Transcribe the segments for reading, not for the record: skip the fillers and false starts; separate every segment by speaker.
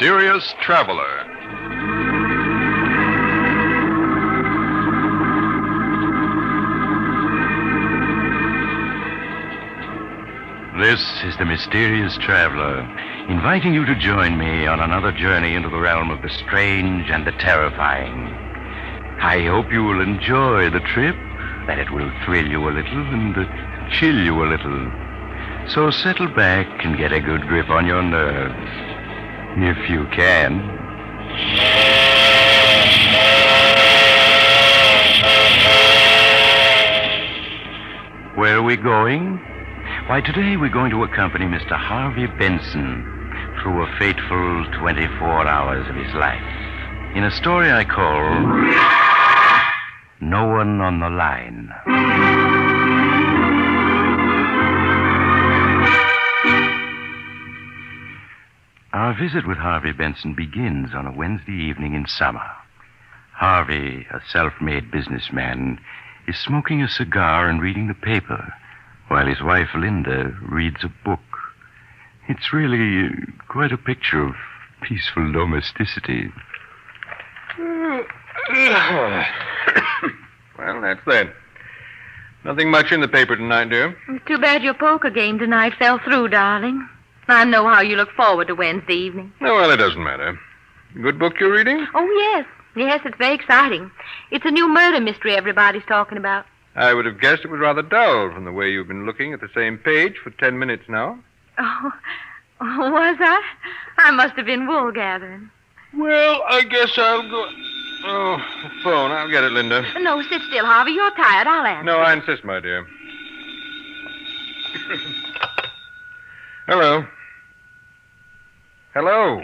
Speaker 1: Mysterious Traveler.
Speaker 2: This is the Mysterious Traveler, inviting you to join me on another journey into the realm of the strange and the terrifying. I hope you will enjoy the trip, that it will thrill you a little and chill you a little. So settle back and get a good grip on your nerves, if you can. Where are we going? Why, today we're going to accompany Mr. Harvey Benson through a fateful 24 hours of his life in a story I call No One on the Line. Our visit with Harvey Benson begins on a Wednesday evening in summer. Harvey, a self-made businessman, is smoking a cigar and reading the paper, while his wife, Linda, reads a book. It's really quite a picture of peaceful domesticity.
Speaker 3: Well, that's that. Nothing much in the paper tonight, dear.
Speaker 4: Too bad your poker game tonight fell through, darling. I know how you look forward to Wednesday evening.
Speaker 3: Oh, well, it doesn't matter. Good book you're reading?
Speaker 4: Oh, yes. Yes, it's very exciting. It's a new murder mystery everybody's talking about.
Speaker 3: I would have guessed it was rather dull from the way you've been looking at the same page for 10 minutes now.
Speaker 4: Oh, was I? I must have been wool gathering.
Speaker 3: Well, I guess I'll go... Oh, the phone. I'll get it, Linda.
Speaker 4: No, sit still, Harvey. You're tired. I'll answer.
Speaker 3: No, I insist, my dear. Hello. Hello.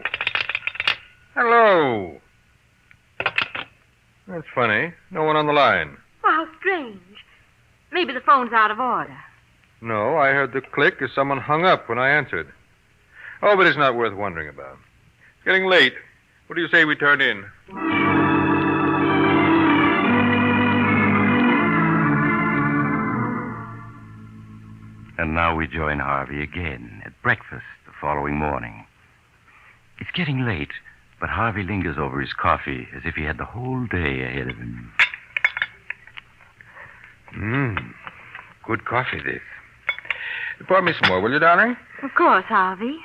Speaker 3: Hello. That's funny. No one on the line.
Speaker 4: Well, how strange. Maybe the phone's out of order.
Speaker 3: No, I heard the click as someone hung up when I answered. Oh, but it's not worth wondering about. It's getting late. What do you say we turn in?
Speaker 2: And now we join Harvey again at breakfast the following morning. It's getting late, but Harvey lingers over his coffee as if he had the whole day ahead of him.
Speaker 3: Good coffee, this. Pour me some more, will you, darling?
Speaker 4: Of course, Harvey.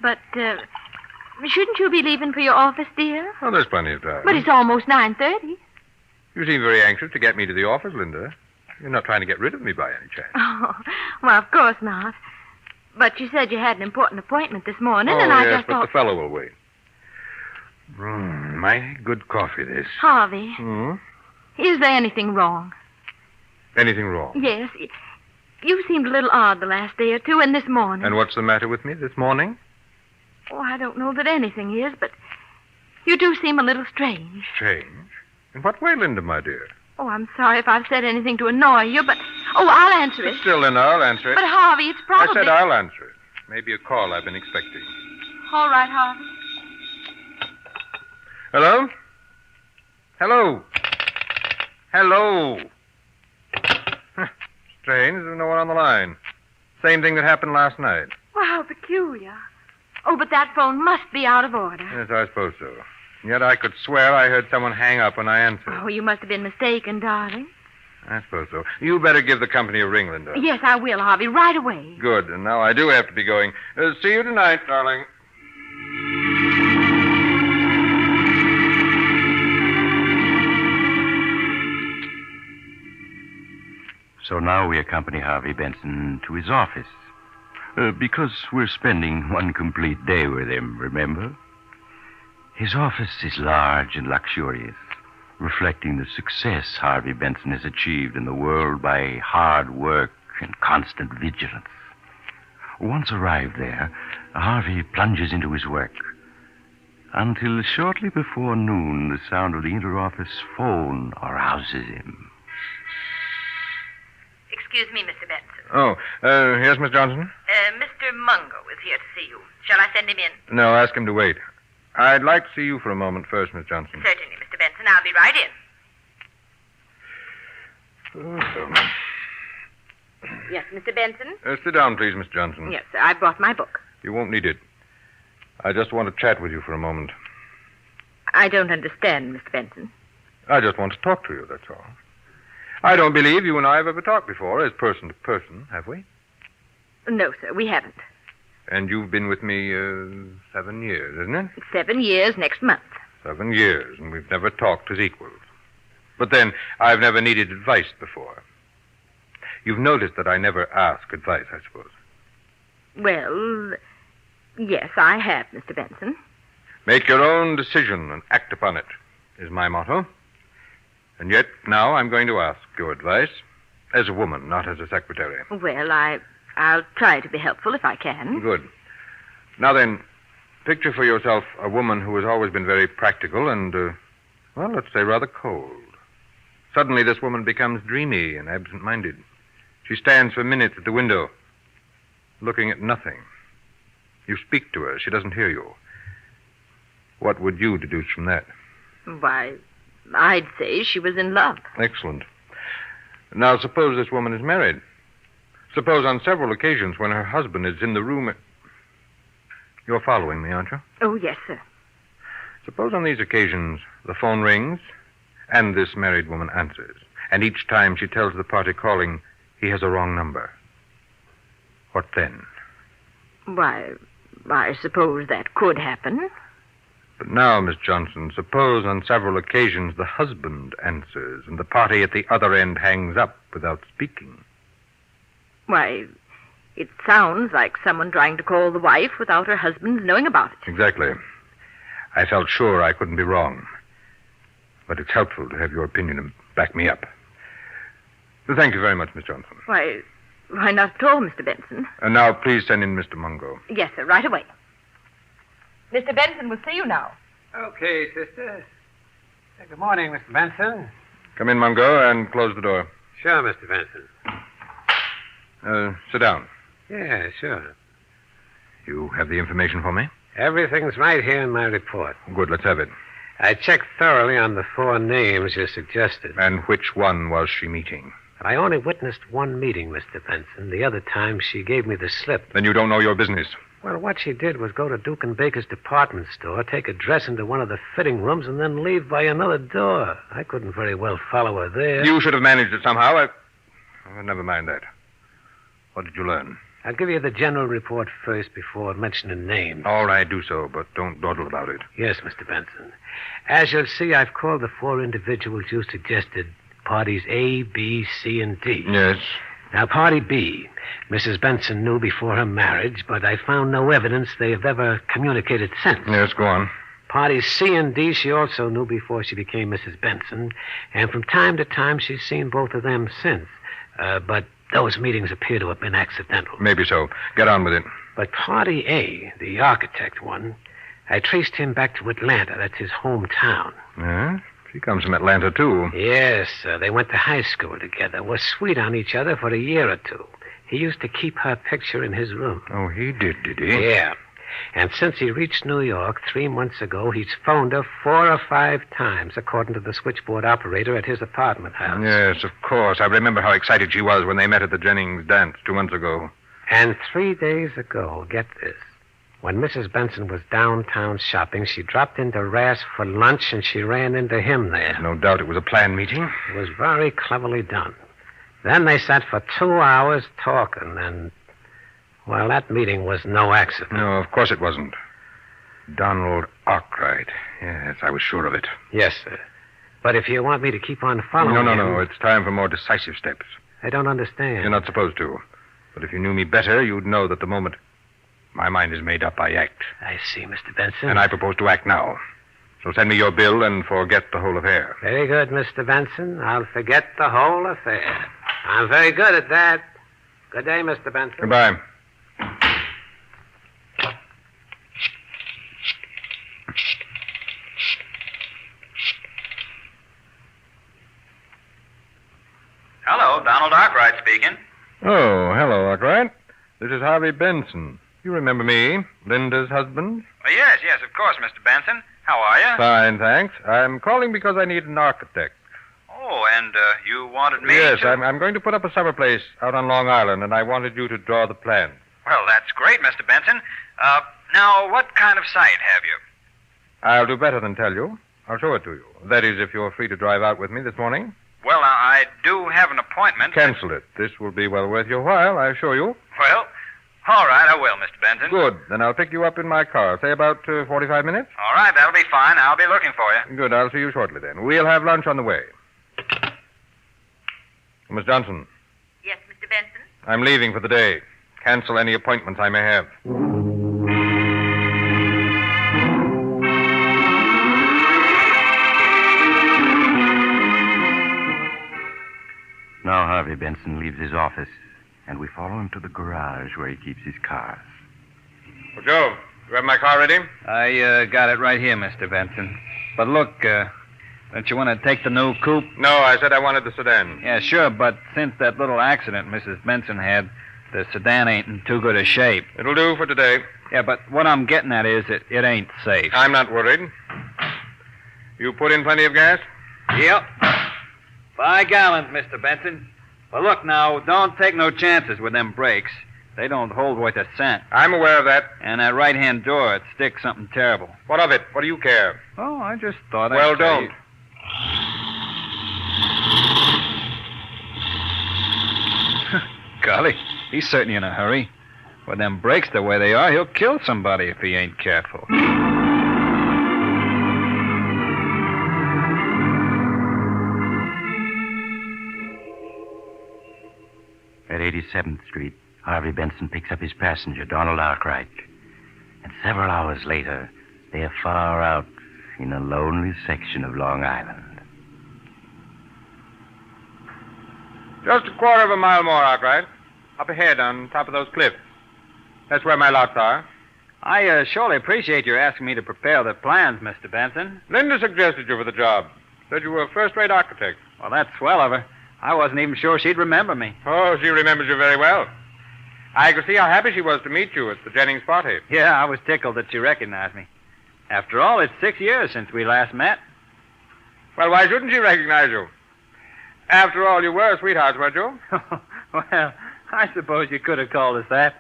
Speaker 4: But, shouldn't you be leaving for your office, dear?
Speaker 3: Oh, there's plenty of time.
Speaker 4: But it's almost 9:30.
Speaker 3: You seem very anxious to get me to the office, Linda. You're not trying to get rid of me by any chance.
Speaker 4: Oh, well, of course not. But you said you had an important appointment this morning, and I
Speaker 3: yes,
Speaker 4: just
Speaker 3: but
Speaker 4: thought...
Speaker 3: the fellow will wait. Mighty good coffee, this.
Speaker 4: Harvey, is there anything wrong?
Speaker 3: Anything wrong?
Speaker 4: Yes. You seemed a little odd the last day or two, and this morning...
Speaker 3: And what's the matter with me this morning?
Speaker 4: Oh, I don't know that anything is, but you do seem a little strange.
Speaker 3: Strange? In what way, Linda, my dear?
Speaker 4: Oh, I'm sorry if I've said anything to annoy you, but... Oh, I'll answer it.
Speaker 3: Still, Linda, I'll answer it.
Speaker 4: But, Harvey, it's probably...
Speaker 3: I said I'll answer it. Maybe a call I've been expecting.
Speaker 4: All right, Harvey.
Speaker 3: Hello? Hello? Hello? Strange, there's no one on the line. Same thing that happened last night.
Speaker 4: Well, how peculiar. Oh, but that phone must be out of order.
Speaker 3: Yes, I suppose so. And yet I could swear I heard someone hang up when I answered.
Speaker 4: Oh, you must have been mistaken, darling.
Speaker 3: I suppose so. You better give the company a ring, Linda.
Speaker 4: Yes, I will, Harvey, right away.
Speaker 3: Good. And now I do have to be going. See you tonight, darling.
Speaker 2: So now we accompany Harvey Benson to his office. Because we're spending one complete day with him, remember? His office is large and luxurious, reflecting the success Harvey Benson has achieved in the world by hard work and constant vigilance. Once arrived there, Harvey plunges into his work. Until shortly before noon, the sound of the inter-office phone arouses him.
Speaker 5: Excuse me, Mr. Benson.
Speaker 3: Oh, yes, Miss Johnson?
Speaker 5: Mr. Mungo is here to see you. Shall I send him in?
Speaker 3: No, ask him to wait. I'd like to see you for a moment first, Miss Johnson.
Speaker 5: Certainly, Mr. Benson. I'll be right in.
Speaker 4: Yes, Mr. Benson?
Speaker 3: Sit down, please, Miss Johnson.
Speaker 4: Yes, sir. I brought my book.
Speaker 3: You won't need it. I just want to chat with you for a moment.
Speaker 4: I don't understand, Mr. Benson.
Speaker 3: I just want to talk to you, that's all. I don't believe you and I have ever talked before as person to person, have we?
Speaker 4: No, sir, we haven't.
Speaker 3: And you've been with me 7 years, isn't it?
Speaker 4: 7 years next month.
Speaker 3: 7 years, and we've never talked as equals. But then, I've never needed advice before. You've noticed that I never ask advice, I suppose.
Speaker 4: Well, yes, I have, Mr. Benson.
Speaker 3: Make your own decision and act upon it, is my motto. And yet, now I'm going to ask your advice as a woman, not as a secretary.
Speaker 4: Well, I'll try to be helpful if I can.
Speaker 3: Good. Now then, picture for yourself a woman who has always been very practical and, well, let's say rather cold. Suddenly this woman becomes dreamy and absent-minded. She stands for minutes at the window, looking at nothing. You speak to her. She doesn't hear you. What would you deduce from that?
Speaker 4: Why, I'd say she was in love.
Speaker 3: Excellent. Now, suppose this woman is married. Suppose on several occasions when her husband is in the room... You're following me, aren't you?
Speaker 4: Oh, yes, sir.
Speaker 3: Suppose on these occasions the phone rings and this married woman answers. And each time she tells the party calling he has a wrong number. What then?
Speaker 4: Why, I suppose that could happen.
Speaker 3: But now, Miss Johnson, suppose on several occasions the husband answers and the party at the other end hangs up without speaking.
Speaker 4: Why, it sounds like someone trying to call the wife without her husband's knowing about it.
Speaker 3: Exactly. I felt sure I couldn't be wrong. But it's helpful to have your opinion and back me up. Thank you very much, Miss Johnson.
Speaker 4: Why not at all, Mr. Benson.
Speaker 3: And now, please send in Mr. Mungo.
Speaker 4: Yes, sir, right away. Mr. Benson will see you now.
Speaker 1: Okay, sister. Good morning, Mr. Benson.
Speaker 3: Come in, Mungo, and close the door.
Speaker 1: Sure, Mr. Benson.
Speaker 3: Sit down.
Speaker 1: Yeah, sure.
Speaker 3: You have the information for me?
Speaker 1: Everything's right here in my report.
Speaker 3: Good, let's have it.
Speaker 1: I checked thoroughly on the 4 names you suggested.
Speaker 3: And which one was she meeting?
Speaker 1: I only witnessed one meeting, Mr. Benson. The other time, she gave me the slip.
Speaker 3: Then you don't know your business.
Speaker 1: Well, what she did was go to Duke and Baker's department store, take a dress into one of the fitting rooms, and then leave by another door. I couldn't very well follow her there.
Speaker 3: You should have managed it somehow. Never mind that. What did you learn?
Speaker 1: I'll give you the general report first before mentioning names.
Speaker 3: All right, do so, but don't dawdle about it.
Speaker 1: Yes, Mr. Benson. As you'll see, I've called the 4 individuals you suggested parties A, B, C, and D.
Speaker 3: Yes.
Speaker 1: Now, party B, Mrs. Benson knew before her marriage, but I found no evidence they have ever communicated since.
Speaker 3: Yes, go on.
Speaker 1: Parties C and D she also knew before she became Mrs. Benson, and from time to time she's seen both of them since. But those meetings appear to have been accidental.
Speaker 3: Maybe so. Get on with it.
Speaker 1: But party A, the architect one, I traced him back to Atlanta. That's his hometown.
Speaker 3: Yeah? She comes from Atlanta, too.
Speaker 1: Yes, they went to high school together, were sweet on each other for a year or two. He used to keep her picture in his room.
Speaker 3: Oh, he did he?
Speaker 1: Yeah. And since he reached New York 3 months ago, he's phoned her 4 or 5 times, according to the switchboard operator at his apartment house.
Speaker 3: Yes, of course. I remember how excited she was when they met at the Jennings dance 2 months ago.
Speaker 1: And 3 days ago, get this, when Mrs. Benson was downtown shopping, she dropped into Rass for lunch, and she ran into him there.
Speaker 3: No doubt it was a planned meeting.
Speaker 1: It was very cleverly done. Then they sat for 2 hours talking, and... well, that meeting was no accident.
Speaker 3: No, of course it wasn't. Donald Arkwright. Yes, I was sure of it.
Speaker 1: Yes, sir. But if you want me to keep on following
Speaker 3: No. It's time for more decisive steps.
Speaker 1: I don't understand.
Speaker 3: You're not supposed to. But if you knew me better, you'd know that the moment my mind is made up, I act.
Speaker 1: I see, Mr. Benson.
Speaker 3: And I propose to act now. So send me your bill and forget the whole affair.
Speaker 1: Very good, Mr. Benson. I'll forget the whole affair. I'm very good at that. Good day, Mr. Benson.
Speaker 3: Goodbye.
Speaker 6: Hello, Donald Arkwright speaking.
Speaker 3: Oh, hello, Arkwright. This is Harvey Benson. You remember me, Linda's husband?
Speaker 6: Oh, yes, of course, Mr. Benson. How are you?
Speaker 3: Fine, thanks. I'm calling because I need an architect.
Speaker 6: Oh, and you wanted me
Speaker 3: Yes,
Speaker 6: to...
Speaker 3: I'm going to put up a summer place out on Long Island, and I wanted you to draw the plans.
Speaker 6: Well, that's great, Mr. Benson. Now, what kind of sight have you?
Speaker 3: I'll do better than tell you. I'll show it to you. That is, if you're free to drive out with me this morning.
Speaker 6: Well, I do have an appointment.
Speaker 3: Cancel it. This will be well worth your while, I assure you.
Speaker 6: Well, all right, I will, Mr. Benson.
Speaker 3: Good. Then I'll pick you up in my car. Say about 45 minutes.
Speaker 6: All right, that'll be fine. I'll be looking for you.
Speaker 3: Good. I'll see you shortly then. We'll have lunch on the way. Miss Johnson,
Speaker 5: Yes, Mr. Benson?
Speaker 3: I'm leaving for the day. Cancel any appointments I may have.
Speaker 2: Now Harvey Benson leaves his office, and we follow him to the garage where he keeps his cars.
Speaker 3: Well, Joe, you have my car ready?
Speaker 7: I got it right here, Mr. Benson. But look, don't you want to take the new coupe?
Speaker 3: No, I said I wanted the sedan.
Speaker 7: Yeah, sure, but since that little accident Mrs. Benson had, the sedan ain't in too good a shape.
Speaker 3: It'll do for today.
Speaker 7: Yeah, but what I'm getting at is it ain't safe.
Speaker 3: I'm not worried. You put in plenty of gas?
Speaker 7: Yep. 5 gallons, Mr. Benson. But look now, don't take no chances with them brakes. They don't hold worth a cent.
Speaker 3: I'm aware of that.
Speaker 7: And that right-hand door, it sticks something terrible.
Speaker 3: What of it? What do you care?
Speaker 7: Oh, I just thought I'd
Speaker 3: Well,
Speaker 7: tell
Speaker 3: don't.
Speaker 7: you. Golly, he's certainly in a hurry. With them brakes the way they are, he'll kill somebody if he ain't careful.
Speaker 2: At 87th Street, Harvey Benson picks up his passenger, Donald Arkwright. And several hours later, they are far out in a lonely section of Long Island.
Speaker 3: Just a quarter of a mile more, Arkwright. Up ahead on top of those cliffs. That's where my lots are.
Speaker 7: I surely appreciate your asking me to prepare the plans, Mr. Benson.
Speaker 3: Linda suggested you for the job. Said you were a first-rate architect.
Speaker 7: Well, that's swell of her. I wasn't even sure she'd remember me.
Speaker 3: Oh, she remembers you very well. I could see how happy she was to meet you at the Jennings party.
Speaker 7: Yeah, I was tickled that she recognized me. After all, it's 6 years since we last met.
Speaker 3: Well, why shouldn't she recognize you? After all, you were sweethearts, weren't you?
Speaker 7: Well, I suppose you could have called us that.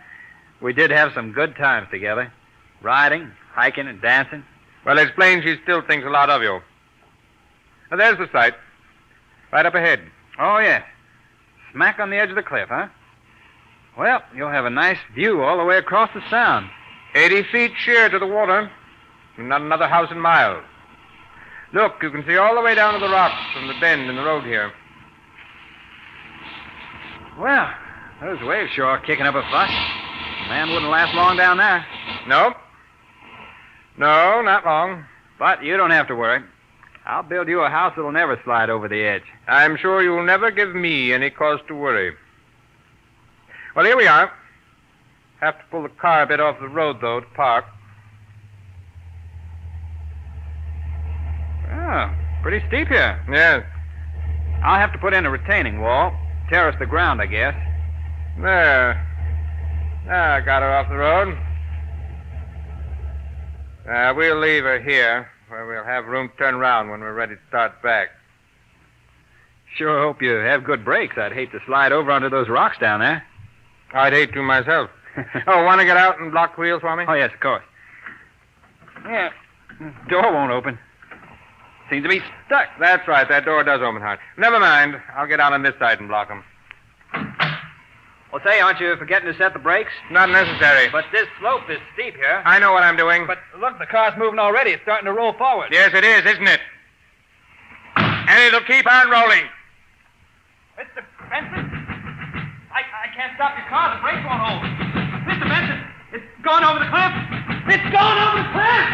Speaker 7: We did have some good times together. Riding, hiking, and dancing.
Speaker 3: Well, it's plain she still thinks a lot of you. Now, there's the site. Right up ahead.
Speaker 7: Oh, yes. Smack on the edge of the cliff, huh? Well, you'll have a nice view all the way across the sound.
Speaker 3: 80 feet sheer to the water. Not another house in miles. Look, you can see all the way down to the rocks from the bend in the road here.
Speaker 7: Well, those waves sure are kicking up a fuss. A man wouldn't last long down there.
Speaker 3: No. No, not long.
Speaker 7: But you don't have to worry. I'll build you a house that'll never slide over the edge.
Speaker 3: I'm sure you'll never give me any cause to worry. Well, here we are. Have to pull the car a bit off the road, though, to park.
Speaker 7: Oh, pretty steep here.
Speaker 3: Yes.
Speaker 7: I'll have to put in a retaining wall. Terrace the ground, I guess.
Speaker 3: There. I got her off the road. We'll leave her here, where we'll have room to turn around when we're ready to start back.
Speaker 7: Sure hope you have good brakes. I'd hate to slide over onto those rocks down there.
Speaker 3: I'd hate to myself. Oh, want to get out and block the wheels for me?
Speaker 7: Oh, yes, of course. Yeah, door won't open. Seems to be stuck.
Speaker 3: That's right. That door does open hard. Never mind. I'll get out on this side and block them.
Speaker 7: Well, say, aren't you forgetting to set the brakes?
Speaker 3: Not necessary.
Speaker 7: But this slope is steep here.
Speaker 3: I know what I'm doing.
Speaker 7: But look, the car's moving already. It's starting to roll forward.
Speaker 3: Yes, it is, isn't it? And it'll keep on rolling.
Speaker 7: Mr. Benson? I can't stop your car. The brakes won't hold. Mr. Benson, it's gone over the cliff. It's gone over the cliff!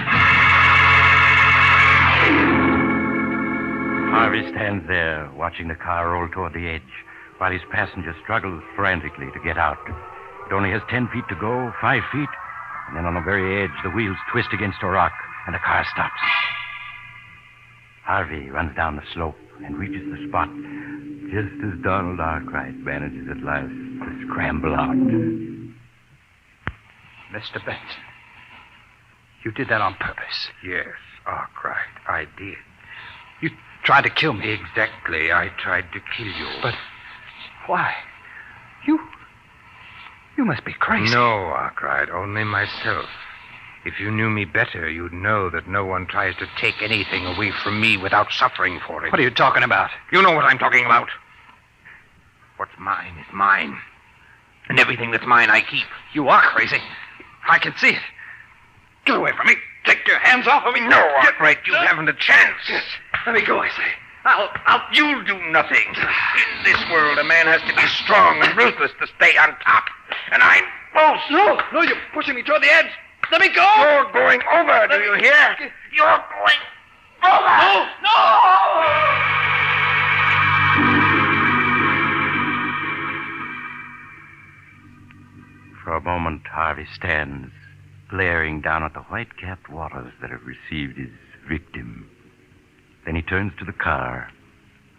Speaker 2: Harvey stands there, watching the car roll toward the edge, while his passenger struggles frantically to get out. It only has 10 feet to go, 5 feet, and then on the very edge, the wheels twist against a rock, and the car stops. Harvey runs down the slope and reaches the spot just as Donald Arkwright manages at last to scramble out.
Speaker 7: Mr. Benson, you did that on purpose.
Speaker 8: Yes, Arkwright, I did.
Speaker 7: You tried to kill me.
Speaker 8: Exactly, I tried to kill you.
Speaker 7: But why? You must be crazy.
Speaker 8: No, Arkwright, only myself. If you knew me better, you'd know that no one tries to take anything away from me without suffering for it.
Speaker 6: What are you talking about?
Speaker 8: You know what I'm talking about. What's mine is mine. And everything that's mine, I keep.
Speaker 6: You are crazy. I can see it. Get away from me. Take your hands off of me.
Speaker 8: No, Arkwright, you haven't a chance.
Speaker 6: Let me go, I say.
Speaker 8: You'll do nothing. In this world, a man has to be strong and ruthless to stay on top. And I'm both.
Speaker 6: No, you're pushing me toward the edge. Let me go.
Speaker 8: You're going over, do you hear? You're going over.
Speaker 6: No!
Speaker 2: For a moment, Harvey stands, glaring down at the white-capped waters that have received his victim. Then he turns to the car.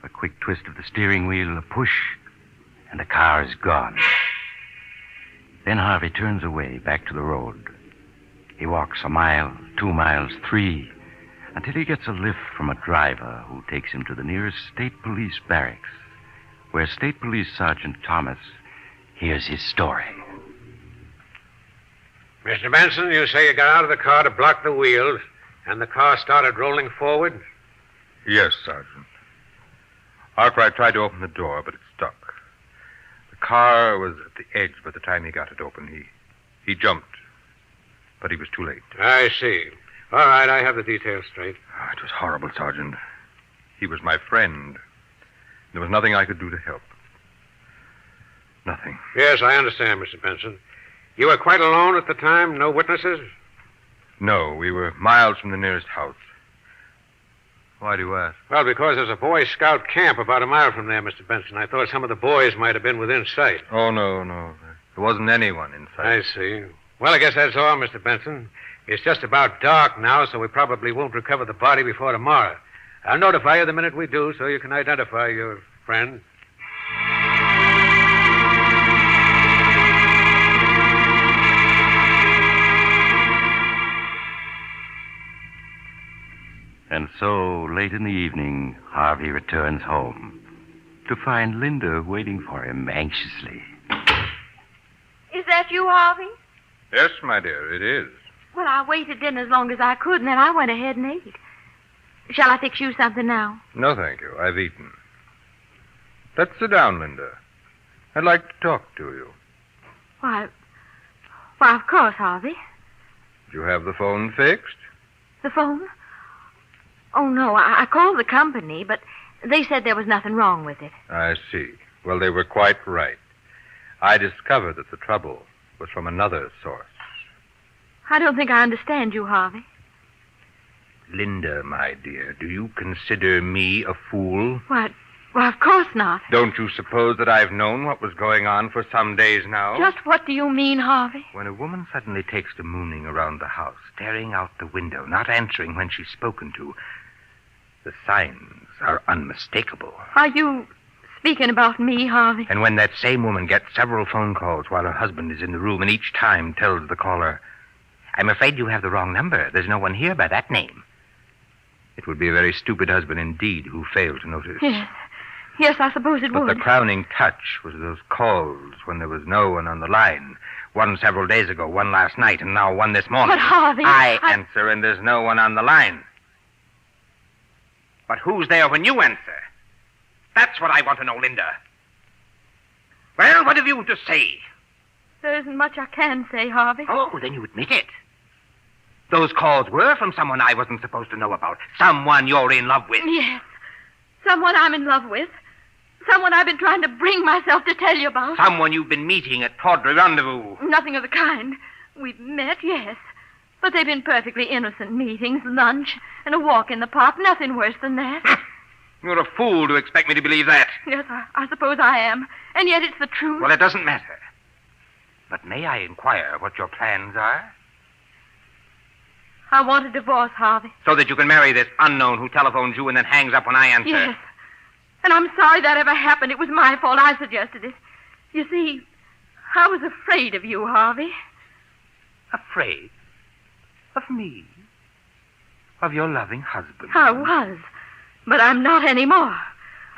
Speaker 2: A quick twist of the steering wheel, a push, and the car is gone. Then Harvey turns away, back to the road. He walks a mile, 2 miles, 3, until he gets a lift from a driver who takes him to the nearest state police barracks, where State Police Sergeant Thomas hears his story.
Speaker 1: Mr. Benson, you say you got out of the car to block the wheels, and the car started rolling forward?
Speaker 3: Yes, Sergeant. Arkwright tried to open the door, but it stuck. The car was at the edge by the time he got it open. He jumped, but he was too late.
Speaker 1: I see. All right, I have the details straight.
Speaker 3: Oh, it was horrible, Sergeant. He was my friend. There was nothing I could do to help. Nothing.
Speaker 1: Yes, I understand, Mr. Benson. You were quite alone at the time? No witnesses?
Speaker 3: No, we were miles from the nearest house. Why do you ask?
Speaker 1: Well, because there's a Boy Scout camp about a mile from there, Mr. Benson. I thought some of the boys might have been within sight.
Speaker 3: Oh, no. There wasn't anyone in sight.
Speaker 1: I see. Well, I guess that's all, Mr. Benson. It's just about dark now, so we probably won't recover the body before tomorrow. I'll notify you the minute we do, so you can identify your friend.
Speaker 2: And so, late in the evening, Harvey returns home to find Linda waiting for him anxiously.
Speaker 4: Is that you, Harvey?
Speaker 3: Yes, my dear, it is.
Speaker 4: Well, I waited in as long as I could, and then I went ahead and ate. Shall I fix you something now?
Speaker 3: No, thank you. I've eaten. Let's sit down, Linda. I'd like to talk to you.
Speaker 4: Why, of course, Harvey.
Speaker 3: Did you have the phone fixed?
Speaker 4: The phone? Oh, no, I called the company, but they said there was nothing wrong with it.
Speaker 3: I see. Well, they were quite right. I discovered that the trouble was from another source.
Speaker 4: I don't think I understand you, Harvey.
Speaker 8: Linda, my dear, do you consider me a fool?
Speaker 4: Well, of course not.
Speaker 3: Don't you suppose that I've known what was going on for some days now?
Speaker 4: Just what do you mean, Harvey?
Speaker 8: When a woman suddenly takes to mooning around the house, staring out the window, not answering when she's spoken to, the signs are unmistakable.
Speaker 4: Are you speaking about me, Harvey?
Speaker 8: And when that same woman gets several phone calls while her husband is in the room and each time tells the caller, "I'm afraid you have the wrong number. There's no one here by that name," it would be a very stupid husband indeed who failed to notice.
Speaker 4: Yes, I suppose it
Speaker 8: But
Speaker 4: would.
Speaker 8: the crowning touch was those calls when there was no one on the line. One several days ago, one last night, and now one this morning.
Speaker 4: But, Harvey,
Speaker 8: I answer and there's no one on the line. But who's there when you answer? That's what I want to know, Linda. Well, what have you to say?
Speaker 4: There isn't much I can say, Harvey.
Speaker 8: Oh, then you admit it. Those calls were from someone I wasn't supposed to know about. Someone you're in love with.
Speaker 4: Yes. Someone I'm in love with. Someone I've been trying to bring myself to tell you about.
Speaker 8: Someone you've been meeting at Tawdry Rendezvous.
Speaker 4: Nothing of the kind. We've met, yes. But they've been perfectly innocent meetings, lunch, and a walk in the park. Nothing worse than that.
Speaker 8: You're a fool to expect me to believe that.
Speaker 4: Yes, I suppose I am. And yet it's the truth.
Speaker 8: Well, it doesn't matter. But may I inquire what your plans are?
Speaker 4: I want a divorce, Harvey.
Speaker 8: So that you can marry this unknown who telephones you and then hangs up when I answer.
Speaker 4: Yes. And I'm sorry that ever happened. It was my fault. I suggested it. You see, I was afraid of you, Harvey.
Speaker 8: Afraid? Of me? Of your loving husband?
Speaker 4: I was. But I'm not anymore.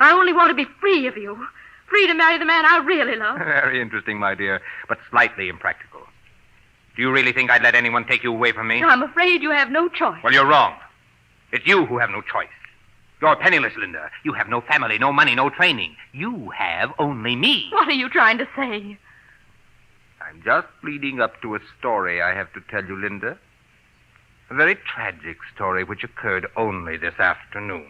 Speaker 4: I only want to be free of you. Free to marry the man I really love.
Speaker 3: Very interesting, my dear, but slightly impractical.
Speaker 8: Do you really think I'd let anyone take you away from me?
Speaker 4: I'm afraid you have no choice.
Speaker 8: Well, you're wrong. It's you who have no choice. You're penniless, Linda. You have no family, no money, no training. You have only me.
Speaker 4: What are you trying to say?
Speaker 8: I'm just leading up to a story I have to tell you, Linda. A very tragic story which occurred only this afternoon.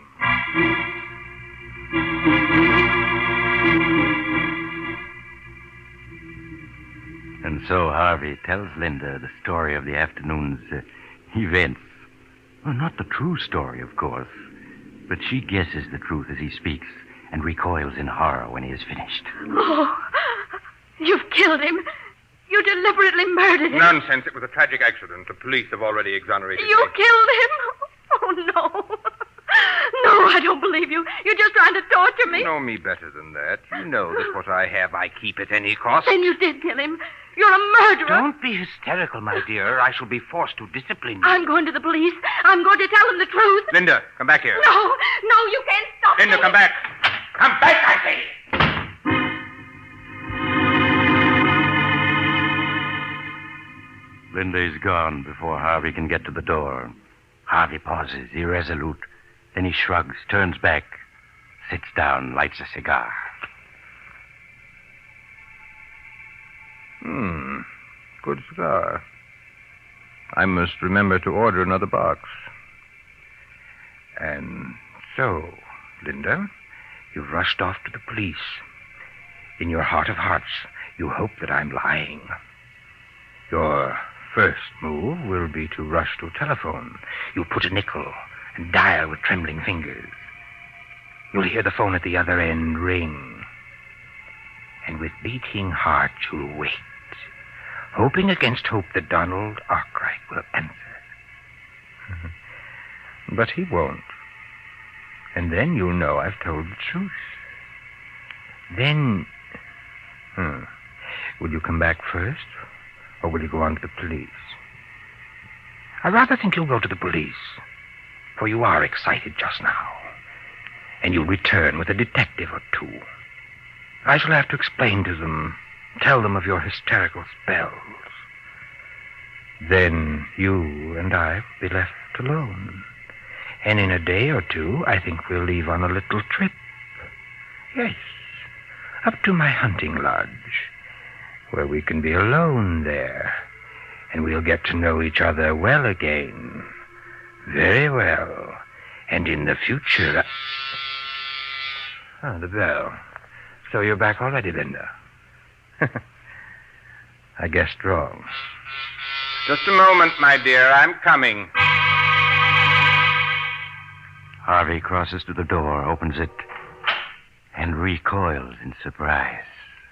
Speaker 2: And so Harvey tells Linda the story of the afternoon's events. Well, not the true story, of course, but she guesses the truth as he speaks and recoils in horror when he is finished.
Speaker 4: Oh, you've killed him. You deliberately murdered him.
Speaker 3: Nonsense. It was a tragic accident. The police have already exonerated
Speaker 4: You
Speaker 3: me.
Speaker 4: killed him? Oh, no. No, I don't believe you. You're just trying to torture me.
Speaker 3: You know me better than that. You know
Speaker 8: That what I have, I keep at any cost.
Speaker 4: Then you did kill him. You're a murderer.
Speaker 8: Don't be hysterical, my dear. I shall be forced to discipline you.
Speaker 4: I'm going to the police. I'm going to tell them the truth.
Speaker 3: Linda, come back here.
Speaker 4: No, you can't stop
Speaker 3: Linda,
Speaker 4: me.
Speaker 3: come back.
Speaker 8: Come back, I say!
Speaker 2: Linda is gone before Harvey can get to the door. Harvey pauses, irresolute. Then he shrugs, turns back, sits down, lights a cigar.
Speaker 3: Good cigar. I must remember to order another box. And so, Linda, you've rushed off to the police. In your heart of hearts, you hope that I'm lying. Your first move will be to rush to a telephone. You'll put a nickel and dial with trembling fingers. You'll hear the phone at the other end ring. And with beating heart, you'll wait, hoping against hope that Donald Arkwright will answer. But he won't. And then you'll know I've told the truth. Then, will you come back first, or will you go on to the police? I rather think you'll go to the police, for you are excited just now. And you'll return with a detective or two. I shall have to explain to them, tell them of your hysterical spells. Then you and I will be left alone. And in a day or two, I think we'll leave on a little trip. Yes, up to my hunting lodge, where we can be alone there. And we'll get to know each other well again. Very well. And in the future... the bell. So you're back already, Linda. I guessed wrong. Just a moment, my dear. I'm coming.
Speaker 2: Harvey crosses to the door, opens it, and recoils in surprise.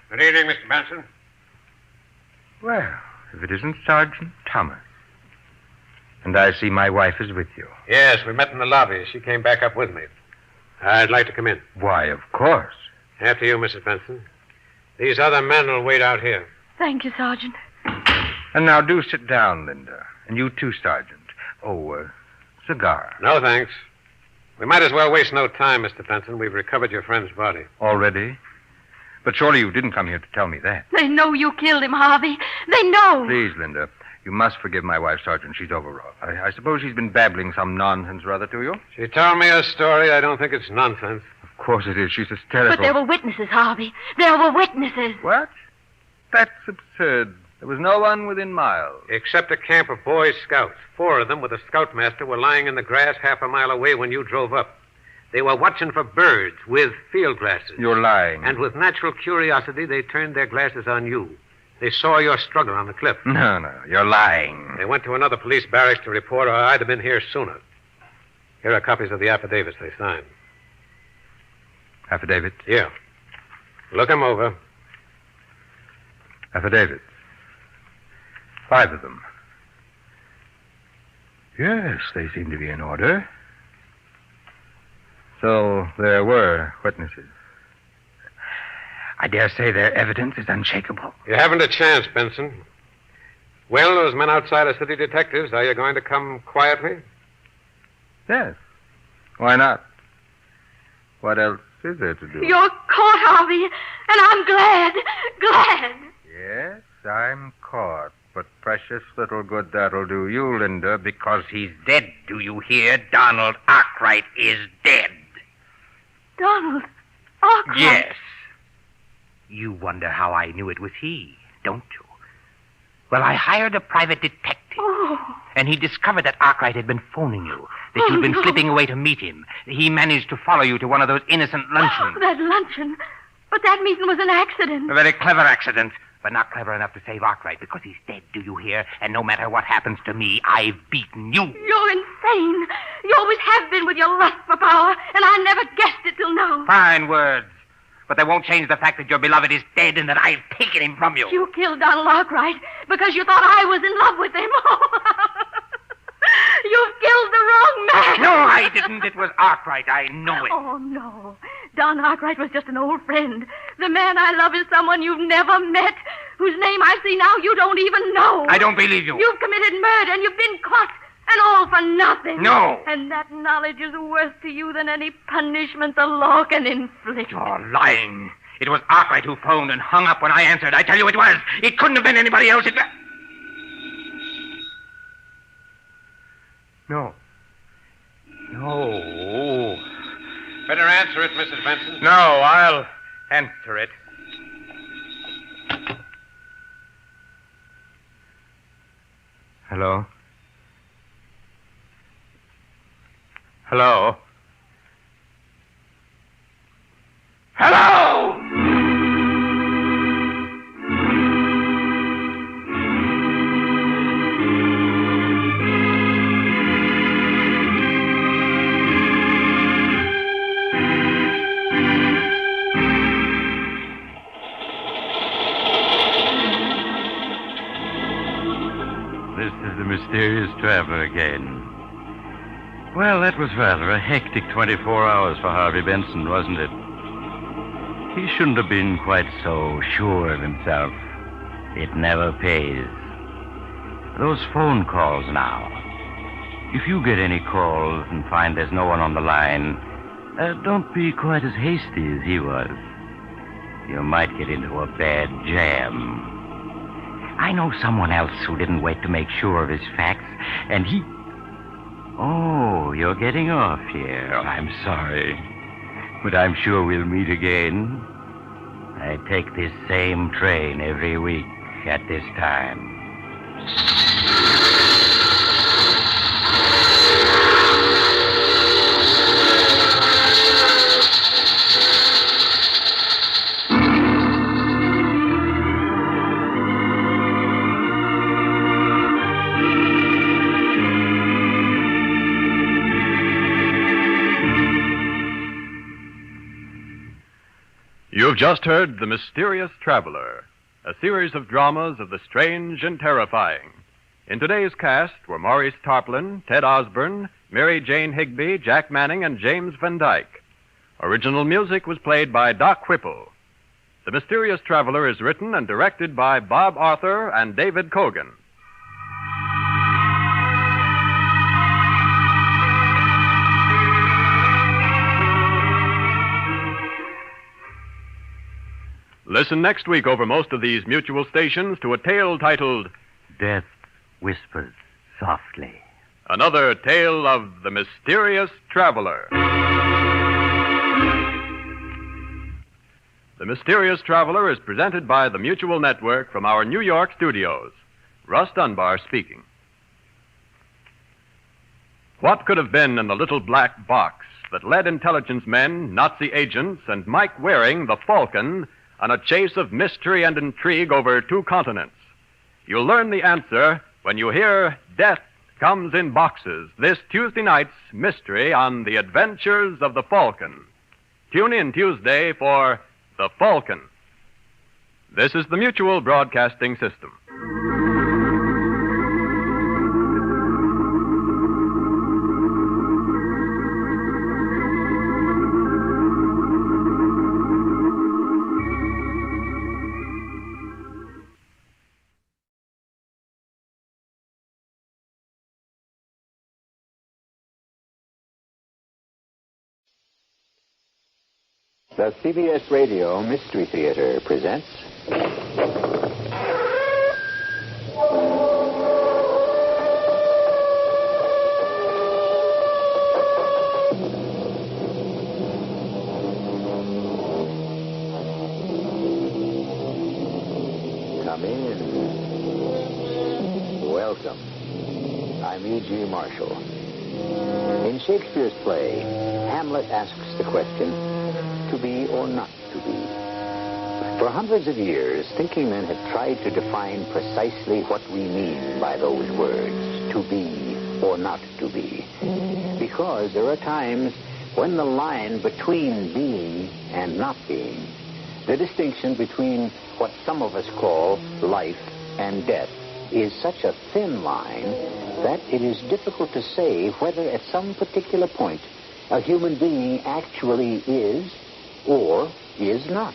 Speaker 1: Good evening, Mr. Benson.
Speaker 3: Well, if it isn't Sergeant Thomas. And I see my wife is with you.
Speaker 1: Yes, we met in the lobby. She came back up with me. I'd like to come in.
Speaker 3: Why, of course.
Speaker 1: After you, Mrs. Benson. These other men will wait out here.
Speaker 4: Thank you, Sergeant.
Speaker 3: And now do sit down, Linda. And you too, Sergeant. Oh, cigar.
Speaker 1: No, thanks. We might as well waste no time, Mr. Benson. We've recovered your friend's body.
Speaker 3: Already? But surely you didn't come here to tell me that.
Speaker 4: They know you killed him, Harvey. They know.
Speaker 3: Please, Linda, you must forgive my wife, Sergeant. She's overwrought. I suppose she's been babbling some nonsense or other to you?
Speaker 1: She told me a story. I don't think it's nonsense.
Speaker 3: Of course it is. She's hysterical.
Speaker 4: But there were witnesses, Harvey. There were witnesses.
Speaker 3: What? That's absurd. There was no one within miles.
Speaker 1: Except a camp of Boy Scouts. 4 of them with a scoutmaster were lying in the grass half a mile away when you drove up. They were watching for birds with field glasses.
Speaker 3: You're lying.
Speaker 1: And with natural curiosity, they turned their glasses on you. They saw your struggle on the cliff.
Speaker 3: No, you're lying.
Speaker 1: They went to another police barracks to report, or I'd have been here sooner. Here are copies of the affidavits they signed.
Speaker 3: Affidavits?
Speaker 1: Yeah. Look them over.
Speaker 3: Affidavits. 5 of them. Yes, they seem to be in order. So there were witnesses.
Speaker 8: I dare say their evidence is unshakable.
Speaker 1: You haven't a chance, Benson. Well, those men outside are city detectives. Are you going to come quietly?
Speaker 3: Yes. Why not? What else is there to do?
Speaker 4: You're caught, Harvey, and I'm glad.
Speaker 3: Yes, I'm caught. but precious little good that'll do you, Linda, because
Speaker 8: He's dead, do you hear? Donald Arkwright is dead.
Speaker 4: Donald Arkwright.
Speaker 8: Yes. You wonder how I knew it was he, don't you? Well, I hired a private detective.
Speaker 4: Oh.
Speaker 8: And he discovered that Arkwright had been phoning you, that you'd been slipping away to meet him. He managed to follow you to one of those innocent luncheons.
Speaker 4: That luncheon? But that meeting was an accident.
Speaker 8: A very clever accident, but not clever enough to save Arkwright, because he's dead, do you hear? And no matter what happens to me, I've beaten you.
Speaker 4: You're insane. You always have been with your lust for power, and I never guessed it till now.
Speaker 8: Fine words. But they won't change the fact that your beloved is dead and that I've taken him from you.
Speaker 4: You killed Donald Arkwright because you thought I was in love with him. You've killed the wrong man.
Speaker 8: No, I didn't. It was Arkwright. I know it.
Speaker 4: Oh, no. Don Arkwright was just an old friend. The man I love is someone you've never met, whose name I see now you don't even know.
Speaker 8: I don't believe you.
Speaker 4: You've committed murder and you've been caught, and all for nothing.
Speaker 8: No.
Speaker 4: And that knowledge is worse to you than any punishment the law can inflict.
Speaker 8: You're lying. It was Arkwright who phoned and hung up when I answered. I tell you it was. It couldn't have been anybody else. No. No.
Speaker 1: Better answer it, Mrs. Benson.
Speaker 8: No, I'll answer it. Hello? Hello? Hello!
Speaker 2: This is the mysterious traveler again. Well, that was rather a hectic 24 hours for Harvey Benson, wasn't it? He shouldn't have been quite so sure of himself. It never pays. Those phone calls now. If you get any calls and find there's no one on the line, don't be quite as hasty as he was. You might get into a bad jam. I know someone else who didn't wait to make sure of his facts, and he... Oh, you're getting off here. I'm sorry. But I'm sure we'll meet again. I take this same train every week at this time.
Speaker 9: You've just heard The Mysterious Traveler, a series of dramas of the strange and terrifying. In today's cast were Maurice Tarplin, Ted Osborne, Mary Jane Higby, Jack Manning, and James Van Dyke. Original music was played by Doc Whipple. The Mysterious Traveler is written and directed by Bob Arthur and David Cogan. Listen next week over most of these mutual stations to a tale titled
Speaker 2: Death Whispers Softly.
Speaker 9: Another Tale of the Mysterious Traveler. The Mysterious Traveler is presented by the Mutual Network from our New York studios. Russ Dunbar speaking. What could have been in the little black box that led intelligence men, Nazi agents, and Mike Waring, the Falcon, on a chase of mystery and intrigue over 2 continents? You'll learn the answer when you hear Death Comes in Boxes, this Tuesday night's mystery on The Adventures of the Falcon. Tune in Tuesday for The Falcon. This is the Mutual Broadcasting System.
Speaker 10: The CBS Radio Mystery Theater presents... in. Welcome. I'm E.G. Marshall. In Shakespeare's play, Hamlet asks the question, to be or not to be? For hundreds of years, thinking men have tried to define precisely what we mean by those words, to be or not to be. Because there are times when the line between being and not being, the distinction between what some of us call life and death, is such a thin line that it is difficult to say whether at some particular point a human being actually is or is not.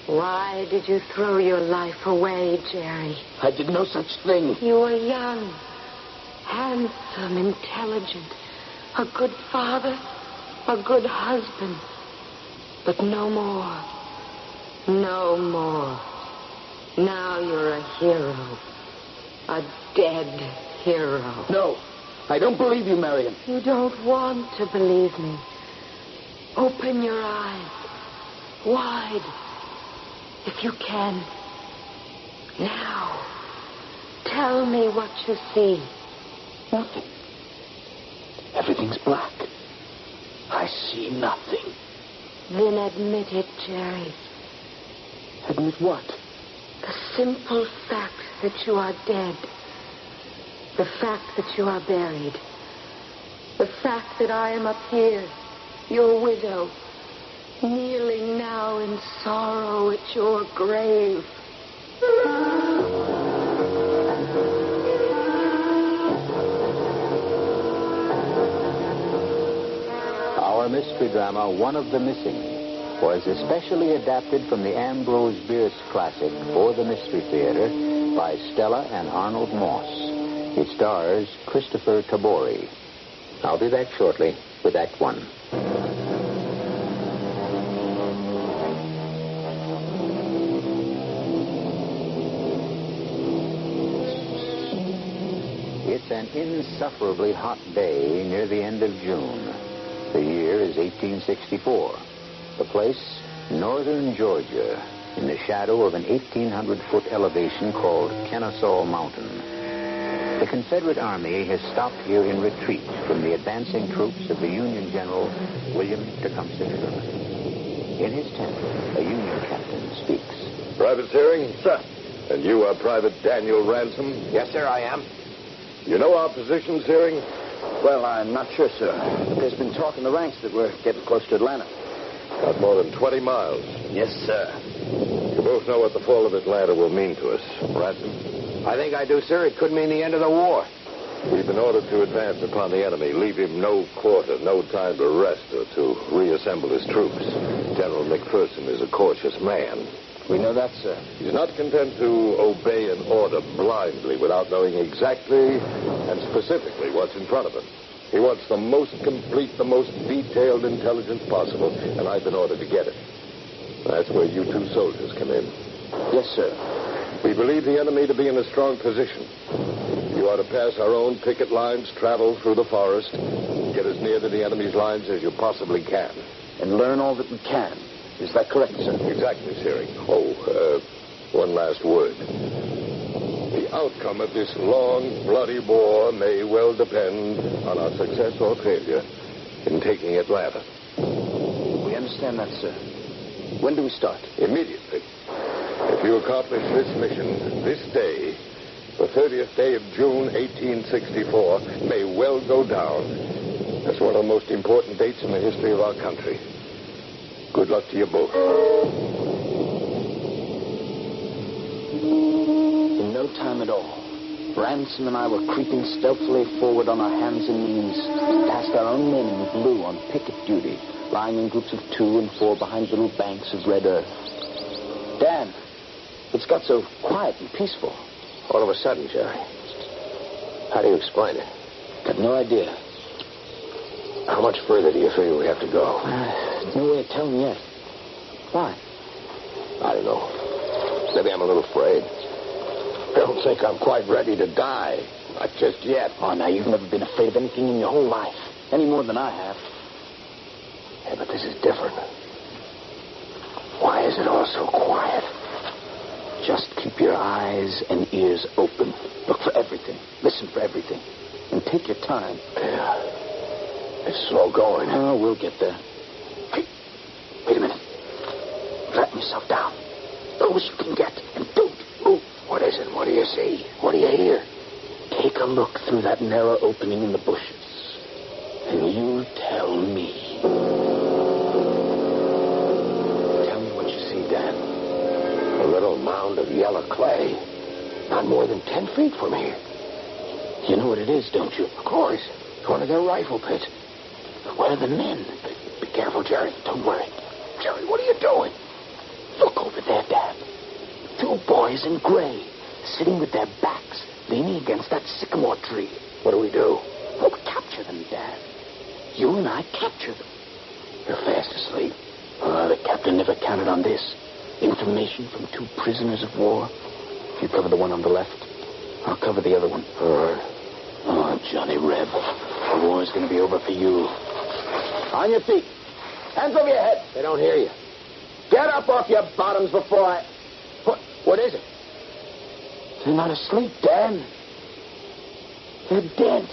Speaker 11: Why did you throw your life away, Jerry?
Speaker 12: I did no such thing.
Speaker 11: You were young, handsome, intelligent, a good father, a good husband. But no more. No more. Now you're a hero. A dead hero.
Speaker 12: No, I don't believe you, Marion.
Speaker 11: You don't want to believe me. Open your eyes wide, if you can. Now, tell me what you see.
Speaker 12: Nothing. Everything's black. I see nothing.
Speaker 11: Then admit it, Jerry.
Speaker 12: Admit what?
Speaker 11: The simple fact that you are dead. The fact that you are buried. The fact that I am up here, your widow, kneeling now in sorrow at your grave.
Speaker 10: Our mystery drama, One of the Missing, was especially adapted from the Ambrose Bierce classic For the Mystery Theater by Stella and Arnold Moss. It stars Christopher Tabori. I'll be back shortly with Act One. It's an insufferably hot day near the end of June. The year is 1864. The place, northern Georgia, in the shadow of an 1,800-foot elevation called Kennesaw Mountain. The Confederate Army has stopped here in retreat from the advancing troops of the Union General William Tecumseh Sherman. In his tent, a Union captain speaks.
Speaker 13: Private Searing? Sir. And you are Private Daniel Ransom?
Speaker 12: Yes, sir, I am.
Speaker 13: You know our position, Searing?
Speaker 12: Well, I'm not sure, sir. But there's been talk in the ranks that we're getting close to Atlanta.
Speaker 13: Not more than 20 miles.
Speaker 12: Yes, sir.
Speaker 13: You both know what the fall of Atlanta will mean to us. Ransom?
Speaker 12: I think I do, sir. It could mean the end of the war.
Speaker 13: We've been ordered to advance upon the enemy, leave him no quarter, no time to rest or to reassemble his troops. General McPherson is a cautious man.
Speaker 12: We know that, sir.
Speaker 13: He's not content to obey an order blindly without knowing exactly and specifically what's in front of him. He wants the most complete, the most detailed intelligence possible, and I've been ordered to get it. That's where you two soldiers come in.
Speaker 12: Yes, sir.
Speaker 13: We believe the enemy to be in a strong position. You are to pass our own picket lines, travel through the forest, get as near to the enemy's lines as you possibly can.
Speaker 12: And learn all that we can. Is that correct, sir?
Speaker 13: Exactly, Searing. One last word. The outcome of this long, bloody war may well depend on our success or failure in taking Atlanta.
Speaker 12: We understand that, sir. When do we start?
Speaker 13: Immediately. If you accomplish this mission this day, the 30th day of June, 1864, may well go down as one of the most important dates in the history of our country. Good luck to you both.
Speaker 12: In no time at all, Ransom and I were creeping stealthily forward on our hands and knees, past our own men in blue on picket duty, lying in groups of 2 and 4 behind little banks of red earth. Dan, it's got so quiet and peaceful.
Speaker 13: All of a sudden, Jerry. How do you explain it?
Speaker 12: Got no idea.
Speaker 13: How much further do you figure we have to go?
Speaker 12: No way of telling yet. Why?
Speaker 13: I don't know. Maybe I'm a little afraid. I don't think I'm quite ready to die. Not just yet.
Speaker 12: Oh, now, you've never been afraid of anything in your whole life. Any more than I have.
Speaker 13: Yeah, but this is different. Why is it all so quiet?
Speaker 12: Just keep Keep your eyes and ears open. Look for everything. Listen for everything. And take your time.
Speaker 13: Yeah. It's slow going.
Speaker 12: Oh, we'll get there. Hey, wait a minute. Flatten yourself down. Low as you can get. And don't move.
Speaker 13: What is it? What do you see? What do you hear?
Speaker 12: Take a look through that narrow opening in the bushes. And you tell me. Tell me what you see, Dan.
Speaker 13: A little mound of yellow clay. Not more than 10 feet from here.
Speaker 12: You know what it is, don't you?
Speaker 13: Of course. It's one of their rifle pits.
Speaker 12: Where are the men?
Speaker 13: Be careful, Jerry.
Speaker 12: Don't worry.
Speaker 13: Jerry, what are you doing?
Speaker 12: Look over there, Dan. 2 boys in gray, sitting with their backs leaning against that sycamore tree.
Speaker 13: What do we do?
Speaker 12: Well, we capture them, Dan. You and I capture them.
Speaker 13: They're fast asleep.
Speaker 12: The captain never counted on this. Information from 2 prisoners of war. You cover the one on the left. I'll cover the other one.
Speaker 13: All right.
Speaker 12: Oh, Johnny Reb. The war's going to be over for you. On your feet. Hands over your head.
Speaker 13: They don't hear you.
Speaker 12: Get up off your bottoms before I...
Speaker 13: What is it?
Speaker 12: They're not asleep, Dan. They're dead.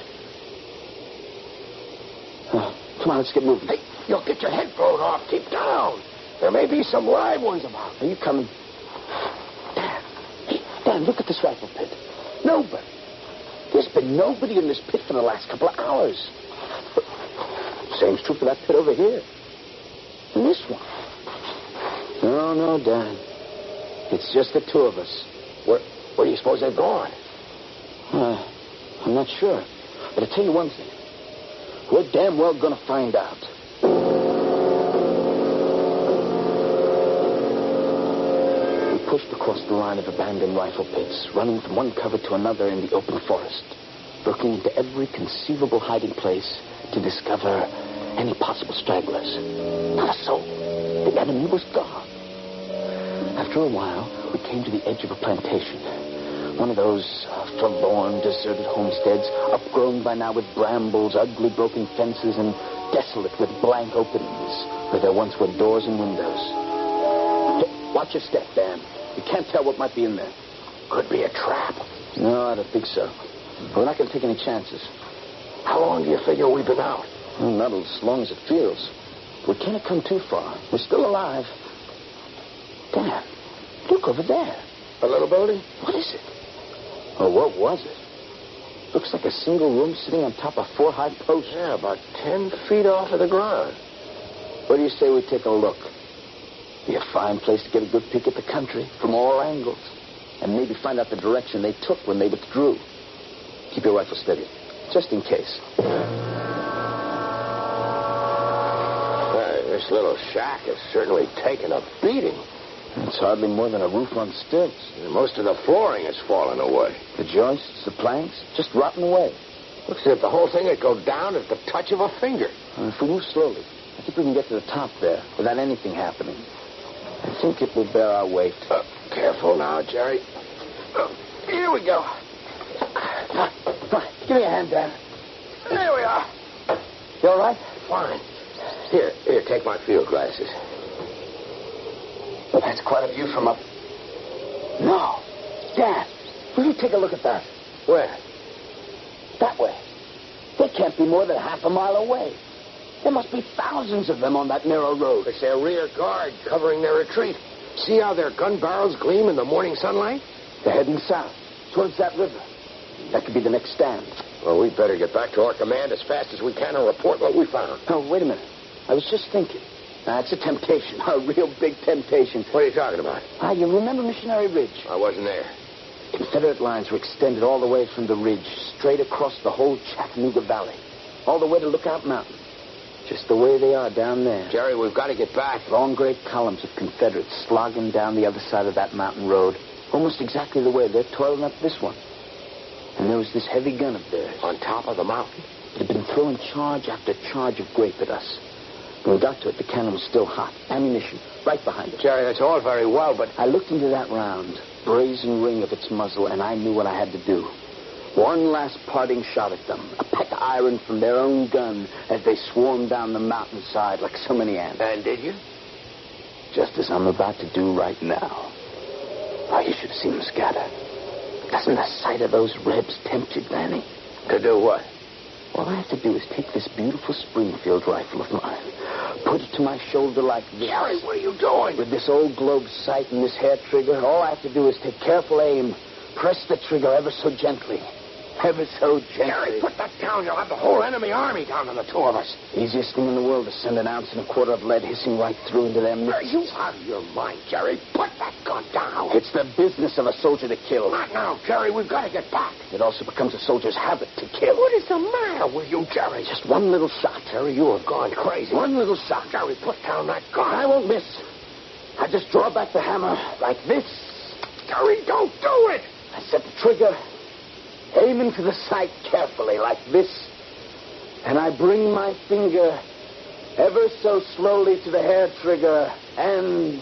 Speaker 12: Come on, let's get moving.
Speaker 13: Hey, you'll get your head blown off. Keep down. There may be some live ones about.
Speaker 12: Are you coming? Dan. Hey, Dan, look at this rifle pit. Nobody. There's been nobody in this pit for the last couple of hours. Same's true for that pit over here. And this one. No, Dan. It's just the 2 of us.
Speaker 13: Where do you suppose they've gone?
Speaker 12: I'm not sure. But I'll tell you one thing. We're damn well going to find out. We pushed across the line of abandoned rifle pits, running from one cover to another in the open forest, looking into every conceivable hiding place to discover any possible stragglers. Not a soul. The enemy was gone. After a while, we came to the edge of a plantation. One of those forlorn, deserted homesteads, upgrown by now with brambles, ugly broken fences, and desolate with blank openings, where there once were doors and windows. Watch your step, Dan. You can't tell what might be in there.
Speaker 13: Could be a trap.
Speaker 12: No, I don't think so. We're not going to take any chances.
Speaker 13: How long do you figure we've been out?
Speaker 12: Well, not as long as it feels. We can't have come too far. We're still alive. Dan, look over there.
Speaker 13: A little building?
Speaker 12: What is it? Oh, what was it? Looks like a single room sitting on top of 4 high posts.
Speaker 13: Yeah, about 10 feet off of the ground.
Speaker 12: What do you say we take a look? Be a fine place to get a good peek at the country from all angles. And maybe find out the direction they took when they withdrew. Keep your rifle steady, just in case.
Speaker 13: Hey, this little shack has certainly taken a beating.
Speaker 12: It's hardly more than a roof on stilts.
Speaker 13: Most of the flooring has fallen away.
Speaker 12: The joists, the planks, just rotten away.
Speaker 13: Looks as if the whole thing would go down at the touch of a finger.
Speaker 12: If we move slowly, I think we can get to the top there without anything happening. I think it will bear our weight.
Speaker 13: Careful now, Jerry. Here we go.
Speaker 12: Come on. Give me a hand, Dan.
Speaker 13: There we are.
Speaker 12: You all right?
Speaker 13: Fine. Here, take my field glasses.
Speaker 12: That's quite a view from up. No. Dan, will you take a look at that?
Speaker 13: Where?
Speaker 12: That way. They can't be more than half a mile away. There must be thousands of them on that narrow road.
Speaker 13: It's their rear guard covering their retreat. See how their gun barrels gleam in the morning sunlight?
Speaker 12: They're heading south, towards that river. That could be the next stand.
Speaker 13: Well, we'd better get back to our command as fast as we can and report what we found.
Speaker 12: Oh, wait a minute. I was just thinking. It's a temptation, a real big temptation.
Speaker 13: What are you talking about?
Speaker 12: You remember Missionary Ridge?
Speaker 13: I wasn't there.
Speaker 12: Confederate lines were extended all the way from the ridge, straight across the whole Chattanooga Valley, all the way to Lookout Mountain. Just the way they are down there.
Speaker 13: Jerry, we've got to get back.
Speaker 12: Long, great columns of Confederates slogging down the other side of that mountain road, almost exactly the way they're toiling up this one. And there was this heavy gun of theirs.
Speaker 13: On top of the mountain?
Speaker 12: It had been throwing charge after charge of grape at us. When we got to it, the cannon was still hot. Ammunition, right behind it.
Speaker 13: Jerry, that's all very well, but...
Speaker 12: I looked into that round, brazen ring of its muzzle, and I knew what I had to do. One last parting shot at them, a peck of iron from their own gun as they swarmed down the mountainside like so many ants.
Speaker 13: And did you?
Speaker 12: Just as I'm about to do right now. Oh, you should have seen them scatter. Doesn't the sight of those rebs tempt you, Danny?
Speaker 10: To do what?
Speaker 12: All I have to do is take this beautiful Springfield rifle of mine, put it to my shoulder like this.
Speaker 10: Gary, what are you doing?
Speaker 12: With this old globe sight and this hair trigger, all I have to do is take careful aim, press the trigger ever so gently. Ever so gently.
Speaker 10: Gary, put that down. You'll have the whole enemy army down on the two of us.
Speaker 12: Easiest thing in the world to send an ounce and a quarter of lead hissing right through into them.
Speaker 10: Are you out of your mind, Jerry? Put that gun down.
Speaker 12: It's the business of a soldier to kill.
Speaker 10: Not now, Jerry. We've got to get back.
Speaker 12: It also becomes a soldier's habit to kill.
Speaker 10: What is the matter with you, Jerry?
Speaker 12: Just one little shot.
Speaker 10: Jerry, you have gone crazy.
Speaker 12: One little shot.
Speaker 10: Jerry, put down that gun.
Speaker 12: I won't miss. I just draw back the hammer like this.
Speaker 10: Jerry, don't do it.
Speaker 12: I set the trigger, aim into the sight carefully like this, and I bring my finger ever so slowly to the hair trigger and...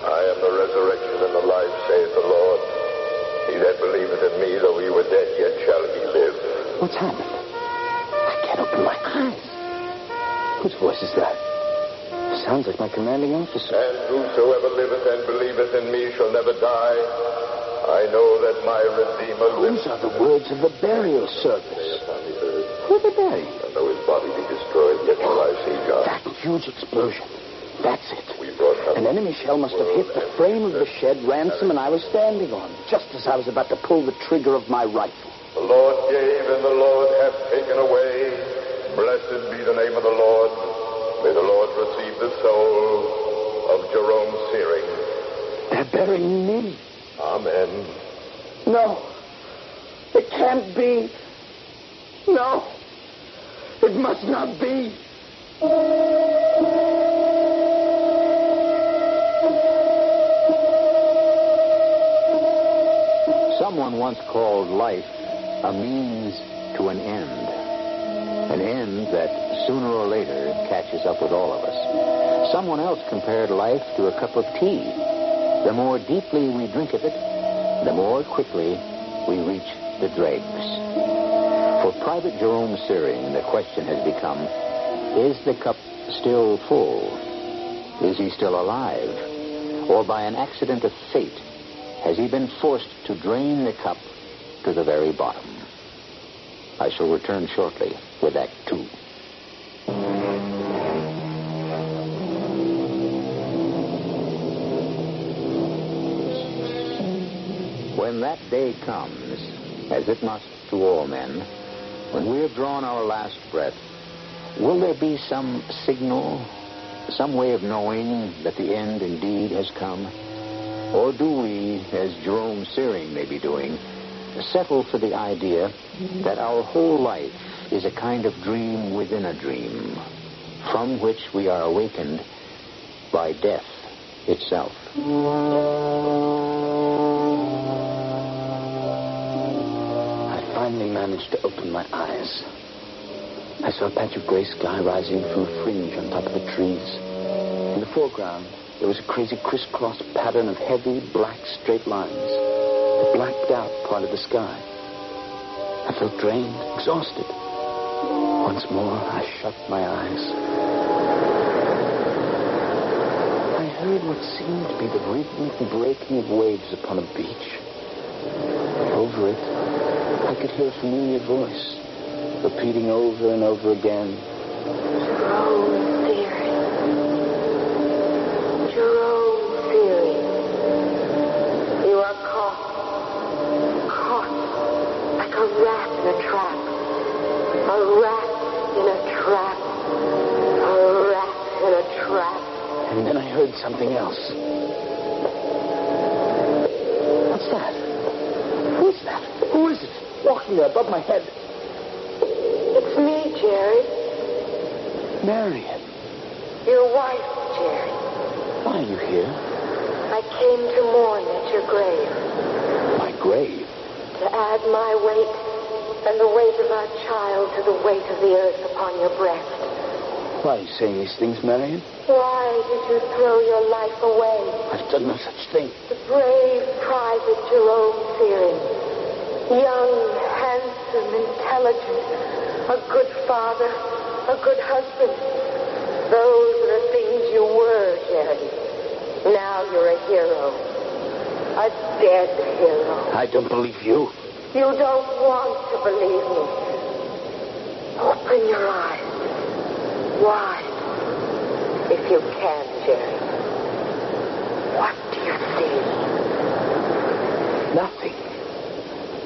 Speaker 13: I am the resurrection and the life, saith the Lord. He that believeth in me, though he were dead, yet shall he live.
Speaker 12: What's happened? I can't open my eyes. Whose voice is that? Sounds like my commanding officer.
Speaker 13: And whosoever liveth and believeth in me shall never die. I know that my Redeemer lives.
Speaker 12: Those are the words of the burial service. Who are they burying?
Speaker 13: And though his body be destroyed, yet shall I see God.
Speaker 12: That huge explosion. That's it.
Speaker 13: We brought
Speaker 12: An enemy shell must have hit the frame of the shed Ransom and I was standing on, just as I was about to pull the trigger of my rifle.
Speaker 13: The Lord gave and the Lord hath taken away. Blessed be the name of the Lord. May the Lord receive the soul of Jerome Searing.
Speaker 12: They're burying me.
Speaker 13: Amen.
Speaker 12: No. It can't be. No. It must not be.
Speaker 10: Someone once called life a means to an end that sooner or later catches up with all of us. Someone else compared life to a cup of tea. The more deeply we drink of it, the more quickly we reach the dregs. For Private Jerome Searing, the question has become, is the cup still full? Is he still alive? Or by an accident of fate, has he been forced to drain the cup to the very bottom? I shall return shortly with Act 2. When that day comes, as it must to all men, when we have drawn our last breath, will there be some signal, some way of knowing that the end indeed has come? Or do we, as Jerome Searing may be doing, settle for the idea that our whole life is a kind of dream within a dream, from which we are awakened by death itself?
Speaker 12: I finally managed to open my eyes. I saw a patch of gray sky rising from a fringe on top of the trees. In the foreground, there was a crazy crisscross pattern of heavy, black, straight lines that blacked out part of the sky. I felt drained, exhausted. Once more, I shut my eyes. I heard what seemed to be the rhythmic breaking of waves upon a beach. Over it, I could hear a familiar voice, repeating over and over again,
Speaker 11: Jerome Searing. Jerome Searing. You are caught like a rat in a trap. A rat in a trap. A rat in a trap.
Speaker 12: and then I heard something else. What's that? Who's that? Who is it? Walking there above my head.
Speaker 11: It's me, Jerry.
Speaker 12: Marion.
Speaker 11: Your wife, Jerry.
Speaker 12: Why are you here?
Speaker 11: I came to mourn at your grave.
Speaker 12: My grave?
Speaker 11: To add my weight and the weight of our child to the weight of the earth upon your breast.
Speaker 12: Why are you saying these things, Marion?
Speaker 11: Why did you throw your life away?
Speaker 12: I've done no such thing.
Speaker 11: The brave Private Jerome Fearing. Young, handsome, intelligent. A good father. A good husband. Those are the things you were, Jerry. Now you're a hero. A dead hero.
Speaker 12: I don't believe you.
Speaker 11: You don't want to believe me. Open your eyes. Wide. If you can, Jerry. What do you see?
Speaker 12: Nothing.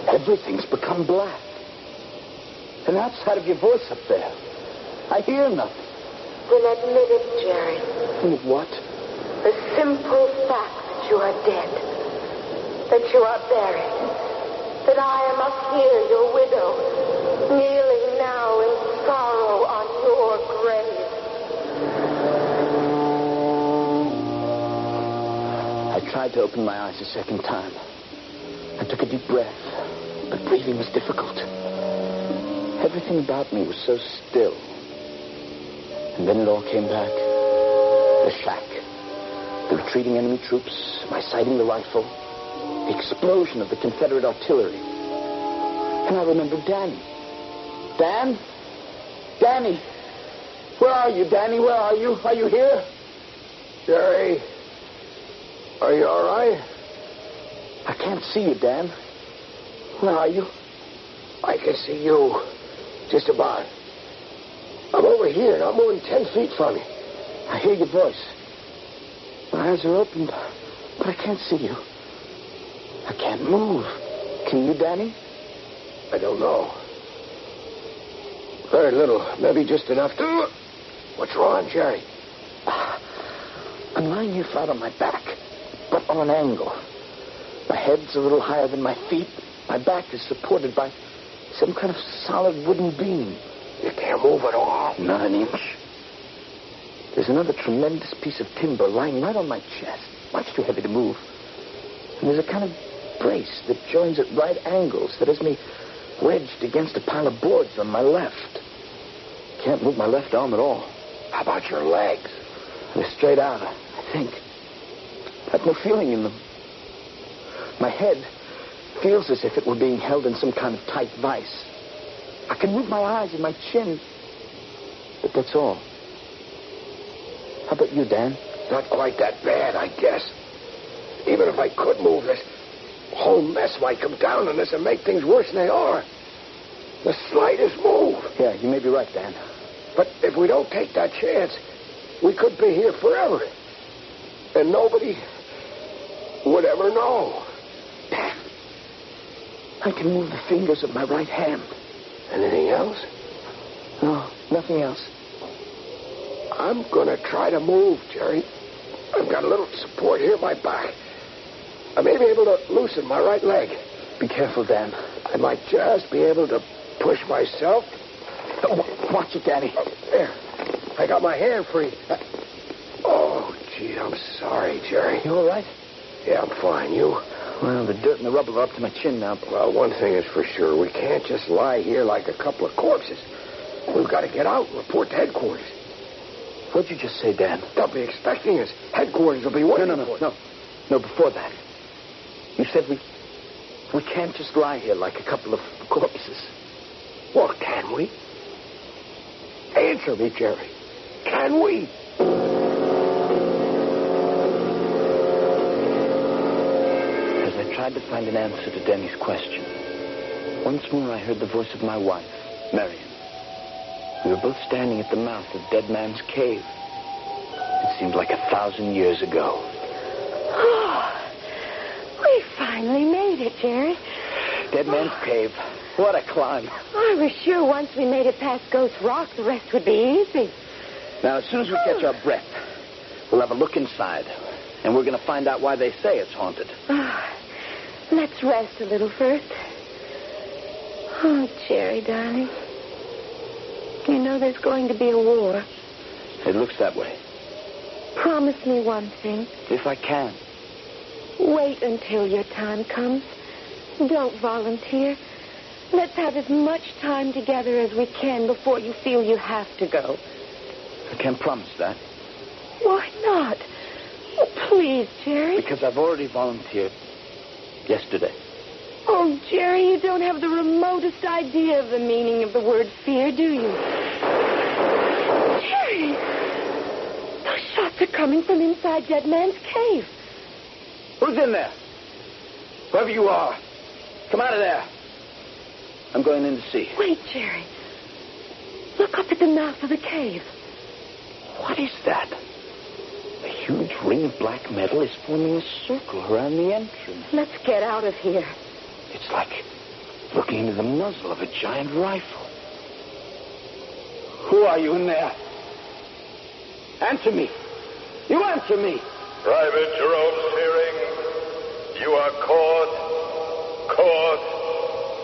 Speaker 12: Everything's become black. And outside of your voice up there, I hear nothing.
Speaker 11: Then admit it, Jerry.
Speaker 12: Admit what?
Speaker 11: The simple fact that you are dead. That you are buried. That I am up here, your widow, kneeling now in sorrow on your grave.
Speaker 12: I tried to open my eyes a second time. I took a deep breath, but breathing was difficult. Everything about me was so still. And then it all came back. The shack, the retreating enemy troops, my sighting the rifle, the explosion of the Confederate artillery. And I remembered Danny. Dan? Danny! Where are you, Danny? Where are you? Are you here?
Speaker 13: Jerry, are you all right?
Speaker 12: I can't see you, Dan. Where are you?
Speaker 13: I can see you. Just about. I'm over here, and I'm more than 10 feet from you.
Speaker 12: I hear your voice. My eyes are open, but I can't see you. I can't move. Can you, Danny?
Speaker 13: I don't know. Very little. Maybe just enough to... What's wrong, Jerry?
Speaker 12: I'm lying here flat on my back, but on an angle. My head's a little higher than my feet. My back is supported by some kind of solid wooden beam.
Speaker 13: You can't move at all?
Speaker 12: Not an inch. There's another tremendous piece of timber lying right on my chest, much too heavy to move. And there's a kind of brace that joins at right angles that has me wedged against a pile of boards on my left. Can't move my left arm at all.
Speaker 13: How about your legs?
Speaker 12: They're straight out, I think. I've no feeling in them. My head feels as if it were being held in some kind of tight vice. I can move my eyes and my chin, but that's all. How about you, Dan?
Speaker 13: Not quite that bad, I guess. Even if I could move, this whole mess might come down on us and make things worse than they are. The slightest move.
Speaker 12: Yeah, you may be right, Dan.
Speaker 13: But if we don't take that chance, we could be here forever. And nobody would ever know.
Speaker 12: Dan, I can move the fingers of my right hand.
Speaker 13: Anything else?
Speaker 12: No, nothing else.
Speaker 13: I'm going to try to move, Jerry. I've got a little support here in my back. I may be able to loosen my right leg.
Speaker 12: Be careful, Dan.
Speaker 13: I might just be able to push myself.
Speaker 12: Oh, watch it, Danny.
Speaker 13: There. I got my hand free. Oh, gee, I'm sorry, Jerry.
Speaker 12: You all right?
Speaker 13: Yeah, I'm fine. You?
Speaker 12: Well, the dirt and the rubble are up to my chin now.
Speaker 13: Well, one thing is for sure. We can't just lie here like a couple of corpses. We've got to get out and report to headquarters.
Speaker 12: What'd you just say, Dan?
Speaker 13: They'll be expecting us. Headquarters will be waiting for us.
Speaker 12: No, before that. You said we can't just lie here like a couple of corpses.
Speaker 13: Well, can we? Answer me, Jerry. Can we?
Speaker 12: As I tried to find an answer to Denny's question, once more I heard the voice of my wife, Marion. We were both standing at the mouth of Dead Man's Cave. It seemed like 1,000 years ago.
Speaker 11: Oh, we finally made it, Jerry.
Speaker 12: Dead Man's Cave. What a climb.
Speaker 11: I was sure once we made it past Ghost Rock, the rest would be easy.
Speaker 12: Now, as soon as we catch our breath, we'll have a look inside. And we're going to find out why they say it's haunted.
Speaker 11: Let's rest a little first. Oh, Jerry, darling. You know there's going to be a war.
Speaker 12: It looks that way.
Speaker 11: Promise me one thing.
Speaker 12: If I can.
Speaker 11: Wait until your time comes. Don't volunteer. Let's have as much time together as we can before you feel you have to go.
Speaker 12: can't promise that.
Speaker 11: Why not? Oh, please, Jerry.
Speaker 12: Because I've already volunteered yesterday.
Speaker 11: Oh, Jerry, you don't have the remotest idea of the meaning of the word fear, do you? Jerry! Those shots are coming from inside Dead Man's cave.
Speaker 12: Who's in there? Whoever you are, come out of there. I'm going in to see.
Speaker 11: Wait, Jerry. Look up at the mouth of the cave.
Speaker 12: What is that? A huge ring of black metal is forming a circle around the entrance.
Speaker 11: Let's get out of here.
Speaker 12: It's like looking into the muzzle of a giant rifle. Who are you in there? Answer me. You answer me.
Speaker 13: Private Jerome Searing, you are caught,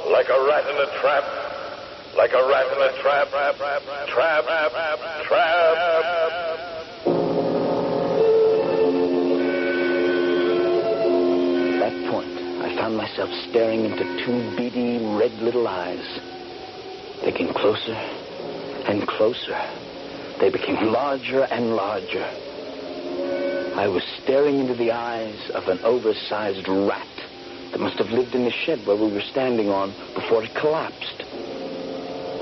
Speaker 13: like a rat in a trap, like a rat in a trap, trap.
Speaker 12: At that point, I found myself staring into two beady, red little eyes. They came closer and closer. They became larger and larger. I was staring into the eyes of an oversized rat that must have lived in the shed where we were standing on before it collapsed.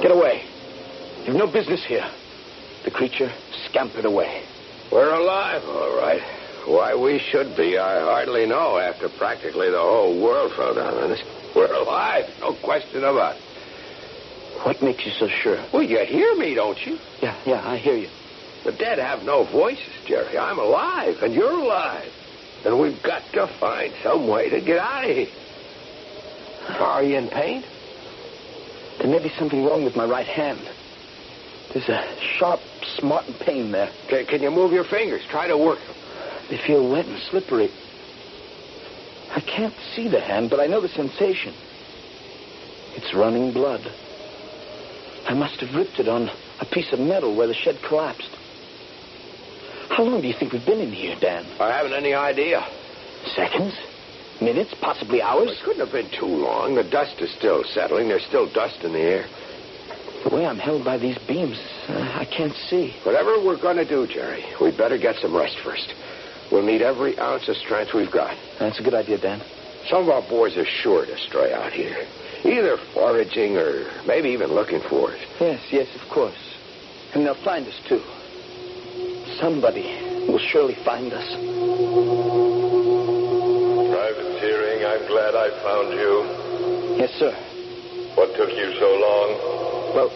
Speaker 12: Get away. You've no business here. The creature scampered away.
Speaker 14: We're alive, all right. Why we should be, I hardly know after practically the whole world fell down on us. We're alive, no question about it.
Speaker 12: What makes you so sure?
Speaker 14: Well, you hear me, don't you?
Speaker 12: Yeah, I hear you.
Speaker 14: The dead have no voices, Jerry. I'm alive, and you're alive. And we've got to find some way to get out of here. Are you in pain?
Speaker 12: There may be something wrong with my right hand. There's a sharp, smarting pain there.
Speaker 14: Can you move your fingers? Try to work them.
Speaker 12: They feel wet and slippery. I can't see the hand, but I know the sensation. It's running blood. I must have ripped it on a piece of metal where the shed collapsed. How long do you think we've been in here, Dan?
Speaker 14: I haven't any idea.
Speaker 12: Seconds? Minutes? Possibly hours?
Speaker 14: Well, it couldn't have been too long. The dust is still settling. There's still dust in the air.
Speaker 12: The way I'm held by these beams, I can't see.
Speaker 14: Whatever we're going to do, Jerry, we'd better get some rest first. We'll need every ounce of strength we've got.
Speaker 12: That's a good idea, Dan.
Speaker 14: Some of our boys are sure to stray out here. Either foraging or maybe even looking for it.
Speaker 12: Yes, of course. And they'll find us, too. Somebody will surely find us.
Speaker 13: Private Searing, I'm glad I found you.
Speaker 12: Yes, sir.
Speaker 13: What took you so long?
Speaker 12: Well,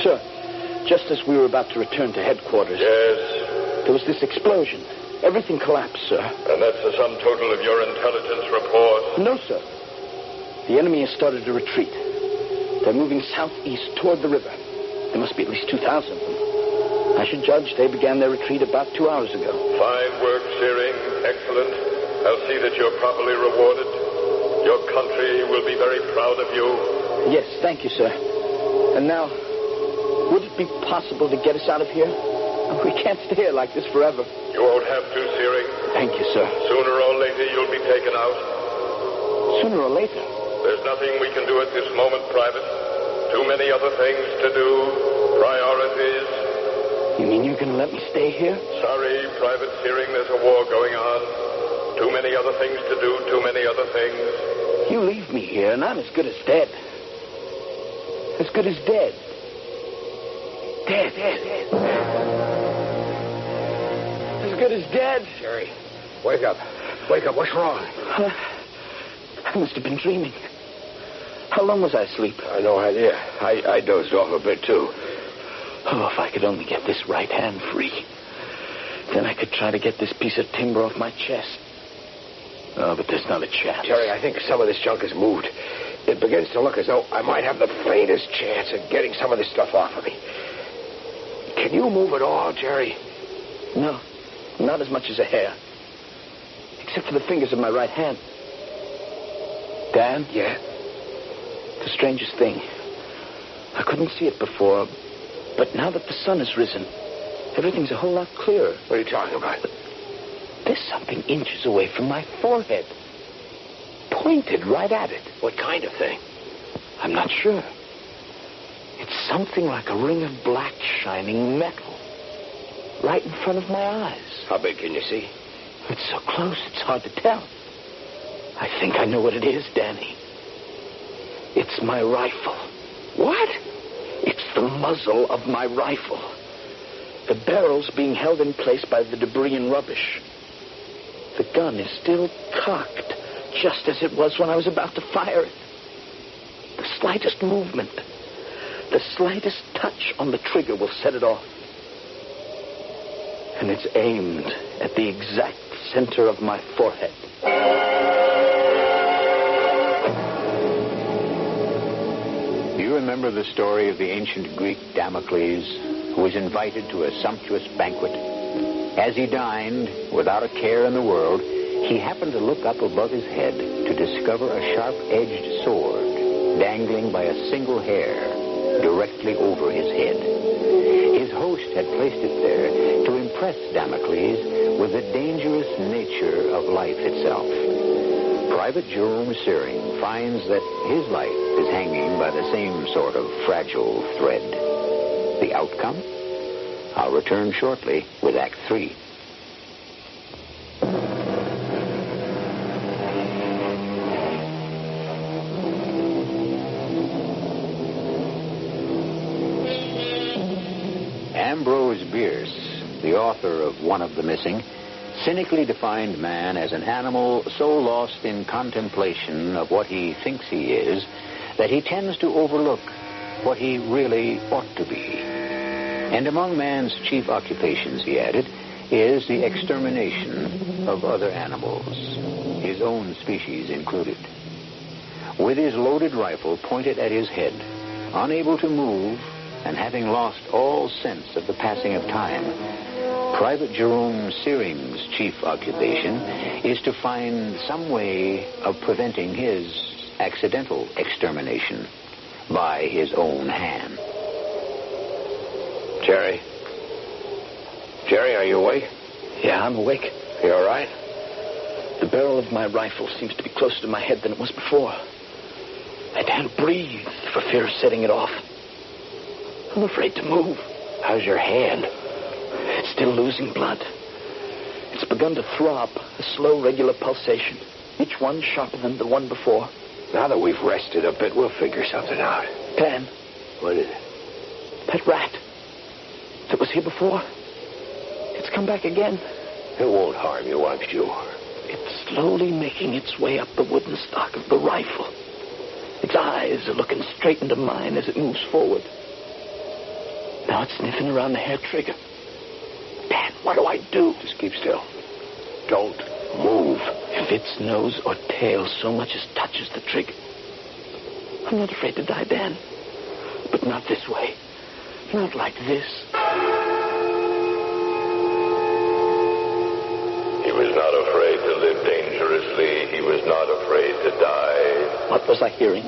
Speaker 12: sir, just as we were about to return to headquarters...
Speaker 13: Yes?
Speaker 12: There was this explosion. Everything collapsed, sir.
Speaker 13: And that's the sum total of your intelligence report?
Speaker 12: No, sir. The enemy has started to retreat. They're moving southeast toward the river. There must be at least 2,000 of them. I should judge they began their retreat about 2 hours ago.
Speaker 13: Fine work, Searing. Excellent. I'll see that you're properly rewarded. Your country will be very proud of you.
Speaker 12: Yes, thank you, sir. And now, would it be possible to get us out of here? We can't stay here like this forever.
Speaker 13: You won't have to, Searing.
Speaker 12: Thank you, sir.
Speaker 13: Sooner or later, you'll be taken out.
Speaker 12: Sooner or later?
Speaker 13: There's nothing we can do at this moment, Private. Too many other things to do. Priorities.
Speaker 12: You mean you're going to let me stay here?
Speaker 13: Sorry, Private Searing, there's a war going on. Too many other things to do, too many other things.
Speaker 12: You leave me here, and I'm as good as dead. As good as dead. Dead. As good as dead.
Speaker 14: Jerry, wake up. Wake up. What's wrong?
Speaker 12: I must have been dreaming. How long was I asleep?
Speaker 14: I no idea. I dozed off a bit, too.
Speaker 12: Oh, if I could only get this right hand free. Then I could try to get this piece of timber off my chest. Oh, but there's not a chance.
Speaker 14: Jerry, I think some of this junk has moved. It begins to look as though I might have the faintest chance of getting some of this stuff off of me. Can you move at all, Jerry?
Speaker 12: No, not as much as a hair. Except for the fingers of my right hand. Dan?
Speaker 14: Yeah?
Speaker 12: The strangest thing. I couldn't see it before, but now that the sun has risen, everything's a whole lot clearer.
Speaker 14: What are you talking about?
Speaker 12: There's something inches away from my forehead. Pointed right at it.
Speaker 14: What kind of thing?
Speaker 12: I'm not sure. It's something like a ring of black shining metal. right in front of my eyes.
Speaker 14: How big can you see?
Speaker 12: It's so close, it's hard to tell. I think I know what it is, Danny. It's my rifle.
Speaker 14: What?
Speaker 12: It's the muzzle of my rifle. The barrel's being held in place by the debris and rubbish. The gun is still cocked, just as it was when I was about to fire it. The slightest movement, the slightest touch on the trigger will set it off. And it's aimed at the exact center of my forehead.
Speaker 10: You remember the story of the ancient Greek Damocles, who was invited to a sumptuous banquet? As he dined, without a care in the world, he happened to look up above his head to discover a sharp-edged sword dangling by a single hair directly over his head. His host had placed it there to impress Damocles with the dangerous nature of life itself. Private Jerome Searing finds that his life is hanging by the same sort of fragile thread. The outcome? I'll return shortly with Act 3. Ambrose Bierce, the author of One of the Missing, cynically defined man as an animal so lost in contemplation of what he thinks he is that he tends to overlook what he really ought to be. And among man's chief occupations, he added, is the extermination of other animals, his own species included. With his loaded rifle pointed at his head, unable to move, and having lost all sense of the passing of time, Private Jerome Searing's chief occupation is to find some way of preventing his accidental extermination by his own hand.
Speaker 14: Jerry? Jerry, are you awake?
Speaker 12: Yeah, I'm awake.
Speaker 14: You all right?
Speaker 12: The barrel of my rifle seems to be closer to my head than it was before. I daren't breathe for fear of setting it off. I'm afraid to move.
Speaker 14: How's your hand?
Speaker 12: It's still losing blood. It's begun to throb, a slow, regular pulsation, each one sharper than the one before.
Speaker 14: Now that we've rested a bit, we'll figure something out.
Speaker 12: Dan.
Speaker 14: What is it?
Speaker 12: That rat that was here before. It's come back again.
Speaker 14: It won't harm you, I'm sure.
Speaker 12: It's slowly making its way up the wooden stock of the rifle. Its eyes are looking straight into mine as it moves forward. Now it's sniffing around the hair trigger. Dan, what do I do?
Speaker 14: Just keep still. Don't move.
Speaker 12: If its nose or tail so much as touches the trigger, I'm not afraid to die, Dan. But not this way. Not like this.
Speaker 13: He was not afraid to live dangerously. He was not afraid to die.
Speaker 12: What was I hearing?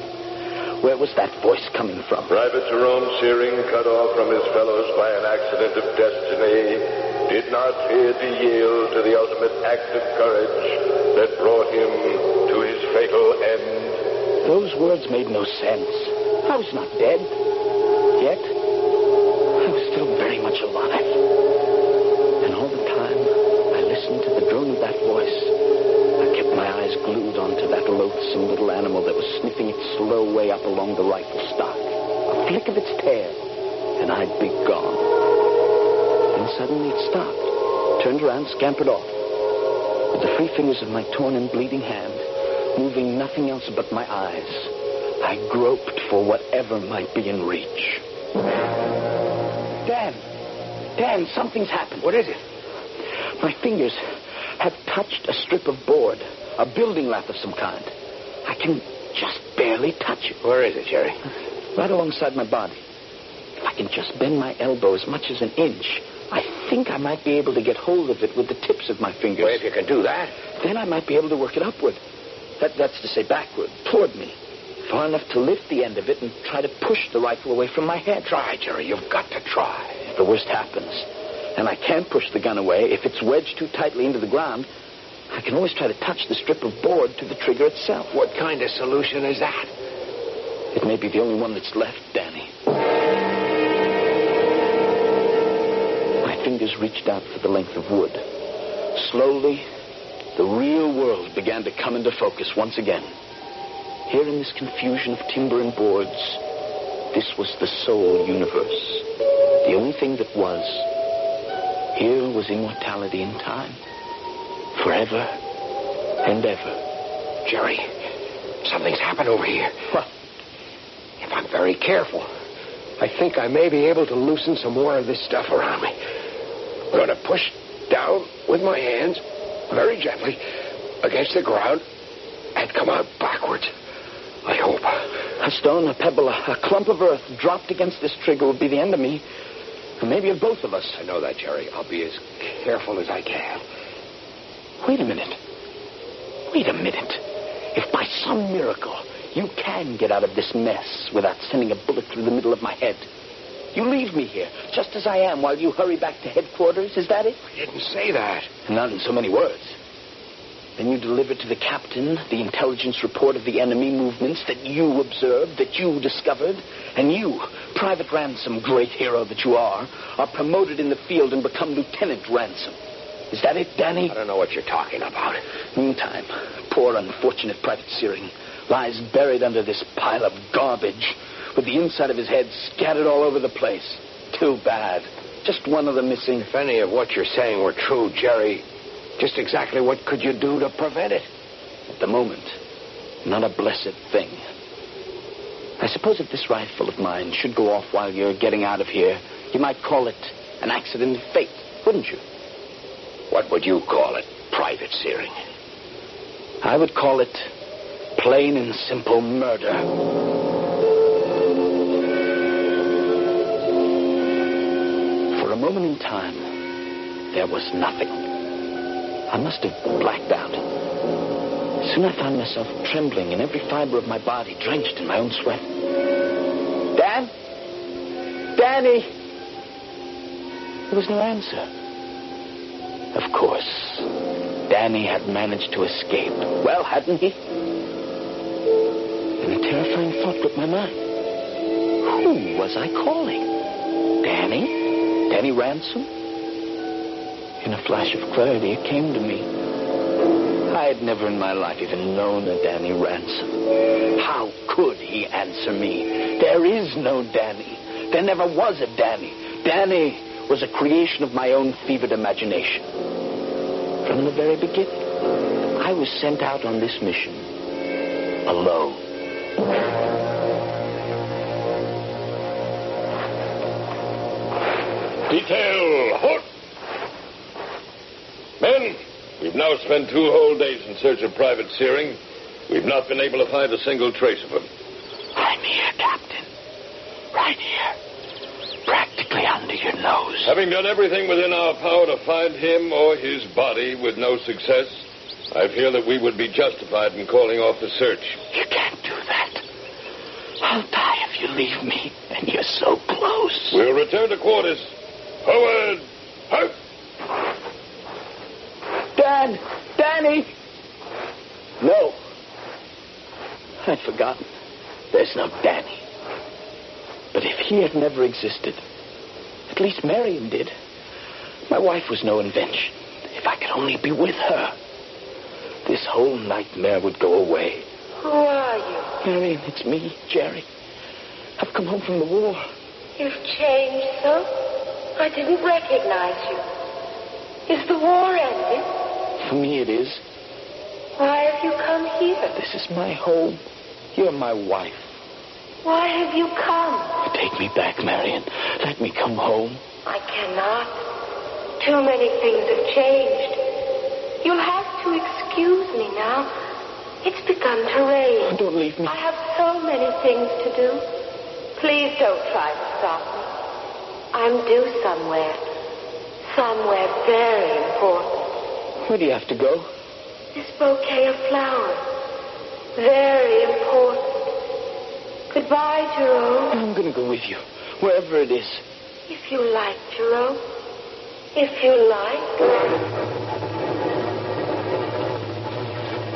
Speaker 12: Where was that voice coming from?
Speaker 13: Private Jerome Searing, cut off from his fellows by an accident of destiny, did not fear to yield to the ultimate act of courage that brought him to his fatal end.
Speaker 12: Those words made no sense. I was not dead. Yet, I was still very much alive. And all the time, I listened to the drone of that voice. I kept my eyes glued onto that loathsome little animal that was sniffing its slow way up along the rifle stock. A flick of its tail, and I'd be gone. Then suddenly it stopped, turned around, scampered off. With the free fingers of my torn and bleeding hand, moving nothing else but my eyes, I groped for whatever might be in reach. Dan, something's happened.
Speaker 14: What is it?
Speaker 12: My fingers have touched a strip of board, a building lap of some kind. I can just barely touch it.
Speaker 14: Where is it, Jerry?
Speaker 12: Right alongside my body. If I can just bend my elbow as much as an inch, I think I might be able to get hold of it with the tips of my fingers.
Speaker 14: Well, if you can do that.
Speaker 12: Then I might be able to work it upward. That's to say backward, toward me. Far enough to lift the end of it and try to push the rifle away from my head.
Speaker 14: Try, Jerry. You've got to try.
Speaker 12: If the worst happens, and I can't push the gun away, if it's wedged too tightly into the ground, I can always try to touch the strip of board to the trigger itself.
Speaker 14: What kind of solution is that?
Speaker 12: It may be the only one that's left, Danny. My fingers reached out for the length of wood. Slowly, the real world began to come into focus once again. Here in this confusion of timber and boards, this was the sole universe. The only thing that was. Here was immortality in time. Forever and ever.
Speaker 14: Jerry, something's happened over here.
Speaker 12: What?
Speaker 14: If I'm very careful, I think I may be able to loosen some more of this stuff around me. I'm going to push down with my hands, very gently, against the ground, and come out backwards. I hope.
Speaker 12: A stone, a pebble, a clump of earth dropped against this trigger would be the end of me, and maybe of both of us.
Speaker 14: I know that, Jerry. I'll be as careful as I can.
Speaker 12: Wait a minute. If by some miracle you can get out of this mess without sending a bullet through the middle of my head, you leave me here, just as I am, while you hurry back to headquarters. Is that it?
Speaker 14: I didn't say that.
Speaker 12: Not in so many words. Then you deliver to the captain the intelligence report of the enemy movements that you observed, that you discovered, and you, Private Ransom, great hero that you are promoted in the field and become Lieutenant Ransom. Is that it, Danny?
Speaker 14: I don't know what you're talking about.
Speaker 12: Meantime, poor unfortunate Private Searing lies buried under this pile of garbage with the inside of his head scattered all over the place. Too bad. Just one of them missing.
Speaker 14: If any of what you're saying were true, Jerry, just exactly what could you do to prevent it?
Speaker 12: At the moment, not a blessed thing. I suppose if this rifle of mine should go off while you're getting out of here, you might call it an accident of fate, wouldn't you?
Speaker 14: What would you call it, Private Searing?
Speaker 12: I would call it plain and simple murder. For a moment in time, there was nothing. I must have blacked out. Soon I found myself trembling in every fiber of my body, drenched in my own sweat. Dan? Danny! There was no answer. Of course, Danny had managed to escape. Well, hadn't he? And a terrifying thought gripped my mind. Who was I calling? Danny? Danny Ransom? In a flash of clarity, it came to me. I had never in my life even known a Danny Ransom. How could he answer me? There is no Danny. There never was a Danny. Danny was a creation of my own fevered imagination. From the very beginning, I was sent out on this mission alone.
Speaker 13: Detail, halt! Men, we've now spent 2 whole days in search of Private Searing. We've not been able to find a single trace of him.
Speaker 12: I'm here, Captain. Right here. Practically under your nose.
Speaker 13: Having done everything within our power to find him or his body with no success, I feel that we would be justified in calling off the search.
Speaker 12: You can't do that. I'll die if you leave me, and you're so close.
Speaker 13: We'll return to quarters. Forward! Halt!
Speaker 12: Dad! Danny! No. I'd forgotten. There's no Danny. But if he had never existed, at least Marion did. My wife was no invention. If I could only be with her, this whole nightmare would go away.
Speaker 11: Who are you?
Speaker 12: Marion, it's me, Jerry. I've come home from the war.
Speaker 11: You've changed so? I didn't recognize you. Is the war ended?
Speaker 12: For me, it is.
Speaker 11: Why have you come here?
Speaker 12: This is my home. You're my wife.
Speaker 11: Why have you come?
Speaker 12: Take me back, Marion. Let me come home.
Speaker 11: I cannot. Too many things have changed. You'll have to excuse me now. It's begun to rain.
Speaker 12: Don't leave me.
Speaker 11: I have so many things to do. Please don't try to stop me. I'm due somewhere. Somewhere very important.
Speaker 12: Where do you have to go?
Speaker 11: This bouquet of flowers. Very important. Goodbye, Jerome.
Speaker 12: I'm going to go with you, wherever it is.
Speaker 11: If you like, Jerome. If you like.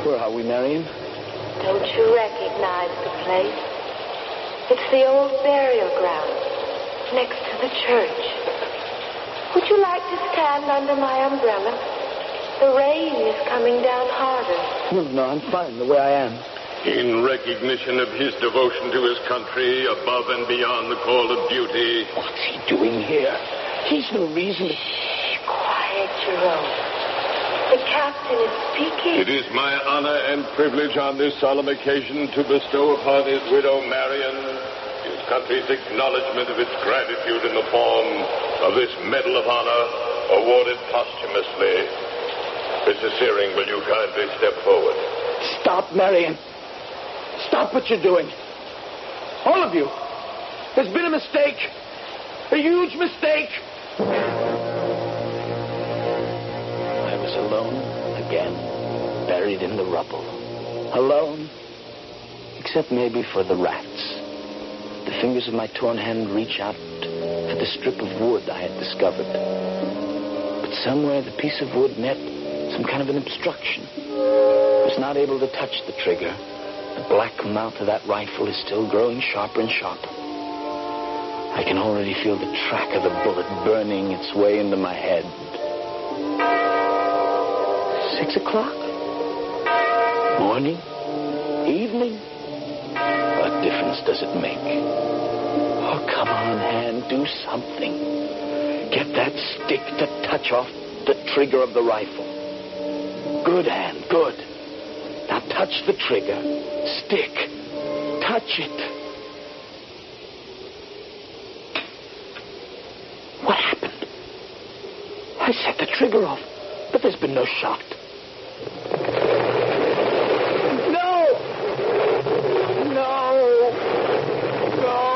Speaker 12: Where are we, Marion?
Speaker 11: Don't you recognize the place? It's the old burial ground next to the church. Would you like to stand under my umbrella? The rain is coming down harder.
Speaker 12: No, I'm fine the way I am.
Speaker 13: In recognition of his devotion to his country, above and beyond the call of duty.
Speaker 14: What's he doing here? He's no reason to...
Speaker 11: Quiet, Jerome. The captain is speaking.
Speaker 13: It is my honor and privilege on this solemn occasion to bestow upon his widow, Marion, his country's acknowledgement of its gratitude in the form of this Medal of Honor awarded posthumously. Mrs. Searing, will you kindly step forward?
Speaker 14: Stop, Marion. Stop what you're doing. All of you. There's been a mistake. A huge mistake.
Speaker 12: I was alone again, buried in the rubble. Alone, except maybe for the rats. The fingers of my torn hand reach out for the strip of wood I had discovered. But somewhere the piece of wood met some kind of an obstruction. I was not able to touch the trigger. The black mouth of that rifle is still growing sharper and sharper. I can already feel the track of the bullet burning its way into my head. 6 o'clock? Morning? Evening? What difference does it make? Oh, come on, hand, do something. Get that stick to touch off the trigger of the rifle. Good, hand, good. Now touch the trigger. Stick. Touch it. What happened? I set the trigger off, but there's been no shot. No! No! No!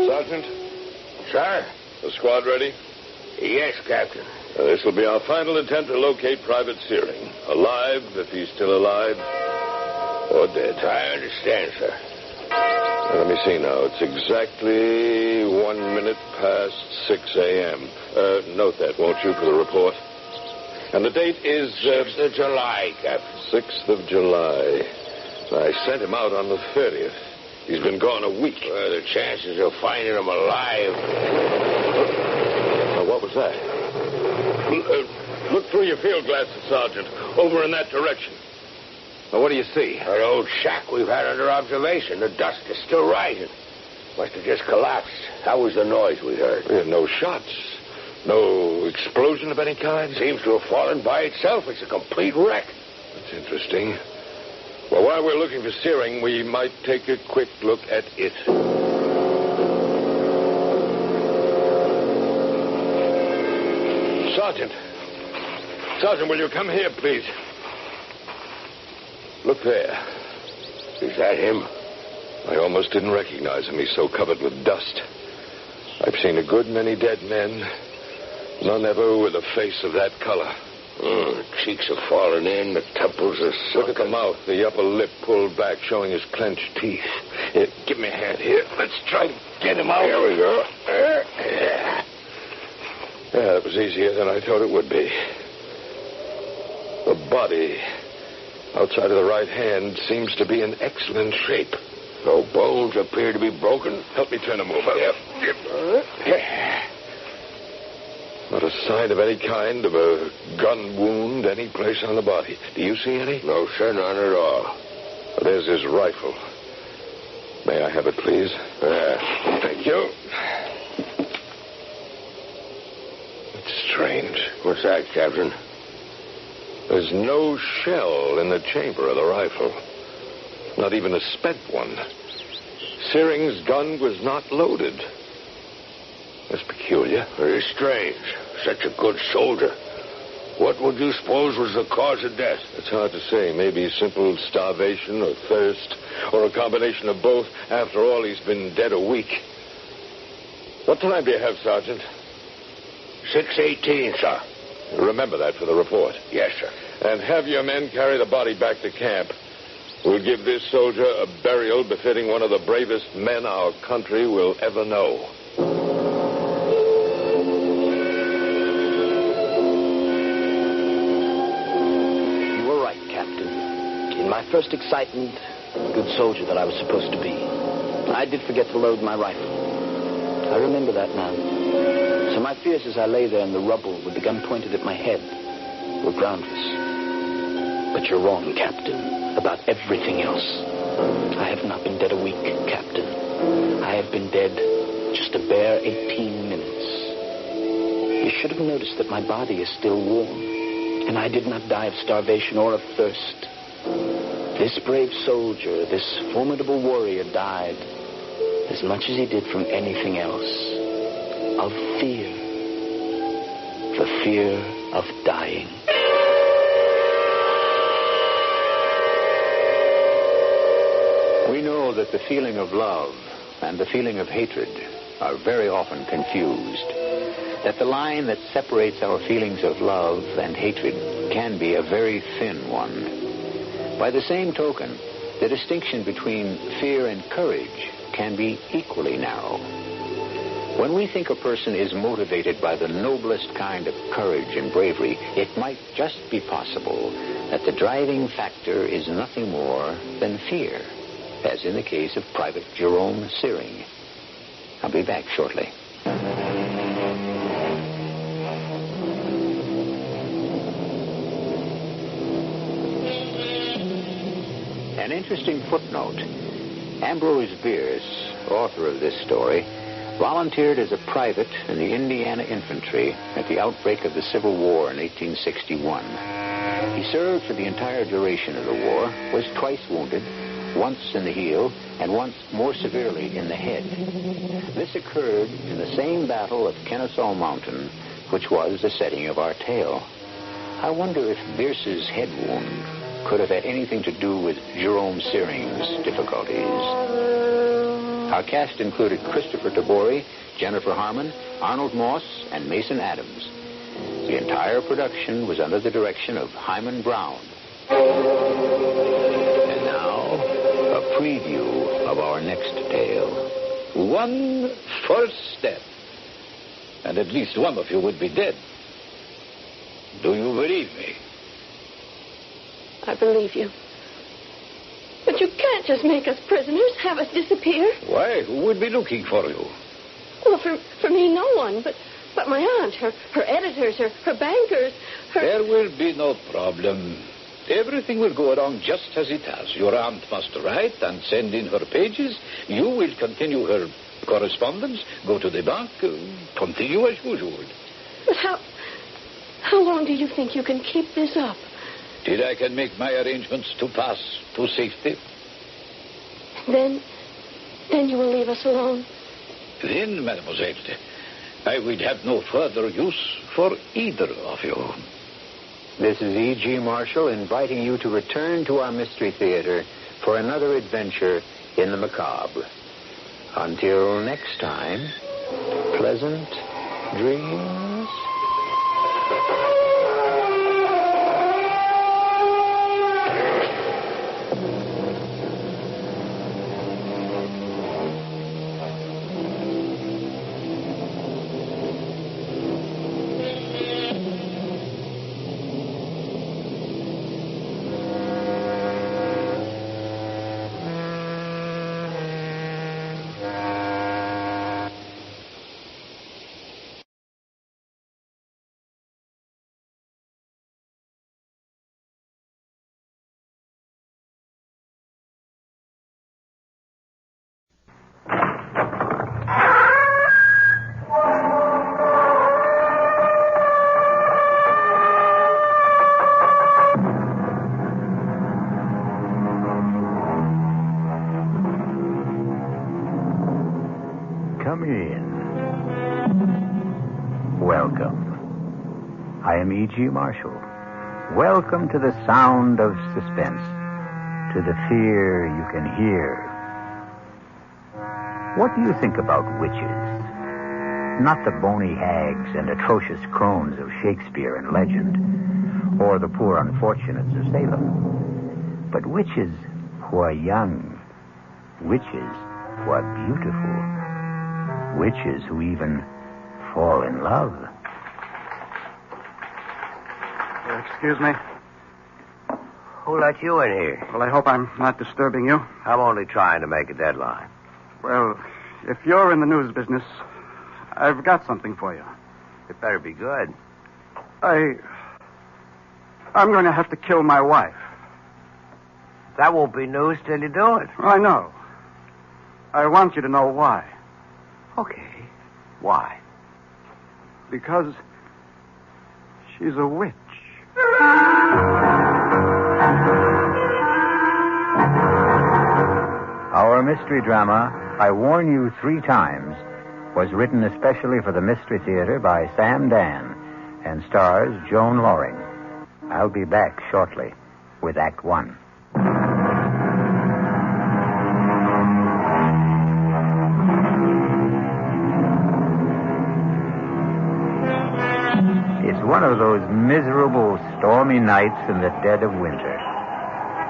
Speaker 13: Sergeant?
Speaker 14: Sir?
Speaker 13: The squad ready?
Speaker 14: Yes, Captain.
Speaker 13: This will be our final attempt to locate Private Searing. Alive, if he's still alive, or dead.
Speaker 14: I understand, sir.
Speaker 13: Now, let me see now. It's exactly 1 minute past 6 a.m. Note that, won't you, for the report? And the date is...
Speaker 14: 6th of July, Captain.
Speaker 13: 6th of July. I sent him out on the 30th. He's been gone a week.
Speaker 14: Well, the chances of finding him alive...
Speaker 13: Now, what was that? Look through your field glasses, Sergeant. Over in that direction. Now, what do you see?
Speaker 14: An old shack we've had under observation. The dust is still rising. Must have just collapsed. How was the noise we heard?
Speaker 13: We had no shots. No explosion of any kind?
Speaker 14: Seems to have fallen by itself. It's a complete wreck.
Speaker 13: That's interesting. Well, while we're looking for Searing, we might take a quick look at it. Sergeant. Sergeant, will you come here, please? Look there.
Speaker 14: Is that him?
Speaker 13: I almost didn't recognize him. He's so covered with dust. I've seen a good many dead men. None ever with a face of that color.
Speaker 14: The cheeks are falling in. The temples are sunken.
Speaker 13: Look at the mouth. The upper lip pulled back, showing his clenched teeth. Here, give me a hand here. Let's try to get him out.
Speaker 14: Here we go.
Speaker 13: Yeah, that was easier than I thought it would be. The body outside of the right hand seems to be in excellent shape.
Speaker 14: No bones appear to be broken.
Speaker 13: Help me turn him over.
Speaker 14: Yep.
Speaker 13: Not a sign of any kind of a gun wound any place on the body. Do you see any?
Speaker 14: No, sir, none at all.
Speaker 13: Well, there's his rifle. May I have it, please? Thank you. It's strange.
Speaker 14: What's that, Captain?
Speaker 13: There's no shell in the chamber of the rifle. Not even a spent one. Searing's gun was not loaded. That's peculiar.
Speaker 14: Very strange. Such a good soldier. What would you suppose was the cause of death?
Speaker 13: It's hard to say. Maybe simple starvation or thirst, or a combination of both. After all, he's been dead a week. What time do you have, Sergeant?
Speaker 14: 6:18, sir.
Speaker 13: Remember that for the report.
Speaker 14: Yes, sir.
Speaker 13: And have your men carry the body back to camp. We'll give this soldier a burial befitting one of the bravest men our country will ever know.
Speaker 12: You were right, Captain. In In my first excitement, good soldier that I was supposed to be, I did forget to load my rifle. I remember that now. So my fears as I lay there in the rubble with the gun pointed at my head were groundless. But you're wrong, Captain, about everything else. I have not been dead a week, Captain. I have been dead just a bare 18 minutes. You should have noticed that my body is still warm, and I did not die of starvation or of thirst. This brave soldier, this formidable warrior died as much as he did from anything else. Of fear. The fear of dying.
Speaker 10: We know that the feeling of love and the feeling of hatred are very often confused. That the line that separates our feelings of love and hatred can be a very thin one. By the same token, the distinction between fear and courage can be equally narrow. When we think a person is motivated by the noblest kind of courage and bravery, it might just be possible that the driving factor is nothing more than fear, as in the case of Private Jerome Searing. I'll be back shortly. An interesting footnote. Ambrose Bierce, author of this story, volunteered as a private in the Indiana Infantry at the outbreak of the Civil War in 1861. He served for the entire duration of the war, was twice wounded, once in the heel, and once more severely in the head. This occurred in the same battle of Kennesaw Mountain, which was the setting of our tale. I wonder if Bierce's head wound could have had anything to do with Jerome Searing's difficulties. Our cast included Christopher Tabori, Jennifer Harmon, Arnold Moss, and Mason Adams. The entire production was under the direction of Hyman Brown. And now, a preview of our next tale.
Speaker 15: One first step, and at least one of you would be dead. Do you believe me?
Speaker 11: I believe you. But you can't just make us prisoners, have us disappear.
Speaker 15: Why? Who would be looking for you?
Speaker 11: Well, for me, no one. But my aunt, her editors, her bankers,
Speaker 15: There will be no problem. Everything will go along just as it has. Your aunt must write and send in her pages. You will continue her correspondence, go to the bank, continue as usual.
Speaker 11: But how long do you think you can keep this up?
Speaker 15: Till I can make my arrangements to pass to safety.
Speaker 11: Then you will leave us alone.
Speaker 15: Then, mademoiselle, I will have no further use for either of you.
Speaker 10: This is E.G. Marshall inviting you to return to our Mystery Theater for another adventure in the macabre. Until next time, pleasant dreams. Come in. Welcome. I am E.G. Marshall. Welcome to the sound of suspense, to the fear you can hear. What do you think about witches? Not the bony hags and atrocious crones of Shakespeare and legend, or the poor unfortunates of Salem, but witches who are young, witches who are beautiful, witches who even fall in love.
Speaker 6: Excuse me.
Speaker 16: Who let you in here?
Speaker 6: Well, I hope I'm not disturbing you.
Speaker 16: I'm only trying to make a deadline.
Speaker 6: Well, if you're in the news business, I've got something for you.
Speaker 16: It better be good.
Speaker 6: I'm going to have to kill my wife.
Speaker 16: That won't be news till you do it.
Speaker 6: I know. I want you to know why.
Speaker 16: Okay. Why?
Speaker 6: Because she's a witch.
Speaker 10: Our mystery drama, I Warn You 3 Times, was written especially for the Mystery Theater by Sam Dan and stars Joan Loring. I'll be back shortly with Act 1. It's one of those miserable, stormy nights in the dead of winter.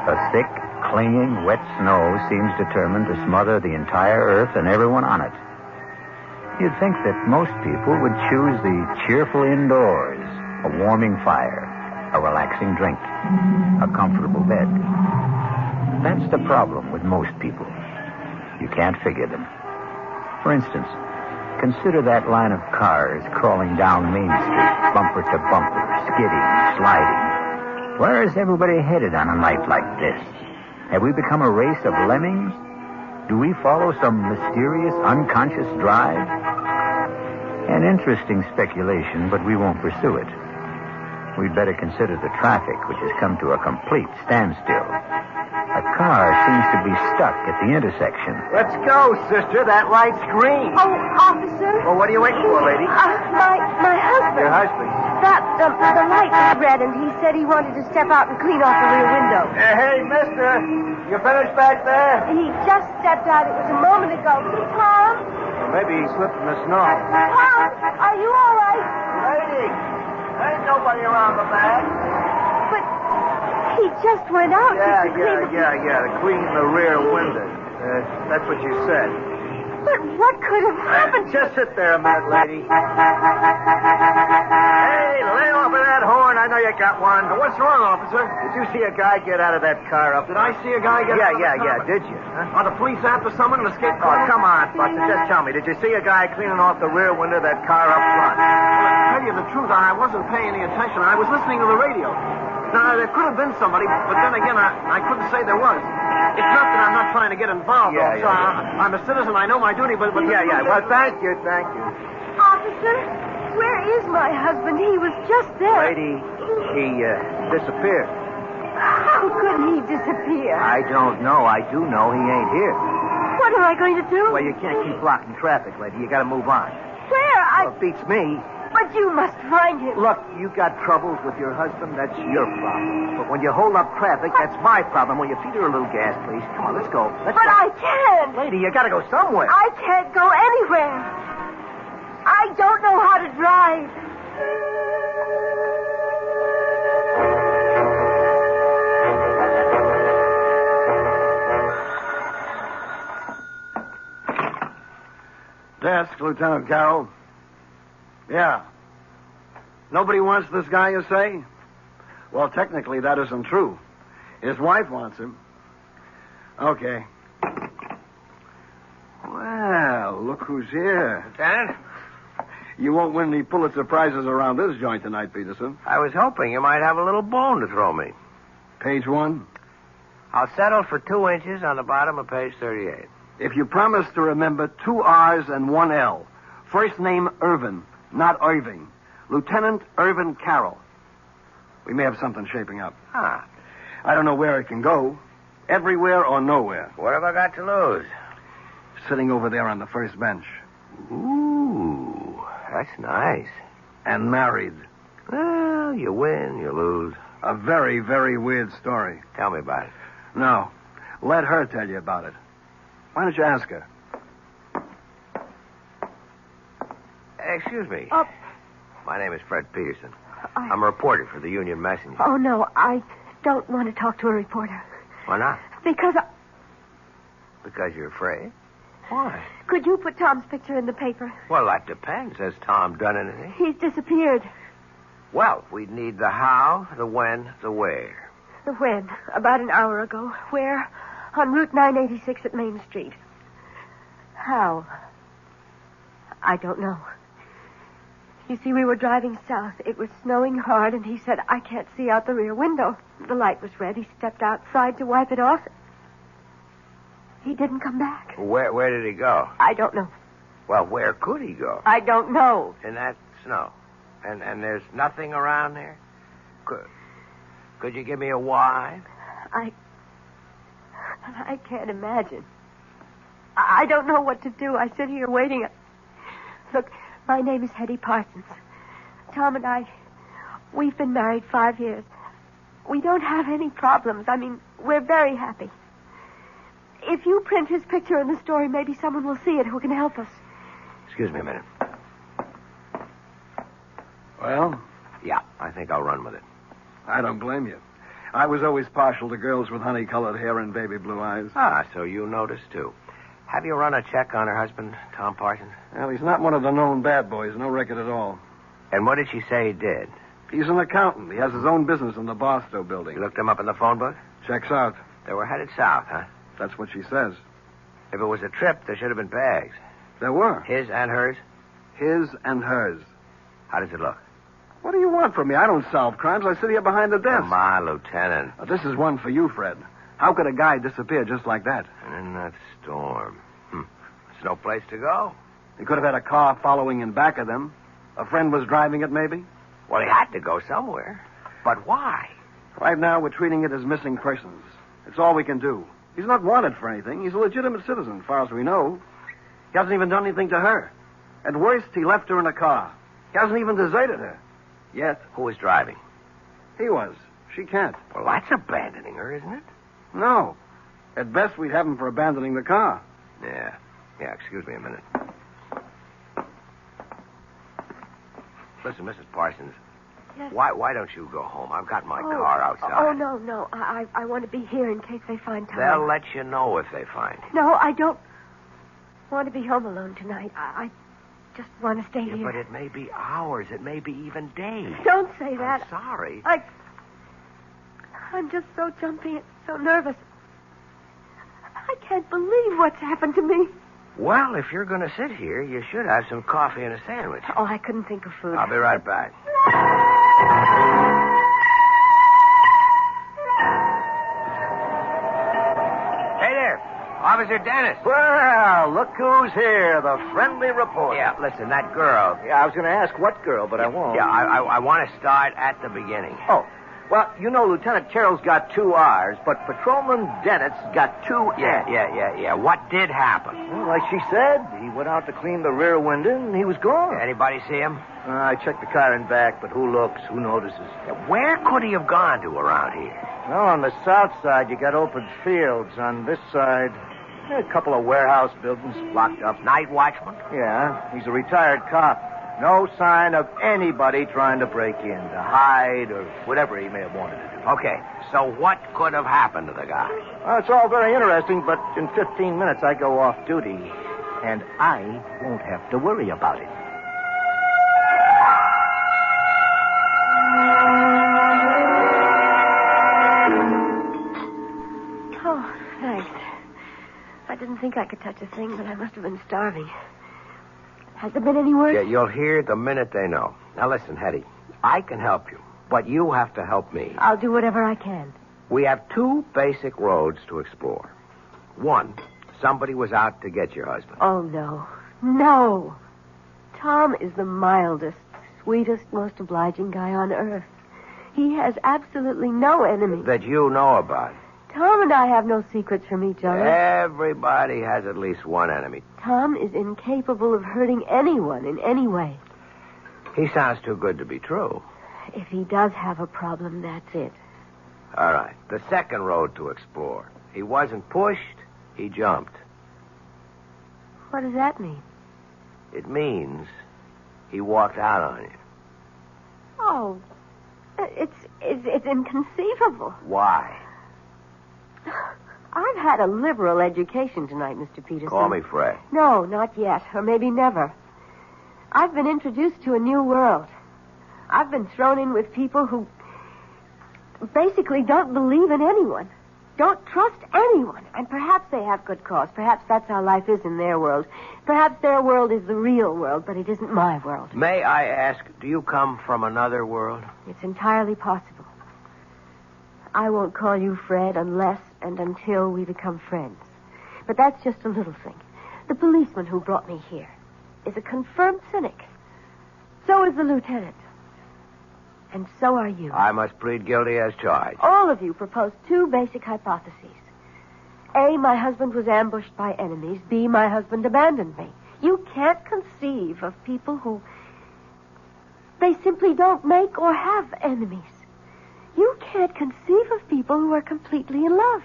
Speaker 10: A thick, clinging, wet snow seems determined to smother the entire earth and everyone on it. You'd think that most people would choose the cheerful indoors, a warming fire, a relaxing drink, a comfortable bed. That's the problem with most people. You can't figure them. For instance, consider that line of cars crawling down Main Street, bumper to bumper, skidding, sliding. Where is everybody headed on a night like this? Have we become a race of lemmings? Do we follow some mysterious, unconscious drive? An interesting speculation, but we won't pursue it. We'd better consider the traffic, which has come to a complete standstill. A car seems to be stuck at the intersection.
Speaker 16: Let's go, sister. That light's green.
Speaker 11: Oh, officer.
Speaker 16: Well, what are you waiting for, lady?
Speaker 11: My husband.
Speaker 16: Your husband?
Speaker 11: The light was red, and he said he wanted to step out and clean off the rear window.
Speaker 16: Hey, mister. You finished back there?
Speaker 11: He just stepped out. It was a moment ago. Tom?
Speaker 16: Well, maybe he slipped in the snow.
Speaker 11: Tom, are you all right?
Speaker 16: Lady, there ain't nobody around the back.
Speaker 11: But he just went out to
Speaker 16: clean the rear window. That's what you said.
Speaker 11: But what could have happened?
Speaker 16: Just sit there a minute, lady. Hey, lay off of that horn. I know you got one.
Speaker 6: What's wrong, officer?
Speaker 16: Did you see a guy get out of that car up
Speaker 6: Did I see a guy get out of the car?
Speaker 16: Yeah. Did you? Huh?
Speaker 6: Are the police after someone in a skate
Speaker 16: Oh,
Speaker 6: car?
Speaker 16: come on, Buster. Just tell me. Did you see a guy cleaning off the rear window of that car up front?
Speaker 6: Well, to tell you the truth, I wasn't paying any attention. I was listening to the radio. Now, there could have been somebody, but then again, I couldn't say there was. It's not that I'm not trying to get involved, officer. I'm a citizen. I know my duty, but...
Speaker 16: Well, thank you.
Speaker 11: Officer, where is my husband? He was just there.
Speaker 16: Lady, he disappeared.
Speaker 11: How could he disappear?
Speaker 16: I don't know. I do know he ain't here.
Speaker 11: What am I going to do?
Speaker 16: Well, you can't keep blocking traffic, lady. You got to move on.
Speaker 11: Where?
Speaker 16: Well, it beats me.
Speaker 11: But you must find him.
Speaker 16: Look, you got troubles with your husband. That's your problem. But when you hold up traffic, that's my problem. Will you feed her a little gas, please? Come on, let's go.
Speaker 11: I can't.
Speaker 16: Lady, you got to go somewhere.
Speaker 11: I can't go anywhere. I don't know how to drive.
Speaker 6: Desk, Lieutenant Carroll. Yeah. Nobody wants this guy, you say? Well, technically, that isn't true. His wife wants him. Okay. Well, look who's here.
Speaker 16: Lieutenant?
Speaker 6: You won't win any Pulitzer Prizes around this joint tonight, Peterson.
Speaker 16: I was hoping you might have a little bone to throw me.
Speaker 6: Page 1.
Speaker 16: I'll settle for 2 inches on the bottom of page 38.
Speaker 6: If you promise to remember 2 R's and 1 L. First name Irvin, not Irving. Lieutenant Irvin Carroll. We may have something shaping up.
Speaker 16: Ah.
Speaker 6: I don't know where it can go. Everywhere or nowhere.
Speaker 16: What have I got to lose?
Speaker 6: Sitting over there on the first bench.
Speaker 16: Ooh, that's nice.
Speaker 6: And married.
Speaker 16: Well, you win, you lose.
Speaker 6: A very, very weird story.
Speaker 16: Tell me about it.
Speaker 6: No. Let her tell you about it. Why don't you ask her?
Speaker 16: Excuse me.
Speaker 11: Oh.
Speaker 16: My name is Fred Peterson. I'm a reporter for the Union Messenger.
Speaker 11: Oh, no, I don't want to talk to a reporter.
Speaker 16: Why not?
Speaker 11: Because
Speaker 16: Because you're afraid? Why?
Speaker 11: Could you put Tom's picture in the paper?
Speaker 16: Well, that depends. Has Tom done anything?
Speaker 11: He's disappeared.
Speaker 16: Well, we'd need the how, the when, the where.
Speaker 17: When? About an hour ago. Where? On Route 986 at Main Street. How? I don't know. You see, we were driving south. It was snowing hard, and he said, I can't see out the rear window. The light was red. He stepped outside to wipe it off. He didn't come back.
Speaker 16: Where did he go?
Speaker 17: I don't know.
Speaker 16: Well, where could he go?
Speaker 17: I don't know.
Speaker 16: In that snow. And there's nothing around there? Could you give me a why?
Speaker 17: I can't imagine. I don't know what to do. I sit here waiting. Look, my name is Hetty Parsons. Tom and I, we've been married 5 years. We don't have any problems. I mean, we're very happy. If you print his picture in the story, maybe someone will see it who can help us.
Speaker 16: Excuse me a minute.
Speaker 18: Well?
Speaker 16: Yeah, I think I'll run with it.
Speaker 18: I don't blame you. I was always partial to girls with honey-colored hair and baby blue eyes.
Speaker 16: Ah, so you noticed, too. Have you run a check on her husband, Tom Parsons?
Speaker 18: Well, he's not one of the known bad boys. No record at all.
Speaker 16: And what did she say he did?
Speaker 18: He's an accountant. He has his own business in the Barstow building.
Speaker 16: You looked him up in the phone book?
Speaker 18: Checks out.
Speaker 16: They were headed south, huh?
Speaker 18: That's what she says.
Speaker 16: If it was a trip, there should have been bags.
Speaker 18: There were.
Speaker 16: His and hers?
Speaker 18: His and hers.
Speaker 16: How does it look?
Speaker 18: What do you want from me? I don't solve crimes. I sit here behind the desk.
Speaker 16: Come on, Lieutenant.
Speaker 18: This is one for you, Fred. How could a guy disappear just like that?
Speaker 16: And in that storm. There's no place to go.
Speaker 18: He could have had a car following in back of them. A friend was driving it, maybe?
Speaker 16: Well, he had to go somewhere. But why?
Speaker 18: Right now, we're treating it as missing persons. It's all we can do. He's not wanted for anything. He's a legitimate citizen, as far as we know. He hasn't even done anything to her. At worst, he left her in a car. He hasn't even deserted her. Yet.
Speaker 16: Who was driving?
Speaker 18: He was. She can't.
Speaker 16: Well, that's abandoning her, isn't it?
Speaker 18: No. At best, we'd have him for abandoning the car.
Speaker 16: Yeah, excuse me a minute. Listen, Mrs. Parsons.
Speaker 17: Yes?
Speaker 16: Why don't you go home? I've got my car outside.
Speaker 17: Oh, no. I want to be here in case they find Tom.
Speaker 16: They'll let you know if they find him.
Speaker 17: No, I don't want to be home alone tonight. I just want to stay here.
Speaker 16: But it may be hours. It may be even days.
Speaker 17: Don't say that.
Speaker 16: I'm sorry.
Speaker 17: I'm just so jumpy and so nervous. I can't believe what's happened to me.
Speaker 16: Well, if you're going to sit here, you should have some coffee and a sandwich.
Speaker 17: Oh, I couldn't think of food.
Speaker 16: I'll be right back. Hey there, Officer Dennis.
Speaker 6: Well, look who's here, the friendly reporter.
Speaker 16: Yeah, listen, that girl.
Speaker 6: Yeah, I was going to ask what girl, but I won't.
Speaker 16: Yeah, I want to start at the beginning.
Speaker 6: Oh, well, you know, Lieutenant Carroll's got 2 R's, but Patrolman Dennett's got 2 N's.
Speaker 16: Yeah. What did happen?
Speaker 6: Well, like she said, he went out to clean the rear window, and he was gone.
Speaker 16: Anybody see him?
Speaker 6: I checked the car and back, but who looks, who notices?
Speaker 16: Where could he have gone to around here?
Speaker 6: Well, on the south side, you got open fields. On this side, a couple of warehouse buildings blocked up.
Speaker 16: Night watchman?
Speaker 6: Yeah, he's a retired cop. No sign of anybody trying to break in, to hide, or whatever he may have wanted to do.
Speaker 16: Okay, so what could have happened to the guy?
Speaker 6: Well, it's all very interesting, but in 15 minutes I go off duty, and I won't have to worry about it.
Speaker 17: Oh, thanks. I didn't think I could touch a thing, but I must have been starving. Has there been any word?
Speaker 16: Yeah, you'll hear the minute they know. Now, listen, Hetty. I can help you, but you have to help me.
Speaker 17: I'll do whatever I can.
Speaker 16: We have 2 basic roads to explore. 1, somebody was out to get your husband.
Speaker 17: Oh, no. No. Tom is the mildest, sweetest, most obliging guy on earth. He has absolutely no enemy.
Speaker 16: That you know about.
Speaker 17: Tom and I have no secrets from each other.
Speaker 16: Everybody has at least one enemy.
Speaker 17: Tom is incapable of hurting anyone in any way.
Speaker 16: He sounds too good to be true.
Speaker 17: If he does have a problem, that's it.
Speaker 16: All right. The second road to explore. He wasn't pushed, he jumped.
Speaker 17: What does that mean?
Speaker 16: It means he walked out on you.
Speaker 17: Oh, it's inconceivable.
Speaker 16: Why?
Speaker 17: I've had a liberal education tonight, Mr. Peterson.
Speaker 16: Call me Fred.
Speaker 17: No, not yet, or maybe never. I've been introduced to a new world. I've been thrown in with people who basically don't believe in anyone. Don't trust anyone. And perhaps they have good cause. Perhaps that's how life is in their world. Perhaps their world is the real world, but it isn't my world.
Speaker 16: May I ask, do you come from another world?
Speaker 17: It's entirely possible. I won't call you Fred unless and until we become friends. But that's just a little thing. The policeman who brought me here is a confirmed cynic. So is the lieutenant. And so are you.
Speaker 16: I must plead guilty as charged.
Speaker 17: All of you proposed two basic hypotheses. A, my husband was ambushed by enemies. B, my husband abandoned me. You can't conceive of people who... they simply don't make or have enemies. You can't conceive of people who are completely in love.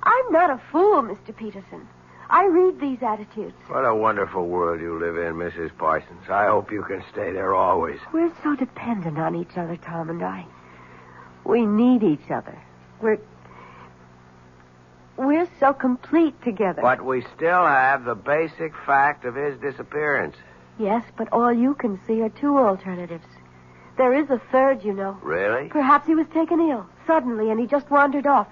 Speaker 17: I'm not a fool, Mr. Peterson. I read these attitudes.
Speaker 16: What a wonderful world you live in, Mrs. Parsons. I hope you can stay there always.
Speaker 17: We're so dependent on each other, Tom and I. We need each other. We're so complete together.
Speaker 16: But we still have the basic fact of his disappearance.
Speaker 17: Yes, but all you can see are two alternatives. There is a third, you know.
Speaker 16: Really?
Speaker 17: Perhaps he was taken ill, suddenly, and he just wandered off.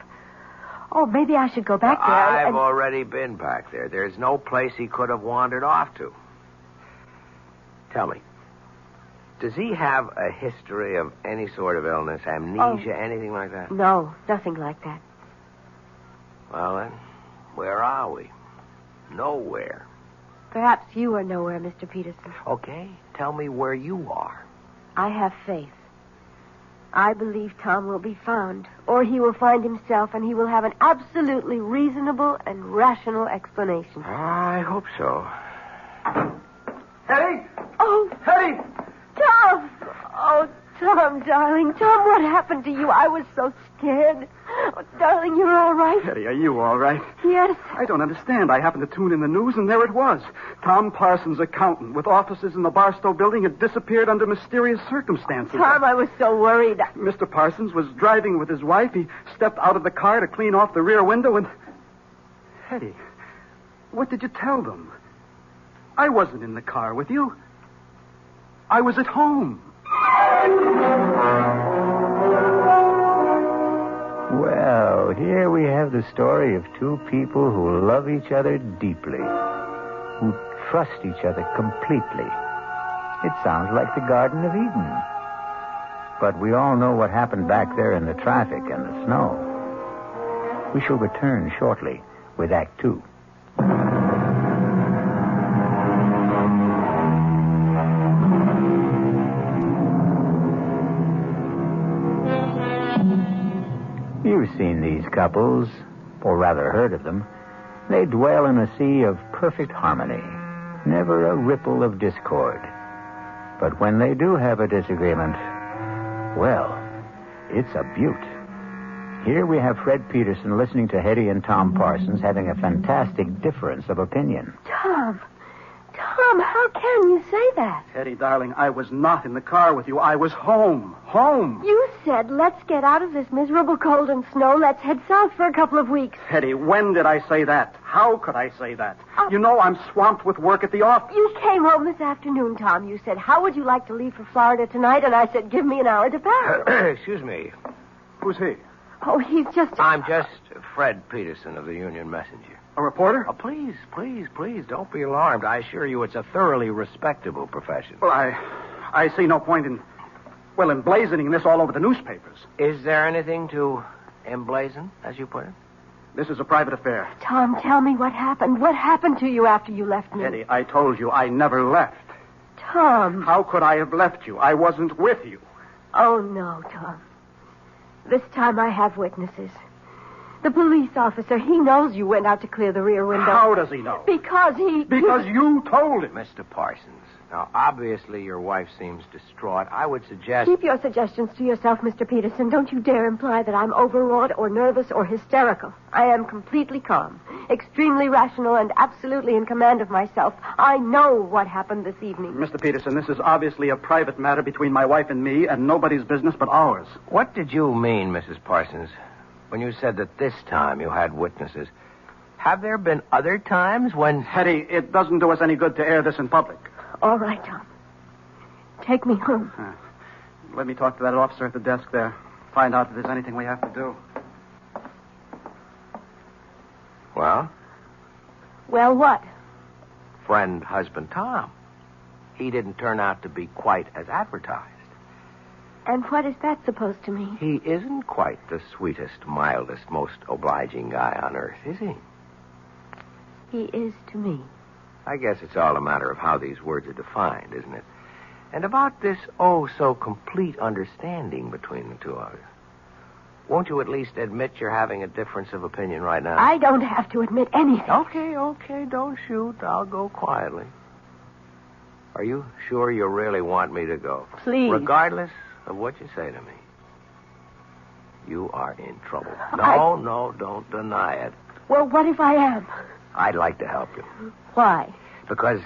Speaker 17: Oh, maybe I should go back there.
Speaker 16: I've already been back there. There's no place he could have wandered off to. Tell me, does he have a history of any sort of illness, amnesia, anything like that?
Speaker 17: No, nothing like that.
Speaker 16: Well, then, where are we? Nowhere.
Speaker 17: Perhaps you are nowhere, Mr. Peterson.
Speaker 16: Okay, tell me where you are.
Speaker 17: I have faith. I believe Tom will be found, or he will find himself, and he will have an absolutely reasonable and rational explanation.
Speaker 16: I hope so.
Speaker 18: Hetty!
Speaker 17: Oh!
Speaker 18: Hetty!
Speaker 17: Tom! Oh, Tom, darling. Tom, what happened to you? I was so scared. Oh, darling, you're all right?
Speaker 19: Hetty, are you all right?
Speaker 17: Yes.
Speaker 19: I don't understand. I happened to tune in the news, and there it was. Tom Parsons, accountant, with offices in the Barstow building, had disappeared under mysterious circumstances.
Speaker 17: Tom, I was so worried.
Speaker 19: Mr. Parsons was driving with his wife. He stepped out of the car to clean off the rear window, and... Hetty, what did you tell them? I wasn't in the car with you. I was at home.
Speaker 10: Well, here we have the story of two people who love each other deeply, who trust each other completely. It sounds like the Garden of Eden. But we all know what happened back there in the traffic and the snow. We shall return shortly with Act Two. You've seen these couples, or rather heard of them. They dwell in a sea of perfect harmony, never a ripple of discord. But when they do have a disagreement, well, it's a beaut. Here we have Fred Peterson listening to Hetty and Tom Parsons having a fantastic difference of opinion.
Speaker 17: Tom, how can you say that?
Speaker 19: Hetty, darling, I was not in the car with you. I was home. Home.
Speaker 17: You said, let's get out of this miserable cold and snow. Let's head south for a couple of weeks.
Speaker 19: Hetty, when did I say that? How could I say that? You know I'm swamped with work at the office.
Speaker 17: You came home this afternoon, Tom. You said, how would you like to leave for Florida tonight? And I said, give me an hour to pack.
Speaker 16: Excuse me.
Speaker 19: Who's he?
Speaker 17: Oh, he's just...
Speaker 16: I'm just Fred Peterson of the Union Messenger.
Speaker 19: A reporter?
Speaker 16: Oh, please, don't be alarmed. I assure you it's a thoroughly respectable profession.
Speaker 19: Well, I see no point in emblazoning this all over the newspapers.
Speaker 16: Is there anything to emblazon, as you put it?
Speaker 19: This is a private affair.
Speaker 17: Tom, tell me what happened. What happened to you after you left me?
Speaker 19: Hetty, I told you I never left.
Speaker 17: Tom.
Speaker 19: How could I have left you? I wasn't with you.
Speaker 17: Oh, no, Tom. This time I have witnesses. The police officer, he knows you went out to clear the rear window.
Speaker 19: How does he know?
Speaker 17: Because
Speaker 19: you told him.
Speaker 16: Mr. Parsons, now, obviously your wife seems distraught. I would suggest...
Speaker 17: Keep your suggestions to yourself, Mr. Peterson. Don't you dare imply that I'm overwrought or nervous or hysterical. I am completely calm, extremely rational, and absolutely in command of myself. I know what happened this evening.
Speaker 19: Mr. Peterson, this is obviously a private matter between my wife and me, and nobody's business but ours.
Speaker 16: What did you mean, Mrs. Parsons, when you said that this time you had witnesses? Have there been other times when...
Speaker 19: Hetty, it doesn't do us any good to air this in public.
Speaker 17: All right, Tom. Take me home.
Speaker 19: Let me talk to that officer at the desk there. Find out if there's anything we have to do.
Speaker 16: Well?
Speaker 17: Well, what?
Speaker 16: Friend, husband Tom. He didn't turn out to be quite as advertised.
Speaker 17: And what is that supposed to mean?
Speaker 16: He isn't quite the sweetest, mildest, most obliging guy on earth, is he?
Speaker 17: He is to me.
Speaker 16: I guess it's all a matter of how these words are defined, isn't it? And about this, oh, so complete understanding between the two of you. Won't you at least admit you're having a difference of opinion right now?
Speaker 17: I don't have to admit anything.
Speaker 16: Okay, don't shoot. I'll go quietly. Are you sure you really want me to go?
Speaker 17: Please.
Speaker 16: Regardless of what you say to me. You are in trouble. No, don't deny it.
Speaker 17: Well, what if I am?
Speaker 16: I'd like to help you.
Speaker 17: Why?
Speaker 16: Because...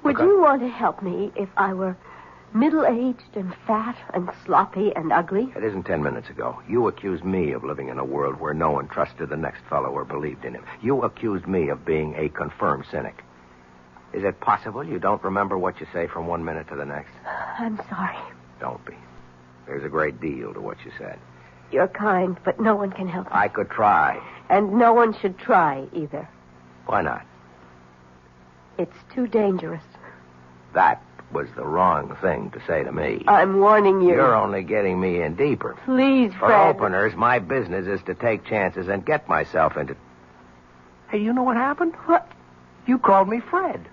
Speaker 17: Would you want to help me if I were middle-aged and fat and sloppy and ugly?
Speaker 16: It isn't 10 minutes ago. You accused me of living in a world where no one trusted the next fellow or believed in him. You accused me of being a confirmed cynic. Is it possible you don't remember what you say from one minute to the next?
Speaker 17: I'm sorry.
Speaker 16: Don't be. There's a great deal to what you said.
Speaker 17: You're kind, but no one can help you.
Speaker 16: I could try.
Speaker 17: And no one should try either.
Speaker 16: Why not?
Speaker 17: It's too dangerous.
Speaker 16: That was the wrong thing to say to me.
Speaker 17: I'm warning you.
Speaker 16: You're only getting me in deeper.
Speaker 17: Please,
Speaker 16: For
Speaker 17: Fred.
Speaker 16: openers, my business is to take chances and get myself into... Hey, you know what happened?
Speaker 17: What?
Speaker 16: You called me Fred.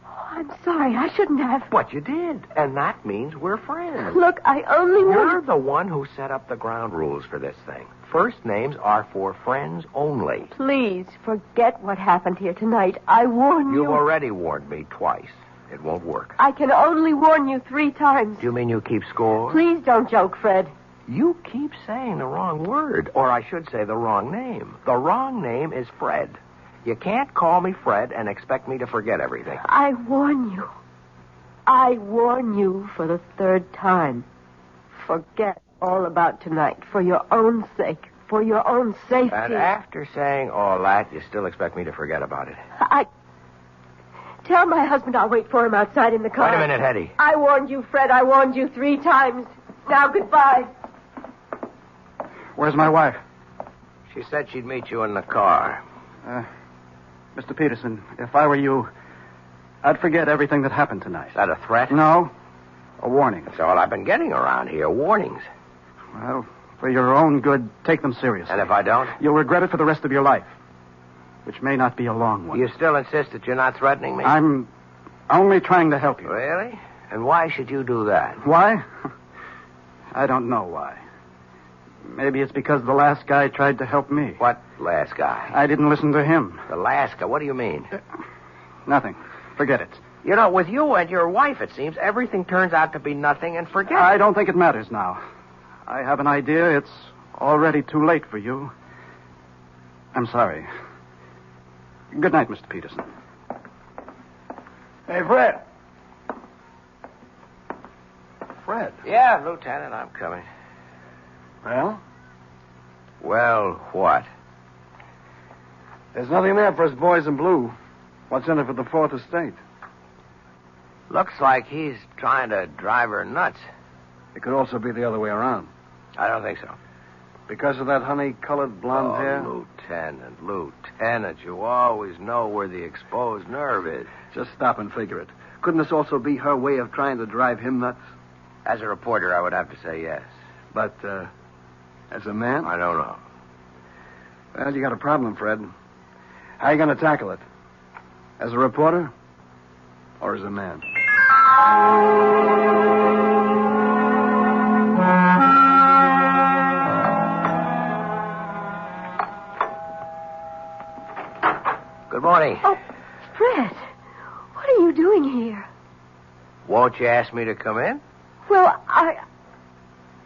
Speaker 17: Oh, I'm sorry. I shouldn't have.
Speaker 16: But you did. And that means we're friends.
Speaker 17: Look, I only want...
Speaker 16: You're the one who set up the ground rules for this thing. First names are for friends only.
Speaker 17: Please, forget what happened here tonight. I warn you.
Speaker 16: You've already warned me twice. It won't work.
Speaker 17: I can only warn you 3 times.
Speaker 16: Do you mean you keep score?
Speaker 17: Please don't joke, Fred.
Speaker 16: You keep saying the wrong word, or I should say the wrong name. The wrong name is Fred. You can't call me Fred and expect me to forget everything.
Speaker 17: I warn you. I warn you for the 3rd time. Forget all about tonight for your own sake, for your own safety.
Speaker 16: And after saying all that, you still expect me to forget about it.
Speaker 17: Tell my husband I'll wait for him outside in the car.
Speaker 16: Wait a minute, Hetty.
Speaker 17: I warned you, Fred. I warned you 3 times. Now, goodbye.
Speaker 19: Where's my wife?
Speaker 16: She said she'd meet you in the car.
Speaker 19: Mr. Peterson, if I were you, I'd forget everything that happened tonight.
Speaker 16: Is that a threat?
Speaker 19: No. A warning.
Speaker 16: That's all I've been getting around here, warnings.
Speaker 19: Well, for your own good, take them seriously.
Speaker 16: And if I don't?
Speaker 19: You'll regret it for the rest of your life, which may not be a long one.
Speaker 16: You still insist that you're not threatening me?
Speaker 19: I'm only trying to help you.
Speaker 16: Really? And why should you do that?
Speaker 19: Why? I don't know why. Maybe it's because the last guy tried to help me.
Speaker 16: What last guy?
Speaker 19: I didn't listen to him.
Speaker 16: The last guy? What do you mean?
Speaker 19: Nothing. Forget it.
Speaker 16: You know, with you and your wife, it seems, everything turns out to be nothing and forget it.
Speaker 19: I don't think it matters now. I have an idea it's already too late for you. I'm sorry. Good night, Mr. Peterson.
Speaker 18: Hey, Fred.
Speaker 19: Fred?
Speaker 16: Yeah, Lieutenant, I'm coming.
Speaker 18: Well?
Speaker 16: Well, what?
Speaker 18: There's nothing there for us boys in blue. What's in it for the 4th Estate?
Speaker 16: Looks like he's trying to drive her nuts.
Speaker 18: It could also be the other way around.
Speaker 16: I don't think so.
Speaker 18: Because of that honey-colored blonde hair?
Speaker 16: Lieutenant, you always know where the exposed nerve is.
Speaker 18: Just stop and figure it. Couldn't this also be her way of trying to drive him nuts?
Speaker 16: As a reporter, I would have to say yes.
Speaker 18: But, as a man?
Speaker 16: I don't know.
Speaker 18: Well, you got a problem, Fred. How are you going to tackle it? As a reporter? Or as a man?
Speaker 16: Good morning.
Speaker 17: Oh, Fred, what are you doing here?
Speaker 16: Won't you ask me to come in?
Speaker 17: Well,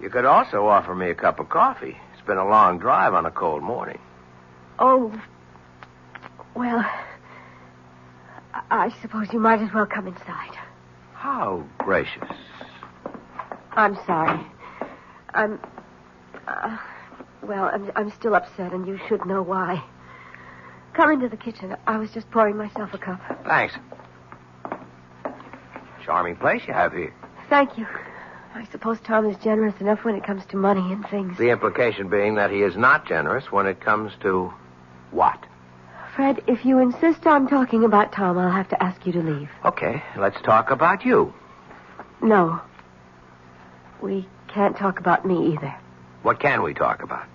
Speaker 16: You could also offer me a cup of coffee. It's been a long drive on a cold morning.
Speaker 17: Oh, well, I suppose you might as well come inside.
Speaker 16: How gracious.
Speaker 17: I'm sorry. I'm still upset, and you should know why. Come into the kitchen. I was just pouring myself a cup.
Speaker 16: Thanks. Charming place you have here.
Speaker 17: Thank you. I suppose Tom is generous enough when it comes to money and things.
Speaker 16: The implication being that he is not generous when it comes to what?
Speaker 17: Fred, if you insist on talking about Tom, I'll have to ask you to leave.
Speaker 16: Okay, let's talk about you.
Speaker 17: No. We can't talk about me either.
Speaker 16: What can we talk about?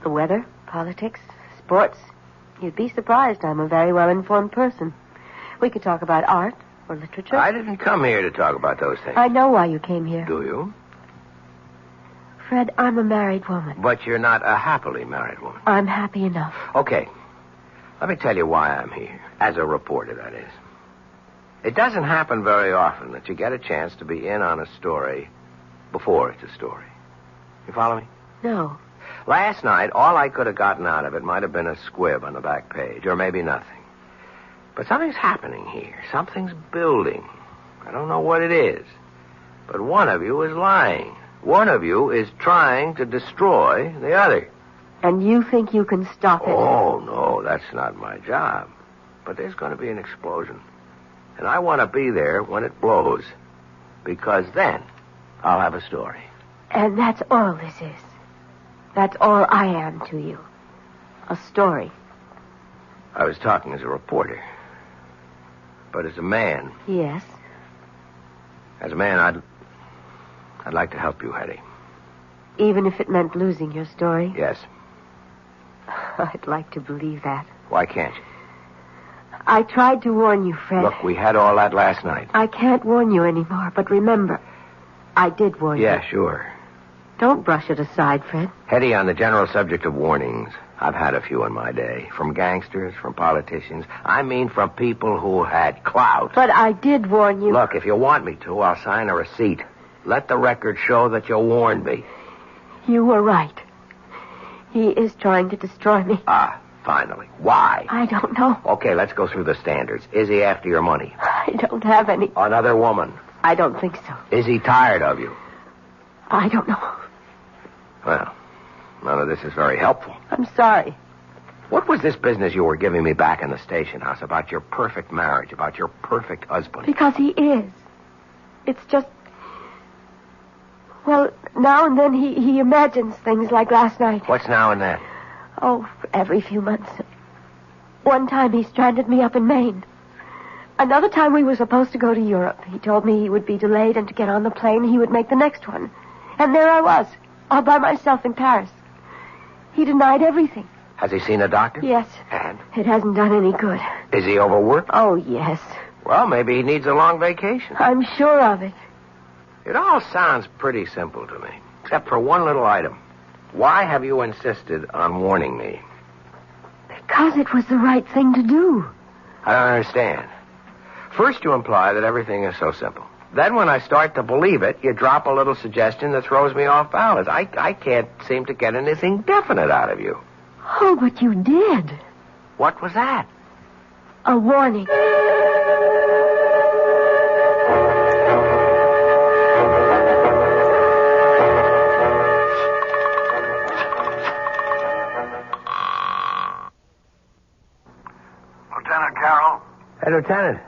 Speaker 17: The weather, politics, sports. You'd be surprised. I'm a very well-informed person. We could talk about art or literature.
Speaker 16: I didn't come here to talk about those things.
Speaker 17: I know why you came here.
Speaker 16: Do you?
Speaker 17: Fred, I'm a married woman.
Speaker 16: But you're not a happily married woman.
Speaker 17: I'm happy enough.
Speaker 16: Okay. Let me tell you why I'm here. As a reporter, that is. It doesn't happen very often that you get a chance to be in on a story before it's a story. You follow me?
Speaker 17: No.
Speaker 16: Last night, all I could have gotten out of it might have been a squib on the back page, or maybe nothing. But something's happening here. Something's building. I don't know what it is. But one of you is lying. One of you is trying to destroy the other.
Speaker 17: And you think you can stop it?
Speaker 16: Oh, no, that's not my job. But there's going to be an explosion. And I want to be there when it blows. Because then I'll have a story.
Speaker 17: And that's all this is. That's all I am to you. A story.
Speaker 16: I was talking as a reporter. But as a man...
Speaker 17: Yes?
Speaker 16: As a man, I'd like to help you, Hetty.
Speaker 17: Even if it meant losing your story?
Speaker 16: Yes.
Speaker 17: I'd like to believe that.
Speaker 16: Why can't you?
Speaker 17: I tried to warn you, Fred.
Speaker 16: Look, we had all that last night.
Speaker 17: I can't warn you anymore, but remember, I did warn you.
Speaker 16: Yeah, sure.
Speaker 17: Don't brush it aside, Fred.
Speaker 16: Hetty, on the general subject of warnings, I've had a few in my day. From gangsters, from politicians. I mean from people who had clout.
Speaker 17: But I did warn you.
Speaker 16: Look, if you want me to, I'll sign a receipt. Let the record show that you warned me.
Speaker 17: You were right. He is trying to destroy me.
Speaker 16: Ah, finally. Why?
Speaker 17: I don't know.
Speaker 16: Okay, let's go through the standards. Is he after your money?
Speaker 17: I don't have any.
Speaker 16: Another woman?
Speaker 17: I don't think so.
Speaker 16: Is he tired of you?
Speaker 17: I don't know.
Speaker 16: Well, none of this is very helpful.
Speaker 17: I'm sorry.
Speaker 16: What was this business you were giving me back in the station house about your perfect marriage, about your perfect husband?
Speaker 17: Because he is. It's just... Well, now and then he imagines things like last night.
Speaker 16: What's now and then?
Speaker 17: Oh, every few months. One time he stranded me up in Maine. Another time we were supposed to go to Europe. He told me he would be delayed and to get on the plane he would make the next one. And there I was, all by myself in Paris. He denied everything.
Speaker 16: Has he seen a doctor?
Speaker 17: Yes.
Speaker 16: And?
Speaker 17: It hasn't done any good.
Speaker 16: Is he overworked?
Speaker 17: Oh, yes.
Speaker 16: Well, maybe he needs a long vacation.
Speaker 17: I'm sure of it.
Speaker 16: It all sounds pretty simple to me, except for one little item. Why have you insisted on warning me?
Speaker 17: Because it was the right thing to do.
Speaker 16: I don't understand. First, you imply that everything is so simple. Then, when I start to believe it, you drop a little suggestion that throws me off balance. I can't seem to get anything definite out of you.
Speaker 17: Oh, but you did.
Speaker 16: What was that?
Speaker 17: A warning.
Speaker 18: Lieutenant Carroll?
Speaker 16: Hey, Lieutenant.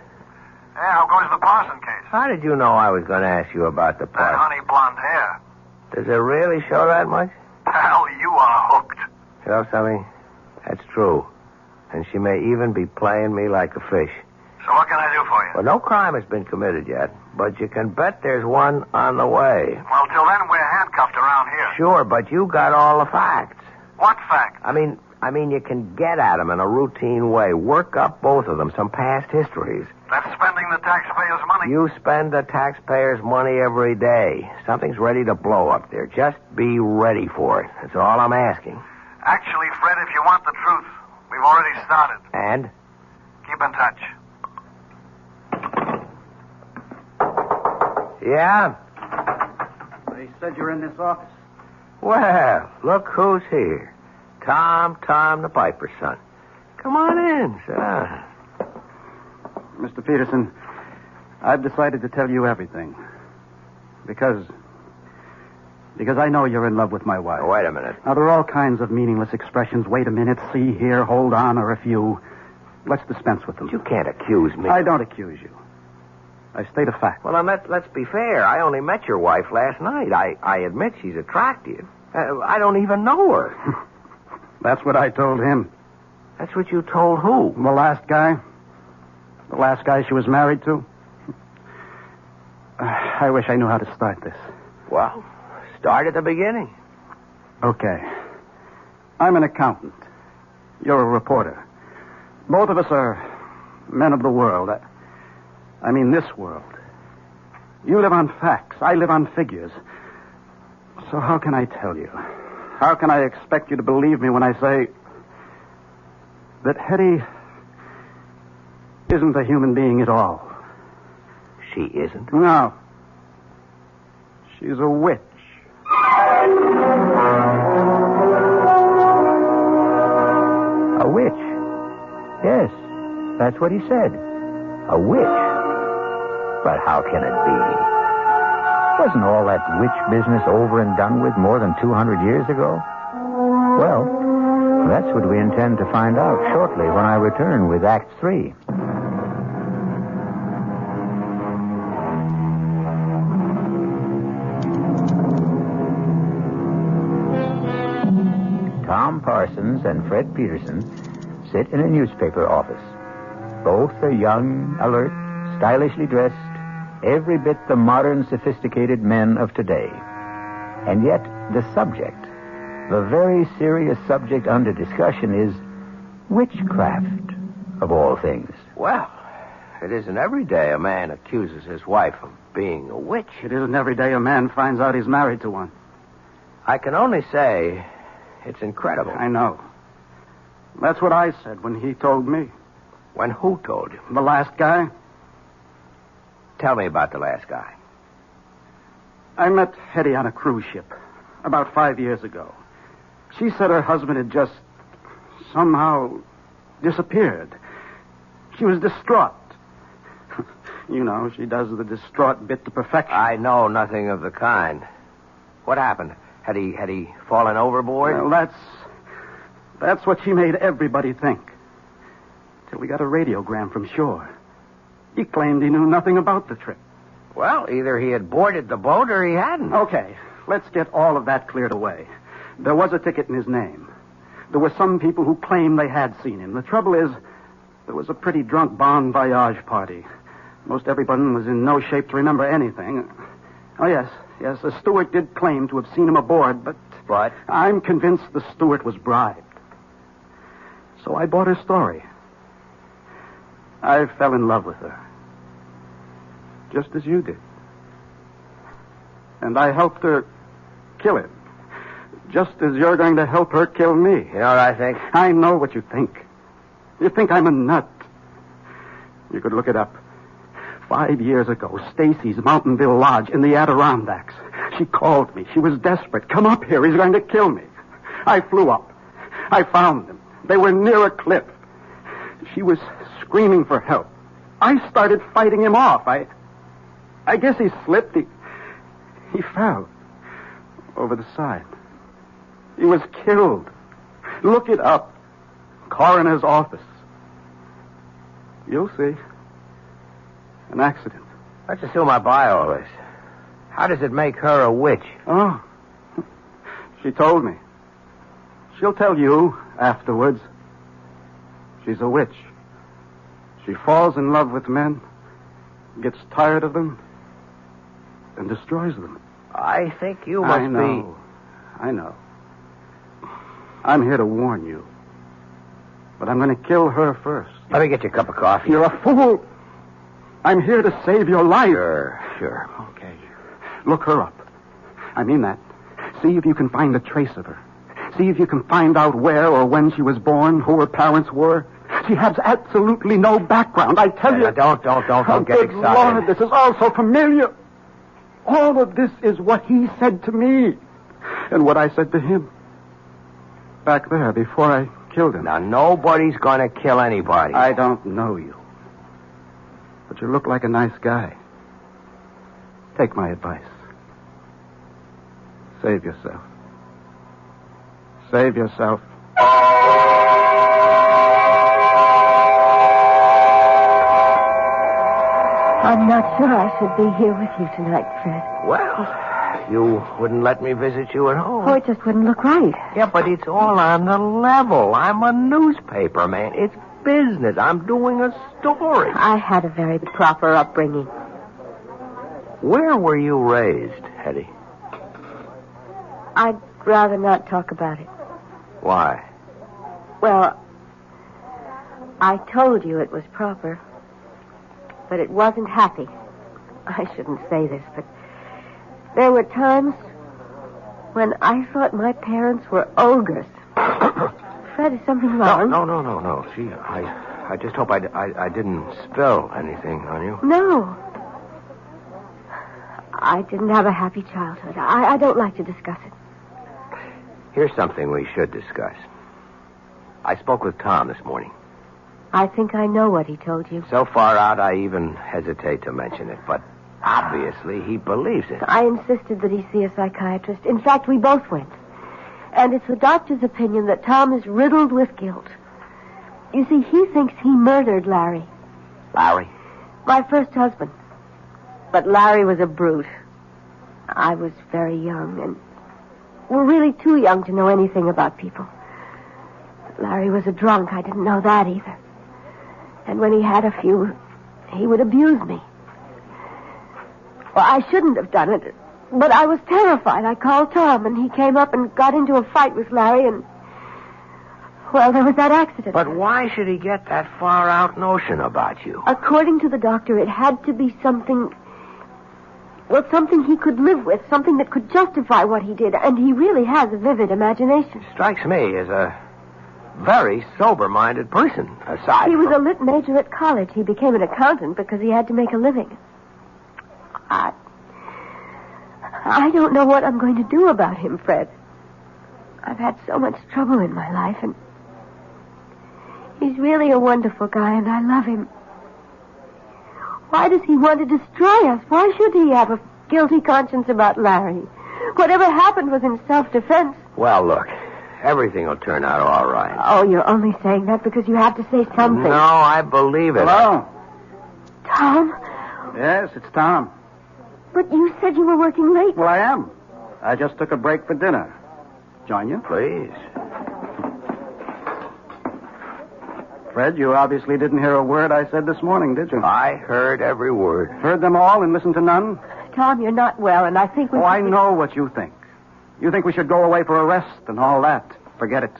Speaker 18: Yeah, how goes the Parson case?
Speaker 16: How did you know I was going to ask you about the
Speaker 18: That
Speaker 16: part?
Speaker 18: honey blonde hair.
Speaker 16: Does it really show that much?
Speaker 18: Hell, you are hooked.
Speaker 16: You know something? That's true. And she may even be playing me like a fish.
Speaker 18: So what can I do for you?
Speaker 16: Well, no crime has been committed yet, but you can bet there's one on the way.
Speaker 18: Well, till then, we're handcuffed around here.
Speaker 16: Sure, but you got all the facts.
Speaker 18: What fact?
Speaker 16: I mean, you can get at them in a routine way. Work up both of them, some past histories.
Speaker 18: That's spending the taxpayers' money.
Speaker 16: You spend the taxpayers' money every day. Something's ready to blow up there. Just be ready for it. That's all I'm asking.
Speaker 18: Actually, Fred, if you want the truth, we've already started.
Speaker 16: And?
Speaker 18: Keep in touch.
Speaker 16: Yeah?
Speaker 19: They said you're in this office.
Speaker 16: Well, look who's here. Tom, the piper's son. Come on in, sit down.
Speaker 19: Mr. Peterson, I've decided to tell you everything. Because I know you're in love with my wife.
Speaker 16: Oh, wait a minute.
Speaker 19: Now, there are all kinds of meaningless expressions. Wait a minute, see here, hold on, or a few. Let's dispense with them.
Speaker 16: You can't accuse me.
Speaker 19: I don't accuse you. I state a fact.
Speaker 16: Well, now, let's be fair. I only met your wife last night. I admit she's attractive. I don't even know her.
Speaker 19: That's what I told him.
Speaker 16: That's what you told who?
Speaker 19: The last guy. The last guy she was married to. I wish I knew how to start this.
Speaker 16: Well, start at the beginning.
Speaker 19: Okay. I'm an accountant. You're a reporter. Both of us are men of the world. I mean this world. You live on facts. I live on figures. So how can I tell you? How can I expect you to believe me when I say that Hetty isn't a human being at all?
Speaker 16: She isn't?
Speaker 19: No. She's a witch.
Speaker 10: A witch? Yes, that's what he said. A witch. But how can it be? Wasn't all that witch business over and done with more than 200 years ago? Well, that's what we intend to find out shortly when I return with Act 3. Tom Parsons and Fred Peterson sit in a newspaper office. Both are young, alert, stylishly dressed, every bit the modern, sophisticated men of today. And yet, the subject, the very serious subject under discussion is witchcraft, of all things.
Speaker 16: Well, it isn't every day a man accuses his wife of being a witch.
Speaker 19: It isn't every day a man finds out he's married to one.
Speaker 16: I can only say it's incredible.
Speaker 19: I know. That's what I said when he told me.
Speaker 16: When who told you?
Speaker 19: The last guy.
Speaker 16: Tell me about the last guy.
Speaker 19: I met Hetty on a cruise ship about 5 years ago. She said her husband had just somehow disappeared. She was distraught. You know, she does the distraught bit to perfection.
Speaker 16: I know nothing of the kind. What happened? Had he fallen overboard?
Speaker 19: Well, that's what she made everybody think. Till we got a radiogram from shore. He claimed he knew nothing about the trip.
Speaker 16: Well, either he had boarded the boat or he hadn't.
Speaker 19: Okay, let's get all of that cleared away. There was a ticket in his name. There were some people who claimed they had seen him. The trouble is, there was a pretty drunk bon voyage party. Most everyone was in no shape to remember anything. Oh, yes, the steward did claim to have seen him aboard, but...
Speaker 16: But?
Speaker 19: I'm convinced the steward was bribed. So I bought her story. I fell in love with her. Just as you did. And I helped her kill him. Just as you're going to help her kill me.
Speaker 16: You know what I think?
Speaker 19: I know what you think. You think I'm a nut. You could look it up. 5 years ago, Stacy's Mountainville Lodge in the Adirondacks. She called me. She was desperate. Come up here. He's going to kill me. I flew up. I found them. They were near a cliff. She was screaming for help. I started fighting him off. I guess he slipped. He fell over the side. He was killed. Look it up. Coroner's office. You'll see. An accident.
Speaker 16: Let's assume I buy all this. How does it make her a witch?
Speaker 19: Oh. She told me. She'll tell you afterwards. She's a witch. She falls in love with men, gets tired of them, and destroys them.
Speaker 16: I think you must
Speaker 19: I know. I'm here to warn you. But I'm going to kill her first.
Speaker 16: Let me get you a cup of coffee.
Speaker 19: You're a fool. I'm here to save your life.
Speaker 16: Sure.
Speaker 19: Okay. Look her up. I mean that. See if you can find a trace of her. See if you can find out where or when she was born, who her parents were. She has absolutely no background, I tell you.
Speaker 16: Don't get excited.
Speaker 19: Lord, this is all so familiar. All of this is what he said to me. And what I said to him. Back there, before I killed him.
Speaker 16: Now, nobody's going to kill anybody.
Speaker 19: I don't know you. But you look like a nice guy. Take my advice. Save yourself. Save yourself.
Speaker 17: I'm not sure I should be here with you tonight, Fred.
Speaker 16: Well, you wouldn't let me visit you at home.
Speaker 17: Oh, it just wouldn't look right.
Speaker 16: Yeah, but it's all on the level. I'm a newspaper man. It's business. I'm doing a story.
Speaker 17: I had a very proper upbringing.
Speaker 16: Where were you raised, Hetty?
Speaker 17: I'd rather not talk about it.
Speaker 16: Why?
Speaker 17: Well, I told you it was proper, but it wasn't happy. I shouldn't say this, but there were times when I thought my parents were ogres. Fred, is something wrong?
Speaker 16: No. Gee, I just hope I didn't spill anything on you.
Speaker 17: No. I didn't have a happy childhood. I don't like to discuss it.
Speaker 16: Here's something we should discuss. I spoke with Tom this morning.
Speaker 17: I think I know what he told you.
Speaker 16: So far out, I even hesitate to mention it, but obviously he believes it.
Speaker 17: I insisted that he see a psychiatrist. In fact, we both went. And it's the doctor's opinion that Tom is riddled with guilt. You see, he thinks he murdered Larry.
Speaker 16: Larry?
Speaker 17: My first husband. But Larry was a brute. I was very young, and we're really too young to know anything about people. Larry was a drunk. I didn't know that either. And when he had a few, he would abuse me. Well, I shouldn't have done it, but I was terrified. I called Tom, and he came up and got into a fight with Larry, and, well, there was that accident.
Speaker 16: But why should he get that far-out notion about you?
Speaker 17: According to the doctor, it had to be something he could live with, something that could justify what he did, and he really has a vivid imagination.
Speaker 16: Strikes me as a very sober-minded person, aside
Speaker 17: He was a lit major at college. He became an accountant because he had to make a living. I don't know what I'm going to do about him, Fred. I've had so much trouble in my life, and he's really a wonderful guy, and I love him. Why does he want to destroy us? Why should he have a guilty conscience about Larry? Whatever happened was in self-defense.
Speaker 16: Well, look, everything will turn out all right.
Speaker 17: Oh, you're only saying that because you have to say something.
Speaker 16: No, I believe it.
Speaker 19: Hello?
Speaker 17: Tom?
Speaker 19: Yes, it's Tom.
Speaker 17: But you said you were working late.
Speaker 19: Well, I am. I just took a break for dinner. Join you?
Speaker 16: Please.
Speaker 19: Fred, you obviously didn't hear a word I said this morning, did you?
Speaker 16: I heard every word.
Speaker 19: Heard them all and listened to none?
Speaker 17: Tom, you're not well, and I think we...
Speaker 19: I know what you think. You think we should go away for a rest and all that. Forget it.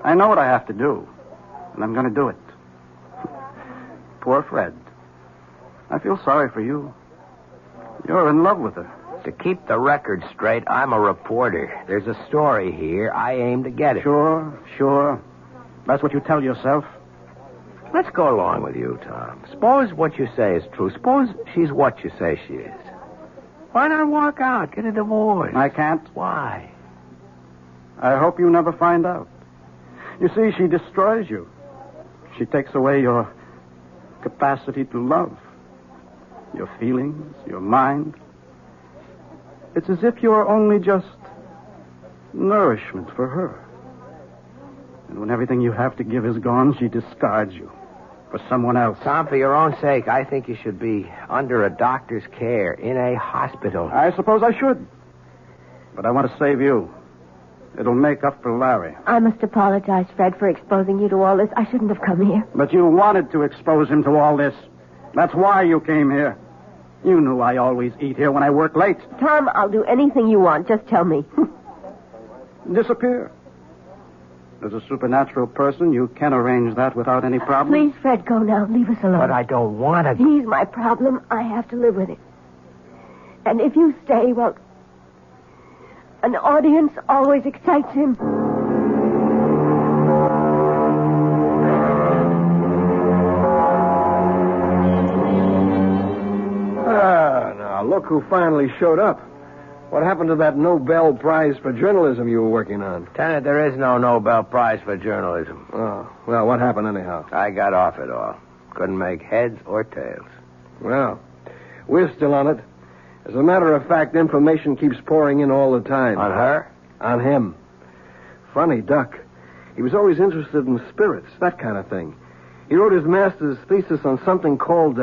Speaker 19: I know what I have to do, and I'm going to do it. Poor Fred. I feel sorry for you. You're in love with her.
Speaker 16: To keep the record straight, I'm a reporter. There's a story here. I aim to get it.
Speaker 19: Sure. That's what you tell yourself.
Speaker 16: Let's go along with you, Tom. Suppose what you say is true. Suppose she's what you say she is. Why not walk out, get a divorce?
Speaker 19: I can't.
Speaker 16: Why?
Speaker 19: I hope you never find out. You see, she destroys you. She takes away your capacity to love. Your feelings, your mind. It's as if you're only just nourishment for her. And when everything you have to give is gone, she discards you for someone else.
Speaker 16: Tom, for your own sake, I think you should be under a doctor's care in a hospital.
Speaker 19: I suppose I should. But I want to save you. It'll make up for Larry.
Speaker 17: I must apologize, Fred, for exposing you to all this. I shouldn't have come here.
Speaker 19: But you wanted to expose him to all this. That's why you came here. You knew I always eat here when I work late.
Speaker 17: Tom, I'll do anything you want. Just tell me.
Speaker 19: Disappear. As a supernatural person, you can arrange that without any problem.
Speaker 17: Please, Fred, go now. Leave us alone.
Speaker 16: But I don't want to.
Speaker 17: He's my problem. I have to live with it. And if you stay, well, an audience always excites him.
Speaker 6: Now, look who finally showed up. What happened to that Nobel Prize for journalism you were working on?
Speaker 16: Lieutenant, there is no Nobel Prize for journalism.
Speaker 6: Oh, well, what happened anyhow?
Speaker 16: I got off it all. Couldn't make heads or tails.
Speaker 6: Well, we're still on it. As a matter of fact, information keeps pouring in all the time.
Speaker 16: On her?
Speaker 6: On him. Funny duck. He was always interested in spirits, that kind of thing. He wrote his master's thesis on something called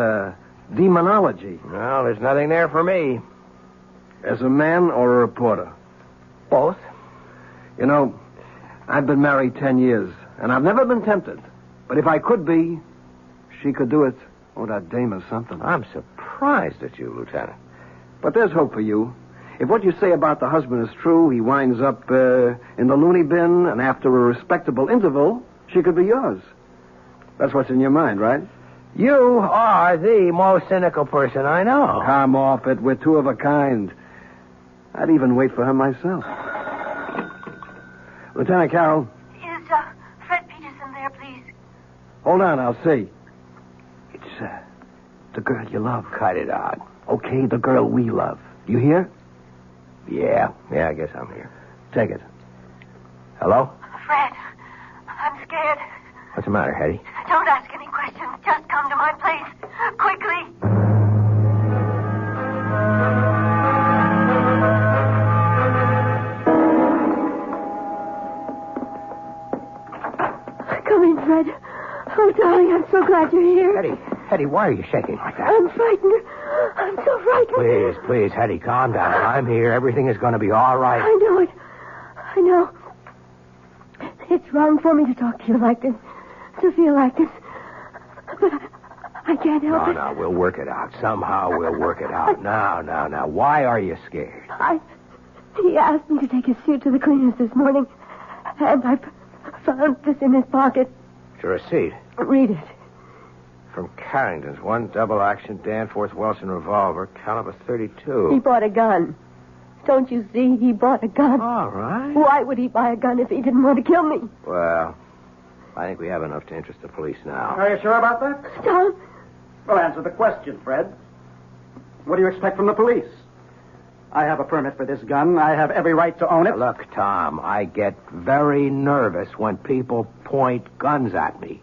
Speaker 18: demonology.
Speaker 16: Well, there's nothing there for me.
Speaker 18: As a man or a reporter?
Speaker 16: Both.
Speaker 18: You know, I've been married 10 years, and I've never been tempted. But if I could be, she could do it. Oh, that dame is something.
Speaker 16: I'm surprised at you, Lieutenant.
Speaker 18: But there's hope for you. If what you say about the husband is true, he winds up in the loony bin, and after a respectable interval, she could be yours. That's what's in your mind, right?
Speaker 16: You are the most cynical person I know.
Speaker 18: Come off it. We're two of a kind. I'd even wait for her myself. Lieutenant Carroll.
Speaker 11: Is Fred Peterson there, please?
Speaker 18: Hold on, I'll see. It's the girl you love.
Speaker 16: Cut it out.
Speaker 18: Okay, the girl we love. You hear?
Speaker 16: Yeah, I guess I'm here.
Speaker 18: Take it.
Speaker 16: Hello?
Speaker 11: Fred, I'm scared.
Speaker 16: What's the matter, Hetty?
Speaker 11: Don't ask any questions. Just come to my place. Quickly.
Speaker 17: Come in, Fred. Oh, darling, I'm so glad you're here.
Speaker 16: Hetty, why are you shaking like that?
Speaker 17: I'm frightened. I'm so frightened.
Speaker 16: Please, Hetty, calm down. I'm here. Everything is going to be all right.
Speaker 17: I know it. I know. It's wrong for me to talk to you like this, to feel like this. But I can't help it.
Speaker 16: No, we'll work it out. Somehow we'll work it out. Now. Why are you scared?
Speaker 17: He asked me to take his suit to the cleaners this morning, and I found this in his pocket.
Speaker 16: It's a receipt.
Speaker 17: Read it.
Speaker 16: From Carrington's, 1 double-action Danforth Wilson revolver, caliber .32.
Speaker 17: He bought a gun. Don't you see? He bought a gun.
Speaker 16: All right.
Speaker 17: Why would he buy a gun if he didn't want to kill me?
Speaker 16: Well, I think we have enough to interest the police now.
Speaker 19: Are you sure about that?
Speaker 17: Tom?
Speaker 19: Well, answer the question, Fred. What do you expect from the police? I have a permit for this gun. I have every right to own it.
Speaker 16: Look, Tom, I get very nervous when people point guns at me.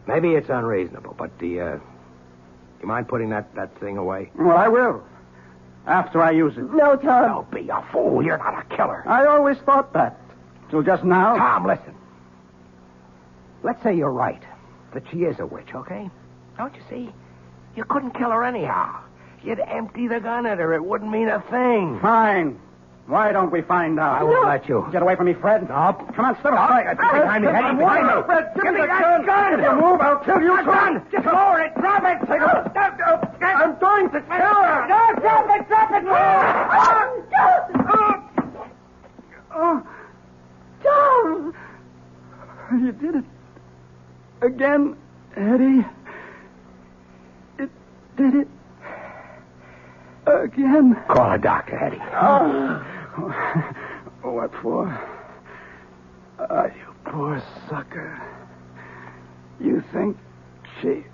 Speaker 16: Maybe it's unreasonable, but do you mind putting that thing away?
Speaker 19: Well, I will. After I use it.
Speaker 17: No, Tom.
Speaker 16: Don't be a fool. You're not a killer.
Speaker 19: I always thought that. Till just now.
Speaker 16: Tom, listen. Let's say you're right. That she is a witch, okay? Don't you see? You couldn't kill her anyhow. You'd empty the gun at her. It wouldn't mean a thing.
Speaker 19: Fine. Why don't we find out?
Speaker 16: I won't let you.
Speaker 19: Get away from me, Fred.
Speaker 16: Up.
Speaker 19: Come on, step aside.
Speaker 16: Behind me, Hetty. Behind me.
Speaker 19: Fred, give me that gun. If you move, I'll kill you.
Speaker 16: Gun. Just lower it. Drop it.
Speaker 19: I'm going to kill her.
Speaker 16: No, drop it.
Speaker 19: Tom! You did it. Again, Eddie. It did it. Again.
Speaker 16: Call a doctor, Hetty.
Speaker 19: What for? You poor sucker. You think she's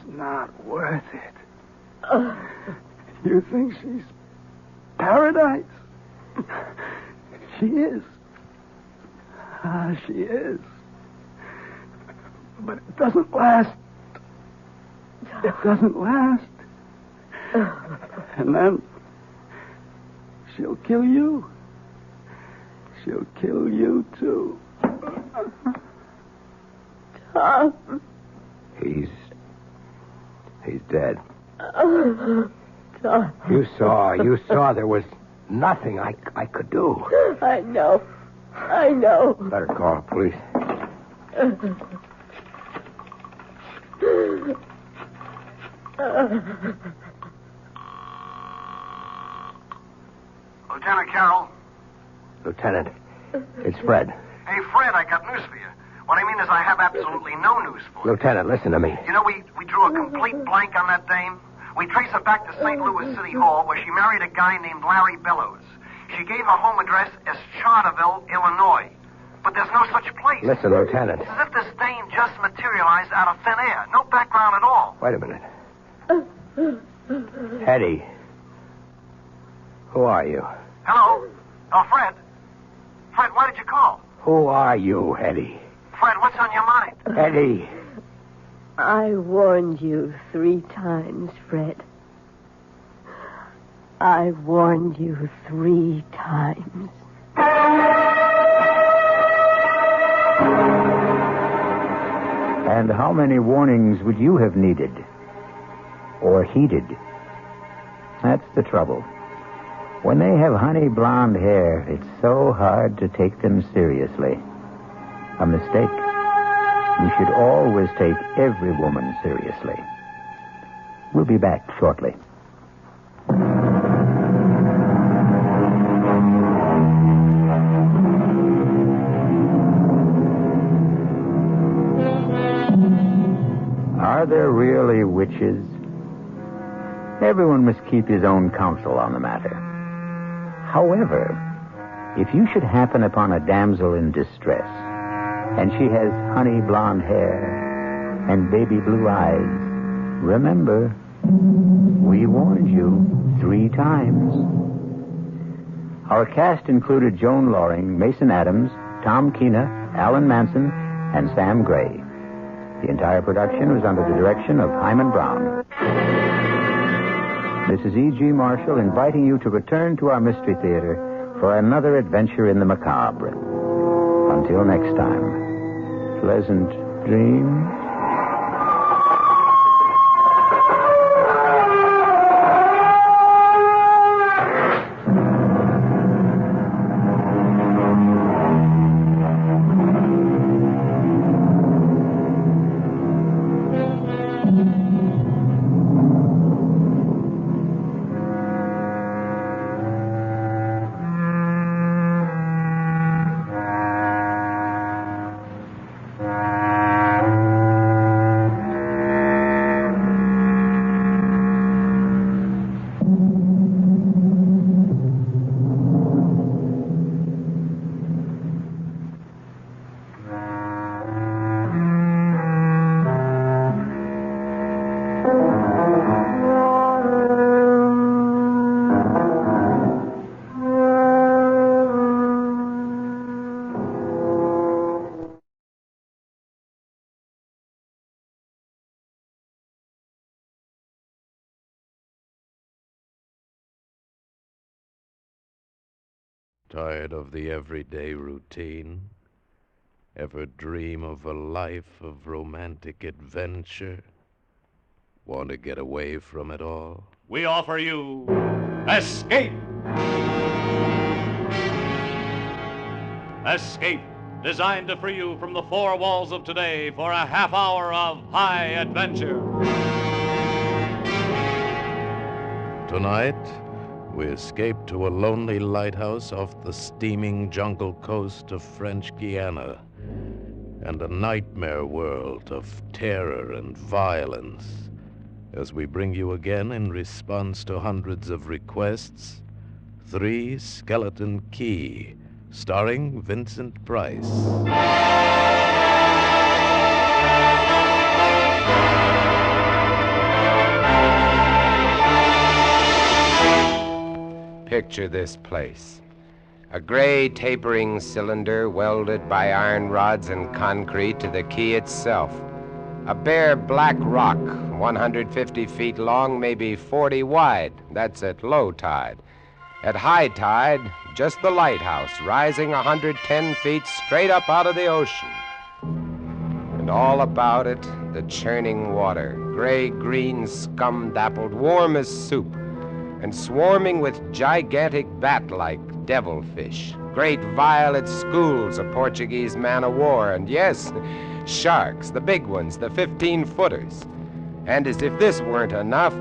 Speaker 19: not worth it. You think she's paradise? She is. She is. But it doesn't last. It doesn't last. And then she'll kill you. She'll kill you, too.
Speaker 17: Tom.
Speaker 16: He's dead.
Speaker 17: Tom.
Speaker 16: You saw there was nothing I could do.
Speaker 17: I know.
Speaker 16: Better call the police.
Speaker 6: Lieutenant Carroll.
Speaker 16: Lieutenant, it's Fred.
Speaker 6: Hey, Fred, I got news for you. What I mean is I have absolutely no news for you.
Speaker 16: Lieutenant, listen to me.
Speaker 6: You know, we drew a complete blank on that dame. We traced her back to St. Louis City Hall, where she married a guy named Larry Bellows. She gave her home address as Charterville, Illinois. But there's no such place.
Speaker 16: Listen, Lieutenant.
Speaker 6: It's as if this dame just materialized out of thin air. No background at all.
Speaker 16: Wait a minute. Hetty. Who are you?
Speaker 6: Hello? Oh, Fred. Fred, why did you call?
Speaker 16: Who are you, Hetty?
Speaker 6: Fred, what's on your mind?
Speaker 16: Hetty.
Speaker 17: I warned you 3 times, Fred. I warned you 3 times.
Speaker 20: And how many warnings would you have needed? Or heeded? That's the trouble. When they have honey blonde hair, it's so hard to take them seriously. A mistake. You should always take every woman seriously. We'll be back shortly. Are there really witches? Everyone must keep his own counsel on the matter. However, if you should happen upon a damsel in distress, and she has honey blonde hair and baby blue eyes, remember, we warned you 3 times. Our cast included Joan Loring, Mason Adams, Tom Keena, Alan Manson, and Sam Gray. The entire production was under the direction of Hyman Brown. This is E.G. Marshall inviting you to return to our Mystery Theater for another adventure in the macabre. Until next time, pleasant dreams.
Speaker 21: Tired of the everyday routine? Ever dream of a life of romantic adventure? Want to get away from it all?
Speaker 22: We offer you Escape! Escape, designed to free you from the 4 walls of today for a half hour of high adventure.
Speaker 21: Tonight, we escape to a lonely lighthouse off the steaming jungle coast of French Guiana and a nightmare world of terror and violence as we bring you again, in response to hundreds of requests, 3 Skeleton Key, starring Vincent Price.
Speaker 23: Picture this place. A gray tapering cylinder welded by iron rods and concrete to the key itself. A bare black rock, 150 feet long, maybe 40 wide. That's at low tide. At high tide, just the lighthouse, rising 110 feet straight up out of the ocean. And all about it, the churning water, gray-green, scum-dappled, warm as soup, and swarming with gigantic bat-like devilfish, great violet schools of Portuguese man-o'-war, and yes, sharks, the big ones, the 15-footers. And as if this weren't enough,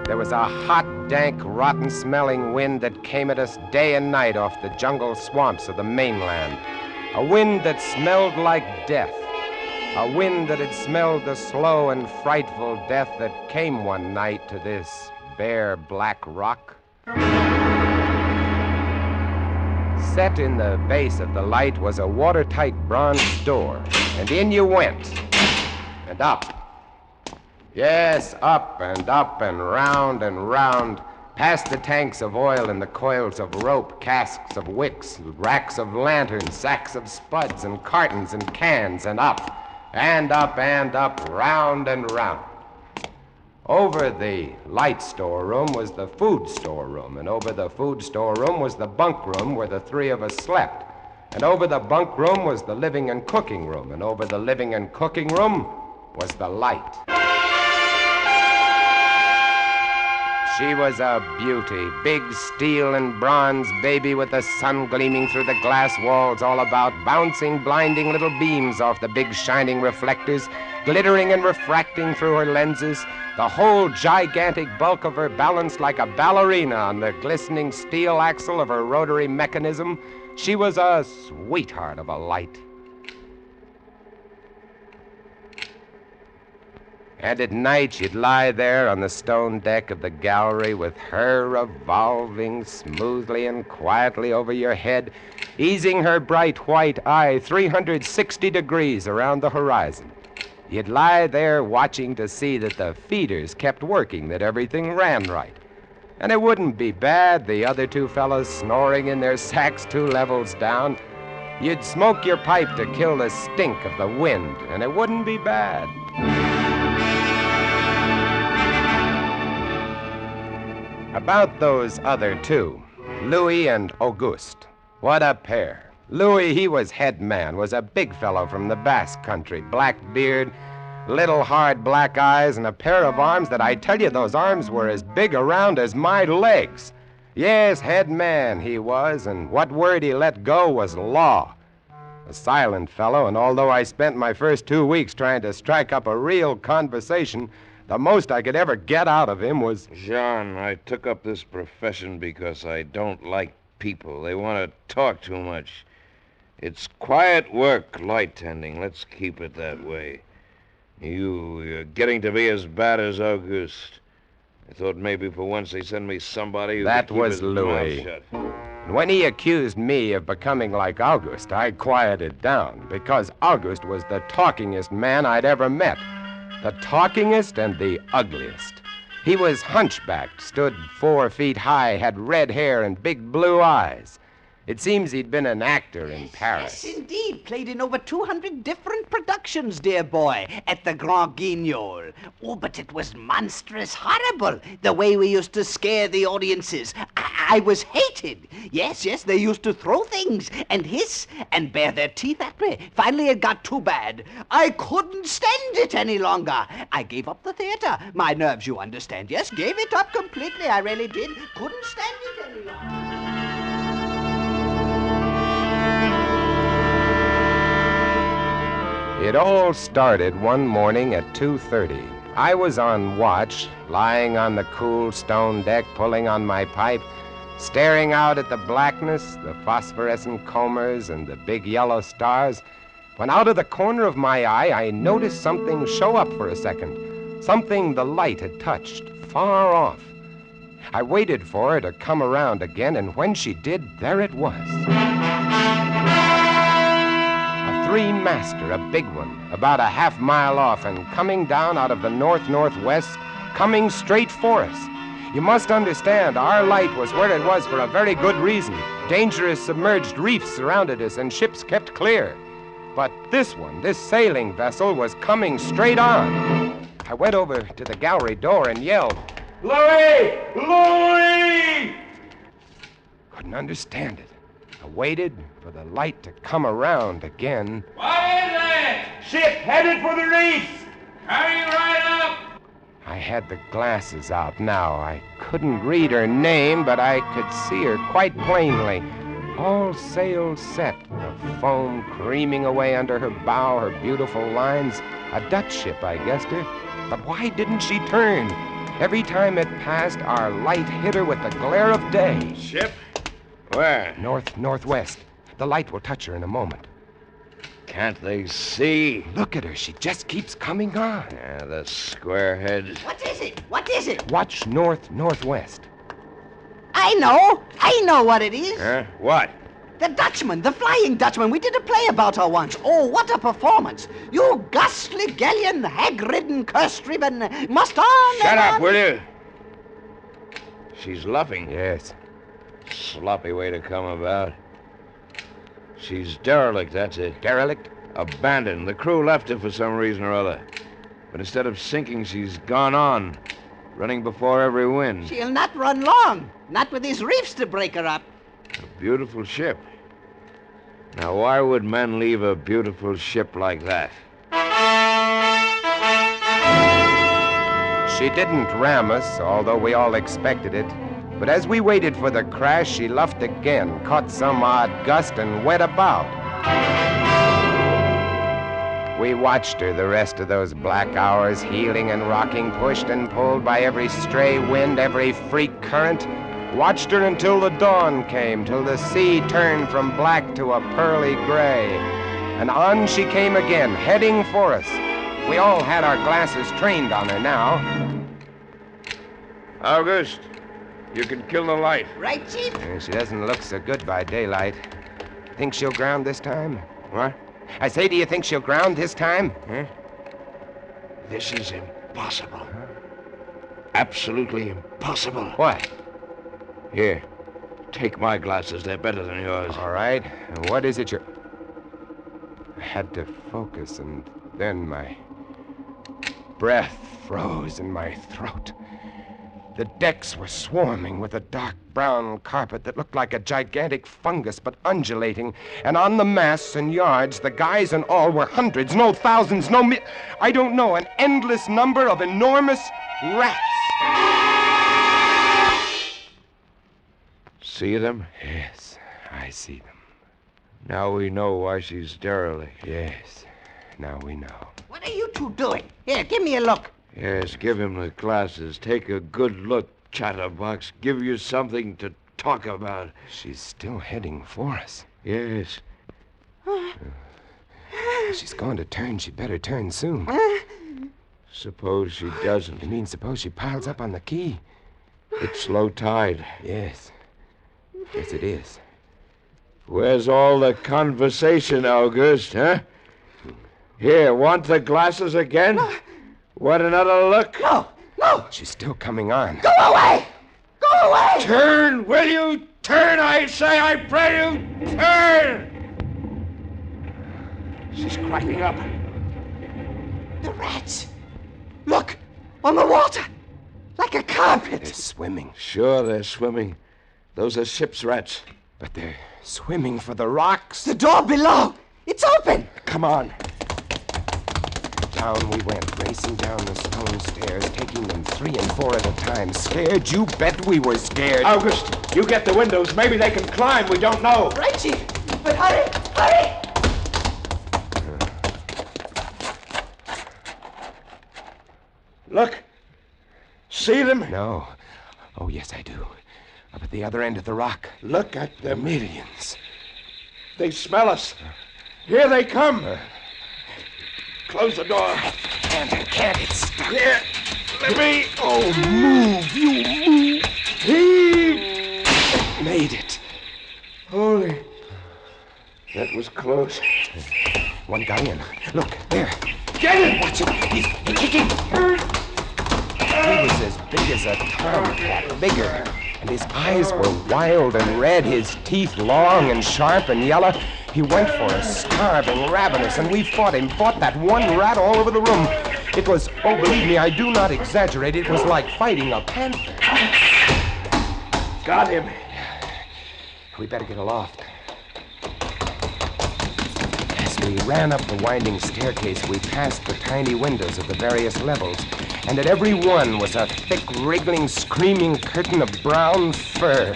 Speaker 23: there was a hot, dank, rotten-smelling wind that came at us day and night off the jungle swamps of the mainland. A wind that smelled like death. A wind that had smelled the slow and frightful death that came one night to this bare black rock. Set in the base of the light was a watertight bronze door, and in you went, and up. Yes, up and round, past the tanks of oil and the coils of rope, casks of wicks, racks of lanterns, sacks of spuds and cartons and cans, and up, round and round. Over the light storeroom was the food storeroom, and over the food storeroom was the bunk room where the 3 of us slept. And over the bunk room was the living and cooking room, and over the living and cooking room was the light. She was a beauty, big steel and bronze baby with the sun gleaming through the glass walls all about, bouncing blinding little beams off the big shining reflectors, glittering and refracting through her lenses, the whole gigantic bulk of her balanced like a ballerina on the glistening steel axle of her rotary mechanism. She was a sweetheart of a light. And at night, she'd lie there on the stone deck of the gallery with her revolving smoothly and quietly over your head, easing her bright white eye 360 degrees around the horizon. You'd lie there watching to see that the feeders kept working, that everything ran right. And it wouldn't be bad, the other two fellows snoring in their sacks 2 levels down. You'd smoke your pipe to kill the stink of the wind, and it wouldn't be bad. About those other two, Louis and Auguste. What a pair. Louis, he was head man, was a big fellow from the Basque country, black beard, little hard black eyes, and a pair of arms that I tell you, those arms were as big around as my legs. Yes, head man he was, and what word he let go was law. A silent fellow, and although I spent my first 2 weeks trying to strike up a real conversation, the most I could ever get out of him was...
Speaker 3: Jean, I took up this profession because I don't like people. They want to talk too much. It's quiet work, light tending. Let's keep it that way. You're getting to be as bad as Auguste. I thought maybe for once they'd send me somebody who
Speaker 23: That
Speaker 3: could keep
Speaker 23: was
Speaker 3: his
Speaker 23: Louis.
Speaker 3: mouth shut.
Speaker 23: And when he accused me of becoming like Auguste, I quieted down, because Auguste was the talkingest man I'd ever met. The talkingest and the ugliest. He was hunchbacked, stood 4 feet high, had red hair and big blue eyes. It seems he'd been an actor in Paris.
Speaker 5: Yes, indeed. Played in over 200 different productions, dear boy, at the Grand Guignol. Oh, but it was monstrous horrible, the way we used to scare the audiences. I was hated. Yes, they used to throw things and hiss and bare their teeth at me. Finally, it got too bad. I couldn't stand it any longer. I gave up the theater. My nerves, you understand. Yes, gave it up completely. I really did. Couldn't stand it any longer.
Speaker 23: It all started one morning at 2:30. I was on watch, lying on the cool stone deck, pulling on my pipe, staring out at the blackness, the phosphorescent combers, and the big yellow stars, when out of the corner of my eye, I noticed something show up for a second, something the light had touched, far off. I waited for her to come around again, and when she did, there it was. Three-master, a big one, about a half-mile off and coming down out of the north-northwest, coming straight for us. You must understand, our light was where it was for a very good reason. Dangerous submerged reefs surrounded us and ships kept clear. But this one, this sailing vessel, was coming straight on. I went over to the gallery door and yelled, "Louis! Louis!" Couldn't understand it. I waited for the light to come around again.
Speaker 7: What is it? Ship headed for the reefs. Coming right up.
Speaker 23: I had the glasses out now. I couldn't read her name, but I could see her quite plainly. All sails set, the foam creaming away under her bow, her beautiful lines. A Dutch ship, I guessed her. But why didn't she turn? Every time it passed, our light hit her with the glare of day.
Speaker 3: Ship? Where?
Speaker 23: Northwest. The light will touch her in a moment.
Speaker 3: Can't they see?
Speaker 23: Look at her. She just keeps coming on.
Speaker 3: Yeah, the squarehead.
Speaker 5: What is it? What is it?
Speaker 23: Watch northwest.
Speaker 5: I know what it is.
Speaker 3: Huh? What?
Speaker 5: The Dutchman, the Flying Dutchman. We did a play about her once. Oh, what a performance. You ghastly galleon, hag-ridden, curse-driven, must on.
Speaker 3: Shut up, will you? She's luffing.
Speaker 23: Yes.
Speaker 3: Sloppy way to come about. She's derelict, that's it.
Speaker 23: Derelict?
Speaker 3: Abandoned. The crew left her for some reason or other. But instead of sinking, she's gone on, running before every wind.
Speaker 5: She'll not run long. Not with these reefs to break her up.
Speaker 3: A beautiful ship. Now, why would men leave a beautiful ship like that?
Speaker 23: She didn't ram us, although we all expected it. But as we waited for the crash, she luffed again, caught some odd gust, and went about. We watched her the rest of those black hours, heeling and rocking, pushed and pulled by every stray wind, every freak current. Watched her until the dawn came, till the sea turned from black to a pearly gray. And on she came again, heading for us. We all had our glasses trained on her now.
Speaker 3: August, you can kill the light.
Speaker 5: Right, Chief?
Speaker 23: She doesn't look so good by daylight. Think she'll ground this time? What? I say, do you think she'll ground this time? Huh?
Speaker 14: This is impossible. Absolutely impossible.
Speaker 23: What?
Speaker 14: Here, take my glasses. They're better than yours.
Speaker 23: All right. What is it you're... I had to focus, and then my breath froze in my throat. The decks were swarming with a dark brown carpet that looked like a gigantic fungus, but undulating. And on the masts and yards, the guys and all were hundreds, no thousands, I don't know, an endless number of enormous rats.
Speaker 3: See them?
Speaker 23: Yes, I see them.
Speaker 3: Now we know why she's derelict.
Speaker 23: Yes, now we know.
Speaker 5: What are you two doing? Here, give me a look.
Speaker 3: Yes, give him the glasses. Take a good look, chatterbox. Give you something to talk about.
Speaker 23: She's still heading for us.
Speaker 3: Yes.
Speaker 23: She's going to turn. She better turn soon.
Speaker 3: Suppose she doesn't.
Speaker 23: You mean suppose she piles up on the quay?
Speaker 3: It's low tide.
Speaker 23: Yes. Yes, it is.
Speaker 3: Where's all the conversation, August, huh? Here, want the glasses again?
Speaker 5: No.
Speaker 3: Want another look?
Speaker 5: No.
Speaker 23: She's still coming on.
Speaker 5: Go away! Go away!
Speaker 3: Turn, will you? Turn, I say, I pray you, turn!
Speaker 14: She's climbing up.
Speaker 5: The rats. Look, on the water. Like a carpet.
Speaker 23: They're swimming.
Speaker 3: Sure, they're swimming. Those are ship's rats.
Speaker 23: But they're swimming for the rocks.
Speaker 5: The door below. It's open.
Speaker 23: Come on. Down we went, racing down the stone stairs, taking them 3 and 4 at a time. Scared? You bet we were scared.
Speaker 14: August, you get the windows. Maybe they can climb. We don't know.
Speaker 5: Right, Chief. But hurry, hurry!
Speaker 3: Look. See them?
Speaker 23: No. Oh, yes, I do. Up at the other end of the rock.
Speaker 3: Look at them.
Speaker 23: Millions.
Speaker 3: They smell us. Here they come. Close the door.
Speaker 23: Can't. It's stuck.
Speaker 3: Here. Let me.
Speaker 23: Oh, move. You move.
Speaker 3: Heave.
Speaker 23: Made it.
Speaker 3: Holy. That was close.
Speaker 23: One guy in. Look, there.
Speaker 3: Get him!
Speaker 23: Watch him. He's kicking. He was as big as a tomcat, bigger. And his eyes were wild and red, his teeth long and sharp and yellow. He went for us, starving, ravenous, and we fought him, fought that one rat all over the room. It was, oh, believe me, I do not exaggerate, it was like fighting a panther.
Speaker 14: Got him.
Speaker 23: We better get aloft. As we ran up the winding staircase, we passed the tiny windows of the various levels, and at every one was a thick, wriggling, screaming curtain of brown fur.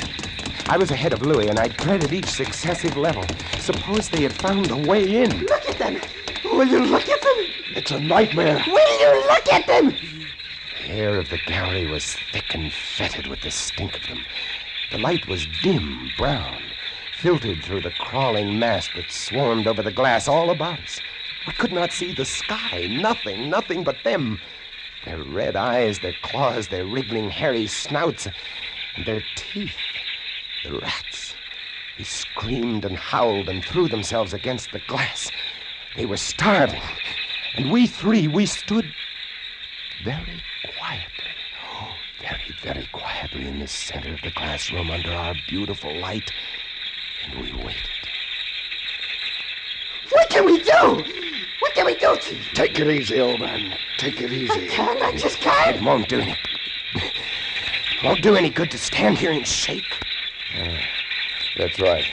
Speaker 23: I was ahead of Louis, and I dreaded each successive level. Suppose they had found a way in.
Speaker 5: Look at them. Will you look at them?
Speaker 3: It's a nightmare.
Speaker 5: Will you look at them?
Speaker 23: The air of the gallery was thick and fetid with the stink of them. The light was dim brown, filtered through the crawling mass that swarmed over the glass all about us. We could not see the sky. Nothing but them. Their red eyes, their claws, their wriggling, hairy snouts, and their teeth. The rats. They screamed and howled and threw themselves against the glass. They were starving. And we three, we stood very quietly. Oh, very quietly in the center of the glass room under our beautiful light. And we waited.
Speaker 5: What can we do? What can we do, Chief?
Speaker 3: Take it easy, old man. Take it easy.
Speaker 5: I just can't.
Speaker 23: It won't do any. Won't do any good to stand here and shake.
Speaker 3: That's right.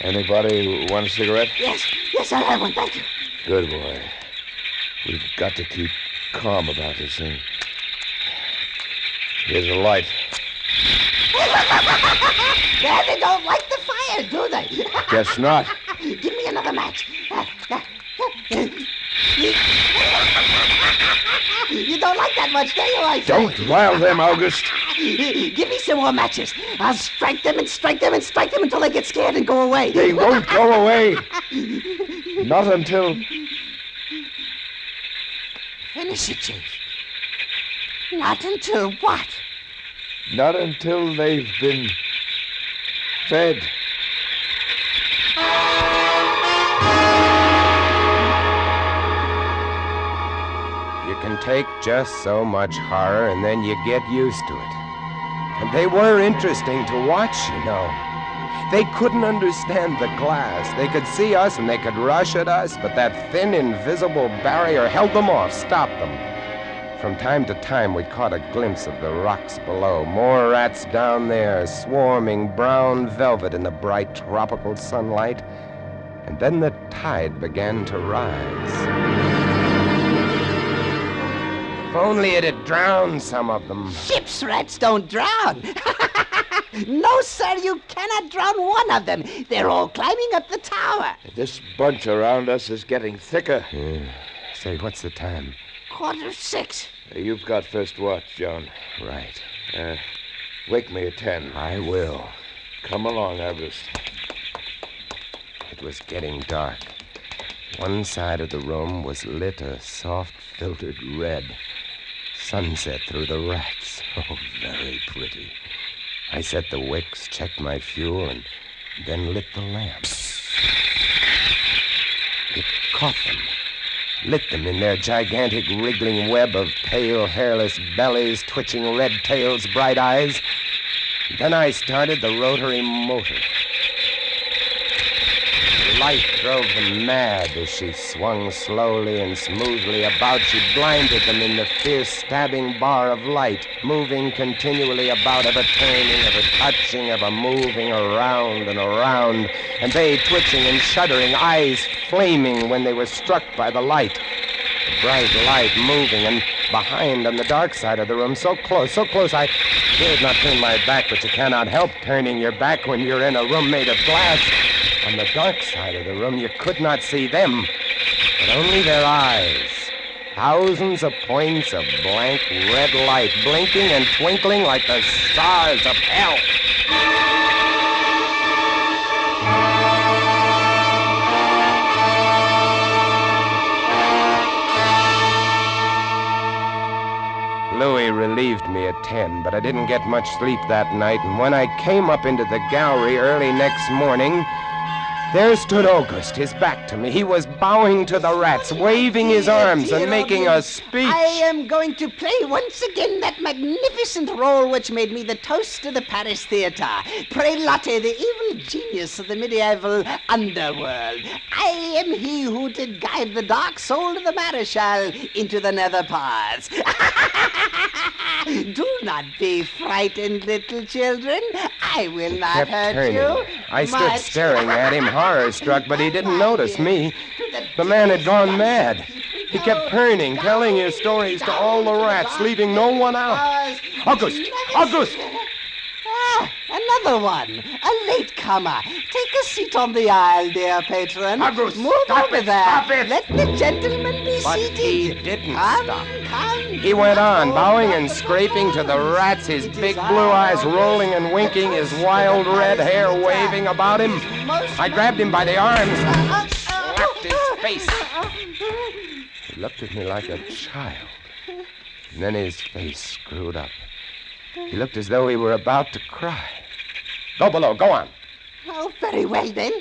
Speaker 3: Anybody want a cigarette?
Speaker 5: Yes, I have one, thank you.
Speaker 3: Good boy. We've got to keep calm about this thing. Here's a light.
Speaker 5: They don't like the fire, do they?
Speaker 3: Guess not.
Speaker 5: Give me another match. You don't like that much, do you, I say?
Speaker 3: Don't rile them, August.
Speaker 5: Give me some more matches. I'll strike them and strike them and strike them until they get scared and go away.
Speaker 3: They won't go away. Not until...
Speaker 5: Finish it, Chief. Not until what?
Speaker 3: Not until they've been fed.
Speaker 23: You can take just so much horror, and then you get used to it. And they were interesting to watch, you know. They couldn't understand the glass. They could see us and they could rush at us, but that thin, invisible barrier held them off, stopped them. From time to time, we caught a glimpse of the rocks below. More rats down there, swarming brown velvet in the bright tropical sunlight. And then the tide began to rise. If only it had drowned some of them.
Speaker 5: Ship's rats don't drown. No, sir, you cannot drown one of them. They're all climbing up the tower.
Speaker 3: This bunch around us is getting thicker.
Speaker 23: Say, what's the time?
Speaker 5: 6:15.
Speaker 3: You've got first watch, John.
Speaker 23: Right.
Speaker 3: Wake me at 10.
Speaker 23: I will.
Speaker 3: Come along, August.
Speaker 23: It was getting dark. One side of the room was lit a soft, filtered red. Sunset through the rats. Oh, very pretty. I set the wicks, checked my fuel, and then lit the lamps. It caught them. Lit them in their gigantic wriggling web of pale, hairless bellies, twitching red tails, bright eyes. Then I started the rotary motor. The light drove them mad as she swung slowly and smoothly about. She blinded them in the fierce, stabbing bar of light, moving continually about, ever turning, ever touching, ever moving around and around, and they twitching and shuddering, eyes flaming when they were struck by the light. The bright light moving, and behind on the dark side of the room, so close, I dared not turn my back, but you cannot help turning your back when you're in a room made of glass. On the dark side of the room, you could not see them, but only their eyes. Thousands of points of blank red light, blinking and twinkling like the stars of hell. Louis relieved me at 10, but I didn't get much sleep that night, and when I came up into the gallery early next morning, there stood August, his back to me. He was bowing to the rats, waving his arms and making a speech.
Speaker 5: I am going to play once again that magnificent role which made me the toast of the Paris theater. Prelate, the evil genius of the medieval underworld. I am he who did guide the dark soul of the Maréchal into the nether paths. Do not be frightened, little children. I will not hurt
Speaker 23: turning.
Speaker 5: you.
Speaker 23: I stood staring at him, horror-struck, but he didn't notice me. The man had gone mad. He kept turning, telling his stories to all the rats, leaving no one out. August! August!
Speaker 5: Another one. A latecomer. Take a seat on the aisle, dear patron.
Speaker 23: August,
Speaker 5: move
Speaker 23: stop
Speaker 5: over
Speaker 23: it,
Speaker 5: there.
Speaker 23: stop it.
Speaker 5: Let the gentleman be
Speaker 23: But
Speaker 5: seated.
Speaker 23: he didn't stop.
Speaker 5: Come.
Speaker 23: He went on, bowing and scraping to the rats, his big blue eyes rolling and winking, his wild red hair waving about him. I grabbed him by the arms and slapped his face. He looked at me like a child. And then his face screwed up. He looked as though he were about to cry. Go below, go on.
Speaker 5: Oh, very well then.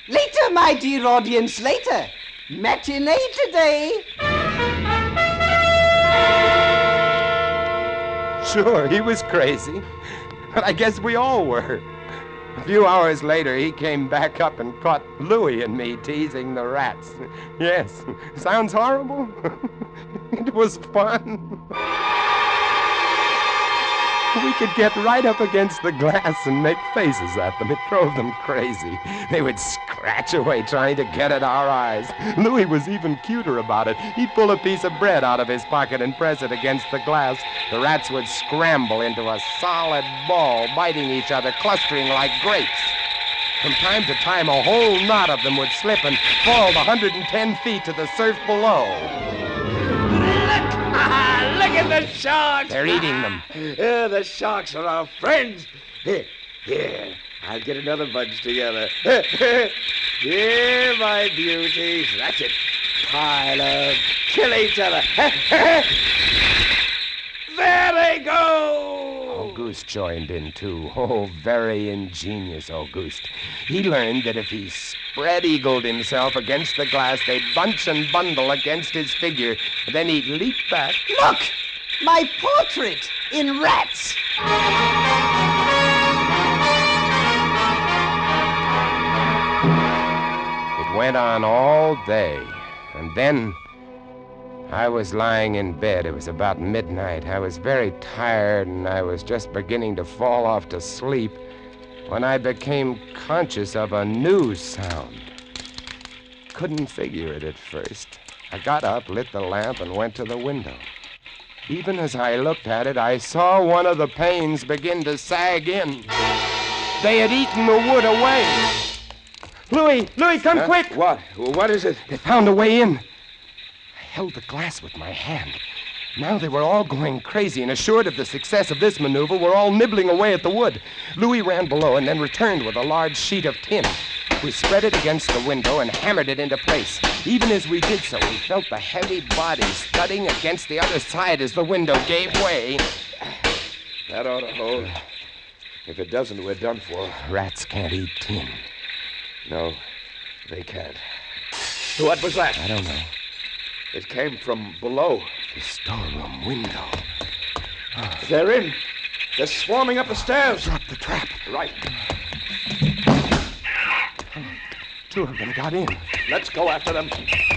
Speaker 5: Later, my dear audience, later. Matinee today.
Speaker 23: Sure, he was crazy. But I guess we all were. A few hours later, he came back up and caught Louis and me teasing the rats. Yes, sounds horrible. It was fun. We could get right up against the glass and make faces at them. It drove them crazy. They would scratch away trying to get at our eyes. Louis was even cuter about it. He'd pull a piece of bread out of his pocket and press it against the glass. The rats would scramble into a solid ball, biting each other, clustering like grapes. From time to time, a whole knot of them would slip and fall the 110 feet to the surf below.
Speaker 14: Look at the sharks!
Speaker 23: They're eating them.
Speaker 14: The sharks are our friends. Here, I'll get another bunch together. Here, my beauties. That's it. Pile up. Kill each other. There they go!
Speaker 23: Auguste joined in, too. Oh, very ingenious Auguste. He learned that if he spread-eagled himself against the glass, they'd bunch and bundle against his figure. Then he'd leap back.
Speaker 5: Look! My portrait in rats!
Speaker 23: It went on all day, and then I was lying in bed. It was about midnight. I was very tired, and I was just beginning to fall off to sleep when I became conscious of a new sound. Couldn't figure it at first. I got up, lit the lamp, and went to the window. Even as I looked at it, I saw one of the panes begin to sag in. They had eaten the wood away. Louis, come quick!
Speaker 14: What? What is it?
Speaker 23: They found a way in. I held the glass with my hand. Now they were all going crazy, and assured of the success of this maneuver, were all nibbling away at the wood. Louis ran below and then returned with a large sheet of tin. We spread it against the window and hammered it into place. Even as we did so, we felt the heavy bodies thudding against the other side as the window gave way.
Speaker 14: That ought to hold. If it doesn't, we're done for.
Speaker 23: Rats can't eat tin.
Speaker 14: No, they can't. What was that?
Speaker 23: I don't know.
Speaker 14: It came from below.
Speaker 23: The storeroom window.
Speaker 14: They're in. They're swarming up the stairs.
Speaker 23: Drop the trap.
Speaker 14: Right.
Speaker 23: Two of them got in.
Speaker 14: Let's go after them.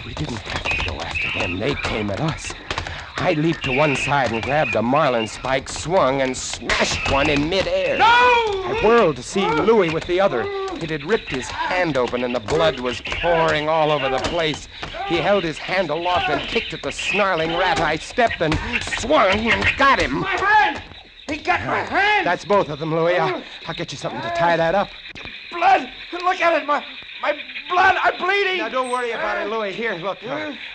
Speaker 23: We didn't have to go after them. They came at us. I leaped to one side and grabbed a marlin spike, swung, and smashed one in midair.
Speaker 14: No!
Speaker 23: I whirled to see Louis with the other. It had ripped his hand open, and the blood was pouring all over the place. He held his hand aloft and kicked at the snarling rat. I stepped and swung and got him.
Speaker 14: My hand! He got my hand!
Speaker 23: That's both of them, Louis. I'll get you something to tie that up.
Speaker 14: Blood! Look at it! My blood! I'm bleeding!
Speaker 23: Now, don't worry about it, Louis. Here, look.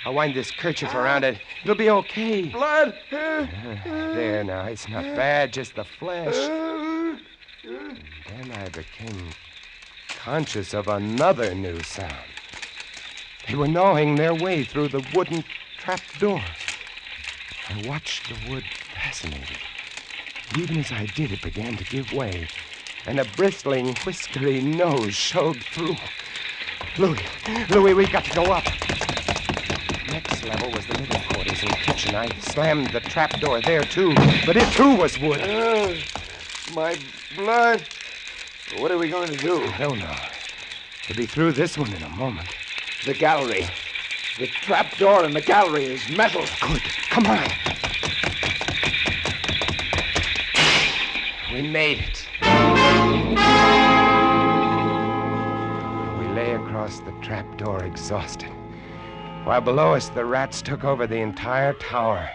Speaker 23: I'll wind this kerchief around it. It'll be okay.
Speaker 14: Blood!
Speaker 23: There, now. It's not bad, just the flesh. And then I became conscious of another new sound. They were gnawing their way through the wooden trap door. I watched the wood fascinated. Even as I did, it began to give way, and a bristling, whiskery nose showed through. Louis, we've got to go up. Next level was the middle quarters and kitchen. I slammed the trap door there, too, but it, too, was wood.
Speaker 14: My blood. What are we going to do?
Speaker 23: I don't know. We'll be through this one in a moment.
Speaker 14: The gallery. The trap door in the gallery is metal.
Speaker 23: Good. Come on. We made it. We lay across the trap door exhausted, while below us the rats took over the entire tower.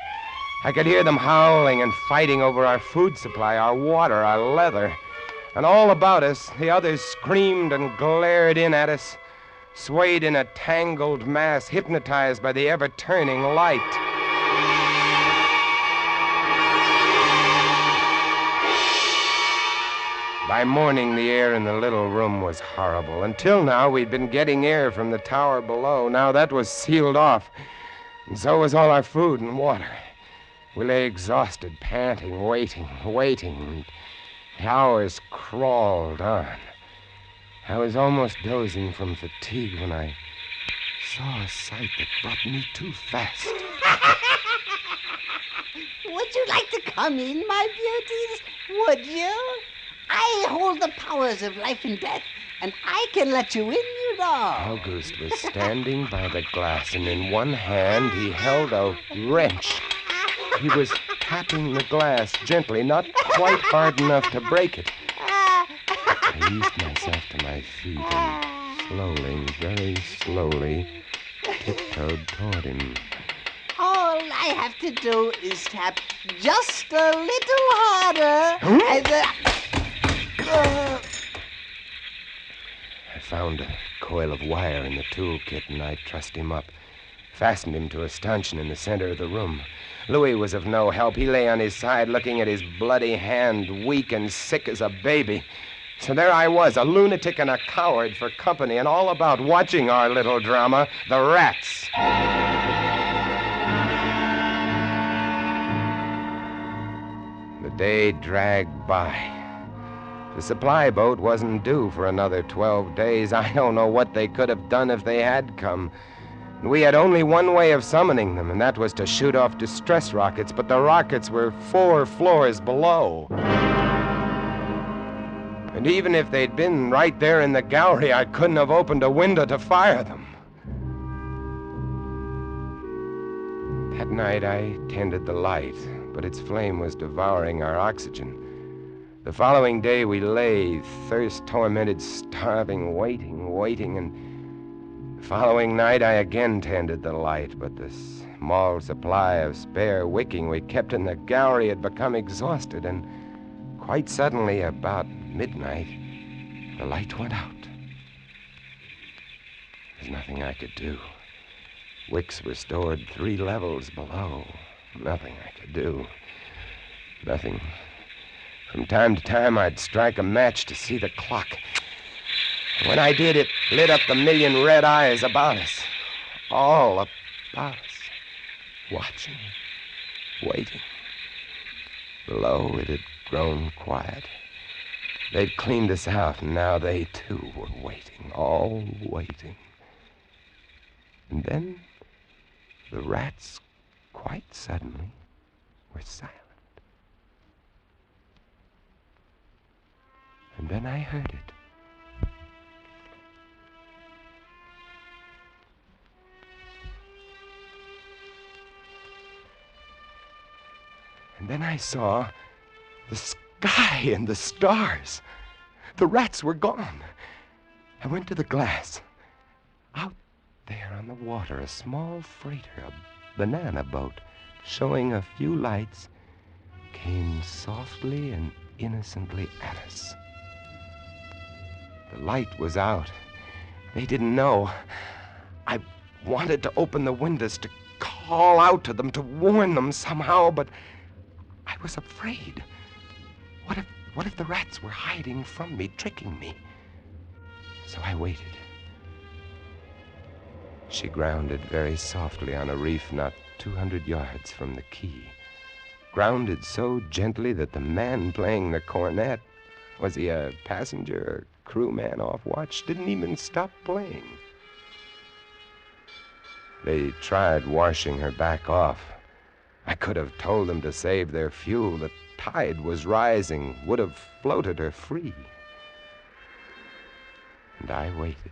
Speaker 23: I could hear them howling and fighting over our food supply, our water, our leather. And all about us, the others screamed and glared in at us, swayed in a tangled mass, hypnotized by the ever-turning light. By morning, the air in the little room was horrible. Until now, we'd been getting air from the tower below. Now that was sealed off, and so was all our food and water. We lay exhausted, panting, waiting. The hours crawled on. I was almost dozing from fatigue when I saw a sight that brought me too fast.
Speaker 5: Would you like to come in, my beauties? Would you? I hold the powers of life and death, and I can let you in, you know.
Speaker 23: Auguste was standing by the glass, and in one hand he held a wrench. He was tapping the glass gently, not quite hard enough to break it. I eased myself to my feet and slowly, very slowly, tiptoed toward him.
Speaker 5: All I have to do is tap just a little harder, and
Speaker 23: I found a coil of wire in the toolkit, and I trussed him up, fastened him to a stanchion in the center of the room. Louis was of no help. He lay on his side, looking at his bloody hand, weak and sick as a baby. So there I was, a lunatic and a coward for company, and all about watching our little drama, the rats. The day dragged by. The supply boat wasn't due for another 12 days. I don't know what they could have done if they had come. We had only one way of summoning them, and that was to shoot off distress rockets, but the rockets were 4 floors below. And even if they'd been right there in the gallery, I couldn't have opened a window to fire them. That night I tended the light, but its flame was devouring our oxygen. The following day we lay, thirst-tormented, starving, waiting, and the following night I again tended the light, but the small supply of spare wicking we kept in the gallery had become exhausted, and quite suddenly, about midnight, the light went out. There's nothing I could do. Wicks were stored 3 levels below. Nothing I could do. Nothing. From time to time, I'd strike a match to see the clock. When I did, it lit up the million red eyes about us. All about us. Watching. Waiting. Below, it had grown quiet. They'd cleaned us out, and now they, too, were waiting. All waiting. And then the rats, quite suddenly, were silent. And then I heard it. And then I saw the sky and the stars. The rats were gone. I went to the glass. Out there on the water, a small freighter, a banana boat, showing a few lights, came softly and innocently at us. The light was out. They didn't know. I wanted to open the windows, to call out to them, to warn them somehow, but I was afraid. What if the rats were hiding from me, tricking me? So I waited. She grounded very softly on a reef not 200 yards from the quay. Grounded so gently that the man playing the cornet, was he a passenger or crewman off watch, didn't even stop playing. They tried washing her back off. I could have told them to save their fuel. The tide was rising, would have floated her free. And I waited.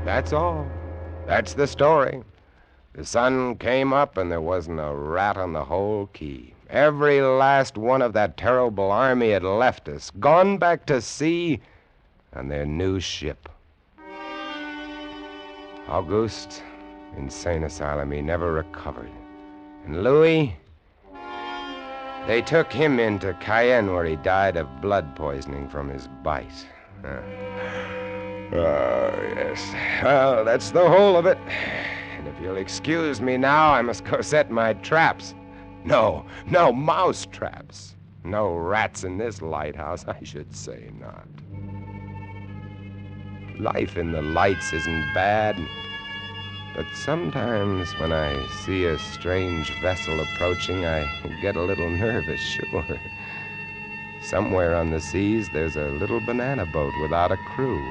Speaker 23: That's all. That's the story. The sun came up and there wasn't a rat on the whole quay. Every last one of that terrible army had left us, gone back to sea on their new ship. Auguste, insane asylum, he never recovered. And Louis, they took him into Cayenne where he died of blood poisoning from his bite. Oh, yes. Well, that's the whole of it. And if you'll excuse me now, I must go set my traps. No mouse traps. No rats in this lighthouse, I should say not. Life in the lights isn't bad, but sometimes when I see a strange vessel approaching, I get a little nervous, sure. Somewhere on the seas, there's a little banana boat without a crew.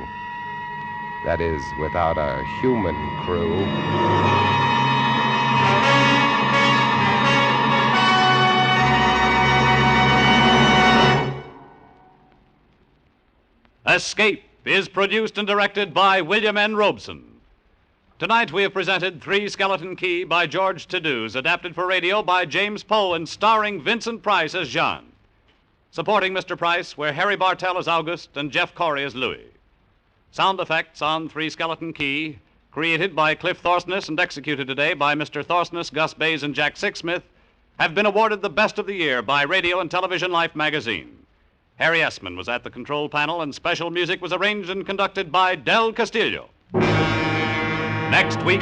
Speaker 23: That is, without a human crew.
Speaker 22: Escape is produced and directed by William N. Robeson. Tonight we have presented Three Skeleton Key by George Toulouse, adapted for radio by James Poe and starring Vincent Price as Jean. Supporting Mr. Price were Harry Bartell as August and Jeff Corey as Louis. Sound effects on Three Skeleton Key, created by Cliff Thorsness and executed today by Mr. Thorsness, Gus Bays, and Jack Sixsmith, have been awarded the Best of the Year by Radio and Television Life magazine. Harry Essman was at the control panel, and special music was arranged and conducted by Del Castillo. Next week...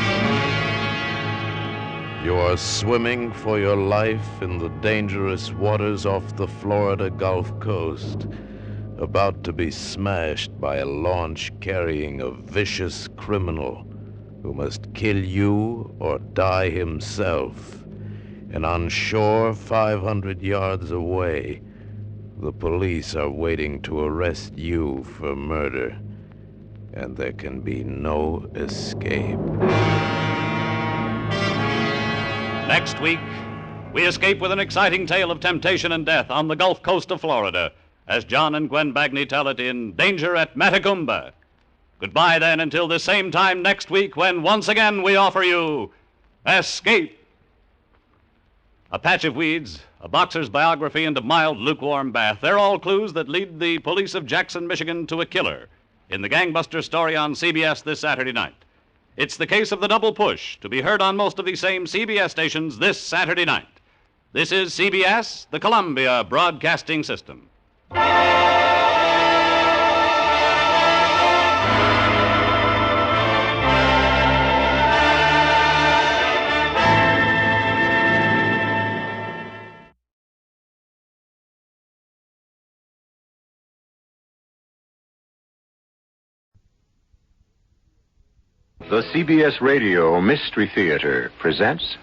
Speaker 21: You are swimming for your life in the dangerous waters off the Florida Gulf Coast, about to be smashed by a launch carrying a vicious criminal who must kill you or die himself. And on shore 500 yards away, the police are waiting to arrest you for murder, and there can be no escape.
Speaker 22: Next week, we escape with an exciting tale of temptation and death on the Gulf Coast of Florida, as John and Gwen Bagney tell it in Danger at Matagumba. Goodbye, then, until the same time next week, when once again we offer you Escape. A patch of weeds, a boxer's biography, and a mild, lukewarm bath. They're all clues that lead the police of Jackson, Michigan, to a killer in the gangbuster story on CBS this Saturday night. It's the case of the Double Push, to be heard on most of these same CBS stations this Saturday night. This is CBS, the Columbia Broadcasting System.
Speaker 1: The CBS Radio Mystery Theater presents...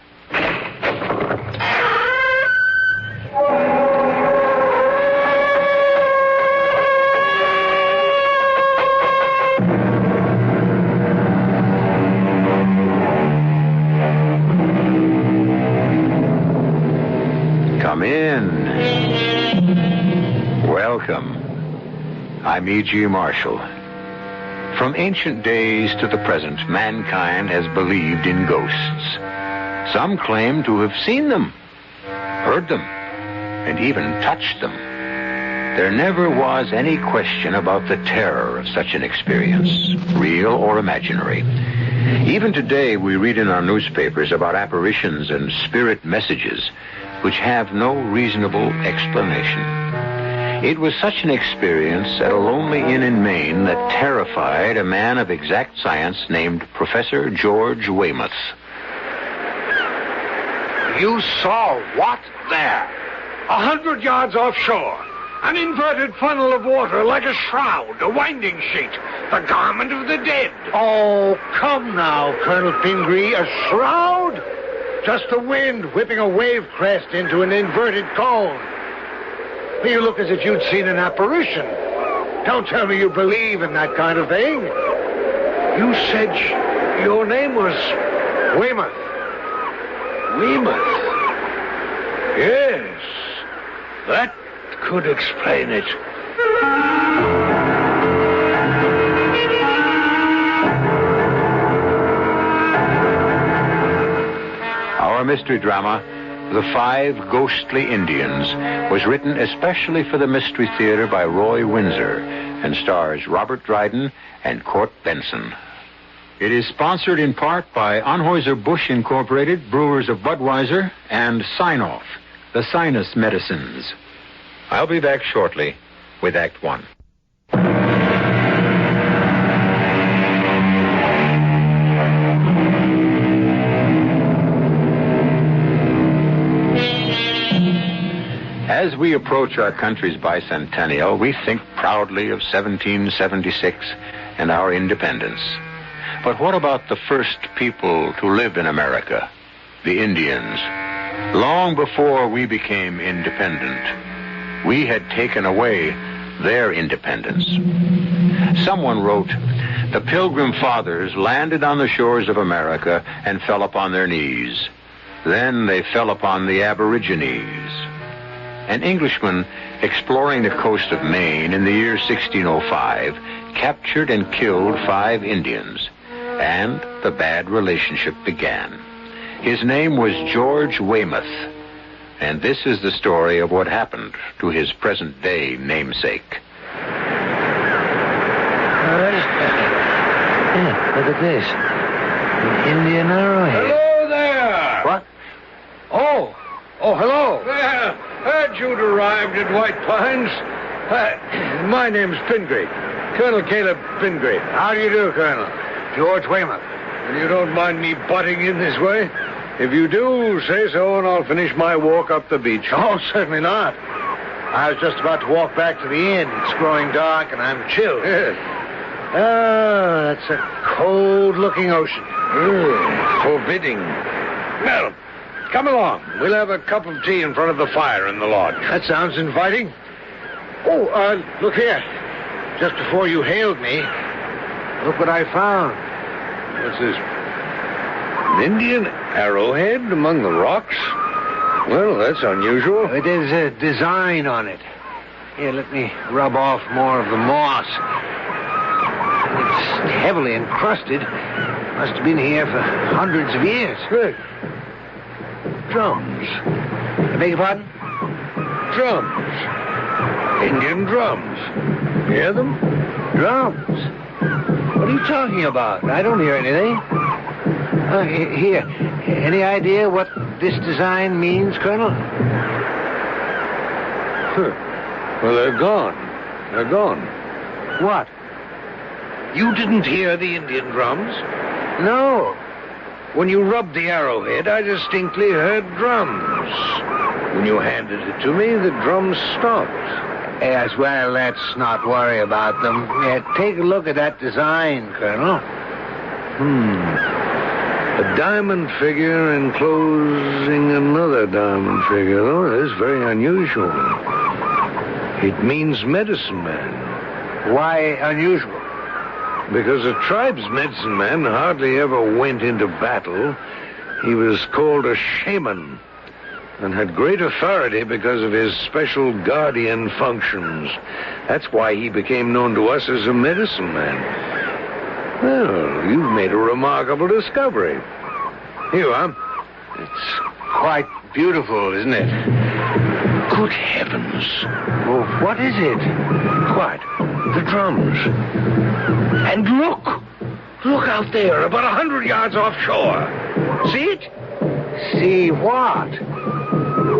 Speaker 1: Come in. Welcome. I'm E.G. Marshall. From ancient days to the present, mankind has believed in ghosts. Some claim to have seen them, heard them, and even touched them. There never was any question about the terror of such an experience, real or imaginary. Even today, we read in our newspapers about apparitions and spirit messages which have no reasonable explanation. It was such an experience at a lonely inn in Maine that terrified a man of exact science named Professor George Weymouth.
Speaker 14: You saw what?
Speaker 13: There. 100 yards offshore. An inverted funnel of water like a shroud, a winding sheet, the garment of the dead.
Speaker 14: Oh, come now, Colonel Pingree. A shroud? Just the wind whipping a wave crest into an inverted cone. You look as if you'd seen an apparition. Don't tell me you believe in that kind of thing. You said your name was Weymouth.
Speaker 13: Weymouth? Yes. That could explain it.
Speaker 1: Our mystery drama, The Five Ghostly Indians, was written especially for the Mystery Theater by Roy Windsor and stars Robert Dryden and Court Benson. It is sponsored in part by Anheuser-Busch Incorporated, Brewers of Budweiser, and Sign-Off, the sinus medicines. I'll be back shortly with Act One. As we approach our country's bicentennial, we think proudly of 1776 and our independence. But what about the first people to live in America, the Indians? Long before we became independent, we had taken away their independence. Someone wrote, "The Pilgrim Fathers landed on the shores of America and fell upon their knees. Then they fell upon the Aborigines." An Englishman exploring the coast of Maine in the year 1605 captured and killed 5 Indians, and the bad relationship began. His name was George Weymouth, and this is the story of what happened to his present-day namesake.
Speaker 3: Look at this. An Indian arrowhead.
Speaker 2: Hello there!
Speaker 3: What?
Speaker 2: Oh, hello. There. Heard you'd arrived at White Pines. My name's Pingree. Colonel Caleb Pingree.
Speaker 3: How do you do, Colonel? George Weymouth.
Speaker 2: And you don't mind me butting in this way? If you do, say so, and I'll finish my walk up the beach.
Speaker 3: Oh, certainly not. I was just about to walk back to the inn. It's growing dark, and I'm chilled.
Speaker 2: Yes.
Speaker 3: Oh, that's a cold-looking ocean.
Speaker 2: Forbidding. Well, come along. We'll have a cup of tea in front of the fire in the lodge.
Speaker 3: That sounds inviting. Oh, look here. Just before you hailed me, look what I found.
Speaker 2: What's this? An Indian arrowhead among the rocks? Well, that's unusual.
Speaker 3: There's a design on it. Here, let me rub off more of the moss. It's heavily encrusted. Must have been here for hundreds of years.
Speaker 2: Good. Drums.
Speaker 3: I beg your pardon?
Speaker 2: Drums. Indian drums. You hear them?
Speaker 3: Drums? What are you talking about? I don't hear anything. Here. Any idea what this design means, Colonel?
Speaker 2: Well, they're gone. They're gone.
Speaker 3: What?
Speaker 2: You didn't hear the Indian drums?
Speaker 3: No.
Speaker 2: When you rubbed the arrowhead, I distinctly heard drums. When you handed it to me, the drums stopped.
Speaker 3: Yes, well, let's not worry about them. Take a look at that design, Colonel.
Speaker 2: A diamond figure enclosing another diamond figure. Oh, that's very unusual. It means medicine man.
Speaker 3: Why unusual?
Speaker 2: Because a tribe's medicine man hardly ever went into battle. He was called a shaman and had great authority because of his special guardian functions. That's why he became known to us as a medicine man. Well, you've made a remarkable discovery. Here you are.
Speaker 3: It's quite beautiful, isn't it?
Speaker 2: Good heavens.
Speaker 3: Well, what is it?
Speaker 2: Quiet. The drums. And look! Look out there, about 100 yards offshore. See it?
Speaker 3: See what?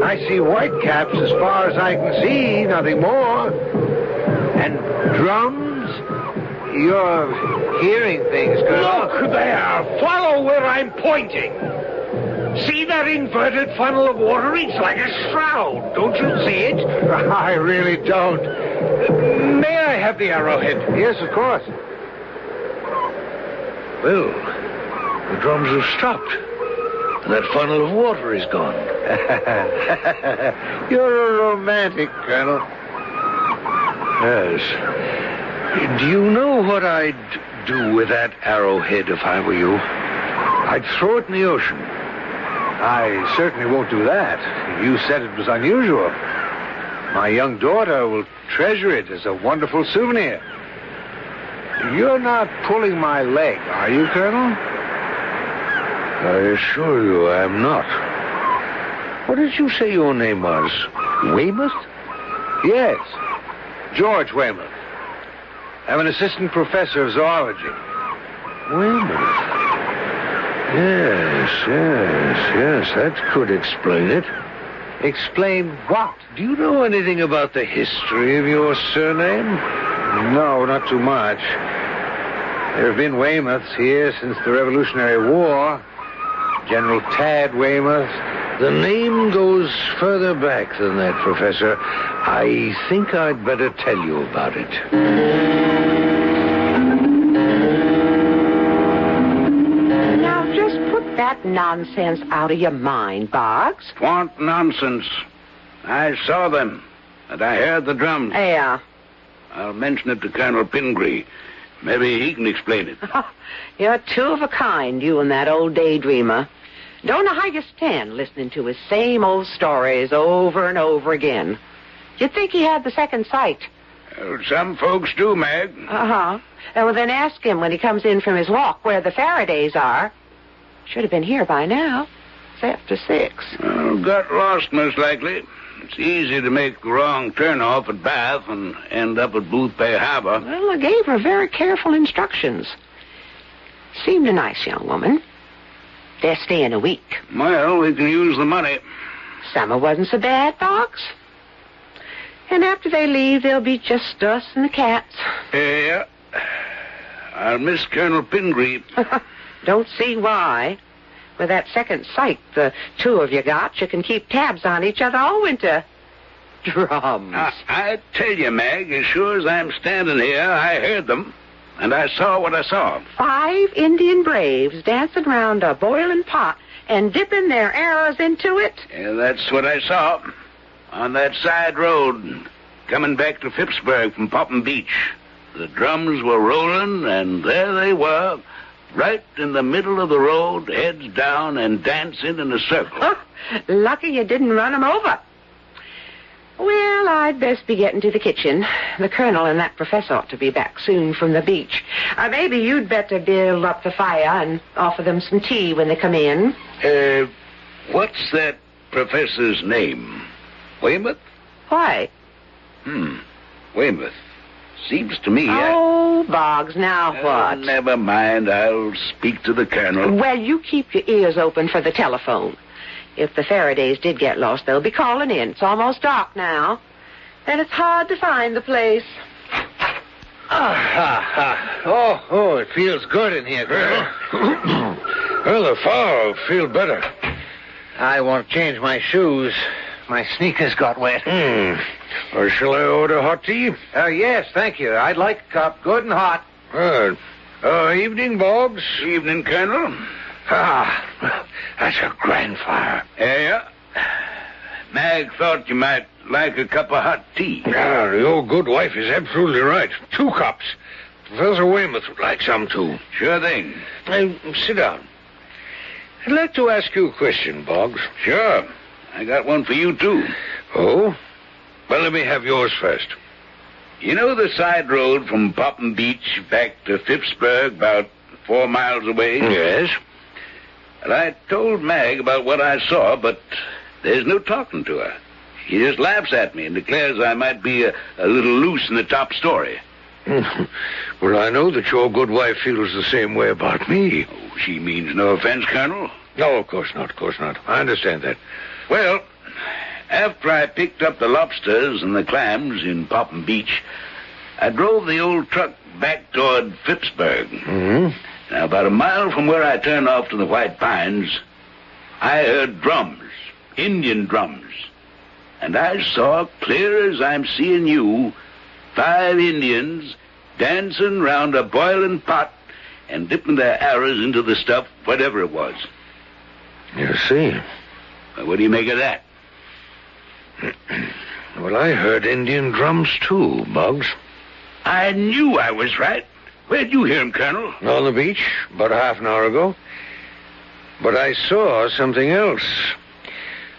Speaker 3: I see whitecaps as far as I can see, nothing more. And drums? You're hearing things, Colonel.
Speaker 2: Look there! Follow where I'm pointing. See that inverted funnel of water? It's like a shroud. Don't you see it?
Speaker 3: I really don't.
Speaker 2: May I have the arrowhead?
Speaker 3: Yes, of course.
Speaker 2: Well, the drums have stopped. And that funnel of water is gone.
Speaker 3: You're a romantic, Colonel.
Speaker 2: Yes. Do you know what I'd do with that arrowhead if I were you? I'd throw it in the ocean.
Speaker 3: I certainly won't do that. You said it was unusual. My young daughter will treasure it as a wonderful souvenir. You're not pulling my leg, are you, Colonel?
Speaker 2: I assure you I'm not. What did you say your name was? Weymouth?
Speaker 3: Yes. George Weymouth. I'm an assistant professor of zoology.
Speaker 2: Weymouth? Yes, that could explain it.
Speaker 3: Explain what?
Speaker 2: Do you know anything about the history of your surname?
Speaker 3: No, not too much. There have been Weymouths here since the Revolutionary War. General Tad Weymouth.
Speaker 2: The name goes further back than that, Professor. I think I'd better tell you about it.
Speaker 4: Now, just put that nonsense out of your mind, Boggs.
Speaker 8: What nonsense? I saw them, and I heard the drums.
Speaker 4: Yeah.
Speaker 8: I'll mention it to Colonel Pingree. Maybe he can explain it.
Speaker 4: You're two of a kind, you and that old daydreamer. Don't know how you stand listening to his same old stories over and over again. You'd think he had the second sight.
Speaker 8: Well, some folks do, Mag.
Speaker 4: Uh-huh. Well, then ask him when he comes in from his walk where the Faradays are. Should have been here by now. It's after 6.
Speaker 8: Well, got lost, most likely. It's easy to make the wrong turn-off at Bath and end up at Boothbay Harbor.
Speaker 4: Well, I gave her very careful instructions. Seemed a nice young woman. They're staying a week.
Speaker 8: Well, we can use the money.
Speaker 4: Summer wasn't so bad, Fox. And after they leave, there'll be just us and the cats.
Speaker 8: Yeah. I'll miss Colonel Pingree.
Speaker 4: Don't see why. With that second sight the two of you got, you can keep tabs on each other all winter. Drums.
Speaker 8: I tell you, Mag, as sure as I'm standing here, I heard them. And I saw what I saw.
Speaker 4: 5 Indian braves dancing round a boiling pot and dipping their arrows into it.
Speaker 8: Yeah, that's what I saw. On that side road, coming back to Phippsburg from Popham Beach. The drums were rolling, and there they were, right in the middle of the road, heads down and dancing in a circle.
Speaker 4: Lucky you didn't run 'em over. Well, I'd best be getting to the kitchen. The colonel and that professor ought to be back soon from the beach. Maybe you'd better build up the fire and offer them some tea when they come in.
Speaker 8: What's that professor's name? Weymouth?
Speaker 4: Why?
Speaker 8: Weymouth. Seems to me...
Speaker 4: Oh, Boggs, now what?
Speaker 8: Never mind. I'll speak to the colonel.
Speaker 4: Well, you keep your ears open for the telephone. If the Faradays did get lost, they'll be calling in. It's almost dark now. And it's hard to find the place.
Speaker 2: Oh, it feels good in here, Colonel. Well, the fire will feel better.
Speaker 9: I won't change my shoes. My sneakers got wet.
Speaker 2: Or shall I order hot tea?
Speaker 9: Yes, thank you. I'd like a cup, good and hot.
Speaker 2: Good. Evening, Boggs.
Speaker 8: Evening, Colonel.
Speaker 2: That's a grand fire.
Speaker 8: Yeah. Mag thought you might like a cup of hot tea.
Speaker 2: Yeah, the old good wife is absolutely right. 2 cups. Professor Weymouth would like some, too.
Speaker 8: Sure thing.
Speaker 2: Sit down. I'd like to ask you a question, Boggs.
Speaker 8: Sure. I got one for you, too.
Speaker 2: Oh? Well, let me have yours first.
Speaker 8: You know the side road from Popham Beach back to Phippsburg, about 4 miles away?
Speaker 2: Yes.
Speaker 8: Well, I told Mag about what I saw, but there's no talking to her. She just laughs at me and declares I might be a little loose in the top story.
Speaker 2: Well, I know that your good wife feels the same way about me.
Speaker 8: Oh, she means no offense, Colonel.
Speaker 2: No, of course not, I understand that.
Speaker 8: Well, after I picked up the lobsters and the clams in Popham Beach, I drove the old truck back toward Phippsburg. Now, about a mile from where I turned off to the White Pines, I heard drums, Indian drums. And I saw, clear as I'm seeing you, 5 Indians dancing round a boiling pot and dipping their arrows into the stuff, whatever it was.
Speaker 2: You see.
Speaker 8: Well, what do you make of that?
Speaker 2: Well, I heard Indian drums, too, Boggs.
Speaker 8: I knew I was right. Where'd you hear him, Colonel?
Speaker 2: On the beach, about half an hour ago. But I saw something else.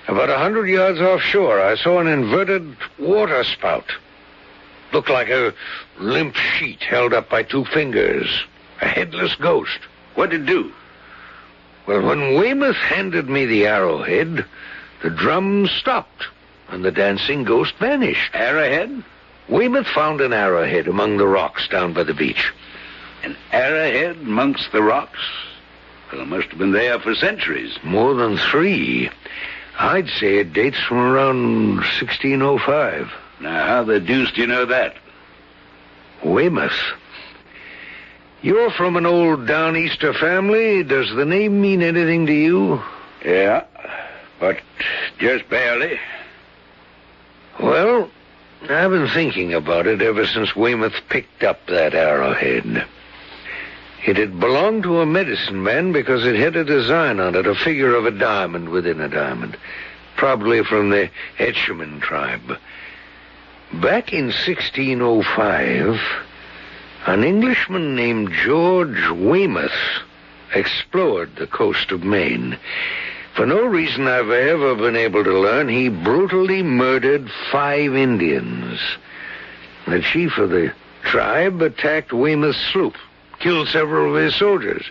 Speaker 2: About 100 yards offshore, I saw an inverted water spout. Looked like a limp sheet held up by 2 fingers. A headless ghost.
Speaker 8: What'd it do?
Speaker 2: Well, when Weymouth handed me the arrowhead, the drums stopped, and the dancing ghost vanished.
Speaker 8: Arrowhead?
Speaker 2: Weymouth found an arrowhead among the rocks down by the beach.
Speaker 8: An arrowhead amongst the rocks? Well, it must have been there for centuries.
Speaker 2: More than 3. I'd say it dates from around 1605.
Speaker 8: Now, how the deuce do you know that?
Speaker 2: Weymouth. You're from an old Downeaster family. Does the name mean anything to you?
Speaker 8: Yeah, but just barely.
Speaker 2: Well, I've been thinking about it ever since Weymouth picked up that arrowhead. It had belonged to a medicine man because it had a design on it, a figure of a diamond within a diamond, probably from the Etchemin tribe. Back in 1605, an Englishman named George Weymouth explored the coast of Maine. For no reason I've ever been able to learn, he brutally murdered 5 Indians. The chief of the tribe attacked Weymouth's sloop, killed several of his soldiers,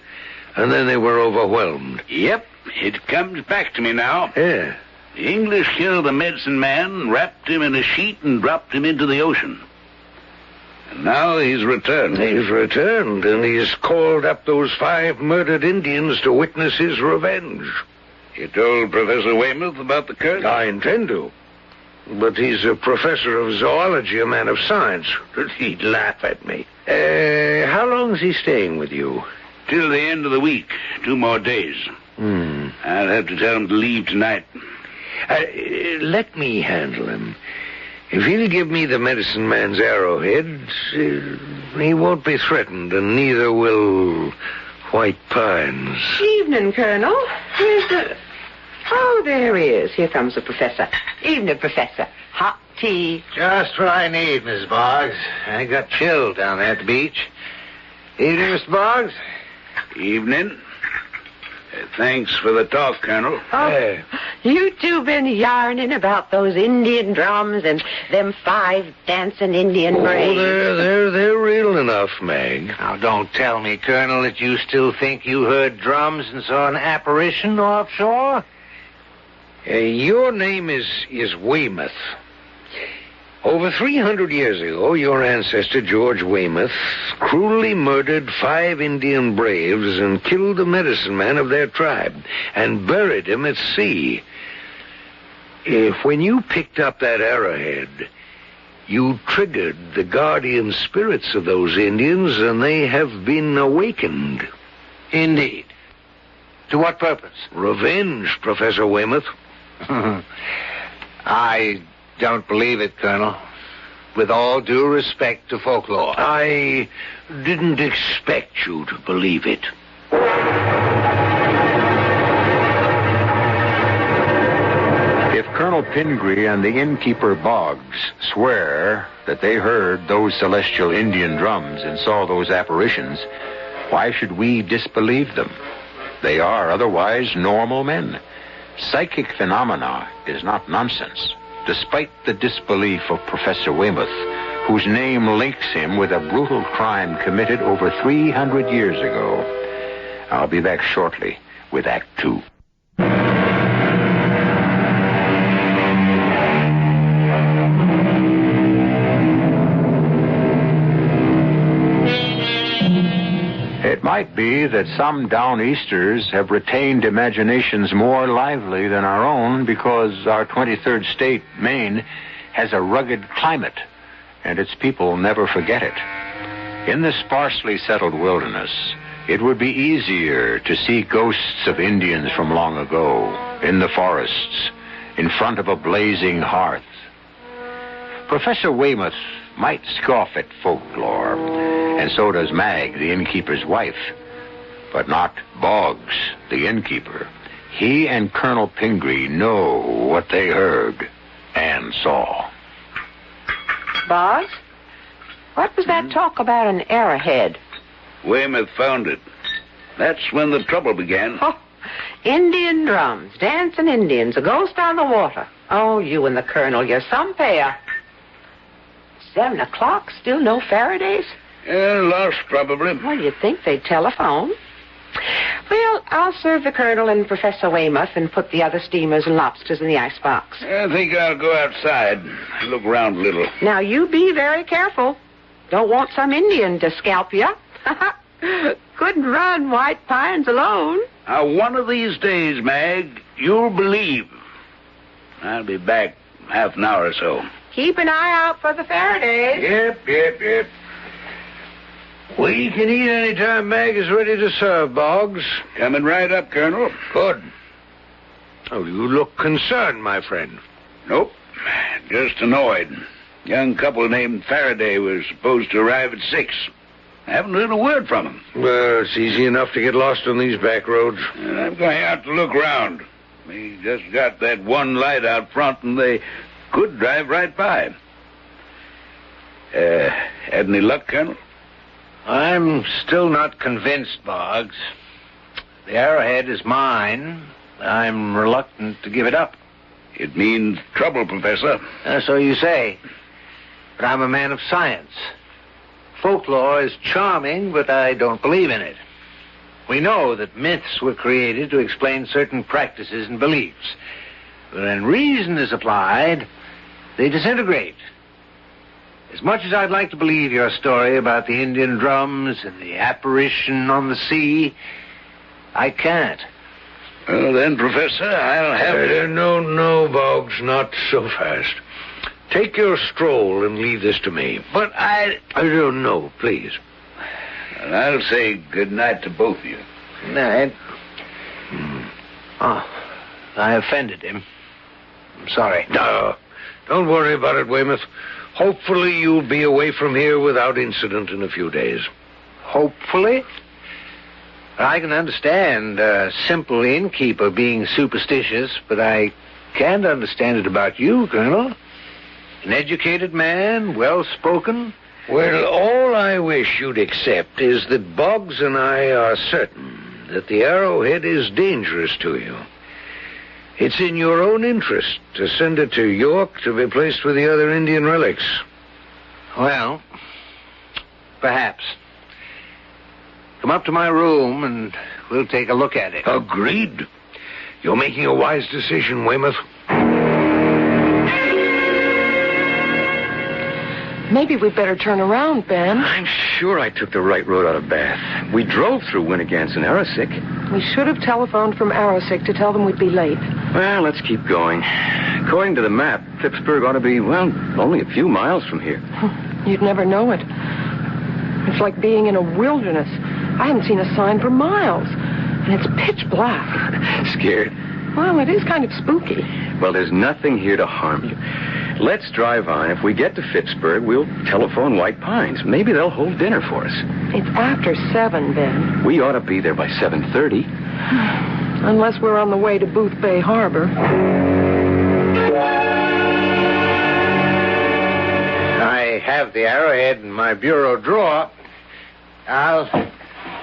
Speaker 2: and then they were overwhelmed.
Speaker 8: Yep, it comes back to me now.
Speaker 2: Yeah.
Speaker 8: The English killed the medicine man, wrapped him in a sheet, and dropped him into the ocean. And now he's returned.
Speaker 2: He's returned, and he's called up those 5 murdered Indians to witness his revenge.
Speaker 8: You told Professor Weymouth about the curse?
Speaker 2: I intend to. But he's a professor of zoology, a man of science. He'd laugh at me. How long is he staying with you?
Speaker 8: Till the end of the week. 2 more days. I'll have to tell him to leave tonight.
Speaker 2: Let me handle him. If he'll give me the medicine man's arrowhead, he won't be threatened, and neither will White Pines.
Speaker 4: Evening, Colonel. Where's the... Oh, there he is. Here comes the professor. Evening, Professor. Hot tea.
Speaker 9: Just what I need, Miss Boggs. I got chilled down there at the beach. Evening, Mr. Boggs.
Speaker 8: Evening. Thanks for the talk, Colonel.
Speaker 4: Oh, you two been yarning about those Indian drums and them 5 dancing Indian braves.
Speaker 2: They're real enough, Mag.
Speaker 9: Now, don't tell me, Colonel, that you still think you heard drums and saw an apparition offshore?
Speaker 2: Your name is Weymouth. Over 300 years ago, your ancestor, George Weymouth, cruelly murdered 5 Indian braves and killed the medicine man of their tribe and buried him at sea. When you picked up that arrowhead, you triggered the guardian spirits of those Indians, and they have been awakened.
Speaker 9: Indeed. To what purpose?
Speaker 2: Revenge, Professor Weymouth.
Speaker 9: I don't believe it, Colonel. With all due respect to folklore.
Speaker 2: I didn't expect you to believe it.
Speaker 1: If Colonel Pingree and the innkeeper Boggs swear that they heard those celestial Indian drums and saw those apparitions, why should we disbelieve them? They are otherwise normal men. Psychic phenomena is not nonsense, despite the disbelief of Professor Weymouth, whose name links him with a brutal crime committed over 300 years ago. I'll be back shortly with Act 2. It might be that some Downeasters have retained imaginations more lively than our own because our 23rd state, Maine, has a rugged climate, and its people never forget it. In the sparsely settled wilderness, it would be easier to see ghosts of Indians from long ago, in the forests, in front of a blazing hearth. Professor Weymouth might scoff at folklore, and so does Mag, the innkeeper's wife, but not Boggs, the innkeeper. He and Colonel Pingree know what they heard and saw.
Speaker 4: Boggs, what was that talk about an arrowhead?
Speaker 8: Weymouth found it. That's when the trouble began.
Speaker 4: Oh, Indian drums, dancing Indians, a ghost on the water. Oh, you and the Colonel, you're some pair. 7 o'clock, still no Faradays?
Speaker 8: Lost, probably.
Speaker 4: Well, you'd think they'd telephone. Well, I'll serve the Colonel and Professor Weymouth and put the other steamers and lobsters in the icebox.
Speaker 8: I think I'll go outside, look around a little.
Speaker 4: Now, you be very careful. Don't want some Indian to scalp you. Couldn't run White Pines alone.
Speaker 8: Now, one of these days, Mag, you'll believe. I'll be back half an hour or so.
Speaker 4: Keep an eye out for the Faradays.
Speaker 8: Yep.
Speaker 2: We can eat any time Mag is ready to serve, Boggs.
Speaker 8: Coming right up, Colonel.
Speaker 2: Good. Oh, you look concerned, my friend.
Speaker 8: Nope. Just annoyed. Young couple named Faraday was supposed to arrive at 6. I haven't heard a word from him.
Speaker 2: Well, it's easy enough to get lost on these back roads.
Speaker 8: I'm going out to look around. We just got that one light out front, and they could drive right by. Had any luck, Colonel?
Speaker 9: I'm still not convinced, Boggs. The arrowhead is mine, I'm reluctant to give it up.
Speaker 8: It means trouble, Professor.
Speaker 9: So you say. But I'm a man of science. Folklore is charming, but I don't believe in it. We know that myths were created to explain certain practices and beliefs. But when reason is applied, they disintegrate. As much as I'd like to believe your story about the Indian drums and the apparition on the sea, I can't.
Speaker 8: Well, then, Professor, I'll have to...
Speaker 2: No, Boggs, not so fast. Take your stroll and leave this to me.
Speaker 8: But I
Speaker 2: don't know, please.
Speaker 8: And I'll say good night to both of you.
Speaker 9: Night. Oh, I offended him. I'm sorry.
Speaker 2: No, don't worry about it, Weymouth. Hopefully you'll be away from here without incident in a few days.
Speaker 9: Hopefully? I can understand a simple innkeeper being superstitious, but I can't understand it about you, Colonel. An educated man, well-spoken.
Speaker 2: Well, all I wish you'd accept is that Boggs and I are certain that the arrowhead is dangerous to you. It's in your own interest to send it to York to be placed with the other Indian relics.
Speaker 9: Well, perhaps. Come up to my room and we'll take a look at it.
Speaker 2: Agreed. You're making a wise decision, Weymouth.
Speaker 10: Maybe we'd better turn around, Ben.
Speaker 12: I'm sure I took the right road out of Bath. We drove through Winnegans and Arrowsick.
Speaker 10: We should have telephoned from Arrowsick to tell them we'd be late.
Speaker 12: Well, let's keep going. According to the map, Phippsburg ought to be, well, only a few miles from here.
Speaker 10: You'd never know it. It's like being in a wilderness. I haven't seen a sign for miles. And it's pitch black.
Speaker 12: Scared?
Speaker 10: Well, it is kind of spooky.
Speaker 12: Well, there's nothing here to harm you. Let's drive on. If we get to Phippsburg, we'll telephone White Pines. Maybe they'll hold dinner for us.
Speaker 10: It's after 7, Ben.
Speaker 12: We ought to be there by 7:30.
Speaker 10: Unless we're on the way to Booth Bay Harbor.
Speaker 9: I have the arrowhead in my bureau drawer. I'll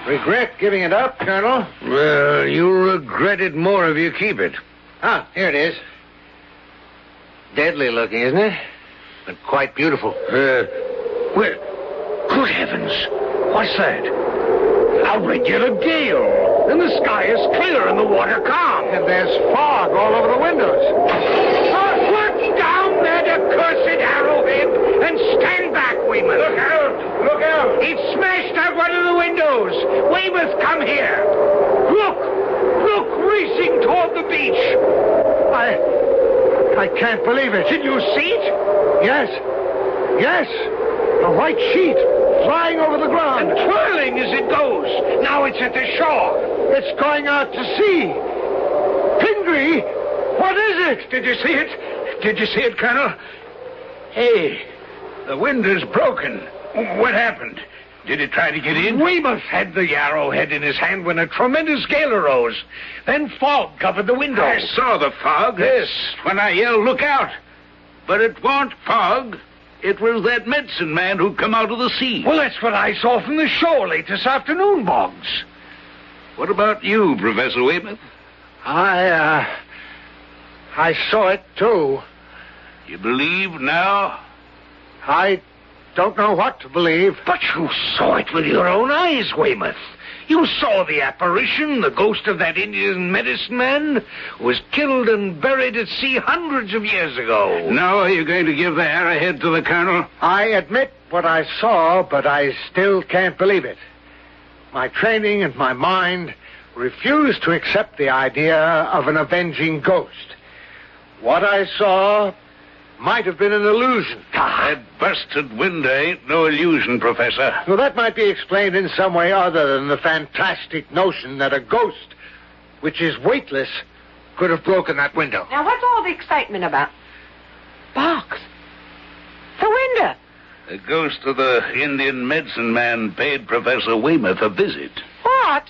Speaker 9: regret giving it up, Colonel.
Speaker 2: Well, you'll regret it more if you keep it.
Speaker 9: Ah, here it is. Deadly looking, isn't it? But quite beautiful.
Speaker 2: Well, good heavens. What's that? A regular gale. And the sky is clear and the water calm.
Speaker 9: And there's fog all over the windows.
Speaker 2: Put down that accursed arrowhead and stand back, Weymouth. Look out! Look out! It smashed out one of the windows. Weymouth, come here. Look, racing toward the beach.
Speaker 9: I can't believe it.
Speaker 2: Did you see it?
Speaker 9: Yes. A white sheet flying over the ground.
Speaker 2: And twirling as it goes. Now it's at the shore.
Speaker 9: It's going out to sea. Pingree, what is it?
Speaker 2: Did you see it? Did you see it, Colonel? Hey, the window's broken. What happened? Did it try to get in? Weymouth had the arrowhead in his hand when a tremendous gale arose. Then fog covered the window. I saw the fog. Yes, when I yelled, look out. But it wasn't fog. It was that medicine man who'd come out of the sea. Well, that's what I saw from the shore late this afternoon, Boggs. What about you, Professor Weymouth?
Speaker 9: I saw it, too.
Speaker 8: You believe now?
Speaker 9: I don't know what to believe.
Speaker 2: But you saw it with your own eyes, Weymouth. You saw the apparition, the ghost of that Indian medicine man who was killed and buried at sea hundreds of years ago. Now are you going to give the arrowhead to the Colonel?
Speaker 9: I admit what I saw, but I still can't believe it. My training and my mind refuse to accept the idea of an avenging ghost. What I saw might have been an illusion.
Speaker 8: That busted window ain't no illusion, Professor.
Speaker 9: Well, that might be explained in some way other than the fantastic notion that a ghost, which is weightless, could have broken that window.
Speaker 4: Now, what's all the excitement about? Box. The window.
Speaker 8: The ghost of the Indian medicine man paid Professor Weymouth a visit.
Speaker 4: What?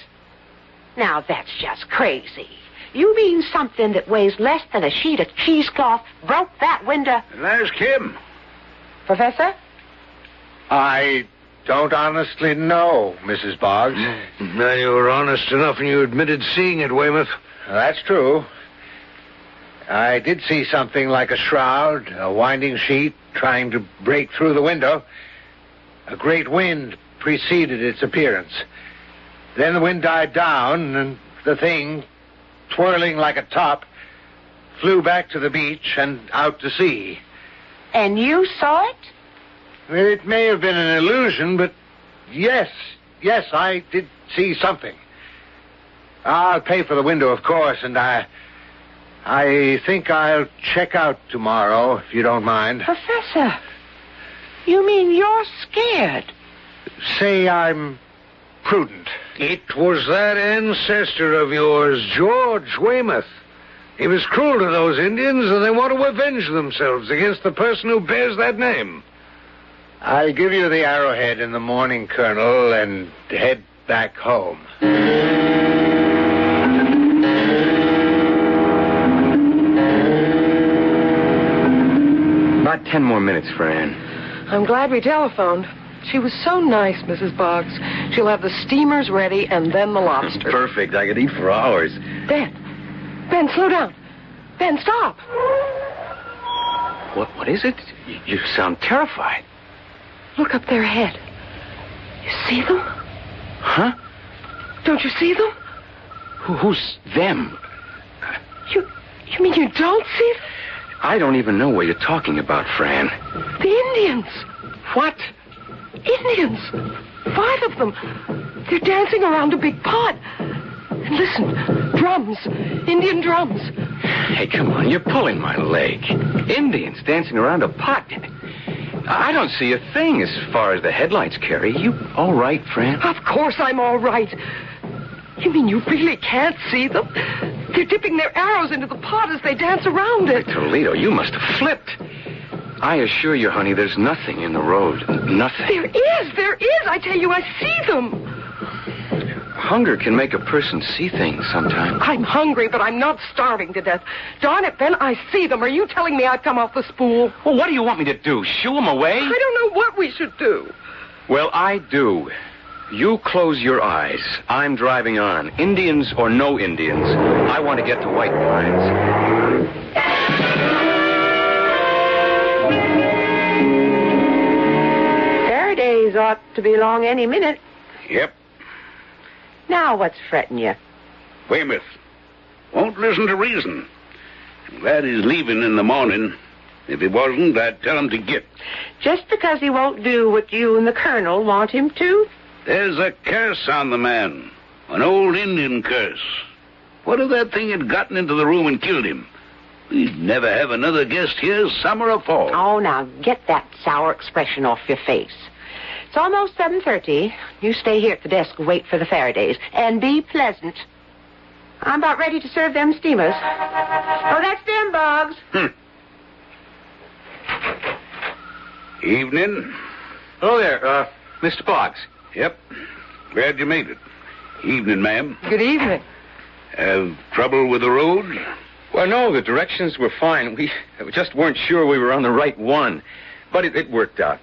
Speaker 4: Now, that's just crazy. You mean something that weighs less than a sheet of cheesecloth broke that window?
Speaker 8: Ask him.
Speaker 4: Professor?
Speaker 9: I don't honestly know, Mrs. Boggs.
Speaker 2: Now, you were honest enough and you admitted seeing it, Weymouth.
Speaker 9: That's true. I did see something like a shroud, a winding sheet, trying to break through the window. A great wind preceded its appearance. Then the wind died down, and the thing, twirling like a top, flew back to the beach and out to sea.
Speaker 4: And you saw it?
Speaker 9: It may have been an illusion, but yes, I did see something. I'll pay for the window, of course, and I think I'll check out tomorrow, if you don't mind.
Speaker 4: Professor, you mean you're scared?
Speaker 9: Say I'm prudent.
Speaker 2: It was that ancestor of yours, George Weymouth. He was cruel to those Indians, and they want to avenge themselves against the person who bears that name.
Speaker 9: I'll give you the arrowhead in the morning, Colonel, and head back home.
Speaker 12: About 10 more minutes, Fran.
Speaker 10: I'm glad we telephoned. She was so nice, Mrs. Boggs. She'll have the steamers ready and then the lobster.
Speaker 12: Perfect. I could eat for hours.
Speaker 10: Ben, slow down. Ben, stop.
Speaker 12: What is it? You sound terrified.
Speaker 10: Look up their head. You see them?
Speaker 12: Huh?
Speaker 10: Don't you see them?
Speaker 12: Who's them?
Speaker 10: You mean you don't see them?
Speaker 12: I don't even know what you're talking about, Fran.
Speaker 10: The Indians.
Speaker 12: What?
Speaker 10: Indians. 5 of them. They're dancing around a big pot. And listen, drums. Indian drums.
Speaker 12: Hey, come on, you're pulling my leg. Indians dancing around a pot. I don't see a thing as far as the headlights carry. You all right, Fran?
Speaker 10: Of course I'm all right. You mean you really can't see them? They're dipping their arrows into the pot as they dance around it.
Speaker 12: Toledo, you must have flipped. I assure you, honey, there's nothing in the road. Nothing.
Speaker 10: There is. I tell you, I see them.
Speaker 12: Hunger can make a person see things sometimes.
Speaker 10: I'm hungry, but I'm not starving to death. Darn it, Ben, I see them. Are you telling me I've come off the spool?
Speaker 12: Well, what do you want me to do? Shoo them away?
Speaker 10: I don't know what we should do.
Speaker 12: Well, I do. You close your eyes. I'm driving on. Indians or no Indians, I want to get to White Pines.
Speaker 4: Faraday's ought to be along any minute.
Speaker 8: Yep.
Speaker 4: Now what's fretting you?
Speaker 8: Weymouth won't listen to reason. I'm glad he's leaving in the morning. If he wasn't, I'd tell him to get.
Speaker 4: Just because he won't do what you and the Colonel want him to?
Speaker 8: There's a curse on the man. An old Indian curse. What if that thing had gotten into the room and killed him? We'd never have another guest here, summer or fall.
Speaker 4: Oh, now, get that sour expression off your face. It's almost 7:30. You stay here at the desk and wait for the Faradays. And be pleasant. I'm about ready to serve them steamers. Oh, that's them, Boggs.
Speaker 8: Evening.
Speaker 12: Hello there, Mr. Boggs.
Speaker 8: Yep. Glad you made it. Evening, ma'am.
Speaker 10: Good evening.
Speaker 8: Have trouble with the road?
Speaker 12: Well, no, the directions were fine. We just weren't sure we were on the right one. But it worked out.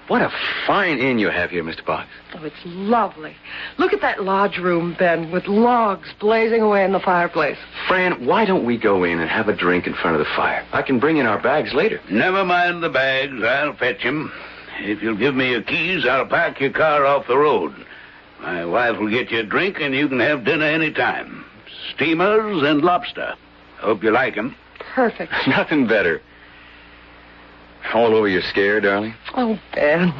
Speaker 12: What a fine inn you have here, Mr. Boggs.
Speaker 10: Oh, it's lovely. Look at that lodge room, Ben, with logs blazing away in the fireplace.
Speaker 12: Fran, why don't we go in and have a drink in front of the fire? I can bring in our bags later.
Speaker 8: Never mind the bags. I'll fetch 'em. If you'll give me your keys, I'll park your car off the road. My wife will get you a drink, and you can have dinner any time. Steamers and lobster. Hope you like 'em.
Speaker 10: Perfect.
Speaker 12: Nothing better. All over your scare, darling?
Speaker 10: Oh, Ben.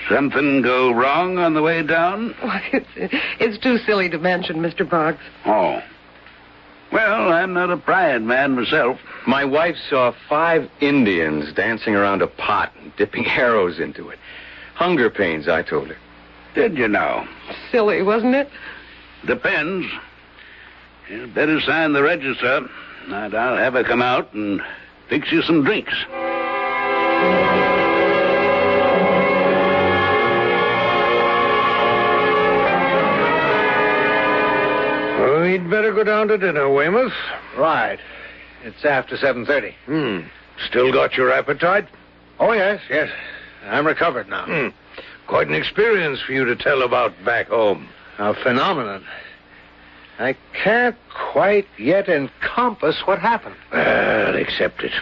Speaker 8: Something go wrong on the way down?
Speaker 10: It's too silly to mention, Mr. Boggs.
Speaker 8: Oh. Well, I'm not a pride man myself.
Speaker 12: My wife saw 5 Indians dancing around a pot and dipping arrows into it. Hunger pains, I told her.
Speaker 8: Did you now?
Speaker 10: Silly, wasn't it?
Speaker 8: Depends. You'd better sign the register, and I'll have her come out and fix you some drinks.
Speaker 2: We'd better go down to dinner, Weymouth.
Speaker 9: Right. It's after 7:30.
Speaker 2: Still got your appetite?
Speaker 9: Oh, yes. I'm recovered now.
Speaker 2: Quite an experience for you to tell about back home.
Speaker 9: A phenomenon. I can't quite yet encompass what happened.
Speaker 2: Well, accept it.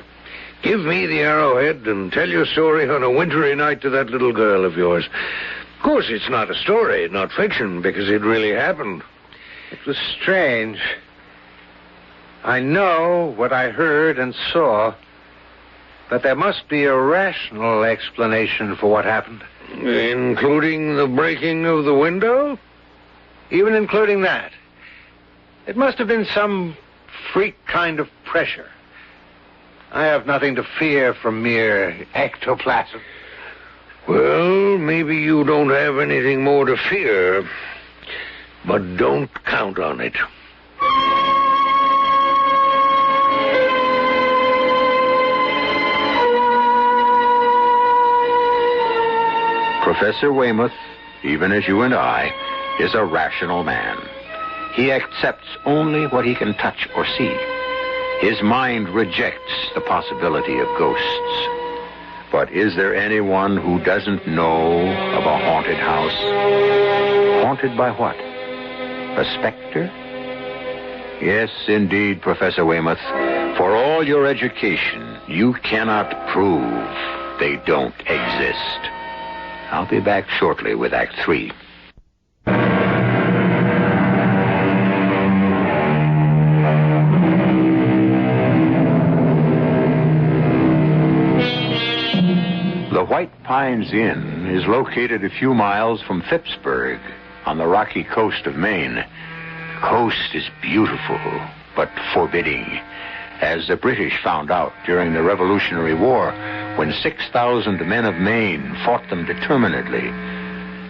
Speaker 2: Give me the arrowhead and tell your story on a wintry night to that little girl of yours. Of course, it's not a story, not fiction, because it really happened.
Speaker 9: It was strange. I know what I heard and saw, but there must be a rational explanation for what happened.
Speaker 2: Including the breaking of the window?
Speaker 9: Even including that. It must have been some freak kind of pressure. I have nothing to fear from mere ectoplasm.
Speaker 2: Well, maybe you don't have anything more to fear, but don't count on it.
Speaker 1: Professor Weymouth, even as you and I, is a rational man. He accepts only what he can touch or see. His mind rejects the possibility of ghosts. But is there anyone who doesn't know of a haunted house? Haunted by what? A specter? Yes, indeed, Professor Weymouth. For all your education, you cannot prove they don't exist. I'll be back shortly with Act 3. The White Pines Inn is located a few miles from Phippsburg on the rocky coast of Maine. The coast is beautiful, but forbidding, as the British found out during the Revolutionary War when 6,000 men of Maine fought them determinedly.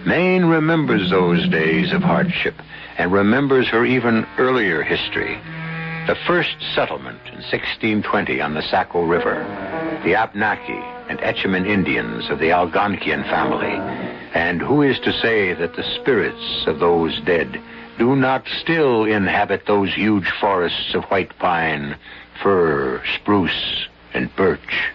Speaker 1: Maine remembers those days of hardship and remembers her even earlier history. The first settlement in 1620 on the Saco River, the Abnaki and Etchemin Indians of the Algonquian family. And who is to say that the spirits of those dead do not still inhabit those huge forests of white pine, fir, spruce, and birch?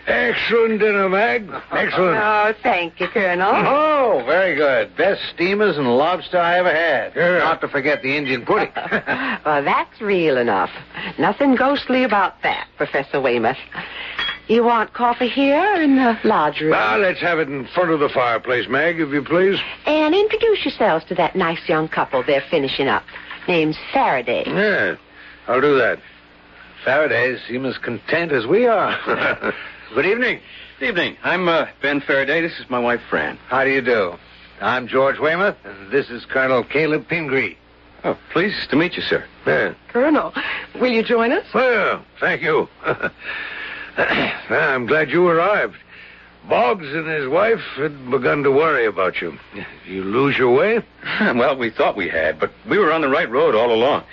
Speaker 2: Excellent dinner, Mag. Excellent.
Speaker 4: Oh, thank you, Colonel.
Speaker 9: Oh, very good. Best steamers and lobster I ever had.
Speaker 2: Yeah.
Speaker 9: Not to forget the Indian pudding.
Speaker 4: Well, that's real enough. Nothing ghostly about that, Professor Weymouth. You want coffee here or in the lodge room?
Speaker 2: Well, let's have it in front of the fireplace, Mag, if you please.
Speaker 4: And introduce yourselves to that nice young couple they're finishing up. Name's Faraday.
Speaker 2: Yeah, I'll do that.
Speaker 9: Faradays seem as content as we are. Good evening.
Speaker 12: Good evening. I'm Ben Faraday. This is my wife, Fran.
Speaker 9: How do you do? I'm George Weymouth, and this is Colonel Caleb Pingree.
Speaker 12: Oh, pleased to meet you, sir.
Speaker 2: Yeah.
Speaker 10: Colonel, will you join us?
Speaker 2: Well, thank you. I'm glad you arrived. Boggs and his wife had begun to worry about you. You lose your way?
Speaker 12: Well, we thought we had, but we were on the right road all along.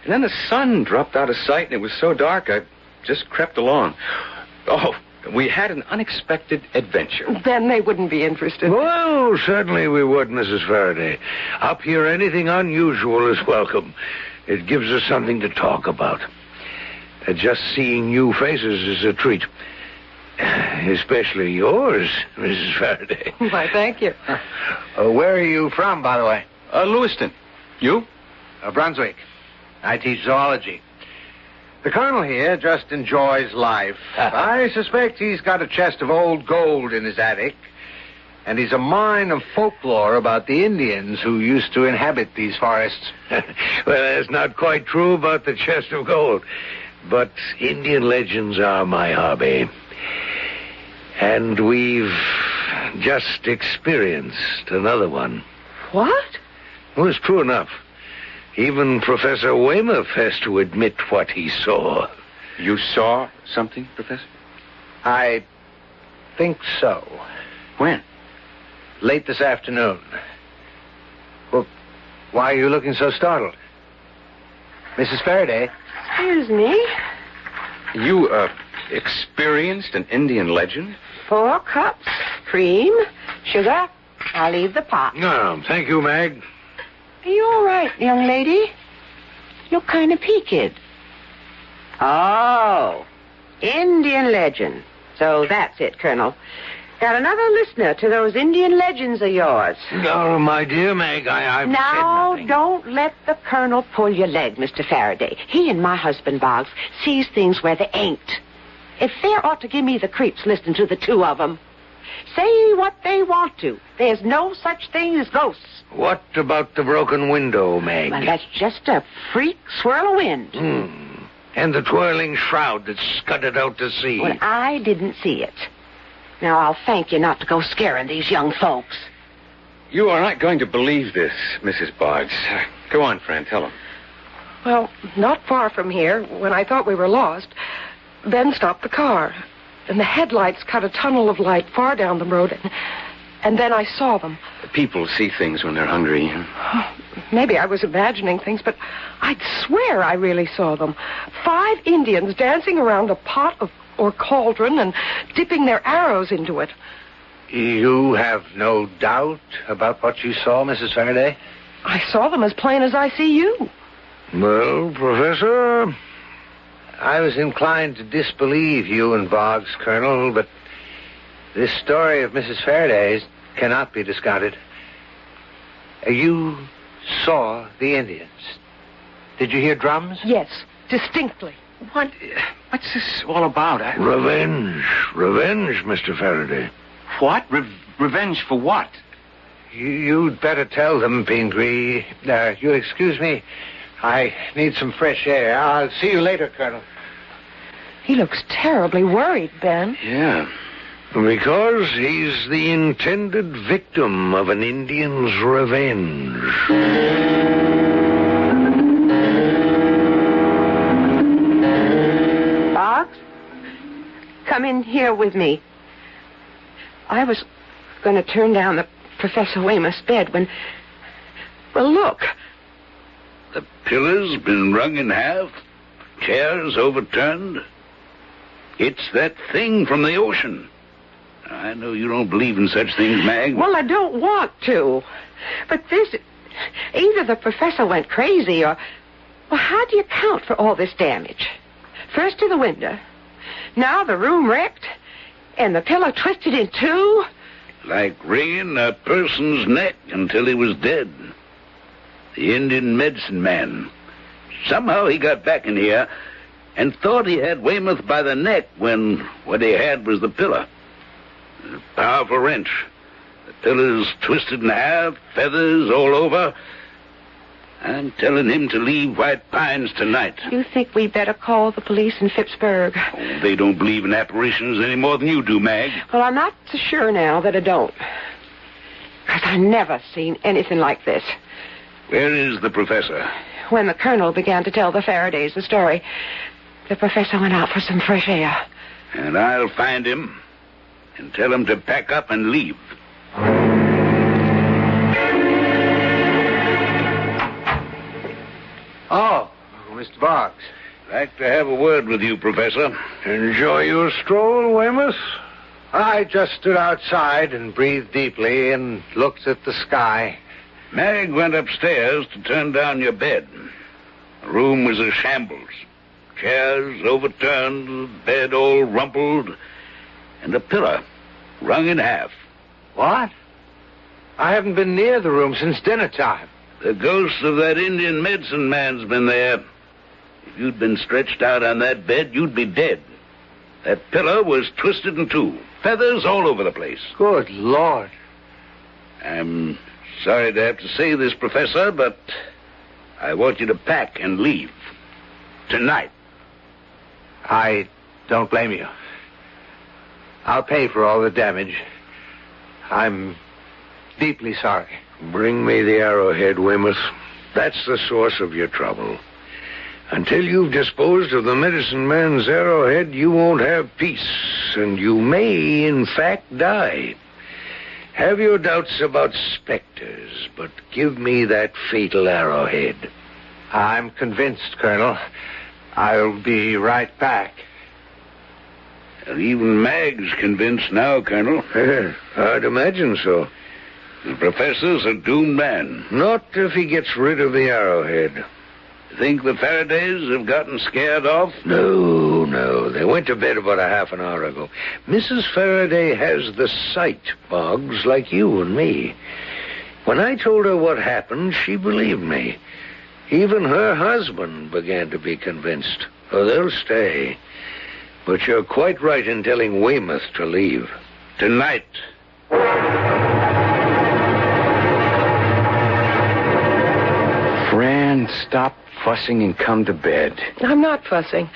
Speaker 12: And then the sun dropped out of sight, and it was so dark, I just crept along. Oh, we had an unexpected adventure.
Speaker 10: Then they wouldn't be interested.
Speaker 2: Well, certainly we would, Mrs. Faraday. Up here, anything unusual is welcome. It gives us something to talk about. Just seeing new faces is a treat. Especially yours, Mrs. Faraday.
Speaker 10: Why, thank you.
Speaker 9: Where are you from, by the way?
Speaker 12: Lewiston. You?
Speaker 9: Brunswick. I teach zoology. The colonel here just enjoys life. I suspect he's got a chest of old gold in his attic, and he's a mine of folklore about the Indians who used to inhabit these forests.
Speaker 2: Well, that's not quite true about the chest of gold, but Indian legends are my hobby. And we've just experienced another one.
Speaker 10: What?
Speaker 2: Well, it's true enough. Even Professor Weymouth has to admit what he saw.
Speaker 12: You saw something, Professor?
Speaker 9: I think so.
Speaker 12: When?
Speaker 9: Late this afternoon. Well, why are you looking so startled? Mrs. Faraday?
Speaker 4: Excuse me.
Speaker 12: You, experienced an Indian legend?
Speaker 4: 4 cups, cream, sugar. I'll leave the pot.
Speaker 2: No, thank you, Mag.
Speaker 4: Are you all right, young lady? You're kind of peaked. Oh, Indian legend. So that's it, Colonel. Got another listener to those Indian legends of yours.
Speaker 2: Oh, my dear Meg, I've said
Speaker 4: Now,
Speaker 2: nothing.
Speaker 4: don't let the Colonel pull your leg, Mr. Faraday. He and my husband, Boggs, sees things where they ain't. If they ought to give me the creeps listening to the two of them. Say what they want to. There's no such thing as ghosts.
Speaker 2: What about the broken window, Meg?
Speaker 4: Well, that's just a freak swirl of wind.
Speaker 2: And the twirling shroud that scudded out to sea.
Speaker 4: Well, I didn't see it. Now, I'll thank you not to go scaring these young folks.
Speaker 12: You are not going to believe this, Mrs. Boggs. Go on, friend, tell them.
Speaker 10: Well, not far from here, when I thought we were lost, Ben stopped the car. And the headlights cut a tunnel of light far down the road. And then I saw them.
Speaker 12: People see things when they're hungry.
Speaker 10: Maybe I was imagining things, but I'd swear I really saw them. 5 Indians dancing around a pot or cauldron and dipping their arrows into it.
Speaker 9: You have no doubt about what you saw, Mrs. Faraday?
Speaker 10: I saw them as plain as I see you.
Speaker 2: Well, Professor,
Speaker 9: I was inclined to disbelieve you and Boggs, Colonel, but this story of Mrs. Faraday's cannot be discounted. You saw the Indians. Did you hear drums?
Speaker 10: Yes, distinctly.
Speaker 12: What's this all about?
Speaker 2: Revenge, Mr. Faraday.
Speaker 12: What? Revenge for what?
Speaker 9: You'd better tell them, Pingree. You'll excuse me. I need some fresh air. I'll see you later, Colonel.
Speaker 10: He looks terribly worried, Ben.
Speaker 12: Yeah.
Speaker 2: Because he's the intended victim of an Indian's revenge.
Speaker 4: Boggs, come in here with me. I was going to turn down the Professor Weymouth's bed when... Well, look.
Speaker 8: The pillar's been wrung in half, chairs overturned. It's that thing from the ocean. I know you don't believe in such things, Mag.
Speaker 4: Well, I don't want to. But this... Either the professor went crazy or... Well, how do you account for all this damage? First to the window. Now the room wrecked. And the pillow twisted in two.
Speaker 8: Like wringing a person's neck until he was dead. The Indian medicine man. Somehow he got back in here and thought he had Weymouth by the neck when what he had was the pillow. A powerful wrench. The pillow's twisted in half, feathers all over. I'm telling him to leave White Pines tonight.
Speaker 4: You think we better call the police in Phippsburg?
Speaker 8: Oh, they don't believe in apparitions any more than you do, Mag.
Speaker 4: Well, I'm not so sure now that I don't. Because I never seen anything like this.
Speaker 8: Where is the professor?
Speaker 4: When the colonel began to tell the Faradays the story, the professor went out for some fresh air.
Speaker 8: And I'll find him and tell him to pack up and leave.
Speaker 9: Oh, Mr. Boggs.
Speaker 8: Like to have a word with you, Professor.
Speaker 2: Enjoy your stroll, Weymouth?
Speaker 9: I just stood outside and breathed deeply and looked at the sky.
Speaker 8: Mag went upstairs to turn down your bed. The room was a shambles. Chairs overturned, the bed all rumpled, and the pillow wrung in half.
Speaker 9: What? I haven't been near the room since dinner time.
Speaker 8: The ghost of that Indian medicine man's been there. If you'd been stretched out on that bed, you'd be dead. That pillow was twisted in two. Feathers all over the place.
Speaker 9: Good Lord.
Speaker 8: I'm sorry to have to say this, Professor, but I want you to pack and leave. Tonight.
Speaker 9: I don't blame you. I'll pay for all the damage. I'm deeply sorry.
Speaker 2: Bring me the arrowhead, Weymouth. That's the source of your trouble. Until you've disposed of the medicine man's arrowhead, you won't have peace, and you may, in fact, die. Have your doubts about specters, but give me that fatal arrowhead.
Speaker 9: I'm convinced, Colonel. I'll be right back.
Speaker 8: Well, even Mag's convinced now, Colonel.
Speaker 2: I'd imagine so.
Speaker 8: The professor's a doomed man.
Speaker 2: Not if he gets rid of the arrowhead.
Speaker 8: Think the Faradays have gotten scared off?
Speaker 2: No. They went to bed about a half an hour ago. Mrs. Faraday has the sight, Boggs, like you and me. When I told her what happened, she believed me. Even her husband began to be convinced. Oh, they'll stay. But you're quite right in telling Weymouth to leave. Tonight.
Speaker 12: Fran, stop fussing and come to bed.
Speaker 10: I'm not fussing.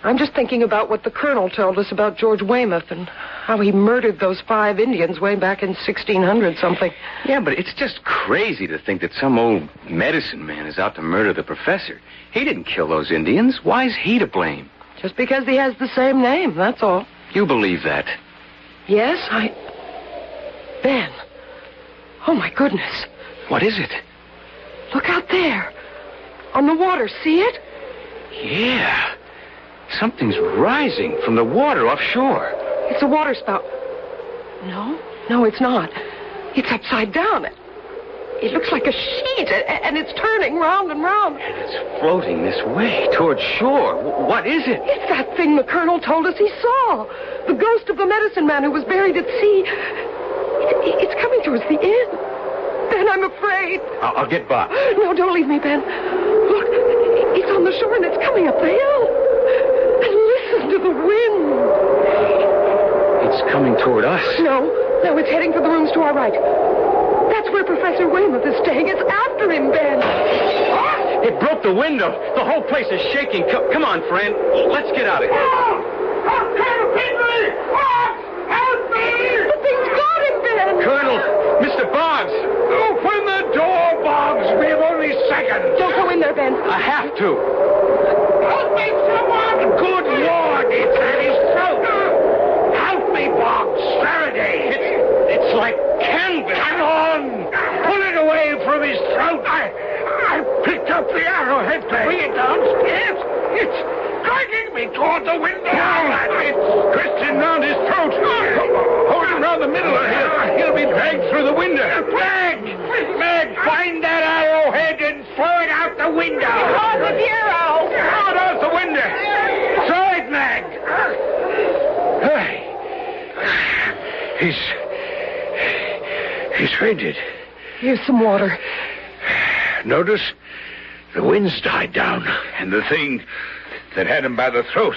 Speaker 10: I'm just thinking about what the colonel told us about George Weymouth and how he murdered those 5 Indians way back in 1600-something.
Speaker 12: Yeah, but it's just crazy to think that some old medicine man is out to murder the professor. He didn't kill those Indians. Why is he to blame?
Speaker 10: Just because he has the same name, that's all.
Speaker 12: You believe that?
Speaker 10: Yes, Ben. Oh, my goodness.
Speaker 12: What is it?
Speaker 10: Look out there. On the water, see it?
Speaker 12: Yeah. Something's rising from the water offshore.
Speaker 10: It's a water spout. No, it's not. It's upside down. It looks like a sheet, and it's turning round and round.
Speaker 12: And it's floating this way, towards shore. What is it?
Speaker 10: It's that thing the colonel told us he saw. The ghost of the medicine man who was buried at sea. It's coming towards the inn. Ben, I'm afraid.
Speaker 12: I'll get Bob.
Speaker 10: No, don't leave me, Ben. Look, it's on the shore, and it's coming up the hill. And listen to the wind.
Speaker 12: It's coming toward us.
Speaker 10: No, it's heading for the rooms to our right. That's where Professor Weymouth is staying. It's after him, Ben.
Speaker 12: It broke the window. The whole place is shaking. Come on, Fran. Let's get out of here.
Speaker 7: Help me! Help me!
Speaker 10: The thing's got him, Ben.
Speaker 12: Colonel, Mr. Boggs.
Speaker 7: Open the door, Boggs. We have only seconds.
Speaker 10: Don't go in there, Ben.
Speaker 12: I have to.
Speaker 7: Help me, someone! Good Lord, it's at his throat. Help me, Boggs. Faraday.
Speaker 12: It's like canvas.
Speaker 7: Come on! Pull it away from his throat. I picked up the arrowhead to bring it downstairs. It's dragging me toward the window. It's twisting round his throat. Hold him round the middle of him. He'll be dragged through the window. Meg, find that arrowhead and throw it out the window.
Speaker 10: On the bureau.
Speaker 7: Throw it out the window. Throw it, Meg.
Speaker 2: He's fainted.
Speaker 10: Here's some water.
Speaker 2: Notice the wind's died down.
Speaker 8: And the thing that had him by the throat,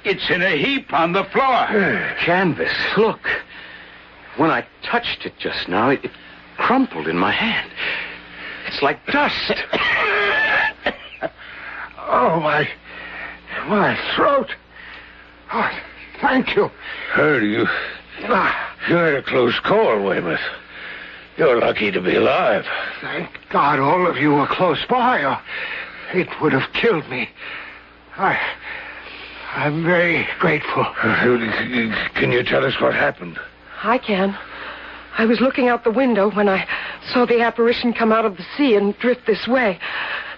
Speaker 8: it's in a heap on the floor.
Speaker 12: Canvas. Look. When I touched it just now, it crumpled in my hand. It's like dust.
Speaker 2: Oh, my throat. Oh, thank you. You had a close call, Weymouth. You're lucky to be alive.
Speaker 14: Thank God all of you were close by, or it would have killed me. I'm very grateful.
Speaker 2: Can you tell us what happened?
Speaker 10: I can. I was looking out the window when I saw the apparition come out of the sea and drift this way.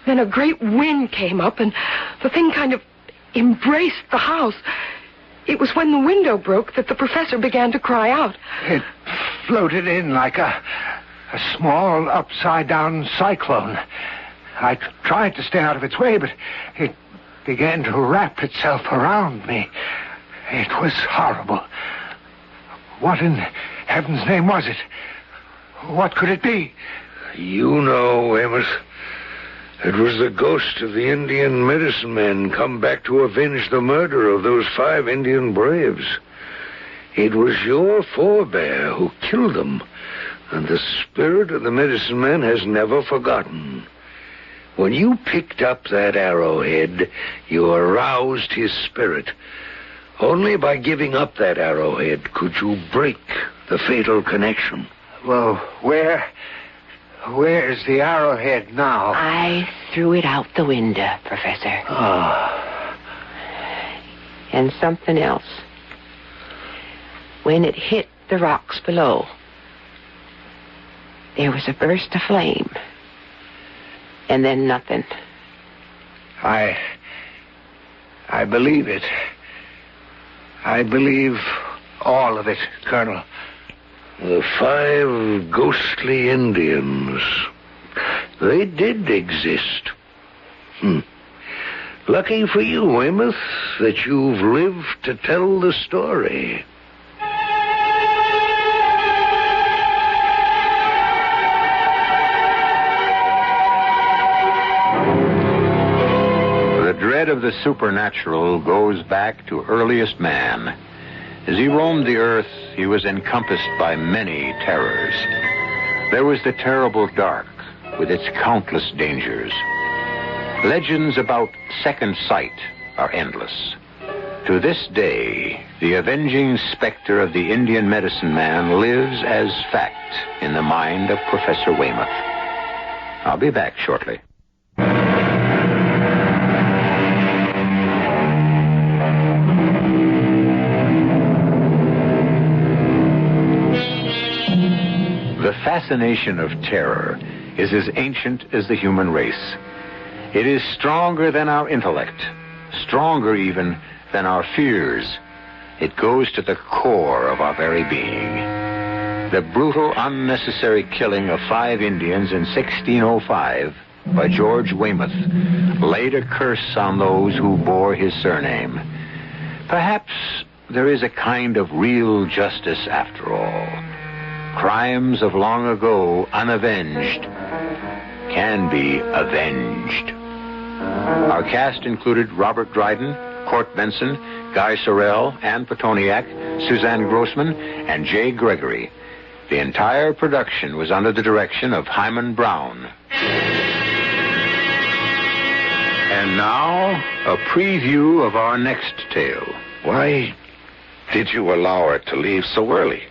Speaker 10: Then a great wind came up, and the thing kind of embraced the house. It was when the window broke that the professor began to cry out.
Speaker 14: It floated in like a small upside-down cyclone. I tried to stay out of its way, but it began to wrap itself around me. It was horrible. What in heaven's name was it? What could it be?
Speaker 2: You know, Weymouth. It was the ghost of the Indian medicine man come back to avenge the murder of those 5 Indian braves. It was your forebear who killed them, and the spirit of the medicine man has never forgotten. When you picked up that arrowhead, you aroused his spirit. Only by giving up that arrowhead could you break the fatal connection.
Speaker 14: Well, where's the arrowhead now?
Speaker 4: I threw it out the window, Professor. And something else. When it hit the rocks below, there was a burst of flame. And then nothing.
Speaker 14: I believe it. I believe all of it, Colonel.
Speaker 2: The 5 ghostly Indians. They did exist. Lucky for you, Weymouth, that you've lived to tell the story.
Speaker 1: The dread of the supernatural goes back to earliest man. As he roamed the earth, he was encompassed by many terrors. There was the terrible dark, with its countless dangers. Legends about second sight are endless. To this day, the avenging specter of the Indian medicine man lives as fact in the mind of Professor Weymouth. I'll be back shortly. The fascination of terror is as ancient as the human race. It is stronger than our intellect, stronger even than our fears. It goes to the core of our very being. The brutal, unnecessary killing of 5 Indians in 1605 by George Weymouth laid a curse on those who bore his surname. Perhaps there is a kind of real justice after all. Crimes of long ago, unavenged, can be avenged. Our cast included Robert Dryden, Court Benson, Guy Sorrell, Ann Petoniak, Suzanne Grossman, and Jay Gregory. The entire production was under the direction of Hyman Brown. And now, a preview of our next tale.
Speaker 13: Why did you allow her to leave so early?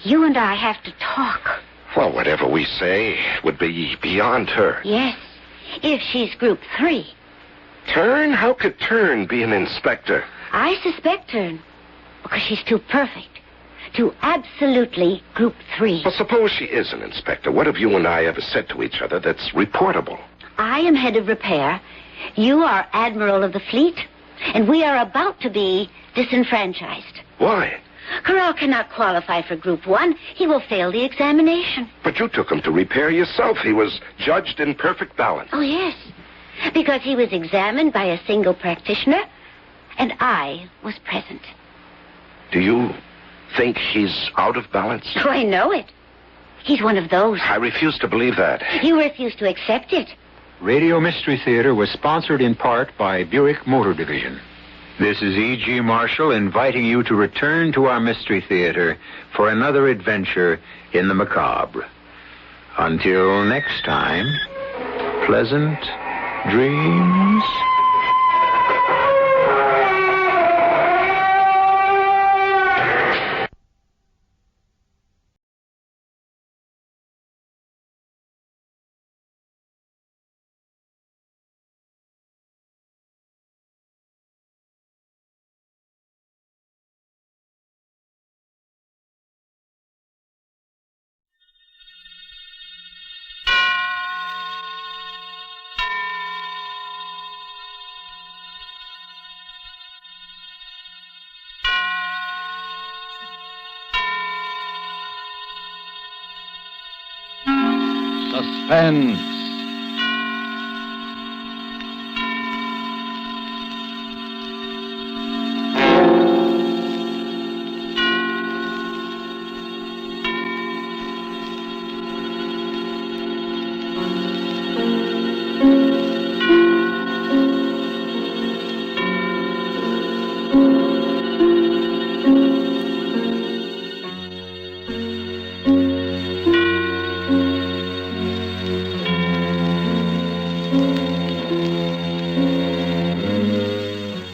Speaker 11: You and I have to talk.
Speaker 13: Well, whatever we say would be beyond her.
Speaker 11: Yes, if she's Group 3.
Speaker 13: Turn? How could Turn be an inspector?
Speaker 11: I suspect Turn because she's too perfect. Too absolutely Group 3.
Speaker 13: Well, suppose she is an inspector. What have you and I ever said to each other that's reportable?
Speaker 11: I am head of repair. You are Admiral of the Fleet. And we are about to be disenfranchised.
Speaker 13: Why?
Speaker 11: Corral cannot qualify for Group 1. He will fail the examination.
Speaker 13: But you took him to repair yourself. He was judged in perfect balance.
Speaker 11: Oh, yes. Because he was examined by a single practitioner, and I was present.
Speaker 13: Do you think he's out of balance?
Speaker 11: Oh, I know it. He's one of those.
Speaker 13: I refuse to believe that.
Speaker 11: You refuse to accept it.
Speaker 1: Radio Mystery Theater was sponsored in part by Buick Motor Division. This is E.G. Marshall inviting you to return to our Mystery Theater for another adventure in the macabre. Until next time, pleasant dreams.
Speaker 15: Suspense.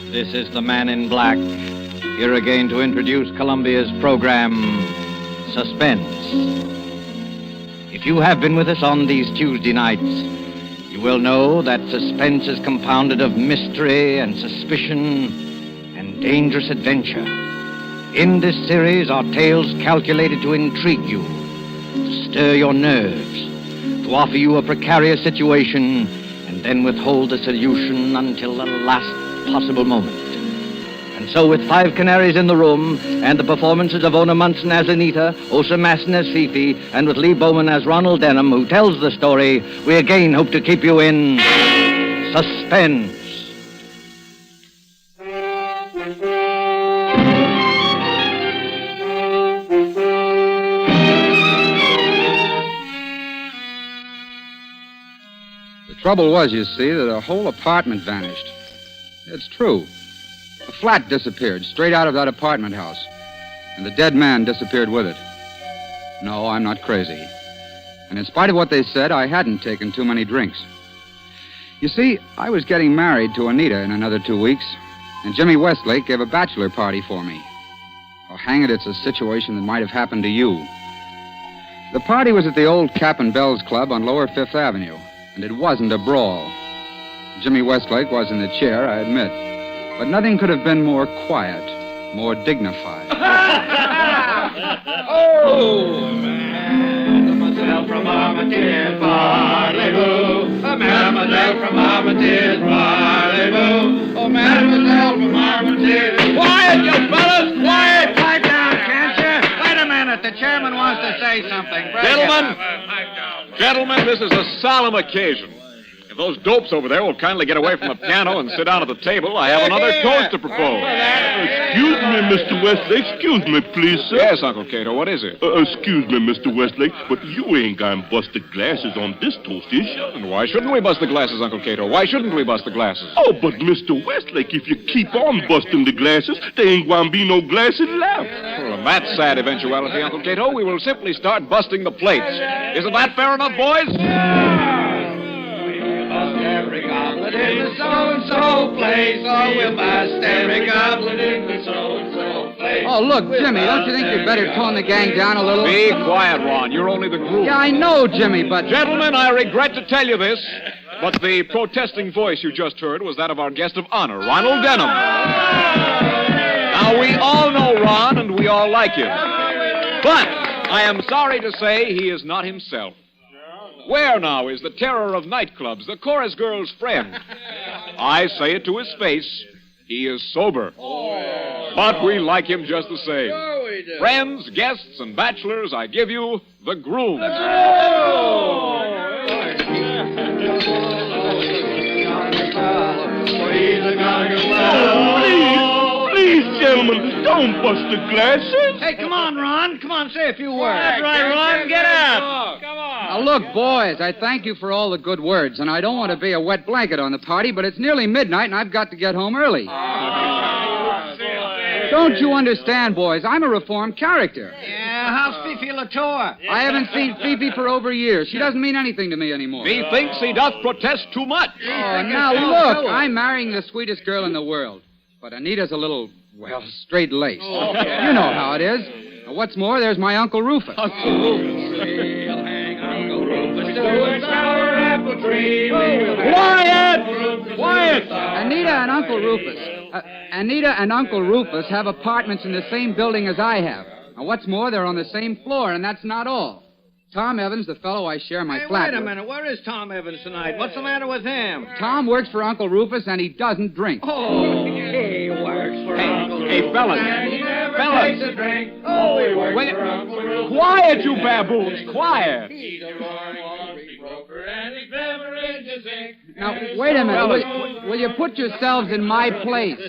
Speaker 15: This is the Man in Black, here again to introduce Columbia's program, Suspense. If you have been with us on these Tuesday nights, you will know that suspense is compounded of mystery and suspicion and dangerous adventure. In this series are tales calculated to intrigue you, to stir your nerves, to offer you a precarious situation, and then withhold the solution until the last possible moment. And so with 5 Canaries in the room, and the performances of Ona Munson as Anita, Osa Masson as Fifi, and with Lee Bowman as Ronald Denham, who tells the story, we again hope to keep you in Suspense.
Speaker 6: The trouble was, you see, that the whole apartment vanished. It's true. The flat disappeared straight out of that apartment house, and the dead man disappeared with it. No, I'm not crazy. And in spite of what they said, I hadn't taken too many drinks. You see, I was getting married to Anita in another 2 weeks, and Jimmy Westlake gave a bachelor party for me. Oh, hang it, it's a situation that might have happened to you. The party was at the old Cap and Bells Club on Lower Fifth Avenue, and it wasn't a brawl. Jimmy Westlake was in the chair, I admit, but nothing could have been more quiet, more dignified.
Speaker 7: Oh, mademoiselle from Armitage, parlez-vous. Mademoiselle from Armitage, parlez-vous. Oh, mademoiselle from Armitage. Quiet, you fellas, quiet.
Speaker 18: Pipe down, can't you? Wait a minute, the chairman wants to say something.
Speaker 19: Gentlemen, this is a solemn occasion. If those dopes over there will kindly get away from the piano and sit down at the table, I have another toast to propose.
Speaker 24: Excuse me, Mr. Westlake. Excuse me, please, sir.
Speaker 19: Yes, Uncle Cato, what is it?
Speaker 24: Excuse me, Mr. Westlake, but you ain't gonna bust the glasses on this toast, is you?
Speaker 19: And why shouldn't we bust the glasses, Uncle Cato? Why shouldn't we bust the glasses?
Speaker 24: Oh, but Mr. Westlake, if you keep on busting the glasses, there ain't gonna be no glasses left.
Speaker 19: Well, in that sad eventuality, Uncle Cato, we will simply start busting the plates. Isn't that fair enough, boys?
Speaker 7: Every goblet in the so-and-so place. Oh, we'll bust every goblet in the so-and-so place.
Speaker 6: Oh, look, Jimmy, don't you think you'd better tone the gang down a little?
Speaker 19: Be quiet, Ron. You're only the groom.
Speaker 6: Yeah, I know, Jimmy, but...
Speaker 19: Gentlemen, I regret to tell you this, but the protesting voice you just heard was that of our guest of honor, Ronald Denham. Now, we all know Ron, and we all like him. But I am sorry to say he is not himself. Where now is the terror of nightclubs, the chorus girl's friend? I say it to his face, he is sober. But we like him just the same. Friends, guests, and bachelors, I give you the groom.
Speaker 24: Please, gentlemen, don't bust the glasses.
Speaker 18: Hey, come on, Ron. Come on, say a few words.
Speaker 7: That's right, Ron. Get out. Come on.
Speaker 6: Now, look, boys, I thank you for all the good words, and I don't want to be a wet blanket on the party, but it's nearly midnight, and I've got to get home early. Don't you understand, boys? I'm a reformed character.
Speaker 18: Yeah, how's Fifi Latour?
Speaker 6: I haven't seen Phoebe for over a year. She doesn't mean anything to me anymore.
Speaker 19: He thinks he doth protest too much.
Speaker 6: Oh, now, look, I'm marrying the sweetest girl in the world, but Anita's a little, well, straight-laced.
Speaker 7: Oh.
Speaker 6: You know how it is. What's more, there's my Uncle Rufus.
Speaker 7: Uncle Rufus. Quiet!
Speaker 19: Quiet!
Speaker 6: Anita and Uncle Rufus have apartments in the same building as I have. Now, what's more, they're on the same floor, and that's not all. Tom Evans, the fellow I share my flat
Speaker 18: Wait a
Speaker 6: with.
Speaker 18: minute. Where is Tom Evans tonight? What's the matter with him?
Speaker 6: Tom works for Uncle Rufus, and he doesn't drink.
Speaker 18: Oh, he works for Uncle Rufus.
Speaker 19: Hey, fellas.
Speaker 7: Takes a drink. Oh, he works for Uncle Rufus.
Speaker 19: Quiet, you baboons. Quiet.
Speaker 7: He's a roaring broker, and his beverage is ink.
Speaker 6: Now, wait a minute. Will you put yourselves in my place?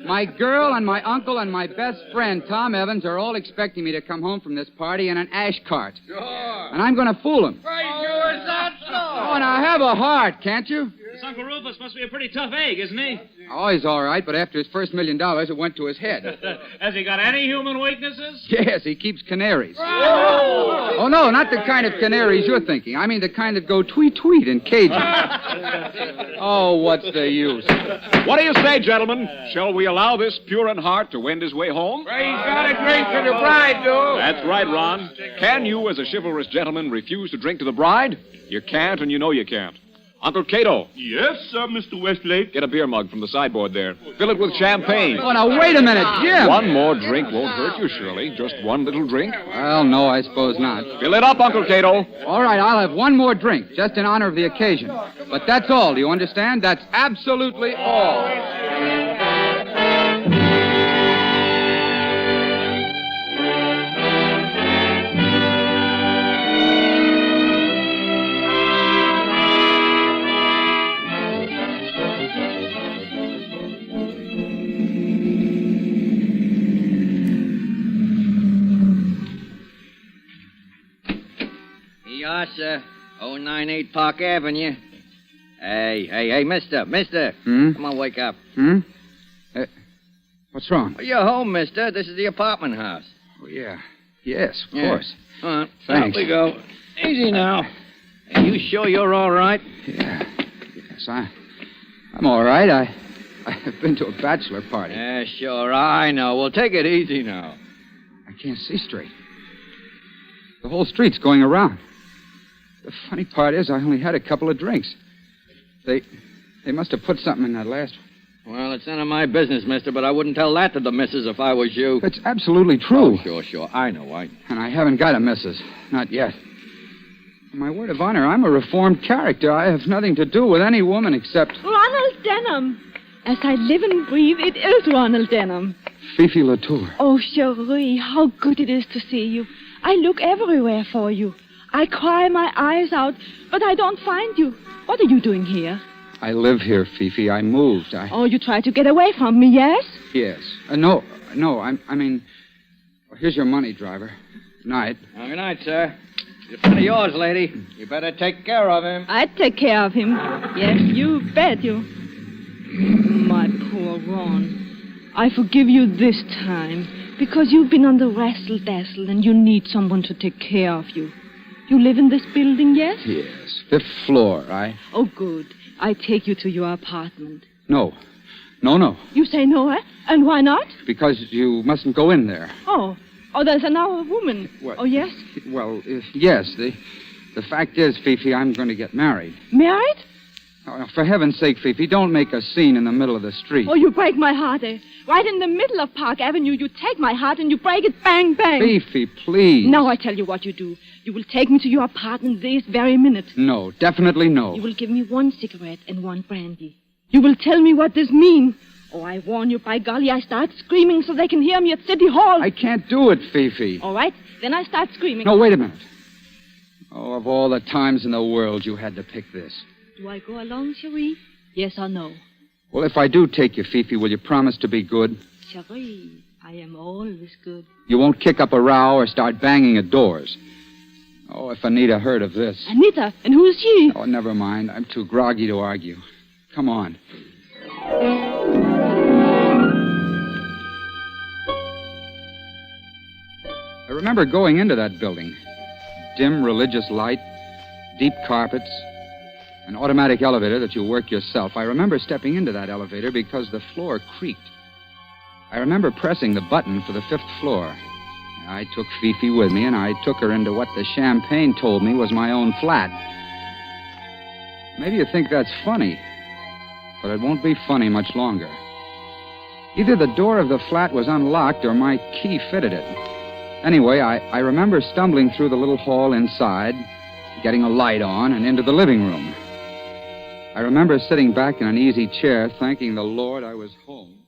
Speaker 6: My girl and my uncle and my best friend, Tom Evans, are all expecting me to come home from this party in an ash cart.
Speaker 7: Sure.
Speaker 6: And I'm going to fool them.
Speaker 7: Right, sure is that so?
Speaker 6: Oh, now have a heart, can't you?
Speaker 18: This Uncle Rufus must be a pretty tough egg, isn't he?
Speaker 6: Oh, he's all right, but after his first $1 million, it went to his head.
Speaker 18: Has he got any human weaknesses?
Speaker 6: Yes, he keeps canaries. Oh, no, not the kind of canaries you're thinking. I mean the kind that go tweet-tweet in cages. Oh, what's the use?
Speaker 19: What do you say, gentlemen? Shall we allow this pure in heart to wend his way home?
Speaker 7: He's got a drink for the bride, though.
Speaker 19: That's right, Ron. Can you, as a chivalrous gentleman, refuse to drink to the bride? You can't, and you know you can't. Uncle Cato.
Speaker 24: Yes, sir, Mr. Westlake.
Speaker 19: Get a beer mug from the sideboard there. Fill it with champagne.
Speaker 6: Oh, now, wait a minute, Jim.
Speaker 19: One more drink won't hurt you, Shirley. Just one little drink.
Speaker 6: Well, no, I suppose not.
Speaker 19: Fill it up, Uncle Cato.
Speaker 6: All right, I'll have one more drink, just in honor of the occasion. But that's all, do you understand? That's absolutely all.
Speaker 15: sir. 098 Park Avenue. Hey, mister.
Speaker 6: Hmm?
Speaker 15: Come on, wake up.
Speaker 6: What's wrong?
Speaker 15: Well, you're home, mister. This is the apartment house.
Speaker 6: Oh, yeah. Yes, of
Speaker 15: Yeah.
Speaker 6: course.
Speaker 15: All right.
Speaker 6: Thanks.
Speaker 15: Out we go. Easy now. Are you sure you're all right?
Speaker 6: Yeah. Yes, I'm all right. I've been to a bachelor party.
Speaker 15: Yeah, sure. I know. Well, take it easy now.
Speaker 6: I can't see straight. The whole street's going around. The funny part is I only had a couple of drinks. They must have put something in that last one.
Speaker 15: Well, it's none of my business, mister, but I wouldn't tell that to the missus if I was you.
Speaker 6: It's absolutely true.
Speaker 15: Oh, sure. I know.
Speaker 6: And I haven't got a missus. Not yet. On my word of honor, I'm a reformed character. I have nothing to do with any woman except...
Speaker 5: Ronald Denham. As I live and breathe, it is Ronald Denham.
Speaker 6: Fifi Latour.
Speaker 5: Oh, Cherie, how good it is to see you. I look everywhere for you. I cry my eyes out, but I don't find you. What are you doing here?
Speaker 6: I live here, Fifi. I moved.
Speaker 5: Oh, you tried to get away from me, yes?
Speaker 6: Yes. No, I mean... Well, here's your money, driver. Good night.
Speaker 15: Oh, good night, sir. It's a friend of yours, lady. You better take care of him.
Speaker 5: I'd take care of him. Yes, you bet you. My poor Ron. I forgive you this time because you've been on the wrestle-dazzle and you need someone to take care of you. You live in this building, yes?
Speaker 6: Yes. 5th floor.
Speaker 5: Oh, good. I take you to your apartment.
Speaker 6: No.
Speaker 5: You say no, eh? And why not?
Speaker 6: Because you mustn't go in there.
Speaker 5: Oh, there's another woman.
Speaker 6: What?
Speaker 5: Oh, yes?
Speaker 6: Well, yes. The fact is, Fifi, I'm going to get married.
Speaker 5: Married?
Speaker 6: Oh, for heaven's sake, Fifi, don't make a scene in the middle of the street.
Speaker 5: Oh, you break my heart, eh? Right in the middle of Park Avenue, you take my heart and you break it bang, bang.
Speaker 6: Fifi, please.
Speaker 5: Now I tell you what you do. You will take me to your apartment this very minute.
Speaker 6: No, definitely no.
Speaker 5: You will give me 1 cigarette and 1 brandy. You will tell me what this means. Oh, I warn you, by golly, I start screaming so they can hear me at City Hall.
Speaker 6: I can't do it, Fifi.
Speaker 5: All right, then I start screaming.
Speaker 6: No, wait a minute. Oh, of all the times in the world, you had to pick this.
Speaker 5: Do I go along, Cherie? Yes or no?
Speaker 6: Well, if I do take you, Fifi, will you promise to be good?
Speaker 5: Cherie, I am always good.
Speaker 6: You won't kick up a row or start banging at doors. Oh, if Anita heard of this.
Speaker 5: Anita? And who is she?
Speaker 6: Oh, never mind. I'm too groggy to argue. Come on. I remember going into that building. Dim religious light, deep carpets, an automatic elevator that you work yourself. I remember stepping into that elevator because the floor creaked. I remember pressing the button for the 5th floor. I took Fifi with me, and I took her into what the champagne told me was my own flat. Maybe you think that's funny, but it won't be funny much longer. Either the door of the flat was unlocked or my key fitted it. Anyway, I remember stumbling through the little hall inside, getting a light on, and into the living room. I remember sitting back in an easy chair, thanking the Lord I was home.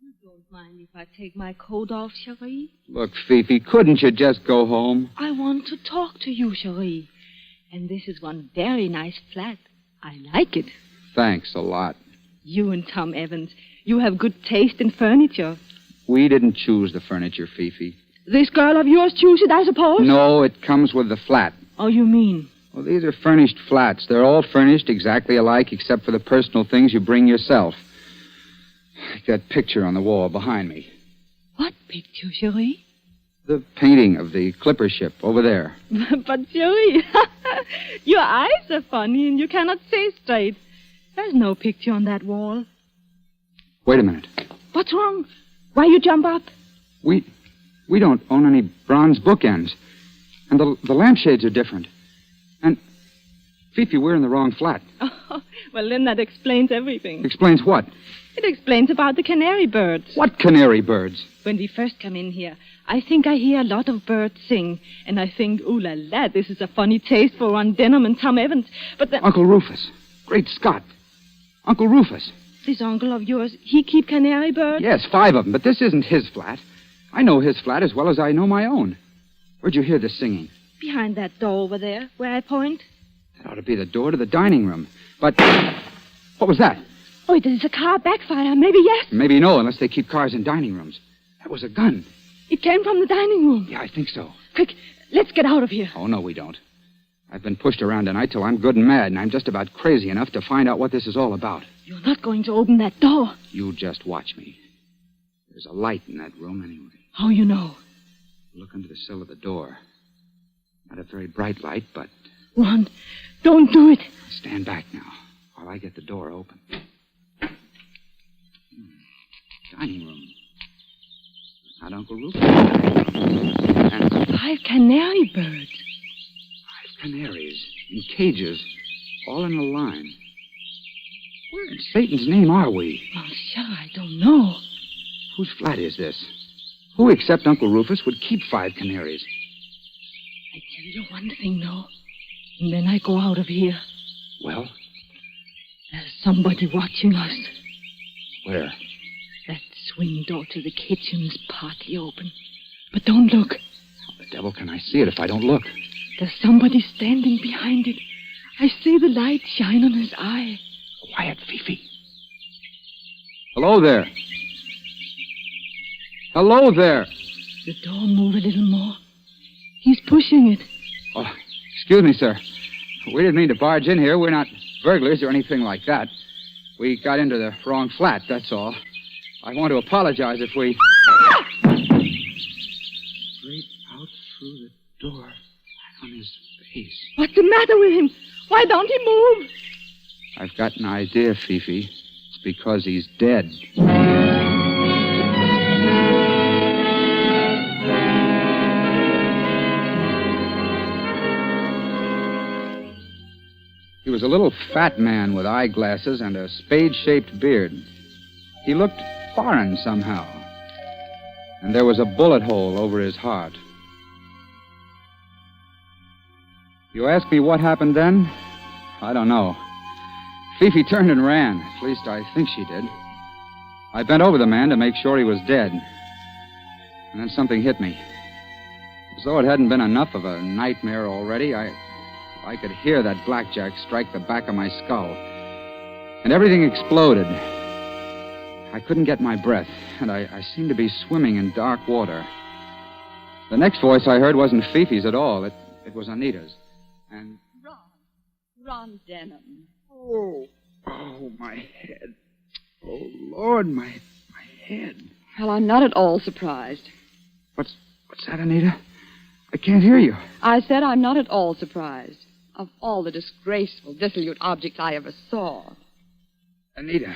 Speaker 5: You don't mind if I take my coat off, Cherie?
Speaker 6: Look, Fifi, couldn't you just go home?
Speaker 5: I want to talk to you, Cherie. And this is one very nice flat. I like it.
Speaker 6: Thanks a lot.
Speaker 5: You and Tom Evans, you have good taste in furniture.
Speaker 6: We didn't choose the furniture, Fifi.
Speaker 5: This girl of yours chose it, I suppose?
Speaker 6: No, it comes with the flat.
Speaker 5: Oh, you mean?
Speaker 6: Well, these are furnished flats. They're all furnished exactly alike except for the personal things you bring yourself. Like that picture on the wall behind me.
Speaker 5: What picture, Cherie?
Speaker 6: The painting of the clipper ship over there.
Speaker 5: But, Cherie, your eyes are funny and you cannot see straight. There's no picture on that wall.
Speaker 6: Wait a minute.
Speaker 5: What's wrong? Why you jump up?
Speaker 6: We don't own any bronze bookends. And the lampshades are different. And, Fifi, we're in the wrong flat.
Speaker 5: Oh, well, then that explains everything.
Speaker 6: Explains what?
Speaker 5: It explains about the canary birds.
Speaker 6: What canary birds?
Speaker 5: When we first come in here, I think I hear a lot of birds sing. And I think, ooh la la, this is a funny taste for Ron Denham and Tom Evans. But then...
Speaker 6: Uncle Rufus. Great Scott. Uncle Rufus.
Speaker 5: This uncle of yours, he keep canary birds?
Speaker 6: Yes, 5 of them, but this isn't his flat. I know his flat as well as I know my own. Where'd you hear this singing?
Speaker 5: Behind that door over there, where I point.
Speaker 6: That ought to be the door to the dining room. But what was that?
Speaker 5: Oh, it is a car backfire. Maybe yes.
Speaker 6: Maybe no, unless they keep cars in dining rooms. That was a gun.
Speaker 5: It came from the dining room.
Speaker 6: Yeah, I think so.
Speaker 5: Quick, let's get out of here.
Speaker 6: Oh, no, we don't. I've been pushed around tonight till I'm good and mad, and I'm just about crazy enough to find out what this is all about.
Speaker 5: You're not going to open that door.
Speaker 6: You just watch me. There's a light in that room anyway.
Speaker 5: How you know?
Speaker 6: Look under the sill of the door. Not a very bright light, but...
Speaker 5: Ron, don't do it.
Speaker 6: Stand back now while I get the door open. Dining room. Not Uncle Rufus. And
Speaker 5: 5 canary birds.
Speaker 6: 5 canaries in cages, all in a line. Where in Satan's name are we?
Speaker 5: Monsieur, I don't know.
Speaker 6: Whose flat is this? Who except Uncle Rufus would keep 5 canaries?
Speaker 5: I tell you one thing, though, and then I go out of here.
Speaker 6: Well?
Speaker 5: There's somebody watching us.
Speaker 6: Where?
Speaker 5: That swing door to the kitchen is partly open. But don't look.
Speaker 6: How the devil can I see it if I don't look?
Speaker 5: There's somebody standing behind it. I see the light shine on his eye.
Speaker 6: Quiet, Fifi. Hello there. Hello there.
Speaker 5: The door move a little more. He's pushing it.
Speaker 6: Oh, excuse me, sir. We didn't mean to barge in here. We're not burglars or anything like that. We got into the wrong flat, that's all. I want to apologize if we... Straight out through the door, right on his face.
Speaker 5: What's the matter with him? Why don't he move?
Speaker 6: I've got an idea, Fifi. It's because he's dead. He was a little fat man with eyeglasses and a spade-shaped beard. He looked foreign somehow. And there was a bullet hole over his heart. You ask me what happened then? I don't know. Fifi turned and ran. At least I think she did. I bent over the man to make sure he was dead. And then something hit me. As though it hadn't been enough of a nightmare already, I could hear that blackjack strike the back of my skull. And everything exploded. I couldn't get my breath, and I seemed to be swimming in dark water. The next voice I heard wasn't Fifi's at all. It was Anita's. And...
Speaker 16: Ron Denham.
Speaker 6: Oh, my head. Oh, Lord, my head.
Speaker 16: Well, I'm not at all surprised.
Speaker 6: What's that, Anita? I can't hear you.
Speaker 16: I said I'm not at all surprised. Of all the disgraceful, dissolute objects I ever saw.
Speaker 6: Anita,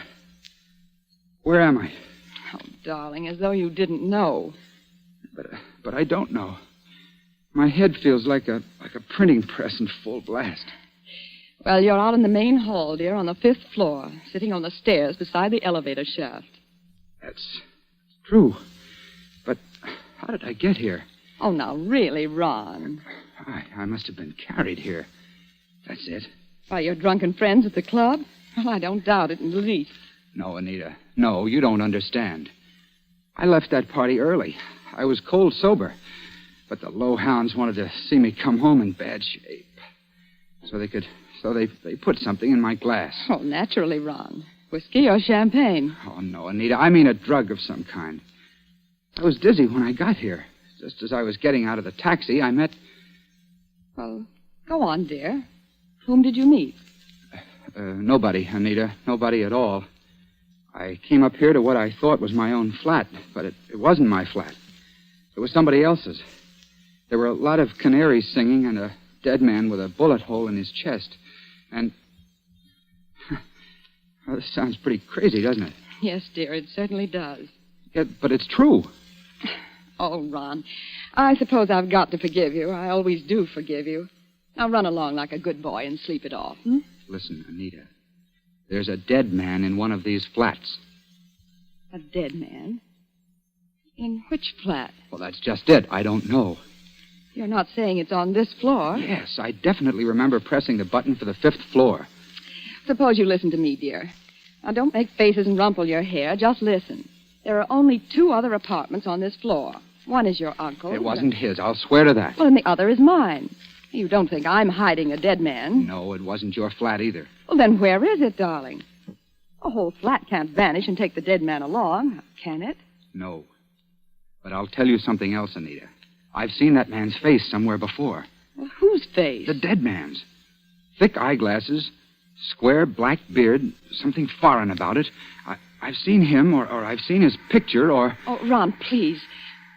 Speaker 6: where am I?
Speaker 16: Oh, darling, as though you didn't know.
Speaker 6: But I don't know. My head feels like a printing press in full blast.
Speaker 16: Well, you're out in the main hall, dear, on the 5th floor, sitting on the stairs beside the elevator shaft.
Speaker 6: That's true. But how did I get here?
Speaker 16: Oh, now, really, Ron.
Speaker 6: I must have been carried here. That's it.
Speaker 16: By your drunken friends at the club? Well, I don't doubt it in the least.
Speaker 6: No, Anita. No, you don't understand. I left that party early. I was cold sober. But the low hounds wanted to see me come home in bad shape. So they put something in my glass.
Speaker 16: Oh, naturally, Ron. Whiskey or champagne?
Speaker 6: Oh, no, Anita. I mean a drug of some kind. I was dizzy when I got here. Just as I was getting out of the taxi, I met...
Speaker 16: Well, go on, dear. Whom did you meet?
Speaker 6: Nobody, Anita. Nobody at all. I came up here to what I thought was my own flat, but it wasn't my flat. It was somebody else's. There were a lot of canaries singing and a dead man with a bullet hole in his chest. And... Well, this sounds pretty crazy, doesn't it?
Speaker 16: Yes, dear, it certainly does.
Speaker 6: Yeah, but it's true.
Speaker 16: Oh, Ron, I suppose I've got to forgive you. I always do forgive you. Now run along like a good boy and sleep it off, hmm?
Speaker 6: Listen, Anita. There's a dead man in one of these flats.
Speaker 16: A dead man? In which flat?
Speaker 6: Well, that's just it. I don't know.
Speaker 16: You're not saying it's on this floor?
Speaker 6: Yes, I definitely remember pressing the button for the 5th floor.
Speaker 16: Suppose you listen to me, dear. Now, don't make faces and rumple your hair. Just listen. There are only 2 other apartments on this floor. One is your uncle's.
Speaker 6: It wasn't his. I'll swear to that.
Speaker 16: Well, and the other is mine. You don't think I'm hiding a dead man?
Speaker 6: No, it wasn't your flat either.
Speaker 16: Well, then where is it, darling? A whole flat can't vanish and take the dead man along, can it?
Speaker 6: No. But I'll tell you something else, Anita. I've seen that man's face somewhere before.
Speaker 16: Well, whose face?
Speaker 6: The dead man's. Thick eyeglasses, square black beard, something foreign about it. I've seen him, or I've seen his picture, or...
Speaker 16: Oh, Ron, please.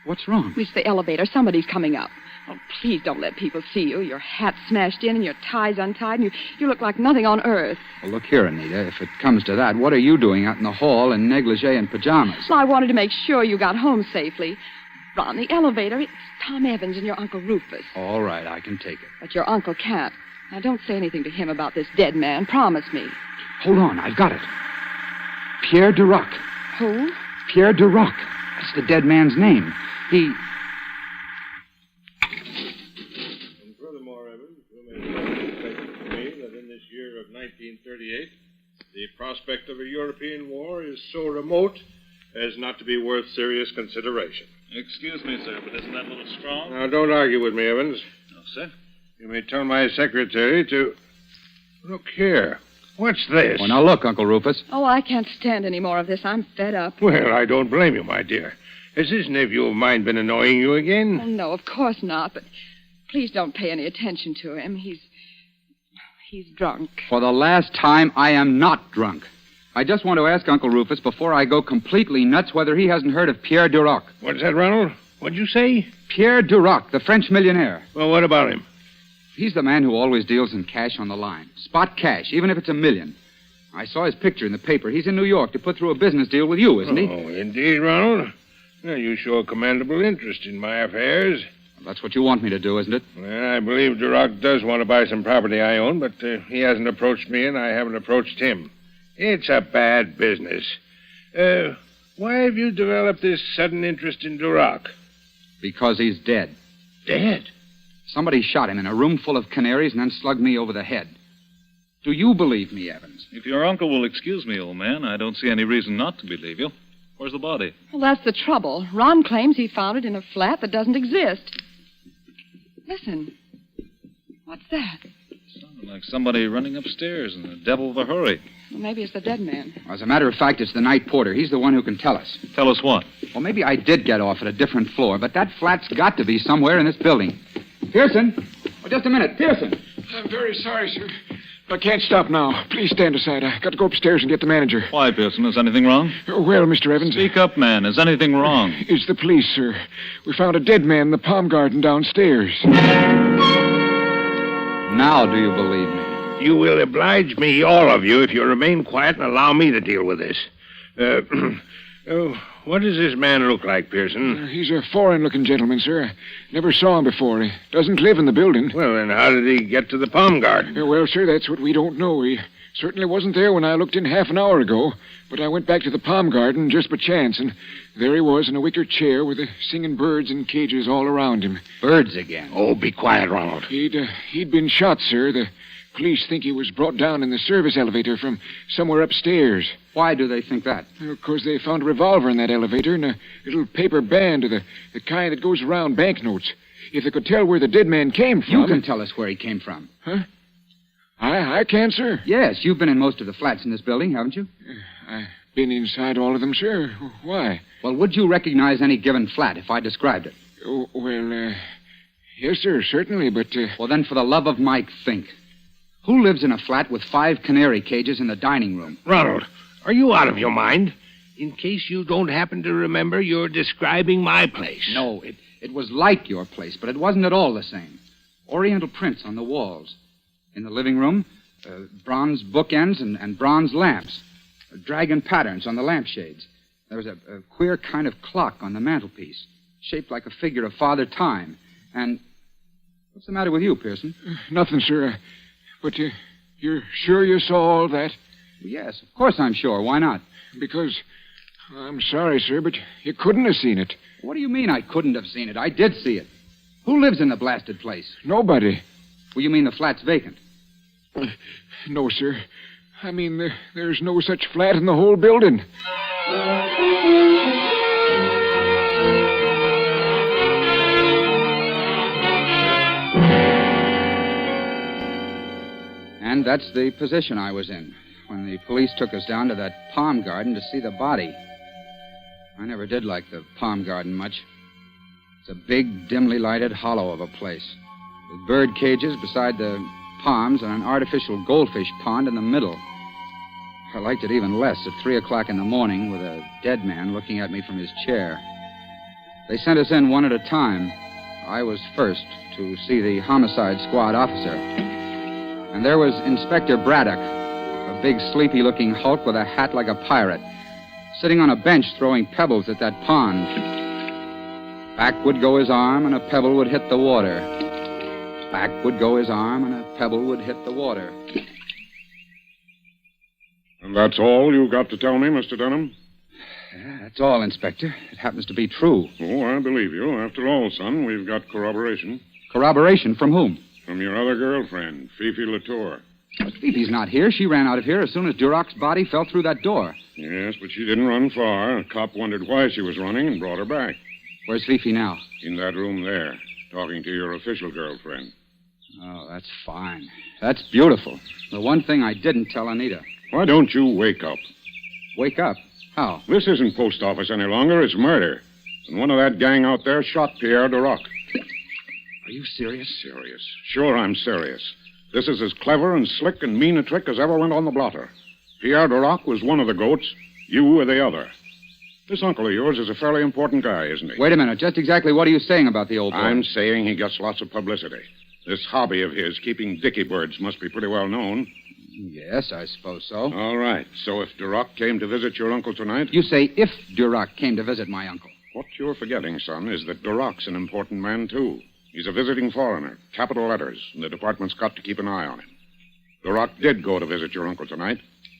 Speaker 6: What's wrong?
Speaker 16: It's the elevator. Somebody's coming up. Oh, please don't let people see you. Your hat's smashed in and your tie's untied, and you look like nothing on earth.
Speaker 6: Well, look here, Anita. If it comes to that, what are you doing out in the hall in negligee and pajamas?
Speaker 16: Well, I wanted to make sure you got home safely. Ron, the elevator, it's Tom Evans and your Uncle Rufus.
Speaker 6: All right, I can take it.
Speaker 16: But your uncle can't. Now, don't say anything to him about this dead man. Promise me.
Speaker 6: Hold on, I've got it. Pierre Duroc.
Speaker 16: Who?
Speaker 6: Pierre Duroc. That's the dead man's name. He...
Speaker 24: And furthermore, Evans, you may expect to me that in this year of 1938, the prospect of a European war is so remote as not to be worth serious consideration.
Speaker 17: Excuse me, sir, but isn't that a little strong?
Speaker 24: Now, don't argue with me, Evans.
Speaker 17: No, sir.
Speaker 24: You may tell my secretary to... Look here. What's this?
Speaker 6: Well, now look, Uncle Rufus.
Speaker 16: Oh, I can't stand any more of this. I'm fed up.
Speaker 24: Well, I don't blame you, my dear. Has this nephew of mine been annoying you again?
Speaker 16: Oh, no, of course not, but please don't pay any attention to him. He's drunk.
Speaker 6: For the last time, I am not drunk. I just want to ask Uncle Rufus, before I go completely nuts, whether he hasn't heard of Pierre Duroc.
Speaker 24: What's that, Ronald? What'd you say?
Speaker 6: Pierre Duroc, the French millionaire.
Speaker 24: Well, what about him?
Speaker 6: He's the man who always deals in cash on the line. Spot cash, even if it's $1 million. I saw his picture in the paper. He's in New York to put through a business deal with you, isn't he?
Speaker 24: Oh, indeed, Ronald. Well, you show a commendable interest in my affairs.
Speaker 6: Well, that's what you want me to do, isn't it?
Speaker 24: Well, I believe Duroc does want to buy some property I own, but he hasn't approached me, and I haven't approached him. It's a bad business. Why have you developed this sudden interest in Duroc?
Speaker 6: Because he's dead.
Speaker 24: Dead?
Speaker 6: Somebody shot him in a room full of canaries and then slugged me over the head. Do you believe me, Evans?
Speaker 17: If your uncle will excuse me, old man, I don't see any reason not to believe you. Where's the body?
Speaker 16: Well, that's the trouble. Ron claims he found it in a flat that doesn't exist. Listen. What's that?
Speaker 17: Sounded like somebody running upstairs in a devil of a hurry.
Speaker 16: Well, maybe it's the dead man.
Speaker 6: As a matter of fact, it's the night porter. He's the one who can tell us.
Speaker 17: Tell us what?
Speaker 6: Well, maybe I did get off at a different floor, but that flat's got to be somewhere in this building. Pearson? Oh, just a minute. Pearson.
Speaker 7: I'm very sorry, sir. I can't stop now. Please stand aside. I got to go upstairs and get the manager.
Speaker 17: Why, Pearson? Is anything wrong?
Speaker 7: Well, Mr. Evans.
Speaker 17: Speak up, man. Is anything wrong?
Speaker 7: It's the police, sir. We found a dead man in the palm garden downstairs.
Speaker 6: Now do you believe me?
Speaker 24: You will oblige me, all of you, if you remain quiet and allow me to deal with this. What does this man look like, Pearson?
Speaker 7: He's a foreign-looking gentleman, sir. Never saw him before. He doesn't live in the building.
Speaker 24: Well, then how did he get to the palm garden?
Speaker 7: Well, sir, that's what we don't know. He certainly wasn't there when I looked in half an hour ago. But I went back to the palm garden just by chance, and there he was in a wicker chair with the singing birds in cages all around him.
Speaker 6: Birds again?
Speaker 24: Oh, be quiet, Ronald.
Speaker 7: He'd been shot, sir. The police think he was brought down in the service elevator from somewhere upstairs.
Speaker 6: Why do they think that?
Speaker 7: Because they found a revolver in that elevator and a little paper band of the kind that goes around banknotes. If they could tell where the dead man came from...
Speaker 6: You can tell us where he came from.
Speaker 7: Huh? I can, sir.
Speaker 6: Yes, you've been in most of the flats in this building, haven't you?
Speaker 7: I've been inside all of them, sir. Why?
Speaker 6: Well, would you recognize any given flat if I described it?
Speaker 7: Oh, well, yes, sir, certainly, but...
Speaker 6: Well, then, for the love of Mike, think. Who lives in a flat with 5 canary cages in the dining room?
Speaker 24: Ronald, are you out of your mind? In case you don't happen to remember, you're describing my place.
Speaker 6: No, it was like your place, but it wasn't at all the same. Oriental prints on the walls. In the living room, bronze bookends and bronze lamps. Dragon patterns on the lampshades. There was a queer kind of clock on the mantelpiece, shaped like a figure of Father Time. And what's the matter with you, Pearson?
Speaker 7: Nothing, sir. But you're sure you saw all that?
Speaker 6: Yes, of course I'm sure. Why not?
Speaker 7: Because, I'm sorry, sir, but you couldn't have seen it.
Speaker 6: What do you mean I couldn't have seen it? I did see it. Who lives in the blasted place?
Speaker 7: Nobody.
Speaker 6: Well, you mean the flat's vacant?
Speaker 7: No, sir. I mean, there's no such flat in the whole building.
Speaker 6: And that's the position I was in when the police took us down to that palm garden to see the body. I never did like the palm garden much. It's a big, dimly lighted hollow of a place. with bird cages beside the palms and an artificial goldfish pond in the middle. I liked it even less at 3 o'clock in the morning with a dead man looking at me from his chair. They sent us in one at a time. I was first to see the homicide squad officer. And there was Inspector Braddock, a big, sleepy-looking hulk with a hat like a pirate, sitting on a bench throwing pebbles at that pond. Back would go his arm, and a pebble would hit the water. Back would go his arm, and a pebble would hit the water.
Speaker 24: And that's all you've got to tell me, Mr. Denham?
Speaker 6: Yeah, that's all, Inspector. It happens to be true.
Speaker 24: Oh, I believe you. After all, son, we've got corroboration.
Speaker 6: Corroboration? From whom?
Speaker 24: From your other girlfriend, Fifi Latour.
Speaker 6: But Fifi's not here. She ran out of here as soon as Duroc's body fell through that door.
Speaker 24: Yes, but she didn't run far. A cop wondered why she was running and brought her back.
Speaker 6: Where's Fifi now?
Speaker 24: In that room there, talking to your official girlfriend.
Speaker 6: Oh, that's fine. That's beautiful. The one thing I didn't tell Anita.
Speaker 24: Why don't you wake up?
Speaker 6: Wake up? How?
Speaker 24: This isn't post office any longer. It's murder. And one of that gang out there shot Pierre Duroc.
Speaker 6: Are you serious?
Speaker 24: Serious. Sure, I'm serious. This is as clever and slick and mean a trick as ever went on the blotter. Pierre Duroc was one of the goats. You were the other. This uncle of yours is a fairly important guy, isn't he?
Speaker 6: Wait a minute. Just exactly what are you saying about the old boy?
Speaker 24: I'm saying he gets lots of publicity. This hobby of his, keeping dicky birds, must be pretty well known.
Speaker 6: Yes, I suppose so.
Speaker 24: All right. So if Duroc came to visit your uncle tonight...
Speaker 6: You say if Duroc came to visit my uncle.
Speaker 24: What you're forgetting, son, is that Duroc's an important man, too. He's a visiting foreigner, capital letters, and the department's got to keep an eye on him. Duroc did go to visit your uncle tonight,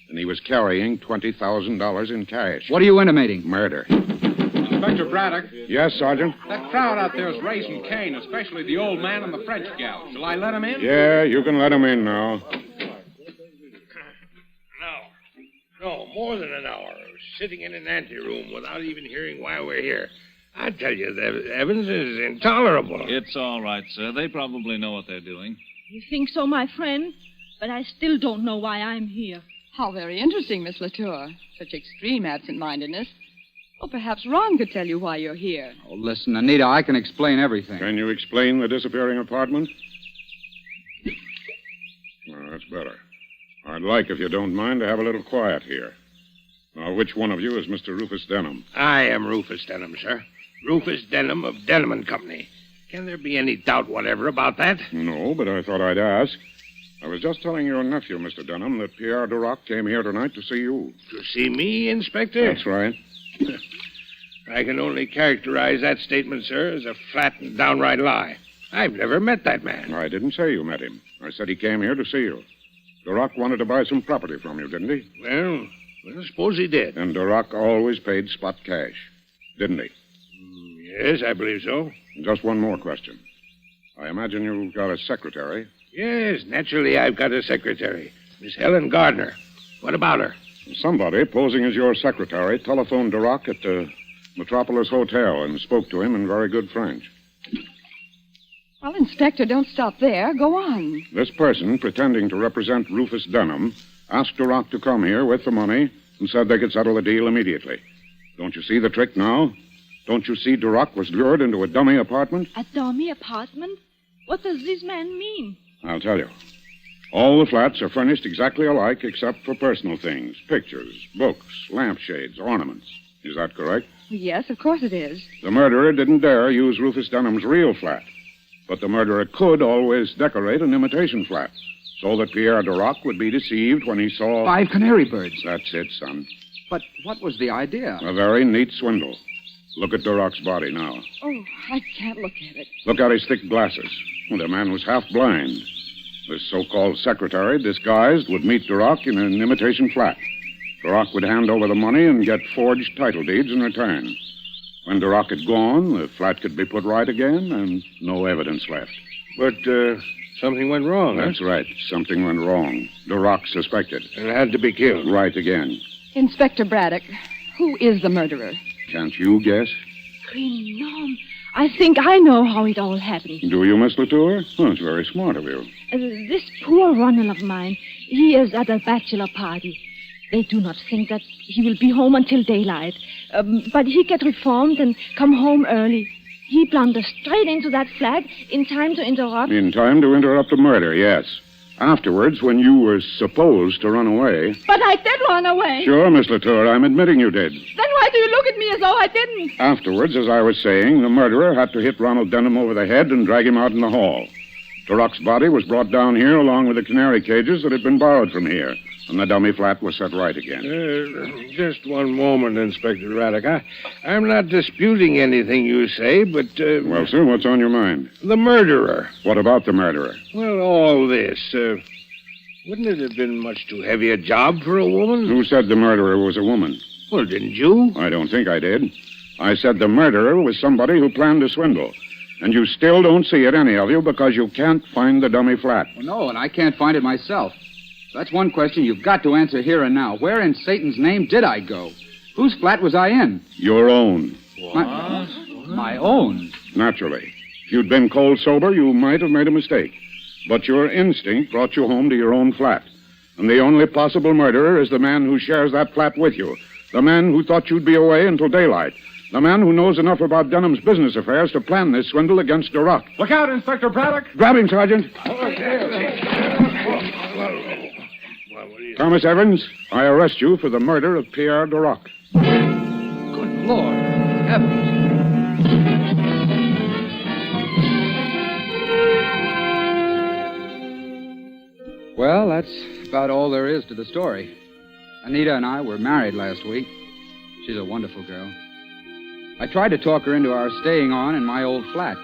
Speaker 24: and he was carrying $20,000 in cash.
Speaker 6: What are you intimating?
Speaker 24: Murder.
Speaker 19: Inspector Braddock.
Speaker 24: Yes, Sergeant?
Speaker 19: That crowd out there is raising Cain, especially the old man and the French gal. Shall I let him in?
Speaker 24: Yeah, you can let him in now.
Speaker 7: No, more than an hour. Sitting in an anteroom without even hearing why we're here. I tell you, Evans is intolerable.
Speaker 17: It's all right, sir. They probably know what they're doing.
Speaker 5: You think so, my friend? But I still don't know why I'm here.
Speaker 16: How very interesting, Miss Latour. Such extreme absent-mindedness. Well, perhaps Ron could tell you why you're here.
Speaker 6: Oh, listen, Anita, I can explain everything.
Speaker 24: Can you explain the disappearing apartment? Well, that's better. I'd like, if you don't mind, to have a little quiet here. Now, which one of you is Mr. Rufus Denham?
Speaker 7: I am Rufus Denham, sir. Rufus Denham of Denham & Company. Can there be any doubt whatever about that?
Speaker 24: No, but I thought I'd ask. I was just telling your nephew, Mr. Denham, that Pierre Duroc came here tonight to see you.
Speaker 7: To see me, Inspector?
Speaker 24: That's right.
Speaker 7: I can only characterize that statement, sir, as a flat and downright lie. I've never met that man.
Speaker 24: I didn't say you met him. I said he came here to see you. Duroc wanted to buy some property from you, didn't he?
Speaker 7: Well, I suppose he did.
Speaker 24: And Duroc always paid spot cash, didn't he?
Speaker 7: Yes, I believe so.
Speaker 24: Just one more question. I imagine you've got a secretary.
Speaker 7: Yes, naturally I've got a secretary. Miss Helen Gardner. What about her?
Speaker 24: Somebody, posing as your secretary, telephoned Duroc at the Metropolis Hotel and spoke to him in very good French.
Speaker 16: Well, Inspector, don't stop there. Go on.
Speaker 24: This person, pretending to represent Rufus Denham, asked Duroc to come here with the money and said they could settle the deal immediately. Don't you see the trick now? Don't you see Duroc was lured into a dummy apartment?
Speaker 5: A dummy apartment? What does this man mean?
Speaker 24: I'll tell you. All the flats are furnished exactly alike except for personal things. Pictures, books, lampshades, ornaments. Is that correct?
Speaker 16: Yes, of course it is.
Speaker 24: The murderer didn't dare use Rufus Denham's real flat. But the murderer could always decorate an imitation flat so that Pierre Duroc would be deceived when he saw...
Speaker 6: 5 canary birds.
Speaker 24: That's it, son.
Speaker 6: But what was the idea?
Speaker 24: A very neat swindle. Look at Duroc's body now.
Speaker 16: Oh, I can't look at it.
Speaker 24: Look at his thick glasses. Well, the man was half blind. This so-called secretary, disguised, would meet Duroc in an imitation flat. Duroc would hand over the money and get forged title deeds in return. When Duroc had gone, the flat could be put right again and no evidence left.
Speaker 7: But, something went wrong,
Speaker 24: That's right. Something went wrong. Duroc suspected.
Speaker 7: And had to be killed.
Speaker 24: Right again.
Speaker 16: Inspector Braddock, who is the murderer?
Speaker 24: Can't you guess?
Speaker 5: Green Gnome. I think I know how it all happened.
Speaker 24: Do you, Miss Latour? Oh, it's very smart of you.
Speaker 5: This poor Ronald of mine, he is at a bachelor party. They do not think that he will be home until daylight. But he get reformed and come home early. He blundered straight into that flat in time to interrupt.
Speaker 20: In time to interrupt the murder, yes. Afterwards, when you were supposed to run away...
Speaker 5: But I did run away.
Speaker 20: Sure, Miss Latour, I'm admitting you did.
Speaker 5: Then why do you look at me as though I didn't?
Speaker 20: Afterwards, as I was saying, the murderer had to hit Ronald Denham over the head and drag him out in the hall. Durock's body was brought down here along with the canary cages that had been borrowed from here, and the dummy flat was set right again.
Speaker 2: Just one moment, Inspector Raddock. I'm not disputing anything you say, but...
Speaker 20: Well, sir, what's on your mind?
Speaker 2: The murderer.
Speaker 20: What about the murderer?
Speaker 2: Well, all this. Wouldn't it have been much too heavy a job for a woman?
Speaker 20: Who said the murderer was a woman?
Speaker 2: Well, didn't you?
Speaker 20: I don't think I did. I said the murderer was somebody who planned a swindle. And you still don't see it, any of you, because you can't find the dummy flat.
Speaker 6: Well, no, and I can't find it myself. That's one question you've got to answer here and now. Where in Satan's name did I go? Whose flat was I in?
Speaker 20: Your own.
Speaker 6: My own?
Speaker 20: Naturally. If you'd been cold sober, you might have made a mistake. But your instinct brought you home to your own flat. And the only possible murderer is the man who shares that flat with you. The man who thought you'd be away until daylight. The man who knows enough about Denham's business affairs to plan this swindle against Durock.
Speaker 19: Look out, Inspector Braddock.
Speaker 20: Grab him, Sergeant. Thomas Evans, I arrest you for the murder of Pierre Durock.
Speaker 6: Good Lord. Heavens. Well, that's about all there is to the story. Anita and I were married last week. She's a wonderful girl. I tried to talk her into our staying on in my old flat,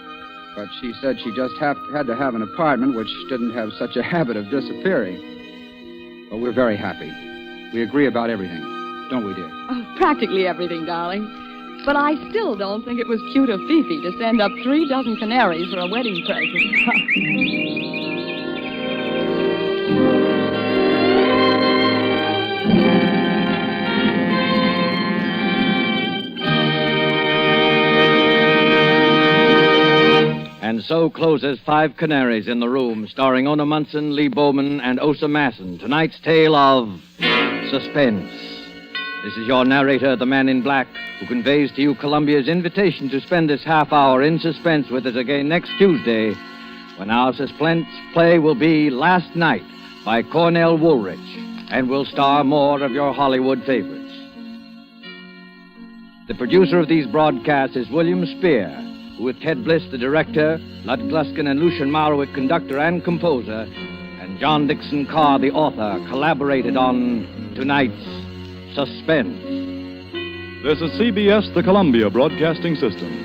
Speaker 6: but she said she just had to have an apartment which didn't have such a habit of disappearing. But we're very happy. We agree about everything, don't we, dear?
Speaker 16: Oh, practically everything, darling. But I still don't think it was cute of Fifi to send up 3 dozen canaries for a wedding present.
Speaker 15: And so closes 5 Canaries in the Room, starring Ona Munson, Lee Bowman, and Osa Masson. Tonight's tale of Suspense. This is your narrator, the Man in Black, who conveys to you Columbia's invitation to spend this half hour in suspense with us again next Tuesday, when our suspense play will be Last Night by Cornell Woolrich, and will star more of your Hollywood favorites. The producer of these broadcasts is William Spear, who, with Ted Bliss, the director, Lud Gluskin and Lucian Marwick, conductor and composer, and John Dixon Carr, the author, collaborated on tonight's Suspense.
Speaker 17: This is CBS, the Columbia Broadcasting System.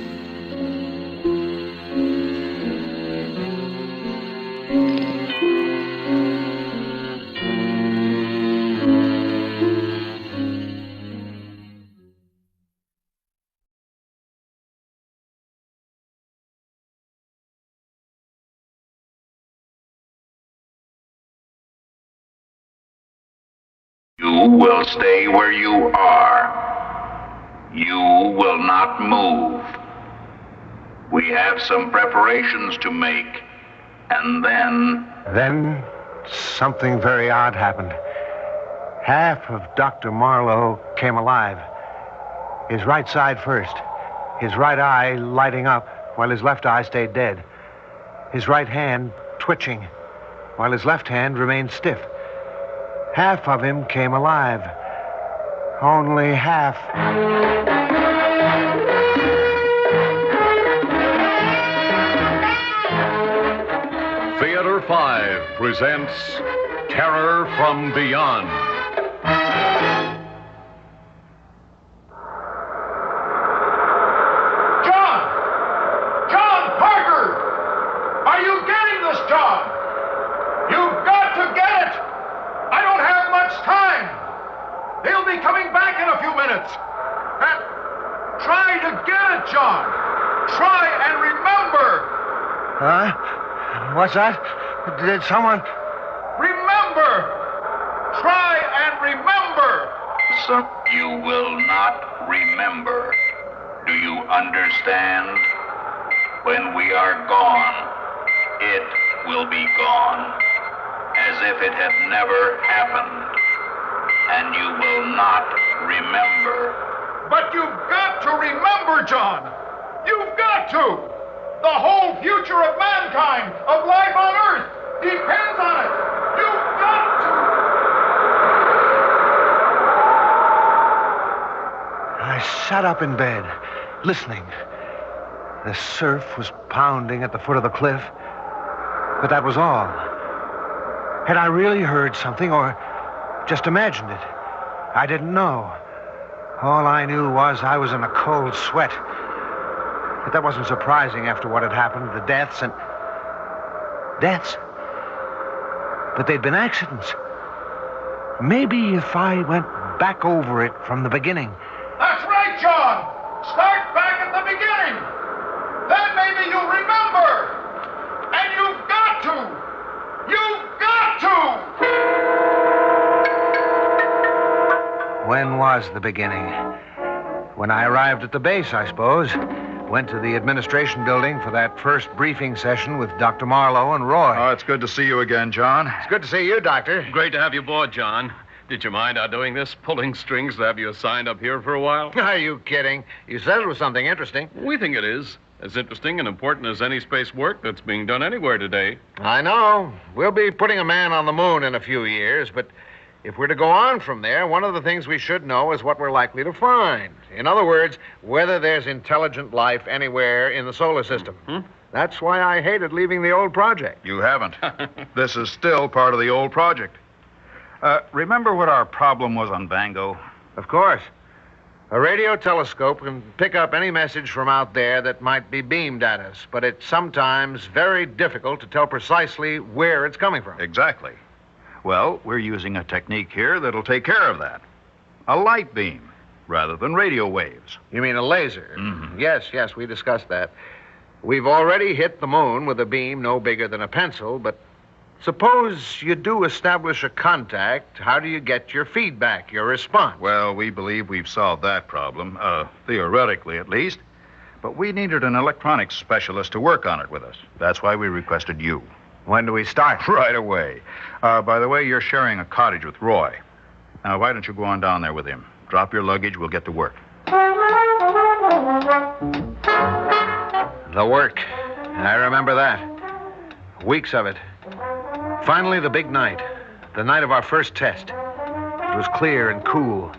Speaker 8: You will stay where you are. You will not move. We have some preparations to make, and then...
Speaker 9: Then something very odd happened. Half of Dr. Marlowe came alive. His right side first. His right eye lighting up while his left eye stayed dead. His right hand twitching while his left hand remained stiff. Half of him came alive. Only half.
Speaker 21: Theater 5 presents Terror from Beyond.
Speaker 7: John Parker! Are you getting this, John? You've got to get it! I don't have much time. They'll be coming back in a few minutes. And try to get it, John. Try and remember.
Speaker 9: Huh? What's that? Did someone...
Speaker 7: Remember. Try and remember.
Speaker 8: You will not remember. Do you understand? When we are gone, it will be gone. As if it had never happened. And you will not remember.
Speaker 7: But you've got to remember, John. You've got to! The whole future of mankind, of life on Earth, depends on it! You've got to!
Speaker 9: I sat up in bed, listening. The surf was pounding at the foot of the cliff, but that was all. Had I really heard something or just imagined it? I didn't know. All I knew was I was in a cold sweat. But that wasn't surprising after what had happened, the deaths and... Deaths? But they'd been accidents. Maybe if I went back over it from the beginning...
Speaker 7: That's right, John! Start back at the beginning! Then maybe you'll remember! And you've got to! You've got to!
Speaker 9: When was the beginning? When I arrived at the base, I suppose. Went to the administration building for that first briefing session with Dr. Marlowe and Roy.
Speaker 21: Oh, it's good to see you again, John.
Speaker 9: It's good to see you, Doctor.
Speaker 3: Great to have you aboard, John. Did you mind our doing this? Pulling strings to have you assigned up here for a while?
Speaker 9: Are you kidding? You said it was something interesting.
Speaker 3: We think it is. As interesting and important as any space work that's being done anywhere today.
Speaker 9: I know. We'll be putting a man on the moon in a few years, but if we're to go on from there, one of the things we should know is what we're likely to find. In other words, whether there's intelligent life anywhere in the solar system.
Speaker 21: Mm-hmm.
Speaker 9: That's why I hated leaving the old project.
Speaker 21: You haven't. This is still part of the old project. Remember what our problem was on Vango?
Speaker 9: Of course. A radio telescope can pick up any message from out there that might be beamed at us, but it's sometimes very difficult to tell precisely where it's coming from.
Speaker 21: Exactly. Well, we're using a technique here that'll take care of that. A light beam, rather than radio waves.
Speaker 9: You mean a laser?
Speaker 21: Mm-hmm.
Speaker 9: Yes, we discussed that. We've already hit the moon with a beam no bigger than a pencil, but suppose you do establish a contact, how do you get your feedback, your response?
Speaker 21: Well, we believe we've solved that problem, theoretically at least. But we needed an electronics specialist to work on it with us. That's why we requested you.
Speaker 9: When do we start?
Speaker 21: Right away. By the way, you're sharing a cottage with Roy. Now, why don't you go on down there with him? Drop your luggage, we'll get to work.
Speaker 9: The work. I remember that. Weeks of it. Finally, the big night. The night of our first test. It was clear and cool.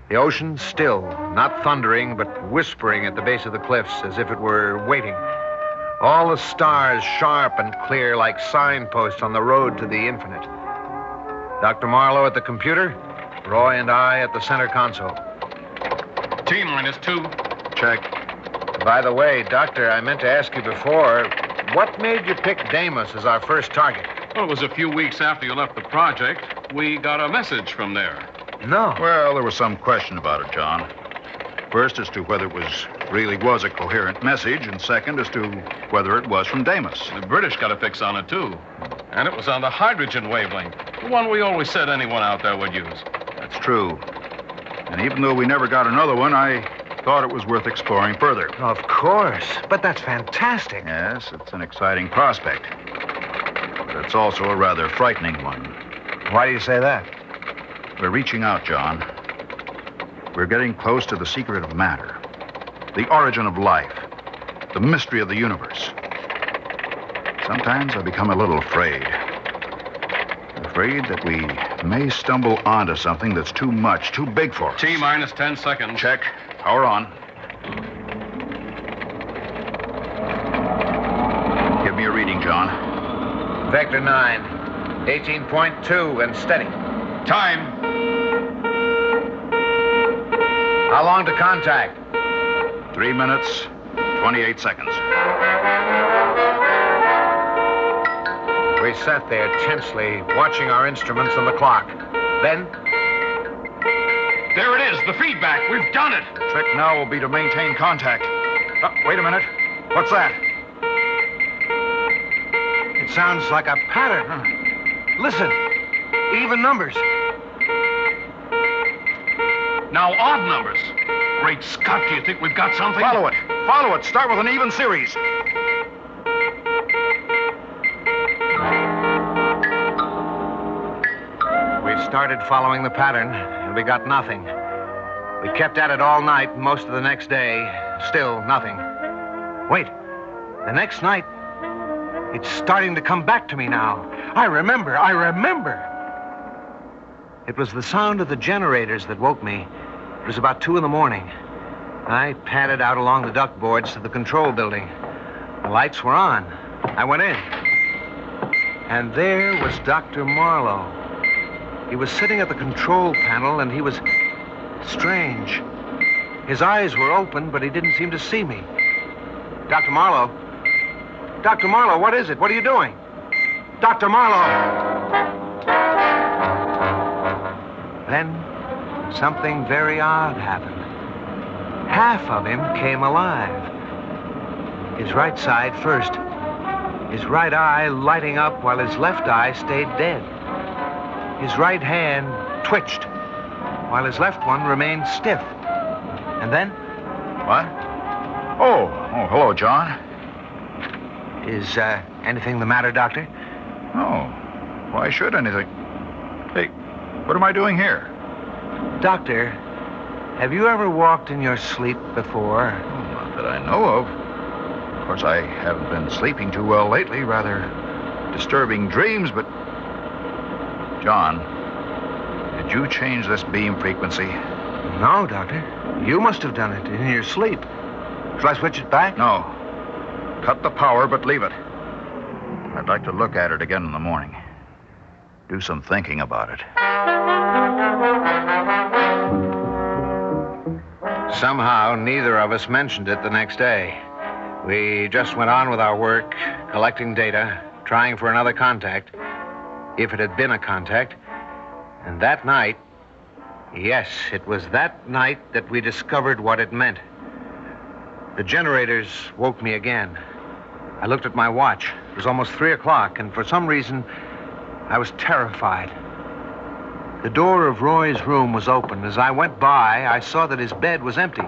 Speaker 9: The ocean still, not thundering, but whispering at the base of the cliffs as if it were waiting. All the stars sharp and clear like signposts on the road to the infinite. Dr. Marlowe at the computer, Roy and I at the center console.
Speaker 3: T-2.
Speaker 21: Check.
Speaker 9: By the way, Doctor, I meant to ask you before, what made you pick Deimos as our first target?
Speaker 3: Well, it was a few weeks after you left the project. We got a message from there.
Speaker 9: No.
Speaker 21: Well, there was some question about it, John. First, as to whether it really was a coherent message, and second, as to whether it was from Deimos.
Speaker 3: The British got a fix on it, too. And it was on the hydrogen wavelength, the one we always said anyone out there would use.
Speaker 21: That's true. And even though we never got another one, I thought it was worth exploring further.
Speaker 9: Of course. But that's fantastic.
Speaker 21: Yes, it's an exciting prospect. But it's also a rather frightening one.
Speaker 9: Why do you say that?
Speaker 21: We're reaching out, John. We're getting close to the secret of matter, the origin of life, the mystery of the universe. Sometimes I become a little afraid. Afraid that we may stumble onto something that's too much, too big for us.
Speaker 3: T-10 seconds.
Speaker 21: Check. Power on. Give me a reading, John.
Speaker 9: Vector 9, 18.2 and steady.
Speaker 3: Time.
Speaker 9: How long to contact?
Speaker 21: 3 minutes, 28 seconds.
Speaker 9: We sat there tensely, watching our instruments and the clock. Then...
Speaker 3: There it is, the feedback. We've done it.
Speaker 21: The trick now will be to maintain contact. Wait a minute. What's that?
Speaker 9: It sounds like a pattern. Listen. Even numbers.
Speaker 3: Now odd numbers. Great Scott, do you think we've got something?
Speaker 21: Follow it. Follow it. Start with an even series.
Speaker 9: We started following the pattern, and we got nothing. We kept at it all night and most of the next day. Still nothing. Wait. The next night, it's starting to come back to me now. I remember. It was the sound of the generators that woke me. It was about 2 a.m. I padded out along the duct boards to the control building. The lights were on. I went in. And there was Dr. Marlowe. He was sitting at the control panel, and he was strange. His eyes were open, but he didn't seem to see me. Dr. Marlowe? Dr. Marlowe, what is it? What are you doing? Dr. Marlowe! Then something very odd happened. Half of him came alive. His right side first. His right eye lighting up while his left eye stayed dead. His right hand twitched while his left one remained stiff. And then...
Speaker 21: What? Oh, hello, John.
Speaker 9: Is anything the matter, Doctor?
Speaker 21: No. Why should anything? Hey, what am I doing here?
Speaker 9: Doctor, have you ever walked in your sleep before?
Speaker 21: Not that I know of. Of course, I haven't been sleeping too well lately. Rather disturbing dreams, but... John, did you change this beam frequency?
Speaker 9: No, Doctor. You must have done it in your sleep. Shall I switch it back?
Speaker 21: No. Cut the power, but leave it. I'd like to look at it again in the morning. Do some thinking about it.
Speaker 9: Somehow, neither of us mentioned it the next day. We just went on with our work, collecting data, trying for another contact, if it had been a contact. And that night, yes, it was that night that we discovered what it meant. The generators woke me again. I looked at my watch. It was almost 3 o'clock, and for some reason, I was terrified. The door of Roy's room was open. As I went by, I saw that his bed was empty.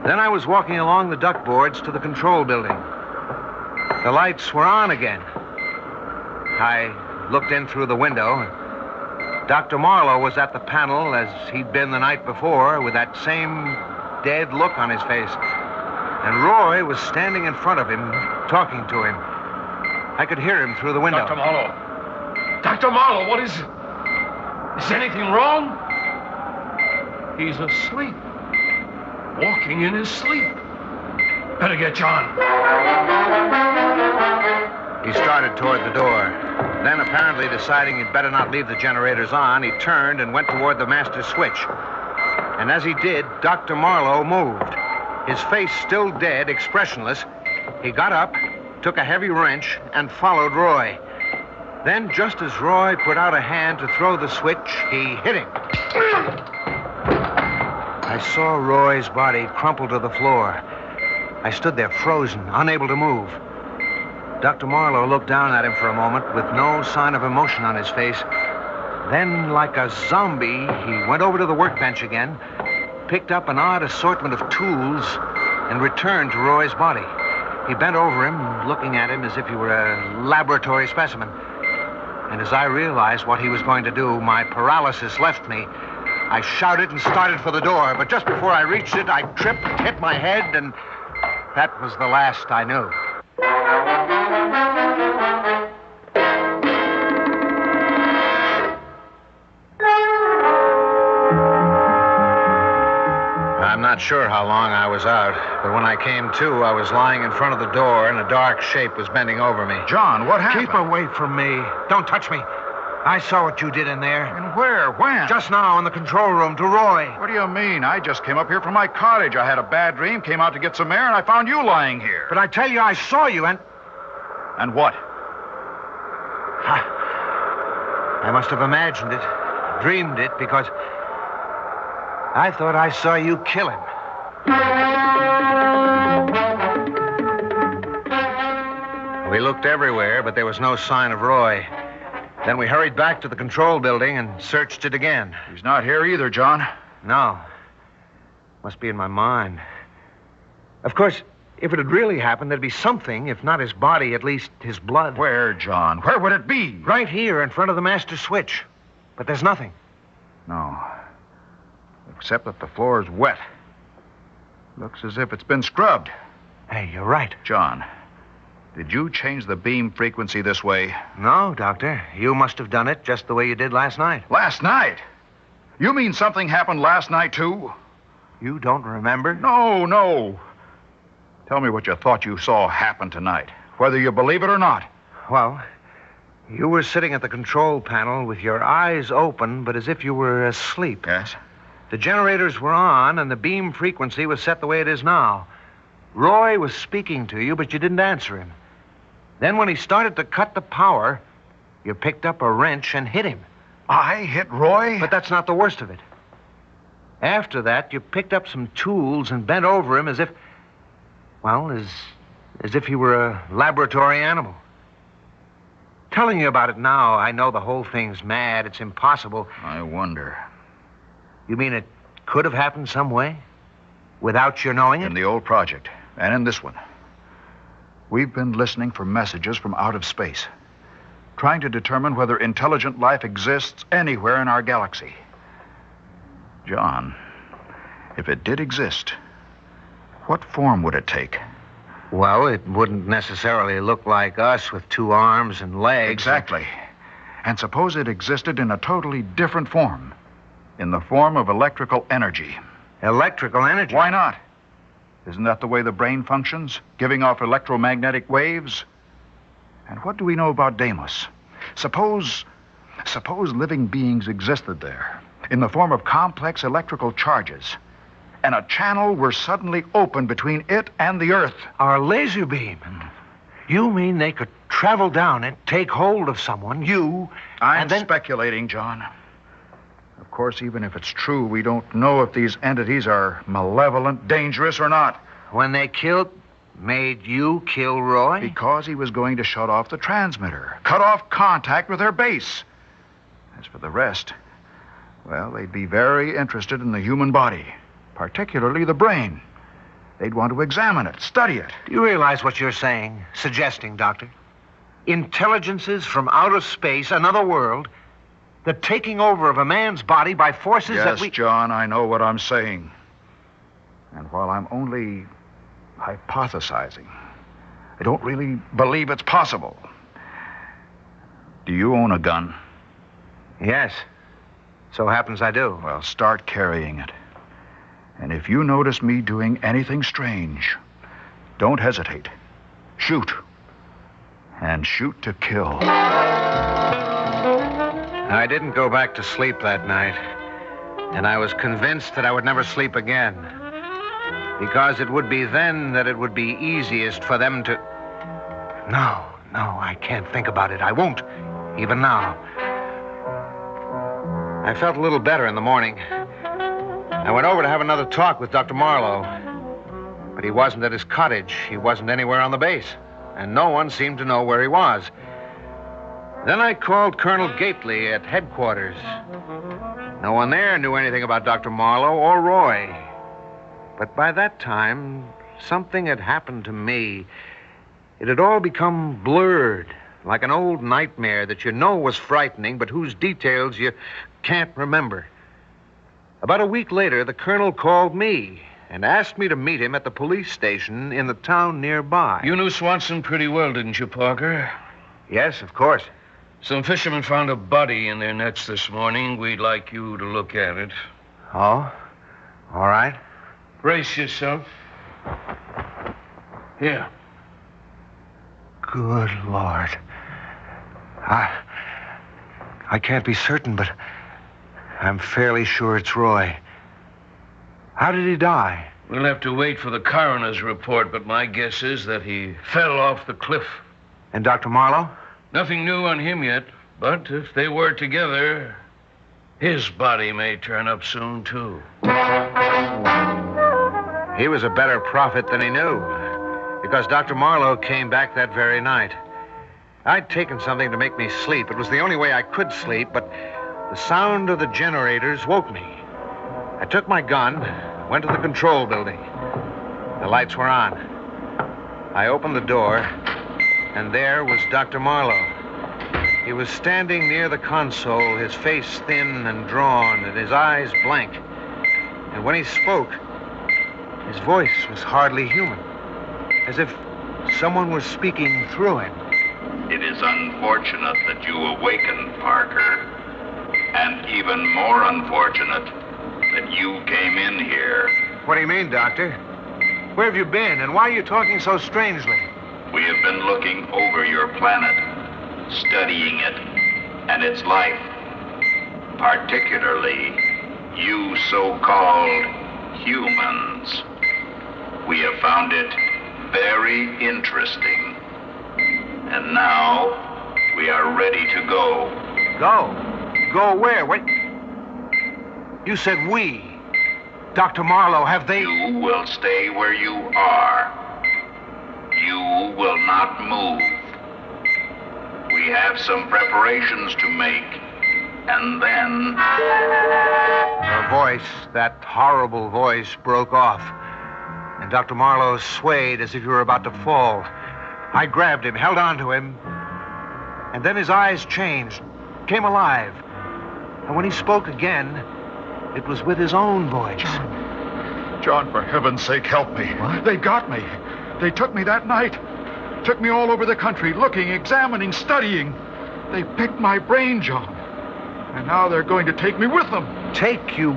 Speaker 9: Then I was walking along the duct boards to the control building. The lights were on again. I looked in through the window. Dr. Marlowe was at the panel as he'd been the night before, with that same dead look on his face. And Roy was standing in front of him, talking to him. I could hear him through the window.
Speaker 7: Dr. Marlowe! Dr. Marlowe, what is it? Is anything wrong? He's asleep. Walking in his sleep. Better get John.
Speaker 9: He started toward the door. Then, apparently deciding he'd better not leave the generators on, he turned and went toward the master switch. And as he did, Dr. Marlowe moved. His face still dead, expressionless. He got up, took a heavy wrench, and followed Roy. Then, just as Roy put out a hand to throw the switch, he hit him. I saw Roy's body crumple to the floor. I stood there frozen, unable to move. Dr. Marlowe looked down at him for a moment with no sign of emotion on his face. Then, like a zombie, he went over to the workbench again, picked up an odd assortment of tools, and returned to Roy's body. He bent over him, looking at him as if he were a laboratory specimen. And as I realized what he was going to do, my paralysis left me. I shouted and started for the door, but just before I reached it, I tripped, hit my head, and that was the last I knew. I'm not sure how long I was out, but when I came to, I was lying in front of the door and a dark shape was bending over me.
Speaker 21: John, what happened?
Speaker 9: Keep away from me. Don't touch me. I saw what you did in there.
Speaker 21: And where? When?
Speaker 9: Just now in the control room to Roy.
Speaker 21: What do you mean? I just came up here from my cottage. I had a bad dream, came out to get some air, and I found you lying here.
Speaker 9: But I tell you, I saw you and...
Speaker 21: And what?
Speaker 9: I must have imagined it, dreamed it, because I thought I saw you kill him. We looked everywhere, but there was no sign of Roy. Then we hurried back to the control building and searched it again.
Speaker 21: He's not here either, John.
Speaker 9: No. Must be in my mind. Of course, if it had really happened, there'd be something, if not his body, at least his blood.
Speaker 21: Where, John? Where would it be?
Speaker 9: Right here in front of the master switch. But there's nothing.
Speaker 21: No. Except that the floor is wet. Looks as if it's been scrubbed.
Speaker 9: Hey, you're right.
Speaker 21: John, did you change the beam frequency this way?
Speaker 9: No, Doctor. You must have done it just the way you did last night.
Speaker 21: Last night? You mean something happened last night, too?
Speaker 9: You don't remember?
Speaker 21: No. Tell me what you thought you saw happen tonight, whether you believe it or not.
Speaker 9: Well, you were sitting at the control panel with your eyes open, but as if you were asleep.
Speaker 21: Yes?
Speaker 9: The generators were on, and the beam frequency was set the way it is now. Roy was speaking to you, but you didn't answer him. Then when he started to cut the power, you picked up a wrench and hit him.
Speaker 21: I hit Roy?
Speaker 9: But that's not the worst of it. After that, you picked up some tools and bent over him as if he were a laboratory animal. Telling you about it now, I know the whole thing's mad. It's impossible.
Speaker 21: I wonder.
Speaker 9: You mean it could have happened some way? Without your knowing it?
Speaker 21: In the old project, and in this one. We've been listening for messages from out of space, trying to determine whether intelligent life exists anywhere in our galaxy. John, if it did exist, what form would it take?
Speaker 9: Well, it wouldn't necessarily look like us with 2 arms and legs.
Speaker 21: Exactly. And suppose it existed in a totally different form. In the form of electrical energy.
Speaker 9: Electrical energy?
Speaker 21: Why not? Isn't that the way the brain functions? Giving off electromagnetic waves? And what do we know about Deimos? Suppose living beings existed there, in the form of complex electrical charges, and a channel were suddenly opened between it and the Earth.
Speaker 9: Our laser beam? You mean they could travel down it, take hold of someone, you,
Speaker 21: I'm speculating, John. Of course, even if it's true, we don't know if these entities are malevolent, dangerous, or not.
Speaker 9: When they made you kill Roy?
Speaker 21: Because he was going to shut off the transmitter, cut off contact with their base. As for the rest, well, they'd be very interested in the human body, particularly the brain. They'd want to examine it, study it.
Speaker 9: Do you realize what you're saying, suggesting, Doctor? Intelligences from outer space, another world, the taking over of a man's body by forces that we...
Speaker 21: Yes, John, I know what I'm saying. And while I'm only hypothesizing, I don't really believe it's possible. Do you own a gun?
Speaker 9: Yes. So happens I do.
Speaker 21: Well, start carrying it. And if you notice me doing anything strange, don't hesitate. Shoot. And shoot to kill.
Speaker 9: I didn't go back to sleep that night. And I was convinced that I would never sleep again. Because it would be then that it would be easiest for them to... No, I can't think about it. I won't, even now. I felt a little better in the morning. I went over to have another talk with Dr. Marlowe. But he wasn't at his cottage. He wasn't anywhere on the base. And no one seemed to know where he was. Then I called Colonel Gately at headquarters. No one there knew anything about Dr. Marlowe or Roy. But by that time, something had happened to me. It had all become blurred, like an old nightmare that you know was frightening, but whose details you can't remember. About a week later, the colonel called me and asked me to meet him at the police station in the town nearby.
Speaker 10: You knew Swanson pretty well, didn't you, Parker?
Speaker 9: Yes, of course.
Speaker 10: Some fishermen found a body in their nets this morning. We'd like you to look at it.
Speaker 9: Oh? All right.
Speaker 10: Brace yourself. Here.
Speaker 9: Good Lord. I can't be certain, but I'm fairly sure it's Roy. How did he die?
Speaker 10: We'll have to wait for the coroner's report, but my guess is that he fell off the cliff.
Speaker 9: And Dr. Marlowe?
Speaker 10: Nothing new on him yet, but if they were together, his body may turn up soon, too.
Speaker 9: He was a better prophet than he knew, because Dr. Marlowe came back that very night. I'd taken something to make me sleep. It was the only way I could sleep, but the sound of the generators woke me. I took my gun, went to the control building. The lights were on. I opened the door, and there was Dr. Marlowe. He was standing near the console, his face thin and drawn, and his eyes blank. And when he spoke, his voice was hardly human. as if someone was speaking through him.
Speaker 8: It is unfortunate that you awakened, Parker. And even more unfortunate that you came in here.
Speaker 9: What do you mean, Doctor? Where have you been, and why are you talking so strangely?
Speaker 8: We have been looking over your planet, studying it and its life. Particularly, you so-called humans. We have found it very interesting. And now, we are ready to go.
Speaker 9: Go? Go where? What? You said we. Dr. Marlowe, have they...
Speaker 8: You will stay where you are. You will not move. We have some preparations to make. And then...
Speaker 9: Her voice, that horrible voice, broke off. And Dr. Marlowe swayed as if he were about to fall. I grabbed him, held on to him. And then his eyes changed, came alive. And when he spoke again, it was with his own voice.
Speaker 21: John, for heaven's sake, help me. What? They got me. They took me that night. Took me all over the country, looking, examining, studying. They picked my brain, John. And now they're going to take me with them.
Speaker 9: Take you?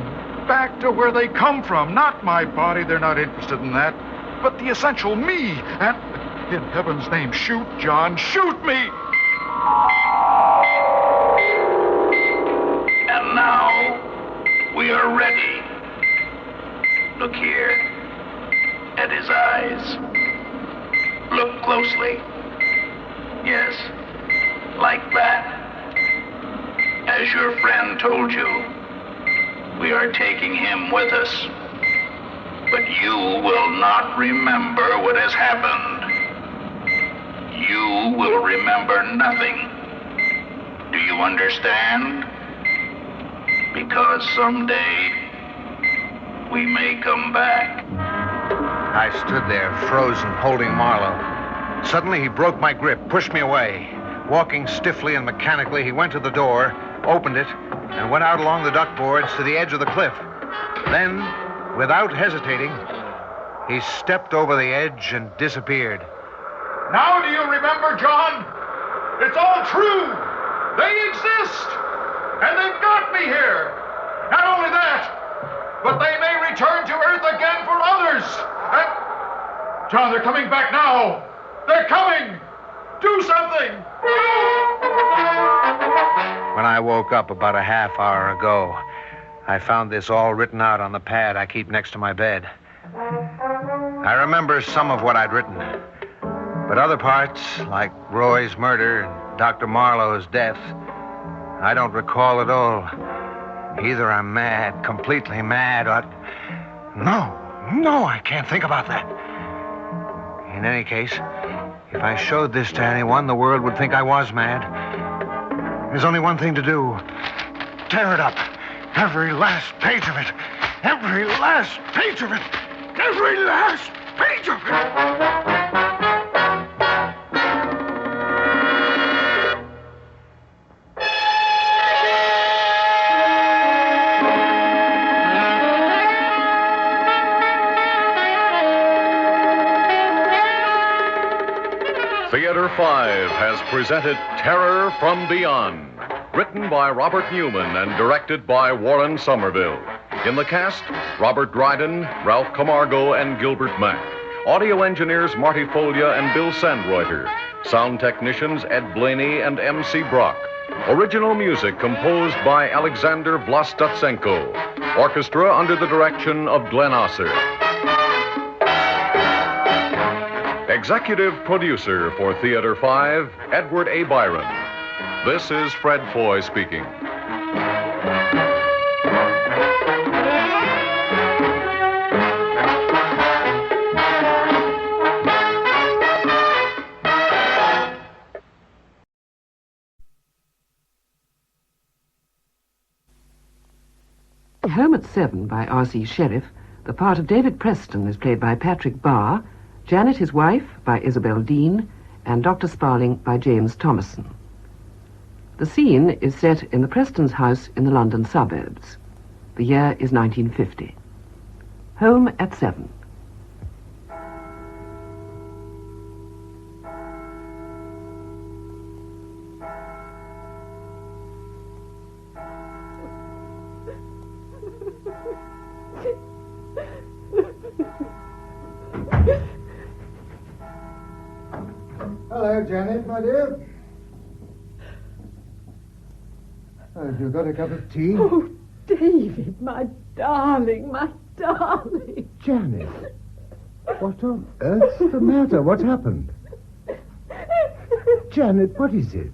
Speaker 21: Back to where they come from. Not my body. They're not interested in that. But the essential me. And in heaven's name, shoot, John. Shoot me!
Speaker 8: And now, we are ready. Look here, at his eyes. Look closely. Yes, like that. As your friend told you, we are taking him with us. But you will not remember what has happened. You will remember nothing. Do you understand? Because someday, we may come back.
Speaker 9: I stood there, frozen, holding Marlowe. Suddenly, he broke my grip, pushed me away. Walking stiffly and mechanically, he went to the door, opened it, and went out along the duckboards to the edge of the cliff. Then, without hesitating, he stepped over the edge and disappeared.
Speaker 21: Now do you remember, John? It's all true. They exist. And they've got me here. Not only that, but they may return to Earth again for others. And... John, they're coming back now. They're coming. Do something.
Speaker 9: When I woke up about a half hour ago, I found this all written out on the pad I keep next to my bed. I remember some of what I'd written, but other parts, like Roy's murder and Dr. Marlowe's death, I don't recall at all. Either I'm mad, completely mad, or... No, I can't think about that. In any case, if I showed this to anyone, the world would think I was mad. There's only one thing to do. Tear it up. Every last page of it. Every last page of it. Every last page of it.
Speaker 4: Theater 5 has presented Terror from Beyond, written by Robert Newman and directed by Warren Somerville. In the cast, Robert Dryden, Ralph Camargo, and Gilbert Mack. Audio engineers Marty Folia and Bill Sandreuter. Sound technicians Ed Blaney and M.C. Brock. Original music composed by Alexander Vlastotsenko. Orchestra under the direction of Glenn Osser. Executive producer for Theater 5, Edward A. Byron. This is Fred Foy speaking.
Speaker 12: Home at 7 by R.C. Sheriff, the part of David Preston is played by Patrick Barr, Janet, his wife, by Isabel Dean, and Dr. Sparling by James Thomason. The scene is set in the Prestons' house in the London suburbs. The year is 1950. Home at 7.
Speaker 13: Hello, Janet, my dear. Have you got a cup of tea?
Speaker 5: Oh, David, my darling, my darling.
Speaker 13: Janet, what on earth's the matter? What's happened? Janet, what is it?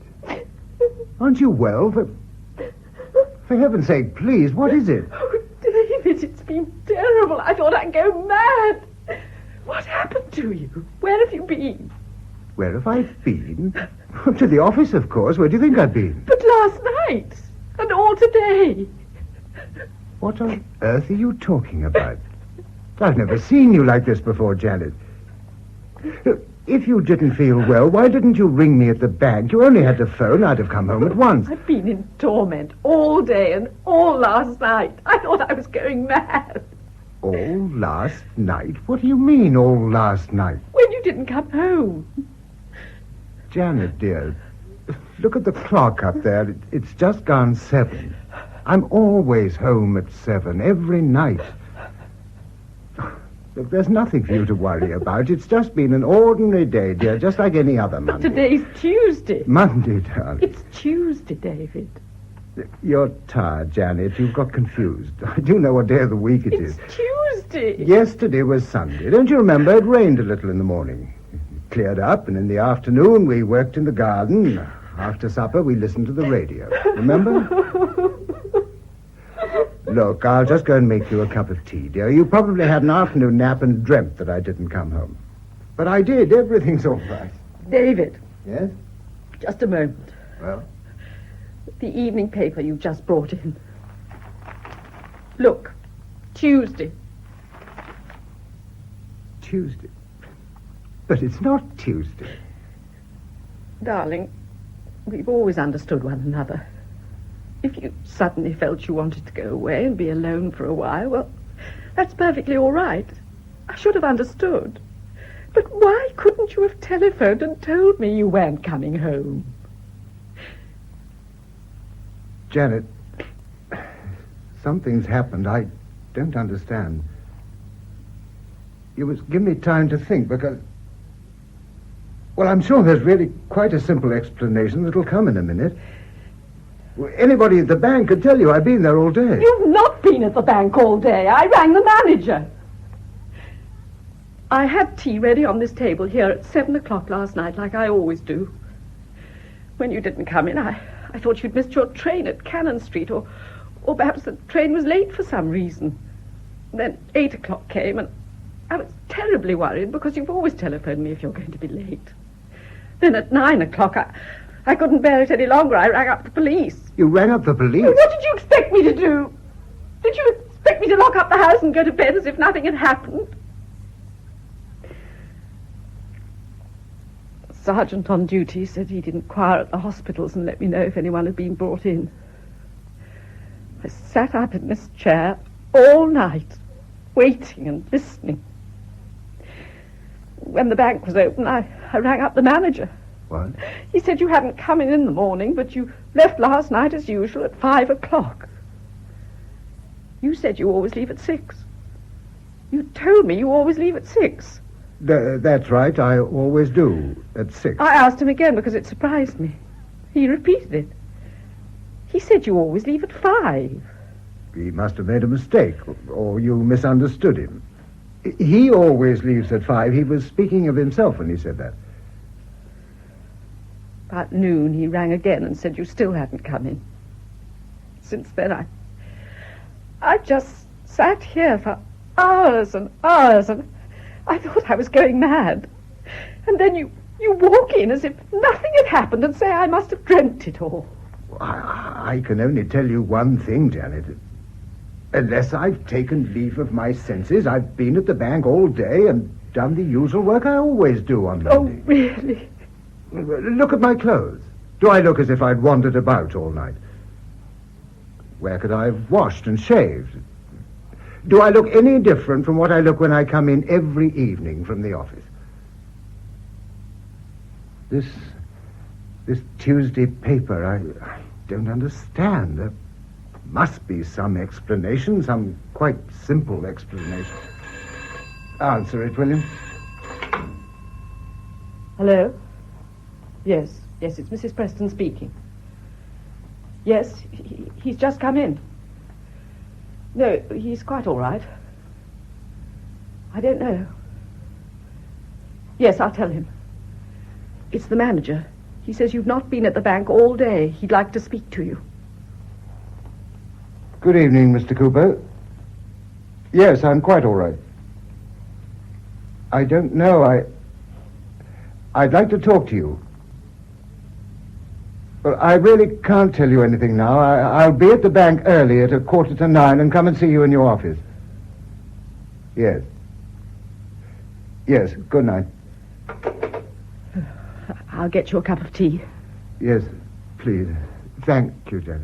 Speaker 13: Aren't you well? For heaven's sake, please, what is it?
Speaker 5: Oh, David, it's been terrible. I thought I'd go mad. What happened to you? Where have you been?
Speaker 13: Where have I been? To the office, of course. Where do you think I've been?
Speaker 5: But last night. And all today.
Speaker 13: What on earth are you talking about? I've never seen you like this before, Janet. If you didn't feel well, why didn't you ring me at the bank? You only had to phone. I'd have come home at once.
Speaker 5: I've been in torment all day and all last night. I thought I was going mad.
Speaker 13: All last night? What do you mean, all last night?
Speaker 5: When you didn't come home.
Speaker 13: Janet, dear, look at the clock up there. It's just gone 7. I'm always home at 7, every night. Look, there's nothing for you to worry about. It's just been an ordinary day, dear, just like any other
Speaker 5: But
Speaker 13: Monday.
Speaker 5: today's Tuesday.
Speaker 13: Monday, darling.
Speaker 5: It's Tuesday, David.
Speaker 13: You're tired, Janet. You've got confused. I do know what day of the week it is.
Speaker 5: Tuesday.
Speaker 13: Yesterday was Sunday. Don't you remember? It rained a little in the morning. It cleared up, and in the afternoon we worked in the garden. After supper, we listened to the radio. Remember? Look, I'll just go and make you a cup of tea, dear. You probably had an afternoon nap and dreamt that I didn't come home. But I did. Everything's all right.
Speaker 5: David.
Speaker 13: Yes?
Speaker 5: Just a moment.
Speaker 13: Well?
Speaker 5: The evening paper you just brought in. Look. Tuesday.
Speaker 13: Tuesday? But it's not Tuesday.
Speaker 5: Darling, we've always understood one another. If you suddenly felt you wanted to go away and be alone for a while, well, that's perfectly all right. I should have understood. But why couldn't you have telephoned and told me you weren't coming home?
Speaker 13: Janet, something's happened. I don't understand. You must give me time to think, because... Well, I'm sure there's really quite a simple explanation that'll come in a minute. Anybody at the bank could tell you I've been there all day.
Speaker 5: You've not been at the bank all day. I rang the manager. I had tea ready on this table here at 7 o'clock last night, like I always do. When you didn't come in, I thought you'd missed your train at Cannon Street, or perhaps the train was late for some reason. Then 8 o'clock came, and I was terribly worried, because you've always telephoned me if you're going to be late. Then at 9 o'clock, I couldn't bear it any longer. I rang up the police.
Speaker 13: You rang up the police?
Speaker 5: What did you expect me to do? Did you expect me to lock up the house and go to bed as if nothing had happened? The sergeant on duty said he'd inquire at the hospitals and let me know if anyone had been brought in. I sat up in this chair all night, waiting and listening. When the bank was open, I rang up the manager.
Speaker 13: What?
Speaker 5: He said you hadn't come in the morning, but you left last night as usual at 5 o'clock. You said you always leave at 6. You told me you always leave at 6.
Speaker 13: That's right, I always do, at 6.
Speaker 5: I asked him again because it surprised me. He repeated it. He said you always leave at 5.
Speaker 13: He must have made a mistake, or you misunderstood him. He always leaves at 5. He was speaking of himself when he said that.
Speaker 5: About noon, he rang again and said you still hadn't come in. Since then, I just sat here for hours and hours, and I thought I was going mad. And then you walk in as if nothing had happened and say I must have dreamt it all.
Speaker 13: I can only tell you one thing, Janet. Unless I've taken leave of my senses, I've been at the bank all day and done the usual work I always do on Monday.
Speaker 5: Oh, really?
Speaker 13: Look at my clothes. Do I look as if I'd wandered about all night? Where could I have washed and shaved? Do I look any different from what I look when I come in every evening from the office? This Tuesday paper, I don't understand. There must be some explanation, some quite simple explanation. Answer it, William.
Speaker 5: Hello?
Speaker 12: Yes, it's Mrs. Preston speaking. Yes, he's just come in. No, he's quite all right. I don't know. Yes, I'll tell him. It's the manager. He says you've not been at the bank all day. He'd like to speak to you.
Speaker 13: Good evening, Mr. Cooper. Yes, I'm quite all right. I don't know. I'd like to talk to you. Well, I really can't tell you anything now. I'll be at the bank early at 8:45 and come and see you in your office. Yes. Yes, good night.
Speaker 12: I'll get you a cup of tea.
Speaker 13: Yes, please. Thank you, Janet.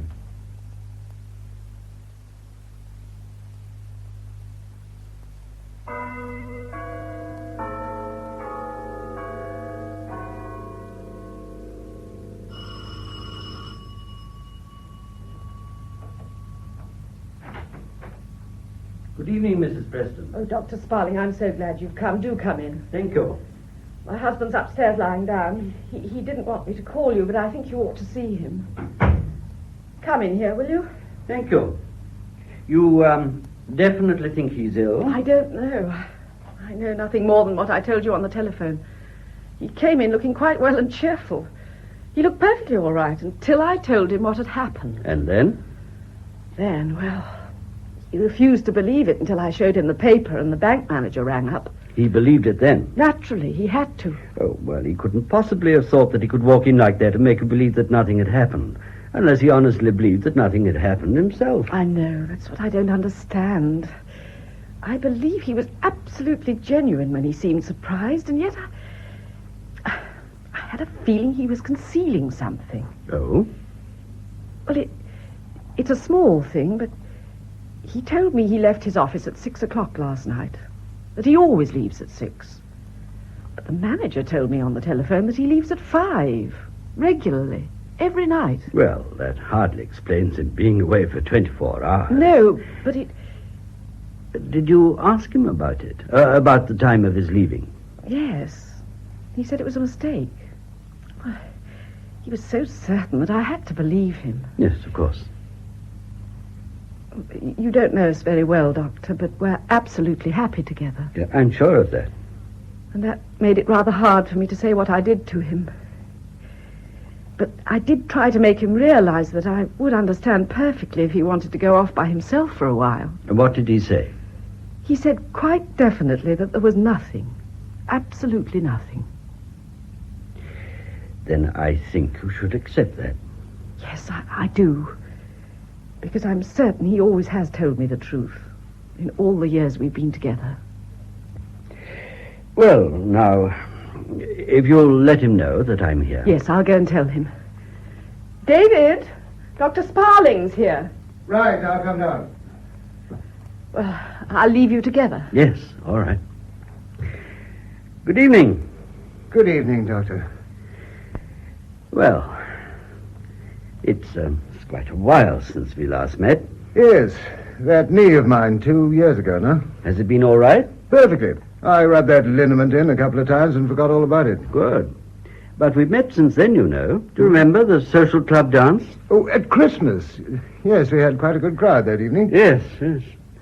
Speaker 11: Good evening, Mrs. Preston.
Speaker 12: Oh, Dr. Sparling, I'm so glad you've come. Do come in.
Speaker 11: Thank you.
Speaker 12: My husband's upstairs lying down. He didn't want me to call you, but I think you ought to see him. Come in here, will you?
Speaker 11: Thank you. You, definitely think he's ill?
Speaker 12: I don't know. I know nothing more than what I told you on the telephone. He came in looking quite well and cheerful. He looked perfectly all right until I told him what had happened.
Speaker 11: And then?
Speaker 12: Then, well, he refused to believe it until I showed him the paper and the bank manager rang up.
Speaker 11: He believed it then?
Speaker 12: Naturally, he had to.
Speaker 11: Oh, well, he couldn't possibly have thought that he could walk in like that and make you believe that nothing had happened. Unless he honestly believed that nothing had happened himself.
Speaker 12: I know, that's what I don't understand. I believe he was absolutely genuine when he seemed surprised, and yet I had a feeling he was concealing something.
Speaker 11: Oh?
Speaker 12: Well, it's a small thing, but he told me he left his office at 6 o'clock last night, that he always leaves at 6. But the manager told me on the telephone that he leaves at 5, regularly, every night.
Speaker 11: Well, that hardly explains him being away for 24 hours.
Speaker 12: No, but it...
Speaker 11: Did you ask him about it? About the time of his leaving?
Speaker 12: Yes. He said it was a mistake. He was so certain that I had to believe him.
Speaker 11: Yes, of course.
Speaker 12: You don't know us very well, Doctor, but we're absolutely happy together.
Speaker 11: Yeah, I'm sure of that.
Speaker 12: And that made it rather hard for me to say what I did to him. But I did try to make him realize that I would understand perfectly if he wanted to go off by himself for a while.
Speaker 11: And what did he say?
Speaker 12: He said quite definitely that there was nothing. Absolutely nothing.
Speaker 11: Then I think you should accept that.
Speaker 12: Yes, I do. Because I'm certain he always has told me the truth in all the years we've been together.
Speaker 11: Well, now, if you'll let him know that I'm here.
Speaker 12: Yes, I'll go and tell him. David, Dr. Sparling's here.
Speaker 13: Right, I'll come down.
Speaker 12: Well, I'll leave you together.
Speaker 11: Yes, all right. Good evening.
Speaker 13: Good evening, Doctor.
Speaker 11: Well, it's quite a while since we last met.
Speaker 13: Yes, that knee of mine 2 years ago, no?
Speaker 11: Has it been all right?
Speaker 13: Perfectly. I rubbed that liniment in a couple of times and forgot all about it.
Speaker 11: Good. But we've met since then, you know. Do you remember the social club dance?
Speaker 13: Oh, at Christmas. Yes, we had quite a good crowd that evening.
Speaker 11: Yes.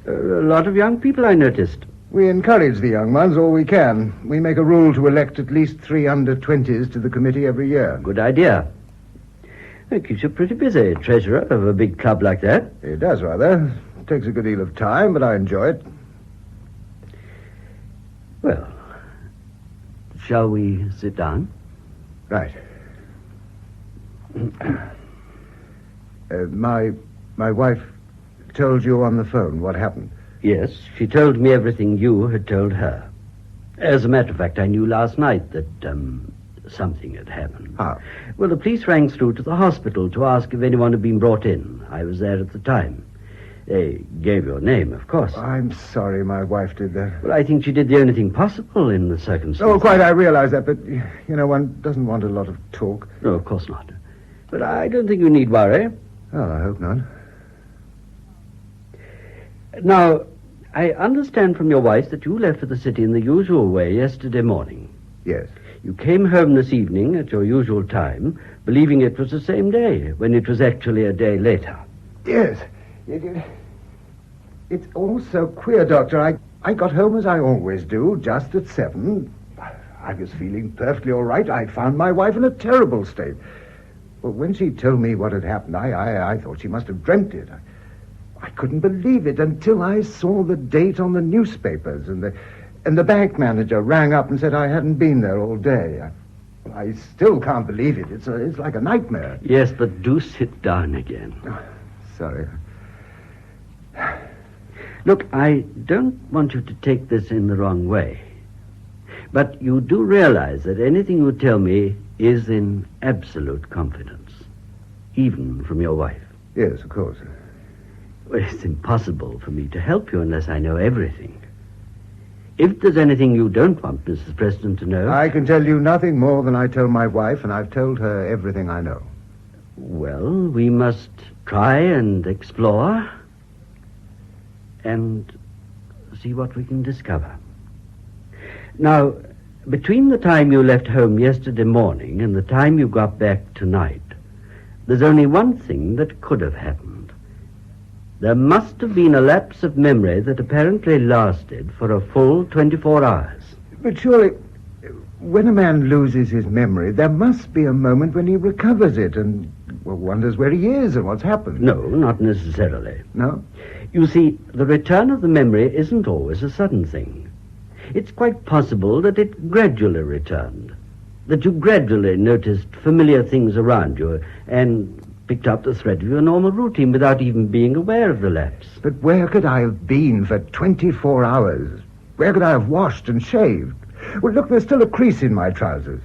Speaker 11: A lot of young people, I noticed.
Speaker 13: We encourage the young ones all we can. We make a rule to elect at least 3 under-20s to the committee every year.
Speaker 11: Good idea. It keeps you pretty busy, treasurer of a big club like that.
Speaker 13: It does, rather. It takes a good deal of time, but I enjoy it.
Speaker 11: Well, shall we sit down?
Speaker 13: Right. My wife told you on the phone what happened?
Speaker 11: Yes, she told me everything you had told her. As a matter of fact, I knew last night that, something had happened.
Speaker 13: How?
Speaker 11: Well, the police rang through to the hospital to ask if anyone had been brought in. I was there at the time. They gave your name, of course.
Speaker 13: I'm sorry my wife did that.
Speaker 11: Well, I think she did the only thing possible in the circumstances.
Speaker 13: Oh, quite, I realize that, but, you know, one doesn't want a lot of talk.
Speaker 11: No, of course not. But I don't think you need worry.
Speaker 13: Well, I hope not.
Speaker 11: Now, I understand from your wife that you left for the city in the usual way yesterday morning.
Speaker 13: Yes.
Speaker 11: You came home this evening at your usual time, believing it was the same day, when it was actually a day later.
Speaker 13: Yes. It's all so queer, Doctor. I got home as I always do, just at 7. I was feeling perfectly all right. I found my wife in a terrible state. But when she told me what had happened, I thought she must have dreamt it. I couldn't believe it until I saw the date on the newspapers, and the bank manager rang up and said I hadn't been there all day. I still can't believe it. It's like a nightmare.
Speaker 11: Yes, but do sit down again.
Speaker 13: Oh, sorry.
Speaker 11: Look, I don't want you to take this in the wrong way. But you do realize that anything you tell me is in absolute confidence, even from your wife.
Speaker 13: Yes, of course.
Speaker 11: Well, it's impossible for me to help you unless I know everything. If there's anything you don't want Mrs. Preston to know...
Speaker 13: I can tell you nothing more than I told my wife, and I've told her everything I know.
Speaker 11: Well, we must try and explore and see what we can discover. Now, between the time you left home yesterday morning and the time you got back tonight, there's only one thing that could have happened. There must have been a lapse of memory that apparently lasted for a full 24 hours.
Speaker 13: But surely, when a man loses his memory, there must be a moment when he recovers it and wonders where he is and what's happened.
Speaker 11: No, not necessarily.
Speaker 13: No?
Speaker 11: You see, the return of the memory isn't always a sudden thing. It's quite possible that it gradually returned, that you gradually noticed familiar things around you and picked up the thread of your normal routine without even being aware of the lapse.
Speaker 13: But where could I have been for 24 hours? Where could I have washed and shaved? Well, look, there's still a crease in my trousers.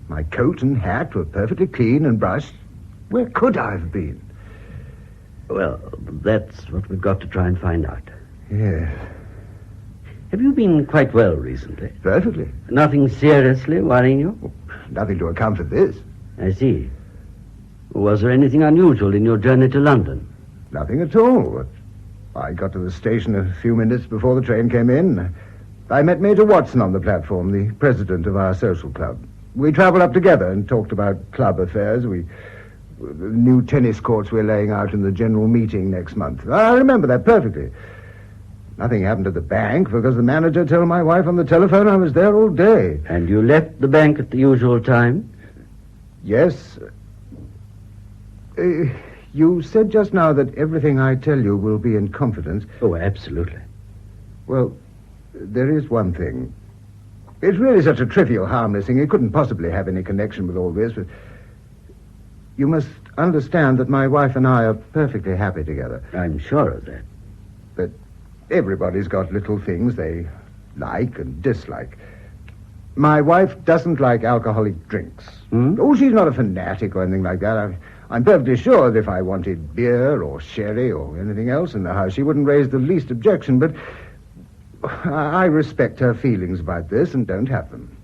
Speaker 13: My coat and hat were perfectly clean and brushed. Where could I have been?
Speaker 11: Well, that's what we've got to try and find out.
Speaker 13: Yes.
Speaker 11: Have you been quite well recently?
Speaker 13: Perfectly.
Speaker 11: Nothing seriously worrying you?
Speaker 13: Nothing to account for this.
Speaker 11: I see. Was there anything unusual in your journey to London?
Speaker 13: Nothing at all. I got to the station a few minutes before the train came in. I met Major Watson on the platform, the president of our social club. We travelled up together and talked about club affairs. The new tennis courts we're laying out in the general meeting next month. I remember that perfectly. Nothing happened at the bank because the manager told my wife on the telephone I was there all day.
Speaker 11: And you left the bank at the usual time?
Speaker 13: Yes. You said just now that everything I tell you will be in confidence.
Speaker 11: Oh, absolutely.
Speaker 13: Well, there is one thing. It's really such a trivial, harmless thing. It couldn't possibly have any connection with all this, but you must understand that my wife and I are perfectly happy together.
Speaker 11: I'm sure of that.
Speaker 13: But everybody's got little things they like and dislike. My wife doesn't like alcoholic drinks. Oh, she's not a fanatic or anything like that. I'm perfectly sure that if I wanted beer or sherry or anything else in the house, she wouldn't raise the least objection, but I respect her feelings about this and don't have them.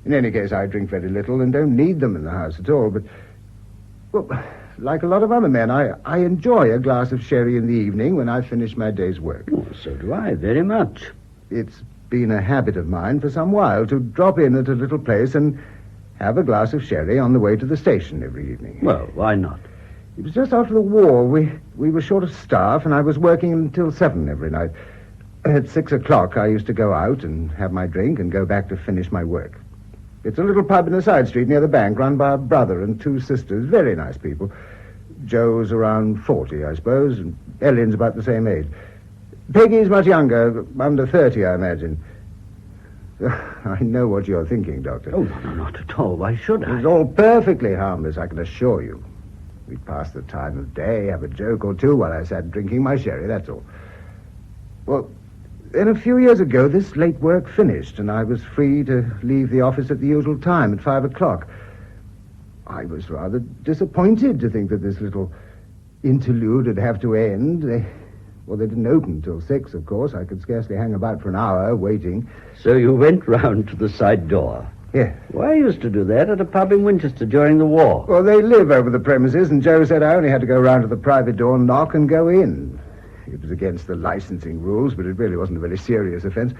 Speaker 13: In any case, I drink very little and don't need them in the house at all, but, well, like a lot of other men, I enjoy a glass of sherry in the evening when I finish my day's work.
Speaker 11: Oh, so do I, very much.
Speaker 13: It's been a habit of mine for some while to drop in at a little place and have a glass of sherry on the way to the station every evening.
Speaker 11: Well, why not?
Speaker 13: It was just after the war. We were short of staff, and I was working until 7 every night. At 6 o'clock, I used to go out and have my drink and go back to finish my work. It's a little pub in a side street near the bank, run by a brother and 2 sisters, very nice people. Joe's around 40, I suppose, and Ellen's about the same age. Peggy's much younger, under 30, I imagine. I know what you're thinking, Doctor.
Speaker 11: Oh, no, not at all. Why should I?
Speaker 13: It's all perfectly harmless, I can assure you. We'd pass the time of day, have a joke or two while I sat drinking my sherry, that's all. Well, then a few years ago, this late work finished, and I was free to leave the office at the usual time, at 5 o'clock. I was rather disappointed to think that this little interlude would have to end. They didn't open till 6, of course. I could scarcely hang about for an hour waiting.
Speaker 11: So you went round to the side door?
Speaker 13: Yeah.
Speaker 11: Well, I used to do that at a pub in Winchester during the war.
Speaker 13: Well, they live over the premises, and Joe said I only had to go round to the private door, knock, and go in. It was against the licensing rules, but it really wasn't a very serious offense.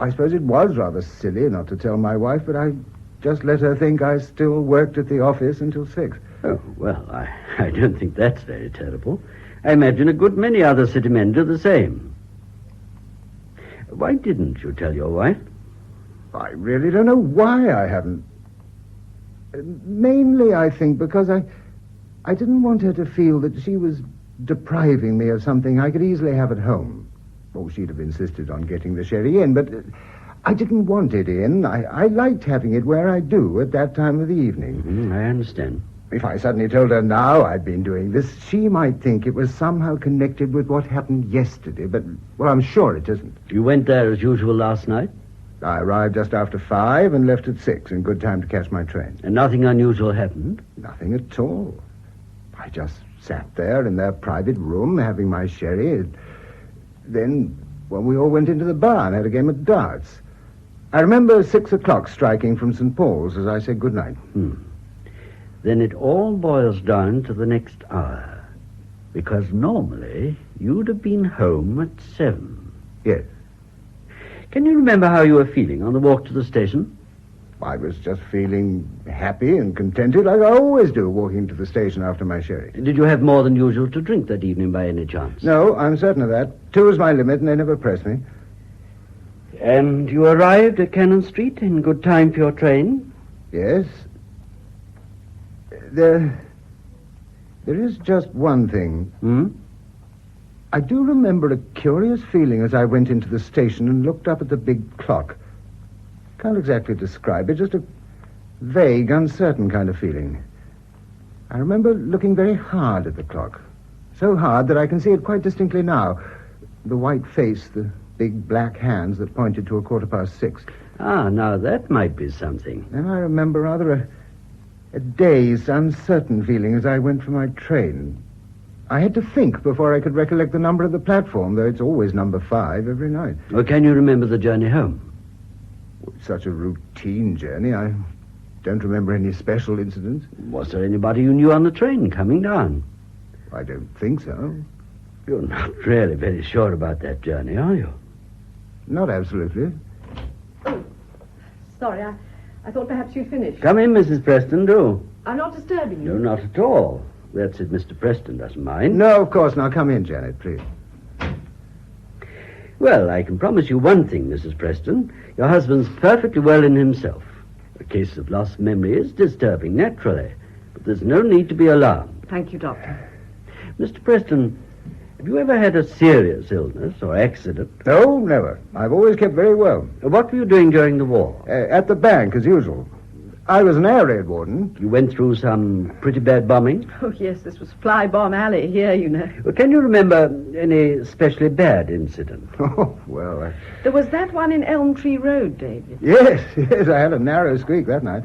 Speaker 13: I suppose it was rather silly not to tell my wife, but I just let her think I still worked at the office until 6.
Speaker 11: Oh, well, I don't think that's very terrible. I imagine a good many other city men do the same. Why didn't you tell your wife?
Speaker 13: I really don't know why I haven't. Mainly, I think, because I didn't want her to feel that she was depriving me of something I could easily have at home. Oh, she'd have insisted on getting the sherry in, but I didn't want it in. I liked having it where I do at that time of the evening.
Speaker 11: I understand.
Speaker 13: If I suddenly told her now I'd been doing this, she might think it was somehow connected with what happened yesterday, but, well, I'm sure it isn't.
Speaker 11: You went there as usual last night?
Speaker 13: I arrived just after 5 and left at 6 in good time to catch my train.
Speaker 11: And nothing unusual happened?
Speaker 13: Nothing at all. I just sat there in their private room having my sherry. Then, when we all went into the bar and had a game of darts. I remember 6 o'clock striking from St. Paul's as I said goodnight.
Speaker 11: Then it all boils down to the next hour. Because normally, you'd have been home at 7.
Speaker 13: Yes.
Speaker 11: Can you remember how you were feeling on the walk to the station?
Speaker 13: I was just feeling happy and contented, like I always do, walking to the station after my sherry.
Speaker 11: Did you have more than usual to drink that evening by any chance?
Speaker 13: No, I'm certain of that. 2 is my limit, and they never press me.
Speaker 11: And you arrived at Cannon Street in good time for your train?
Speaker 13: Yes. There is just one thing. I do remember a curious feeling as I went into the station and looked up at the big clock. Can't exactly describe it, just a vague, uncertain kind of feeling. I remember looking very hard at the clock. So hard that I can see it quite distinctly now. The white face, the big black hands that pointed to 6:15.
Speaker 11: Now that might be something.
Speaker 13: Then I remember rather a dazed, uncertain feeling as I went for my train. I had to think before I could recollect the number of the platform, though it's always number 5 every night.
Speaker 11: Well, can you remember the journey home?
Speaker 13: It's such a routine journey. I don't remember any special incidents.
Speaker 11: Was there anybody you knew on the train coming down?
Speaker 13: I don't think so.
Speaker 11: You're not really very sure about that journey, are you?
Speaker 13: Not absolutely.
Speaker 12: Sorry, I thought perhaps you'd finished.
Speaker 11: Come in, Mrs. Preston, do.
Speaker 12: I'm not disturbing you.
Speaker 11: No, not at all. That's it, Mr. Preston doesn't mind.
Speaker 13: No, of course. Now come in, Janet, please.
Speaker 11: Well, I can promise you one thing, Mrs. Preston. Your husband's perfectly well in himself. A case of lost memory is disturbing, naturally. But there's no need to be alarmed.
Speaker 12: Thank you, Doctor.
Speaker 11: Mr. Preston, have you ever had a serious illness or accident?
Speaker 13: No, never. I've always kept very well.
Speaker 11: What were you doing during the war?
Speaker 13: At the bank, as usual. I was an air raid warden.
Speaker 11: You went through some pretty bad bombing?
Speaker 12: Oh, yes, this was Fly Bomb Alley here, you know.
Speaker 11: Well, can you remember any especially bad incident?
Speaker 13: Oh, well...
Speaker 12: There was that one in Elm Tree Road, David.
Speaker 13: Yes, I had a narrow squeak that night.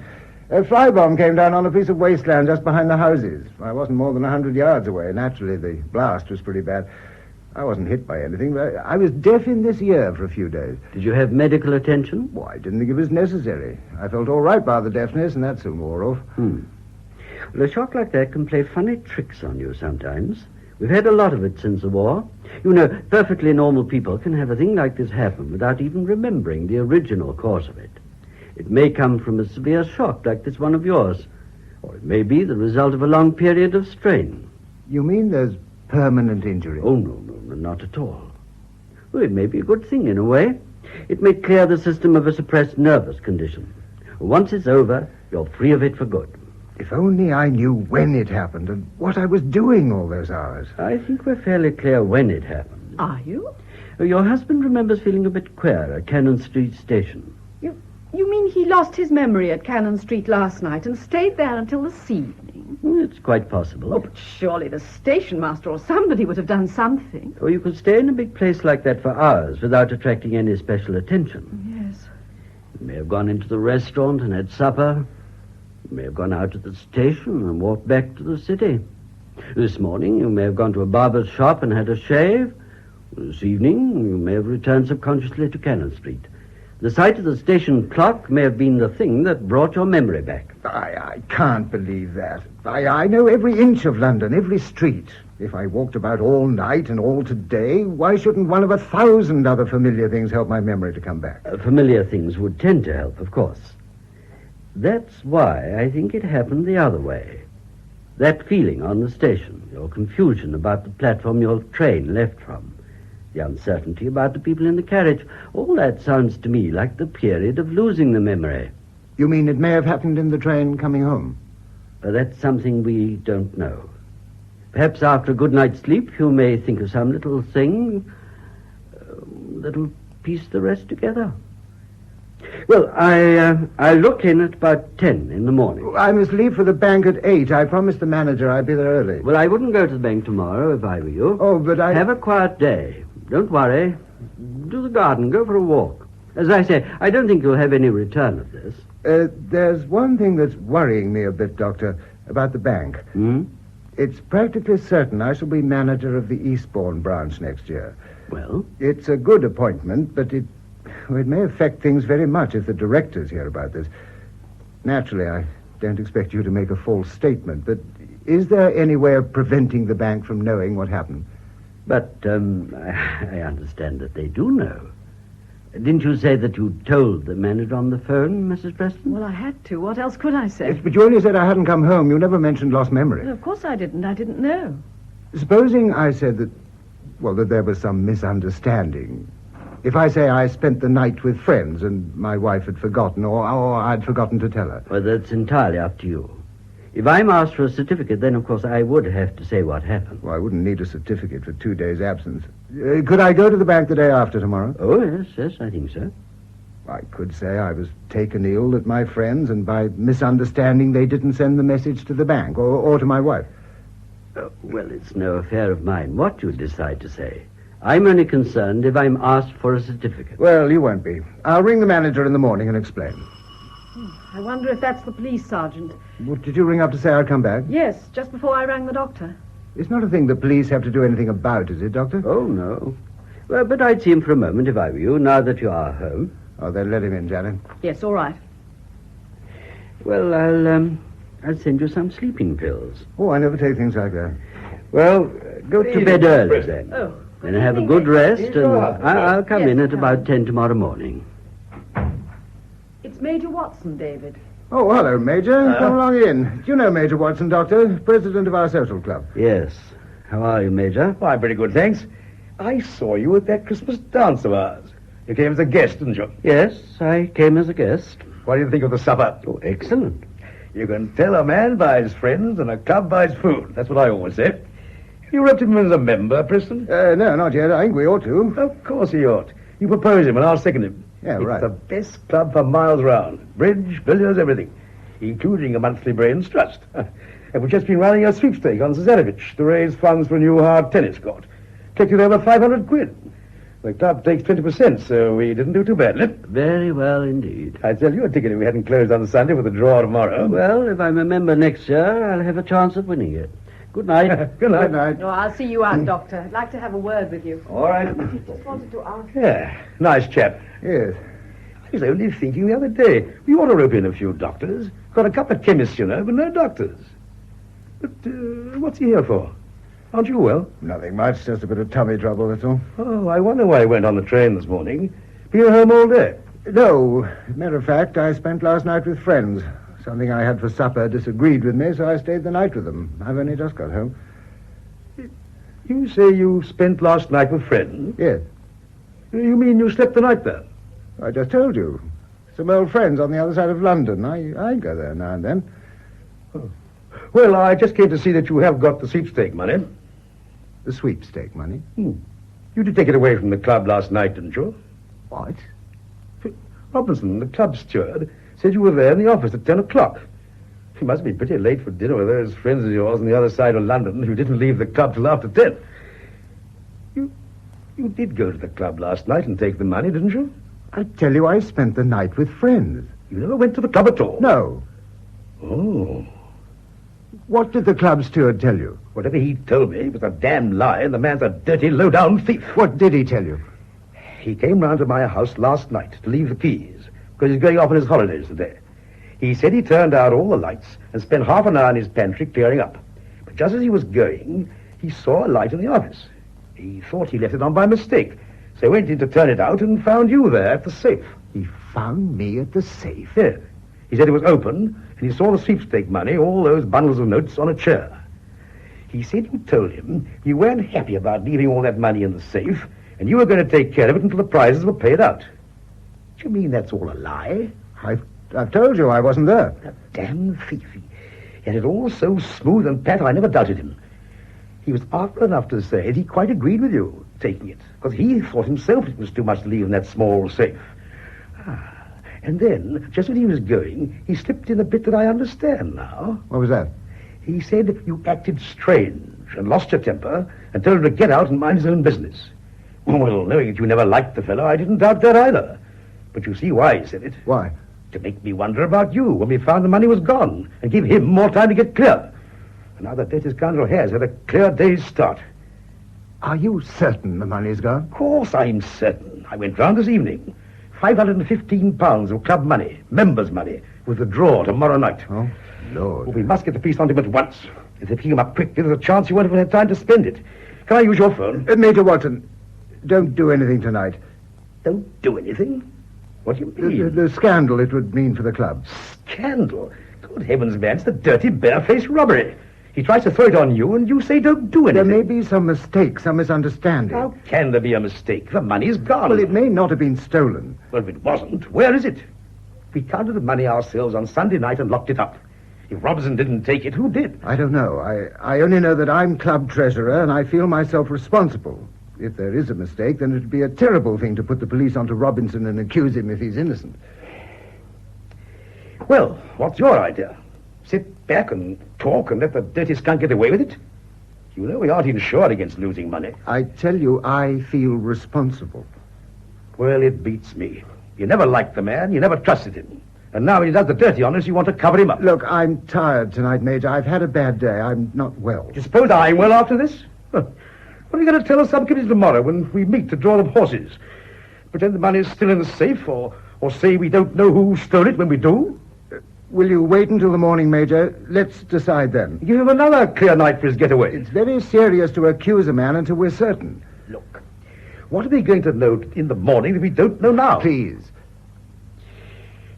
Speaker 13: A fly bomb came down on a piece of wasteland just behind the houses. I wasn't more than 100 yards away. Naturally, the blast was pretty bad. I wasn't hit by anything, but I was deaf in this ear for a few days.
Speaker 11: Did you have medical attention?
Speaker 13: Well, I didn't think it was necessary. I felt all right by the deafness, and that soon wore off.
Speaker 11: Well, a shock like that can play funny tricks on you sometimes. We've had a lot of it since the war. You know, perfectly normal people can have a thing like this happen without even remembering the original cause of it. It may come from a severe shock like this one of yours, or it may be the result of a long period of strain.
Speaker 13: You mean there's permanent injury?
Speaker 11: Oh, no, not at all. Well, it may be a good thing in a way. It may clear the system of a suppressed nervous condition. Once it's over, you're free of it for good.
Speaker 13: If only I knew when it happened and what I was doing all those hours.
Speaker 11: I think we're fairly clear when it happened.
Speaker 12: Are you?
Speaker 11: Your husband remembers feeling a bit queer at Cannon Street Station.
Speaker 12: You mean he lost his memory at Cannon Street last night and stayed there until this evening?
Speaker 11: It's quite possible.
Speaker 12: Oh, but surely the station master or somebody would have done something.
Speaker 11: Or you could stay in a big place like that for hours without attracting any special attention.
Speaker 12: Yes.
Speaker 11: You may have gone into the restaurant and had supper. You may have gone out to the station and walked back to the city. This morning you may have gone to a barber's shop and had a shave. This evening you may have returned subconsciously to Cannon Street. The sight of the station clock may have been the thing that brought your memory back.
Speaker 13: I can't believe that. I know every inch of London, every street. If I walked about all night and all today, why shouldn't one of 1,000 other familiar things help my memory to come back?
Speaker 11: Familiar things would tend to help, of course. That's why I think it happened the other way. That feeling on the station, your confusion about the platform your train left from, the uncertainty about the people in the carriage, all that sounds to me like the period of losing the memory.
Speaker 13: You mean it may have happened in the train coming home?
Speaker 11: That's something we don't know. Perhaps after a good night's sleep you may think of some little thing that'll piece the rest together. Well, I'll look in at about 10 in the morning.
Speaker 13: I must leave for the bank at 8. I promised the manager I'd be there early.
Speaker 11: Well, I wouldn't go to the bank tomorrow if I were you.
Speaker 13: Oh, but I...
Speaker 11: Have a quiet day. Don't worry. Do the garden. Go for a walk. As I say, I don't think you'll have any return of this.
Speaker 13: There's one thing that's worrying me a bit, Doctor, about the bank. It's practically certain I shall be manager of the Eastbourne branch next year.
Speaker 11: Well?
Speaker 13: It's a good appointment, but it may affect things very much if the directors hear about this. Naturally, I don't expect you to make a false statement, but is there any way of preventing the bank from knowing what happened?
Speaker 11: But I understand that they do know. Didn't you say that you told the manager on the phone, Mrs. Preston?
Speaker 1: Well, I had to. What else could I say?
Speaker 13: Yes, but you only said I hadn't come home. You never mentioned lost memory.
Speaker 1: Well, of course I didn't. I didn't know.
Speaker 13: Supposing I said that there was some misunderstanding. If I say I spent the night with friends and my wife had forgotten, or I'd forgotten to tell her.
Speaker 11: Well, that's entirely up to you. If I'm asked for a certificate, then, of course, I would have to say what happened.
Speaker 13: Well, I wouldn't need a certificate for 2 days' absence. Could I go to the bank the day after tomorrow?
Speaker 11: Oh, yes, I think so.
Speaker 13: I could say I was taken ill at my friends, and by misunderstanding they didn't send the message to the bank or to my wife.
Speaker 11: Well, it's no affair of mine what you decide to say. I'm only concerned if I'm asked for a certificate.
Speaker 13: Well, you won't be. I'll ring the manager in the morning and explain.
Speaker 1: I wonder if that's the police sergeant.
Speaker 13: Well, did you ring up to say I'd come back?
Speaker 1: Yes, just before I rang the doctor.
Speaker 13: It's not a thing the police have to do anything about, is it, Doctor?
Speaker 11: Oh, no. Well, but I'd see him for a moment if I were you, now that you are home.
Speaker 13: Oh, then let him in, Janet.
Speaker 1: Yes, all right.
Speaker 11: Well, I'll send you some sleeping pills.
Speaker 13: Oh, I never take things like that.
Speaker 11: Well, go to bed early, then.
Speaker 1: Oh.
Speaker 11: Then have a good rest, and I'll come in at about 10 tomorrow morning.
Speaker 1: It's Major Watson, David.
Speaker 13: Oh, hello, Major. Come along in. Do you know Major Watson, Doctor? President of our social club.
Speaker 11: Yes. How are you, Major?
Speaker 14: Oh, I'm pretty good, thanks. I saw you at that Christmas dance of ours. You came as a guest, didn't you?
Speaker 11: Yes, I came as a guest.
Speaker 14: What do you think of the supper?
Speaker 11: Oh, excellent.
Speaker 14: You can tell a man by his friends and a club by his food. That's what I always say. You roped him as a member, Preston?
Speaker 13: No, not yet. I think we ought to.
Speaker 14: Of course he ought. You propose him and I'll second him.
Speaker 13: Yeah, right.
Speaker 14: It's the best club for miles round. Bridge, billiards, everything. Including a monthly brains trust. And we've just been running a sweepstake on Zasarevich to raise funds for a new hard tennis court. Collected over 500 quid. The club takes 20%, so we didn't do too badly.
Speaker 11: Very well indeed.
Speaker 14: I'd sell you a ticket if we hadn't closed on Sunday with a draw tomorrow.
Speaker 11: Well, if I'm a member next year, I'll have a chance of winning it. Good night.
Speaker 14: Good night.
Speaker 13: Good night.
Speaker 1: No, I'll see you out, Doctor. I'd like to have a word with you.
Speaker 14: All right.
Speaker 1: Just wanted to ask.
Speaker 14: Yeah, nice chap.
Speaker 13: Yes.
Speaker 14: I was only thinking the other day, we ought to rope in a few doctors. Got a couple of chemists, you know, but no doctors. But what's he here for? Aren't you well?
Speaker 13: Nothing much, just a bit of tummy trouble, that's all.
Speaker 14: Oh, I wonder why you went on the train this morning. Been at home all day?
Speaker 13: No. Matter of fact, I spent last night with friends. Something I had for supper disagreed with me, so I stayed the night with them. I've only just got home.
Speaker 14: You say you spent last night with friends?
Speaker 13: Yes.
Speaker 14: You mean you slept the night there?
Speaker 13: I just told you. Some old friends on the other side of London. I go there now and then.
Speaker 14: Oh. Well, I just came to see that you have got the sweepstake money.
Speaker 13: The sweepstake money?
Speaker 14: You did take it away from the club last night, didn't you?
Speaker 13: What?
Speaker 14: Robinson, the club steward, said you were there in the office at 10 o'clock. You must be pretty late for dinner with those friends of yours on the other side of London who didn't leave the club till after 10. You did go to the club last night and take the money, didn't you?
Speaker 13: I tell you, I spent the night with friends.
Speaker 14: You never went to the club at all?
Speaker 13: No.
Speaker 14: Oh.
Speaker 13: What did the club steward tell you?
Speaker 14: Whatever he told me was a damn lie, and the man's a dirty, low-down thief.
Speaker 13: What did he tell you?
Speaker 14: He came round to my house last night to leave the keys, because he's going off on his holidays today. He said he turned out all the lights and spent half an hour in his pantry clearing up. But just as he was going, he saw a light in the office. He thought he left it on by mistake, so went in to turn it out and found you there at the safe.
Speaker 13: He found me at the safe?
Speaker 14: Yes. He said it was open, and he saw the sweepstake money, all those bundles of notes, on a chair. He said you told him you weren't happy about leaving all that money in the safe, and you were going to take care of it until the prizes were paid out. Do you mean that's all a lie?
Speaker 13: I've told you I wasn't there.
Speaker 14: A damn thief. He had it all so smooth and pat, I never doubted him. He was artful enough to say that he quite agreed with you, taking it, because he thought himself it was too much to leave in that small safe. And then, just when he was going, he slipped in a bit that I understand now.
Speaker 13: What was that?
Speaker 14: He said you acted strange and lost your temper and told him to get out and mind his own business. Well, knowing that you never liked the fellow, I didn't doubt that either. But you see why he said it.
Speaker 13: Why?
Speaker 14: To make me wonder about you when we found the money was gone and give him more time to get clear. And now that dirty scoundrel has had a clear day's start.
Speaker 13: Are you certain the money's gone?
Speaker 14: Of course I'm certain. I went round this evening. £515 of club money, members' money, with the draw tomorrow night.
Speaker 13: Oh, Lord.
Speaker 14: Well, we must get the police on him at once. If they pick him up quickly, there's a chance he won't have had time to spend it. Can I use your phone?
Speaker 13: Major Watson, don't do anything tonight.
Speaker 14: Don't do anything? What do you mean?
Speaker 13: The scandal it would mean for the club.
Speaker 14: Scandal? Good heavens, man, it's the dirty, barefaced robbery. He tries to throw it on you, and you say don't do anything.
Speaker 13: There may be some mistake, some misunderstanding.
Speaker 14: How can there be a mistake? The money's gone.
Speaker 13: Well, it may not have been stolen.
Speaker 14: Well, if it wasn't, where is it? We counted the money ourselves on Sunday night and locked it up. If Robinson didn't take it, who did?
Speaker 13: I don't know. I only know that I'm club treasurer, and I feel myself responsible. If there is a mistake, then it would be a terrible thing to put the police onto Robinson and accuse him if he's innocent.
Speaker 14: Well, what's your idea? Sit back and talk and let the dirty skunk get away with it? You know we aren't insured against losing money.
Speaker 13: I tell you, I feel responsible.
Speaker 14: Well, it beats me. You never liked the man, you never trusted him. And now when he does the dirty on us, you want to cover him up.
Speaker 13: Look, I'm tired tonight, Major. I've had a bad day. I'm not well.
Speaker 14: Do you suppose I'm well after this? What are you going to tell us subcommittee tomorrow when we meet to draw the horses? Pretend the money's still in the safe, or say we don't know who stole it when we do?
Speaker 13: Will you wait until the morning, Major? Let's decide then.
Speaker 14: Give him another clear night for his getaway.
Speaker 13: It's very serious to accuse a man until we're certain.
Speaker 14: Look, what are we going to know in the morning that we don't know now?
Speaker 13: Please.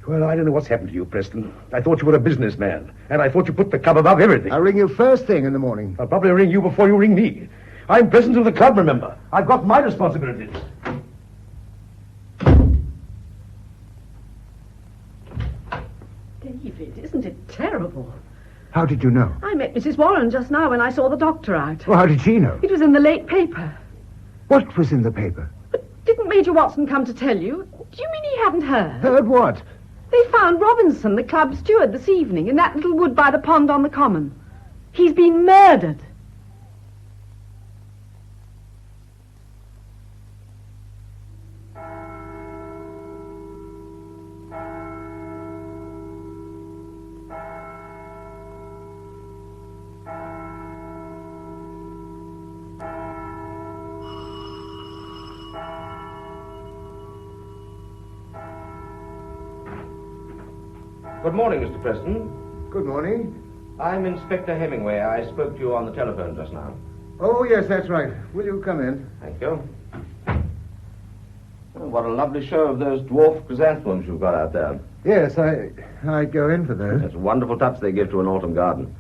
Speaker 14: Well, I don't know what's happened to you, Preston. I thought you were a businessman, and I thought you put the club above everything.
Speaker 13: I'll ring you first thing in the morning.
Speaker 14: I'll probably ring you before you ring me. I'm president of the club, remember. I've got my responsibilities.
Speaker 1: David, isn't it terrible?
Speaker 13: How did you know?
Speaker 1: I met Mrs. Warren just now when I saw the doctor out.
Speaker 13: Well, how did she know?
Speaker 1: It was in the late paper.
Speaker 13: What was in the paper?
Speaker 1: But didn't Major Watson come to tell you? Do you mean he hadn't heard?
Speaker 13: Heard what?
Speaker 1: They found Robinson, the club steward, this evening in that little wood by the pond on the common. He's been murdered.
Speaker 18: Good morning, Mr. Preston.
Speaker 13: Good morning.
Speaker 18: I'm Inspector Hemingway. I spoke to you on the telephone just now.
Speaker 13: Oh, yes, that's right. Will you come in?
Speaker 18: Thank you. Well, what a lovely show of those dwarf chrysanthemums you've got out there.
Speaker 13: Yes, I go in for those.
Speaker 18: That's a wonderful touch they give to an autumn garden.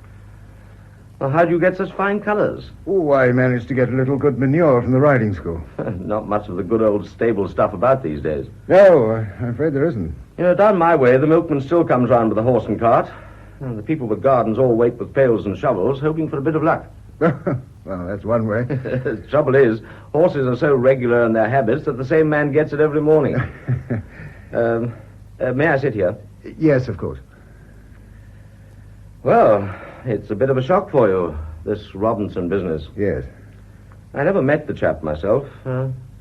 Speaker 18: Well, how do you get such fine colors?
Speaker 13: Oh, I managed to get a little good manure from the riding school.
Speaker 18: Not much of the good old stable stuff about these days.
Speaker 13: No, I'm afraid there isn't.
Speaker 18: You know, down my way, the milkman still comes round with a horse and cart. And the people with gardens all wait with pails and shovels, hoping for a bit of luck.
Speaker 13: Well, that's one way.
Speaker 18: The trouble is, horses are so regular in their habits that the same man gets it every morning. May I sit here?
Speaker 13: Yes, of course.
Speaker 18: Well, it's a bit of a shock for you, this Robinson business.
Speaker 13: Yes.
Speaker 18: I never met the chap myself.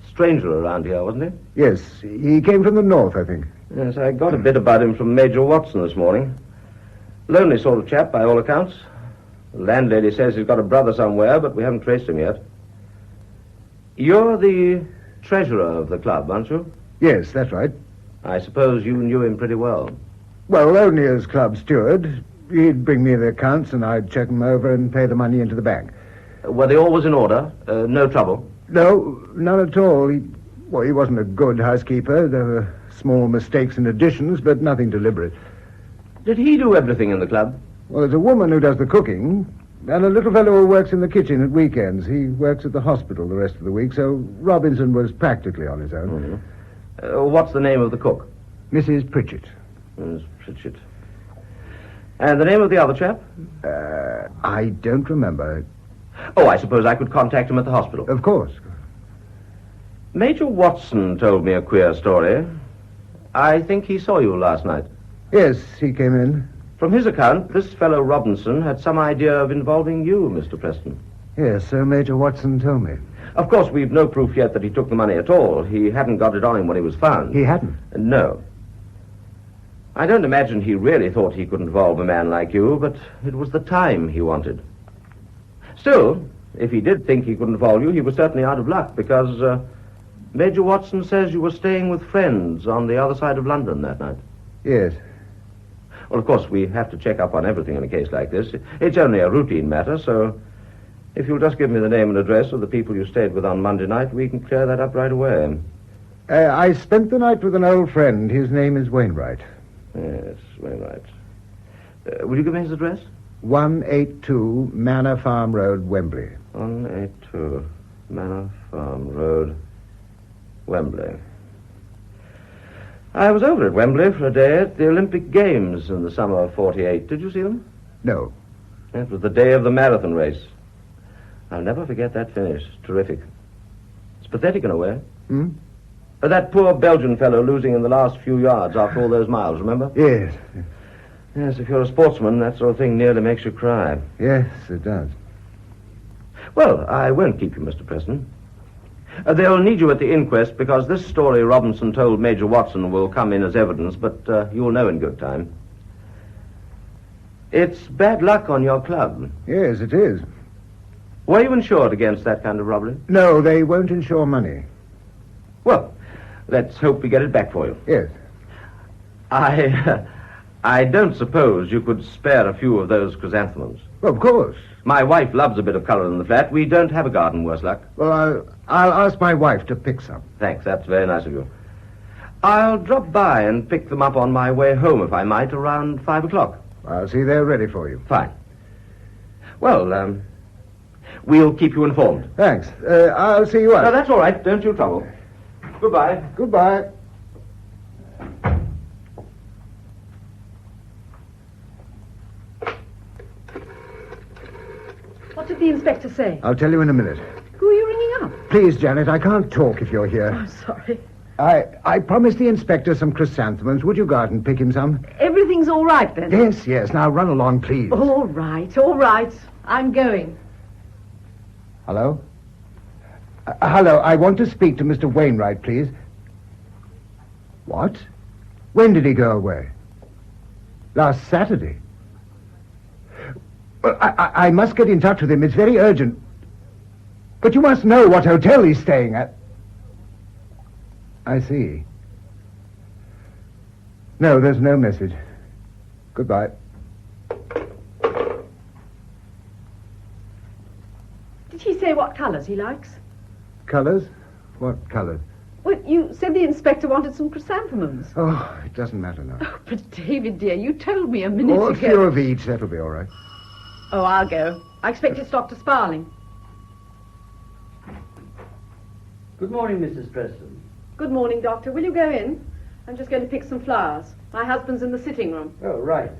Speaker 18: Stranger around here, wasn't he?
Speaker 13: Yes, he came from the north, I think.
Speaker 18: Yes, I got a bit about him from Major Watson this morning. Lonely sort of chap, by all accounts. The landlady says he's got a brother somewhere, but we haven't traced him yet. You're the treasurer of the club, aren't you?
Speaker 13: Yes, that's right.
Speaker 18: I suppose you knew him pretty well.
Speaker 13: Well, only as club steward. He'd bring me the accounts, and I'd check them over and pay the money into the bank.
Speaker 18: Were they always in order? No trouble?
Speaker 13: No, none at all. He wasn't a good housekeeper. There were small mistakes and additions, but nothing deliberate.
Speaker 18: Did he do everything in the club?
Speaker 13: Well, there's a woman who does the cooking, and a little fellow who works in the kitchen at weekends. He works at the hospital the rest of the week, so Robinson was practically on his own.
Speaker 18: Mm-hmm. What's the name of the cook?
Speaker 13: Mrs. Pritchett.
Speaker 18: Miss Pritchett. And the name of the other chap?
Speaker 13: I don't remember.
Speaker 18: Oh, I suppose I could contact him at the hospital.
Speaker 13: Of course.
Speaker 18: Major Watson told me a queer story. I think he saw you last night.
Speaker 13: Yes, he came in.
Speaker 18: From his account, this fellow Robinson had some idea of involving you, Mr. Preston.
Speaker 13: Yes, so Major Watson told me.
Speaker 18: Of course, we've no proof yet that he took the money at all. He hadn't got it on him when he was found.
Speaker 13: He hadn't?
Speaker 18: No. I don't imagine he really thought he could involve a man like you, but it was the time he wanted. Still, if he did think he could involve you, he was certainly out of luck, because Major Watson says you were staying with friends on the other side of London that night.
Speaker 13: Yes.
Speaker 18: Well, of course, we have to check up on everything in a case like this. It's only a routine matter, so if you'll just give me the name and address of the people you stayed with on Monday night, we can clear that up right away.
Speaker 13: I spent the night with an old friend. His name is Wainwright.
Speaker 18: Yes, Wainwright. Will you give me his address?
Speaker 13: 182 Manor Farm Road, Wembley.
Speaker 18: 182 Manor Farm Road, Wembley. I was over at Wembley for a day at the Olympic Games in the summer of '48. Did you see them?
Speaker 13: No.
Speaker 18: It was the day of the marathon race. I'll never forget that finish. Terrific. It's pathetic in a way.
Speaker 13: Hmm?
Speaker 18: That poor Belgian fellow losing in the last few yards after all those miles, remember?
Speaker 13: Yes.
Speaker 18: Yes, if you're a sportsman, that sort of thing nearly makes you cry.
Speaker 13: Yes, it does.
Speaker 18: Well, I won't keep you, Mr. Preston. They'll need you at the inquest because this story Robinson told Major Watson will come in as evidence, but you'll know in good time. It's bad luck on your club.
Speaker 13: Yes, it is.
Speaker 18: Were you insured against that kind of robbery?
Speaker 13: No, they won't insure money.
Speaker 18: Well, let's hope we get it back for you.
Speaker 13: Yes.
Speaker 18: I don't suppose you could spare a few of those chrysanthemums.
Speaker 13: Well, of course.
Speaker 18: My wife loves a bit of color in the flat. We don't have a garden, worse luck.
Speaker 13: Well, I'll ask my wife to pick some.
Speaker 18: Thanks, that's very nice of you. I'll drop by and pick them up on my way home, if I might, around 5 o'clock.
Speaker 13: I'll see they're ready for you.
Speaker 18: Fine. Well, we'll keep you informed.
Speaker 13: Thanks. I'll see you out.
Speaker 18: No, that's all right. Don't you trouble. Goodbye.
Speaker 13: Goodbye.
Speaker 1: What did the inspector say?
Speaker 13: I'll tell you in a minute.
Speaker 1: Who are you ringing up?
Speaker 13: Please, Janet, I can't talk if you're here.
Speaker 1: I'm sorry.
Speaker 13: I promised the inspector some chrysanthemums. Would you go out and pick him some?
Speaker 1: Everything's all right, then?
Speaker 13: Yes. Now run along, please.
Speaker 1: All right. I'm going.
Speaker 13: Hello? Hello, I want to speak to Mr. Wainwright, please. What? When did he go away? Last Saturday. Well, I must get in touch with him. It's very urgent. But you must know what hotel he's staying at. I see. No, there's no message. Goodbye.
Speaker 1: Did he say what colours he likes?
Speaker 13: Colours? What colours?
Speaker 1: Well, you said the inspector wanted some chrysanthemums.
Speaker 13: Oh, it doesn't matter now.
Speaker 1: Oh, but David, dear, you told me a minute ago.
Speaker 13: A few of each, that'll be all right.
Speaker 1: Oh, I'll go. I expect it's Dr. Sparling.
Speaker 11: Good morning, Mrs. Preston.
Speaker 1: Good morning, Doctor. Will you go in? I'm just going to pick some flowers. My husband's in the sitting room.
Speaker 11: Oh, right.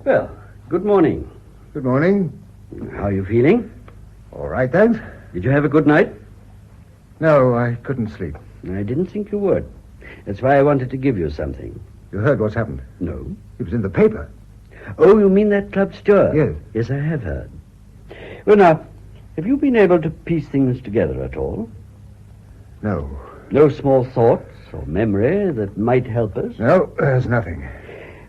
Speaker 11: Well, good morning.
Speaker 13: Good morning.
Speaker 11: How are you feeling?
Speaker 13: All right, thanks.
Speaker 11: Did you have a good night?
Speaker 13: No, I couldn't sleep.
Speaker 11: I didn't think you would. That's why I wanted to give you something.
Speaker 13: You heard what's happened?
Speaker 11: No.
Speaker 13: It was in the paper.
Speaker 11: Oh, you mean that club steward?
Speaker 13: Yes.
Speaker 11: Yes, I have heard. Well, now, have you been able to piece things together at all?
Speaker 13: No.
Speaker 11: No small thoughts or memory that might help us?
Speaker 13: No, there's nothing.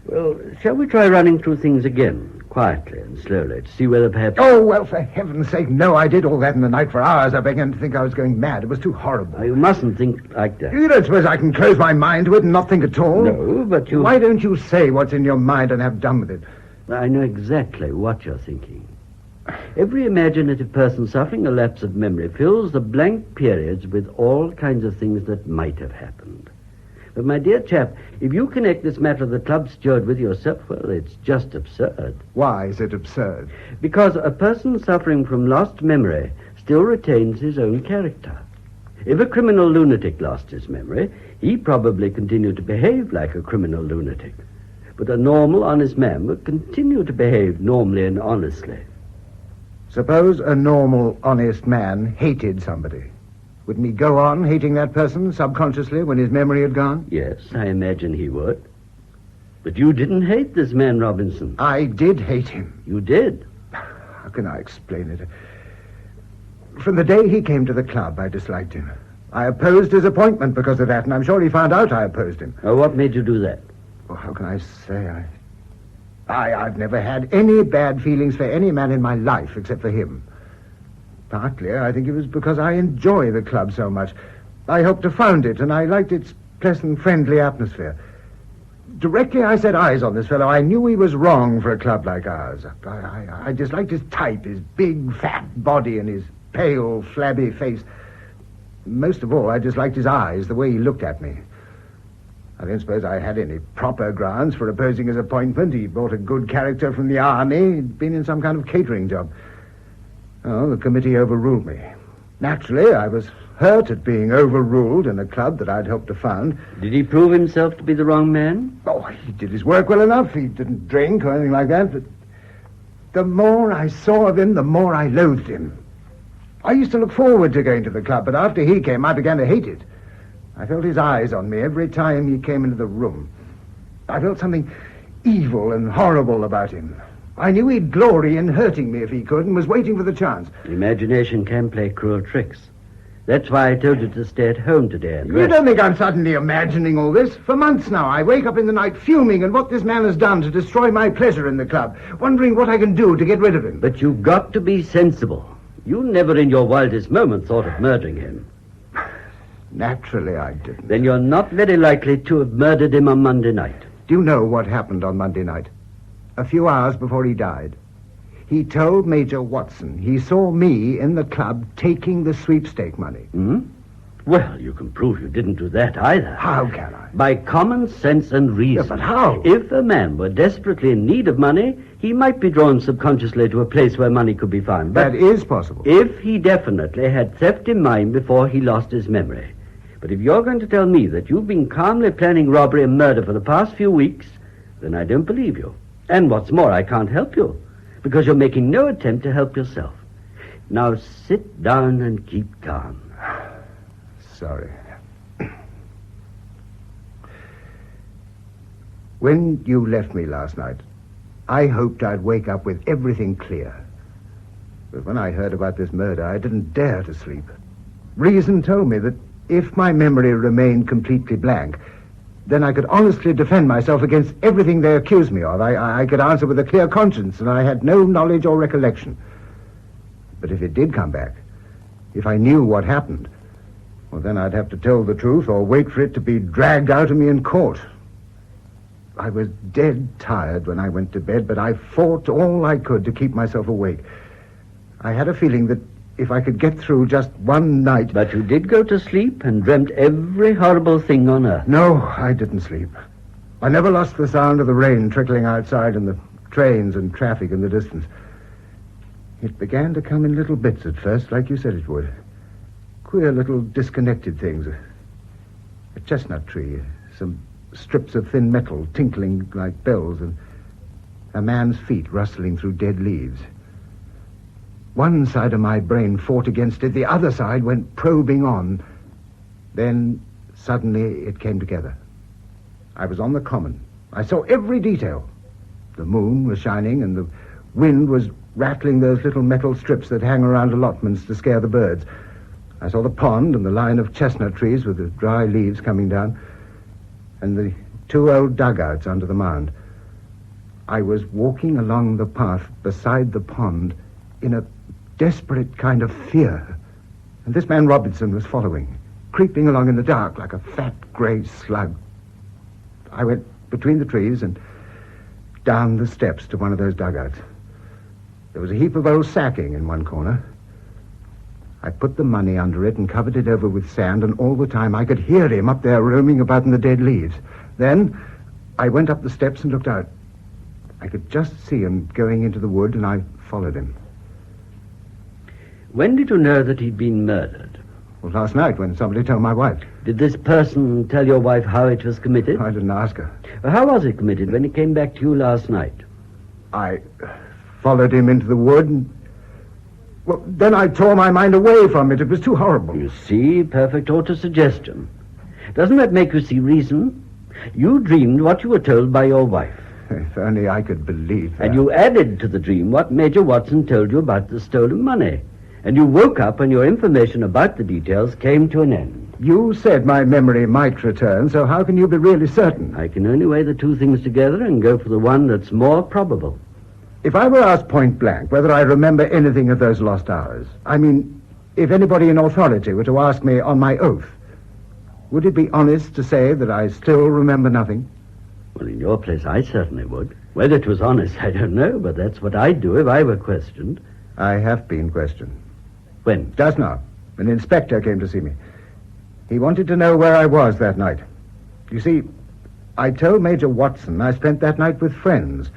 Speaker 11: Well, shall we try running through things again, quietly and slowly, to see whether perhaps...
Speaker 13: Oh, well, for heaven's sake, no, I did all that in the night for hours. I began to think I was going mad. It was too horrible.
Speaker 11: You mustn't think like that.
Speaker 13: You don't suppose I can close my mind to it and not think at all?
Speaker 11: No, but you...
Speaker 13: Why don't you say what's in your mind and have done with it?
Speaker 11: I know exactly what you're thinking. Every imaginative person suffering a lapse of memory fills the blank periods with all kinds of things that might have happened. But, my dear chap, if you connect this matter of the club steward with yourself, well, it's just absurd.
Speaker 13: Why is it absurd?
Speaker 11: Because a person suffering from lost memory still retains his own character. If a criminal lunatic lost his memory, he probably continued to behave like a criminal lunatic. But a normal, honest man would continue to behave normally and honestly.
Speaker 13: Suppose a normal, honest man hated somebody. Wouldn't he go on hating that person subconsciously when his memory had gone?
Speaker 11: Yes, I imagine he would. But you didn't hate this man, Robinson.
Speaker 13: I did hate him.
Speaker 11: You did?
Speaker 13: How can I explain it? From the day he came to the club, I disliked him. I opposed his appointment because of that, and I'm sure he found out I opposed him.
Speaker 11: Oh, what made you do that?
Speaker 13: Well, how can I say? I've never had any bad feelings for any man in my life except for him. Partly, I think it was because I enjoy the club so much. I helped to found it, and I liked its pleasant, friendly atmosphere. Directly I set eyes on this fellow, I knew he was wrong for a club like ours. I disliked his type, his big, fat body, and his pale, flabby face. Most of all, I disliked his eyes, the way he looked at me. I don't suppose I had any proper grounds for opposing his appointment. He brought a good character from the army. He'd been in some kind of catering job. Oh, the committee overruled me. Naturally, I was hurt at being overruled in a club that I'd helped to found.
Speaker 11: Did he prove himself to be the wrong man?
Speaker 13: Oh, he did his work well enough. He didn't drink or anything like that, but the more I saw of him, the more I loathed him. I used to look forward to going to the club, but after he came, I began to hate it. I felt his eyes on me every time he came into the room. I felt something evil and horrible about him. I knew he'd glory in hurting me if he could, and was waiting for the chance.
Speaker 11: Imagination can play cruel tricks. That's why I told you to stay at home today and
Speaker 13: You
Speaker 11: rest.
Speaker 13: don't think I'm suddenly imagining all this? For months now, I wake up in the night fuming at what this man has done to destroy my pleasure in the club, wondering what I can do to get rid of him.
Speaker 11: But you've got to be sensible. You never in your wildest moment thought of murdering him.
Speaker 13: Naturally, I didn't.
Speaker 11: Then you're not very likely to have murdered him on Monday night.
Speaker 13: Do you know what happened on Monday night? A few hours before he died. He told Major Watson he saw me in the club taking the sweepstake money.
Speaker 11: Hmm? Well, you can prove you didn't do that either.
Speaker 13: How can I?
Speaker 11: By common sense and reason.
Speaker 13: Yeah, but how?
Speaker 11: If a man were desperately in need of money, he might be drawn subconsciously to a place where money could be found. But
Speaker 13: that is possible.
Speaker 11: If he definitely had theft in mind before he lost his memory. But if you're going to tell me that you've been calmly planning robbery and murder for the past few weeks, then I don't believe you. And what's more, I can't help you, because you're making no attempt to help yourself. Now sit down and keep calm.
Speaker 13: Sorry. When you left me last night, I hoped I'd wake up with everything clear. But when I heard about this murder, I didn't dare to sleep. Reason told me that if my memory remained completely blank, then I could honestly defend myself against everything they accused me of. I could answer with a clear conscience, and I had no knowledge or recollection. But if it did come back, if I knew what happened, well, then I'd have to tell the truth or wait for it to be dragged out of me in court. I was dead tired when I went to bed, but I fought all I could to keep myself awake. I had a feeling that if I could get through just one night...
Speaker 11: But you did go to sleep and dreamt every horrible thing on earth.
Speaker 13: No, I didn't sleep. I never lost the sound of the rain trickling outside and the trains and traffic in the distance. It began to come in little bits at first, like you said it would. Queer little disconnected things. A chestnut tree, some strips of thin metal tinkling like bells, and a man's feet rustling through dead leaves. One side of my brain fought against it, the other side went probing on. Then, suddenly, it came together. I was on the common. I saw every detail. The moon was shining, and the wind was rattling those little metal strips that hang around allotments to scare the birds. I saw the pond and the line of chestnut trees with the dry leaves coming down, and the two old dugouts under the mound. I was walking along the path beside the pond in a desperate kind of fear. And this man Robinson was following, creeping along in the dark like a fat grey slug. I went between the trees and down the steps to one of those dugouts. There was a heap of old sacking in one corner. I put the money under it and covered it over with sand, and all the time I could hear him up there roaming about in the dead leaves. Then I went up the steps and looked out. I could just see him going into the wood, and I followed him.
Speaker 11: When did you know that he'd been murdered?
Speaker 13: Well, last night when somebody told my wife.
Speaker 11: Did this person tell your wife how it was committed?
Speaker 13: I didn't ask her.
Speaker 11: Well, how was it committed when he came back to you last night?
Speaker 13: I followed him into the wood and... Well, then I tore my mind away from it. It was too horrible.
Speaker 11: You see, perfect auto-suggestion. Doesn't that make you see reason? You dreamed what you were told by your wife.
Speaker 13: If only I could believe that.
Speaker 11: And you added to the dream what Major Watson told you about the stolen money. And you woke up when your information about the details came to an end.
Speaker 13: You said my memory might return, so how can you be really certain?
Speaker 11: I can only weigh the two things together and go for the one that's more probable.
Speaker 13: If I were asked point blank whether I remember anything of those lost hours, I mean, if anybody in authority were to ask me on my oath, would it be honest to say that I still remember nothing?
Speaker 11: Well, in your place, I certainly would. Whether it was honest, I don't know, but that's what I'd do if I were questioned.
Speaker 13: I have been questioned.
Speaker 11: When?
Speaker 13: Just now. An inspector came to see me. He wanted to know where I was that night. You see, I told Major Watson I spent that night with friends.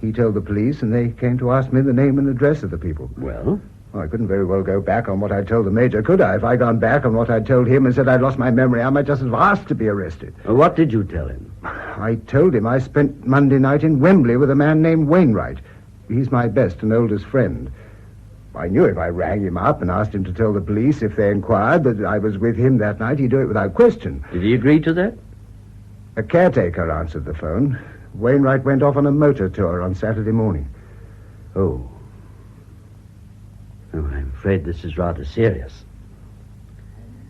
Speaker 13: He told the police, and they came to ask me the name and address of the people.
Speaker 11: Well,
Speaker 13: I couldn't very well go back on what I told the Major, could I? If I'd gone back on what I told him and said I'd lost my memory, I might just have asked to be arrested.
Speaker 11: What did you tell him?
Speaker 13: I told him I spent Monday night in Wembley with a man named Wainwright. He's my best and oldest friend. I knew if I rang him up and asked him to tell the police if they inquired that I was with him that night, he'd do it without question.
Speaker 11: Did he agree to that?
Speaker 13: A caretaker answered the phone. Wainwright went off on a motor tour on Saturday morning.
Speaker 11: Oh, I'm afraid this is rather serious.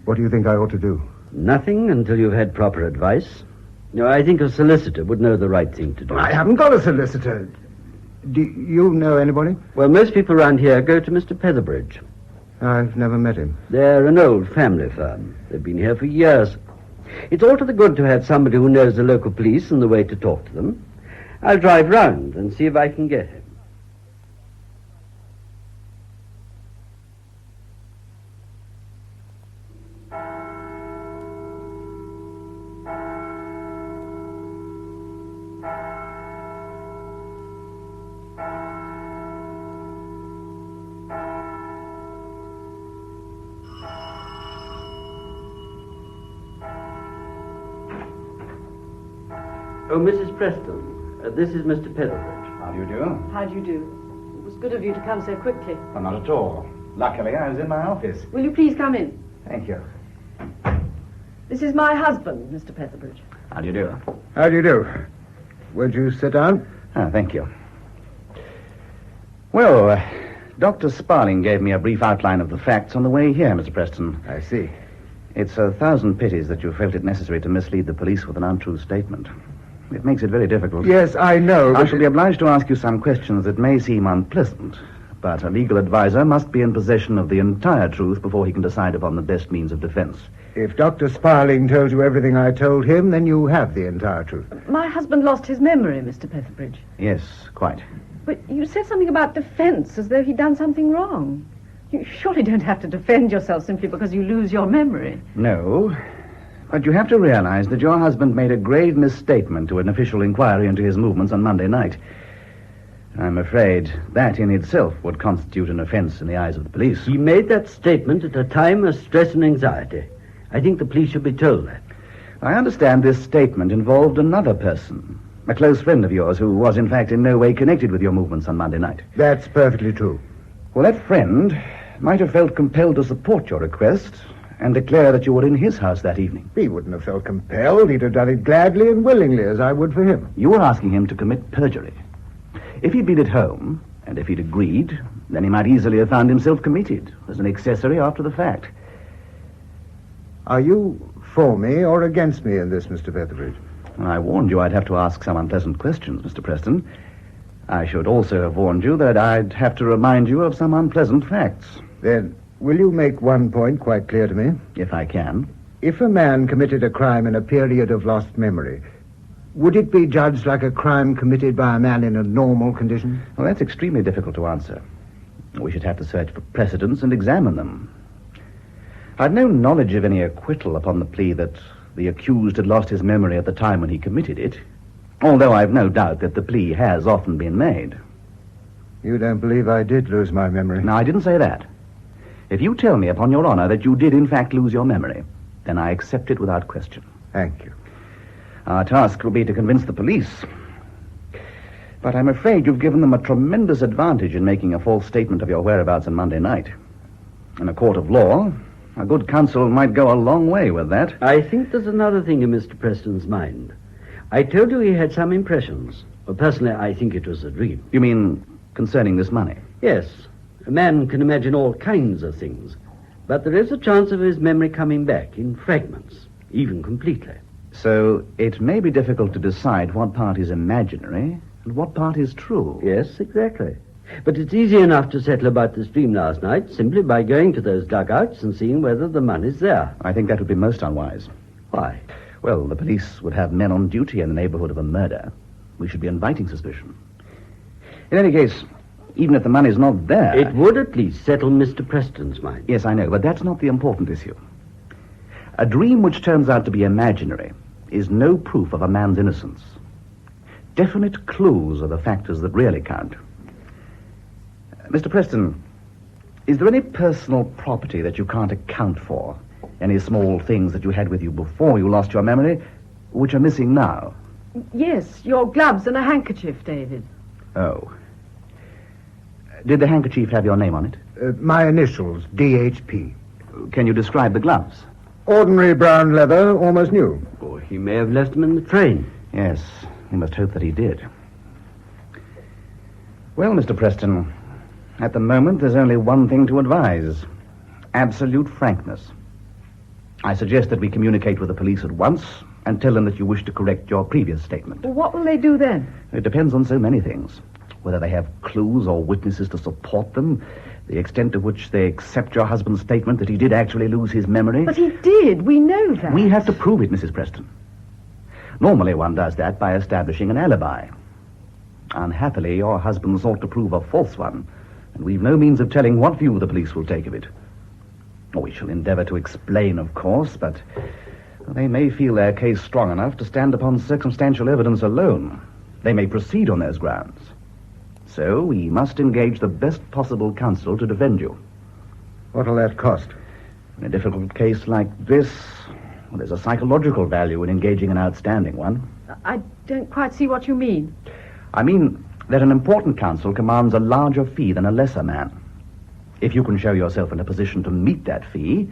Speaker 13: What do you think I ought to do?
Speaker 11: Nothing until you've had proper advice. No, I think a solicitor would know the right thing to do.
Speaker 13: I haven't got a solicitor. Do you know anybody?
Speaker 11: Well, most people around here go to Mr. Petherbridge.
Speaker 13: I've never met him.
Speaker 11: They're an old family firm. They've been here for years. It's all to the good to have somebody who knows the local police and the way to talk to them. I'll drive round and see if I can get him. Oh, Mrs. Preston, this is Mr. Petherbridge.
Speaker 2: How do you do?
Speaker 22: How do you do? It was good of you to come so quickly.
Speaker 2: Well, not at all. Luckily, I was in my office.
Speaker 22: Will you please come in?
Speaker 2: Thank you.
Speaker 22: This is my husband, Mr. Petherbridge.
Speaker 2: How do you do?
Speaker 13: How do you do? Won't you sit down?
Speaker 2: Thank you. Well, Dr. Sparling gave me a brief outline of the facts on the way here, Mr. Preston.
Speaker 13: I see.
Speaker 2: It's 1,000 pities that you felt it necessary to mislead the police with an untrue statement. It makes it very difficult.
Speaker 13: Yes, I know.
Speaker 2: I shall be obliged to ask you some questions that may seem unpleasant, but a legal advisor must be in possession of the entire truth before he can decide upon the best means of defense.
Speaker 13: If Dr. Sparling told you everything I told him, then you have the entire truth.
Speaker 22: My husband lost his memory, Mr. Petherbridge.
Speaker 2: Yes, quite.
Speaker 22: But you said something about defense, as though he'd done something wrong. You surely don't have to defend yourself simply because you lose your memory.
Speaker 2: No, but you have to realize that your husband made a grave misstatement to an official inquiry into his movements on Monday night. I'm afraid that in itself would constitute an offense in the eyes of the police.
Speaker 11: He made that statement at a time of stress and anxiety. I think the police should be told that.
Speaker 2: I understand this statement involved another person, a close friend of yours who was in fact in no way connected with your movements on Monday night.
Speaker 13: That's perfectly true.
Speaker 2: Well, that friend might have felt compelled to support your request and declare that you were in his house that evening.
Speaker 13: He wouldn't have felt compelled. He'd have done it gladly and willingly, as I would for him.
Speaker 2: You were asking him to commit perjury. If he'd been at home, and if he'd agreed, then he might easily have found himself committed as an accessory after the fact.
Speaker 13: Are you for me or against me in this, Mr. Petherbridge?
Speaker 2: I warned you I'd have to ask some unpleasant questions, Mr. Preston. I should also have warned you that I'd have to remind you of some unpleasant facts.
Speaker 13: Then, will you make one point quite clear to me?
Speaker 2: If I can.
Speaker 13: If a man committed a crime in a period of lost memory, Would it be judged like a crime committed by a man in a normal condition?
Speaker 2: Well, that's extremely difficult to answer. We should have to search for precedents and examine them. I've no knowledge of any acquittal upon the plea that the accused had lost his memory at the time when he committed it, although I've no doubt that the plea has often been made.
Speaker 13: You don't believe I did lose my memory?
Speaker 2: No, I didn't say that. If you tell me upon your honor that you did in fact lose your memory, then I accept it without question.
Speaker 13: Thank you.
Speaker 2: Our task will be to convince the police. But I'm afraid you've given them a tremendous advantage in making a false statement of your whereabouts on Monday night. In a court of law, a good counsel might go a long way with that.
Speaker 11: I think there's another thing in Mr. Preston's mind. I told you he had some impressions. Well, personally, I think it was a dream.
Speaker 2: You mean concerning this money?
Speaker 11: Yes. A man can imagine all kinds of things. But there is a chance of his memory coming back in fragments, even completely.
Speaker 2: So it may be difficult to decide what part is imaginary and what part is true.
Speaker 11: Yes, exactly. But it's easy enough to settle about this dream last night simply by going to those dugouts and seeing whether the money's there.
Speaker 2: I think that would be most unwise.
Speaker 11: Why?
Speaker 2: Well, the police would have men on duty in the neighborhood of a murder. We should be inviting suspicion. In any case, even if the money's not there...
Speaker 11: It would at least settle Mr. Preston's mind.
Speaker 2: Yes, I know, but that's not the important issue. A dream which turns out to be imaginary is no proof of a man's innocence. Definite clues are the factors that really count. Mr. Preston, is there any personal property that you can't account for? Any small things that you had with you before you lost your memory, which are missing now?
Speaker 1: Yes, your gloves and a handkerchief, David.
Speaker 2: Oh. Did the handkerchief have your name on it?
Speaker 13: My initials, DHP.
Speaker 2: Can you describe the gloves?
Speaker 13: Ordinary brown leather, almost new.
Speaker 11: Oh, he may have left them in the train.
Speaker 2: Yes, we must hope that he did. Well, Mr. Preston, at the moment there's only one thing to advise. Absolute frankness. I suggest that we communicate with the police at once and tell them that you wish to correct your previous statement.
Speaker 1: Well, what will they do then?
Speaker 2: It depends on so many things. Whether they have clues or witnesses to support them, the extent to which they accept your husband's statement that he did actually lose his memory.
Speaker 1: But he did. We know that.
Speaker 2: We have to prove it, Mrs. Preston. Normally one does that by establishing an alibi. Unhappily, your husband sought to prove a false one, and we've no means of telling what view the police will take of it. We shall endeavor to explain, of course, but they may feel their case strong enough to stand upon circumstantial evidence alone. They may proceed on those grounds. So we must engage the best possible counsel to defend you.
Speaker 13: What'll that cost?
Speaker 2: In a difficult case like this, well, there's a psychological value in engaging an outstanding one.
Speaker 1: I don't quite see what you mean.
Speaker 2: I mean that an important counsel commands a larger fee than a lesser man. If you can show yourself in a position to meet that fee,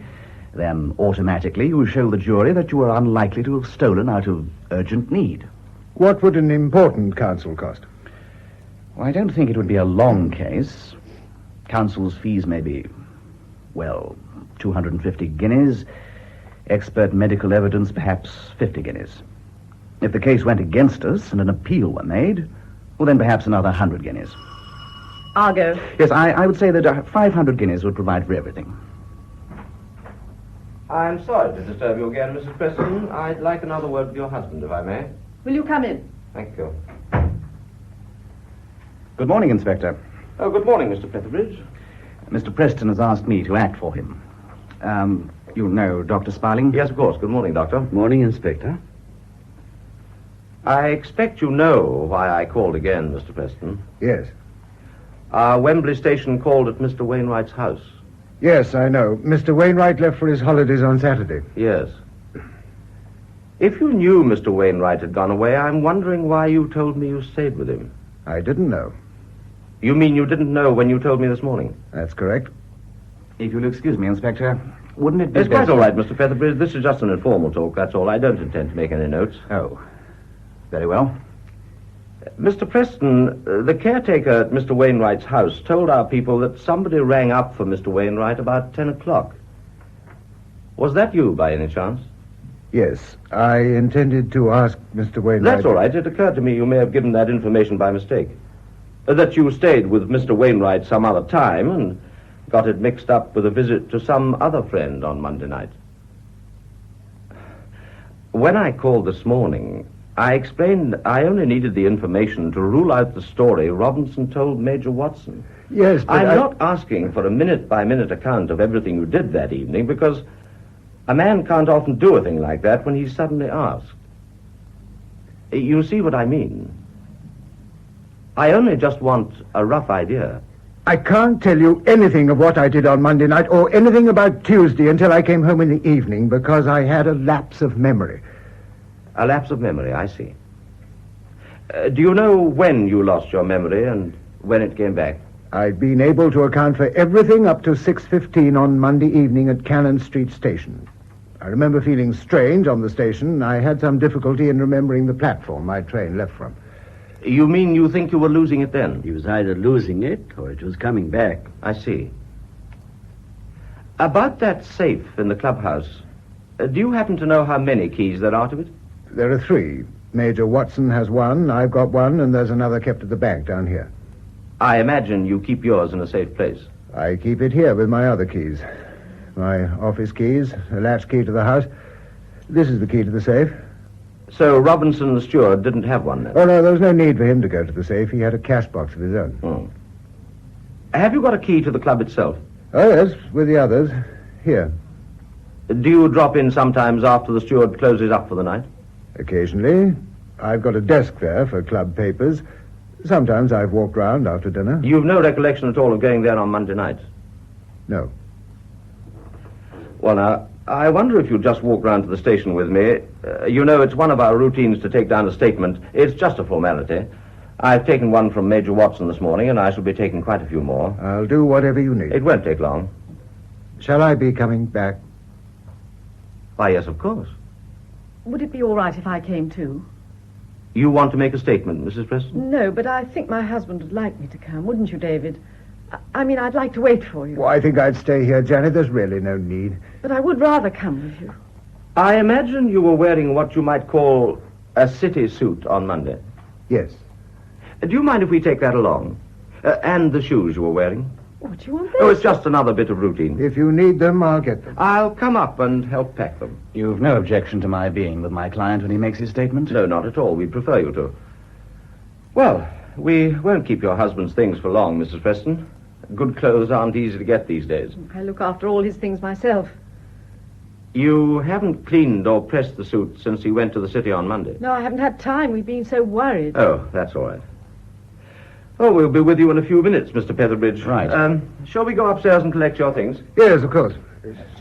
Speaker 2: then automatically you show the jury that you are unlikely to have stolen out of urgent need.
Speaker 13: What would an important counsel cost?
Speaker 2: Well, I don't think it would be a long case. Counsel's fees may be, 250 guineas. Expert medical evidence, perhaps 50 guineas. If the case went against us and an appeal were made, well, then perhaps another 100 guineas.
Speaker 1: I'll go.
Speaker 2: Yes, I would say that 500 guineas would provide for everything.
Speaker 18: I'm sorry to disturb you again, Mrs. Preston. I'd like another word with your husband, if I may.
Speaker 1: Will you come in?
Speaker 18: Thank you.
Speaker 2: Good morning, Inspector.
Speaker 18: Oh, good morning, Mr. Featherbridge.
Speaker 2: Mr. Preston has asked me to act for him. You know Dr. Sparling?
Speaker 18: Yes, of course. Good morning, Doctor.
Speaker 11: Morning, Inspector.
Speaker 18: I expect you know why I called again, Mr. Preston.
Speaker 13: Yes.
Speaker 18: Wembley Station called at Mr. Wainwright's house.
Speaker 13: Yes, I know. Mr. Wainwright left for his holidays on Saturday.
Speaker 18: Yes. If you knew Mr. Wainwright had gone away, I'm wondering why you told me you stayed with him.
Speaker 13: I didn't know.
Speaker 18: You mean you didn't know when you told me this morning?
Speaker 13: That's correct.
Speaker 2: If you'll excuse me, Inspector, wouldn't it be
Speaker 18: It's quite all right, Mr. Featherbridge. This is just an informal talk, that's all. I don't intend to make any notes.
Speaker 2: Oh, very well.
Speaker 18: Mr. Preston, the caretaker at Mr. Wainwright's house told our people that somebody rang up for Mr. Wainwright about 10 o'clock. Was that you, by any chance?
Speaker 13: Yes, I intended to ask Mr. Wainwright...
Speaker 18: That's all right. It occurred to me you may have given that information by mistake. That you stayed with Mr. Wainwright some other time and got it mixed up with a visit to some other friend on Monday night. When I called this morning, I explained I only needed the information to rule out the story Robinson told Major Watson.
Speaker 13: Yes, but
Speaker 18: I'm not asking for a minute-by-minute account of everything you did that evening, because a man can't often do a thing like that when he's suddenly asked. You see what I mean? I only just want a rough idea.
Speaker 13: I can't tell you anything of what I did on Monday night or anything about Tuesday until I came home in the evening because I had a lapse of memory.
Speaker 18: A lapse of memory, I see. Do you know when you lost your memory and when it came back?
Speaker 13: I'd been able to account for everything up to 6:15 on Monday evening at Cannon Street Station. I remember feeling strange on the station. I had some difficulty in remembering the platform my train left from.
Speaker 18: You mean you think you were losing it then?
Speaker 11: He was either losing it or it was coming back.
Speaker 18: I see. About that safe in the clubhouse, do you happen to know how many keys there are to it?
Speaker 13: There are 3. Major Watson has 1, I've got 1, and there's another kept at the bank down here.
Speaker 18: I imagine you keep yours in a safe place.
Speaker 13: I keep it here with my other keys. My office keys, a latch key to the house. This is the key to the safe.
Speaker 18: So Robinson, the steward, didn't have one then?
Speaker 13: Oh, no, there was no need for him to go to the safe. He had a cash box of his own.
Speaker 18: Hmm. Have you got a key to the club itself?
Speaker 13: Oh, yes, with the others. Here.
Speaker 18: Do you drop in sometimes after the steward closes up for the night?
Speaker 13: Occasionally. I've got a desk there for club papers. Sometimes I've walked round after dinner.
Speaker 18: You've no recollection at all of going there on Monday night?
Speaker 13: No.
Speaker 18: Well, now, I wonder if you'll just walk round to the station with me. You know, it's one of our routines to take down a statement. It's just a formality. I've taken one from Major Watson this morning, and I shall be taking quite a few more.
Speaker 13: I'll do whatever you need.
Speaker 18: It won't take long.
Speaker 13: Shall I be coming back?
Speaker 18: Why, yes, of course.
Speaker 22: Would it be all right if I came too?
Speaker 18: You want to make a statement, Mrs. Preston?
Speaker 22: No, but I think my husband would like me to come, wouldn't you, David? I mean, I'd like to wait for you.
Speaker 13: Well, I think I'd stay here, Janet. There's really no need.
Speaker 22: But I would rather come with you.
Speaker 18: I imagine you were wearing what you might call a city suit on Monday.
Speaker 13: Yes.
Speaker 18: Do you mind if we take that along? And the shoes you were wearing?
Speaker 22: What do you want?
Speaker 18: Oh, it's just another bit of routine.
Speaker 13: If you need them, I'll get them.
Speaker 18: I'll come up and help pack them.
Speaker 2: You've no objection to my being with my client when he makes his statement?
Speaker 18: No, not at all. We'd prefer you to. Well, we won't keep your husband's things for long, Mrs. Preston. Good clothes aren't easy to get these days.
Speaker 22: I look after all his things myself.
Speaker 18: You haven't cleaned or pressed the suit since he went to the city on Monday?
Speaker 22: No, I haven't had time. We've been so worried.
Speaker 18: Oh, that's all right. Oh, we'll be with you in a few minutes, Mr. Petherbridge.
Speaker 2: Right.
Speaker 18: Shall we go upstairs and collect your things?
Speaker 13: Yes, of course.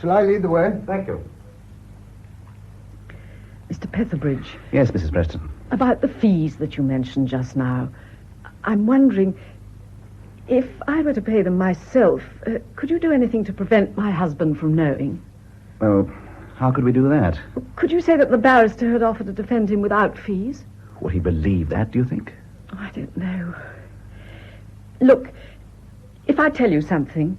Speaker 13: Shall I lead the way?
Speaker 18: Thank you.
Speaker 22: Mr. Petherbridge.
Speaker 2: Yes, Mrs. Preston.
Speaker 22: About the fees that you mentioned just now. I'm wondering, if I were to pay them myself, could you do anything to prevent my husband from knowing?
Speaker 2: Well, how could we do that?
Speaker 22: Could you say that the barrister had offered to defend him without fees?
Speaker 2: Would he believe that, do you think?
Speaker 22: Oh, I don't know. Look, if I tell you something,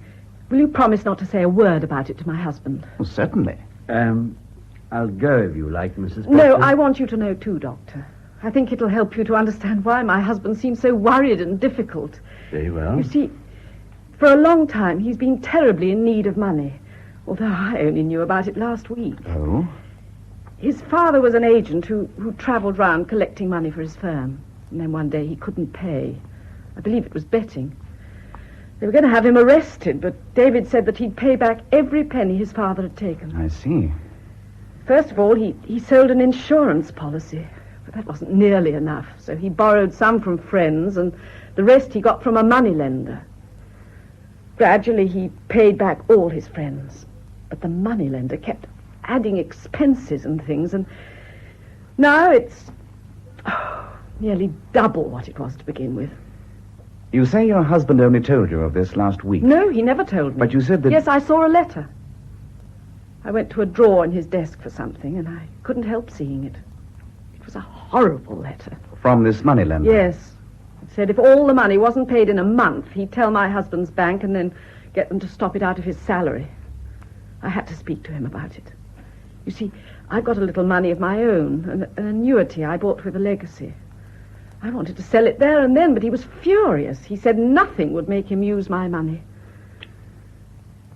Speaker 22: will you promise not to say a word about it to my husband?
Speaker 2: Well, certainly.
Speaker 11: I'll go if you like, Mrs. Preston.
Speaker 22: No, I want you to know too, Doctor. I think it'll help you to understand why my husband seems so worried and difficult.
Speaker 11: Very well.
Speaker 22: You see, for a long time he's been terribly in need of money, although I only knew about it last week.
Speaker 2: Oh?
Speaker 22: His father was an agent who travelled round collecting money for his firm. And then one day he couldn't pay. I believe it was betting. They were going to have him arrested, but David said that he'd pay back every penny his father had taken.
Speaker 2: I see.
Speaker 22: First of all, he sold an insurance policy, but that wasn't nearly enough. So he borrowed some from friends, and the rest he got from a moneylender. Gradually, he paid back all his friends, but the moneylender kept adding expenses and things, and now it's nearly double what it was to begin with.
Speaker 2: You say your husband only told you of this last week.
Speaker 22: No, he never told me.
Speaker 2: But you said that...
Speaker 22: Yes, I saw a letter. I went to a drawer in his desk for something, and I couldn't help seeing it. It was a horrible letter.
Speaker 2: From this moneylender?
Speaker 22: Yes. It said if all the money wasn't paid in a month, he'd tell my husband's bank and then get them to stop it out of his salary. I had to speak to him about it. You see, I've got a little money of my own, an annuity I bought with a legacy. I wanted to sell it there and then, but he was furious. He said nothing would make him use my money.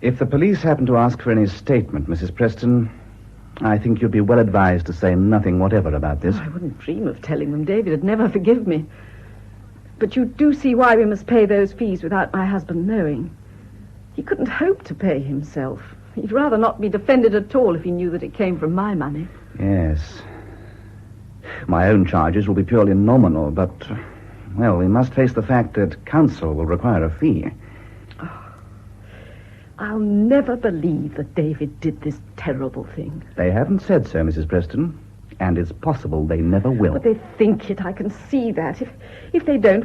Speaker 2: If the police happen to ask for any statement, Mrs. Preston, I think you'd be well advised to say nothing whatever about this.
Speaker 22: I wouldn't dream of telling them. David would never forgive me. But you do see why we must pay those fees without my husband knowing. He couldn't hope to pay himself. He'd rather not be defended at all if he knew that it came from my money.
Speaker 2: Yes. My own charges will be purely nominal, but, well, we must face the fact that counsel will require a fee.
Speaker 22: I'll never believe that David did this terrible thing.
Speaker 2: They haven't said so, Mrs. Preston, and it's possible they never will.
Speaker 22: But they think it. I can see that. If they don't,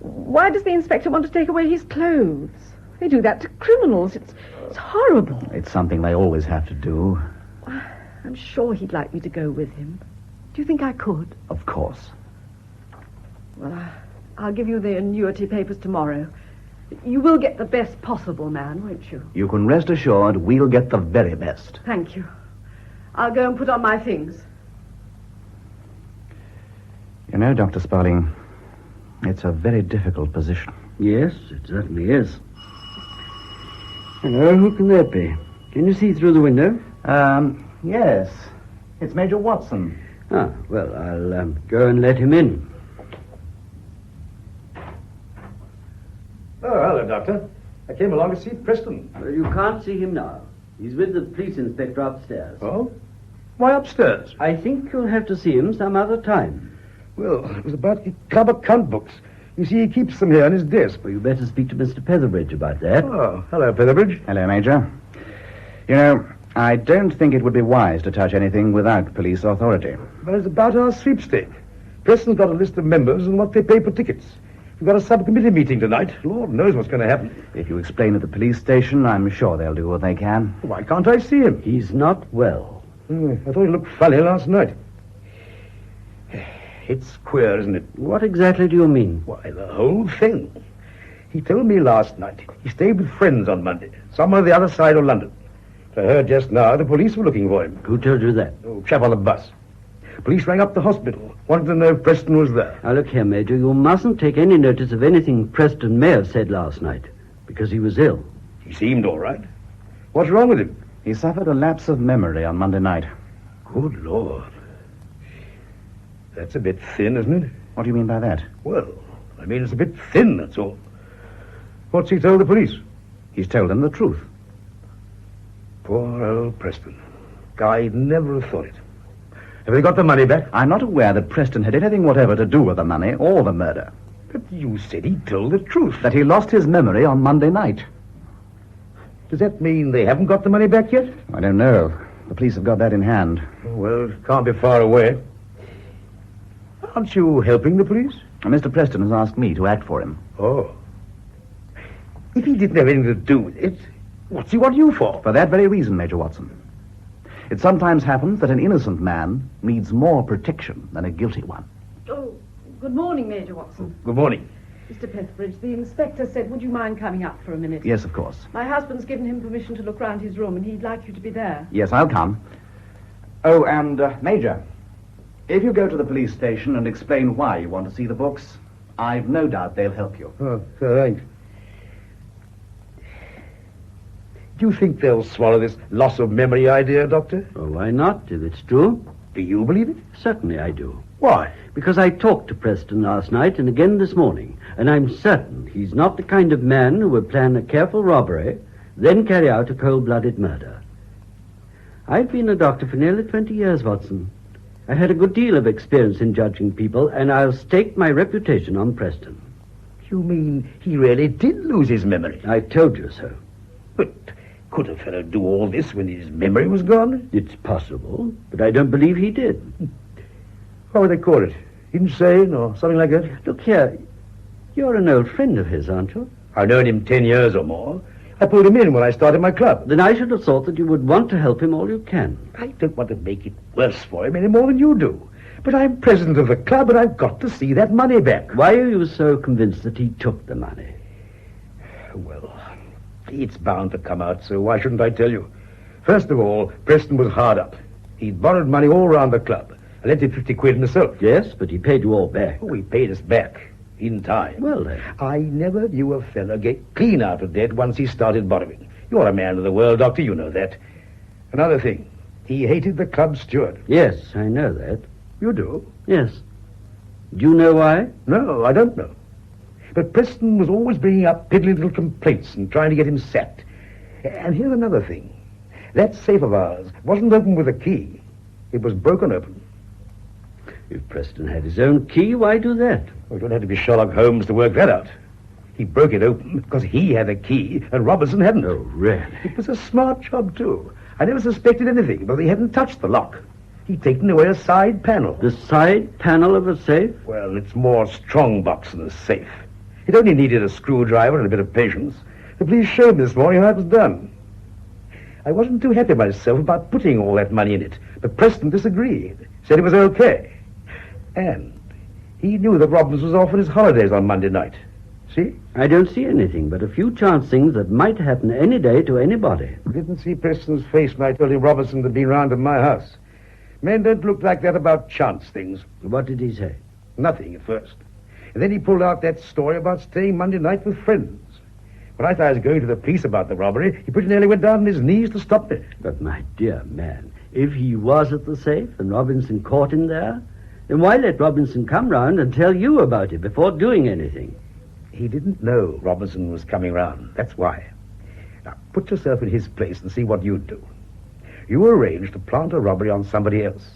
Speaker 22: why does the inspector want to take away his clothes? They do that to criminals. It's horrible.
Speaker 2: It's something they always have to do.
Speaker 22: I'm sure he'd like me to go with him. Do you think I could?
Speaker 2: Of course.
Speaker 22: Well, I'll give you the annuity papers tomorrow. You will get the best possible man, won't you?
Speaker 2: You can rest assured we'll get the very best.
Speaker 22: Thank you. I'll go and put on my things.
Speaker 2: You know, Dr. Sparling, it's a very difficult position.
Speaker 11: Yes, it certainly is. Hello, who can that be? Can you see through the window?
Speaker 2: Yes. It's Major Watson.
Speaker 11: Ah, well, I'll go and let him in.
Speaker 14: Oh, hello, Doctor. I came along to see Preston.
Speaker 11: Well, you can't see him now. He's with the police inspector upstairs.
Speaker 14: Oh? Why upstairs?
Speaker 11: I think you'll have to see him some other time.
Speaker 14: Well, it was about the club account books. You see, he keeps them here on his desk.
Speaker 11: Well, you better speak to Mr. Petherbridge about that.
Speaker 14: Oh, hello, Petherbridge.
Speaker 2: Hello, Major. You know, I don't think it would be wise to touch anything without police authority.
Speaker 14: But it's about our sweepstake. Preston's got a list of members and what they pay for tickets. We've got a subcommittee meeting tonight. Lord knows what's going to happen.
Speaker 2: If you explain at the police station, I'm sure they'll do what they can.
Speaker 14: Why can't I see him?
Speaker 11: He's not well.
Speaker 14: I thought he looked funny last night. It's queer, isn't it?
Speaker 11: What exactly do you mean?
Speaker 14: Why, the whole thing. He told me last night he stayed with friends on Monday, somewhere the other side of London. I heard just now the police were looking for him.
Speaker 11: Who told you that?
Speaker 14: Oh, chap on the bus. Police rang up the hospital, wanted to know if Preston was there.
Speaker 11: Now, look here, Major, you mustn't take any notice of anything Preston may have said last night, because he was ill.
Speaker 14: He seemed all right. What's wrong with him?
Speaker 2: He suffered a lapse of memory on Monday night.
Speaker 14: Good Lord. That's a bit thin, isn't it?
Speaker 2: What do you mean by that?
Speaker 14: Well, I mean it's a bit thin, that's all. What's he told the police?
Speaker 2: He's told them the truth.
Speaker 14: Poor old Preston. I'd never have thought it. Have they got the money back?
Speaker 2: I'm not aware that Preston had anything whatever to do with the money or the murder.
Speaker 14: But you said he told the truth.
Speaker 2: That he lost his memory on Monday night.
Speaker 14: Does that mean they haven't got the money back yet?
Speaker 2: I don't know. The police have got that in hand.
Speaker 14: Well, it can't be far away. Aren't you helping the police?
Speaker 2: Mr. Preston has asked me to act for him.
Speaker 14: Oh. If he didn't have anything to do with it, what's he want you for?
Speaker 2: For that very reason, Major Watson. It sometimes happens that an innocent man needs more protection than a guilty one.
Speaker 22: Oh, good morning, Major Watson.
Speaker 14: Good morning.
Speaker 22: Mr. Petherbridge, the inspector said, would you mind coming up for a minute?
Speaker 2: Yes, of course.
Speaker 22: My husband's given him permission to look round his room, and he'd like you to be there.
Speaker 2: Yes, I'll come. Oh, and, Major, if you go to the police station and explain why you want to see the books, I've no doubt they'll help you.
Speaker 14: Oh, thanks. Do you think they'll swallow this loss of memory idea, Doctor?
Speaker 11: Oh, why not, if it's true?
Speaker 14: Do you believe it?
Speaker 11: Certainly I do.
Speaker 14: Why?
Speaker 11: Because I talked to Preston last night and again this morning, and I'm certain he's not the kind of man who would plan a careful robbery, then carry out a cold-blooded murder. I've been a doctor for nearly 20 years, Watson. I had a good deal of experience in judging people, and I'll stake my reputation on Preston.
Speaker 14: You mean he really did lose his memory?
Speaker 11: I told you so.
Speaker 14: But could a fellow do all this when his memory was gone?
Speaker 11: It's possible, but I don't believe he did.
Speaker 14: What would they call it? Insane or something like that?
Speaker 11: Look here, you're an old friend of his, aren't you?
Speaker 14: I've known him 10 years or more. I pulled him in when I started my club.
Speaker 11: Then I should have thought that you would want to help him all you can.
Speaker 14: I don't want to make it worse for him any more than you do. But I'm president of the club and I've got to see that money back.
Speaker 11: Why are you so convinced that he took the money?
Speaker 14: Well, it's bound to come out, so why shouldn't I tell you? First of all, Preston was hard up. He'd borrowed money all round the club. I lent him 50 quid myself.
Speaker 11: Yes, but he paid you all back.
Speaker 14: Oh, he paid us back. In time.
Speaker 11: Well, then.
Speaker 14: I never knew a fellow get clean out of debt once he started borrowing. You're a man of the world, Doctor, you know that. Another thing, He hated the club steward.
Speaker 11: Yes, I know that.
Speaker 14: You do?
Speaker 11: Yes. Do you know why?
Speaker 14: No, I don't know. But Preston was always bringing up piddly little complaints and trying to get him sacked. And here's another thing. That safe of ours wasn't opened with a key. It was broken open.
Speaker 11: If Preston had his own key, why do that?
Speaker 14: Well, you don't have to be Sherlock Holmes to work that out. He broke it open because he had a key and Robinson hadn't.
Speaker 11: Oh, really?
Speaker 14: It was a smart job, too. I never suspected anything, but he hadn't touched the lock. He'd taken away a side panel.
Speaker 11: The side panel of a safe?
Speaker 14: Well, it's more strong box than a safe. It only needed a screwdriver and a bit of patience. The police showed me this morning how it was done. I wasn't too happy myself about putting all that money in it, but Preston disagreed, said it was okay. And he knew that Robbins was off on his holidays on Monday night. See?
Speaker 11: I don't see anything but a few chance things that might happen any day to anybody.
Speaker 14: I didn't see Preston's face when I told him Robinson had been round to my house. Men don't look like that about chance things.
Speaker 11: What did he say?
Speaker 14: Nothing at first. And then he pulled out that story about staying Monday night with friends. When I thought I was going to the police about the robbery, he pretty nearly went down on his knees to stop me.
Speaker 11: But, my dear man, if he was at the safe and Robinson caught him there, then why let Robinson come round and tell you about it before doing anything?
Speaker 14: He didn't know Robinson was coming round. That's why. Now, put yourself in his place and see what you'd do. You arrange to plant a robbery on somebody else,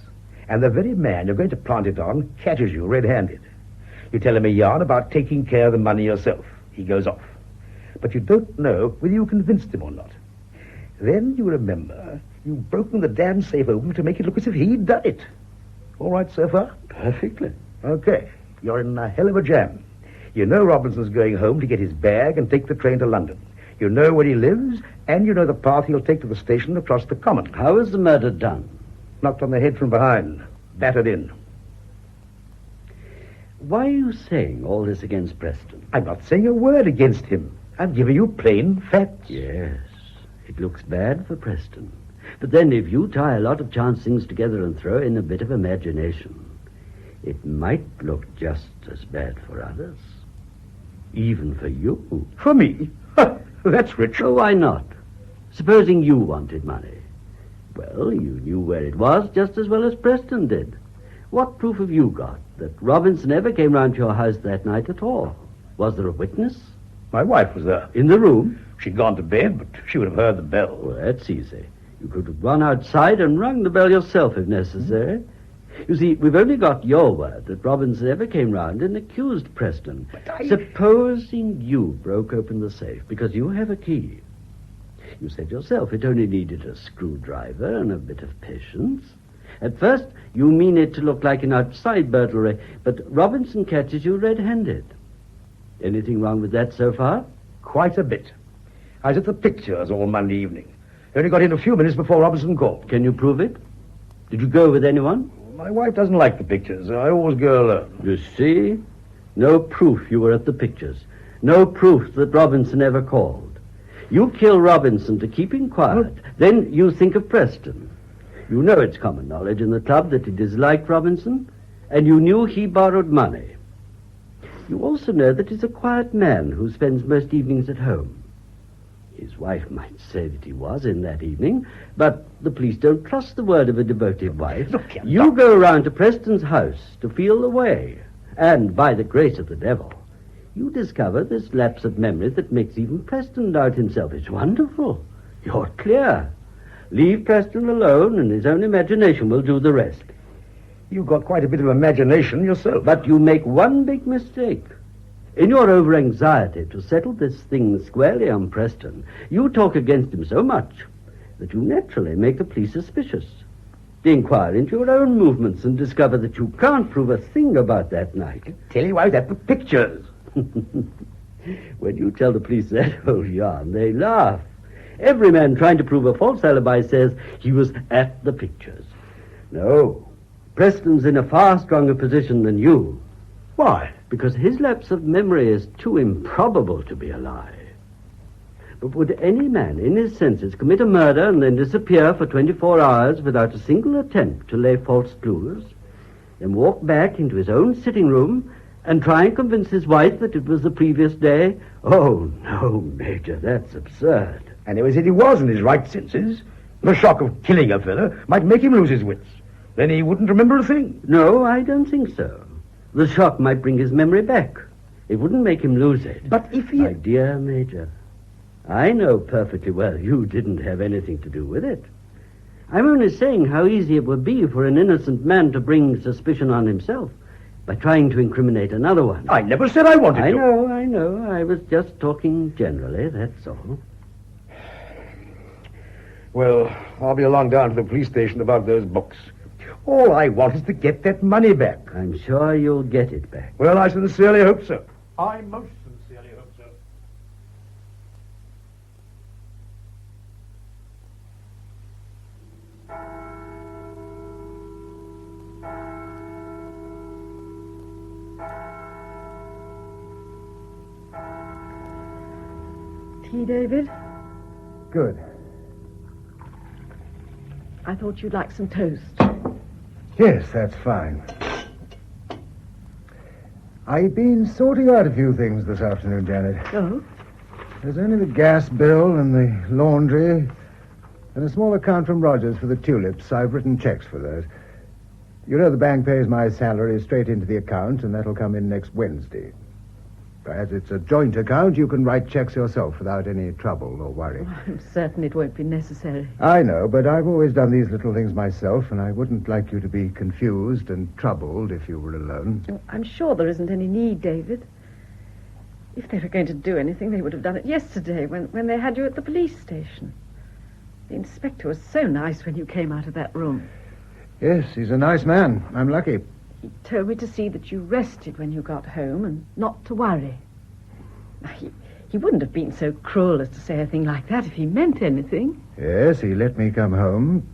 Speaker 14: and the very man you're going to plant it on catches you red-handed. You tell him a yarn about taking care of the money yourself. He goes off. But you don't know whether you convinced him or not. Then you remember you've broken the damn safe open to make it look as if he'd done it. All right so far?
Speaker 11: Perfectly.
Speaker 14: Okay. You're in a hell of a jam. You know Robinson's going home to get his bag and take the train to London. You know where he lives, and you know the path he'll take to the station across the common.
Speaker 11: How is the murder done?
Speaker 14: Knocked on the head from behind. Battered in.
Speaker 11: Why are you saying all this against Preston?
Speaker 14: I'm not saying a word against him. I'm giving you plain facts.
Speaker 11: Yes, it looks bad for Preston. But then if you tie a lot of chance things together and throw in a bit of imagination, it might look just as bad for others. Even for you.
Speaker 14: For me? That's rich.
Speaker 11: Oh, why not? Supposing you wanted money. Well, you knew where it was just as well as Preston did. What proof have you got that Robinson ever came round to your house that night at all? Was there a witness?
Speaker 14: My wife was there.
Speaker 11: In the room?
Speaker 14: She'd gone to bed, but she would have heard the bell.
Speaker 11: Well, that's easy. You could have gone outside and rung the bell yourself if necessary. You see, we've only got your word that Robinson ever came round and accused Preston. Supposing you broke open the safe because you have a key. You said yourself it only needed a screwdriver and a bit of patience. At first, you mean it to look like an outside burglary, but Robinson catches you red-handed. Anything wrong with that so far?
Speaker 14: Quite a bit. I was at the pictures all Monday evening. Only got in a few minutes before Robinson called.
Speaker 11: Can you prove it? Did you go with anyone?
Speaker 14: My wife doesn't like the pictures. I always go alone.
Speaker 11: You see? No proof you were at the pictures. No proof that Robinson ever called. You kill Robinson to keep him quiet. Then you think of Preston. You know it's common knowledge in the club that he disliked Robinson, and you knew he borrowed money. You also know that he's a quiet man who spends most evenings at home. His wife might say that he was in that evening, but the police don't trust the word of a devoted wife. You go around to Preston's house to feel the way, and by the grace of the devil, you discover this lapse of memory that makes even Preston doubt himself. It's wonderful. You're clear. Leave Preston alone, and his own imagination will do the rest.
Speaker 14: You've got quite a bit of imagination yourself.
Speaker 11: But you make one big mistake. In your over-anxiety to settle this thing squarely on Preston, you talk against him so much that you naturally make the police suspicious. They inquire into your own movements and discover that you can't prove a thing about that night.
Speaker 14: Tell you I was at the pictures.
Speaker 11: When you tell the police that old yarn, they laugh. Every man trying to prove a false alibi says he was at the pictures. No, Preston's in a far stronger position than you.
Speaker 14: Why?
Speaker 11: Because his lapse of memory is too improbable to be a lie. But would any man in his senses commit a murder and then disappear for 24 hours without a single attempt to lay false clues, then walk back into his own sitting room and try and convince his wife that it was the previous day? Oh, no, Major, that's absurd.
Speaker 14: And he was in his right senses. The shock of killing a fellow might make him lose his wits. Then he wouldn't remember a thing.
Speaker 11: No, I don't think so. The shock might bring his memory back. It wouldn't make him lose it.
Speaker 14: But if he...
Speaker 11: My dear Major, I know perfectly well you didn't have anything to do with it. I'm only saying how easy it would be for an innocent man to bring suspicion on himself by trying to incriminate another one.
Speaker 14: I never said I wanted to.
Speaker 11: I know. I was just talking generally, that's all.
Speaker 14: Well, I'll be along down to the police station about those books. All I want is to get that money back.
Speaker 11: I'm sure you'll get it back.
Speaker 14: Well, I sincerely hope so. I most sincerely hope so.
Speaker 22: Tea, David?
Speaker 13: Good.
Speaker 22: I thought you'd like some toast.
Speaker 13: Yes, that's fine. I've been sorting out a few things this afternoon, Janet.
Speaker 22: Oh?
Speaker 13: There's only the gas bill and the laundry and a small account from Rogers for the tulips. I've written checks for those. You know the bank pays my salary straight into the account, and that'll come in next Wednesday. As it's a joint account, you can write checks yourself without any trouble or worry.
Speaker 22: I'm certain it won't be necessary.
Speaker 13: I know, but I've always done these little things myself, and I wouldn't like you to be confused and troubled if you were alone.
Speaker 22: Oh, I'm sure there isn't any need, David. If they were going to do anything, they would have done it yesterday when they had you at the police station. The inspector was so nice when you came out of that room.
Speaker 13: Yes, he's a nice man. I'm lucky.
Speaker 22: He told me to see that you rested when you got home and not to worry. He wouldn't have been so cruel as to say a thing like that if he meant anything.
Speaker 13: Yes, he let me come home,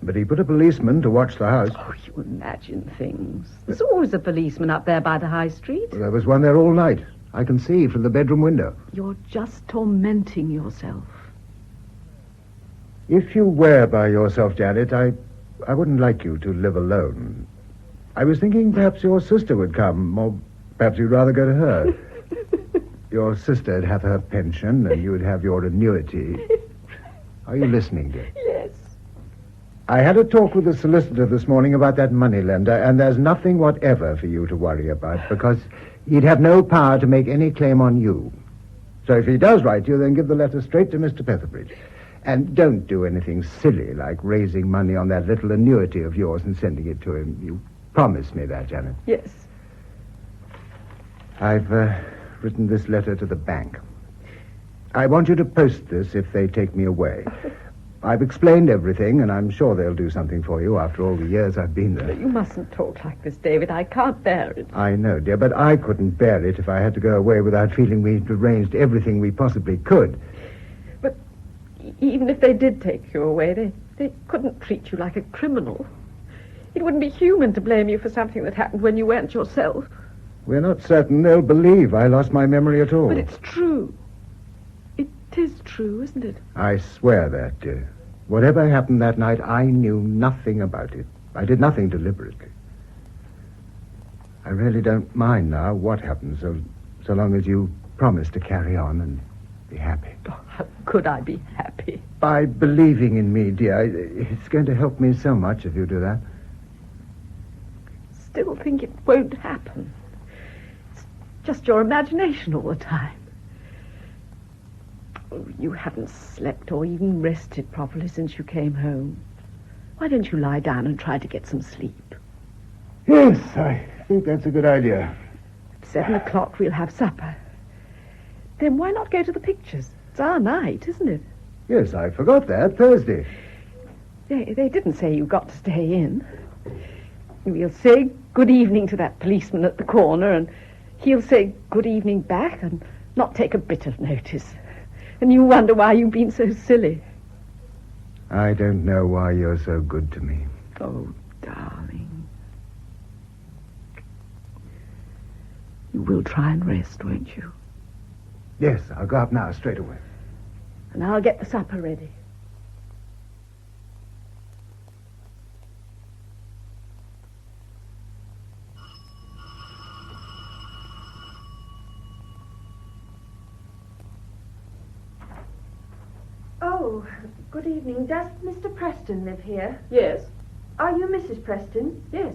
Speaker 13: but he put a policeman to watch the house.
Speaker 22: Oh, you imagine things. There's always a policeman up there by the high street.
Speaker 13: Well, there was one there all night. I can see from the bedroom window.
Speaker 22: You're just tormenting yourself.
Speaker 13: If you were by yourself, Janet, I wouldn't like you to live alone. I was thinking perhaps your sister would come, or perhaps you'd rather go to her. Your sister'd have her pension, and you'd have your annuity. Are you listening, dear?
Speaker 22: Yes.
Speaker 13: I had a talk with the solicitor this morning about that moneylender, and there's nothing whatever for you to worry about, because he'd have no power to make any claim on you. So if he does write you, then give the letter straight to Mr. Petherbridge. And don't do anything silly like raising money on that little annuity of yours and sending it to him. You promised me that, Janet.
Speaker 22: Yes.
Speaker 13: I've written this letter to the bank. I want you to post this if they take me away. I've explained everything, and I'm sure they'll do something for you after all the years I've been there.
Speaker 22: You mustn't talk like this, David. I can't bear it.
Speaker 13: I know, dear, but I couldn't bear it if I had to go away without feeling we'd arranged everything we possibly could.
Speaker 22: But even if they did take you away, they couldn't treat you like a criminal. It wouldn't be human to blame you for something that happened when you weren't yourself.
Speaker 13: We're not certain they'll believe I lost my memory at all.
Speaker 22: But it's true. It is true, isn't it?
Speaker 13: I swear that, dear. Whatever happened that night, I knew nothing about it. I did nothing deliberately. I really don't mind now what happens, so long as you promise to carry on and be happy.
Speaker 22: Oh, how could I be happy?
Speaker 13: By believing in me, dear. It's going to help me so much if you do that.
Speaker 22: Still think it won't happen. It's just your imagination all the time. Oh, you haven't slept or even rested properly since you came home. Why don't you lie down and try to get some sleep?
Speaker 13: Yes, I think that's a good idea.
Speaker 22: At 7 o'clock we'll have supper. Then why not go to the pictures? It's our night, isn't it?
Speaker 13: Yes, I forgot that. Thursday.
Speaker 22: They didn't say you got to stay in. We'll say good evening to that policeman at the corner, and he'll say good evening back and not take a bit of notice. And you wonder why you've been so silly.
Speaker 13: I don't know why you're so good to me.
Speaker 22: Oh, darling. You will try and rest, won't you?
Speaker 13: Yes, I'll go up now, straight away.
Speaker 22: And I'll get the supper ready.
Speaker 19: Oh, good evening. Does Mr. Preston live here?
Speaker 22: Yes.
Speaker 19: Are you Mrs. Preston?
Speaker 22: Yes.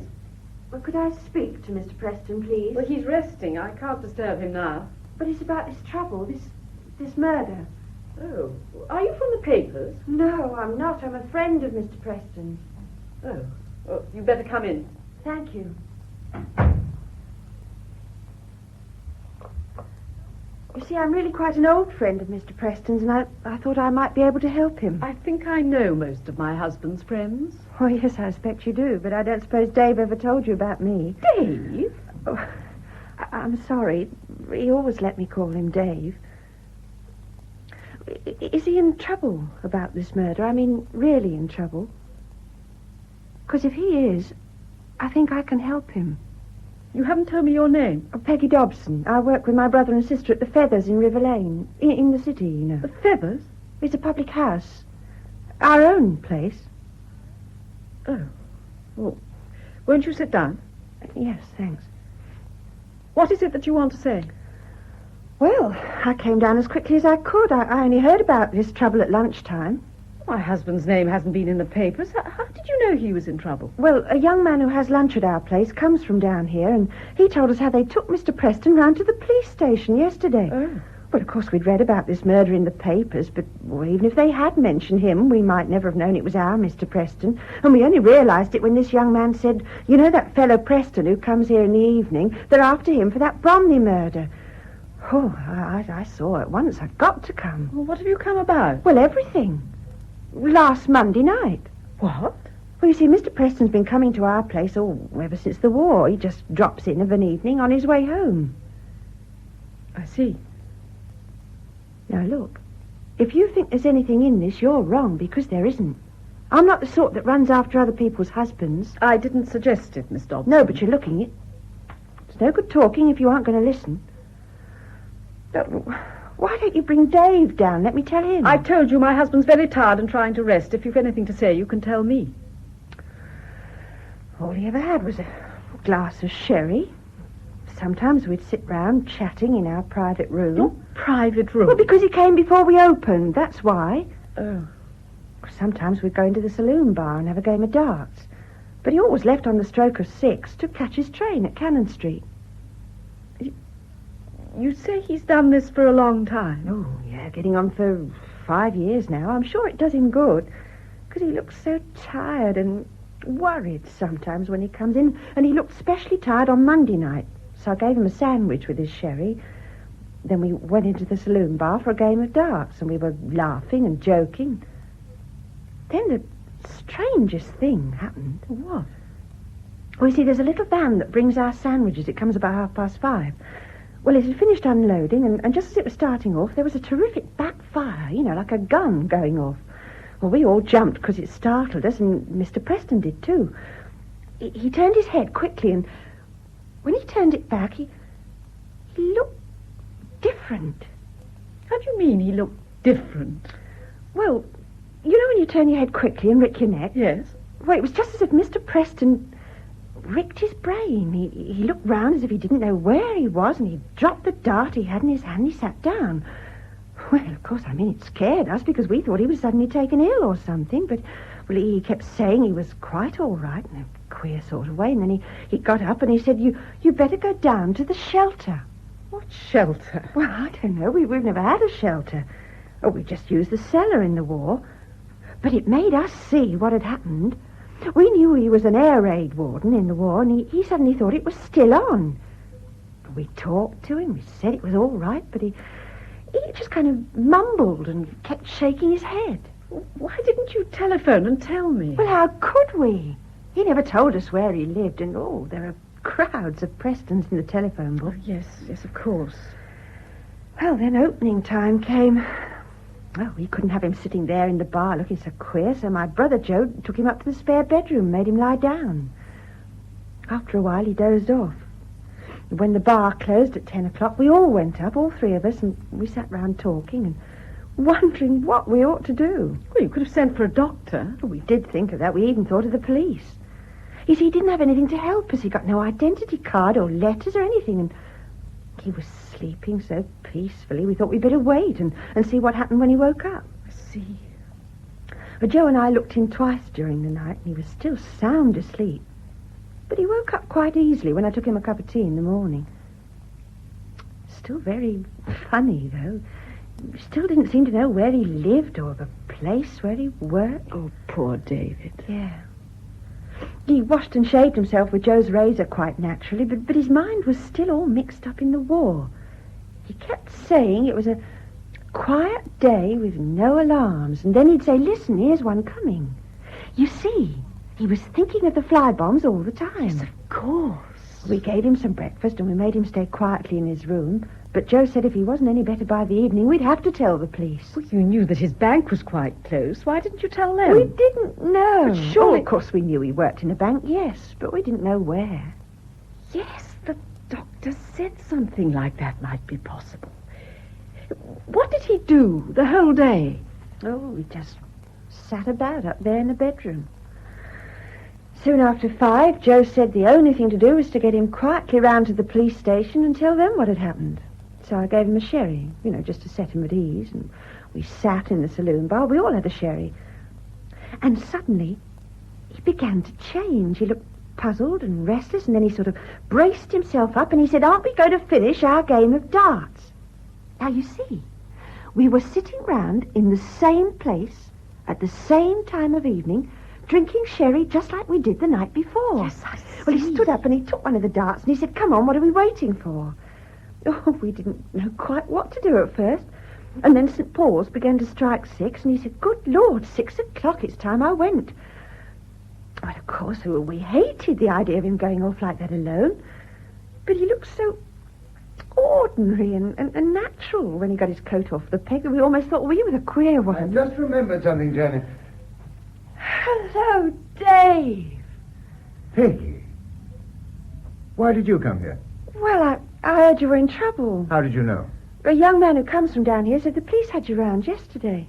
Speaker 19: Well, could I speak to Mr. Preston, please?
Speaker 22: Well, he's resting. I can't disturb him now.
Speaker 19: But it's about this trouble, this murder.
Speaker 22: Oh. Are you from the papers?
Speaker 19: No, I'm not. I'm a friend of Mr. Preston.
Speaker 22: Oh. Oh, you better come in.
Speaker 19: Thank you. You see, I'm really quite an old friend of Mr. Preston's, and I thought I might be able to help him.
Speaker 22: I think I know most of my husband's friends.
Speaker 19: Oh, yes, I expect you do, but I don't suppose Dave ever told you about me.
Speaker 22: Dave?
Speaker 19: Oh, I'm sorry. He always let me call him Dave. Is he in trouble about this murder? I mean, really in trouble? Because if he is, I think I can help him.
Speaker 22: You haven't told me your name.
Speaker 19: Oh, Peggy Dobson. I work with my brother and sister at the Feathers in River Lane. In the city, you know.
Speaker 22: The Feathers?
Speaker 19: It's a public house. Our own place.
Speaker 22: Oh. Well, won't you sit down?
Speaker 19: Yes, thanks.
Speaker 22: What is it that you want to say?
Speaker 19: Well, I came down as quickly as I could. I only heard about this trouble at lunchtime.
Speaker 22: My husband's name hasn't been in the papers. How did you know he was in trouble?
Speaker 19: Well, a young man who has lunch at our place comes from down here, and he told us how they took Mr. Preston round to the police station yesterday.
Speaker 22: Oh.
Speaker 19: Well, of course, we'd read about this murder in the papers, but even if they had mentioned him, we might never have known it was our Mr. Preston. And we only realised it when this young man said, you know that fellow Preston who comes here in the evening? They're after him for that Bromley murder. Oh, I saw at once. I'd got to come.
Speaker 22: Well, what have you come about?
Speaker 19: Well, everything. Last Monday night.
Speaker 22: What?
Speaker 19: Well, you see, Mr. Preston's been coming to our place ever since the war. He just drops in of an evening on his way home.
Speaker 22: I see.
Speaker 19: Now, look, if you think there's anything in this, you're wrong, because there isn't. I'm not the sort that runs after other people's husbands.
Speaker 22: I didn't suggest it, Miss Dobson.
Speaker 19: No, but you're looking it. It's no good talking if you aren't going to listen. Why don't you bring Dave down? Let me tell him.
Speaker 22: I've told you my husband's very tired and trying to rest. If you've anything to say, you can tell me.
Speaker 19: All he ever had was a glass of sherry. Sometimes we'd sit round chatting in our private room.
Speaker 22: Your private room?
Speaker 19: Well, because he came before we opened, that's why.
Speaker 22: Oh.
Speaker 19: Sometimes we'd go into the saloon bar and have a game of darts. But he always left on the stroke of 6 to catch his train at Cannon Street.
Speaker 22: You say he's done this for a long time?
Speaker 19: Oh, yeah, getting on for 5 years now. I'm sure it does him good, because he looks so tired and worried sometimes when he comes in, and he looked especially tired on Monday night. So I gave him a sandwich with his sherry. Then we went into the saloon bar for a game of darts, and we were laughing and joking. Then the strangest thing happened.
Speaker 22: What?
Speaker 19: Well, you see, there's a little van that brings our sandwiches. It comes about 5:30. Well, it had finished unloading, and just as it was starting off, there was a terrific backfire, like a gun going off. Well, we all jumped because it startled us, and Mr. Preston did too. He turned his head quickly, and when he turned it back, he looked different.
Speaker 22: How do you mean he looked different?
Speaker 19: Well, you know when you turn your head quickly and rick your neck?
Speaker 22: Yes.
Speaker 19: Well, it was just as if Mr. Preston ricked his brain. He looked round as if he didn't know where he was, and he dropped the dart he had in his hand and he sat down. Well, of course, it scared us because we thought he was suddenly taken ill or something, but he kept saying he was quite all right in a queer sort of way, and then he got up and he said, you better go down to the shelter.
Speaker 22: What shelter?
Speaker 19: Well, I don't know. We've never had a shelter. Oh, we just used the cellar in the war. But it made us see what had happened. We knew he was an air raid warden in the war, and he suddenly thought it was still on. We talked to him, we said it was all right, but he just kind of mumbled and kept shaking his head.
Speaker 22: Why didn't you telephone and tell me?
Speaker 19: Well, how could we? He never told us where he lived, and there are crowds of Prestons in the telephone book.
Speaker 22: Oh, yes, of course.
Speaker 19: Well, then opening time came. Well, we couldn't have him sitting there in the bar looking so queer, so my brother Joe took him up to the spare bedroom, made him lie down. After a while, he dozed off. When the bar closed at 10 o'clock, we all went up, all three of us, and we sat round talking and wondering what we ought to do.
Speaker 22: Well, you could have sent for a doctor.
Speaker 19: We did think of that. We even thought of the police. You see, he didn't have anything to help us. He got no identity card or letters or anything, and he was sleeping so peacefully we thought we'd better wait and see what happened when he woke up.
Speaker 22: I see.
Speaker 19: But Joe and I looked in twice during the night, and he was still sound asleep. But he woke up quite easily when I took him a cup of tea in the morning. Still very funny, though. Still didn't seem to know where he lived or the place where he worked.
Speaker 22: Oh, poor David.
Speaker 19: Yeah. He washed and shaved himself with Joe's razor quite naturally, but his mind was still all mixed up in the war. He kept saying it was a quiet day with no alarms, and then he'd say, listen, here's one coming. You see, he was thinking of the fly bombs all the time.
Speaker 22: Yes, of course.
Speaker 19: We gave him some breakfast and we made him stay quietly in his room, but Joe said if he wasn't any better by the evening, we'd have to tell the police.
Speaker 22: Well, you knew that his bank was quite close. Why didn't you tell them?
Speaker 19: We didn't know.
Speaker 22: But surely...
Speaker 19: Oh, of course we knew he worked in a bank, yes, but we didn't know where.
Speaker 22: Yes, the doctor said something like that might be possible. What did he do the whole day?
Speaker 19: Oh, he just sat about up there in the bedroom. Soon after 5, Joe said the only thing to do was to get him quietly round to the police station and tell them what had happened. So I gave him a sherry, just to set him at ease, and we sat in the saloon bar. We all had a sherry. And suddenly, he began to change. He looked puzzled and restless, and then he sort of braced himself up, and he said, aren't we going to finish our game of darts? Now, you see, we were sitting round in the same place at the same time of evening, drinking sherry just like we did the night before.
Speaker 22: Yes, I see.
Speaker 19: Well, he stood up and he took one of the darts and he said, come on, what are we waiting for? Oh, we didn't know quite what to do at first. And then St. Paul's began to strike 6, and he said, good Lord, 6 o'clock, it's time I went. Well, of course, we hated the idea of him going off like that alone. But he looked so ordinary and natural when he got his coat off the peg that we almost thought we were the queer one.
Speaker 13: I just remembered something, Janet.
Speaker 19: Hello, Dave.
Speaker 13: Peggy. Why did you come here?
Speaker 19: Well, I heard you were in trouble.
Speaker 13: How did you know?
Speaker 19: A young man who comes from down here said the police had you round yesterday.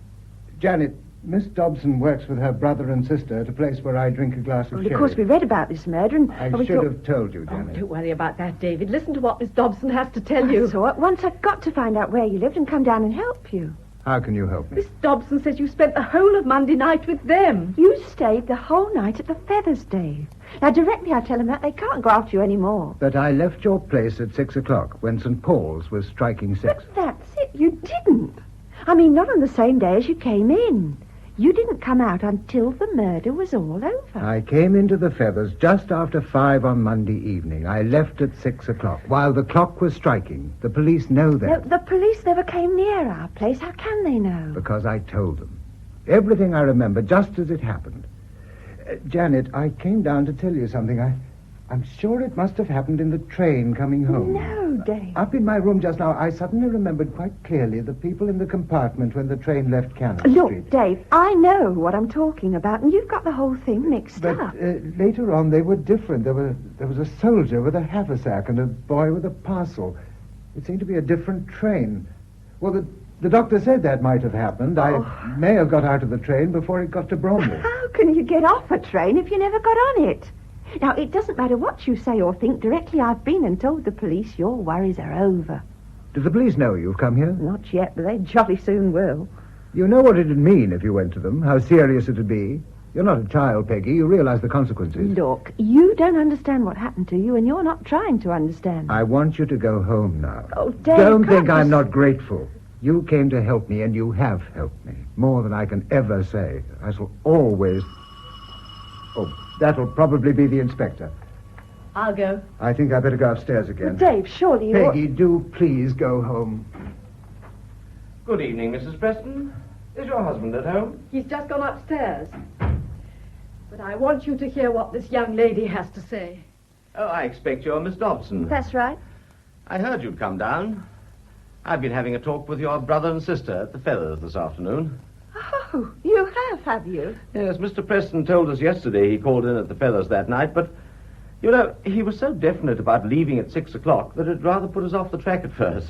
Speaker 13: Janet, Miss Dobson works with her brother and sister at a place where I drink a glass of
Speaker 19: Well,
Speaker 13: sherry.
Speaker 19: of course, we read about this murder and...
Speaker 13: I
Speaker 19: we
Speaker 13: should
Speaker 19: thought...
Speaker 13: have told you, Janet.
Speaker 22: Don't worry about that, David. Listen to what Miss Dobson has to tell you.
Speaker 19: So once I've got to find out where you lived and come down and help you.
Speaker 13: How can you help me?
Speaker 22: Miss Dobson says you spent the whole of Monday night with them.
Speaker 19: You stayed the whole night at the Feathers, Dave. Now, directly I tell them that, they can't go after you anymore.
Speaker 13: But I left your place at 6 o'clock when St. Paul's was striking 6.
Speaker 19: But that's it. You didn't. I mean, not on the same day as you came in. You didn't come out until the murder was all over.
Speaker 13: I came into the Feathers just after 5 on Monday evening. I left at 6 o'clock, while the clock was striking. The police know that.
Speaker 19: The police never came near our place. How can they know?
Speaker 13: Because I told them. Everything I remember, just as it happened. Janet, I came down to tell you something. I'm sure it must have happened in the train coming home.
Speaker 19: No, Dave.
Speaker 13: Up in my room just now, I suddenly remembered quite clearly the people in the compartment when the train left Canaries
Speaker 19: Look,
Speaker 13: Street.
Speaker 19: Dave, I know what I'm talking about, and you've got the whole thing mixed
Speaker 13: But
Speaker 19: up.
Speaker 13: later on, they were different. There was a soldier with a haversack and a boy with a parcel. It seemed to be a different train. Well, the doctor said that might have happened. I may have got out of the train before it got to Bromley.
Speaker 19: How can you get off a train if you never got on it? Now, it doesn't matter what you say or think. Directly I've been and told the police your worries are over.
Speaker 13: Do the police know you've come here?
Speaker 19: Not yet, but they jolly soon will.
Speaker 13: You know what it'd mean if you went to them, how serious it'd be. You're not a child, Peggy. You realize the consequences.
Speaker 19: Look, you don't understand what happened to you, and you're not trying to understand.
Speaker 13: I want you to go home now.
Speaker 19: Oh, Dave,
Speaker 13: don't think
Speaker 19: can't
Speaker 13: I'm
Speaker 19: you...
Speaker 13: not grateful. You came to help me, and you have helped me. More than I can ever say. I shall always... Oh, that'll probably be the inspector.
Speaker 22: I'll go.
Speaker 13: I think I better go upstairs again.
Speaker 19: But Dave, surely you...
Speaker 13: Peggy, do please go home.
Speaker 18: Good evening, Mrs. Preston. Is your husband at home?
Speaker 22: He's just gone upstairs. But I want you to hear what this young lady has to say.
Speaker 18: Oh, I expect you're Miss Dobson.
Speaker 19: That's right.
Speaker 18: I heard you'd come down. I've been having a talk with your brother and sister at the Feathers this afternoon.
Speaker 19: Oh, you have you?
Speaker 18: Yes, Mr. Preston told us yesterday he called in at the Feathers that night, but, you know, he was so definite about leaving at 6 o'clock that it rather put us off the track at first.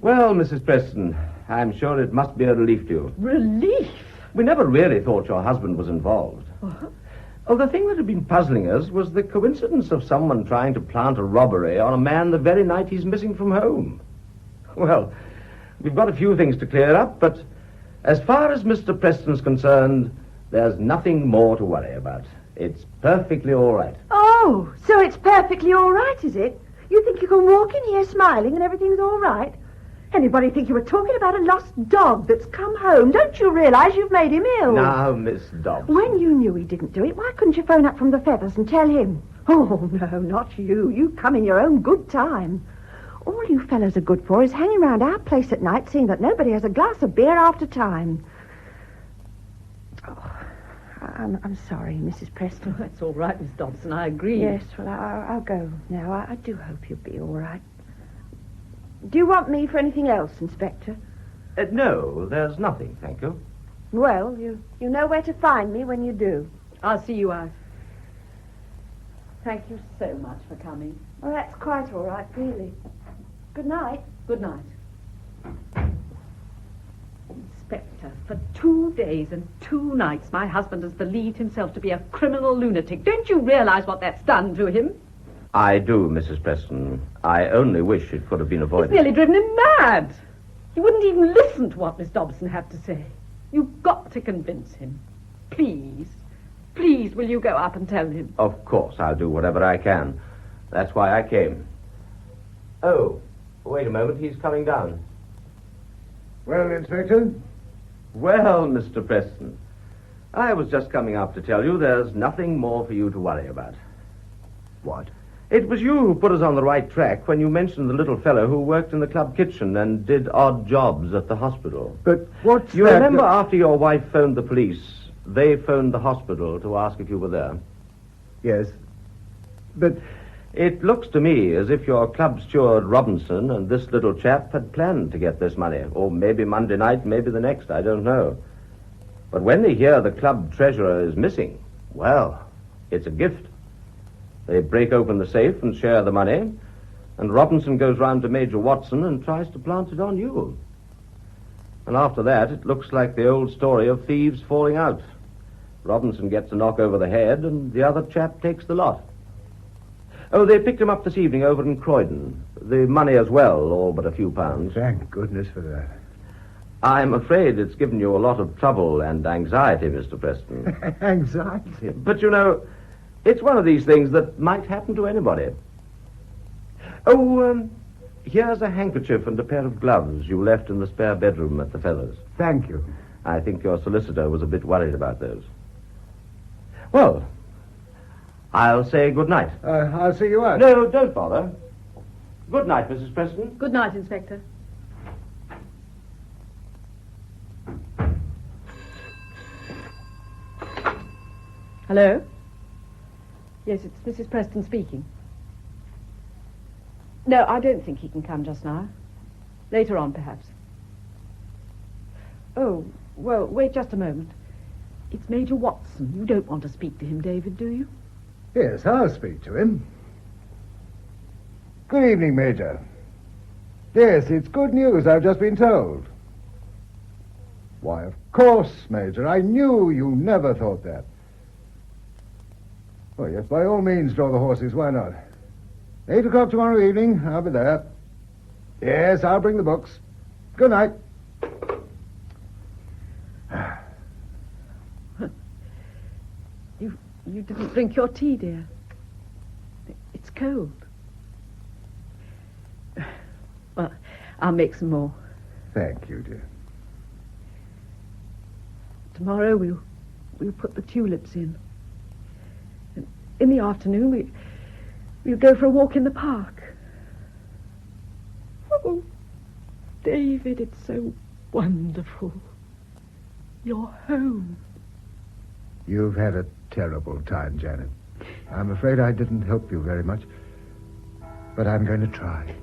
Speaker 18: Well, Mrs. Preston, I'm sure it must be a relief to you.
Speaker 22: Relief?
Speaker 18: We never really thought your husband was involved.
Speaker 22: What?
Speaker 18: Oh, the thing that had been puzzling us was the coincidence of someone trying to plant a robbery on a man the very night he's missing from home. Well, we've got a few things to clear up, but As far as Mr. Preston's concerned, there's nothing more to worry about. It's perfectly all right.
Speaker 19: Oh, so it's perfectly all right, is it? You think you can walk in here smiling and everything's all right? Anybody think you were talking about a lost dog that's come home? Don't you realise you've made him ill?
Speaker 18: Now, Miss Dobson.
Speaker 19: When you knew he didn't do it, why couldn't you phone up from the Feathers and tell him? Oh, no, not you. You come in your own good time. All you fellows are good for is hanging around our place at night, seeing that nobody has a glass of beer after time. Oh, I'm sorry, Mrs. Preston.
Speaker 22: That's all right, Miss Dobson. I agree.
Speaker 19: Yes, well, I'll go now. I do hope you'll be all right. Do you want me for anything else, Inspector?
Speaker 18: No, there's nothing, thank you.
Speaker 19: Well, you know where to find me when you do.
Speaker 22: I'll see you out. Thank you so much for coming.
Speaker 19: Well, that's quite all right, really. Good night.
Speaker 22: Good night. Inspector, for 2 days and 2 nights my husband has believed himself to be a criminal lunatic. Don't you realize what that's done to him?
Speaker 18: I do, Mrs. Preston. I only wish it could have been avoided.
Speaker 22: It's nearly driven him mad. He wouldn't even listen to what Miss Dobson had to say. You've got to convince him. Please, please, will you go up and tell him?
Speaker 18: Of course, I'll do whatever I can. That's why I came. Oh, wait a moment, he's coming down.
Speaker 13: Well, Inspector?
Speaker 18: Well, Mr. Preston, I was just coming up to tell you there's nothing more for you to worry about.
Speaker 13: What?
Speaker 18: It was you who put us on the right track when you mentioned the little fellow who worked in the club kitchen and did odd jobs at the hospital.
Speaker 13: But what's
Speaker 18: You
Speaker 13: that
Speaker 18: remember after your wife phoned the police, they phoned the hospital to ask if you were there?
Speaker 13: Yes. But
Speaker 18: it looks to me as if your club steward Robinson and this little chap had planned to get this money. Or maybe Monday night, maybe the next, I don't know. But when they hear the club treasurer is missing, well, it's a gift. They break open the safe and share the money, and Robinson goes round to Major Watson and tries to plant it on you. And after that, it looks like the old story of thieves falling out. Robinson gets a knock over the head, and the other chap takes the lot. Oh, they picked him up this evening over in Croydon. The money as well, all but a few pounds.
Speaker 13: Thank goodness for that.
Speaker 18: I'm afraid it's given you a lot of trouble and anxiety, Mr. Preston.
Speaker 13: Anxiety?
Speaker 18: But, you know, it's one of these things that might happen to anybody. Oh, here's a handkerchief and a pair of gloves you left in the spare bedroom at the Feathers.
Speaker 13: Thank you.
Speaker 18: I think your solicitor was a bit worried about those. Well, I'll say good night.
Speaker 13: I'll see you out.
Speaker 18: No, don't bother. Good night, Mrs. Preston.
Speaker 22: Good night, Inspector. Hello? Yes, it's Mrs. Preston speaking. No, I don't think he can come just now. Later on, perhaps. Oh, well, wait just a moment. It's Major Watson. You don't want to speak to him, David, do you?
Speaker 13: Yes, I'll speak to him. Good evening, Major. Yes, it's good news, I've just been told. Why, of course, Major. I knew you never thought that. Oh, yes, by all means, draw the horses. Why not? 8 o'clock tomorrow evening. I'll be there. Yes, I'll bring the books. Good night.
Speaker 22: You didn't drink your tea, dear. It's cold. Well, I'll make some more.
Speaker 13: Thank you, dear.
Speaker 22: Tomorrow we'll put the tulips in. And in the afternoon we'll go for a walk in the park. Oh, David, it's so wonderful. You're home.
Speaker 13: You've had a terrible time, Janet. I'm afraid I didn't help you very much. But I'm going to try.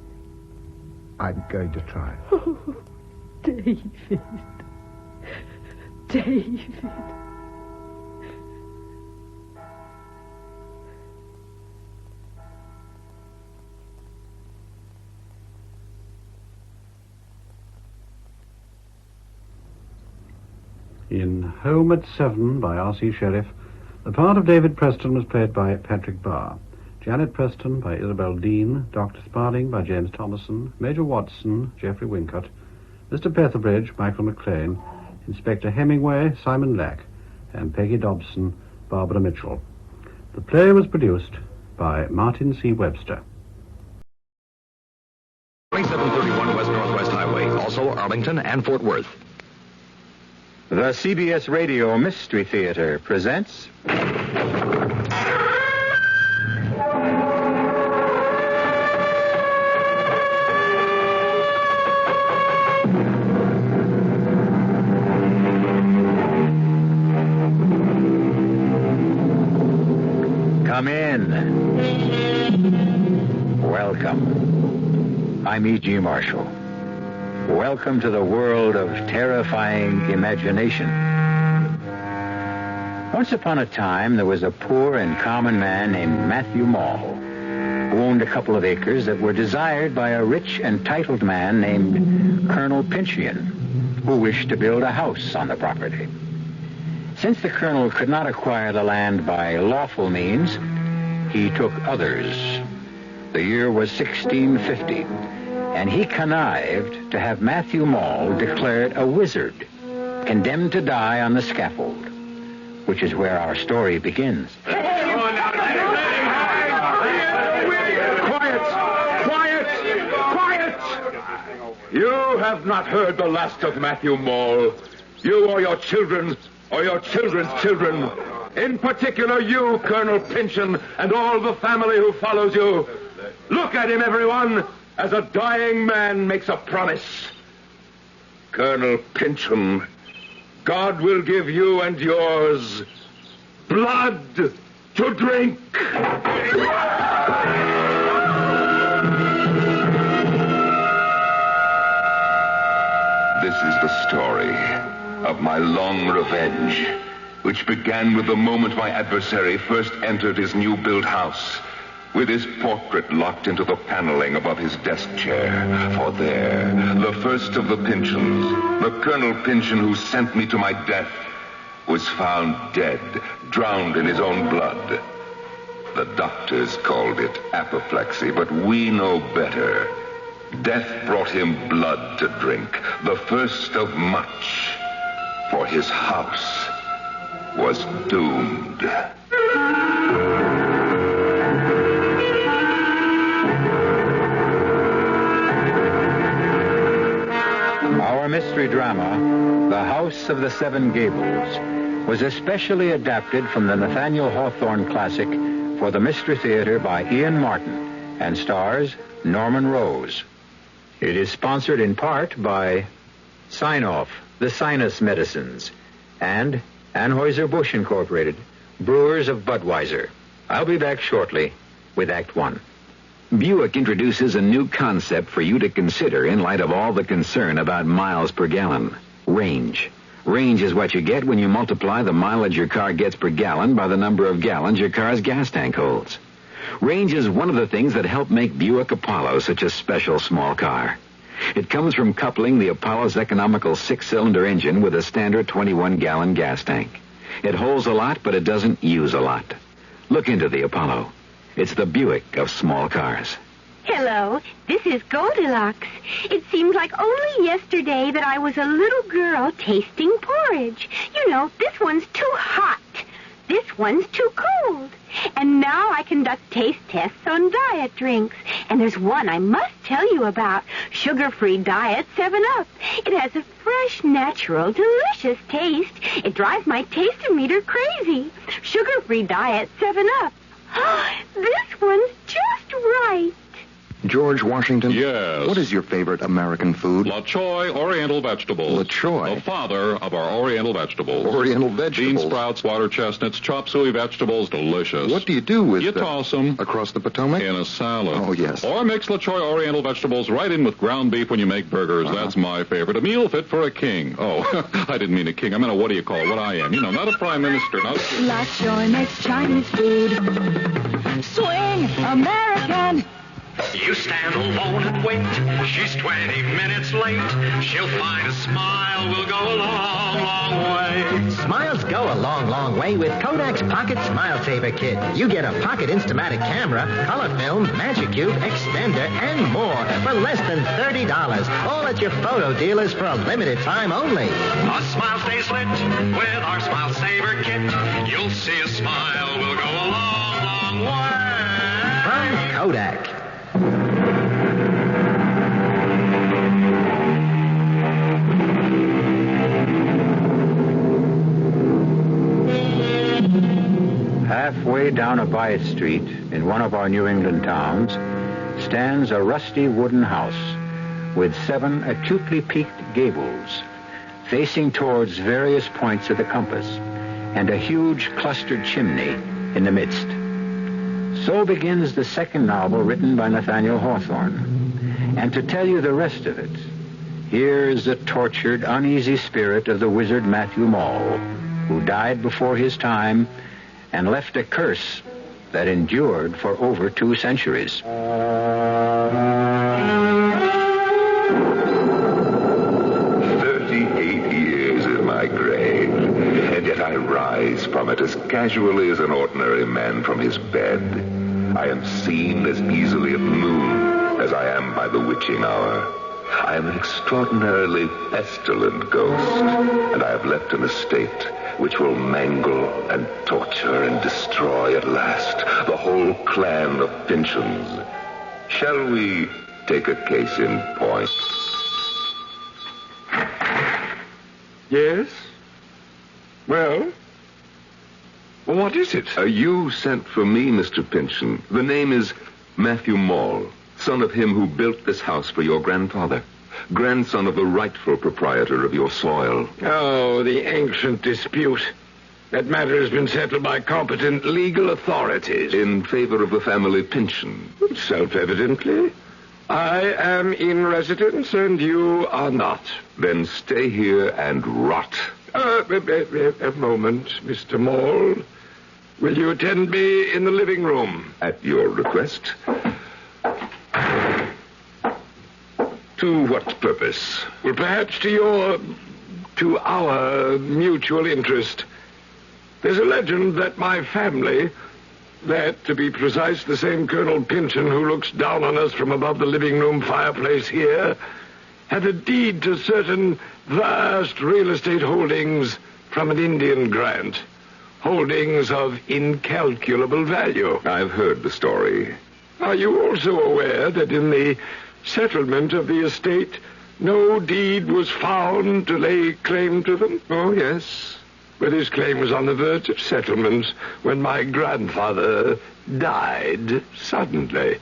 Speaker 13: I'm going to try.
Speaker 22: Oh, David. David.
Speaker 6: In Home at 7 by R.C. Sheriff, the part of David Preston was played by Patrick Barr, Janet Preston by Isabel Dean, Dr. Sparding by James Thomason, Major Watson, Geoffrey Wincott, Mr. Petherbridge, Michael McLean, Inspector Hemingway, Simon Lack, and Peggy Dobson, Barbara Mitchell. The play was produced by Martin C. Webster.
Speaker 16: 2731 West Northwest Highway, also Arlington and Fort Worth.
Speaker 20: The CBS Radio Mystery Theater presents... Come in. Welcome. I'm E.G. Marshall. Welcome to the world of terrifying imagination. Once upon a time, there was a poor and common man named Matthew Mall, who owned a couple of acres that were desired by a rich and titled man named Colonel Pinchian, who wished to build a house on the property. Since the colonel could not acquire the land by lawful means, he took others. The year was 1650, and he connived to have Matthew Mall declared a wizard, condemned to die on the scaffold, which is where our story begins.
Speaker 7: Quiet! You have not heard the last of Matthew Mall. You or your children, or your children's children. In particular, you, Colonel Pynchon, and all the family who follows you. Look at him, everyone, as a dying man makes a promise. Colonel Pynchon, God will give you and yours blood to drink.
Speaker 23: This is the story of my long revenge, which began with the moment my adversary first entered his new-built house, with his portrait locked into the paneling above his desk chair. For there, the first of the Pynchons, the Colonel Pynchon who sent me to my death, was found dead, drowned in his own blood. The doctors called it apoplexy, but we know better. Death brought him blood to drink, the first of much, for his house was doomed.
Speaker 20: Our mystery drama, The House of the Seven Gables, was especially adapted from the Nathaniel Hawthorne classic for the Mystery Theater by Ian Martin and stars Norman Rose. It is sponsored in part by Sign-Off, the Sinus Medicines, and Anheuser-Busch Incorporated, brewers of Budweiser. I'll be back shortly with Act One.
Speaker 24: Buick introduces a new concept for you to consider in light of all the concern about miles per gallon. Range. Range is what you get when you multiply the mileage your car gets per gallon by the number of gallons your car's gas tank holds. Range is one of the things that help make Buick Apollo such a special small car. It comes from coupling the Apollo's economical 6-cylinder engine with a standard 21-gallon gas tank. It holds a lot, but it doesn't use a lot. Look into the Apollo. It's the Buick of small cars.
Speaker 25: Hello, this is Goldilocks. It seems like only yesterday that I was a little girl tasting porridge. You know, this one's too hot. This one's too cold. And now I conduct taste tests on diet drinks. And there's one I must tell you about. Sugar-free Diet 7-Up. It has a fresh, natural, delicious taste. It drives my taste-o-meter crazy. Sugar-free Diet 7-Up. This one's just right.
Speaker 21: George Washington?
Speaker 17: Yes.
Speaker 21: What is your favorite American food?
Speaker 17: La Choy Oriental Vegetables.
Speaker 21: La Choy?
Speaker 17: The father of our Oriental vegetables.
Speaker 21: Oriental vegetables?
Speaker 17: Bean sprouts, water chestnuts, chop suey vegetables, delicious.
Speaker 21: What do you do with
Speaker 17: You toss them.
Speaker 21: Across the Potomac?
Speaker 17: In a salad.
Speaker 21: Oh, yes.
Speaker 17: Or mix La Choy Oriental vegetables right in with ground beef when you make burgers. That's my favorite. A meal fit for a king. Oh, I didn't mean a king. I meant what do you call it? What I am. You know, not a prime minister, not a...
Speaker 26: La Choy makes Chinese food. Swing American.
Speaker 3: You stand alone and wait. She's 20 minutes late. She'll find a smile will go a long, long way.
Speaker 8: Smiles go a long, long way with Kodak's Pocket Smile Saver Kit. You get a Pocket Instamatic camera, color film, Magic Cube, extender, and more for less than $30. All at your photo dealers for a limited time only.
Speaker 3: A smile stays lit with our Smile Saver Kit. You'll see a smile will go a long, long way.
Speaker 8: From Kodak.
Speaker 20: Halfway down a by street in one of our New England towns stands a rusty wooden house with 7 acutely peaked gables facing towards various points of the compass and a huge clustered chimney in the midst. So begins the second novel written by Nathaniel Hawthorne. And to tell you the rest of it, here's the tortured, uneasy spirit of the wizard Matthew Mall, who died before his time and left a curse that endured for over 2 centuries.
Speaker 23: 38 years in my grave, and yet I rise from it as casually as an ordinary man from his bed. I am seen as easily at noon as I am by the witching hour. I am an extraordinarily pestilent ghost, and I have left an estate which will mangle and torture and destroy at last the whole clan of Pynchons. Shall we take a case in point?
Speaker 7: Yes? Well, what is it?
Speaker 23: You sent for me, Mr. Pynchon. The name is Matthew Mall, son of him who built this house for your grandfather. Grandson of the rightful proprietor of your soil.
Speaker 7: Oh, the ancient dispute. That matter has been settled by competent legal authorities.
Speaker 23: In favor of the family Pynchon.
Speaker 7: Self-evidently. I am in residence and you are not.
Speaker 23: Then stay here and rot.
Speaker 7: A moment, Mr. Mall. Will you attend me in the living room?
Speaker 23: At your request. To what purpose?
Speaker 7: Well, perhaps to our mutual interest. There's a legend that my family, that, to be precise, the same Colonel Pynchon who looks down on us from above the living room fireplace here, had a deed to certain vast real estate holdings from an Indian grant. Holdings of incalculable value.
Speaker 23: I've heard the story.
Speaker 7: Are you also aware that in the settlement of the estate, no deed was found to lay claim to them?
Speaker 23: Oh, yes.
Speaker 7: But his claim was on the verge of settlement when my grandfather died suddenly.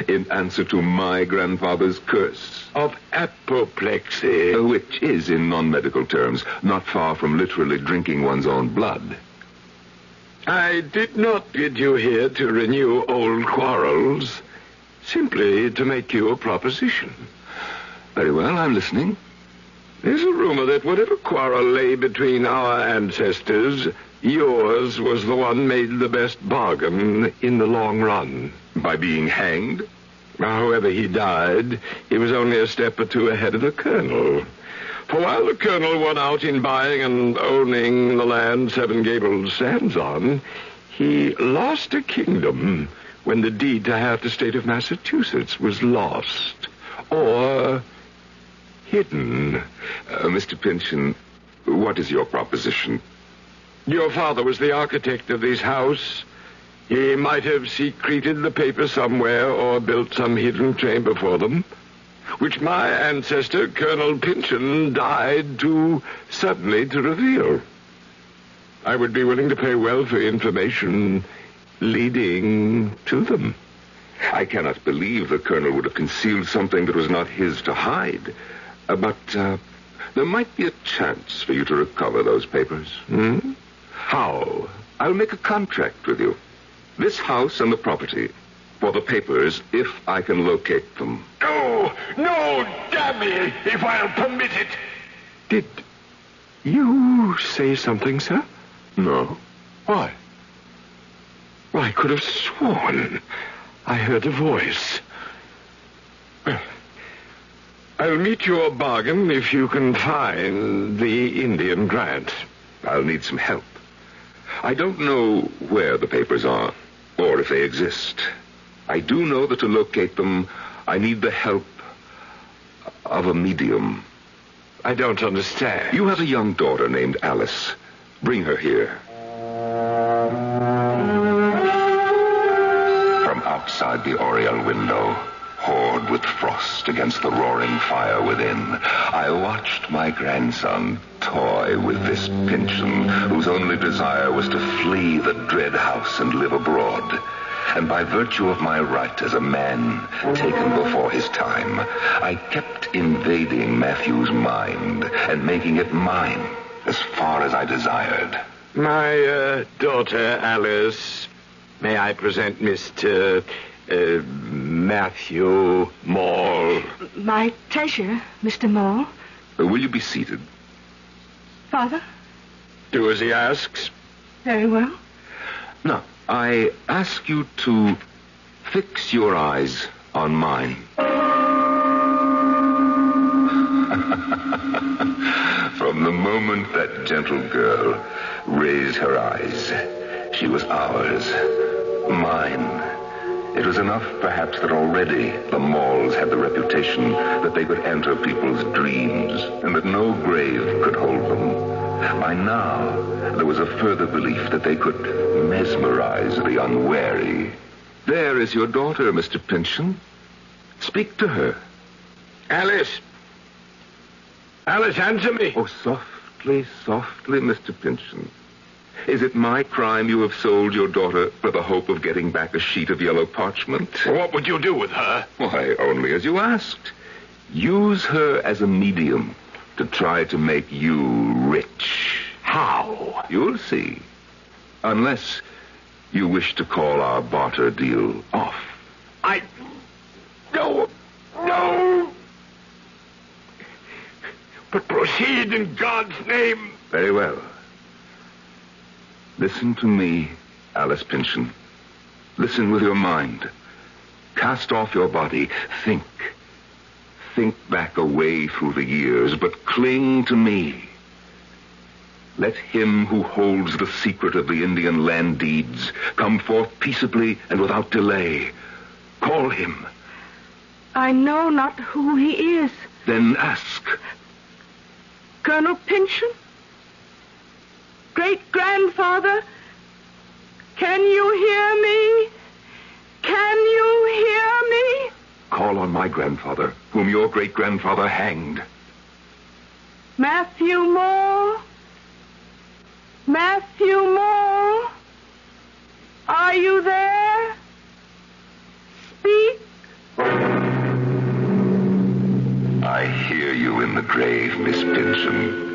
Speaker 23: In answer to my grandfather's curse.
Speaker 7: Of apoplexy.
Speaker 23: Which is, in non-medical terms, not far from literally drinking one's own blood.
Speaker 7: I did not bid you here to renew old quarrels. Simply to make you a proposition.
Speaker 23: Very well, I'm listening.
Speaker 7: There's a rumor that whatever quarrel lay between our ancestors, yours was the one made the best bargain in the long run.
Speaker 23: By being hanged?
Speaker 7: However he died, he was only a step or two ahead of the Colonel. For while the Colonel won out in buying and owning the land Seven Gables stands on, he lost a kingdom when the deed to half the state of Massachusetts was lost. Or hidden.
Speaker 23: Mr. Pynchon, what is your proposition?
Speaker 7: Your father was the architect of this house. He might have secreted the papers somewhere or built some hidden chamber for them, which my ancestor, Colonel Pynchon, died too suddenly to reveal. I would be willing to pay well for information leading to them.
Speaker 23: I cannot believe the Colonel would have concealed something that was not his to hide. But there might be a chance for you to recover those papers.
Speaker 7: How?
Speaker 23: I'll make a contract with you. This house and the property. For the papers, if I can locate them.
Speaker 7: No, damn me, if I'll permit it. Did you say something, sir?
Speaker 23: No.
Speaker 7: Why? Well, I could have sworn I heard a voice.
Speaker 4: I'll meet your bargain if you can find the Indian grant.
Speaker 23: I'll need some help. I don't know where the papers are, or if they exist. I do know that to locate them, I need the help of a medium.
Speaker 4: I don't understand.
Speaker 23: You have a young daughter named Alice. Bring her here. From outside the oriel window, hoard with frost against the roaring fire within, I watched my grandson toy with this Pynchon, whose only desire was to flee the dread house and live abroad. And by virtue of my right as a man taken before his time, I kept invading Matthew's mind and making it mine as far as I desired.
Speaker 4: My daughter, Alice, may I present Mr. Matthew Maule?
Speaker 5: My pleasure, Mr. Maule.
Speaker 23: Will you be seated?
Speaker 5: Father?
Speaker 4: Do as he asks.
Speaker 5: Very well.
Speaker 23: Now, I ask you to fix your eyes on mine. From the moment that gentle girl raised her eyes, she was ours, mine. It was enough, perhaps, that already the Maules had the reputation that they could enter people's dreams and that no grave could hold them. By now, there was a further belief that they could mesmerize the unwary. There is your daughter, Mr. Pynchon. Speak to her.
Speaker 4: Alice! Alice, answer me!
Speaker 23: Oh, softly, softly, Mr. Pynchon. Is it my crime you have sold your daughter for the hope of getting back a sheet of yellow parchment?
Speaker 4: What would you do with her?
Speaker 23: Why, only as you asked. Use her as a medium to try to make you rich.
Speaker 4: How?
Speaker 23: You'll see. Unless you wish to call our barter deal off.
Speaker 4: No. But proceed in God's name.
Speaker 23: Very well. Listen to me, Alice Pynchon. Listen with your mind. Cast off your body. Think. Think back away through the years, but cling to me. Let him who holds the secret of the Indian land deeds come forth peaceably and without delay. Call him.
Speaker 5: I know not who he is.
Speaker 23: Then ask.
Speaker 5: Colonel Pynchon? Great-grandfather? Can you hear me? Can you hear me?
Speaker 23: Call on my grandfather, whom your great-grandfather hanged.
Speaker 5: Matthew Maule? Matthew Maule? Are you there? Speak.
Speaker 23: I hear you in the grave, Miss Pynchon.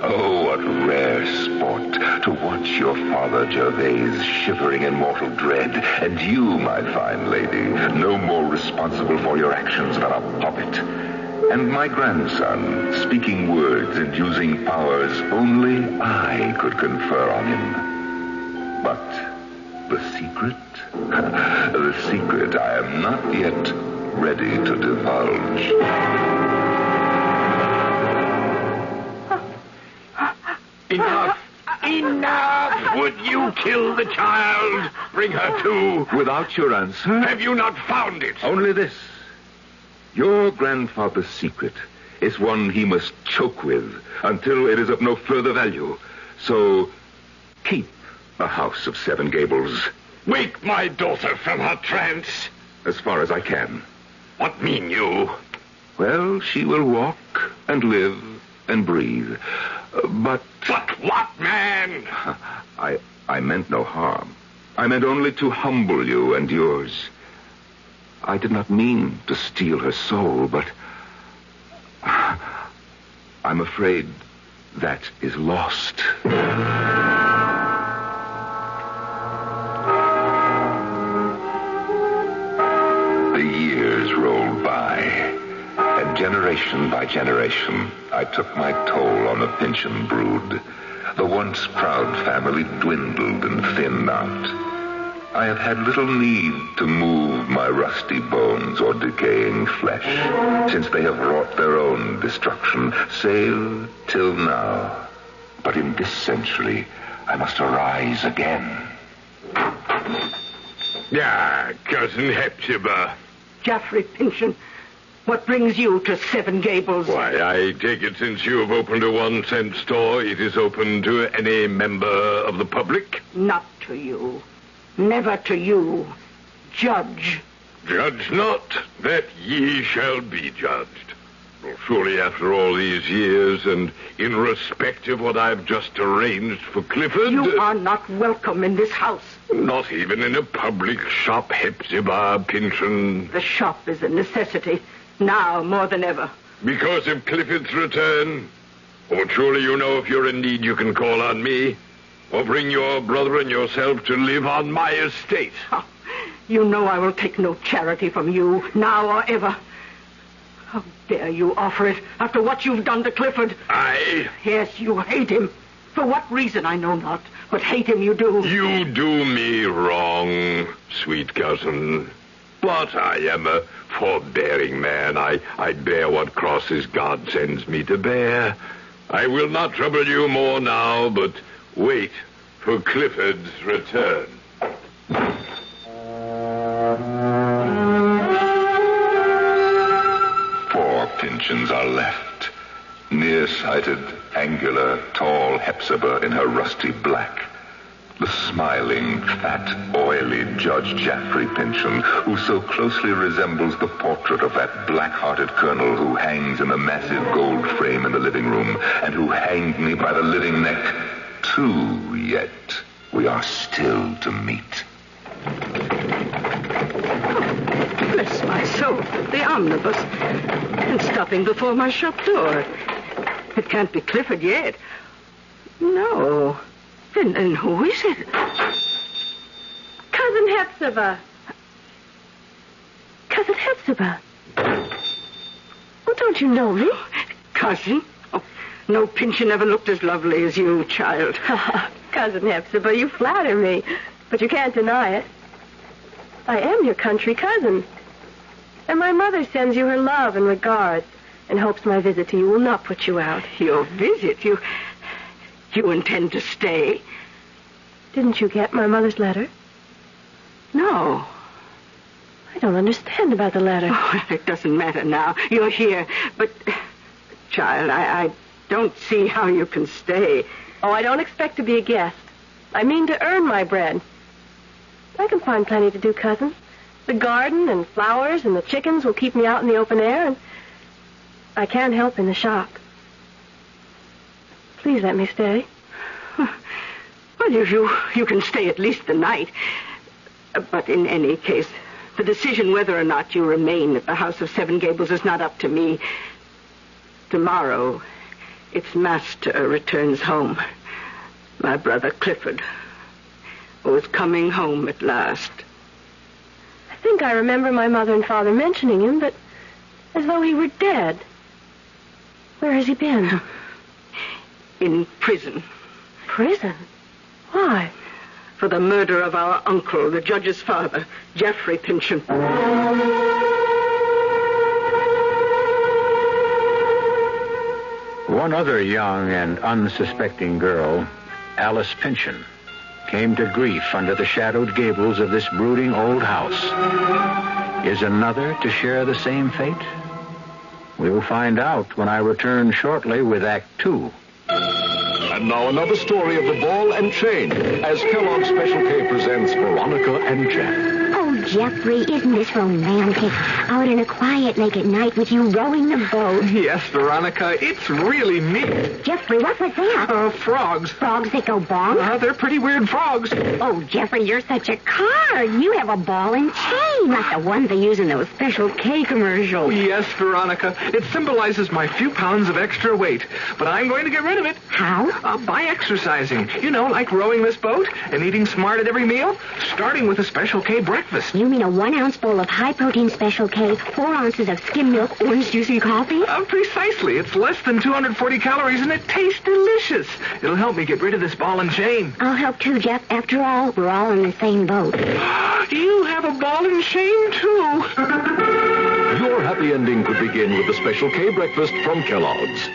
Speaker 23: Oh, what rare sport to watch your father Gervase shivering in mortal dread, and you, my fine lady, no more responsible for your actions than a puppet. And my grandson speaking words and using powers only I could confer on him. But the secret? The secret I am not yet ready to divulge.
Speaker 4: Enough! Enough! Would you kill the child? Bring her to.
Speaker 23: Without your answer?
Speaker 4: Have you not found it?
Speaker 23: Only this. Your grandfather's secret is one he must choke with until it is of no further value. So, keep the house of 7 Gables.
Speaker 4: Wake my daughter from her trance.
Speaker 23: As far as I can.
Speaker 4: What mean you?
Speaker 23: Well, she will walk and live and breathe. But
Speaker 4: what, man?
Speaker 23: I meant no harm. I meant only to humble you and yours. I did not mean to steal her soul, but I'm afraid that is lost. The years rolled by, and generation by generation, I took my toll on the Pynchon brood. The once proud family dwindled and thinned out. I have had little need to move my rusty bones or decaying flesh, since they have wrought their own destruction, save till now. But in this century, I must arise again.
Speaker 4: Cousin Hepzibah.
Speaker 1: Geoffrey Pynchon, what brings you to Seven Gables?
Speaker 4: Why, I take it since you have opened a 1-cent store, it is open to any member of the public?
Speaker 1: Not to you. Never to you. Judge.
Speaker 4: Judge not, that ye shall be judged. Well, surely after all these years, and in respect of what I've just arranged for Clifford...
Speaker 1: You are not welcome in this house.
Speaker 4: Not even in a public shop, Hepzibah Pynchon.
Speaker 1: The shop is a necessity, now more than ever.
Speaker 4: Because of Clifford's return? Or surely you know if you're in need you can call on me? Or bring your brother and yourself to live on my estate?
Speaker 1: Oh, you know I will take no charity from you, now or ever. How dare you offer it after what you've done to Clifford?
Speaker 4: I?
Speaker 1: Yes, you hate him. For what reason, I know not. But hate him you do.
Speaker 4: You do me wrong, sweet cousin. But I am a forbearing man. I bear what crosses God sends me to bear. I will not trouble you more now, but wait for Clifford's return.
Speaker 23: 4 Pynchons are left. Nearsighted, angular, tall Hepzibah in her rusty black. The smiling, fat, oily Judge Geoffrey Pynchon, who so closely resembles the portrait of that black-hearted colonel who hangs in a massive gold frame in the living room, and who hanged me by the living neck. 2 yet. We are still to meet.
Speaker 1: Bless my soul, the omnibus. And stopping before my shop door. It can't be Clifford yet. No. Then who is it?
Speaker 19: Cousin Hepzibah. Cousin Hepzibah. Well, don't you know me?
Speaker 1: Cousin? Oh, no Pynchon ever looked as lovely as you, child.
Speaker 19: Cousin Hepzibah, you flatter me, but you can't deny it. I am your country cousin. And my mother sends you her love and regards and hopes my visit to you will not put you out.
Speaker 1: Your visit? You intend to stay?
Speaker 19: Didn't you get my mother's letter?
Speaker 1: No.
Speaker 19: I don't understand about the letter.
Speaker 1: Oh, it doesn't matter now. You're here. But, child, I don't see how you can stay.
Speaker 19: Oh, I don't expect to be a guest. I mean to earn my bread. I can find plenty to do, cousin. The garden and flowers and the chickens will keep me out in the open air, and I can't help in the shop. Please let me stay.
Speaker 1: Well, you can stay at least the night. But in any case, the decision whether or not you remain at the House of Seven Gables is not up to me. Tomorrow, its master returns home. My brother Clifford, who is coming home at last.
Speaker 19: I think I remember my mother and father mentioning him, but as though he were dead. Where has he been?
Speaker 1: In prison.
Speaker 19: Prison? Why?
Speaker 1: For the murder of our uncle, the judge's father, Geoffrey Pynchon.
Speaker 20: One other young and unsuspecting girl, Alice Pynchon, came to grief under the shadowed gables of this brooding old house. Is another to share the same fate? We'll find out when I return shortly with Act 2.
Speaker 16: And now another story of the ball and chain, as Kellogg's Special K presents Veronica and Jack.
Speaker 9: Oh, Geoffrey, isn't this romantic? Out in a quiet lake at night with you rowing the boat.
Speaker 10: Yes, Veronica, it's really neat.
Speaker 9: Geoffrey, what was that?
Speaker 10: Frogs.
Speaker 9: Frogs that go bonk?
Speaker 10: They're pretty weird frogs.
Speaker 9: Oh, Geoffrey, you're such a card. You have a ball and chain, like the ones they use in those Special K commercials.
Speaker 10: Yes, Veronica. It symbolizes my few pounds of extra weight. But I'm going to get rid of it.
Speaker 9: How?
Speaker 10: By exercising. You know, like rowing this boat and eating smart at every meal, starting with a Special K breakfast.
Speaker 9: You mean a 1-ounce bowl of high-protein Special K, 4 ounces of skim milk, orange juice, and coffee?
Speaker 10: Precisely. It's less than 240 calories, and it tastes delicious. It'll help me get rid of this ball and chain.
Speaker 9: I'll help too, Jeff. After all, we're all in the same boat.
Speaker 10: You have a ball and chain, too.
Speaker 16: Your happy ending could begin with the Special K breakfast from Kellogg's.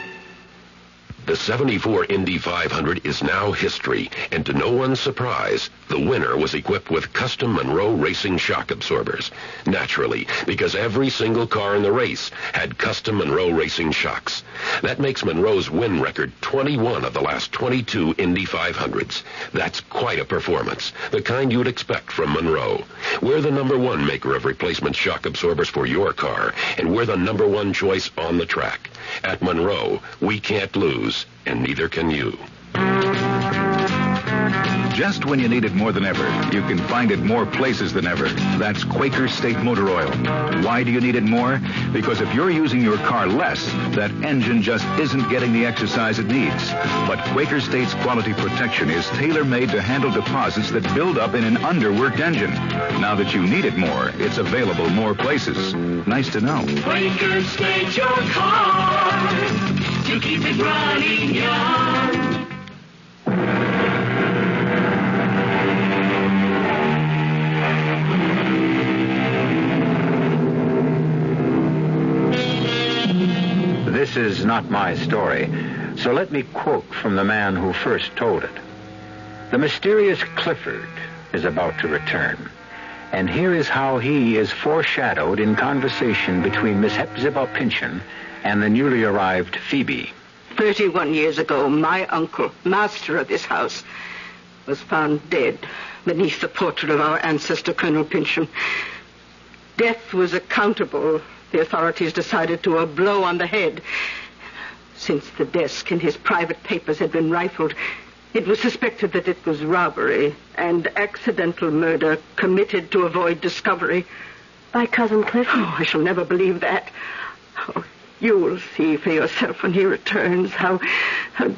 Speaker 2: The 74 Indy 500 is now history, and to no one's surprise, the winner was equipped with custom Monroe Racing shock absorbers. Naturally, because every single car in the race had custom Monroe Racing shocks. That makes Monroe's win record 21 of the last 22 Indy 500s. That's quite a performance, the kind you'd expect from Monroe. We're the #1 maker of replacement shock absorbers for your car, and we're the #1 choice on the track. At Monroe, we can't lose, and neither can you.
Speaker 20: Just when you need it more than ever, you can find it more places than ever. That's Quaker State Motor Oil. Why do you need it more? Because if you're using your car less, that engine just isn't getting the exercise it needs. But Quaker State's quality protection is tailor-made to handle deposits that build up in an underworked engine. Now that you need it more, it's available more places. Nice to know.
Speaker 3: Quaker State your car to keep it running young.
Speaker 20: This is not my story, so let me quote from the man who first told it. The mysterious Clifford is about to return, and here is how he is foreshadowed in conversation between Miss Hepzibah Pynchon and the newly arrived Phoebe.
Speaker 1: 31 years ago, my uncle, master of this house, was found dead beneath the portrait of our ancestor, Colonel Pynchon. Death was accountable, the authorities decided, to a blow on the head. Since the desk in his private papers had been rifled, it was suspected that it was robbery and accidental murder committed to avoid discovery.
Speaker 5: By Cousin Clifford?
Speaker 1: Oh, I shall never believe that. Oh, you will see for yourself when he returns how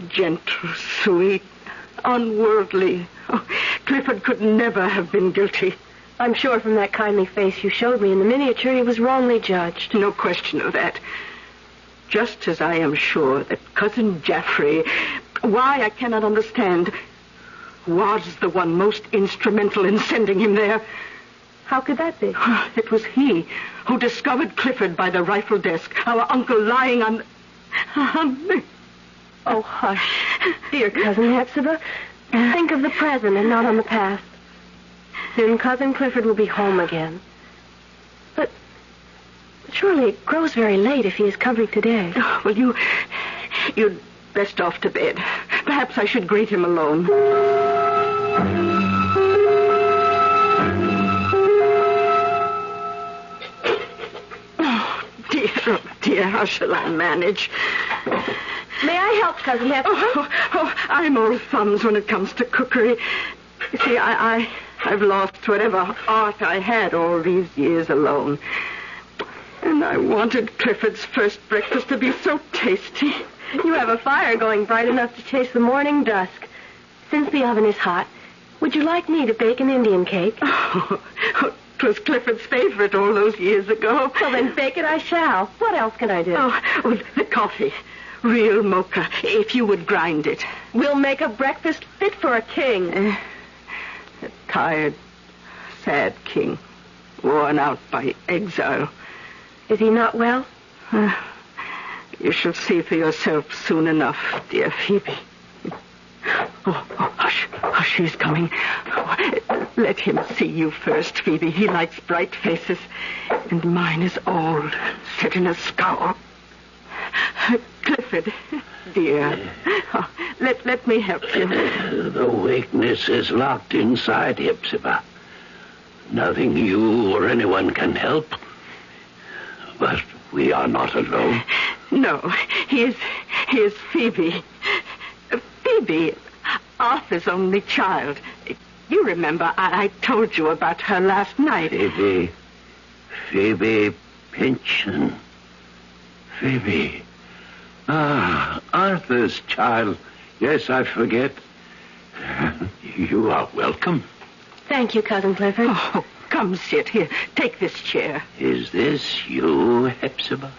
Speaker 1: gentle, sweet, unworldly. Oh, Clifford could never have been guilty.
Speaker 5: I'm sure from that kindly face you showed me in the miniature he was wrongly judged.
Speaker 1: No question of that. Just as I am sure that Cousin Jaffrey, why I cannot understand, was the one most instrumental in sending him there.
Speaker 5: How could that be?
Speaker 1: It was he who discovered Clifford by the rifle desk, our uncle lying on the...
Speaker 5: Oh, hush. Dear Cousin Hepzibah, think of the present and not on the past. Then Cousin Clifford will be home again. But surely it grows very late if he is coming today.
Speaker 1: Oh, well, you'd best off to bed. Perhaps I should greet him alone. Oh, dear, how shall I manage?
Speaker 5: May I help, Cousin Hepzibah?
Speaker 1: Oh, I'm all thumbs when it comes to cookery. You see, I've lost whatever art I had all these years alone. And I wanted Clifford's first breakfast to be so tasty.
Speaker 5: You have a fire going bright enough to chase the morning dusk. Since the oven is hot, would you like me to bake an Indian cake?
Speaker 1: Oh, it was Clifford's favorite all those years ago.
Speaker 5: Well, then bake it I shall. What else can I do?
Speaker 1: Oh, the coffee. Real mocha, if you would grind it.
Speaker 5: We'll make a breakfast fit for a king.
Speaker 1: A tired, sad king, worn out by exile.
Speaker 5: Is he not well?
Speaker 1: You shall see for yourself soon enough, dear Phoebe. Oh, hush, he's coming. Oh, let him see you first, Phoebe. He likes bright faces, and mine is old, set in a scowl. Clifford, dear, let me help you.
Speaker 11: The weakness is locked inside, Hepzibah. Nothing you or anyone can help. But we are not alone.
Speaker 1: No, he is Phoebe. Phoebe, Arthur's only child. You remember I told you about her last night.
Speaker 11: Phoebe Pynchon. Phoebe. Arthur's child. Yes, I forget. You are welcome.
Speaker 5: Thank you, Cousin Clifford.
Speaker 1: Oh, Come sit here. Take this chair.
Speaker 11: Is this you, Hepzibah?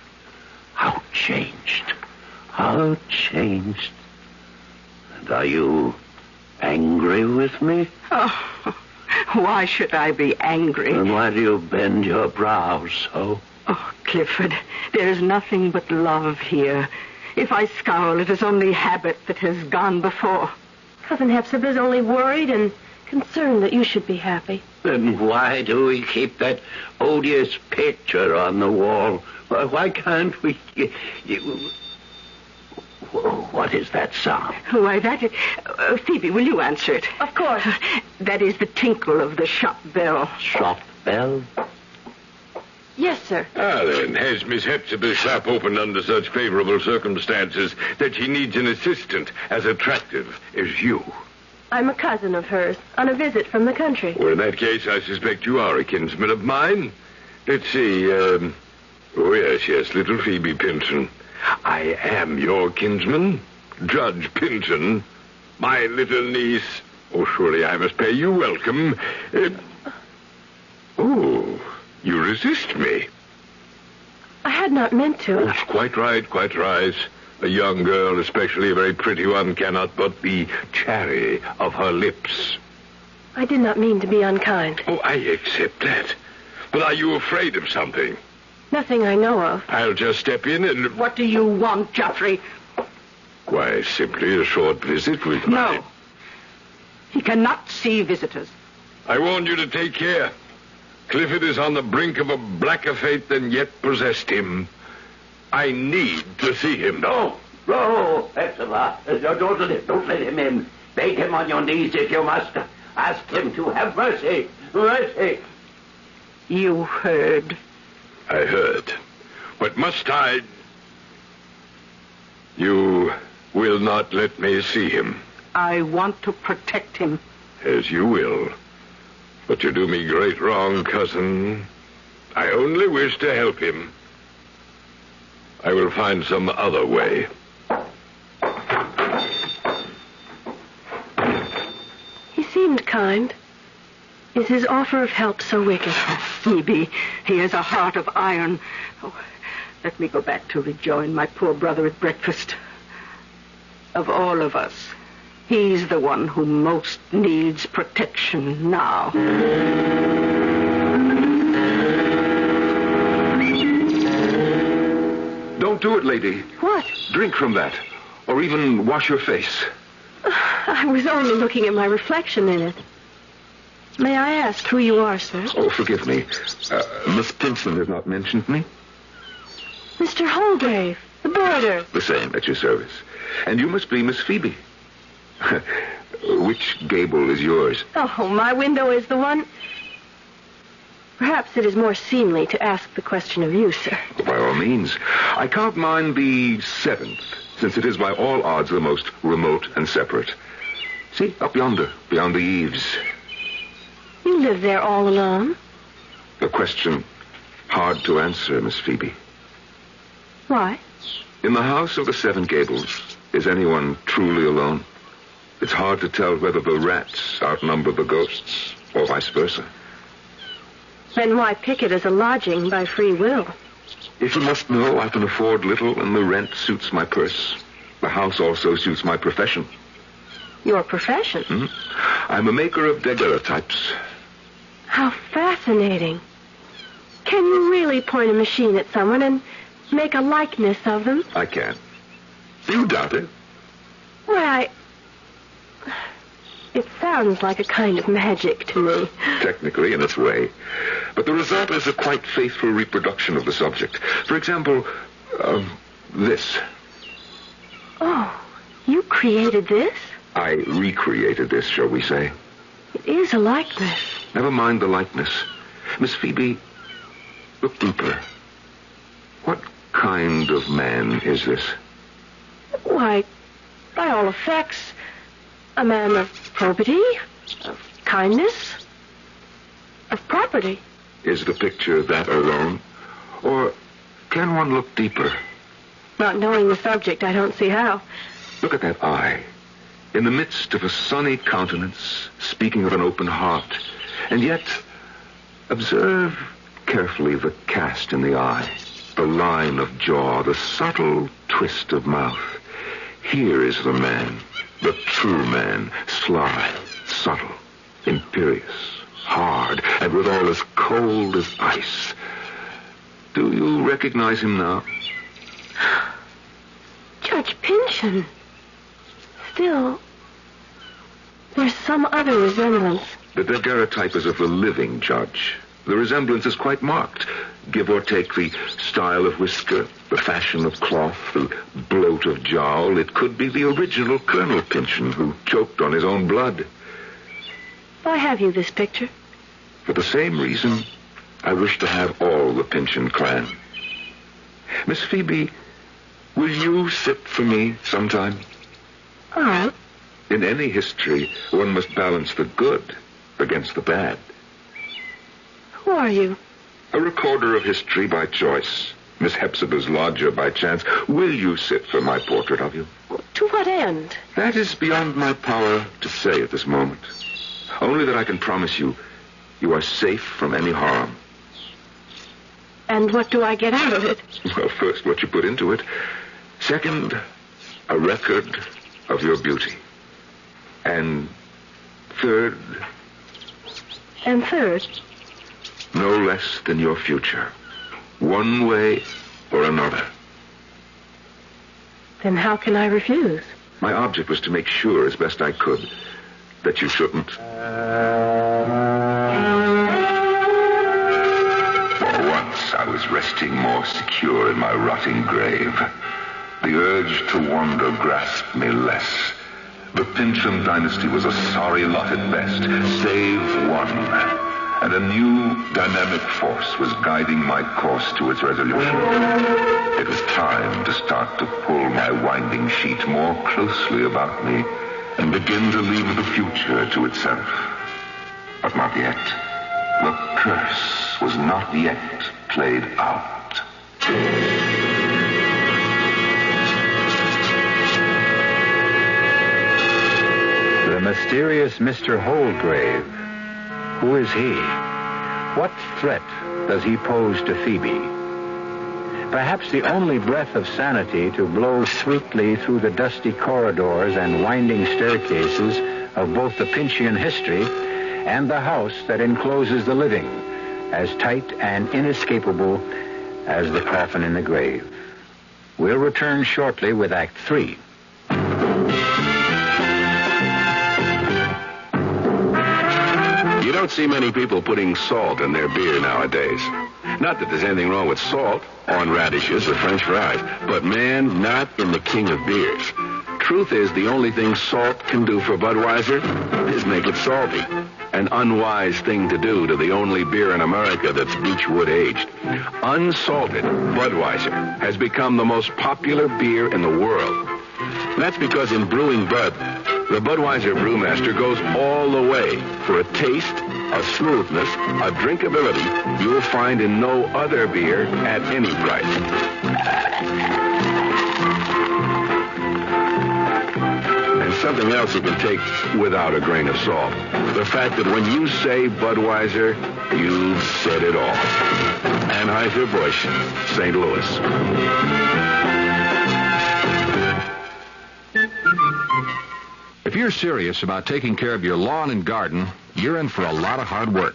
Speaker 11: How changed. How changed. And are you angry with me?
Speaker 1: Oh, why should I be angry?
Speaker 11: And why do you bend your brows so?
Speaker 1: Oh, Clifford, there is nothing but love here. If I scowl, it is only habit that has gone before.
Speaker 5: Cousin Hepzibah's only worried and concerned that you should be happy.
Speaker 11: Then why do we keep that odious picture on the wall? Why can't we... What is that sound?
Speaker 1: Why, that is... Phoebe, will you answer it?
Speaker 5: Of course.
Speaker 1: That is the tinkle of the shop bell.
Speaker 11: Shop bell?
Speaker 5: Yes, sir.
Speaker 4: Ah, then, has Miss Hepzibah's shop opened under such favorable circumstances that she needs an assistant as attractive as you?
Speaker 5: I'm a cousin of hers, on a visit from the country.
Speaker 4: Well, in that case, I suspect you are a kinsman of mine. Let's see, oh, yes, little Phoebe Pinson. I am your kinsman, Judge Pinson, my little niece. Oh, surely I must pay you welcome. Oh, you resist me.
Speaker 5: I had not meant to.
Speaker 4: Oh, quite right, quite right. A young girl, especially a very pretty one, cannot but be chary of her lips.
Speaker 5: I did not mean to be unkind.
Speaker 4: Oh, I accept that. But are you afraid of something?
Speaker 5: Nothing I know of.
Speaker 4: I'll just step in and...
Speaker 1: What do you want, Geoffrey?
Speaker 4: Why, simply a short visit with my...
Speaker 1: No. He cannot see visitors.
Speaker 4: I warned you to take care. Clifford is on the brink of a blacker fate than yet possessed him. I need to see him.
Speaker 11: No, Hepzibah. Don't let him in. Beg him on your knees if you must. Ask him to have mercy. Mercy.
Speaker 1: You heard.
Speaker 4: I heard. But must I... You will not let me see him.
Speaker 1: I want to protect him.
Speaker 4: As you will. But you do me great wrong, cousin. I only wish to help him. I will find some other way.
Speaker 5: He seemed kind. Is his offer of help so wicked?
Speaker 1: Phoebe, he has a heart of iron. Oh, let me go back to rejoin my poor brother at breakfast. Of all of us, he's the one who most needs protection now.
Speaker 2: Don't do it, lady.
Speaker 5: What?
Speaker 2: Drink from that. Or even wash your face.
Speaker 5: I was only looking at my reflection in it. May I ask who you are, sir?
Speaker 2: Oh, forgive me. Miss Pinson has not mentioned me.
Speaker 5: Mr. Holgrave, the boarder.
Speaker 2: The same, at your service. And you must be Miss Phoebe. Which gable is yours?
Speaker 5: Oh, my window is the one... Perhaps it is more seemly to ask the question of you, sir.
Speaker 2: By all means. I count mine the 7th, since it is by all odds the most remote and separate. See, up yonder, beyond the eaves.
Speaker 5: You live there all alone?
Speaker 2: A question hard to answer, Miss Phoebe.
Speaker 5: Why?
Speaker 2: In the house of the 7 Gables, is anyone truly alone? It's hard to tell whether the rats outnumber the ghosts, or vice versa.
Speaker 5: Then why pick it as a lodging by free will?
Speaker 2: If you must know, I can afford little, and the rent suits my purse. The house also suits my profession.
Speaker 5: Your profession?
Speaker 2: I'm a maker of daguerreotypes.
Speaker 5: How fascinating. Can you really point a machine at someone and make a likeness of them?
Speaker 2: I can. You doubt it?
Speaker 5: Why, it sounds like a kind of magic to me.
Speaker 2: Technically, in its way. But the result is a quite faithful reproduction of the subject. For example, this.
Speaker 5: Oh, you created this?
Speaker 2: I recreated this, shall we say.
Speaker 5: It is a likeness.
Speaker 2: Never mind the likeness. Miss Phoebe, look deeper. What kind of man is this?
Speaker 5: Why, by all effects, a man of probity, of kindness, of property.
Speaker 2: Is the picture that alone? Or can one look deeper?
Speaker 5: Not knowing the subject, I don't see how.
Speaker 2: Look at that eye. In the midst of a sunny countenance, speaking of an open heart. And yet,
Speaker 23: Observe carefully the cast in the eye, the line of jaw, the subtle twist of mouth. Here is the man, the true man, sly, subtle, imperious, hard, and withal as cold as ice. Do you recognize him now?
Speaker 5: Judge Pynchon. Still, there's some other resemblance.
Speaker 23: The daguerreotype is of the living judge. The resemblance is quite marked. Give or take the style of whisker, the fashion of cloth, the bloat of jowl, it could be the original Colonel Pynchon who choked on his own blood.
Speaker 5: Why have you this picture?
Speaker 23: For the same reason, I wish to have all the Pynchon clan. Miss Phoebe, will you sit for me sometime?
Speaker 5: All right.
Speaker 23: In any history, one must balance the good against the bad.
Speaker 5: Who are you?
Speaker 23: A recorder of history by choice. Miss Hepzibah's lodger by chance. Will you sit for my portrait of you?
Speaker 5: To what end?
Speaker 23: That is beyond my power to say at this moment. Only that I can promise you, you are safe from any harm.
Speaker 5: And what do I get out of it?
Speaker 23: Well, first, what you put into it. Second, a record of your beauty. And third...
Speaker 5: And third?
Speaker 23: No less than your future. One way or another.
Speaker 5: Then how can I refuse?
Speaker 23: My object was to make sure, as best I could, that you shouldn't. Once I was resting more secure in my rotting grave. The urge to wander grasped me less. The Pynchon dynasty was a sorry lot at best, save one. And a new dynamic force was guiding my course to its resolution. It was time to start to pull my winding sheet more closely about me and begin to leave the future to itself. But not yet. The curse was not yet played out.
Speaker 20: The mysterious Mr. Holdgrave. Who is he? What threat does he pose to Phoebe? Perhaps the only breath of sanity to blow sweetly through the dusty corridors and winding staircases of both the Pynchon history and the house that encloses the living, as tight and inescapable as the coffin in the grave. We'll return shortly with Act 3.
Speaker 2: You don't see many people putting salt in their beer nowadays. Not that there's anything wrong with salt on radishes or French fries, but man, not in the king of beers. Truth is, the only thing salt can do for Budweiser is make it salty. An unwise thing to do to the only beer in America that's Beechwood aged. Unsalted Budweiser has become the most popular beer in the world. That's because in brewing Bud, the Budweiser brewmaster goes all the way for a taste, a smoothness, a drinkability you'll find in no other beer at any price. And something else you can take without a grain of salt. The fact that when you say Budweiser, you've said it all. Anheuser-Busch, St. Louis.
Speaker 17: If you're serious about taking care of your lawn and garden, you're in for a lot of hard work.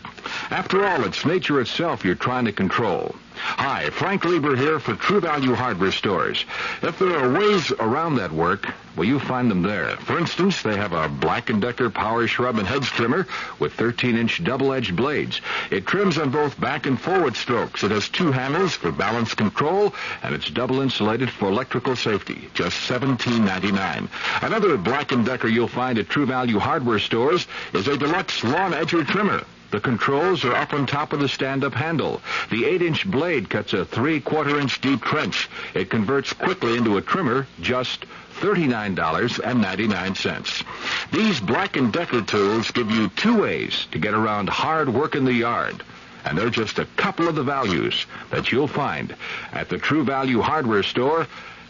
Speaker 17: After all, it's nature itself you're trying to control. Hi, Frank Lieber here for True Value Hardware Stores. If there are ways around that work, well, you find them there. For instance, they have a Black & Decker Power Shrub and Hedge Trimmer with 13-inch double-edged blades. It trims on both back and forward strokes. It has two handles for balance control, and it's double insulated for electrical safety. Just $17.99. Another Black & Decker you'll find at True Value Hardware Stores is a deluxe lawn edger trimmer. The controls are up on top of the stand-up handle. The 8-inch blade cuts a 3/4-inch deep trench. It converts quickly into a trimmer, just $39.99. These Black & Decker tools give you two ways to get around hard work in the yard. And they're just a couple of the values that you'll find at the True Value Hardware Store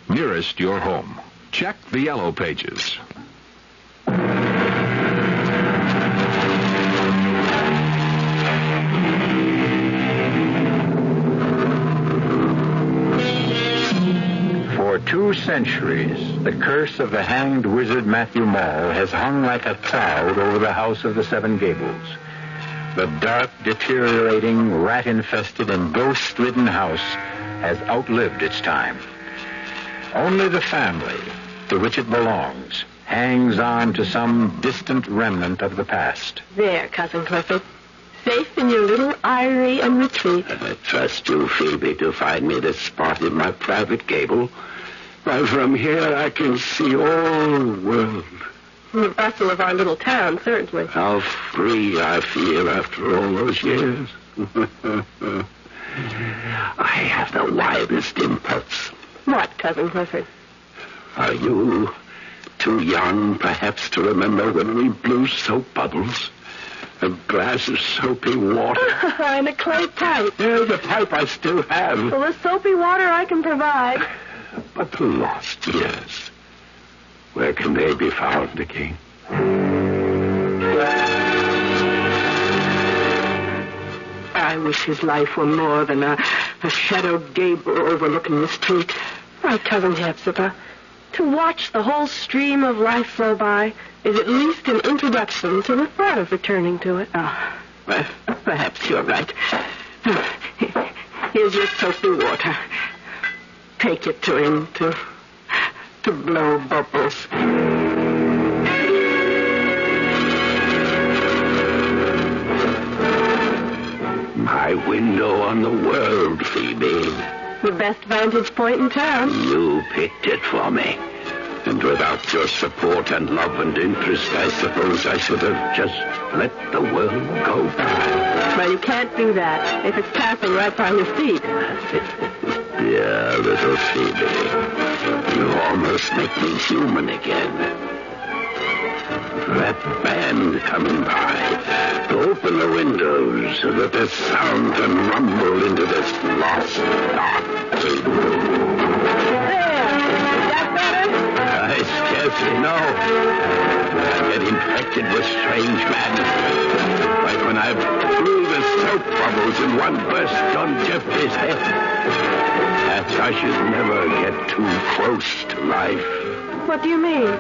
Speaker 17: nearest your home. Check the yellow pages.
Speaker 20: For 2 centuries, the curse of the hanged wizard Matthew Mall has hung like a cloud over the house of the Seven Gables. The dark, deteriorating, rat-infested, and ghost-ridden house has outlived its time. Only the family to which it belongs hangs on to some distant remnant of the past.
Speaker 5: There, Cousin Clifford. Safe in your little eyrie and retreat.
Speaker 11: I trust you, Phoebe, to find me this spot in my private gable. While from here I can see all the world.
Speaker 5: The bustle of our little town, certainly.
Speaker 11: How free I feel after all those years. I have the wildest impulse.
Speaker 5: What, Cousin Clifford?
Speaker 11: Are you too young, perhaps, to remember when we blew soap bubbles? A glass of soapy water.
Speaker 5: And a clay pipe.
Speaker 11: Yeah, the pipe I still have.
Speaker 5: Well, the soapy water I can provide.
Speaker 11: But the lost years, where can they be found again?
Speaker 1: I wish his life were more than a shadowed gable overlooking the street.
Speaker 5: Right, Cousin Hepzibah. To watch the whole stream of life flow by is at least an introduction to the thought of returning to it.
Speaker 1: Ah, well, perhaps you're right. Here's your soapy water. Take it to him to blow bubbles.
Speaker 11: My window on the world, Phoebe.
Speaker 5: The best vantage point in town.
Speaker 11: You picked it for me. And without your support and love and interest, I suppose I should have just let the world go by.
Speaker 5: Well, you can't do that if it's passing right by your feet.
Speaker 11: Dear little Phoebe, you almost make me human again. That band coming by, open the windows so that the sound can rumble into this lost, dark room. I scarcely know. I get infected with strange madness. Like when I blew the soap bubbles and one burst on Jeffrey's head. Perhaps I should never get too close to life.
Speaker 5: What do you mean?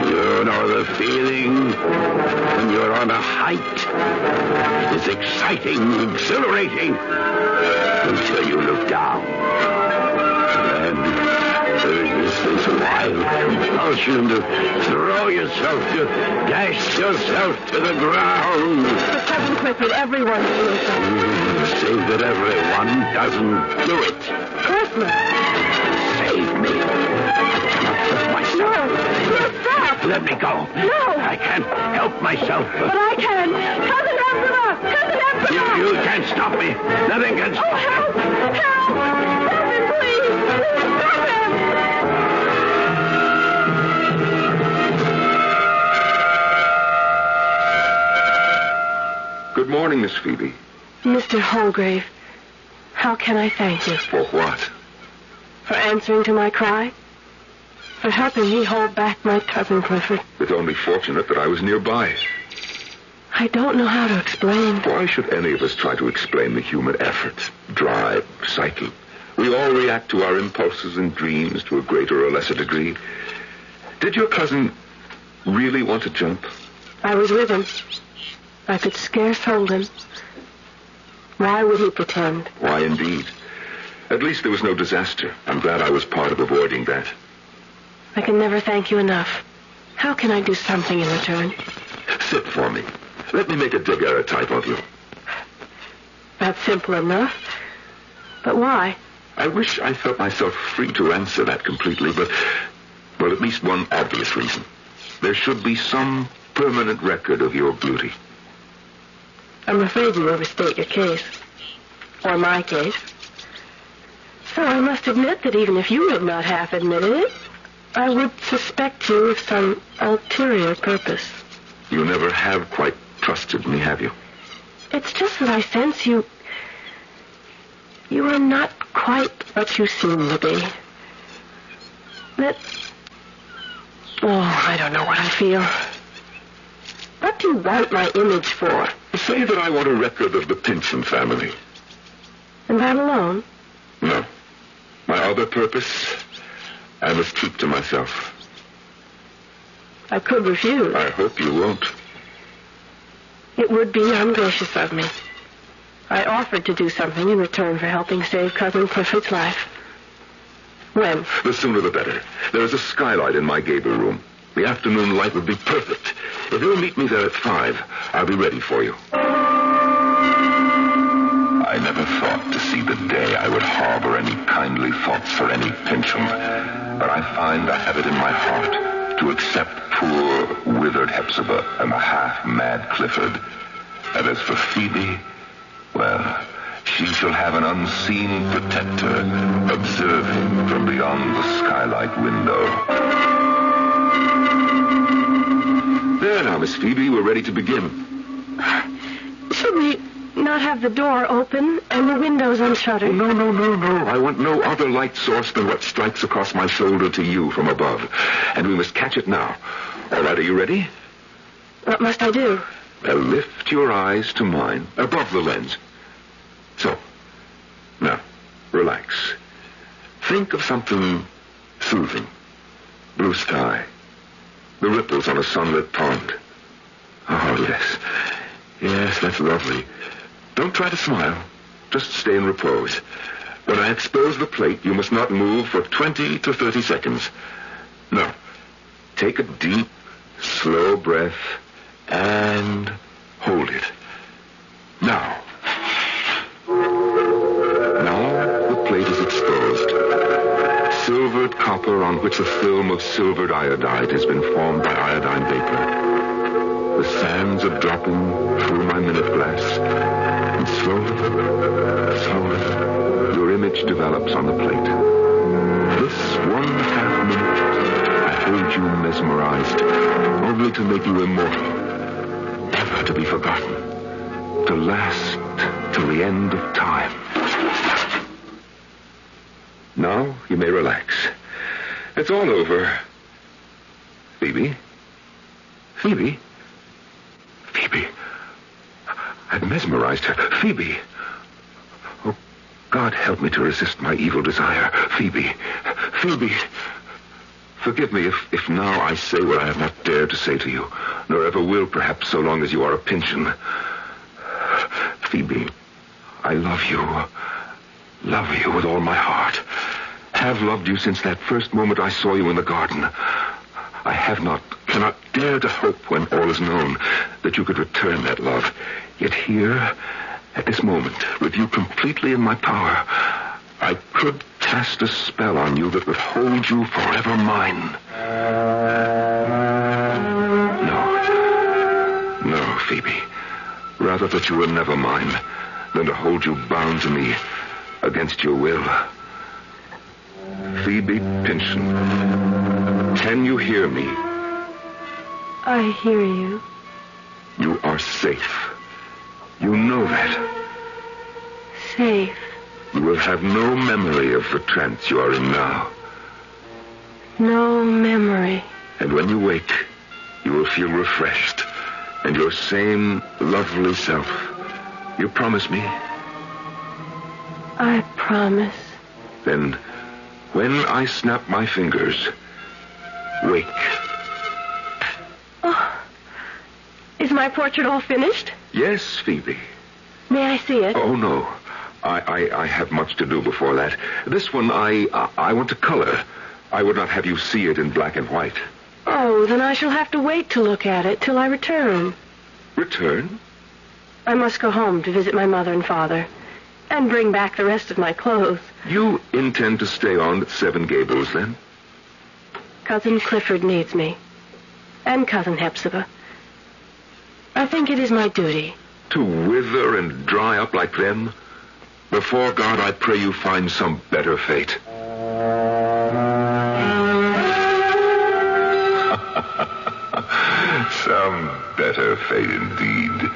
Speaker 11: You know the feeling when you're on a height. It's exciting, exhilarating, until you look down. This wild compulsion to throw yourself, to dash yourself to the ground.
Speaker 5: But Cousin Clifford, everyone does it.
Speaker 11: Say that everyone doesn't do it.
Speaker 5: Christmas.
Speaker 11: Save me. I cannot help myself.
Speaker 5: No, stop.
Speaker 11: Let me go.
Speaker 5: No.
Speaker 11: I can't help myself.
Speaker 5: But I can. Cousin Hepzibah! Cousin Hepzibah!
Speaker 11: You can't stop me. Nothing can stop me.
Speaker 5: Help! Help! Stop him, please! Stop him!
Speaker 23: Good morning, Miss Phoebe.
Speaker 5: Mr. Holgrave, how can I thank you?
Speaker 23: For what?
Speaker 5: For answering to my cry? For helping me hold back my cousin Clifford?
Speaker 23: It's only fortunate that I was nearby.
Speaker 5: I don't know how to explain.
Speaker 23: Why should any of us try to explain the human effort, drive, psyche? We all react to our impulses and dreams to a greater or lesser degree. Did your cousin really want to jump?
Speaker 5: I was with him. I could scarce hold him. Why would he pretend?
Speaker 23: Why, indeed. At least there was no disaster. I'm glad I was part of avoiding that.
Speaker 5: I can never thank you enough. How can I do something in return?
Speaker 23: Sit for me. Let me make a daguerreotype of you.
Speaker 5: That's simple enough. But why?
Speaker 23: I wish I felt myself free to answer that completely, but, well, at least one obvious reason. There should be some permanent record of your beauty.
Speaker 5: I'm afraid you overstate your case. Or my case. So I must admit that even if you had not half admitted it, I would suspect you of some ulterior purpose.
Speaker 23: You never have quite trusted me, have you?
Speaker 5: It's just that I sense you are not quite what you seem to be. I don't know what I feel. What do you want my image for?
Speaker 23: Say that I want a record of the Pinson family.
Speaker 5: And that alone?
Speaker 23: No. My other purpose, I must keep to myself.
Speaker 5: I could refuse.
Speaker 23: I hope you won't.
Speaker 5: It would be ungracious of me. I offered to do something in return for helping save Cousin Clifford's life. When?
Speaker 23: The sooner the better. There is a skylight in my gable room. The afternoon light would be perfect. If you'll meet me there at 5, I'll be ready for you. I never thought to see the day I would harbor any kindly thoughts for any Pincham. But I find I have it in my heart to accept poor, withered Hepzibah and the half-mad Clifford. And as for Phoebe, well, she shall have an unseen protector observing from beyond the skylight window. There now, Miss Phoebe, we're ready to begin.
Speaker 5: Should we not have the door open and the windows unshuttered?
Speaker 23: No. I want no other light source than what strikes across my shoulder to you from above. And we must catch it now. All right, are you ready?
Speaker 5: What must I do?
Speaker 23: Well, lift your eyes to mine, above the lens. So, now, relax. Think of something soothing. Blue sky. The ripples on a sunlit pond. Oh, yes. Yes, that's lovely. Don't try to smile. Just stay in repose. When I expose the plate, you must not move for 20 to 30 seconds. Now, take a deep, slow breath and hold it. Now the plate is exposed. Silvered copper on which a film of silvered iodide has been formed by iodine vapor. The sands are dropping through my minute glass. And slowly, your image develops on the plate. This 1/2 minute, I held you mesmerized, only to make you immortal, never to be forgotten, to last till the end of time. Now you may relax. It's all over. Phoebe? I'd mesmerized her. Phoebe! Oh, God help me to resist my evil desire. Phoebe! Forgive me if now I say what I have not dared to say to you, nor ever will, perhaps, so long as you are a Pynchon. Phoebe, I love you with all my heart. Have loved you since that first moment I saw you in the garden. I cannot dare to hope when all is known that you could return that love. Yet here, at this moment, with you completely in my power, I could cast a spell on you that would hold you forever mine. No, Phoebe. Rather that you were never mine than to hold you bound to me against your will. Phoebe Pynchon, can you hear me?
Speaker 5: I hear you.
Speaker 23: You are safe. You know that.
Speaker 5: Safe.
Speaker 23: You will have no memory of the trance you are in now.
Speaker 5: No memory.
Speaker 23: And when you wake, you will feel refreshed and your same lovely self. You promise me?
Speaker 5: I promise.
Speaker 23: Then, when I snap my fingers, wake.
Speaker 5: Oh, is my portrait all finished?
Speaker 23: Yes, Phoebe.
Speaker 5: May I see it?
Speaker 23: Oh, no. I have much to do before that. This one, I want to color. I would not have you see it in black and white.
Speaker 5: Oh, then I shall have to wait to look at it till I return.
Speaker 23: Return?
Speaker 5: I must go home to visit my mother and father and bring back the rest of my clothes.
Speaker 23: You intend to stay on at 7 Gables, then?
Speaker 5: Cousin Clifford needs me. And Cousin Hepzibah. I think it is my duty.
Speaker 23: To wither and dry up like them? Before God, I pray you find some better fate. Some better fate indeed.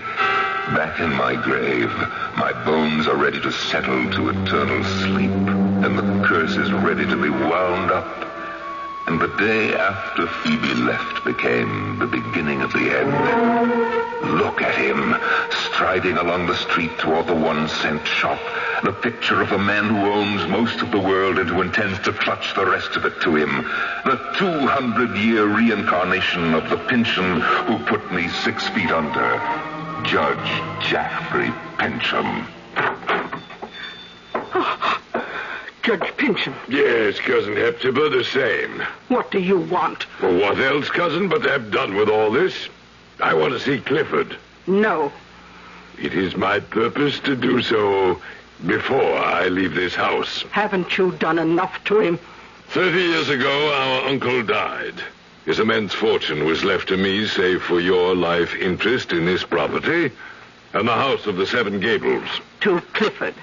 Speaker 23: Back in my grave, my bones are ready to settle to eternal sleep, and the curse is ready to be wound up and the day after Phoebe left became the beginning of the end. Look at him, striding along the street toward the 1-cent shop. The picture of the man who owns most of the world and who intends to clutch the rest of it to him. The 200-year reincarnation of the Pynchon who put me 6 feet under. Judge Jaffrey Pynchon.
Speaker 1: Judge Pynchon.
Speaker 4: Yes, Cousin Hepzibah, the same.
Speaker 1: What do you want?
Speaker 4: Well, what else, cousin, but to have done with all this? I want to see Clifford.
Speaker 1: No.
Speaker 4: It is my purpose to do so before I leave this house.
Speaker 1: Haven't you done enough to him?
Speaker 4: 30 years ago, our uncle died. His immense fortune was left to me, save for your life interest in this property and the house of the 7 Gables.
Speaker 1: To Clifford,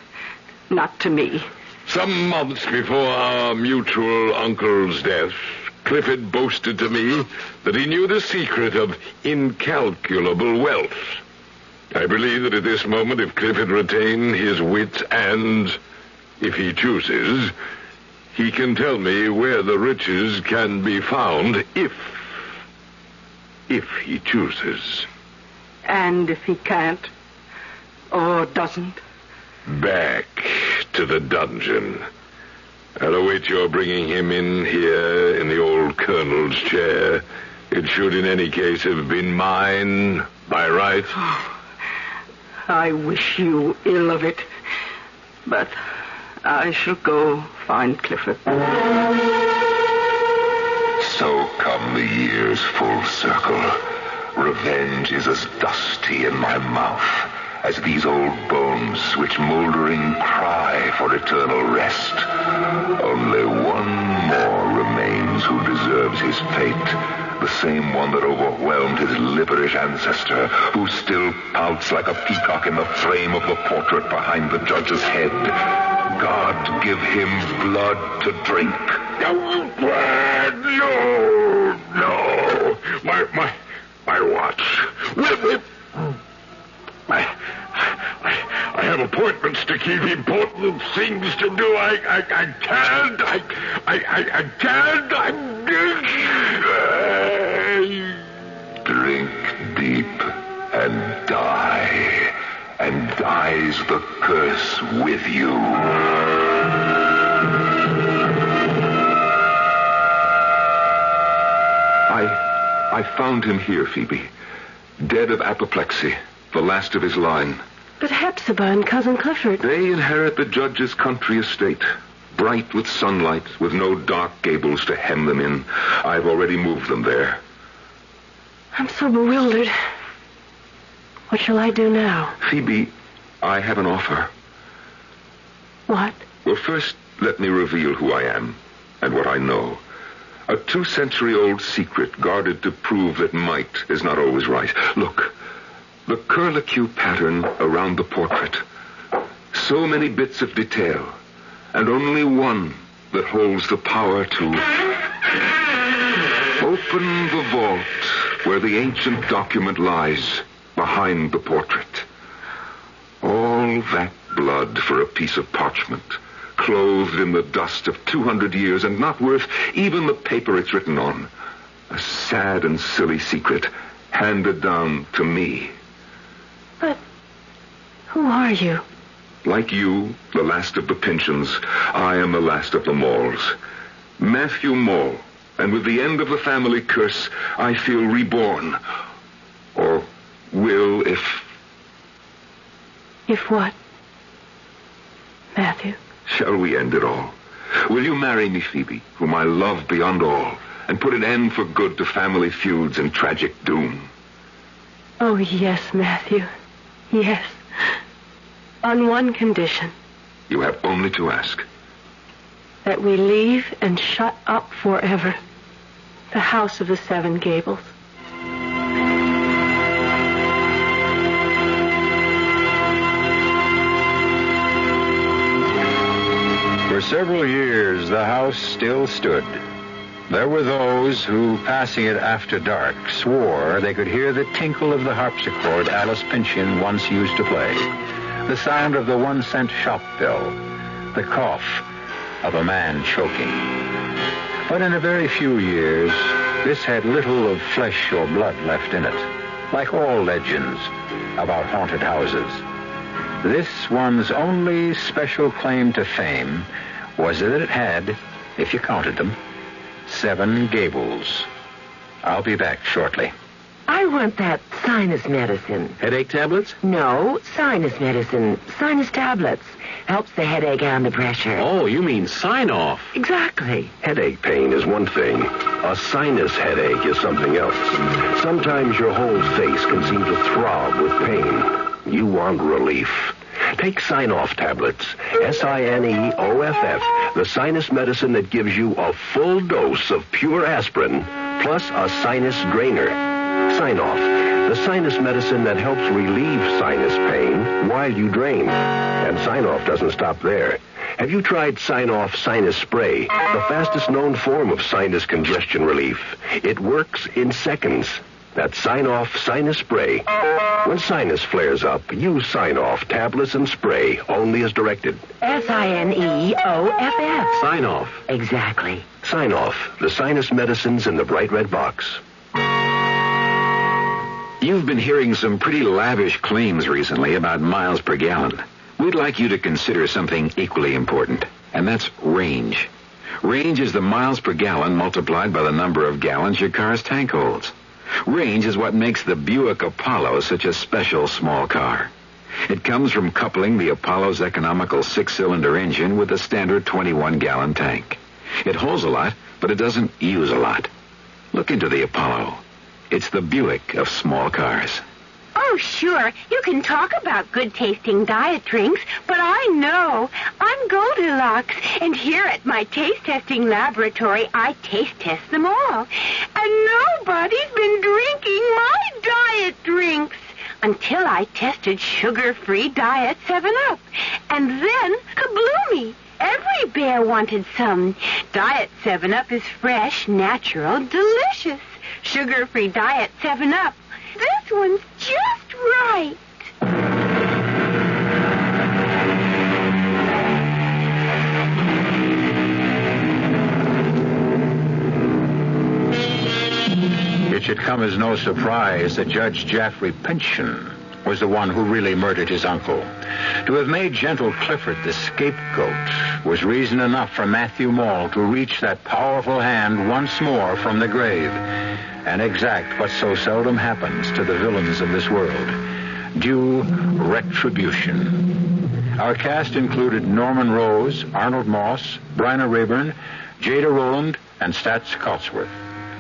Speaker 1: not to me.
Speaker 4: Some months before our mutual uncle's death, Clifford boasted to me that he knew the secret of incalculable wealth. I believe that at this moment, if Clifford retain his wits and, if he chooses, he can tell me where the riches can be found if he chooses.
Speaker 1: And if he can't, or doesn't?
Speaker 4: Back to the dungeon. I'll await your bringing him in here in the old colonel's chair. It should in any case have been mine by right.
Speaker 1: Oh, I wish you ill of it, but I shall go find Clifford.
Speaker 23: So come the years full circle. Revenge is as dusty in my mouth as these old bones which moldering cry for eternal rest. Only one more remains who deserves his fate, the same one that overwhelmed his liverish ancestor, who still pouts like a peacock in the frame of the portrait behind the judge's head. God give him blood to drink.
Speaker 4: No. My watch. I have appointments to keep, important things to do. I can't. I can't.
Speaker 23: Drink deep and die, and dies the curse with you. I found him here, Phoebe. Dead of apoplexy, the last of his line.
Speaker 5: But Hepzibah and Cousin Clifford...
Speaker 23: They inherit the judge's country estate. Bright with sunlight, with no dark gables to hem them in. I've already moved them there.
Speaker 5: I'm so bewildered. What shall I do now?
Speaker 23: Phoebe, I have an offer.
Speaker 5: What?
Speaker 23: Well, first, let me reveal who I am and what I know. A 2-century-old secret guarded to prove that might is not always right. Look, the curlicue pattern around the portrait. So many bits of detail, and only one that holds the power to open the vault where the ancient document lies behind the portrait. All that blood for a piece of parchment, clothed in the dust of 200 years and not worth even the paper it's written on. A sad and silly secret handed down to me.
Speaker 5: But who are you?
Speaker 23: Like you, the last of the Pynchons, I am the last of the Mauls. Matthew Maule, and with the end of the family curse, I feel reborn. Or will if...
Speaker 5: If what? Matthew?
Speaker 23: Shall we end it all? Will you marry me, Phoebe, whom I love beyond all, and put an end for good to family feuds and tragic doom?
Speaker 5: Oh, yes, Matthew. Yes. On one condition.
Speaker 23: You have only to ask.
Speaker 5: That we leave and shut up forever the house of the 7 Gables.
Speaker 20: For several years, the house still stood. There were those who, passing it after dark, swore they could hear the tinkle of the harpsichord Alice Pynchon once used to play, the sound of the 1-cent shop bell, the cough of a man choking. But in a very few years, this had little of flesh or blood left in it, like all legends about haunted houses. This one's only special claim to fame was that it had, if you counted them, 7 gables. I'll be back shortly.
Speaker 12: I want that sinus medicine.
Speaker 24: Headache tablets?
Speaker 12: No, sinus medicine. Sinus tablets. Helps the headache and the pressure.
Speaker 2: Oh, you mean sign-off.
Speaker 12: Exactly.
Speaker 2: Headache pain is one thing. A sinus headache is something else. Sometimes your whole face can seem to throb with pain. You want relief. Take Sign-Off tablets. SINEOFF, the sinus medicine that gives you a full dose of pure aspirin, plus a sinus drainer. Sign-Off, the sinus medicine that helps relieve sinus pain while you drain. And Sign-Off doesn't stop there. Have you tried Sign-Off Sinus Spray, the fastest known form of sinus congestion relief? It works in seconds. That's Sign-Off Sinus Spray. When sinus flares up, use Sign-Off tablets and spray only as directed.
Speaker 12: SINEOFF.
Speaker 2: Sign-Off.
Speaker 12: Exactly.
Speaker 2: Sign-Off, the sinus medicines in the bright red box.
Speaker 24: You've been hearing some pretty lavish claims recently about miles per gallon. We'd like you to consider something equally important, and that's range. Range is the miles per gallon multiplied by the number of gallons your car's tank holds. Range is what makes the Buick Apollo such a special small car. It comes from coupling the Apollo's economical 6-cylinder engine with a standard 21-gallon tank. It holds a lot, but it doesn't use a lot. Look into the Apollo. It's the Buick of small cars.
Speaker 25: Oh, sure. You can talk about good-tasting diet drinks, but I know. I'm Goldilocks, and here at my taste-testing laboratory, I taste-test them all. And nobody's been drinking my diet drinks until I tested sugar-free Diet 7-Up. And then, kabloomy! Every bear wanted some. Diet 7-Up is fresh, natural, delicious. Sugar-free Diet 7-Up. This one's just right.
Speaker 20: It should come as no surprise that Judge Jaffrey Pynchon was the one who really murdered his uncle. To have made Gentle Clifford the scapegoat was reason enough for Matthew Mall to reach that powerful hand once more from the grave and exact what so seldom happens to the villains of this world: due retribution. Our cast included Norman Rose, Arnold Moss, Bryna Rayburn, Jada Rowland, and Stats Cotsworth.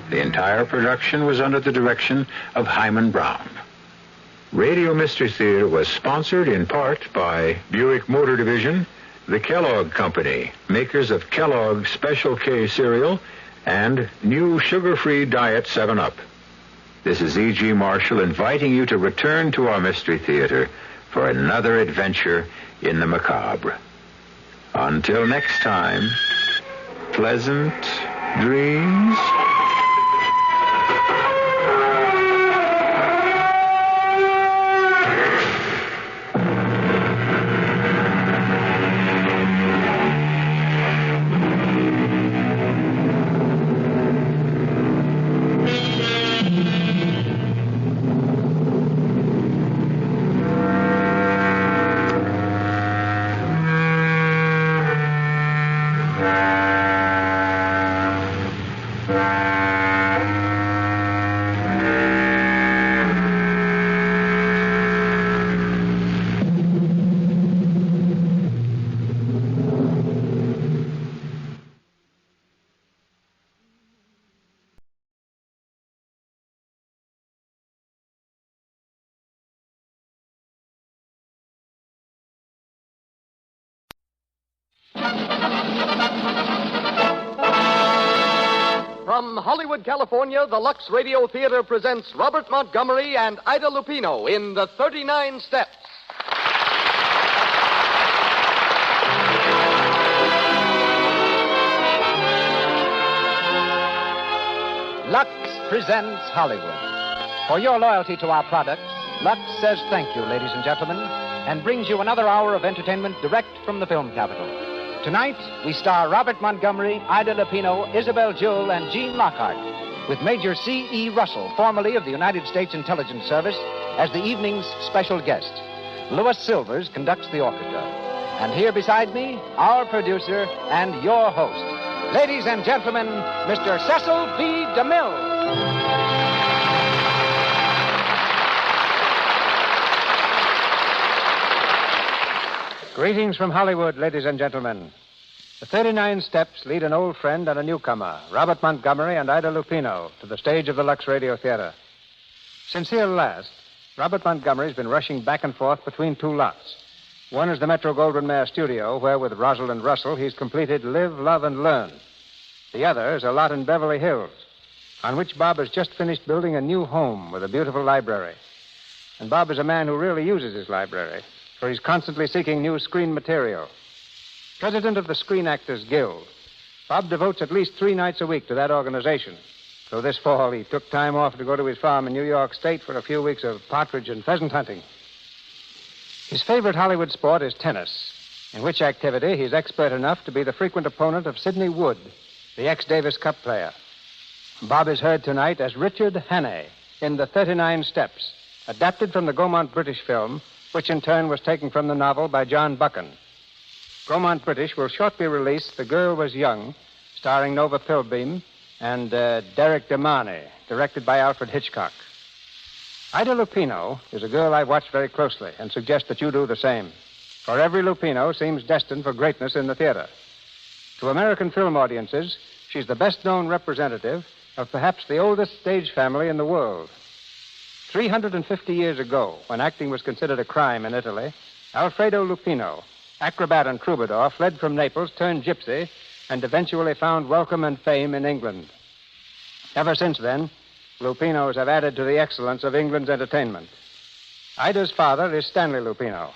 Speaker 20: The entire production was under the direction of Hyman Brown. Radio Mystery Theater was sponsored in part by Buick Motor Division, the Kellogg Company, makers of Kellogg Special K cereal, and new sugar-free Diet 7-Up. This is E.G. Marshall inviting you to return to our Mystery Theater for another adventure in the macabre. Until next time, pleasant dreams.
Speaker 13: From Hollywood, California, the Lux Radio Theater presents Robert Montgomery and Ida Lupino in The 39 Steps.
Speaker 14: Lux presents Hollywood. For your loyalty to our products, Lux says thank you, ladies and gentlemen, and brings you another hour of entertainment direct from the film capital. Tonight, we star Robert Montgomery, Ida Lupino, Isabel Jewell, and Gene Lockhart, with Major C.E. Russell, formerly of the United States Intelligence Service, as the evening's special guest. Louis Silvers conducts the orchestra. And here beside me, our producer and your host. Ladies and gentlemen, Mr. Cecil B. DeMille. Greetings from Hollywood, ladies and gentlemen. The 39 Steps lead an old friend and a newcomer, Robert Montgomery and Ida Lupino, to the stage of the Lux Radio Theater. Since here last, Robert Montgomery's been rushing back and forth between two lots. One is the Metro-Goldwyn-Mayer studio, where with Rosalind Russell he's completed Live, Love, and Learn. The other is a lot in Beverly Hills, on which Bob has just finished building a new home with a beautiful library. And Bob is a man who really uses his library, for he's constantly seeking new screen material. President of the Screen Actors Guild, Bob devotes at least 3 nights a week to that organization. So this fall, he took time off to go to his farm in New York State for a few weeks of partridge and pheasant hunting. His favorite Hollywood sport is tennis, in which activity he's expert enough to be the frequent opponent of Sidney Wood, the ex-Davis Cup player. Bob is heard tonight as Richard Hannay in The 39 Steps, adapted from the Gaumont British film, which in turn was taken from the novel by John Buchan. Gaumont British will shortly release The Girl Was Young, starring Nova Pilbeam, and Derek DeMarney, directed by Alfred Hitchcock. Ida Lupino is a girl I've watched very closely and suggest that you do the same. For every Lupino seems destined for greatness in the theater. To American film audiences, she's the best-known representative of perhaps the oldest stage family in the world. 350 years ago, when acting was considered a crime in Italy, Alfredo Lupino, acrobat and troubadour, fled from Naples, turned gypsy, and eventually found welcome and fame in England. Ever since then, Lupinos have added to the excellence of England's entertainment. Ida's father is Stanley Lupino,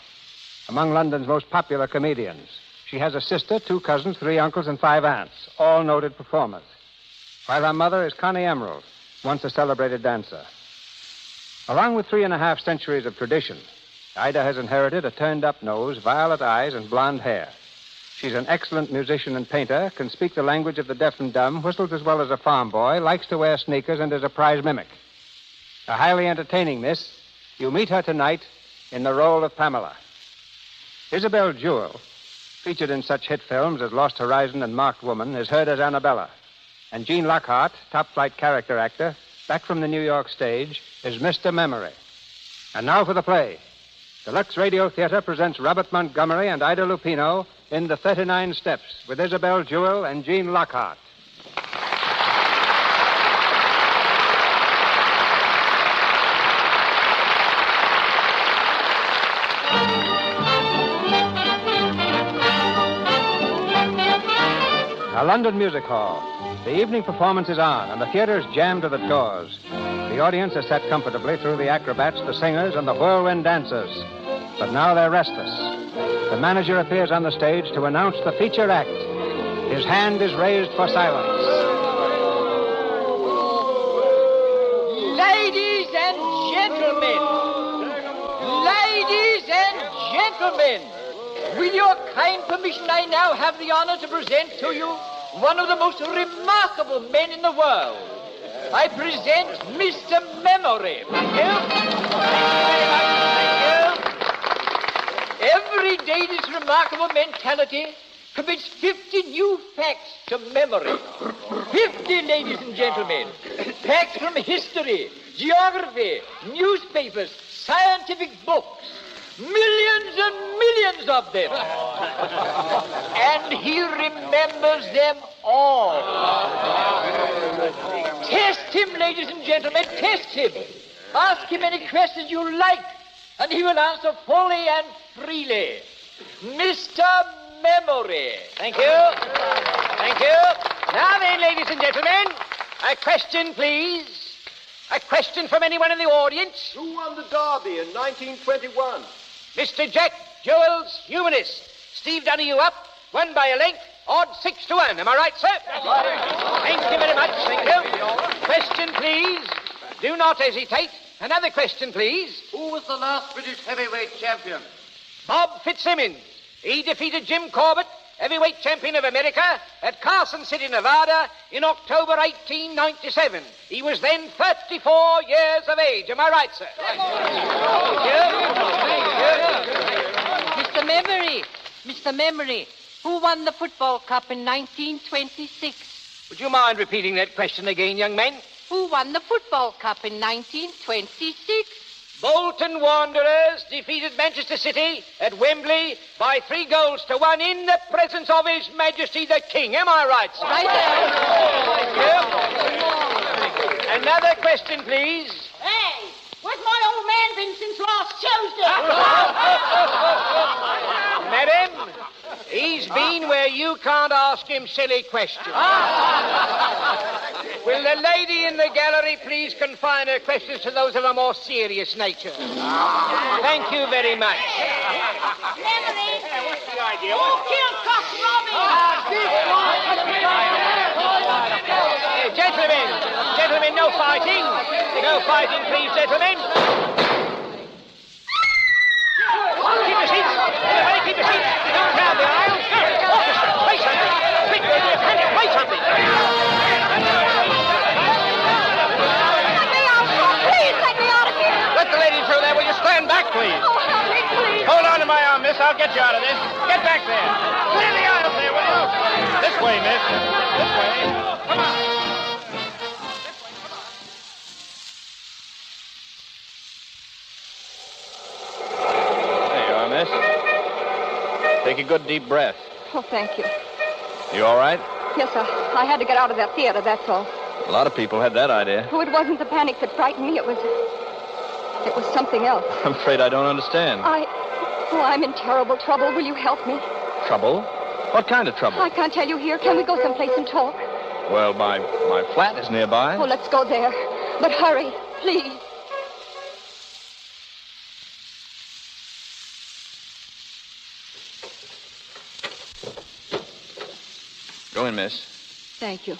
Speaker 14: among London's most popular comedians. She has a sister, 2 cousins, 3 uncles, and 5 aunts, all noted performers. While her mother is Connie Emerald, once a celebrated dancer. Along with 3.5 centuries of tradition, Ida has inherited a turned-up nose, violet eyes, and blonde hair. She's an excellent musician and painter, can speak the language of the deaf and dumb, whistles as well as a farm boy, likes to wear sneakers, and is a prize mimic. A highly entertaining miss, you meet her tonight in the role of Pamela. Isabel Jewell, featured in such hit films as Lost Horizon and Marked Woman, is heard as Annabella. And Gene Lockhart, top-flight character actor, back from the New York stage, is Mr. Memory. And now for the play. The Lux Radio Theater presents Robert Montgomery and Ida Lupino in The 39 Steps with Isabel Jewell and Gene Lockhart. A London music hall. The evening performance is on, and the theater is jammed to the doors. The audience is sat comfortably through the acrobats, the singers, and the whirlwind dancers. But now they're restless. The manager appears on the stage to announce the feature act. His hand is raised for silence.
Speaker 6: Ladies and gentlemen, with your kind permission, I now have the honor to present to you one of the most remarkable men in the world. I present Mr. Memory. Thank you. Every day this remarkable mentality commits 50 new facts to memory. 50, ladies and gentlemen. Facts from history, geography, newspapers, scientific books. Millions and millions of them. And he remembers them all. Test him, ladies and gentlemen, test him. Ask him any questions you like, and he will answer fully and freely. Mr. Memory.
Speaker 15: Thank you. Thank you. Now then, ladies and gentlemen, a question, please. A question from anyone in the audience.
Speaker 18: Who won the Derby in 1921?
Speaker 15: Mr. Jack Joel's Humanist. Steve Donahue up, won by a length, odds 6-1. Am I right, sir?
Speaker 18: That's right.
Speaker 15: Thank you very much. Thank you. Question, please. Do not hesitate. Another question, please.
Speaker 18: Who was the last British heavyweight champion?
Speaker 15: Bob Fitzsimmons. He defeated Jim Corbett heavyweight champion of America at Carson City, Nevada in October 1897. He was then 34 years of age. Am I right, sir?
Speaker 7: Mr. Memory, who won the football cup in 1926?
Speaker 15: Would you mind repeating that question again, young man?
Speaker 7: Who won the football cup in 1926?
Speaker 15: Bolton Wanderers defeated Manchester City at Wembley by 3-1 in the presence of His Majesty the King. Am I right, sir?
Speaker 7: Right
Speaker 15: there. Another question, please.
Speaker 8: Hey, where's my old man been since last Tuesday?
Speaker 15: Madam, he's been where you can't ask him silly questions. Will the lady in the gallery please confine her questions to those of a more serious nature? Thank you very much.
Speaker 8: Memory. What's the idea? Who killed Cock Robin?
Speaker 15: Gentlemen, no fighting. No fighting, please, gentlemen. Keep your seats. Everybody keep your seats. Don't crowd the aisle. Officer, play something. Quick, Lieutenant, play something.
Speaker 8: Please let me out of here.
Speaker 15: Let the lady through there. Will you stand back, please?
Speaker 8: Oh, Henry, please.
Speaker 15: Hold on to my arm, miss. I'll get you out of this. Get back there. Clear the aisle there, will you? This way, miss. This way. Come on. There you are, miss. Take a good deep breath.
Speaker 5: Oh, thank you.
Speaker 15: You all right?
Speaker 5: Yes, sir. I had to get out of that theater, that's all.
Speaker 15: A lot of people had that idea.
Speaker 5: Oh, it wasn't the panic that frightened me. It was something else.
Speaker 15: I'm afraid I don't understand.
Speaker 5: I'm in terrible trouble. Will you help me?
Speaker 15: Trouble? What kind of trouble?
Speaker 5: I can't tell you here. Can we go someplace and talk?
Speaker 15: Well, my flat is nearby.
Speaker 5: Oh, let's go there. But hurry, please.
Speaker 15: Go in, miss.
Speaker 5: Thank you.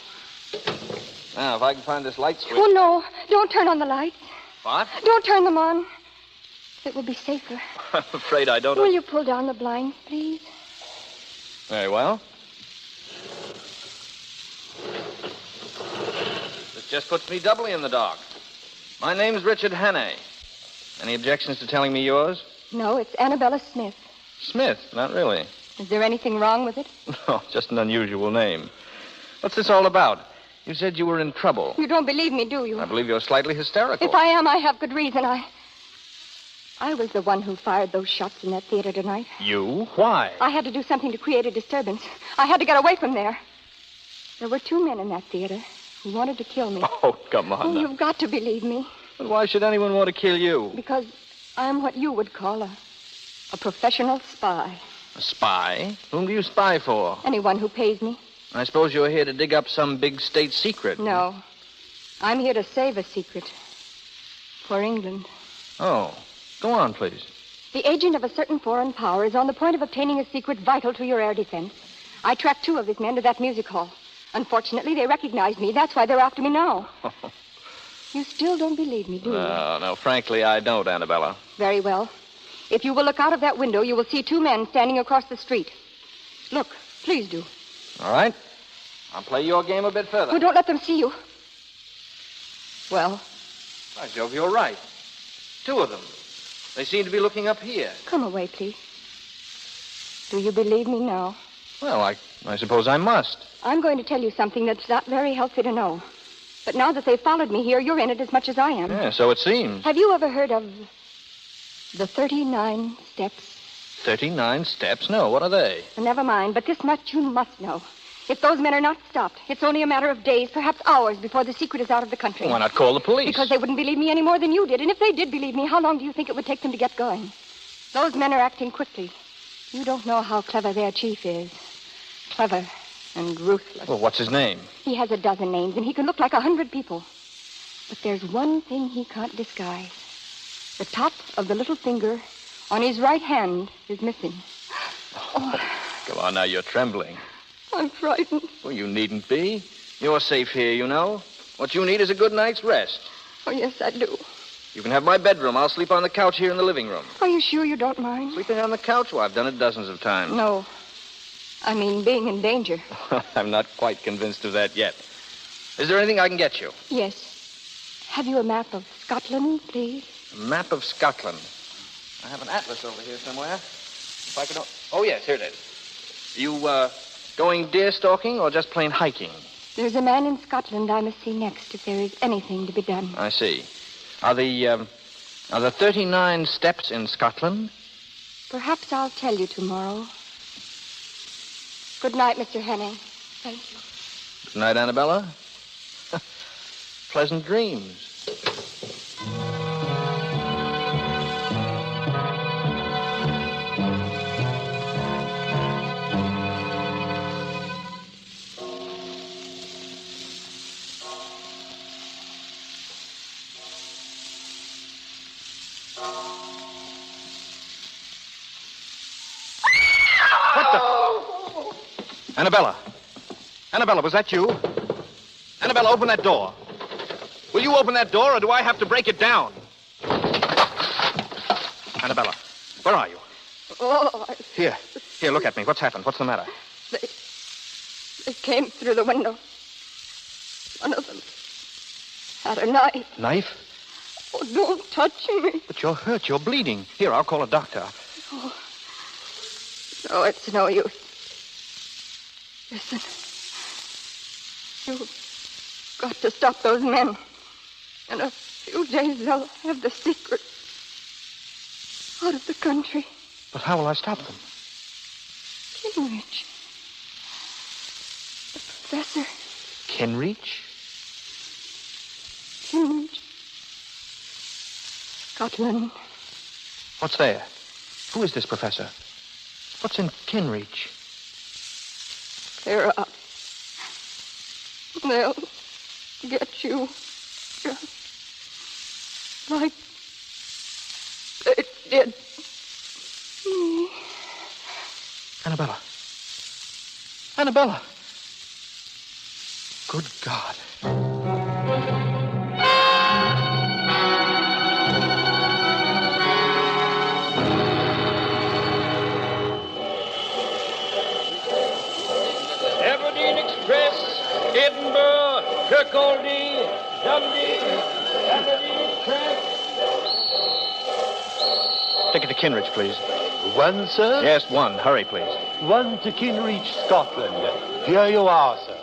Speaker 15: Now, if I can find this light switch.
Speaker 5: Oh, no. Don't turn on the lights.
Speaker 15: What?
Speaker 5: Don't turn them on. It will be safer.
Speaker 15: I'm afraid I don't...
Speaker 5: Will you pull down the blinds, please?
Speaker 15: Very well. This just puts me doubly in the dark. My name's Richard Hannay. Any objections to telling me yours?
Speaker 5: No, it's Annabella Smith.
Speaker 15: Smith? Not really.
Speaker 5: Is there anything wrong with it?
Speaker 15: No, just an unusual name. What's this all about? You said you were in trouble.
Speaker 5: You don't believe me, do you?
Speaker 15: I believe you're slightly hysterical.
Speaker 5: If I am, I have good reason. I was the one who fired those shots in that theater tonight.
Speaker 15: You? Why?
Speaker 5: I had to do something to create a disturbance. I had to get away from there. There were 2 men in that theater who wanted to kill me.
Speaker 15: Oh, come on.
Speaker 5: Oh,
Speaker 15: now.
Speaker 5: you've got to believe me.
Speaker 15: But why should anyone want to kill you?
Speaker 5: Because I'm what you would call a professional spy.
Speaker 15: A spy? Whom do you spy for?
Speaker 5: Anyone who pays me.
Speaker 15: I suppose you're here to dig up some big state secret.
Speaker 5: No. I'm here to save a secret. For England.
Speaker 15: Oh. Go on, please.
Speaker 5: The agent of a certain foreign power is on the point of obtaining a secret vital to your air defense. I tracked 2 of his men to that music hall. Unfortunately, they recognized me. That's why they're after me now. You still don't believe me, do you?
Speaker 15: No, frankly, I don't, Annabella.
Speaker 5: Very well. If you will look out of that window, you will see 2 men standing across the street. Look, please do.
Speaker 15: All right. I'll play your game a bit further.
Speaker 5: Oh, don't let them see you. Well?
Speaker 15: By Jove, you're right. 2 of them. They seem to be looking up here.
Speaker 5: Come away, please. Do you believe me now?
Speaker 15: Well, I suppose I must.
Speaker 5: I'm going to tell you something that's not very healthy to know. But now that they've followed me here, you're in it as much as I am.
Speaker 15: Yeah, so it seems.
Speaker 5: Have you ever heard of the 39 steps?
Speaker 15: 39 steps? No, what are they?
Speaker 5: Never mind, but this much you must know. If those men are not stopped, it's only a matter of days, perhaps hours, before the secret is out of the country.
Speaker 15: Why not call the police?
Speaker 5: Because they wouldn't believe me any more than you did. And if they did believe me, how long do you think it would take them to get going? Those men are acting quickly. You don't know how clever their chief is. Clever and ruthless.
Speaker 15: Well, what's his name?
Speaker 5: He has a dozen names, and he can look like 100 people. But there's one thing he can't disguise. The top of the little finger on his right hand is missing.
Speaker 15: Oh. Come on now, you're trembling.
Speaker 5: I'm frightened.
Speaker 15: Well, you needn't be. You're safe here, you know. What you need is a good night's rest.
Speaker 5: Oh, yes, I do.
Speaker 15: You can have my bedroom. I'll sleep on the couch here in the living room.
Speaker 5: Are you sure you don't mind?
Speaker 15: Sleeping on the couch? Well, I've done it dozens of times.
Speaker 5: No.
Speaker 9: I mean, being in danger.
Speaker 10: I'm not quite convinced of that yet. Is there anything I can get you?
Speaker 9: Yes. Have you a map of Scotland, please?
Speaker 10: A map of Scotland. I have an atlas over here somewhere. If I could... Oh, yes, here it is. You, going deer stalking or just plain hiking?
Speaker 9: There's a man in Scotland I must see next if there is anything to be done.
Speaker 10: I see. Are the 39 steps in Scotland?
Speaker 9: Perhaps I'll tell you tomorrow. Good night, Mr. Henning. Thank you.
Speaker 10: Good night, Annabella. Pleasant dreams. Annabella. Annabella, was that you? Annabella, open that door. Will you open that door, or do I have to break it down? Annabella, where are you?
Speaker 9: Oh,
Speaker 10: Here, look at me. What's happened? What's the matter?
Speaker 9: They came through the window. One of them had a knife.
Speaker 10: Knife?
Speaker 9: Oh, don't touch me.
Speaker 10: But you're hurt. You're bleeding. Here, I'll call a doctor.
Speaker 9: Oh, no, it's no use. Listen. You've got to stop those men. In a few days, they'll have the secret out of the country.
Speaker 10: But how will I stop them?
Speaker 9: Kenrich. The professor.
Speaker 10: Kenrich?
Speaker 9: Kenrich. Scotland.
Speaker 10: What's there? Who is this professor? What's in Kenrich?
Speaker 9: Clear up. They'll get you just like they did me.
Speaker 10: Annabella. Annabella. Good God.
Speaker 6: Aberdeen Express, Edinburgh, Kirkcaldy, Dundee, Aberdeen Express.
Speaker 10: Take it to Kenrich, please.
Speaker 18: One, sir?
Speaker 10: Yes, one. Hurry, please.
Speaker 18: One to Kinreach, Scotland. Here you are, sir.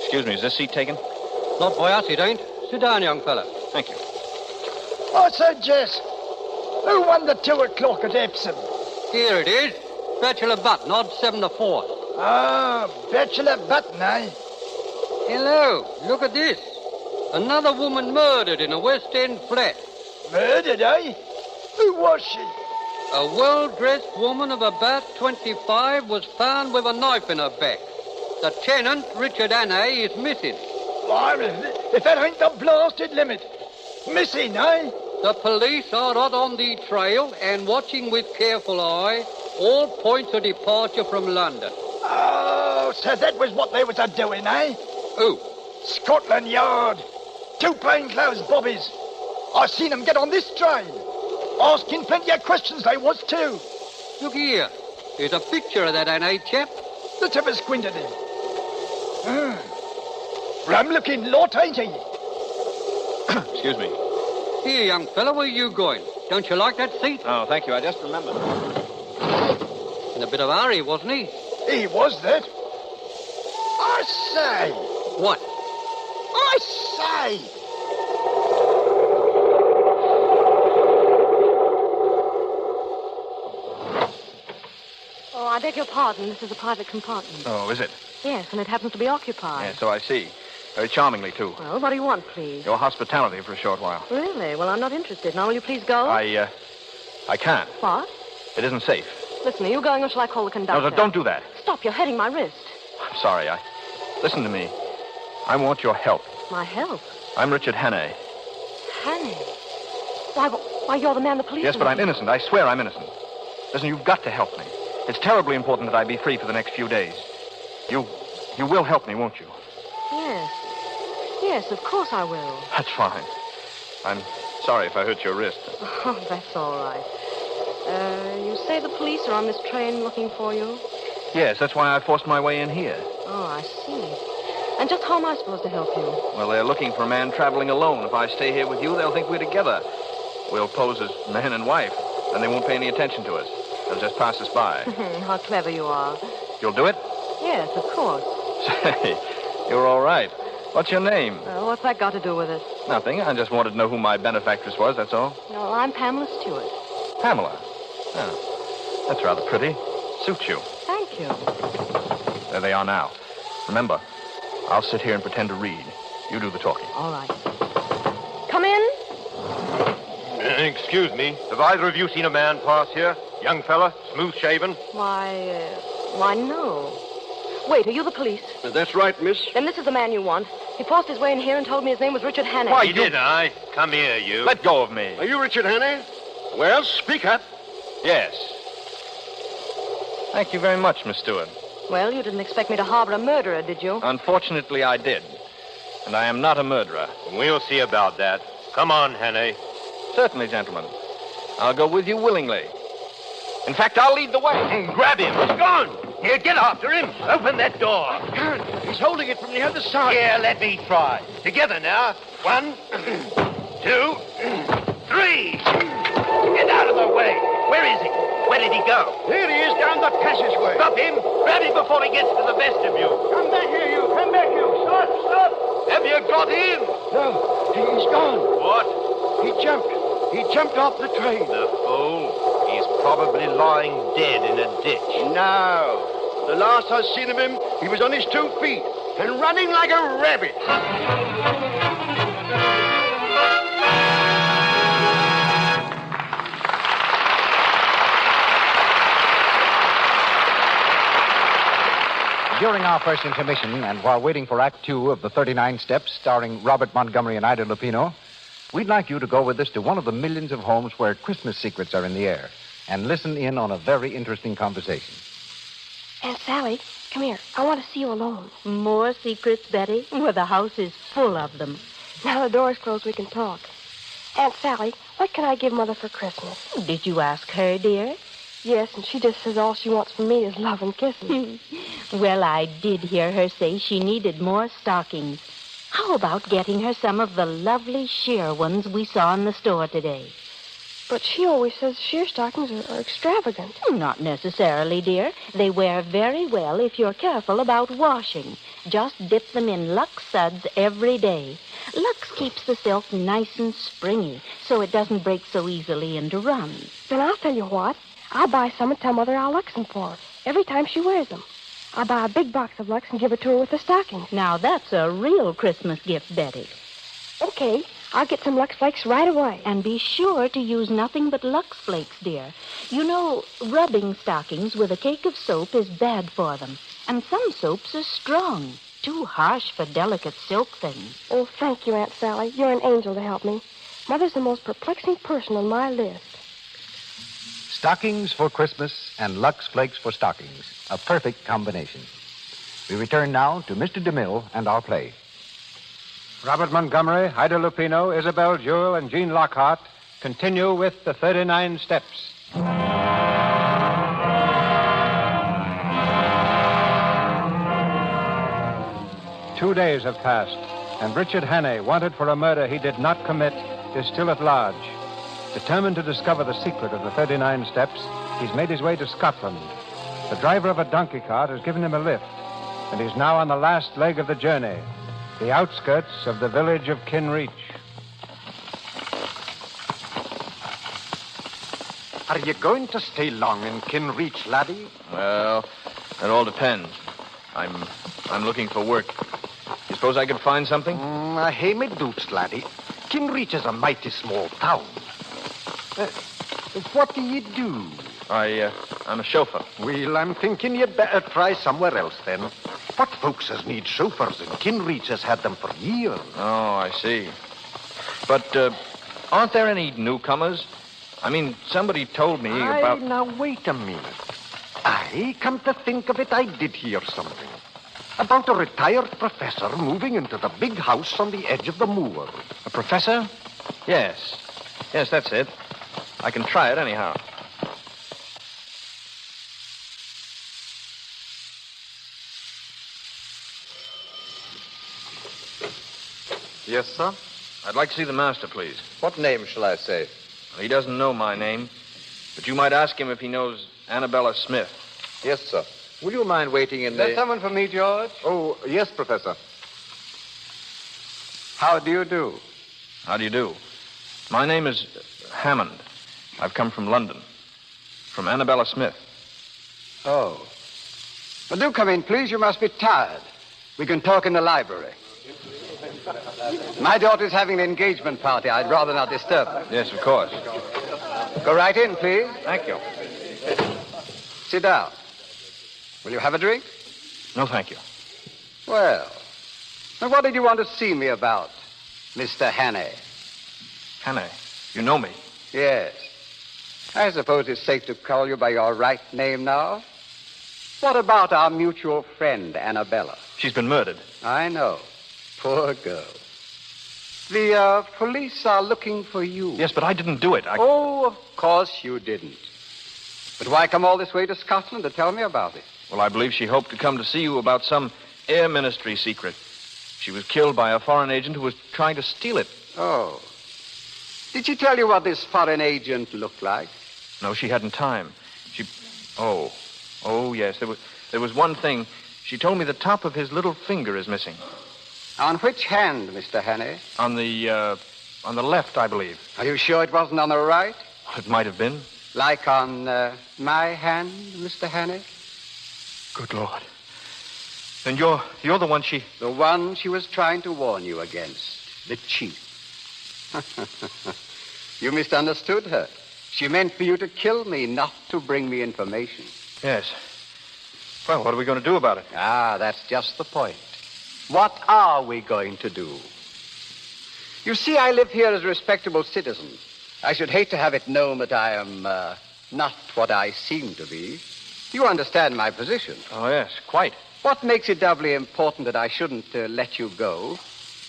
Speaker 10: Excuse me, is this seat taken?
Speaker 19: Not by us, it ain't. Sit down, young fella.
Speaker 10: Thank you.
Speaker 21: I said, Jess, who won the 2 o'clock at Epsom?
Speaker 19: Here it is. Bachelor Button, odd 7 to 4.
Speaker 21: Ah, Bachelor Button, eh?
Speaker 19: Hello, look at this. Another woman murdered in a West End flat.
Speaker 21: Murdered, eh? Who was she?
Speaker 19: A well-dressed woman of about 25 was found with a knife in her back. The tenant, Richard Hannay, is missing.
Speaker 21: Blimey, if that ain't the blasted limit. Missing, eh?
Speaker 19: The police are hot on the trail and watching with careful eye all points of departure from London.
Speaker 21: Oh, so that was what they was a-doing, eh?
Speaker 19: Who?
Speaker 21: Scotland Yard. 2 plainclothes bobbies. I seen them get on this train. Asking plenty of questions they was, too.
Speaker 19: Look here. Here's a picture of that Hannay chap.
Speaker 21: Let's have a squint at him. Rum-looking lot, ain't he?
Speaker 10: Excuse me.
Speaker 19: Here, young fella, where you going? Don't you like that seat?
Speaker 10: Oh, thank you. I just remembered.
Speaker 19: In a bit of a hurry, wasn't he?
Speaker 21: He was that. I say.
Speaker 19: What?
Speaker 21: I say.
Speaker 5: Oh, I beg your pardon. This is a private compartment.
Speaker 10: Oh, is it?
Speaker 5: Yes, and it happens to be occupied.
Speaker 10: Yeah, so I see. Very charmingly, too.
Speaker 5: Well, what do you want, please?
Speaker 10: Your hospitality for a short while.
Speaker 5: Really? Well, I'm not interested. Now, will you please go?
Speaker 10: I can't.
Speaker 5: What?
Speaker 10: It isn't safe.
Speaker 5: Listen, are you going or shall I call the conductor?
Speaker 10: No, don't do that.
Speaker 5: Stop, you're hitting my wrist.
Speaker 10: I'm sorry. Listen to me. I want your help.
Speaker 5: My help?
Speaker 10: I'm Richard Hannay.
Speaker 5: Hannay? Why, you're the man the police...
Speaker 10: Yes, but I'm innocent. I swear I'm innocent. Listen, you've got to help me. It's terribly important that I be free for the next few days. You will help me, won't you?
Speaker 5: Yes. Yes, of course I will.
Speaker 10: That's fine. I'm sorry if I hurt your wrist.
Speaker 5: Oh, that's all right. You say the police are on this train looking for you?
Speaker 10: Yes, that's why I forced my way in here.
Speaker 5: Oh, I see. And just how am I supposed to help you?
Speaker 10: Well, they're looking for a man traveling alone. If I stay here with you, they'll think we're together. We'll pose as man and wife, and they won't pay any attention to us. They'll just pass us by.
Speaker 5: How clever you are.
Speaker 10: You'll do it?
Speaker 5: Yes, of course.
Speaker 10: Say, you're all right. What's your name?
Speaker 5: What's that got to do with it?
Speaker 10: Nothing. I just wanted to know who my benefactress was, that's all.
Speaker 5: No, I'm Pamela Stewart.
Speaker 10: Pamela? Oh, that's rather pretty. Suits you.
Speaker 5: Thank you.
Speaker 10: There they are now. Remember, I'll sit here and pretend to read. You do the talking.
Speaker 5: All right. Come in.
Speaker 3: Excuse me. Have either of you seen a man pass here? Young fella, smooth-shaven?
Speaker 5: Why, no. Wait, are you the police?
Speaker 3: That's right, miss.
Speaker 5: Then this is the man you want. He forced his way in here and told me his name was Richard Hannay.
Speaker 3: Why, did I? Come here, you.
Speaker 10: Let go of me.
Speaker 3: Are you Richard Hannay? Well, speak up.
Speaker 10: Yes. Thank you very much, Miss Stewart.
Speaker 5: Well, you didn't expect me to harbor a murderer, did you?
Speaker 10: Unfortunately, I did. And I am not a murderer.
Speaker 3: We'll see about that. Come on, Hannay.
Speaker 10: Certainly, gentlemen. I'll go with you willingly. In fact, I'll lead the way.
Speaker 3: Grab him. He's gone. Here, get after him. Open that door. I can't. He's holding it from the other side. Here, let me try. Together now. 1, 2, 3. Get out of the way. Where is he? Where did he go? Here he is, down the passageway. Stop him. Grab him before he gets to the vestibule. Come back here, you. Come back, you. Stop, stop. Have you got him? No, he's gone. What? He jumped. He jumped off the train. The fool. He's probably lying dead in a ditch. No. The last I seen of him, he was on his 2 feet and running like a rabbit.
Speaker 14: During our first intermission, and while waiting for Act 2 of the 39 Steps, starring Robert Montgomery and Ida Lupino, we'd like you to go with us to one of the millions of homes where Christmas secrets are in the air and listen in on a very interesting conversation.
Speaker 9: Aunt Sally, come here. I want to see you alone.
Speaker 25: More secrets, Betty? Well, the house is full of them.
Speaker 9: Now the door's closed, we can talk. Aunt Sally, what can I give Mother for Christmas?
Speaker 25: Did you ask her, dear?
Speaker 9: Yes, and she just says all she wants from me is love and kisses.
Speaker 25: Well, I did hear her say she needed more stockings. How about getting her some of the lovely sheer ones we saw in the store today?
Speaker 9: But she always says sheer stockings are extravagant.
Speaker 25: Not necessarily, dear. They wear very well if you're careful about washing. Just dip them in Lux suds every day. Lux keeps the silk nice and springy, so it doesn't break so easily into runs.
Speaker 9: Then I'll tell you what. I'll buy some and tell Mother I'll Lux them for her every time she wears them. I'll buy a big box of Lux and give it to her with the stockings.
Speaker 25: Now, that's a real Christmas gift, Betty.
Speaker 9: Okay, I'll get some Lux Flakes right away.
Speaker 25: And be sure to use nothing but Lux Flakes, dear. You know, rubbing stockings with a cake of soap is bad for them. And some soaps are strong, too harsh for delicate silk things.
Speaker 9: Oh, thank you, Aunt Sally. You're an angel to help me. Mother's the most perplexing person on my list.
Speaker 14: Stockings for Christmas and Lux Flakes for stockings. A perfect combination. We return now to Mr. DeMille and our play. Robert Montgomery, Ida Lupino, Isabel Jewell, and Jean Lockhart continue with the 39 Steps. 2 days have passed, and Richard Hannay, wanted for a murder he did not commit, is still at large. Determined to discover the secret of the 39 Steps, he's made his way to Scotland. The driver of a donkey cart has given him a lift, and he's now on the last leg of the journey, the outskirts of the village of Kinreach.
Speaker 11: Are you going to stay long in Kinreach, laddie?
Speaker 10: Well, it all depends. I'm looking for work. You suppose I could find something?
Speaker 11: I hae me doubts, laddie. Kinreach is a mighty small town. What do you do?
Speaker 10: I'm a chauffeur.
Speaker 11: Well, I'm thinking you'd better try somewhere else, then. What folks as need chauffeurs in Kinreach has had them for years.
Speaker 10: Oh, I see. But, aren't there any newcomers? I mean, somebody told me about...
Speaker 11: Now, wait a minute. Come to think of it, I did hear something. About a retired professor moving into the big house on the edge of the moor.
Speaker 10: A professor? Yes. Yes, that's it. I can try it anyhow.
Speaker 1: Yes, sir?
Speaker 10: I'd like to see the master, please.
Speaker 1: What name shall I say?
Speaker 10: Well, he doesn't know my name, but you might ask him if he knows Annabella Smith.
Speaker 1: Yes, sir. Will you mind waiting in
Speaker 19: Is
Speaker 1: the...
Speaker 19: there someone for me, George?
Speaker 1: Oh, yes, Professor.
Speaker 19: How do you do?
Speaker 10: How do you do? My name is Hammond. I've come from London. From Annabella Smith.
Speaker 19: Oh. Well, do come in, please. You must be tired. We can talk in the library. My daughter's having an engagement party. I'd rather not disturb her.
Speaker 10: Yes, of course.
Speaker 19: Go right in, please.
Speaker 10: Thank you.
Speaker 19: Sit down. Will you have a drink?
Speaker 10: No, thank you.
Speaker 19: Well, now what did you want to see me about, Mr. Hannay?
Speaker 10: Hannay? You know me?
Speaker 19: Yes. I suppose it's safe to call you by your right name now. What about our mutual friend, Annabella?
Speaker 10: She's been murdered.
Speaker 19: I know. Poor girl. The police are looking for you.
Speaker 10: Yes, but I didn't do it.
Speaker 19: Oh, of course you didn't. But why come all this way to Scotland to tell me about it?
Speaker 10: Well, I believe she hoped to come to see you about some air ministry secret. She was killed by a foreign agent who was trying to steal it.
Speaker 19: Oh. Did she tell you what this foreign agent looked like?
Speaker 10: No, she hadn't time. Oh, yes. There was one thing. She told me the top of his little finger is missing.
Speaker 19: On which hand, Mr. Hannay?
Speaker 10: On the left, I believe.
Speaker 19: Are you sure it wasn't on the right?
Speaker 10: It might have been.
Speaker 19: Like on my hand, Mr. Hannay?
Speaker 10: Good Lord. Then you're the one she...
Speaker 19: The one she was trying to warn you against. The chief. You misunderstood her. She meant for you to kill me, not to bring me information.
Speaker 10: Yes. Well, what are we going to do about it?
Speaker 19: Ah, that's just the point. What are we going to do? You see, I live here as a respectable citizen. I should hate to have it known that I am not what I seem to be. You understand my position?
Speaker 10: Oh, yes, quite.
Speaker 19: What makes it doubly important that I shouldn't let you go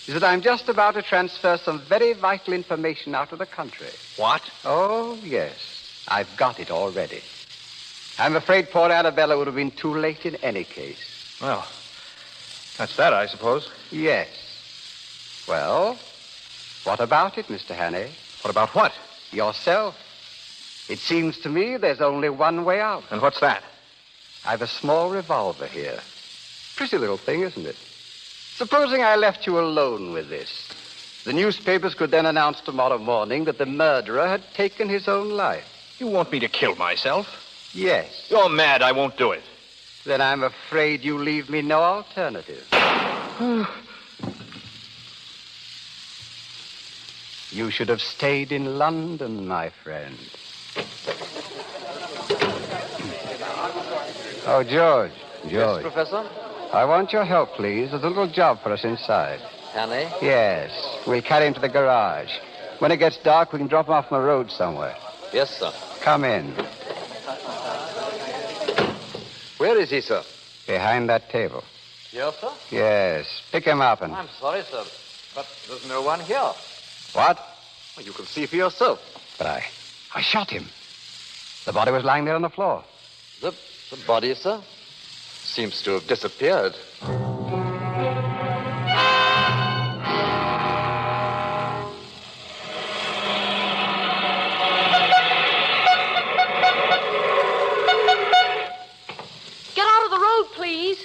Speaker 19: is that I'm just about to transfer some very vital information out of the country.
Speaker 10: What?
Speaker 19: Oh, yes. I've got it already. I'm afraid poor Annabella would have been too late in any case.
Speaker 10: Well, that's that, I suppose.
Speaker 19: Yes. Well, what about it, Mr. Hannay?
Speaker 10: What about what?
Speaker 19: Yourself. It seems to me there's only one way out.
Speaker 10: And what's that?
Speaker 19: I've a small revolver here. Pretty little thing, isn't it? Supposing I left you alone with this. The newspapers could then announce tomorrow morning that the murderer had taken his own life.
Speaker 10: You want me to kill myself?
Speaker 19: Yes.
Speaker 10: You're mad. I won't do it.
Speaker 19: Then I'm afraid you leave me no alternative. You should have stayed in London, my friend. Oh, George.
Speaker 1: Yes, Professor?
Speaker 19: I want your help, please. There's a little job for us inside.
Speaker 1: Hannay?
Speaker 19: Yes. We'll carry him to the garage. When it gets dark, we can drop him off on the road somewhere.
Speaker 1: Yes, sir.
Speaker 19: Come in.
Speaker 1: Where is he, sir?
Speaker 19: Behind that table.
Speaker 1: Here, sir?
Speaker 19: Yes. Pick him up and...
Speaker 1: I'm sorry, sir, but there's no one here.
Speaker 19: What?
Speaker 1: Well, you can see for yourself.
Speaker 19: But I shot him. The body was lying there on the floor.
Speaker 1: The body, sir, seems to have disappeared.
Speaker 5: Get out of the road, please.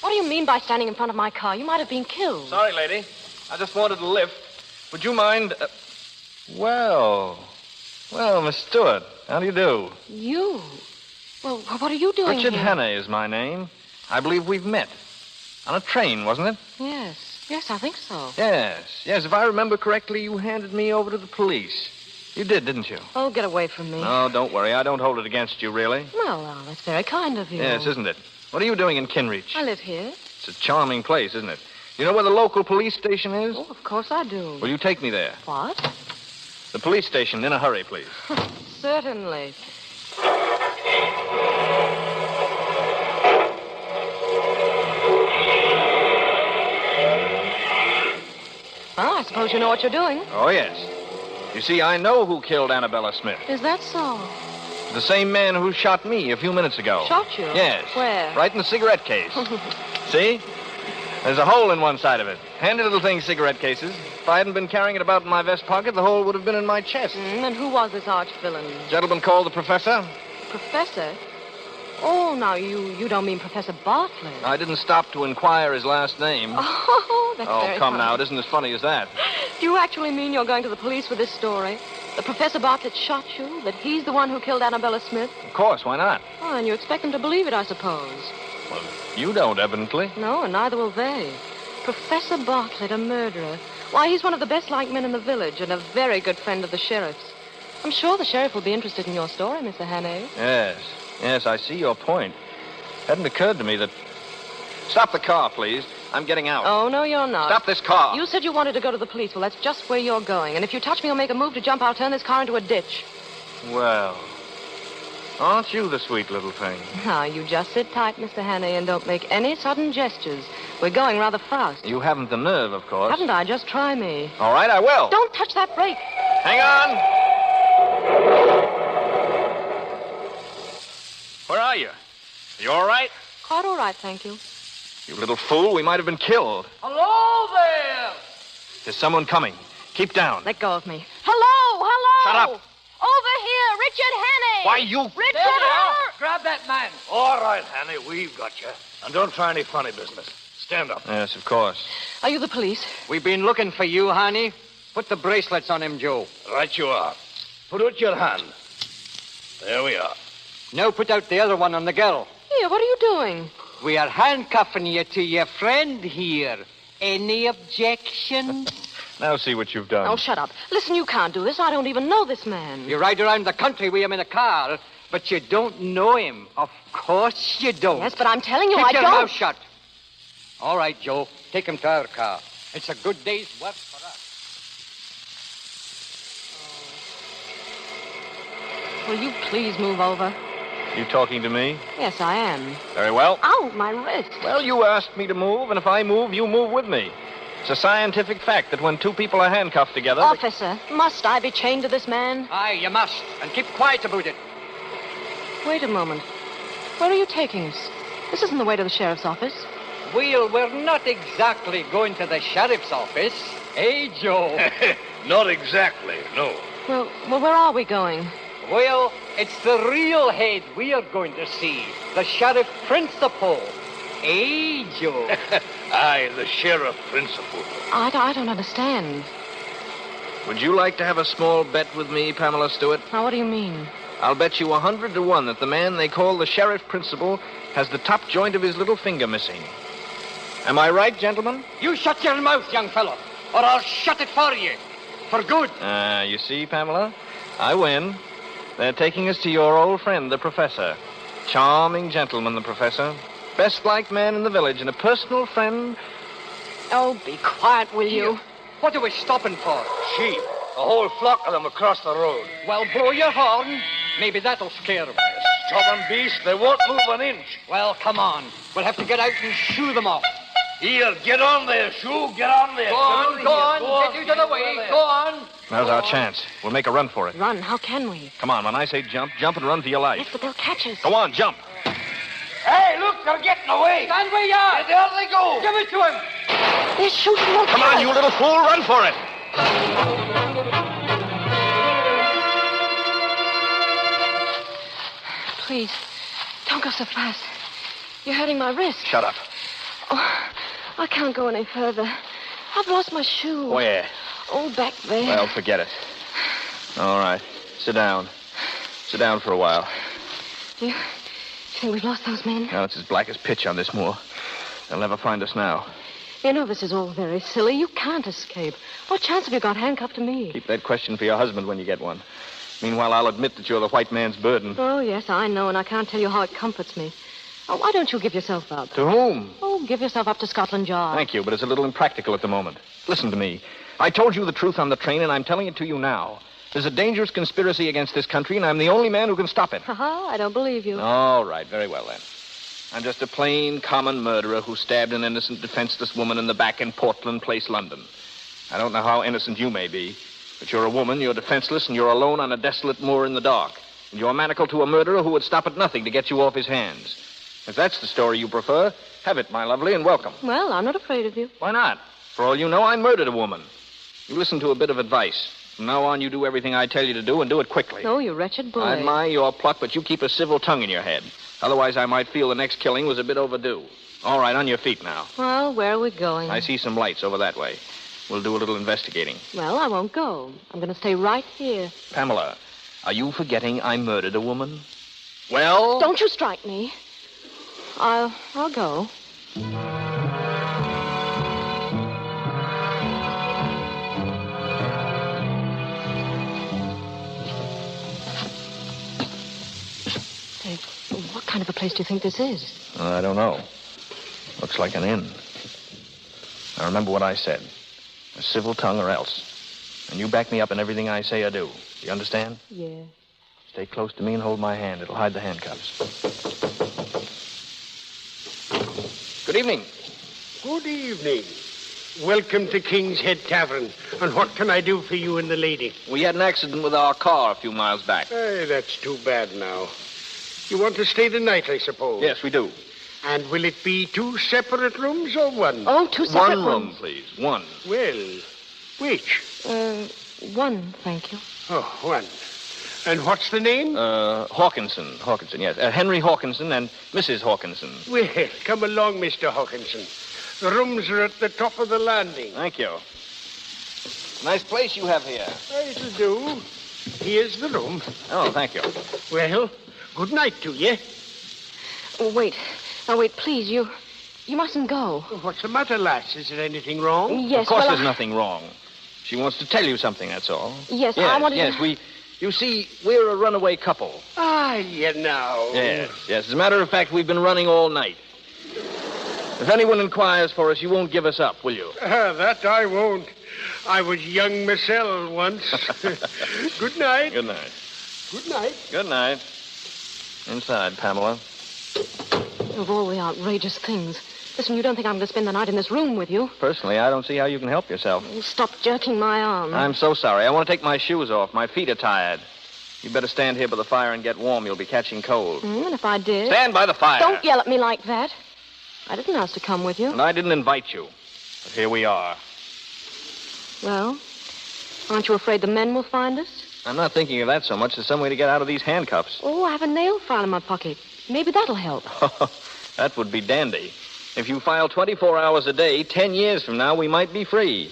Speaker 5: What do you mean by standing in front of my car? You might have been killed.
Speaker 10: Sorry, lady. I just wanted a lift. Would you mind... Well, Miss Stewart, how do you do?
Speaker 5: You? Well, what are you doing
Speaker 10: Richard
Speaker 5: here?
Speaker 10: Hannay is my name. I believe we've met. On a train, wasn't it?
Speaker 5: Yes, I think so.
Speaker 10: Yes. If I remember correctly, you handed me over to the police. You did, didn't you?
Speaker 5: Oh, get away from me.
Speaker 10: No, don't worry. I don't hold it against you, really.
Speaker 5: Well, that's very kind of you.
Speaker 10: Yes, isn't it? What are you doing in Kinreach?
Speaker 5: I live here.
Speaker 10: It's a charming place, isn't it? You know where the local police station is?
Speaker 5: Oh, of course I do.
Speaker 10: Will you take me there?
Speaker 5: What?
Speaker 10: The police station, in a hurry, please.
Speaker 5: Certainly.
Speaker 4: suppose you know what you're doing.
Speaker 10: Oh, yes. You see, I know who killed Annabella Smith.
Speaker 4: Is that so?
Speaker 10: The same man who shot me a few minutes ago.
Speaker 4: Shot you?
Speaker 10: Yes.
Speaker 4: Where?
Speaker 10: Right in the cigarette case. See? There's a hole in one side of it. Handy little thing, cigarette cases. If I hadn't been carrying it about in my vest pocket, the hole would have been in my chest.
Speaker 4: And who was this arch-villain?
Speaker 10: Gentleman called the professor.
Speaker 4: Professor? Oh, now, you don't mean Professor Bartlett.
Speaker 10: I didn't stop to inquire his last name.
Speaker 4: Oh, that's very
Speaker 10: come
Speaker 4: funny.
Speaker 10: now. It isn't as funny as that.
Speaker 4: Do you actually mean you're going to the police with this story? That Professor Bartlett shot you? That he's the one who killed Annabella Smith?
Speaker 10: Of course, why not?
Speaker 4: Oh, and you expect them to believe it, I suppose.
Speaker 10: Well, you don't, evidently.
Speaker 4: No, and neither will they. Professor Bartlett, a murderer. Why, he's one of the best-liked men in the village and a very good friend of the sheriff's. I'm sure the sheriff will be interested in your story, Mr. Hannay.
Speaker 10: Yes, I see your point. Hadn't occurred to me that... Stop the car, please. I'm getting out.
Speaker 4: Oh, no, you're not.
Speaker 10: Stop this car.
Speaker 4: You said you wanted to go to the police. Well, that's just where you're going. And if you touch me or make a move to jump, I'll turn this car into a ditch.
Speaker 10: Well, aren't you the sweet little thing?
Speaker 4: Now, you just sit tight, Mr. Hannay, and don't make any sudden gestures. We're going rather fast.
Speaker 10: You haven't the nerve, of course.
Speaker 4: Haven't I? Just try me.
Speaker 10: All right, I will.
Speaker 4: Don't touch that brake.
Speaker 10: Hang on. Where are you? You all right?
Speaker 4: Quite all right, thank you.
Speaker 10: You little fool, we might have been killed.
Speaker 6: Hello there!
Speaker 10: There's someone coming. Keep down.
Speaker 4: Let go of me.
Speaker 8: Hello!
Speaker 10: Shut up.
Speaker 8: Over here, Richard Hannay!
Speaker 10: Why, you...
Speaker 8: Richard!
Speaker 6: There they are. Grab that man.
Speaker 21: All right, Hannay, we've got you. And don't try any funny business. Stand up.
Speaker 10: Yes, of course.
Speaker 4: Are you the police?
Speaker 19: We've been looking for you, honey. Put the bracelets on him, Joe.
Speaker 21: Right you are. Put out your hand. There we are.
Speaker 19: Now put out the other one on the girl.
Speaker 4: Here, what are you doing?
Speaker 19: We are handcuffing you to your friend here. Any objections?
Speaker 10: Now see what you've done.
Speaker 4: Oh, shut up. Listen, you can't do this. I don't even know this man.
Speaker 19: You ride around the country with him in a car, but you don't know him. Of course you don't.
Speaker 4: Yes, but I'm telling you,
Speaker 19: Keep
Speaker 4: I
Speaker 19: your
Speaker 4: don't.
Speaker 19: mouth shut. All right, Joe. Take him to our car. It's a good day's work for us.
Speaker 4: Will you please move over?
Speaker 10: You talking to me?
Speaker 4: Yes, I am.
Speaker 10: Very well.
Speaker 4: Ow, my wrist.
Speaker 10: Well, you asked me to move, and if I move, you move with me. It's a scientific fact that when two people are handcuffed together...
Speaker 4: Officer, must I be chained to this man?
Speaker 19: Aye, you must. And keep quiet about it.
Speaker 4: Wait a moment. Where are you taking us? This isn't the way to the sheriff's office.
Speaker 19: Well, we're not exactly going to the sheriff's office. Eh, Joe?
Speaker 21: Not exactly, no.
Speaker 4: Well, where are we going?
Speaker 19: Well, it's the real head we are going to see. The sheriff principal. Eh, Joe?
Speaker 21: Aye, the sheriff principal.
Speaker 4: I don't understand.
Speaker 10: Would you like to have a small bet with me, Pamela Stewart?
Speaker 4: Now, what do you mean?
Speaker 10: I'll bet you 100 to 1 that the man they call the sheriff principal has the top joint of his little finger missing. Am I right, gentlemen?
Speaker 19: You shut your mouth, young fellow, or I'll shut it for you. For good.
Speaker 10: You see, Pamela? I win. They're taking us to your old friend, the professor. Charming gentleman, the professor. Best-liked man in the village and a personal friend.
Speaker 4: Oh, be quiet, will you?
Speaker 19: What are we stopping for?
Speaker 21: Sheep. A whole flock of them across the road.
Speaker 19: Well, blow your horn. Maybe that'll scare them.
Speaker 21: Stubborn beast, they won't move an inch.
Speaker 19: Well, come on. We'll have to get out and shoo them off.
Speaker 21: Here, get on there, Shoo. Get on there.
Speaker 19: Go on. Get out of the way. Go on.
Speaker 10: Now's our chance. We'll make a run for it.
Speaker 4: Run? How can we?
Speaker 10: Come on, when I say jump, jump and run for your life.
Speaker 4: Yes, but they'll catch us.
Speaker 10: Go on, jump.
Speaker 21: Hey, look, they're getting away.
Speaker 6: Stand where you are.
Speaker 21: There they go.
Speaker 6: Give it to him.
Speaker 4: They're shooting. They'll
Speaker 10: Come
Speaker 4: kill
Speaker 10: on,
Speaker 4: us.
Speaker 10: you little fool, run for it.
Speaker 4: Please, don't go so fast. You're hurting my wrist.
Speaker 10: Shut up.
Speaker 4: Oh, I can't go any further. I've lost my shoe.
Speaker 10: Where?
Speaker 4: Oh, back there.
Speaker 10: Well, forget it. All right. Sit down. Sit down for a while.
Speaker 4: Do you think we've lost those men?
Speaker 10: Now, it's as black as pitch on this moor. They'll never find us now.
Speaker 4: You know this is all very silly. You can't escape. What chance have you got handcuffed to me?
Speaker 10: Keep that question for your husband when you get one. Meanwhile, I'll admit that you're the white man's burden.
Speaker 4: Oh, yes, I know, and I can't tell you how it comforts me. Oh, why don't you give yourself up?
Speaker 10: To whom?
Speaker 4: Oh, give yourself up to Scotland Yard.
Speaker 10: Thank you, but it's a little impractical at the moment. Listen to me. I told you the truth on the train, and I'm telling it to you now. There's a dangerous conspiracy against this country, and I'm the only man who can stop it.
Speaker 4: Ha-ha, I don't believe you.
Speaker 10: All right, very well, then. I'm just a plain, common murderer who stabbed an innocent, defenseless woman in the back in Portland Place, London. I don't know how innocent you may be, but you're a woman, you're defenseless, and you're alone on a desolate moor in the dark. And you're manacled to a murderer who would stop at nothing to get you off his hands. If that's the story you prefer, have it, my lovely, and welcome.
Speaker 4: Well, I'm not afraid of you.
Speaker 10: Why not? For all you know, I murdered a woman. You listen to a bit of advice. From now on, you do everything I tell you to do, and do it quickly.
Speaker 4: Oh, you wretched boy.
Speaker 10: I admire your pluck, but you keep a civil tongue in your head. Otherwise, I might feel the next killing was a bit overdue. All right, on your feet now.
Speaker 4: Well, where are we going?
Speaker 10: I see some lights over that way. We'll do a little investigating.
Speaker 4: Well, I won't go. I'm going to stay right here.
Speaker 10: Pamela, are you forgetting I murdered a woman? Well...
Speaker 4: Don't you strike me. I'll go. Hey, what kind of a place do you think this is?
Speaker 10: I don't know. Looks like an inn. Now, remember what I said. A civil tongue or else. And you back me up in everything I say or do. You understand?
Speaker 4: Yeah.
Speaker 10: Stay close to me and hold my hand. It'll hide the handcuffs. Good evening.
Speaker 12: Good evening. Welcome to King's Head Tavern. And what can I do for you and the lady?
Speaker 10: We had an accident with our car a few miles back.
Speaker 12: Hey, that's too bad now. You want to stay the night, I suppose?
Speaker 10: Yes, we do.
Speaker 12: And will it be 2 separate rooms or one?
Speaker 4: Oh, 2 separate
Speaker 10: rooms. One room, please. One.
Speaker 12: Well, which?
Speaker 4: One, thank you.
Speaker 12: Oh, one. And what's the name?
Speaker 10: Hawkinson. Hawkinson, yes. Henry Hawkinson and Mrs. Hawkinson.
Speaker 12: Well, come along, Mr. Hawkinson. The rooms are at the top of the landing.
Speaker 10: Thank you. Nice place you have here.
Speaker 12: It'll do. Here's the room.
Speaker 10: Oh, thank you.
Speaker 12: Well, good night to you.
Speaker 4: Oh, wait. Now, wait, please, you mustn't go.
Speaker 12: What's the matter, lass? Is there anything wrong?
Speaker 4: Yes,
Speaker 10: of course there's nothing wrong. She wants to tell you something, that's all.
Speaker 4: Yes, I wanted
Speaker 10: to... You see, we're a runaway couple.
Speaker 12: Ah, you know.
Speaker 10: Yes. As a matter of fact, we've been running all night. If anyone inquires for us, you won't give us up, will you?
Speaker 12: That I won't. I was young myself once. Good night.
Speaker 10: Good night.
Speaker 12: Good night.
Speaker 10: Good night. Inside, Pamela.
Speaker 4: Of all the outrageous things. Listen, you don't think I'm going to spend the night in this room with you?
Speaker 10: Personally, I don't see how you can help yourself.
Speaker 4: Stop jerking my arm.
Speaker 10: I'm so sorry. I want to take my shoes off. My feet are tired. You better stand here by the fire and get warm. You'll be catching cold.
Speaker 4: And if I did?
Speaker 10: Stand by the fire.
Speaker 4: Don't yell at me like that. I didn't ask to come with you.
Speaker 10: And I didn't invite you. But here we are.
Speaker 4: Well, aren't you afraid the men will find us?
Speaker 10: I'm not thinking of that so much as some way to get out of these handcuffs.
Speaker 4: Oh, I have a nail file in my pocket. Maybe that'll help.
Speaker 10: That would be dandy. If you file 24 hours a day, 10 years from now, we might be free.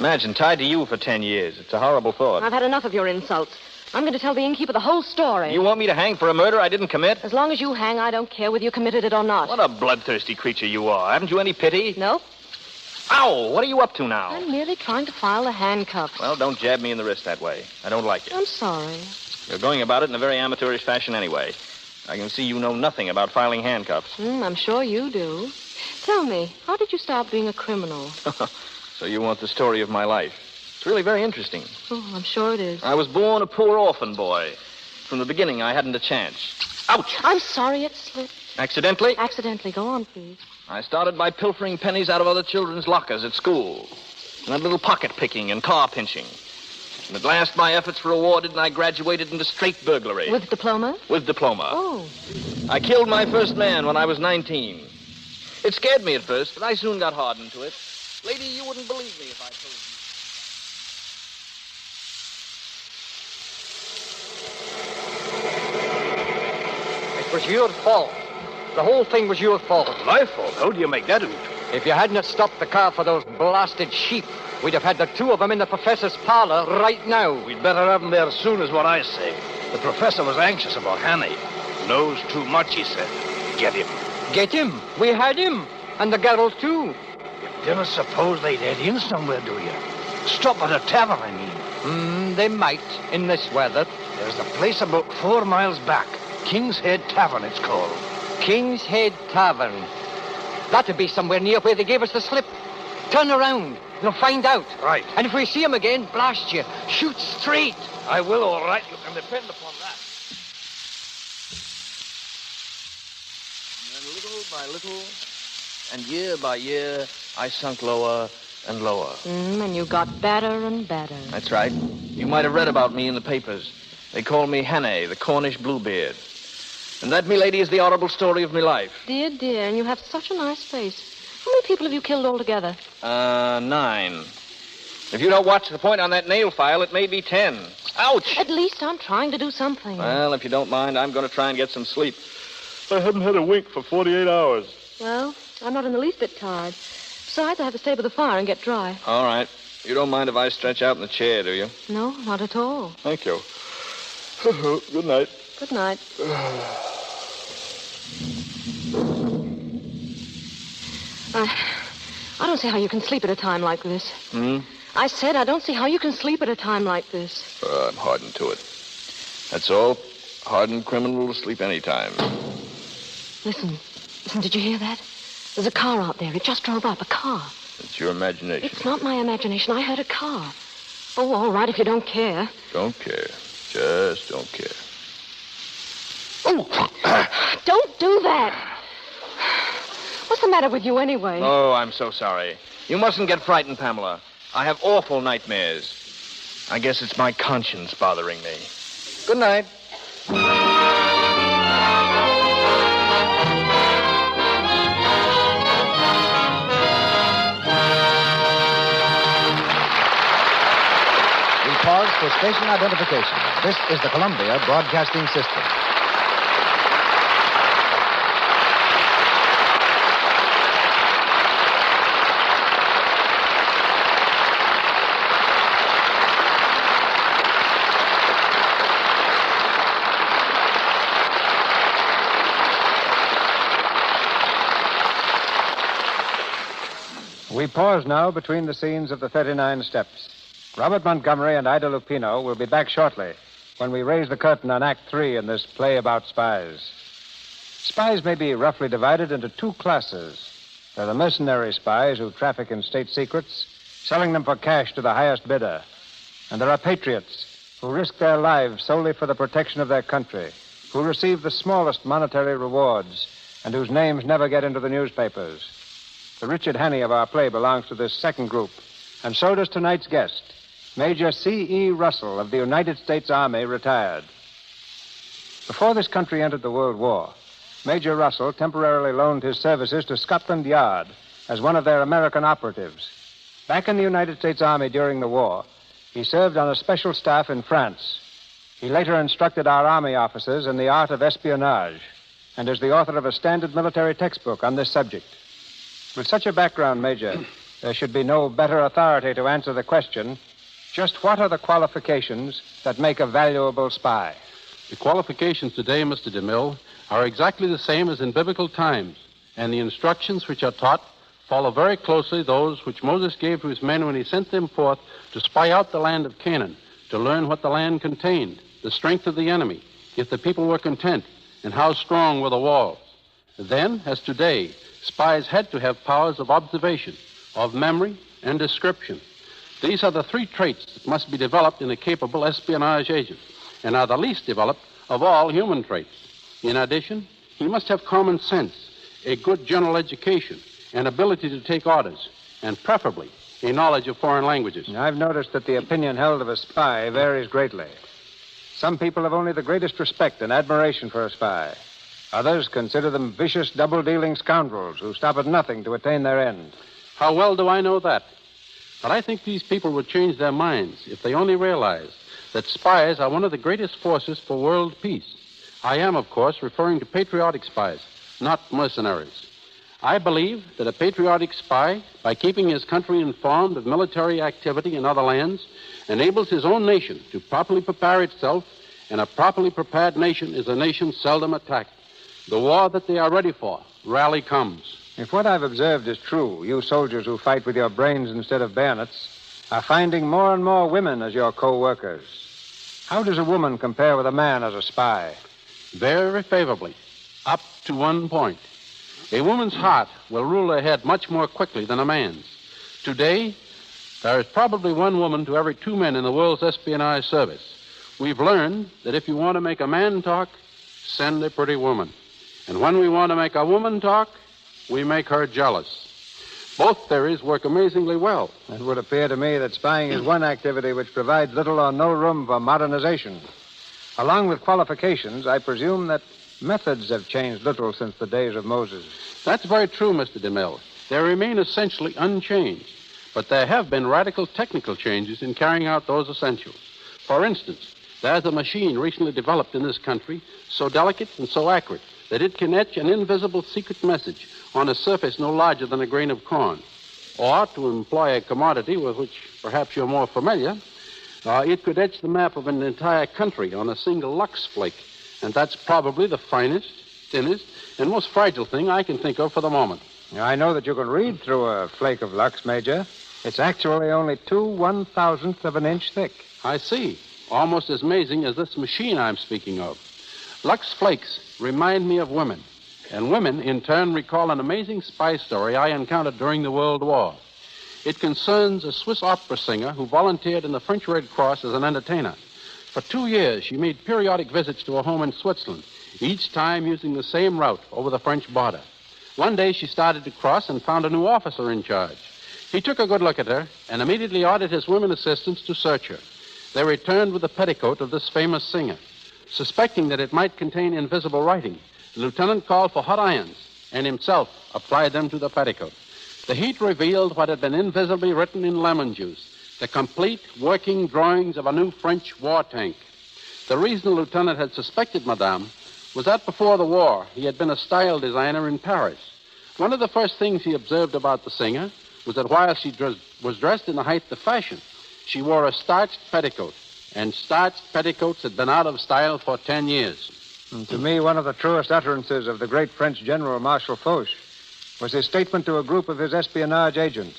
Speaker 10: Imagine, tied to you for 10 years. It's a horrible thought.
Speaker 4: I've had enough of your insults. I'm going to tell the innkeeper the whole story.
Speaker 10: You want me to hang for a murder I didn't commit?
Speaker 4: As long as you hang, I don't care whether you committed it or not.
Speaker 10: What a bloodthirsty creature you are. Haven't you any pity?
Speaker 4: Nope.
Speaker 10: Ow! What are you up to now?
Speaker 4: I'm merely trying to file the handcuffs.
Speaker 10: Well, don't jab me in the wrist that way. I don't like it.
Speaker 4: I'm sorry.
Speaker 10: You're going about it in a very amateurish fashion anyway. I can see you know nothing about filing handcuffs.
Speaker 4: I'm sure you do. Tell me, how did you start being a criminal?
Speaker 10: So you want the story of my life. It's really very interesting.
Speaker 4: Oh, I'm sure it is.
Speaker 10: I was born a poor orphan boy. From the beginning, I hadn't a chance. Ouch!
Speaker 4: I'm sorry it slipped.
Speaker 10: Accidentally?
Speaker 4: Accidentally. Go on, please.
Speaker 10: I started by pilfering pennies out of other children's lockers at school. And a little pocket picking and car pinching. And at last, my efforts were rewarded, and I graduated into straight burglary.
Speaker 4: With diploma?
Speaker 10: With diploma.
Speaker 4: Oh.
Speaker 10: I killed my first man when I was 19. It scared me at first, but I soon got hardened to it. Lady, you wouldn't believe me if I told
Speaker 19: you. It was your fault. The whole thing was your fault.
Speaker 12: My fault? How do you make that out?
Speaker 19: If you hadn't stopped the car for those blasted sheep, we'd have had the two of them in the professor's parlor right now.
Speaker 11: We'd better have them there soon, is what I say. The professor was anxious about Hanny. Knows too much, he said. Get him.
Speaker 19: Get him? We had him. And the girl, too.
Speaker 11: You never suppose they'd head in somewhere, do you? Stop at a tavern, I mean.
Speaker 19: They might, in this weather.
Speaker 11: There's a place about 4 miles back. King's Head Tavern, it's called.
Speaker 19: King's Head Tavern. That'd be somewhere near where they gave us the slip. Turn around. You'll find out.
Speaker 11: Right.
Speaker 19: And if we see him again, blast you. Shoot straight.
Speaker 11: I will, all right. You can depend upon that. And then little by little, and year by year, I sunk lower
Speaker 10: and lower.
Speaker 4: And you got better and better.
Speaker 10: That's right. You might have read about me in the papers. They call me Hannay, the Cornish Bluebeard. And that, milady, is the horrible story of my life.
Speaker 4: Dear, and you have such a nice face. How many people have you killed altogether?
Speaker 10: 9. If you don't watch the point on that nail file, it may be 10. Ouch!
Speaker 4: At least I'm trying to do something.
Speaker 10: Well, if you don't mind, I'm going to try and get some sleep. I haven't had a wink for 48 hours.
Speaker 4: Well, I'm not in the least bit tired. Besides, I have to stay by the fire and get dry.
Speaker 10: All right. You don't mind if I stretch out in the chair, do you?
Speaker 4: No, not at all.
Speaker 10: Thank you. Good night.
Speaker 4: Good night. I don't see how you can sleep at a time like this. I said I don't see how you can sleep at a time like this.
Speaker 10: I'm hardened to it. That's all. Hardened criminal will sleep any time.
Speaker 4: Listen, did you hear that? There's a car out there. It just drove up, a car.
Speaker 10: It's your imagination.
Speaker 4: It's not my imagination. I heard a car. Oh, all right, if you don't care.
Speaker 10: Don't care. Just don't care.
Speaker 4: Oh, don't do that. What's the matter with you anyway?
Speaker 10: Oh, I'm so sorry. You mustn't get frightened, Pamela. I have awful nightmares. I guess it's my conscience bothering me. Good night.
Speaker 14: We pause for station identification. This is the Columbia Broadcasting System. We pause now between the scenes of the 39 Steps. Robert Montgomery and Ida Lupino will be back shortly when we raise the curtain on Act 3 in this play about spies. Spies may be roughly divided into two classes. There are the mercenary spies who traffic in state secrets, selling them for cash to the highest bidder. And there are patriots who risk their lives solely for the protection of their country, who receive the smallest monetary rewards, and whose names never get into the newspapers. The Richard Hannay of our play belongs to this second group, and so does tonight's guest, Major C.E. Russell of the United States Army, retired. Before this country entered the World War, Major Russell temporarily loaned his services to Scotland Yard as one of their American operatives. Back in the United States Army during the war, he served on a special staff in France. He later instructed our Army officers in the art of espionage and is the author of a standard military textbook on this subject. With such a background, Major, there should be no better authority to answer the question, just what are the qualifications that make a valuable spy?
Speaker 2: The qualifications today, Mr. DeMille, are exactly the same as in biblical times, and the instructions which are taught follow very closely those which Moses gave to his men when he sent them forth to spy out the land of Canaan, to learn what the land contained, the strength of the enemy, if the people were content, and how strong were the walls. Then, as today, spies had to have powers of observation, of memory, and description. These are the three traits that must be developed in a capable espionage agent, and are the least developed of all human traits. In addition, he must have common sense, a good general education, an ability to take orders, and preferably a knowledge of foreign languages.
Speaker 14: I've noticed that the opinion held of a spy varies greatly. Some people have only the greatest respect and admiration for a spy. Others consider them vicious, double-dealing scoundrels who stop at nothing to attain their end.
Speaker 2: How well do I know that? But I think these people would change their minds if they only realized that spies are one of the greatest forces for world peace. I am, of course, referring to patriotic spies, not mercenaries. I believe that a patriotic spy, by keeping his country informed of military activity in other lands, enables his own nation to properly prepare itself, and a properly prepared nation is a nation seldom attacked. The war that they are ready for rarely comes.
Speaker 14: If what I've observed is true, you soldiers who fight with your brains instead of bayonets are finding more and more women as your co-workers. How does a woman compare with a man as a spy?
Speaker 2: Very favorably, up to one point. A woman's heart will rule her head much more quickly than a man's. Today, there is probably one woman to every 2 men in the world's espionage service. We've learned that if you want to make a man talk, send a pretty woman. And when we want to make a woman talk, we make her jealous. Both theories work amazingly well.
Speaker 14: It would appear to me that spying is one activity which provides little or no room for modernization. Along with qualifications, I presume that methods have changed little since the days of Moses.
Speaker 2: That's very true, Mr. DeMille. They remain essentially unchanged, but there have been radical technical changes in carrying out those essentials. For instance, there's a machine recently developed in this country so delicate and so accurate that it can etch an invisible secret message on a surface no larger than a grain of corn. Or, to employ a commodity with which perhaps you're more familiar, it could etch the map of an entire country on a single lux flake. And that's probably the finest, thinnest, and most fragile thing I can think of for the moment.
Speaker 14: I know that you can read through a flake of lux, Major. It's actually only 2/1000th of an inch thick.
Speaker 2: I see. Almost as amazing as this machine I'm speaking of. Lux flakes remind me of women, and women, in turn, recall an amazing spy story I encountered during the World War. It concerns a Swiss opera singer who volunteered in the French Red Cross as an entertainer. For 2 years, she made periodic visits to a home in Switzerland, each time using the same route over the French border. One day, she started to cross and found a new officer in charge. He took a good look at her and immediately ordered his women assistants to search her. They returned with the petticoat of this famous singer. Suspecting that it might contain invisible writing, the lieutenant called for hot irons and himself applied them to the petticoat. The heat revealed what had been invisibly written in lemon juice, the complete working drawings of a new French war tank. The reason the lieutenant had suspected Madame was that before the war, he had been a style designer in Paris. One of the first things he observed about the singer was that while she was dressed in the height of fashion, she wore a starched petticoat, and starched petticoats had been out of style for 10 years.
Speaker 14: And to me, one of the truest utterances of the great French General Marshal Foch was his statement to a group of his espionage agents.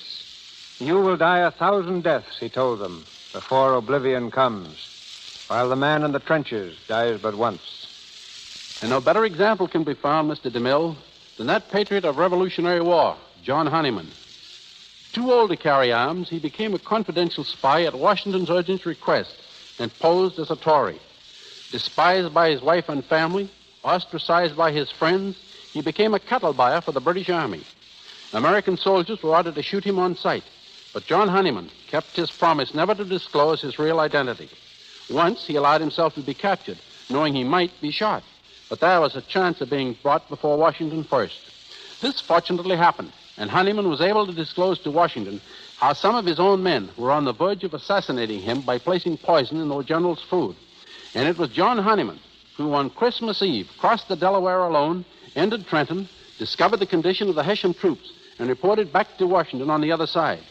Speaker 14: "You will die 1,000 deaths," he told them, "before oblivion comes, while the man in the trenches dies but once."
Speaker 2: And no better example can be found, Mr. DeMille, than that patriot of Revolutionary War, John Honeyman. Too old to carry arms, he became a confidential spy at Washington's urgent request and posed as a Tory. Despised by his wife and family, ostracized by his friends, he became a cattle buyer for the British Army. American soldiers were ordered to shoot him on sight, but John Honeyman kept his promise never to disclose his real identity. Once he allowed himself to be captured, knowing he might be shot, but there was a chance of being brought before Washington first. This fortunately happened, and Honeyman was able to disclose to Washington how some of his own men were on the verge of assassinating him by placing poison in the general's food. And it was John Honeyman who, on Christmas Eve, crossed the Delaware alone, entered Trenton, discovered the condition of the Hessian troops, and reported back to Washington on the other side.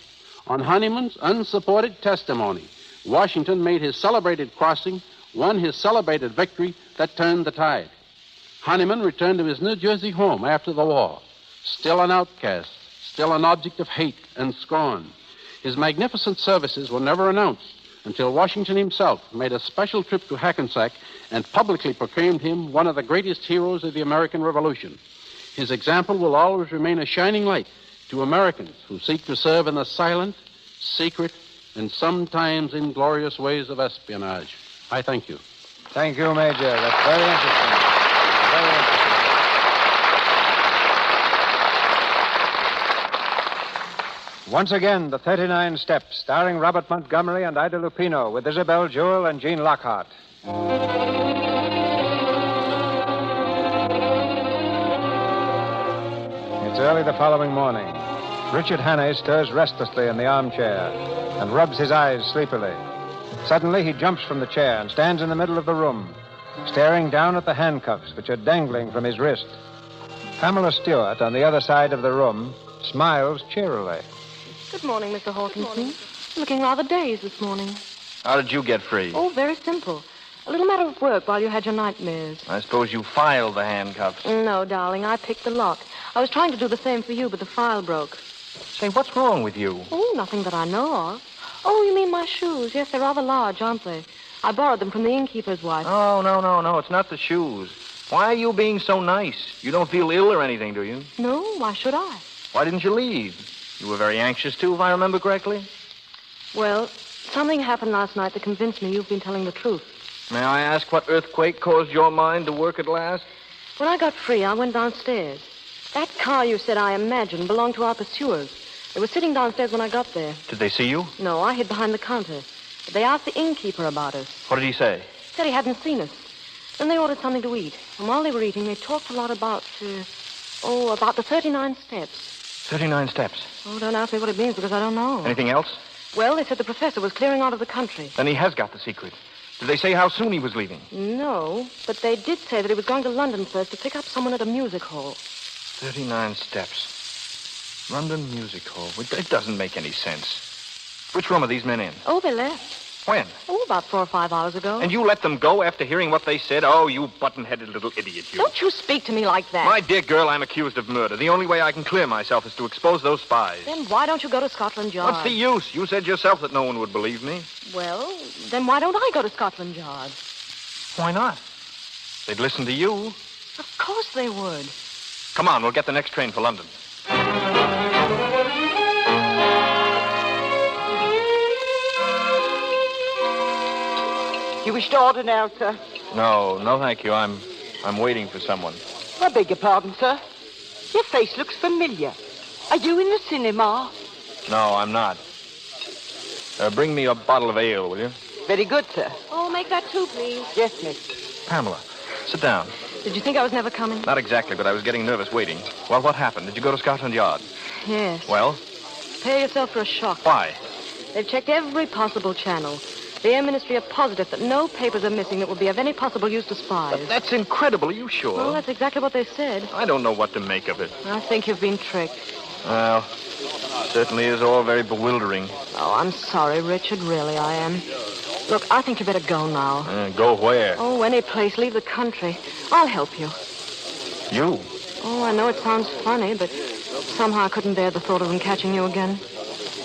Speaker 2: On Honeyman's unsupported testimony, Washington made his celebrated crossing, won his celebrated victory that turned the tide. Honeyman returned to his New Jersey home after the war, still an outcast, still an object of hate and scorn. His magnificent services were never announced until Washington himself made a special trip to Hackensack and publicly proclaimed him one of the greatest heroes of the American Revolution. His example will always remain a shining light to Americans who seek to serve in the silent, secret, and sometimes inglorious ways of espionage. I thank you.
Speaker 14: Thank you, Major. That's very interesting. Very interesting. Once again, the 39 Steps, starring Robert Montgomery and Ida Lupino, with Isabel Jewell and Jean Lockhart. It's early the following morning. Richard Hannay stirs restlessly in the armchair and rubs his eyes sleepily. Suddenly, he jumps from the chair and stands in the middle of the room, staring down at the handcuffs which are dangling from his wrist. Pamela Stewart, on the other side of the room, smiles cheerily.
Speaker 4: Good morning, Mr. Hawkinson. Looking rather dazed this morning.
Speaker 10: How did you get free?
Speaker 4: Oh, very simple. A little matter of work while you had your nightmares.
Speaker 10: I suppose you filed the handcuffs.
Speaker 4: No, darling, I picked the lock. I was trying to do the same for you, but the file broke.
Speaker 10: Say, what's wrong with you?
Speaker 4: Oh, nothing that I know of. Oh, you mean my shoes? Yes, they're rather large, aren't they? I borrowed them from the innkeeper's wife.
Speaker 10: Oh, no. It's not the shoes. Why are you being so nice? You don't feel ill or anything, do you?
Speaker 4: No, why should I?
Speaker 10: Why didn't you leave? You were very anxious, too, if I remember correctly.
Speaker 4: Well, something happened last night that convinced me you've been telling the truth.
Speaker 10: May I ask what earthquake caused your mind to work at last?
Speaker 4: When I got free, I went downstairs. That car you said I imagined belonged to our pursuers. They were sitting downstairs when I got there.
Speaker 10: Did they see you?
Speaker 4: No, I hid behind the counter. But they asked the innkeeper about us.
Speaker 10: What did he say?
Speaker 4: Said he hadn't seen us. Then they ordered something to eat. And while they were eating, they talked a lot about the 39 steps.
Speaker 10: 39 steps.
Speaker 4: Oh, don't ask me what it means because I don't know.
Speaker 10: Anything else?
Speaker 4: Well, they said the professor was clearing out of the country.
Speaker 10: Then he has got the secret. Did they say how soon he was leaving?
Speaker 4: No, but they did say that he was going to London first to pick up someone at a music hall.
Speaker 10: 39 steps. London Music Hall. It doesn't make any sense. Which room are these men in?
Speaker 4: Oh, they left.
Speaker 10: When?
Speaker 4: Oh, about 4 or 5 hours ago.
Speaker 10: And you let them go after hearing what they said? Oh, you button-headed little idiot, you.
Speaker 4: Don't you speak to me like that.
Speaker 10: My dear girl, I'm accused of murder. The only way I can clear myself is to expose those spies.
Speaker 4: Then why don't you go to Scotland Yard?
Speaker 10: What's the use? You said yourself that no one would believe me.
Speaker 4: Well, then why don't I go to Scotland Yard?
Speaker 10: Why not? They'd listen to you.
Speaker 4: Of course they would.
Speaker 10: Come on, we'll get the next train for London.
Speaker 16: You wish to order now, sir?
Speaker 10: No, thank you. I'm waiting for someone.
Speaker 16: I beg your pardon, sir. Your face looks familiar. Are you in the cinema?
Speaker 10: No, I'm not. Bring me a bottle of ale, will you?
Speaker 16: Very good, sir.
Speaker 4: Oh, make that 2, please.
Speaker 16: Yes, miss.
Speaker 10: Pamela, sit down.
Speaker 4: Did you think I was never coming?
Speaker 10: Not exactly, but I was getting nervous waiting. Well, what happened? Did you go to Scotland Yard?
Speaker 4: Yes.
Speaker 10: Well?
Speaker 4: Prepare yourself for a shock.
Speaker 10: Why?
Speaker 4: They've checked every possible channel. The Air Ministry are positive that no papers are missing that would be of any possible use to spies.
Speaker 10: But that's incredible. Are you sure?
Speaker 4: Well, that's exactly what they said.
Speaker 10: I don't know what to make of it.
Speaker 4: I think you've been tricked.
Speaker 10: Well, certainly is all very bewildering.
Speaker 4: Oh, I'm sorry, Richard. Really, I am. Look, I think you better go now.
Speaker 10: Go where?
Speaker 4: Oh, any place. Leave the country. I'll help you.
Speaker 10: You?
Speaker 4: Oh, I know it sounds funny, but somehow I couldn't bear the thought of them catching you again.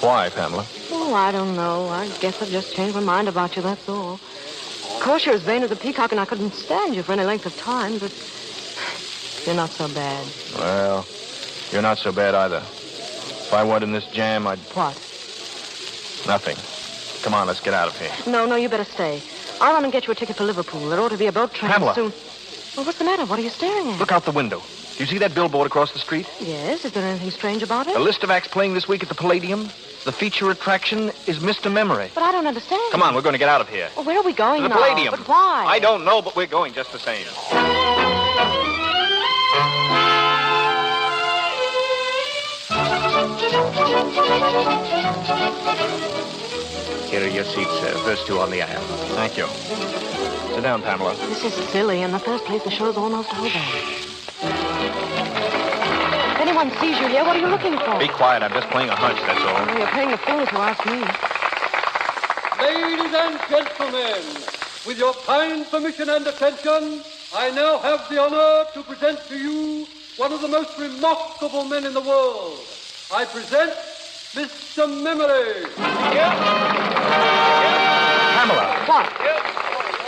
Speaker 10: Why, Pamela?
Speaker 4: Oh, I don't know. I guess I've just changed my mind about you, that's all. Of course, you're as vain as a peacock, and I couldn't stand you for any length of time, but you're not so bad.
Speaker 10: Well, you're not so bad either. If I weren't in this jam, I'd...
Speaker 4: What?
Speaker 10: Nothing. Come on, let's get out of here.
Speaker 4: No, you better stay. I'll run and get you a ticket for Liverpool. There ought to be a boat train
Speaker 10: Pamela.
Speaker 4: soon. Well, what's the matter? What are you staring at?
Speaker 10: Look out the window. Do you see that billboard across the street?
Speaker 4: Yes. Is there anything strange about it?
Speaker 10: A list of acts playing this week at the Palladium. The feature attraction is Mr. Memory.
Speaker 4: But I don't understand.
Speaker 10: Come on, we're going to get out of here.
Speaker 4: Well, where are we going
Speaker 10: to the
Speaker 4: now?
Speaker 10: Palladium.
Speaker 4: But why?
Speaker 10: I don't know, but we're going just the same.
Speaker 11: Here are your seats, sir. First 2 on the aisle.
Speaker 10: Thank you. Sit down, Pamela.
Speaker 4: This is silly. In the first place, the show's almost over. If anyone sees you here, what are you looking for?
Speaker 10: Be quiet. I'm just playing a hunch, that's all.
Speaker 4: Well, you're playing a fool if you ask me.
Speaker 17: Ladies and gentlemen, with your kind permission and attention, I now have the honor to present to you one of the most remarkable men in the world. I present Mr. Memory.
Speaker 10: Pamela.
Speaker 4: What?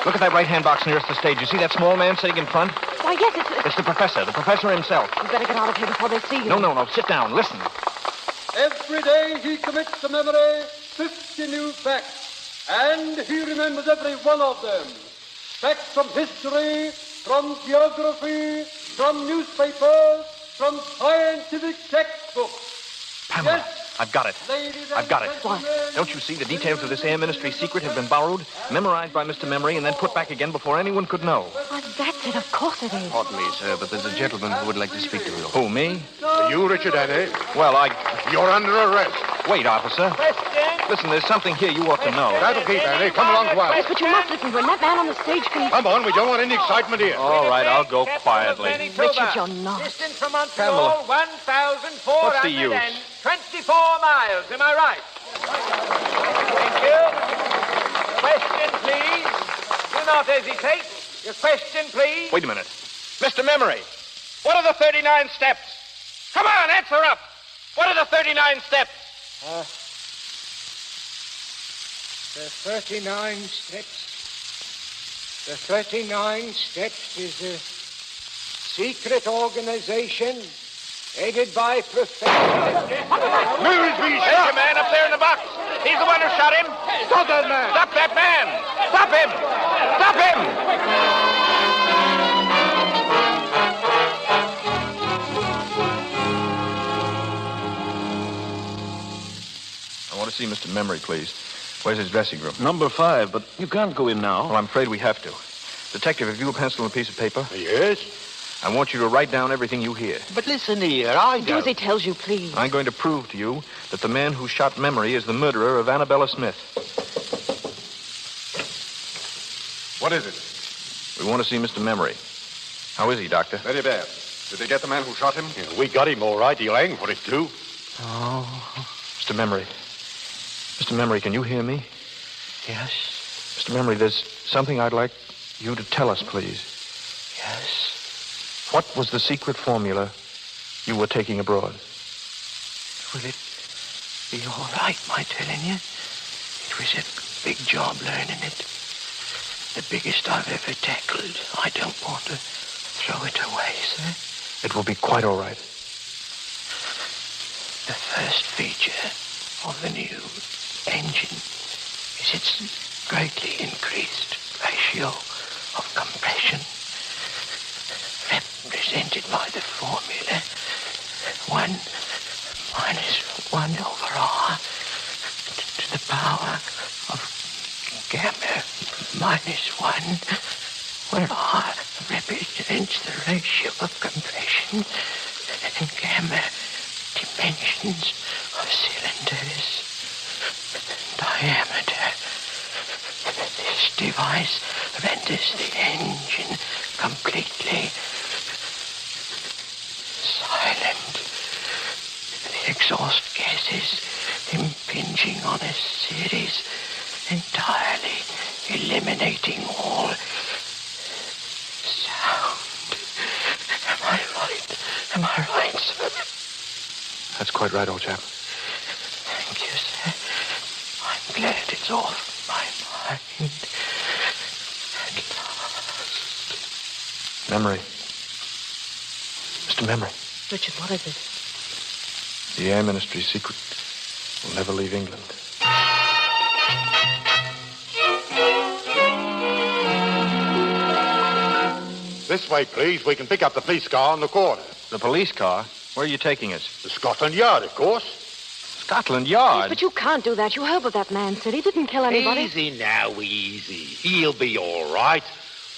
Speaker 10: Look at that right-hand box nearest the stage. You see that small man sitting in front?
Speaker 4: Why, yes,
Speaker 10: It's the professor himself.
Speaker 4: You better get out of here before they see you.
Speaker 10: No. Sit down. Listen.
Speaker 17: Every day he commits to memory 50 new facts, and he remembers every one of them. Facts from history, from geography, from newspapers, from scientific textbooks.
Speaker 10: Pamela.
Speaker 17: Yes.
Speaker 10: I've got it. I've got it.
Speaker 4: What?
Speaker 10: Don't you see the details of this Air Ministry secret have been borrowed, memorized by Mr. Memory, and then put back again before anyone could know?
Speaker 4: Why, that's it. Of course it is.
Speaker 11: Pardon me, sir, but there's a gentleman who would like to speak to you.
Speaker 10: Who, me?
Speaker 11: You, Richard Annie?
Speaker 10: Well,
Speaker 11: You're under arrest.
Speaker 10: Wait, officer. Listen, there's something here you ought to know.
Speaker 11: That'll keep, Annie. Come along quiet.
Speaker 4: Yes, but you must listen to him. That man on the stage can...
Speaker 11: Come on, we don't want any excitement here.
Speaker 10: All right, I'll go quietly.
Speaker 4: Richard, you're not.
Speaker 15: Distance from Montreal, 1,424 miles. Am I right? Thank you. Question, please. Do not hesitate. Your question, please.
Speaker 10: Wait a minute.
Speaker 3: Mr. Memory, what are the 39 steps? Come on, answer up. What are the 39 steps?
Speaker 12: The 39 steps. The 39 steps is a secret organization headed by Professor...
Speaker 3: There's your man up there in the box. He's the one who shot him.
Speaker 11: Stop that man.
Speaker 3: Stop that man. Stop him. Stop him.
Speaker 10: see Mr. Memory, please. Where's his dressing room?
Speaker 18: Number 5, but you can't go in now.
Speaker 10: Well, I'm afraid we have to. Detective, have you a pencil and a piece of paper?
Speaker 18: Yes.
Speaker 10: I want you to write down everything you hear.
Speaker 18: But listen here, I
Speaker 4: Do as he tells you, please.
Speaker 10: I'm going to prove to you that the man who shot Memory is the murderer of Annabella Smith.
Speaker 13: What is it?
Speaker 10: We want to see Mr. Memory. How is he, Doctor?
Speaker 13: Very bad. Did they get the man who shot him? Yeah, we got him all right. He'll hang for it, too.
Speaker 10: Oh. Mr. Memory. Mr. Memory, can you hear me?
Speaker 20: Yes.
Speaker 10: Mr. Memory, there's something I'd like you to tell us, please.
Speaker 20: Yes.
Speaker 10: What was the secret formula you were taking abroad?
Speaker 20: Will it be all right, my telling you? It was a big job learning it. The biggest I've ever tackled. I don't want to throw it away, sir.
Speaker 10: It will be quite all right.
Speaker 20: The first feature of the new engine is its greatly increased ratio of compression, represented by the formula 1 minus 1/r to the power of gamma minus 1, where R represents the ratio of compression and gamma dimensions of cylinders diameter. This device renders the engine completely silent. The exhaust gases impinging on a series, entirely eliminating all sound. Am I right? Am I right, sir?
Speaker 10: That's quite right, old chap.
Speaker 20: Thank you, sir. I'm glad it's off my mind. At last.
Speaker 10: Memory. Mr. Memory.
Speaker 4: Richard, what is it?
Speaker 10: The Air Ministry's secret will never leave England.
Speaker 13: This way, please. We can pick up the police car on the corner.
Speaker 10: The police car? Where are you taking us?
Speaker 13: The Scotland Yard, of course.
Speaker 10: Scotland Yard?
Speaker 4: But you can't do that. You heard what that man said. He didn't kill anybody.
Speaker 21: Easy now, easy. He'll be all right.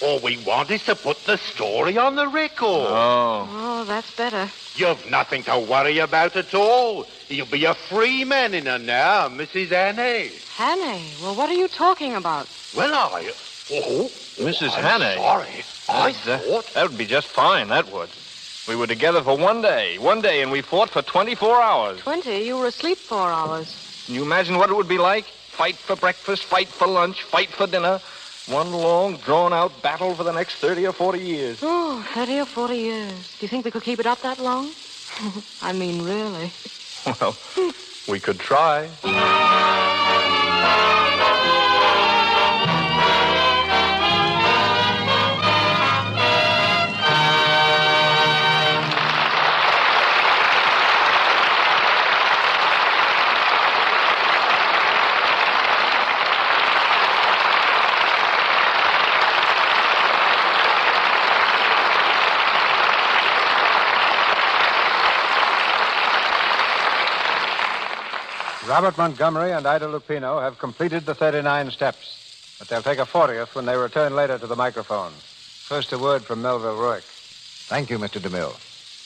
Speaker 21: All we want is to put the story on the record.
Speaker 4: Oh, that's better.
Speaker 21: You've nothing to worry about at all. He'll be a free man in her now, Mrs. Hannay.
Speaker 4: Hannay? Well, what are you talking about?
Speaker 21: Well,
Speaker 10: Mrs.
Speaker 21: I'm
Speaker 10: Hannay?
Speaker 21: sorry. I thought...
Speaker 10: That would be just fine, that would. We were together for one day, and we fought for 24 hours.
Speaker 4: 20? You were asleep 4 hours.
Speaker 10: Can you imagine what it would be like? Fight for breakfast, fight for lunch, fight for dinner. One long, drawn-out battle for the next 30 or 40 years.
Speaker 4: Oh, 30 or 40 years. Do you think we could keep it up that long? I mean, really.
Speaker 10: Well, we could try.
Speaker 14: Robert Montgomery and Ida Lupino have completed the 39 steps, but they'll take a 40th when they return later to the microphone. First, a word from Melville Ruick.
Speaker 11: Thank you, Mr. DeMille.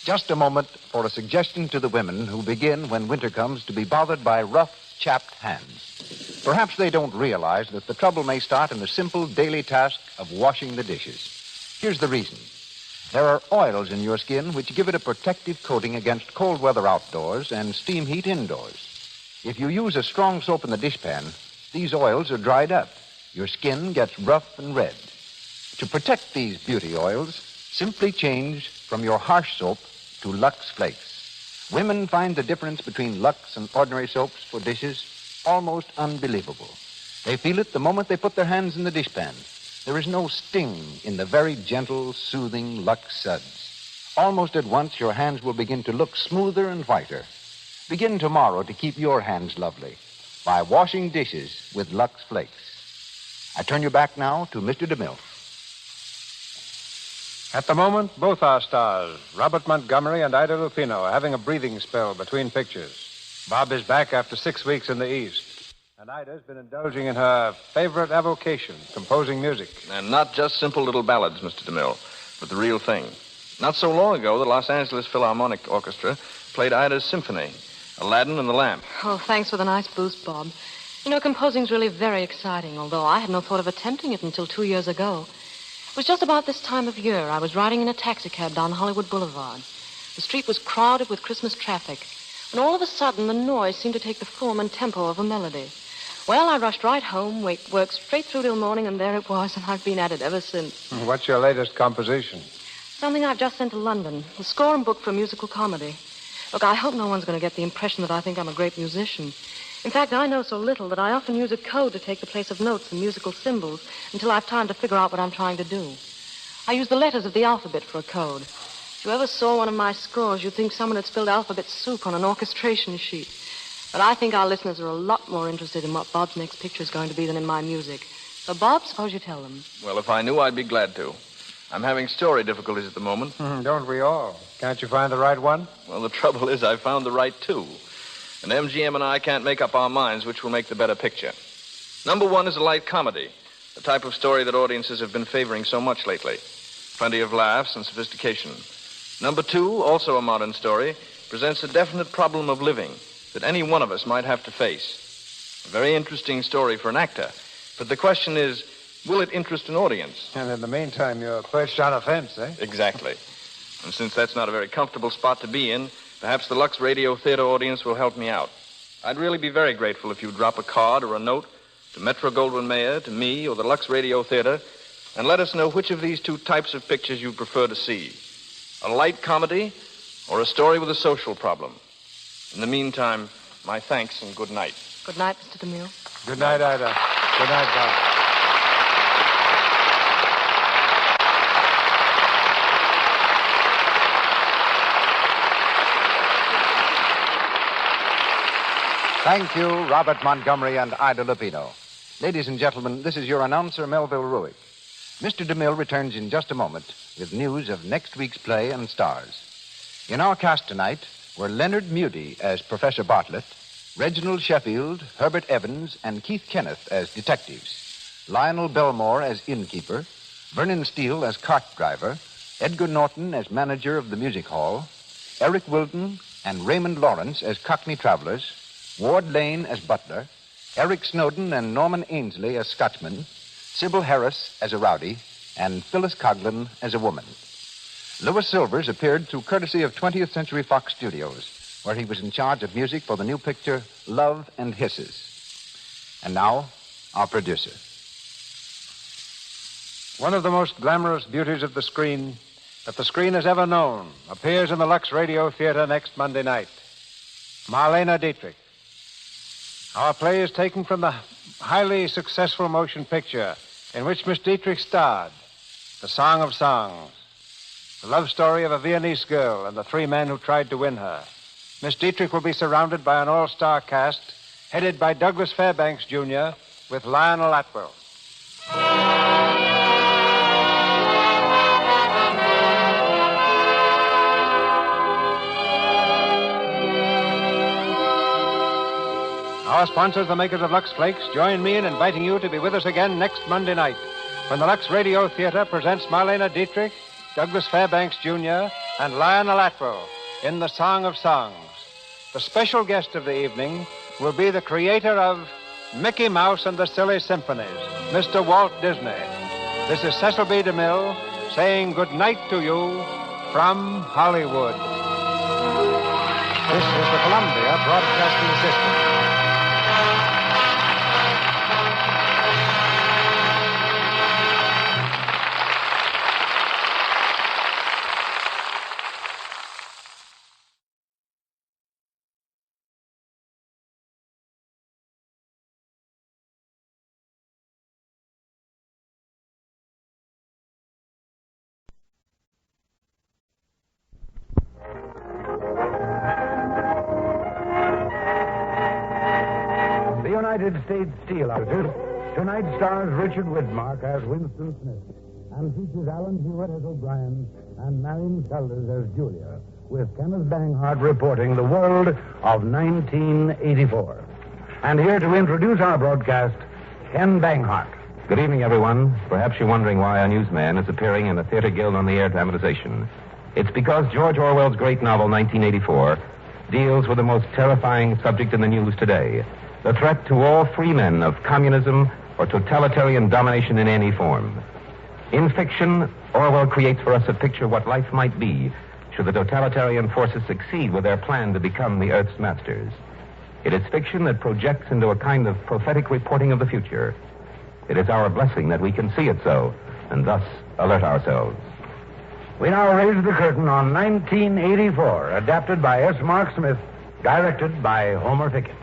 Speaker 11: Just a moment for a suggestion to the women who begin, when winter comes, to be bothered by rough, chapped hands. Perhaps they don't realize that the trouble may start in the simple daily task of washing the dishes. Here's the reason. There are oils in your skin which give it a protective coating against cold weather outdoors and steam heat indoors. If you use a strong soap in the dishpan, these oils are dried up. Your skin gets rough and red. To protect these beauty oils, simply change from your harsh soap to Lux Flakes. Women find the difference between Lux and ordinary soaps for dishes almost unbelievable. They feel it the moment they put their hands in the dishpan. There is no sting in the very gentle, soothing Lux suds. Almost at once, your hands will begin to look smoother and whiter. Begin tomorrow to keep your hands lovely by washing dishes with Lux Flakes. I turn you back now to Mr. DeMille.
Speaker 14: At the moment, both our stars, Robert Montgomery and Ida Lupino, are having a breathing spell between pictures. Bob is back after 6 weeks in the East. And Ida's been indulging in her favorite avocation, composing music.
Speaker 10: And not just simple little ballads, Mr. DeMille, but the real thing. Not so long ago, the Los Angeles Philharmonic Orchestra played Ida's symphony, Aladdin and the Lamp.
Speaker 4: Oh, thanks for the nice boost, Bob. You know, composing's really very exciting, although I had no thought of attempting it until 2 years ago. It was just about this time of year. I was riding in a taxicab down Hollywood Boulevard. The street was crowded with Christmas traffic, and all of a sudden the noise seemed to take the form and tempo of a melody. Well, I rushed right home, worked straight through till morning, and there it was, and I've been at it ever since.
Speaker 14: What's your latest composition?
Speaker 4: Something I've just sent to London, the score and book for a musical comedy. Look, I hope no one's going to get the impression that I think I'm a great musician. In fact, I know so little that I often use a code to take the place of notes and musical symbols until I've time to figure out what I'm trying to do. I use the letters of the alphabet for a code. If you ever saw one of my scores, you'd think someone had spilled alphabet soup on an orchestration sheet. But I think our listeners are a lot more interested in what Bob's next picture is going to be than in my music. So, Bob, suppose you tell them.
Speaker 10: Well, if I knew, I'd be glad to. I'm having story difficulties at the moment.
Speaker 14: Don't we all? Can't you find the right one?
Speaker 10: Well, the trouble is I found the right two. And MGM and I can't make up our minds which will make the better picture. Number one is a light comedy, the type of story that audiences have been favoring so much lately. Plenty of laughs and sophistication. Number two, also a modern story, presents a definite problem of living that any one of us might have to face. A very interesting story for an actor. But the question is, will it interest an audience?
Speaker 14: And in the meantime, you're perched on a fence, eh?
Speaker 10: Exactly. And since that's not a very comfortable spot to be in, perhaps the Lux Radio Theater audience will help me out. I'd really be very grateful if you'd drop a card or a note to Metro-Goldwyn-Mayer, to me, or the Lux Radio Theater, and let us know which of these two types of pictures you prefer to see. A light comedy or a story with a social problem. In the meantime, my thanks and good night.
Speaker 4: Good night, Mr. DeMille.
Speaker 14: Good night, Ida. Good night, Bob.
Speaker 11: Thank you, Robert Montgomery and Ida Lupino. Ladies and gentlemen, this is your announcer, Melville Ruick. Mr. DeMille returns in just a moment with news of next week's play and stars. In our cast tonight were Leonard Mudie as Professor Bartlett, Reginald Sheffield, Herbert Evans, and Keith Kenneth as detectives, Lionel Belmore as innkeeper, Vernon Steele as cart driver, Edgar Norton as manager of the music hall, Eric Wilton and Raymond Lawrence as Cockney travelers, Ward Lane as butler, Eric Snowden and Norman Ainsley as Scotchman, Sybil Harris as a rowdy, and Phyllis Coughlin as a woman. Louis Silvers appeared through courtesy of 20th Century Fox Studios, where he was in charge of music for the new picture Love and Hisses. And now, our producer.
Speaker 14: One of the most glamorous beauties of the screen that the screen has ever known appears in the Lux Radio Theater next Monday night. Marlene Dietrich. Our play is taken from the highly successful motion picture in which Miss Dietrich starred, The Song of Songs, the love story of a Viennese girl and the three men who tried to win her. Miss Dietrich will be surrounded by an all-star cast headed by Douglas Fairbanks, Jr., with Lionel Atwill. Our sponsors, the makers of Lux Flakes, join me in inviting you to be with us again next Monday night when the Lux Radio Theater presents Marlene Dietrich, Douglas Fairbanks, Jr., and Lionel Atwill in The Song of Songs. The special guest of the evening will be the creator of Mickey Mouse and the Silly Symphonies, Mr. Walt Disney. This is Cecil B. DeMille saying good night to you from Hollywood. This is the Columbia Broadcasting System.
Speaker 7: United States Steel Outfit tonight stars Richard Widmark as Winston Smith and features Alan Hewitt as O'Brien and Marion Seldes as Julia, with Kenneth Banghart reporting the world of 1984. And here to introduce our broadcast, Ken Banghart.
Speaker 22: Good evening, everyone. Perhaps you're wondering why a newsman is appearing in the Theater Guild on the Air dramatization. It's because George Orwell's great novel, 1984, deals with the most terrifying subject in the news today, the threat to all free men of communism or totalitarian domination in any form. In fiction, Orwell creates for us a picture of what life might be should the totalitarian forces succeed with their plan to become the Earth's masters. It is fiction that projects into a kind of prophetic reporting of the future. It is our blessing that we can see it so, and thus alert ourselves.
Speaker 7: We now raise the curtain on 1984, adapted by S. Mark Smith, directed by Homer Pickett.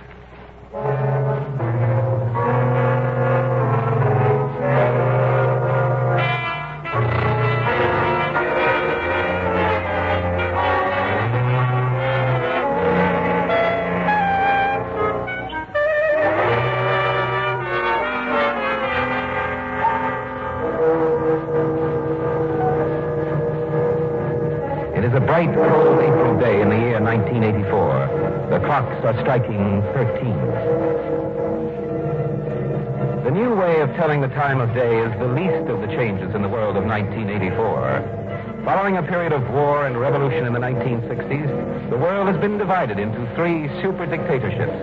Speaker 22: Bright, cold April day in the year 1984. The clocks are striking 13. The new way of telling the time of day is the least of the changes in the world of 1984. Following a period of war and revolution in the 1960s, the world has been divided into three super dictatorships: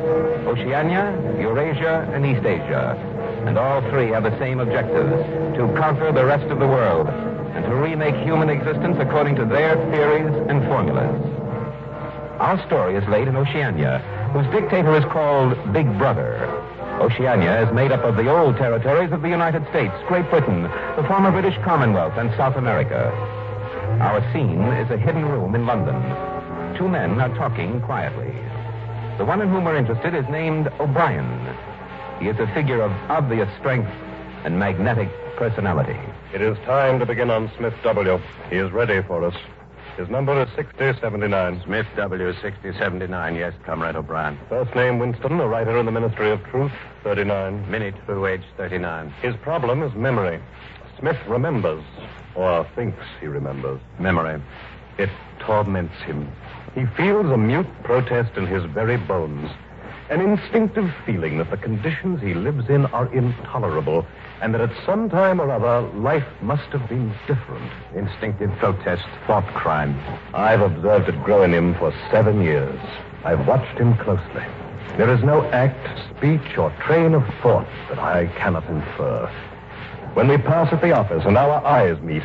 Speaker 22: Oceania, Eurasia, and East Asia. And all three have the same objectives: to conquer the rest of the world and to remake human existence according to their theories and formulas. Our story is laid in Oceania, whose dictator is called Big Brother. Oceania is made up of the old territories of the United States, Great Britain, the former British Commonwealth, and South America. Our scene is a hidden room in London. Two men are talking quietly. The one in whom we're interested is named O'Brien. He is a figure of obvious strength and magnetic personality.
Speaker 13: It is time to begin on Smith W. He is ready for us. His number is 6079.
Speaker 22: Smith W. 6079, yes, Comrade O'Brien.
Speaker 13: First name Winston, a writer in the Ministry of Truth, 39.
Speaker 22: Minnie True, age 39.
Speaker 13: His problem is memory. Smith remembers, or thinks he remembers.
Speaker 22: Memory.
Speaker 13: It torments him. He feels a mute protest in his very bones. An instinctive feeling that the conditions he lives in are intolerable, and that at some time or other, life must have been different.
Speaker 22: Instinctive protest, thought crime.
Speaker 13: I've observed it grow in him for 7 years. I've watched him closely. There is no act, speech, or train of thought that I cannot infer. When we pass at the office and our eyes meet,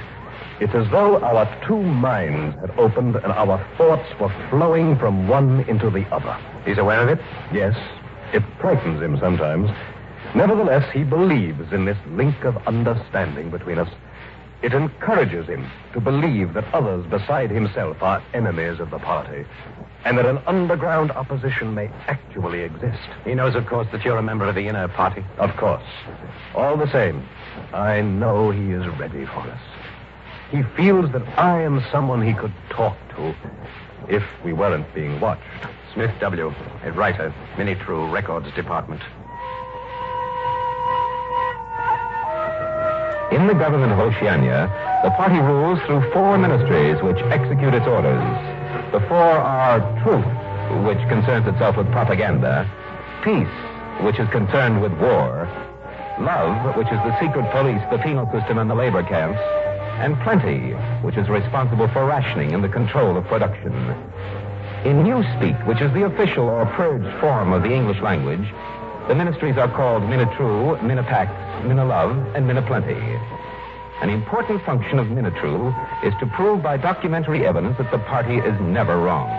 Speaker 13: it's as though our two minds had opened and our thoughts were flowing from one into the other.
Speaker 22: He's aware of it?
Speaker 13: Yes. It frightens him sometimes. Nevertheless, he believes in this link of understanding between us. It encourages him to believe that others beside himself are enemies of the party, and that an underground opposition may actually exist.
Speaker 22: He knows, of course, that you're a member of the inner party.
Speaker 13: Of course. All the same, I know he is ready for us. He feels that I am someone he could talk to if we weren't being watched.
Speaker 22: Smith W., a writer, Minnie True, Records Department. In the government of Oceania, the party rules through 4 ministries which execute its orders. The 4 are truth, which concerns itself with propaganda; peace, which is concerned with war; love, which is the secret police, the penal system, and the labor camps; and plenty, which is responsible for rationing and the control of production. In Newspeak, which is the official or purged form of the English language, the ministries are called Minitru, Minipax, Minilove, and Miniplenty. An important function of Minitru is to prove by documentary evidence that the party is never wrong.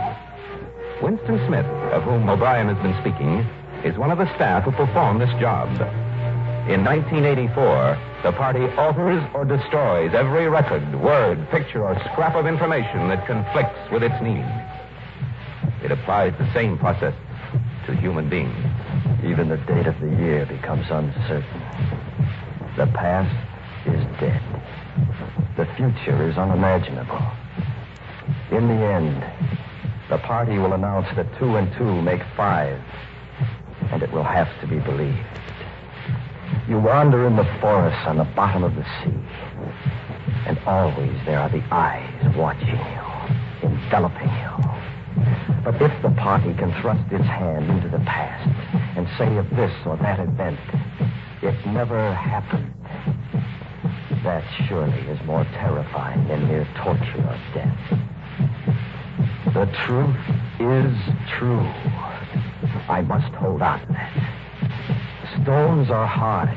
Speaker 22: Winston Smith, of whom O'Brien has been speaking, is one of the staff who perform this job. In 1984, the party alters or destroys every record, word, picture, or scrap of information that conflicts with its needs. It applies the same process to human beings.
Speaker 23: Even the date of the year becomes uncertain. The past is dead. The future is unimaginable. In the end, the party will announce that 2 and 2 make 5, and it will have to be believed. You wander in the forest on the bottom of the sea. And always there are the eyes watching you, enveloping you. But if the party can thrust its hand into the past and say of this or that event, it never happened, that surely is more terrifying than mere torture or death. The truth is true. I must hold on to that. Stones are hard.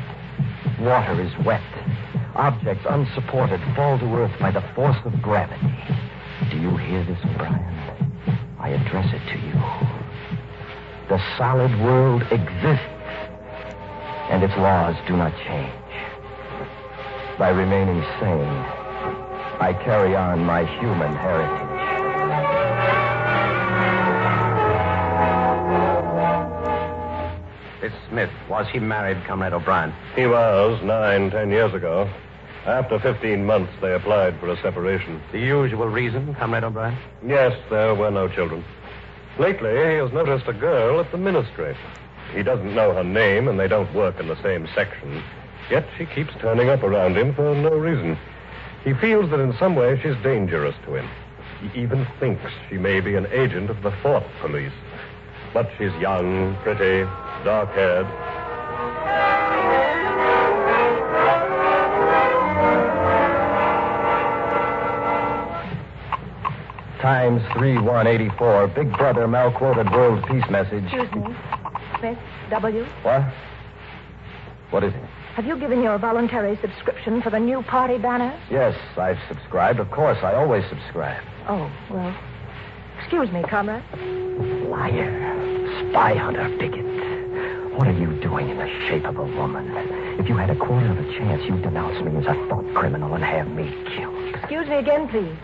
Speaker 23: Water is wet. Objects unsupported fall to earth by the force of gravity. Do you hear this, Brian? I address it to you. The solid world exists, and its laws do not change. By remaining sane, I carry on my human heritage.
Speaker 1: This Smith, was he married, Comrade O'Brien?
Speaker 13: He was 9-10 years ago. After 15 months, they applied for a separation.
Speaker 1: The usual reason, Comrade O'Brien?
Speaker 13: Yes, there were no children. Lately, he has noticed a girl at the ministry. He doesn't know her name, and they don't work in the same section. Yet she keeps turning up around him for no reason. He feels that in some way she's dangerous to him. He even thinks she may be an agent of the 4th Police. But she's young, pretty, dark-haired.
Speaker 23: Times 3184. Big Brother malquoted world peace message.
Speaker 5: Excuse me. Smith, W.
Speaker 23: What? What is it?
Speaker 5: Have you given your voluntary subscription for the new party banner?
Speaker 23: Yes, I've subscribed. Of course, I always subscribe.
Speaker 5: Oh, well. Excuse me, comrade.
Speaker 23: Liar. Spy hunter, bigot. What are you doing in the shape of a woman? If you had a quarter of a chance, you'd denounce me as a thought criminal and have me killed.
Speaker 5: Excuse me again, please.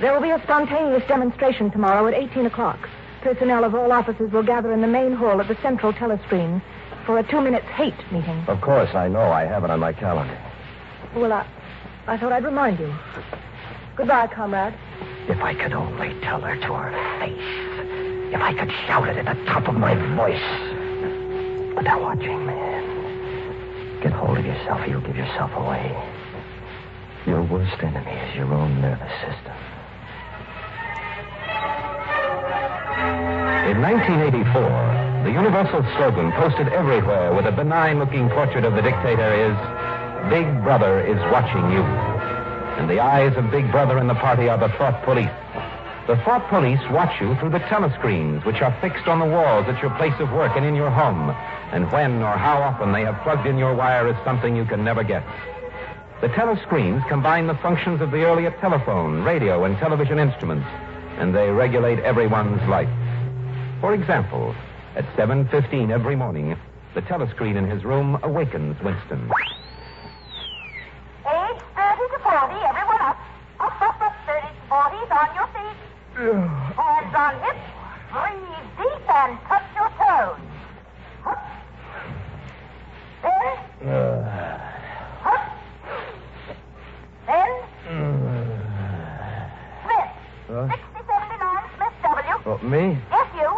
Speaker 5: There will be a spontaneous demonstration tomorrow at 18 o'clock. Personnel of all offices will gather in the main hall at the central telescreen for a 2-minute hate meeting.
Speaker 23: Of course, I know. I have it on my calendar.
Speaker 5: Well, I thought I'd remind you. Goodbye, comrade.
Speaker 23: If I could only tell her to her face. If I could shout it at the top of my voice. But they're watching, man. Get hold of yourself or you'll give yourself away. Your worst enemy is your own nervous system. In 1984, the universal slogan posted everywhere with a benign-looking portrait of the dictator is, Big Brother is watching you. And the eyes of Big Brother and the party are the thought police. The thought police watch you through the telescreens, which are fixed on the walls at your place of work and in your home. And when or how often they have plugged in your wire is something you can never guess. The telescreens combine the functions of the earlier telephone, radio, and television instruments, and they regulate everyone's life. For example, at 7:15 every morning, the telescreen in his room awakens Winston.
Speaker 8: Age 30 to 40, everyone up. Up, 30 to 40s, on your feet. Hands on hips. Breathe deep and touch your toes. Up. Then. Up. Then. Smith. 6079 Smith W.
Speaker 23: Oh, me?
Speaker 8: Yes, you.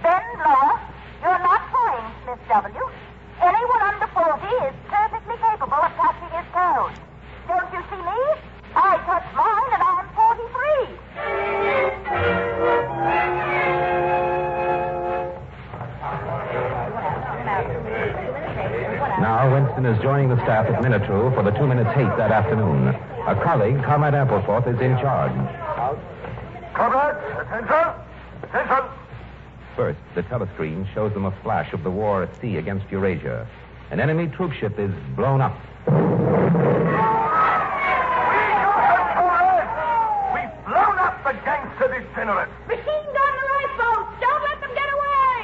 Speaker 8: Ben Law. You're not playing, Smith W. Anyone under 40 is perfectly capable of touching his toes. Don't you see me? I touch mine and I'm 43.
Speaker 23: Now, Winston is joining the staff at Minutru for the 2-minute hate that afternoon. A colleague, Comrade Ampleforth, is in charge.
Speaker 21: Comrades, attention! Attention!
Speaker 23: First, the telescreen shows them a flash of the war at sea against Eurasia. An enemy troopship is blown up.
Speaker 21: We've blown up the gangster degenerates.
Speaker 8: Machine gun the lifeboats. Don't let them get away.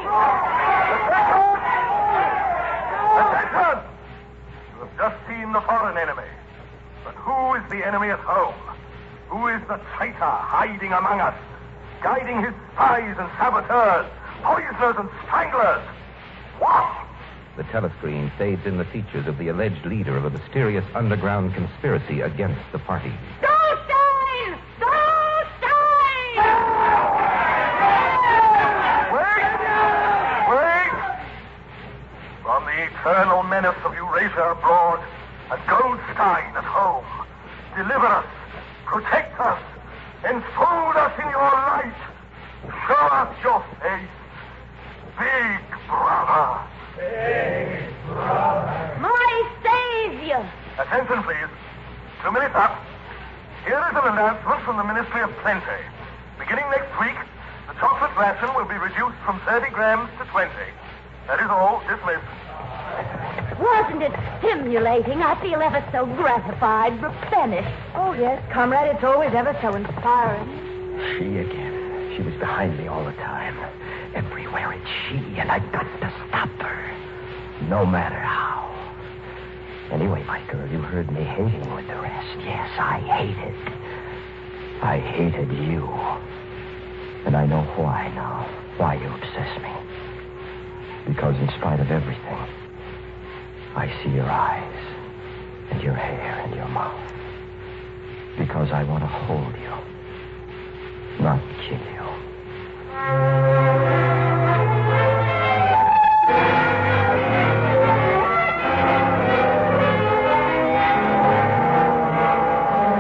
Speaker 21: Attention! You have just seen the foreign enemy. But who is the enemy at home? Who is the traitor hiding among us, guiding his spies and saboteurs, poisoners and stranglers? What?
Speaker 23: The telescreen fades in the features of the alleged leader of a mysterious underground conspiracy against the party.
Speaker 8: Goldstein! Goldstein!
Speaker 21: Wait! From the eternal menace of Eurasia abroad, and Goldstein at home. Deliverer, Protect us. Enfold us in your light. Show us your face. Big brother. Big brother.
Speaker 8: My savior.
Speaker 21: Attention, please. 2 minutes up. Here is an announcement from the Ministry of Plenty. Beginning next week, the chocolate ration will be reduced from 30 grams to 20. That is all. Dismissed.
Speaker 8: Wasn't it stimulating? I feel ever so gratified, replenished.
Speaker 5: Oh, yes, comrade, it's always ever so inspiring.
Speaker 23: She again. She was behind me all the time. Everywhere it's she, and I've got to stop her. No matter how. Anyway, my girl, you heard me hating with the rest. Yes, I hated you. And I know why now. Why you obsess me. Because in spite of everything, I see your eyes, and your hair, and your mouth. Because I want to hold you, not kill you.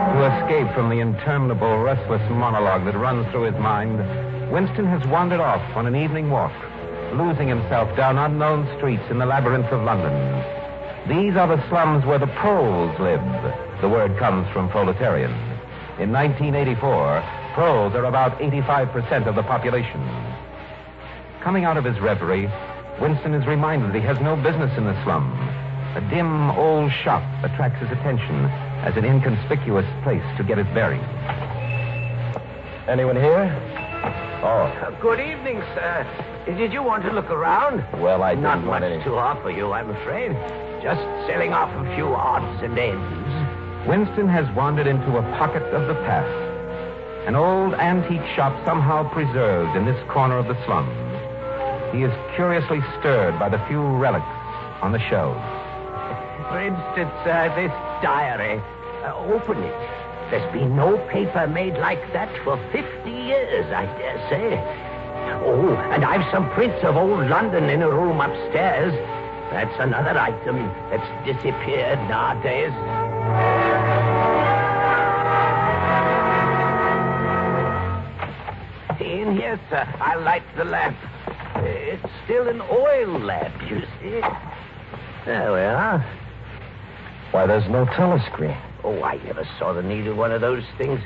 Speaker 22: To escape from the interminable, restless monologue that runs through his mind, Winston has wandered off on an evening walk, losing himself down unknown streets in the labyrinth of London. These are the slums where the proles live. The word comes from proletarian. In 1984, proles are about 85% of the population. Coming out of his reverie, Winston is reminded that he has no business in the slum. A dim, old shop attracts his attention as an inconspicuous place to get his bearings.
Speaker 23: Anyone here? Oh.
Speaker 3: Good evening, sir. Did you want to look around?
Speaker 23: Well, I
Speaker 3: Not
Speaker 23: didn't want
Speaker 3: much
Speaker 23: any...
Speaker 3: to offer you, I'm afraid. Just selling off a few odds and ends.
Speaker 22: Winston has wandered into a pocket of the past. An old antique shop somehow preserved in this corner of the slum. He is curiously stirred by the few relics on the shelves.
Speaker 3: For instance, this diary. Open it. There's been no paper made like that for 50 years, I dare say. Oh, and I've some prints of old London in a room upstairs. That's another item that's disappeared nowadays. In here, sir. I'll light the lamp. It's still an oil lamp, you see. There we are.
Speaker 23: Why, there's no telescreen.
Speaker 3: Oh, I never saw the need of one of those things.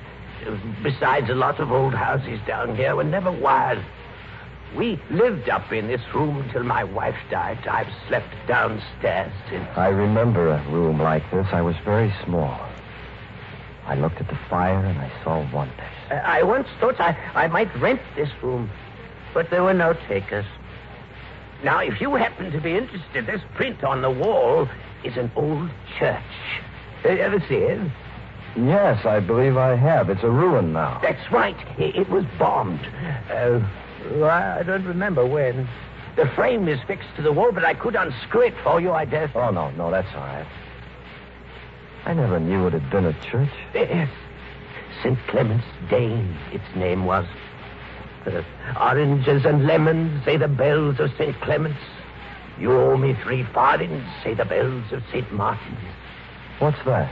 Speaker 3: Besides, a lot of old houses down here were never wired. We lived up in this room till my wife died. I've slept downstairs since.
Speaker 23: I remember a room like this. I was very small. I looked at the fire and I saw wonders.
Speaker 3: I once thought I might rent this room, but there were no takers. Now, if you happen to be interested, this print on the wall is an old church. Ever see it?
Speaker 23: Yes, I believe I have. It's a ruin now.
Speaker 3: That's right. It was bombed. I don't remember when. The frame is fixed to the wall, but I could unscrew it for you, I dare say.
Speaker 23: Oh, no, that's all right. I never knew it had been a church.
Speaker 3: Yes. St. Clement's Dane, its name was. Oranges and lemons, say the bells of St. Clement's. You owe me 3 farthings, say the bells of St. Martin's.
Speaker 23: What's that?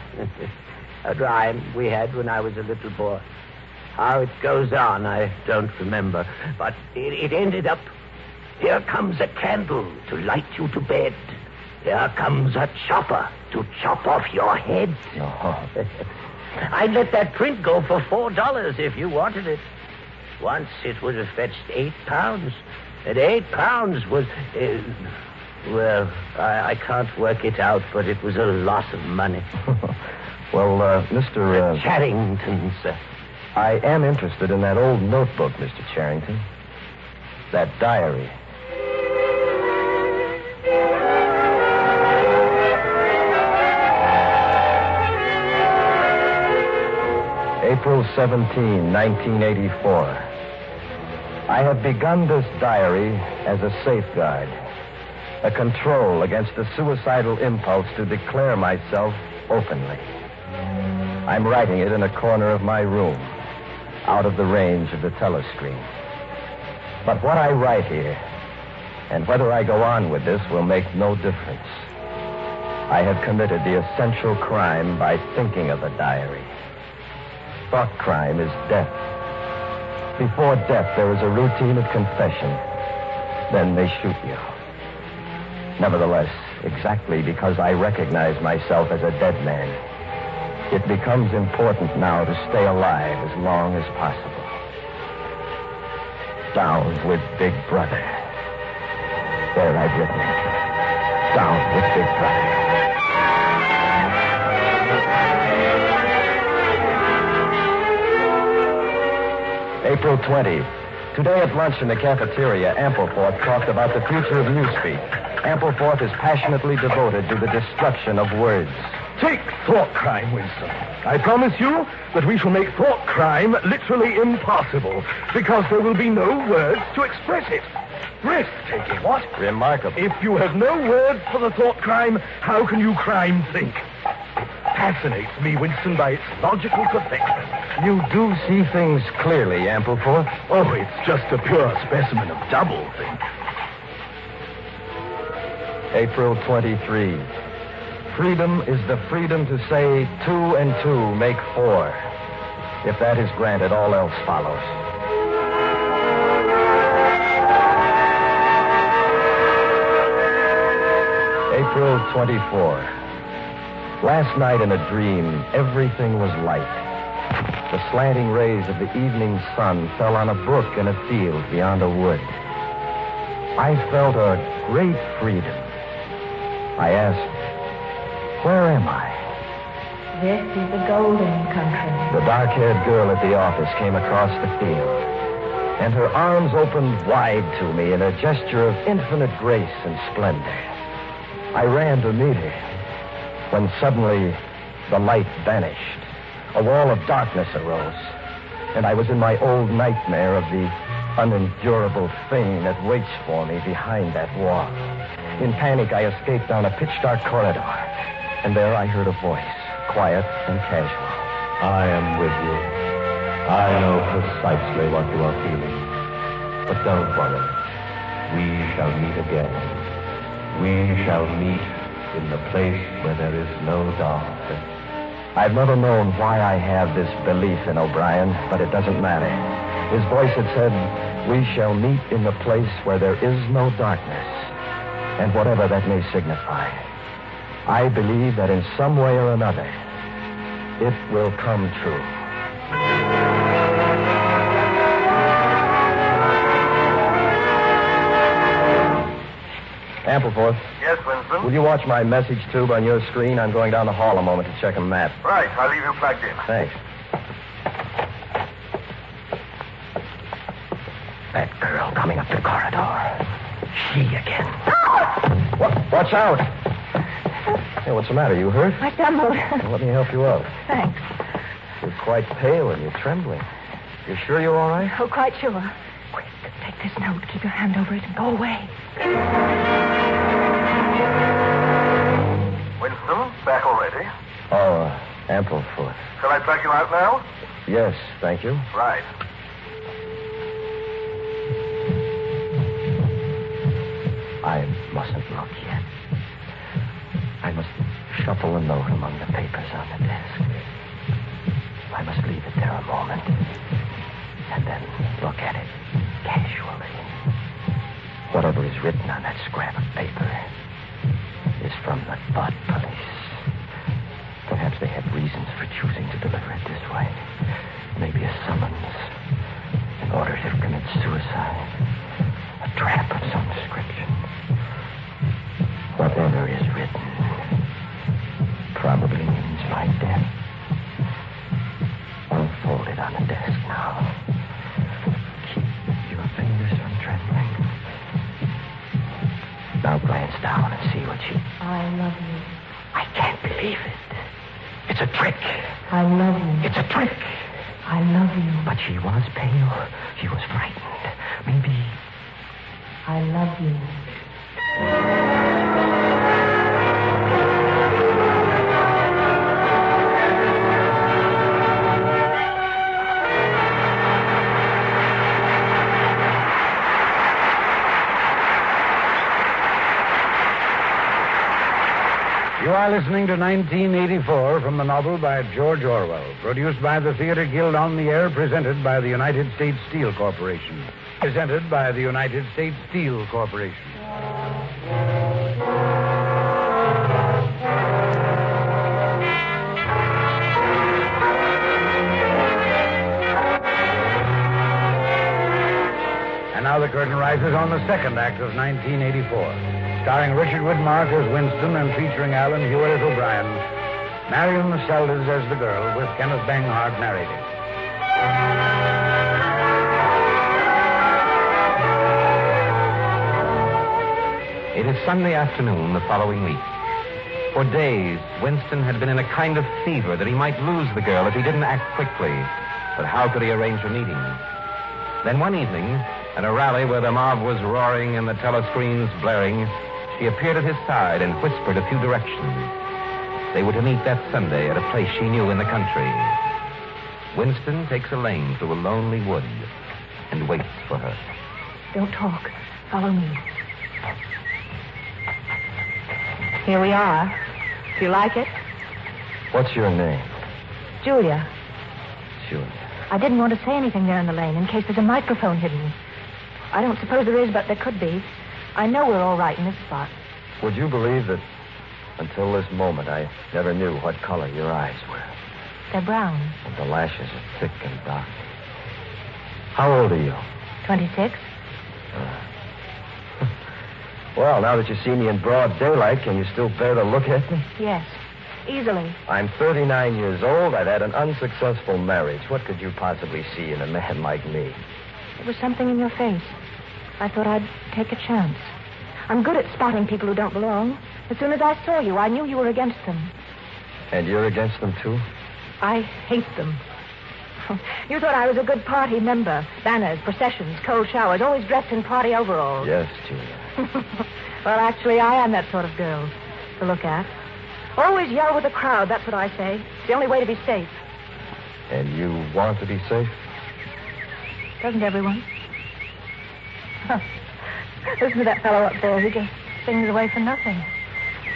Speaker 3: A rhyme we had when I was a little boy. How it goes on, I don't remember. But it ended up, here comes a candle to light you to bed. Here comes a chopper to chop off your head.
Speaker 23: Oh.
Speaker 3: I'd let that print go for $4 if you wanted it. Once it would have fetched £8. And £8 was... well, I can't work it out, but it was a lot of money.
Speaker 23: Well, Mr.
Speaker 3: Charrington, sir.
Speaker 23: I am interested in that old notebook, Mr. Charrington. That diary. April 17, 1984. I have begun this diary as a safeguard, a control against the suicidal impulse to declare myself openly. I'm writing it in a corner of my room, out of the range of the telescreen. But what I write here, and whether I go on with this, will make no difference. I have committed the essential crime by thinking of a diary. thought crime is death. Before death, there is a routine of confession. Then they shoot you. Nevertheless, exactly because I recognize myself as a dead man, it becomes important now to stay alive as long as possible. Down with Big Brother. There, I've written it. Down with Big Brother. April 20. Today at lunch in the cafeteria, Ampleforth talked about the future of newspeak. Ampleforth is passionately devoted to the destruction of words.
Speaker 21: Take thought crime, Winston. I promise you that we shall make thought crime literally impossible, because there will be no words to express it. Breathtaking, what?
Speaker 23: Remarkable.
Speaker 21: If you have no words for the thought crime, how can you crime think? Fascinates me, Winston, by its logical perfection.
Speaker 23: You do see things clearly, Ampleforth.
Speaker 21: Oh, it's just a pure specimen of doublethink.
Speaker 23: April 23. Freedom is the freedom to say 2 and 2 make 4. If that is granted, all else follows. April 24. Last night in a dream, everything was light. The slanting rays of the evening sun fell on a brook in a field beyond a wood. I felt a great freedom. I asked, where am I?
Speaker 5: This is the golden country.
Speaker 23: The dark-haired girl at the office came across the field, and her arms opened wide to me in a gesture of infinite grace and splendor. I ran to meet her, when suddenly the light vanished. A wall of darkness arose, and I was in my old nightmare of the unendurable thing that waits for me behind that wall. In panic, I escaped down a pitch-dark corridor, and there I heard a voice, quiet and casual.
Speaker 13: I am with you. I know precisely what you are feeling. But don't worry. We shall meet again. We shall meet in the place where there is no dark.
Speaker 23: I've never known why I have this belief in O'Brien, but it doesn't matter. His voice had said, we shall meet in the place where there is no darkness. And whatever that may signify, I believe that in some way or another, it will come true. Ampleforth.
Speaker 21: Yes, Vincent?
Speaker 23: Will you watch my message tube on your screen? I'm going down the hall a moment to check a map.
Speaker 21: Right, I'll leave you plugged in.
Speaker 23: Thanks. That girl coming up the corridor. She again. Watch out! Hey, what's the matter? You hurt?
Speaker 5: I stumbled.
Speaker 23: Well, let me help you out.
Speaker 5: Thanks.
Speaker 23: You're quite pale and you're trembling. You sure you're all right?
Speaker 5: Oh, quite sure. Quick, take this note, keep your hand over it, and go away.
Speaker 21: Winston, back already?
Speaker 23: Oh, Ampleforth.
Speaker 21: Shall I plug you out now?
Speaker 23: Yes, thank you.
Speaker 21: Right.
Speaker 23: I mustn't look yet. I must shuffle a note among the papers on the desk. I must leave it there a moment, and then look at it casually. Whatever is written on that scrap of paper is from the thought police. Perhaps they had reasons for choosing to deliver it this way. Maybe a summons, an order to commit suicide, a trap of some description. Whatever is written probably means my death. Unfold it on the desk now. Keep your fingers from trembling. Now glance down and see what she...
Speaker 5: I love you.
Speaker 23: I can't believe it. It's a trick.
Speaker 5: I love you.
Speaker 23: It's a trick.
Speaker 5: I love you.
Speaker 23: But she was pale. She was frightened. Maybe...
Speaker 5: I love you.
Speaker 7: You are listening to 1984 from the novel by George Orwell, produced by the Theater Guild on the Air, presented by the United States Steel Corporation. Presented by the United States Steel Corporation. And now the curtain rises on the second act of 1984. Starring Richard Widmark as Winston and featuring Alan Hewitt as O'Brien. Marion Seldes as the girl, with Kenneth Banghart narrating.
Speaker 22: It is Sunday afternoon the following week. For days, Winston had been in a kind of fever that he might lose the girl if he didn't act quickly. But how could he arrange a meeting? Then one evening, at a rally where the mob was roaring and the telescreens blaring, she appeared at his side and whispered a few directions. They were to meet that Sunday at a place she knew in the country. Winston takes a lane through a lonely wood and waits for her.
Speaker 5: Don't talk. Follow me. Here we are. Do you like it?
Speaker 23: What's your name?
Speaker 5: Julia.
Speaker 23: Julia.
Speaker 5: I didn't want to say anything there in the lane in case there's a microphone hidden. I don't suppose there is, but there could be. I know we're all right in this spot.
Speaker 23: Would you believe that until this moment I never knew what color your eyes were?
Speaker 5: They're brown.
Speaker 23: And the lashes are thick and dark. How old are you?
Speaker 5: 26.
Speaker 23: Well, now that you see me in broad daylight, can you still bear to look at me?
Speaker 5: Yes, easily.
Speaker 23: I'm 39 years old. I've had an unsuccessful marriage. What could you possibly see in a man like me?
Speaker 5: There was something in your face. I thought I'd take a chance. I'm good at spotting people who don't belong. As soon as I saw you, I knew you were against them.
Speaker 23: And you're against them, too?
Speaker 5: I hate them. You thought I was a good party member. Banners, processions, cold showers, always dressed in party overalls.
Speaker 23: Yes, Julia.
Speaker 5: Well, actually, I am that sort of girl to look at. Always yell with the crowd, that's what I say. It's the only way to be safe.
Speaker 23: And you want to be safe?
Speaker 5: Doesn't everyone? Listen to that fellow up there. He just sings away for nothing.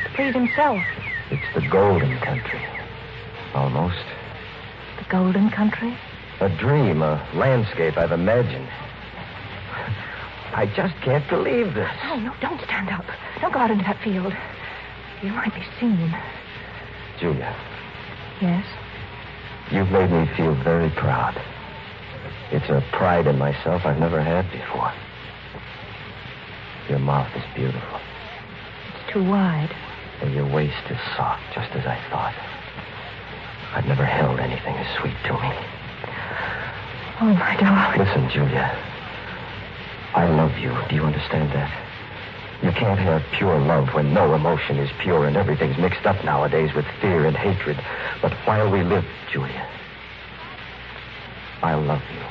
Speaker 5: To please himself.
Speaker 23: It's the golden country. Almost.
Speaker 5: The golden country?
Speaker 23: A dream, a landscape I've imagined. I just can't believe this.
Speaker 5: No, don't stand up. Don't go out into that field. You might be seen.
Speaker 23: Julia.
Speaker 5: Yes?
Speaker 23: You've made me feel very proud. It's a pride in myself I've never had before. Your mouth is beautiful.
Speaker 5: It's too wide.
Speaker 23: And your waist is soft, just as I thought. I've never held anything as sweet to me.
Speaker 5: Oh, my darling.
Speaker 23: Listen, Julia. I love you. Do you understand that? You can't have pure love when no emotion is pure and everything's mixed up nowadays with fear and hatred. But while we live, Julia, I love you.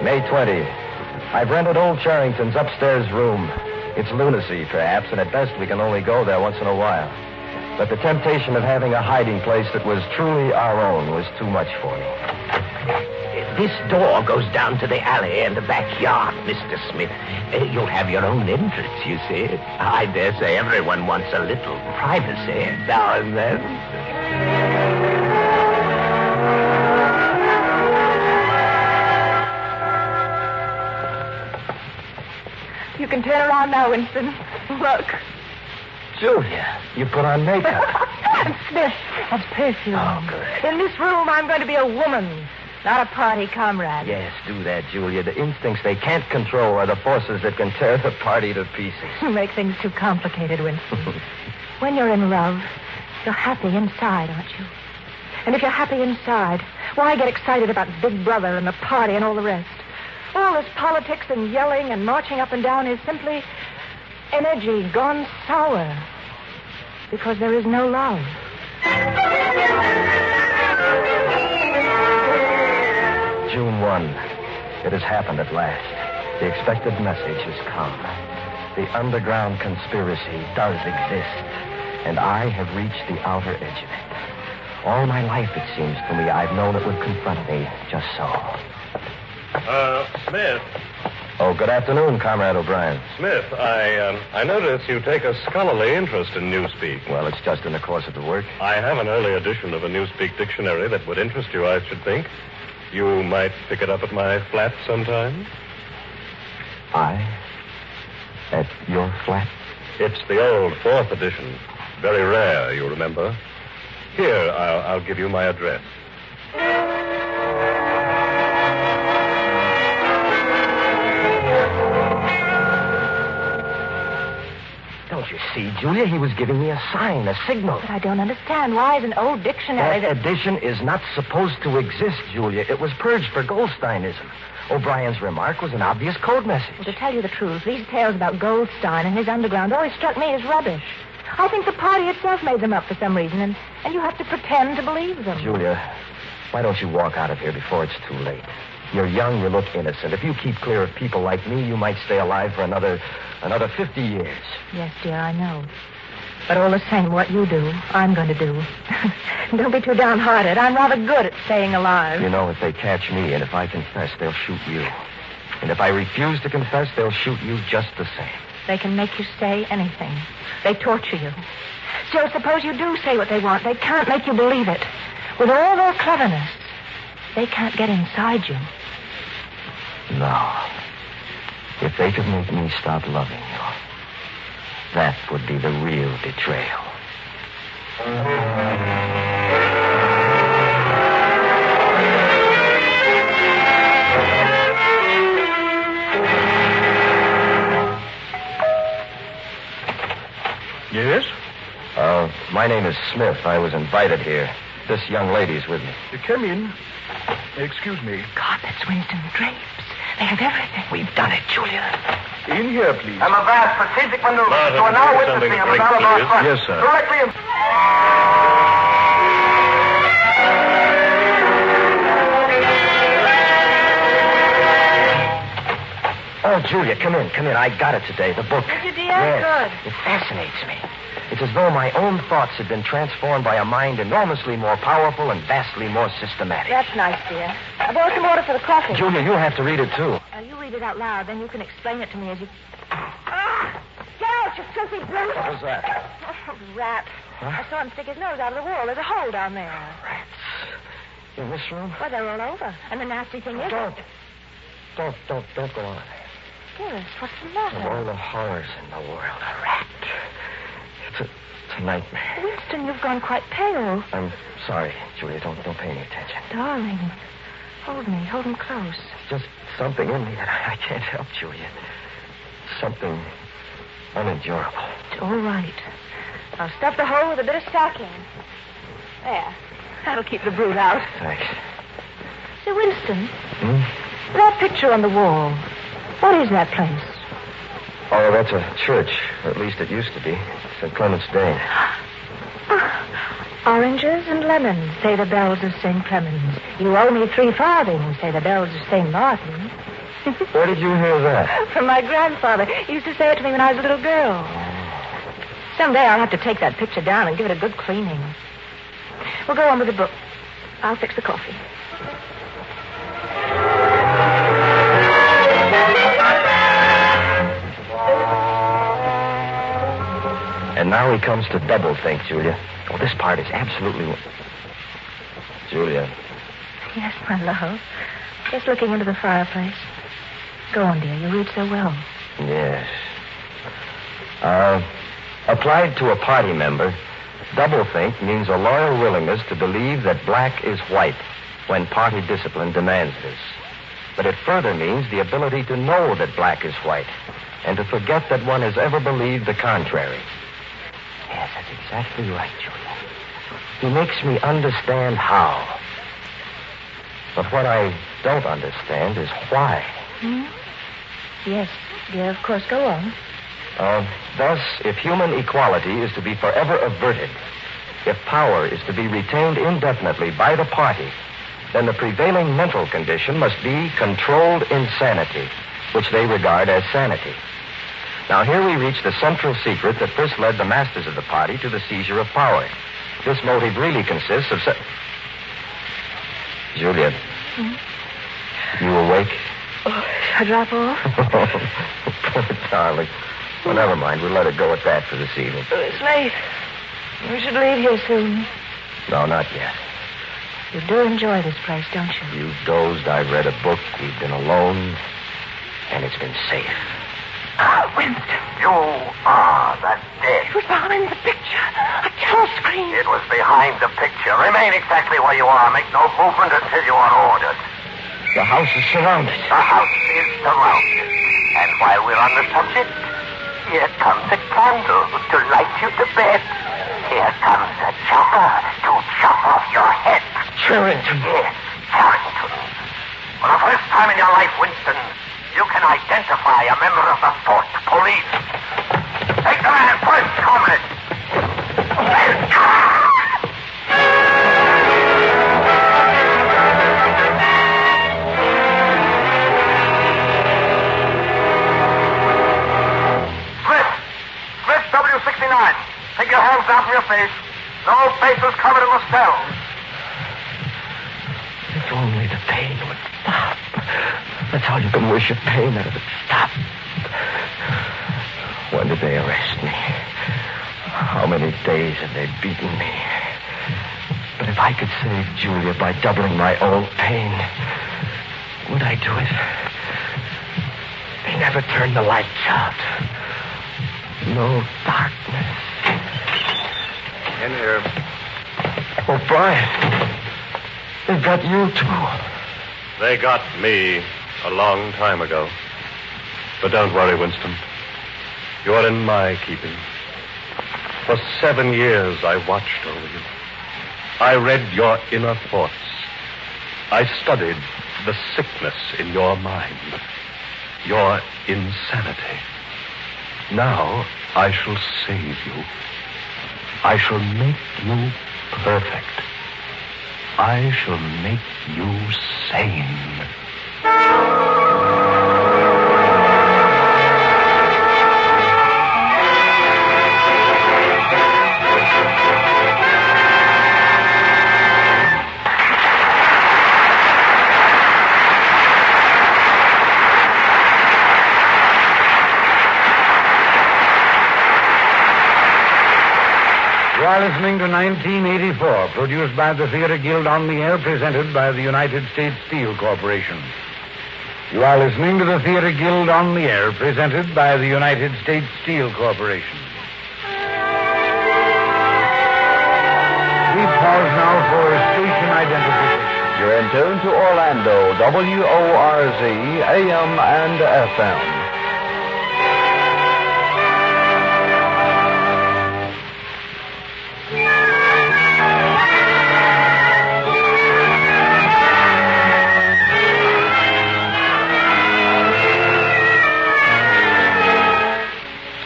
Speaker 23: May 20. I've rented old Charrington's upstairs room. It's lunacy, perhaps, and at best we can only go there once in a while. But the temptation of having a hiding place that was truly our own was too much for me.
Speaker 3: This door goes down to the alley and the backyard, Mr. Smith. You'll have your own entrance, you see. I dare say everyone wants a little privacy now and then.
Speaker 5: You can turn around now, Winston. Look.
Speaker 23: Julia, you put on makeup.
Speaker 5: Smith, that's perfume.
Speaker 23: Oh, good.
Speaker 5: In this room, I'm going to be a woman, not a party comrade.
Speaker 23: Yes, do that, Julia. The instincts they can't control are the forces that can tear the party to pieces.
Speaker 5: You make things too complicated, Winston. When you're in love, you're happy inside, aren't you? And if you're happy inside, why get excited about Big Brother and the party and all the rest? All this politics and yelling and marching up and down is simply energy gone sour. Because there is no love.
Speaker 23: June 1. It has happened at last. The expected message has come. The underground conspiracy does exist. And I have reached the outer edge of it. All my life, it seems to me, I've known it would confront me just so.
Speaker 13: Smith.
Speaker 23: Oh, good afternoon, Comrade O'Brien.
Speaker 13: Smith, I notice you take a scholarly interest in Newspeak.
Speaker 23: Well, it's just in the course of the work.
Speaker 13: I have an early edition of a Newspeak dictionary that would interest you, I should think. You might pick it up at my flat sometime.
Speaker 23: At your flat?
Speaker 13: It's the old 4th edition. Very rare, you remember. Here, I'll give you my address.
Speaker 23: Don't you see, Julia? He was giving me a sign, a signal.
Speaker 5: But I don't understand. Why is an old dictionary
Speaker 23: That edition is not supposed to exist, Julia. It was purged for Goldsteinism. O'Brien's remark was an obvious code message.
Speaker 5: Well, to tell you the truth, these tales about Goldstein and his underground always struck me as rubbish. I think the party itself made them up for some reason, and you have to pretend to believe them.
Speaker 23: Julia, why don't you walk out of here before it's too late? You're young, you look innocent. If you keep clear of people like me, you might stay alive for another 50 years.
Speaker 5: Yes, dear, I know. But all the same, what you do, I'm going to do. Don't be too downhearted. I'm rather good at staying alive.
Speaker 23: You know, if they catch me and if I confess, they'll shoot you. And if I refuse to confess, they'll shoot you just the same.
Speaker 5: They can make you say anything. They torture you. Still, suppose you do say what they want. They can't make you believe it. With all their cleverness, they can't get inside you.
Speaker 23: No. If they could make me stop loving you, that would be the real betrayal.
Speaker 18: Yes?
Speaker 23: My name is Smith. I was invited here. This young lady's with me.
Speaker 18: Come in. Excuse me.
Speaker 5: God, that's Winston Drapes. They have everything.
Speaker 23: We've done it, Julia.
Speaker 18: In here, please.
Speaker 21: I'm a vast strategic maneuver. You are now witnessing a battle of our front.
Speaker 18: Yes, sir.
Speaker 21: Directly in...
Speaker 23: Oh, Julia, come in. I got it today, the book.
Speaker 5: Did you, dear?
Speaker 23: Yes.
Speaker 5: Good.
Speaker 23: It fascinates me. It's as though my own thoughts had been transformed by a mind enormously more powerful and vastly more systematic.
Speaker 5: That's nice, dear. I brought some water for the coffee.
Speaker 23: Julia, you'll have to read it, too.
Speaker 5: You read it out loud, then you can explain it to me as you... Ah! Get out, you filthy brute!
Speaker 23: What was that?
Speaker 5: Oh, rat.
Speaker 23: Huh?
Speaker 5: I saw him stick his nose out of the wall. There's a hole down there.
Speaker 23: Rats. In this room?
Speaker 5: Well, they're all over. And the nasty thing is...
Speaker 23: Don't go on.
Speaker 5: Dearest, what's the matter?
Speaker 23: Of all the horrors in the world, a rat. It's a nightmare.
Speaker 5: Winston, you've gone quite pale.
Speaker 23: I'm sorry, Julia. Don't pay any attention.
Speaker 5: Darling, hold me close.
Speaker 23: It's just something in me that I can't help, Julia. Something unendurable.
Speaker 5: It's all right. I'll stuff the hole with a bit of stocking. There. That'll keep the brute out.
Speaker 23: Thanks.
Speaker 5: Say, Winston, that picture on the wall, what is that place?
Speaker 23: Oh, that's a church. Or at least it used to be. St. Clement's Day.
Speaker 5: Oranges and lemons, say the bells of St. Clement's. You owe me 3 farthings, say the bells of St. Martin.
Speaker 23: Where did you hear that?
Speaker 5: From my grandfather. He used to say it to me when I was a little girl. Someday I'll have to take that picture down and give it a good cleaning. We'll go on with the book. I'll fix the coffee.
Speaker 23: And now he comes to doublethink, Julia. Oh, this part is absolutely... Julia.
Speaker 5: Yes, my love. Just looking into the fireplace. Go on, dear. You read so well.
Speaker 23: Yes. Applied to a party member, doublethink means a loyal willingness to believe that black is white when party discipline demands this. But it further means the ability to know that black is white and to forget that one has ever believed the contrary. Yes, that's exactly right, Julia. He makes me understand how. But what I don't understand is why.
Speaker 5: Yes, dear, of course. Go on.
Speaker 23: Thus, if human equality is to be forever averted, if power is to be retained indefinitely by the party, then the prevailing mental condition must be controlled insanity, which they regard as sanity. Now, here we reach the central secret that first led the masters of the party to the seizure of power. This motive really consists of... Julia. You awake?
Speaker 5: Oh, I drop off?
Speaker 23: Poor darling. Well, never mind. We'll let it go at that for this evening.
Speaker 5: It's late. We should leave here soon.
Speaker 23: No, not yet.
Speaker 5: You do enjoy this place, don't you?
Speaker 23: You've dozed. I've read a book. We've been alone. And it's been safe.
Speaker 5: Winston.
Speaker 21: You are the dead.
Speaker 5: It was behind the picture. A kill screen.
Speaker 21: It was behind the picture. Remain exactly where you are. Make no movement until you are ordered.
Speaker 23: The house is surrounded.
Speaker 21: The house is surrounded. And while we're on the subject, here comes a candle to light you to bed. Here comes a chopper to chop off your head.
Speaker 23: Charrington.
Speaker 21: Yes, Charrington. For the first time in your life, Winston, you can identify a member of the Fort Police. Take the man first, comrade. Smith, W69. Take your hands down from your face. No faces covered in the cell.
Speaker 23: If only the pain would stop. That's all you can wish, if pain that it would stop. When did they arrest me? How many days have they beaten me? But if I could save Julia by doubling my own pain, would I do it? They never turned the lights out. No darkness.
Speaker 13: In here.
Speaker 23: Oh, Brian. They've got you, too.
Speaker 13: They got me a long time ago. But don't worry, Winston. You're in my keeping. For 7 years, I watched over you. I read your inner thoughts. I studied the sickness in your mind, your insanity. Now, I shall save you. I shall make you perfect. I shall make you sane.
Speaker 7: You are listening to 1984, produced by the Theater Guild on the Air, presented by the United States Steel Corporation. You are listening to the Theater Guild on the Air, presented by the United States Steel Corporation. We pause now for station identification.
Speaker 6: You're in tune to Orlando, WORZ, AM and FM.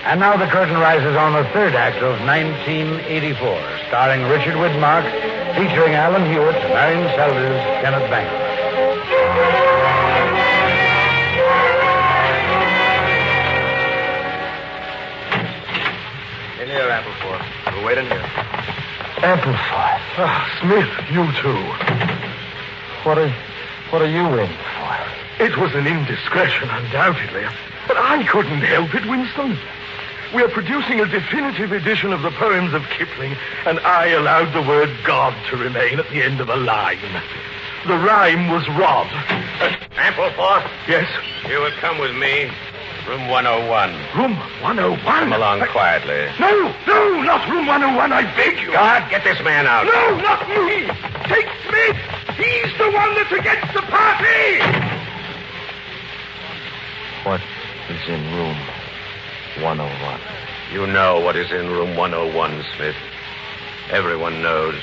Speaker 7: And now the curtain rises on the third act of 1984, starring Richard Widmark, featuring Alan Hewitt, Marion Seldes, Kenneth Banger.
Speaker 13: In here, Ampleforth. We'll wait in here.
Speaker 23: Ampleforth.
Speaker 21: Ah, Smith, you too.
Speaker 23: What are you in for?
Speaker 21: It was an indiscretion, undoubtedly. But I couldn't help it, Winston. We are producing a definitive edition of the poems of Kipling, and I allowed the word God to remain at the end of a line. The rhyme was Rod.
Speaker 13: Ampleforth?
Speaker 21: Yes?
Speaker 13: You will come with me. Room 101.
Speaker 21: Room 101?
Speaker 13: Come along quietly.
Speaker 21: No, not room 101, I beg you.
Speaker 13: God, get this man out.
Speaker 21: No, not me. Take Smith. He's the one that's against the party.
Speaker 23: What is in room 101?
Speaker 13: You know what is in room 101, Smith. Everyone knows.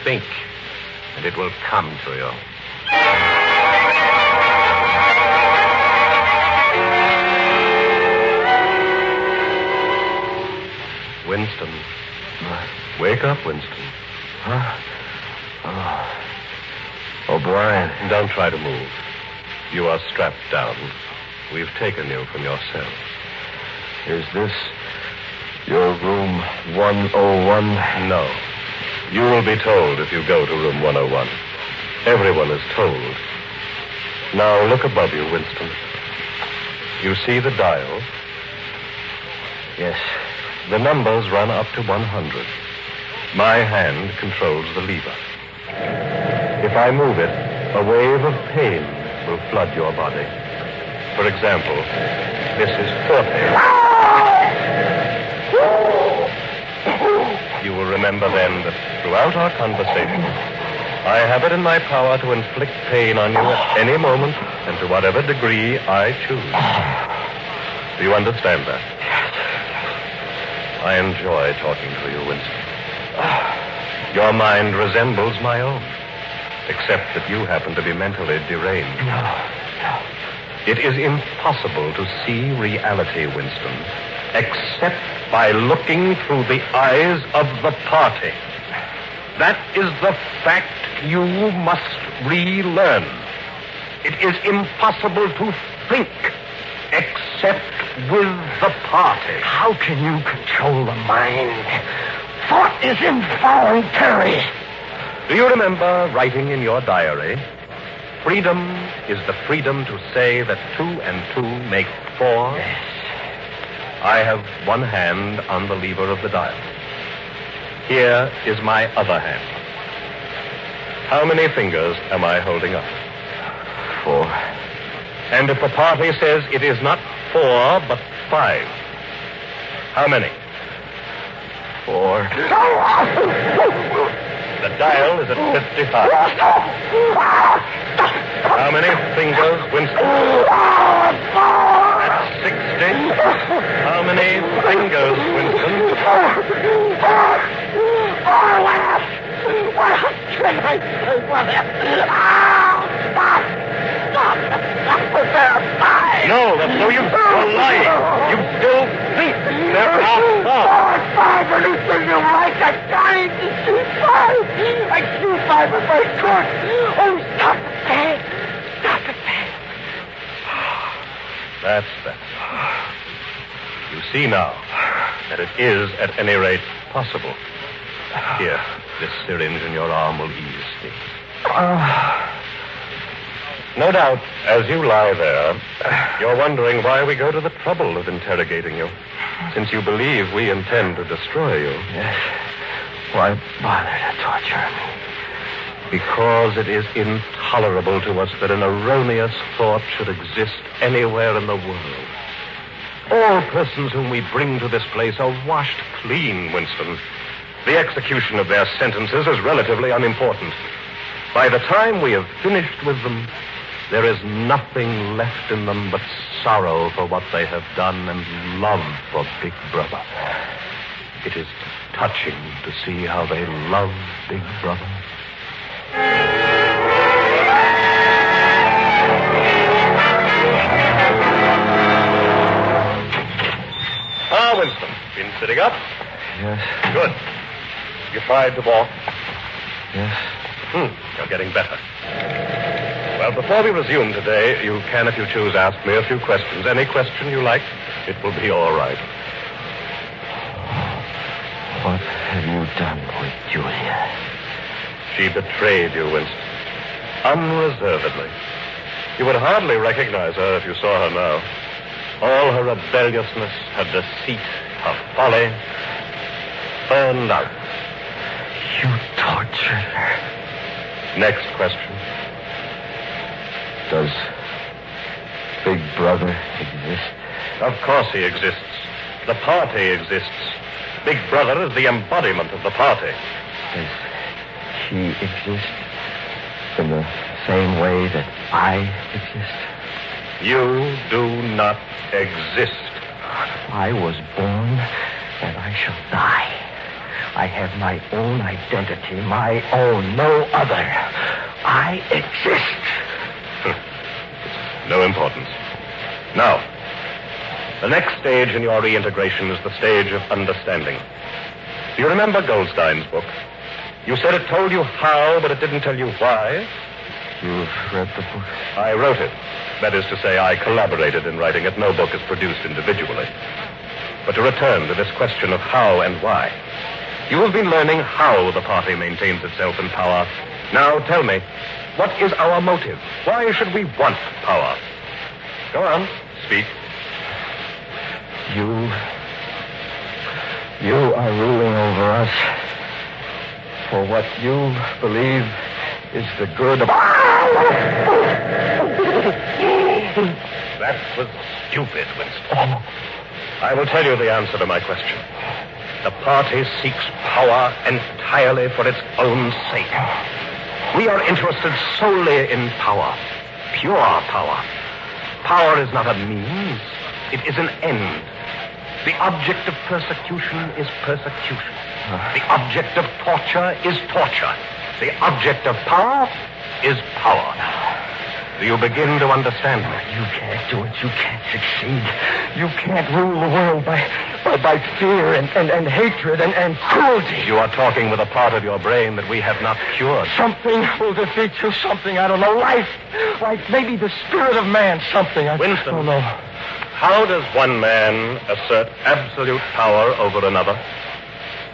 Speaker 13: Think, and it will come to you. Winston. Wake up, Winston.
Speaker 23: Huh? O'Brien.
Speaker 13: Don't try to move. You are strapped down. We've taken you from your cell.
Speaker 23: Is this your room 101?
Speaker 13: No. You will be told if you go to room 101. Everyone is told. Now look above you, Winston. You see the dial?
Speaker 23: Yes.
Speaker 13: The numbers run up to 100. My hand controls the lever. If I move it, a wave of pain will flood your body. For example, this is 40. You will remember then that throughout our conversation, I have it in my power to inflict pain on you at any moment and to whatever degree I choose. Do you understand that? I enjoy talking to you, Winston. Your mind resembles my own, except that you happen to be mentally deranged.
Speaker 23: No.
Speaker 13: It is impossible to see reality, Winston, except by looking through the eyes of the party. That is the fact you must relearn. It is impossible to think except with the party.
Speaker 23: How can you control the mind? Thought is involuntary.
Speaker 13: Do you remember writing in your diary, freedom is the freedom to say that 2 and 2 make 4?
Speaker 23: Yes.
Speaker 13: I have one hand on the lever of the dial. Here is my other hand. How many fingers am I holding up?
Speaker 23: 4.
Speaker 13: And if the party says it is not 4, but 5, how many?
Speaker 23: 4.
Speaker 13: The dial is at 55. How many fingers, Winston? At 60. How many fingers, Winston?
Speaker 23: What can I say for them? Stop!
Speaker 13: No, that's no use. You're lying. You still think there are
Speaker 23: 5. Anything you like, I died. 5. I do 5 if I could. Oh, stop the pain. Stop the pain.
Speaker 13: That's better. You see now that it is, at any rate, possible. Here, this syringe in your arm will ease things. No doubt, as you lie there, you're wondering why we go to the trouble of interrogating you, since you believe we intend to destroy you.
Speaker 23: Yes. Why bother to torture me?
Speaker 13: Because it is intolerable to us that an erroneous thought should exist anywhere in the world. All persons whom we bring to this place are washed clean, Winston. The execution of their sentences is relatively unimportant. By the time we have finished with them, there is nothing left in them but sorrow for what they have done and love for Big Brother. It is touching to see how they love Big Brother. Ah, Winston, been sitting up?
Speaker 23: Yes.
Speaker 13: Good. You tried to walk?
Speaker 23: Yes.
Speaker 13: You're getting better. Well, before we resume today, you can, if you choose, ask me a few questions. Any question you like, it will be all right.
Speaker 23: What have you done with Julia?
Speaker 13: She betrayed you, Winston. Unreservedly. You would hardly recognize her if you saw her now. All her rebelliousness, her deceit, her folly, burned out.
Speaker 23: You tortured her.
Speaker 13: Next question.
Speaker 23: Does Big Brother exist?
Speaker 13: Of course he exists. The party exists. Big Brother is the embodiment of the party.
Speaker 23: Does he exist in the same way that I exist?
Speaker 13: You do not exist.
Speaker 23: I was born and I shall die. I have my own identity, my own, no other. I exist.
Speaker 13: No importance. Now, the next stage in your reintegration is the stage of understanding. Do you remember Goldstein's book? You said it told you how, but it didn't tell you why.
Speaker 23: You've read the book?
Speaker 13: I wrote it. That is to say, I collaborated in writing it. No book is produced individually. But to return to this question of how and why. You have been learning how the party maintains itself in power. Now tell me, What is our motive? Why should we want power? Go on, speak.
Speaker 23: You are ruling over us for what you believe is the good of...
Speaker 13: That was stupid, Winston. I will tell you the answer to my question. The party seeks power entirely for its own sake. We are interested solely in power, pure power. Power is not a means, it is an end. The object of persecution is persecution. The object of torture is torture. The object of power is power. Do you begin to understand me?
Speaker 23: You can't do it. You can't succeed. You can't rule the world by fear and hatred and cruelty.
Speaker 13: You are talking with a part of your brain that we have not cured.
Speaker 23: Something will defeat you. Something, I don't know. Life. Like maybe the spirit of man. Something.
Speaker 13: Winston.
Speaker 23: I don't know.
Speaker 13: How does one man assert absolute power over another?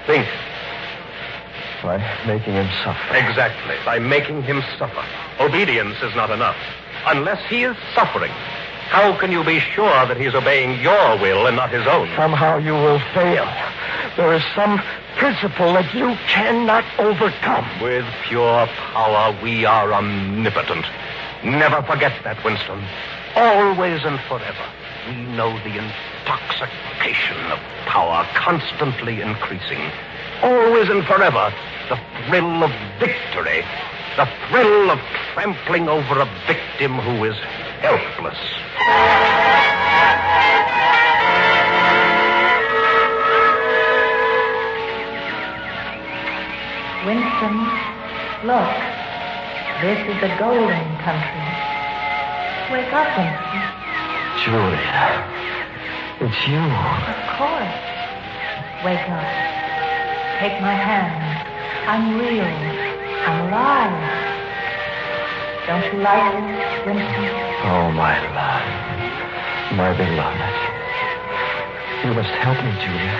Speaker 13: Think.
Speaker 23: By making him suffer.
Speaker 13: Exactly. By making him suffer. Obedience is not enough. Unless he is suffering, how can you be sure that he's obeying your will and not his own?
Speaker 23: Somehow you will fail. There is some principle that you cannot overcome.
Speaker 13: With pure power, we are omnipotent. Never forget that, Winston. Always and forever. We know the intoxication of power constantly increasing. Always and forever, the thrill of victory, the thrill of trampling over a victim who is helpless.
Speaker 5: Winston, look. This is the golden country. Wake up, Winston.
Speaker 23: Julia, it's you.
Speaker 5: Of course. Wake up. Take my hand. I'm real. I'm alive. Don't you like it, Winston?
Speaker 23: Oh, my love. My beloved. You must help me, Julia.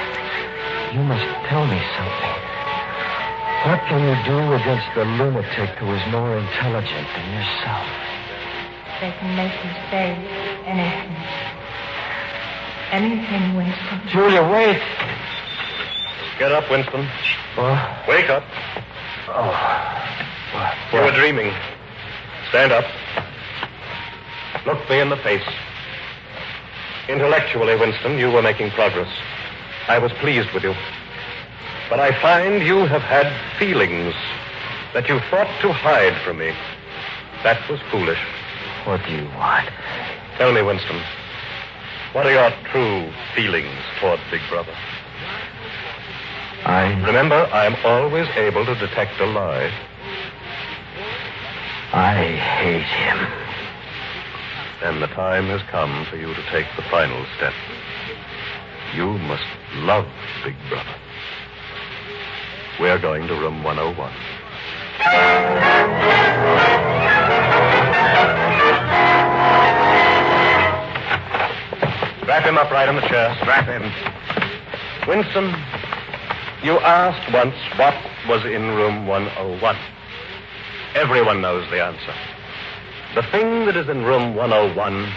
Speaker 23: You must tell me something. What can you do against the lunatic who is more intelligent than yourself?
Speaker 5: They can make you say anything. Anything, Winston.
Speaker 23: Julia, wait.
Speaker 13: Get up, Winston.
Speaker 23: What?
Speaker 13: Wake up.
Speaker 23: Oh.
Speaker 13: You were dreaming. Stand up. Look me in the face. Intellectually, Winston, you were making progress. I was pleased with you. But I find you have had feelings that you thought to hide from me. That was foolish.
Speaker 23: What do you want?
Speaker 13: Tell me, Winston, what are your true feelings toward Big Brother? Remember, I am always able to detect a lie.
Speaker 23: I hate him.
Speaker 13: Then the time has come for you to take the final step. You must love Big Brother. We're going to room 101. Strap him up right in the chair. Strap him. Winston, you asked once what was in room 101. Everyone knows the answer. The thing that is in room 101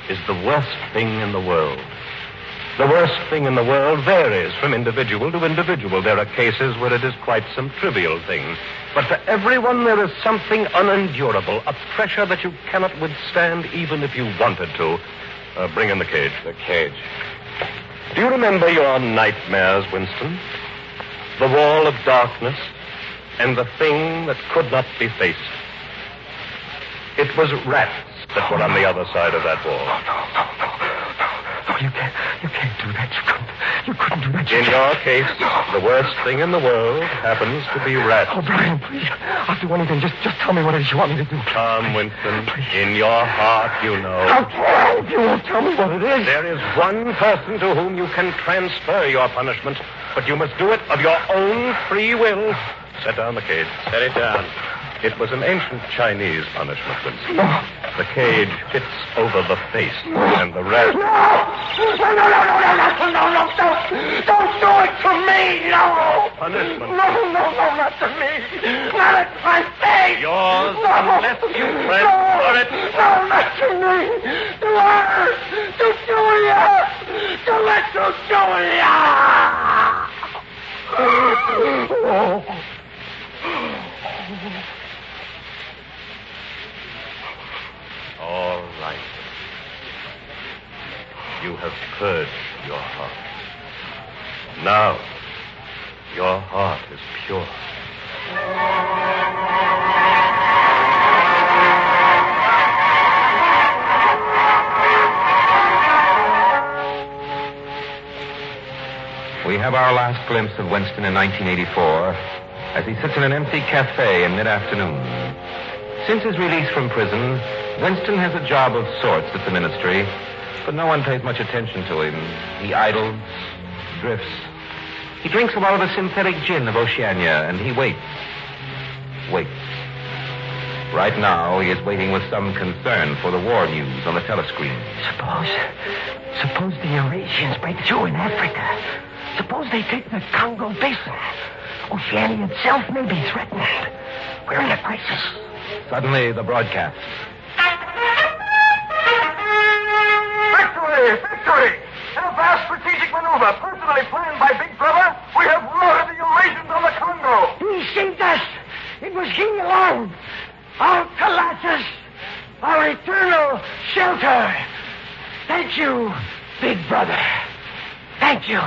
Speaker 13: is the worst thing in the world. The worst thing in the world varies from individual to individual. There are cases where it is quite some trivial thing. But for everyone, there is something unendurable, a pressure that you cannot withstand even if you wanted to. Bring in the cage. The cage. Do you remember your nightmares, Winston? The wall of darkness and the thing that could not be faced. It was rats that were on the other side of that wall.
Speaker 23: No, you can't do that. You couldn't do that.
Speaker 13: In your case, the worst thing in the world happens to be rats.
Speaker 23: Oh, Brian, please. I'll do anything. Just tell me what it is you want me to do.
Speaker 13: Come, Winston. In your heart, you know.
Speaker 23: I'll try if you won't tell me what it is.
Speaker 13: There is one person to whom you can transfer your punishment, but you must do it of your own free will. Set down the cage. Set it down. It was an ancient Chinese punishment, Vincent.
Speaker 23: No.
Speaker 13: The cage fits over the face, and the rat...
Speaker 23: No, don't do it to me, no!
Speaker 13: Punishment.
Speaker 23: No, not to me. Not at my face!
Speaker 2: face.
Speaker 3: Yours,
Speaker 2: No.
Speaker 3: unless you press for it.
Speaker 2: No, not to me. To her. To Julia. To let to Julia.
Speaker 3: All right. You have purged your heart. Now, your heart is pure.
Speaker 22: We have our last glimpse of Winston in 1984 as he sits in an empty cafe in mid-afternoon. Since his release from prison, Winston has a job of sorts at the ministry, but no one pays much attention to him. He idles, drifts. He drinks a lot of the synthetic gin of Oceania, and he waits. Waits. Right now, he is waiting with some concern for the war news on the telescreen.
Speaker 2: Suppose the Eurasians break through in Africa. Suppose they take the Congo Basin. Oceania itself may be threatened. We're in a crisis.
Speaker 22: Suddenly, the broadcast.
Speaker 21: Victory! Victory! In a vast strategic maneuver personally planned by Big Brother, we have routed the Eurasians on the Congo.
Speaker 2: He saved us. It was he alone. Our colossus. Our eternal shelter. Thank you, Big Brother. Thank you.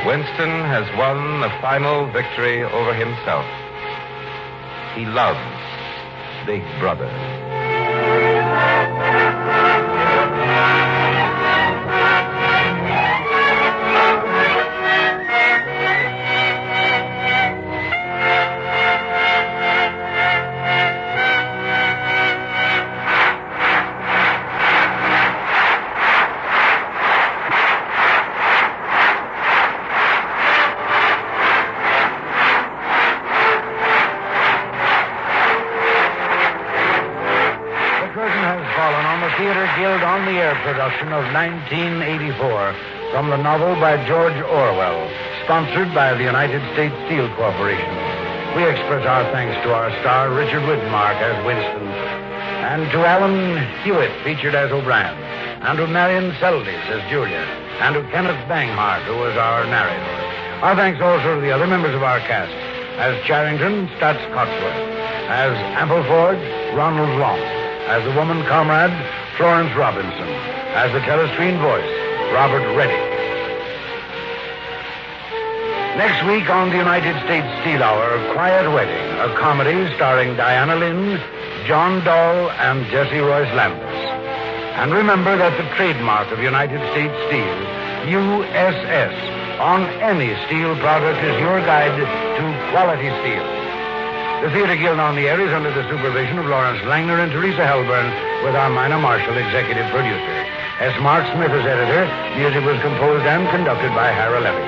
Speaker 22: Winston has won the final victory over himself. He loves Big Brother.
Speaker 7: Theater Guild on the Air production of 1984 from the novel by George Orwell, sponsored by the United States Steel Corporation. We express our thanks to our star, Richard Widmark, as Winston, and to Alan Hewitt, featured as O'Brien, and to Marion Seldes as Julia, and to Kenneth Banghart, who was our narrator. Our thanks also to the other members of our cast, as Charrington, Stutz Cotsworth, as Ampleford, Ronald Long, as the woman comrade, Florence Robinson, as the telescreen voice, Robert Reddick. Next week on the United States Steel Hour, Quiet Wedding, a comedy starring Diana Lynn, John Dahl, and Jesse Royce Landis. And remember that the trademark of United States Steel, USS, on any steel product is your guide to quality steel. The Theater Guild on the Air is under the supervision of Lawrence Langner and Teresa Helburn, with our Minor Marshall executive producer. S. Mark Smith is editor. Music was composed and conducted by Hara Levy.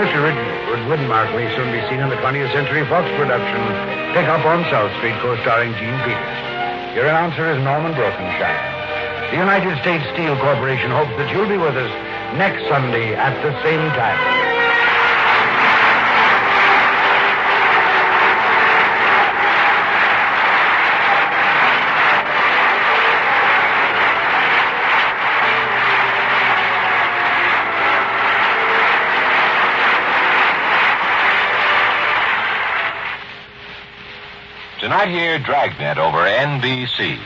Speaker 7: Mr. Richard Widmark may soon be seen in the 20th Century Fox production, Pick Up on South Street, co-starring Gene Peters. Your announcer is Norman Brokenshire. The United States Steel Corporation hopes that you'll be with us next Sunday at the same time.
Speaker 9: Tonight here, Dragnet over NBC.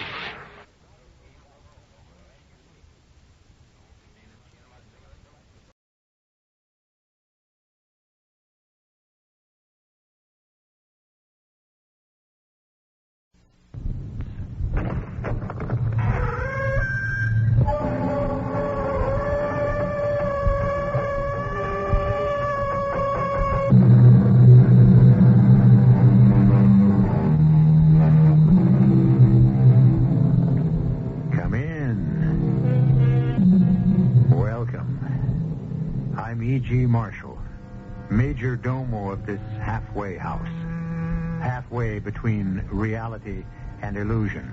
Speaker 11: Marshall, major domo of this halfway house, halfway between reality and illusion.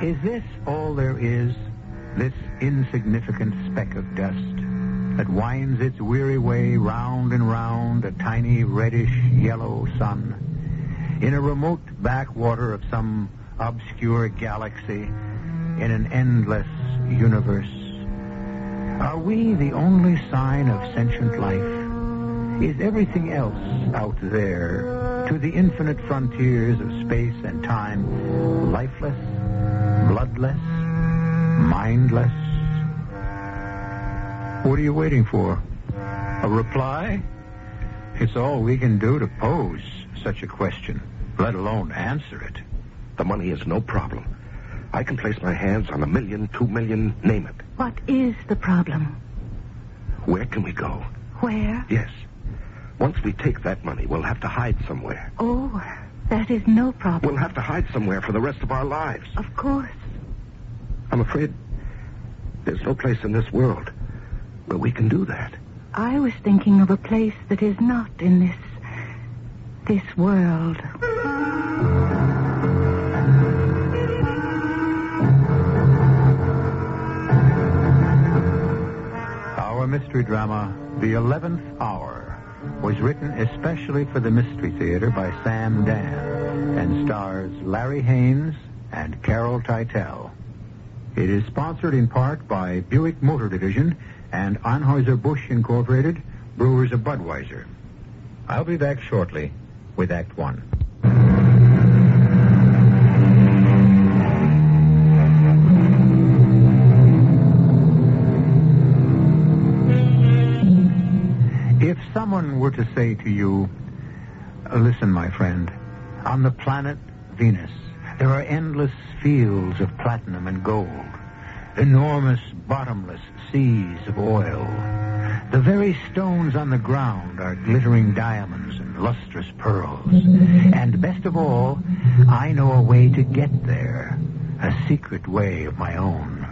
Speaker 11: Is this all there is, this insignificant speck of dust?
Speaker 16: that winds its weary way round and round a tiny reddish-yellow sun in a remote backwater of some obscure galaxy in an endless universe. Are we the only sign of sentient life? Is everything else out there, to the infinite frontiers of space and time, lifeless, bloodless, mindless? What are you waiting for? A reply? It's all we can do to pose such a question, let alone answer it.
Speaker 17: The money is no problem. I can place my hands on $1 million, $2 million, name it.
Speaker 5: What is the problem?
Speaker 17: Where can we go?
Speaker 5: Where?
Speaker 17: Yes. Once we take that money, we'll have to hide somewhere.
Speaker 5: Oh, that is no problem.
Speaker 17: We'll have to hide somewhere for the rest of our lives.
Speaker 5: Of course.
Speaker 17: I'm afraid there's no place in this world where we can do that.
Speaker 5: I was thinking of a place that is not in this world.
Speaker 16: Our mystery drama, The 11th Hour, was written especially for the Mystery Theater by Sam Dan and stars Larry Haynes and Carol Teitel. It is sponsored in part by Buick Motor Division and Anheuser-Busch Incorporated, Brewers of Budweiser. I'll be back shortly with Act One. If someone were to say to you, listen, my friend, on the planet Venus, there are endless fields of platinum and gold, enormous bottomless seas of oil. The very stones on the ground are glittering diamonds and lustrous pearls. And best of all, I know a way to get there, a secret way of my own.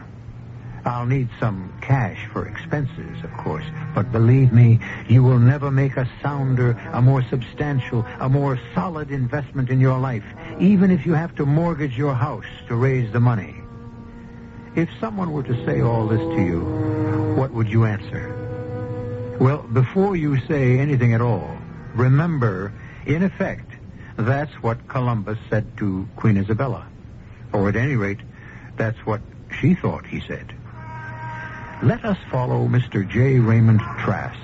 Speaker 16: I'll need some cash for expenses, of course, but believe me, you will never make a sounder, a more substantial, a more solid investment in your life, even if you have to mortgage your house to raise the money. If someone were to say all this to you, what would you answer? Well, before you say anything at all, remember, in effect, that's what Columbus said to Queen Isabella. Or at any rate, that's what she thought he said. Let us follow Mr. J. Raymond Trask,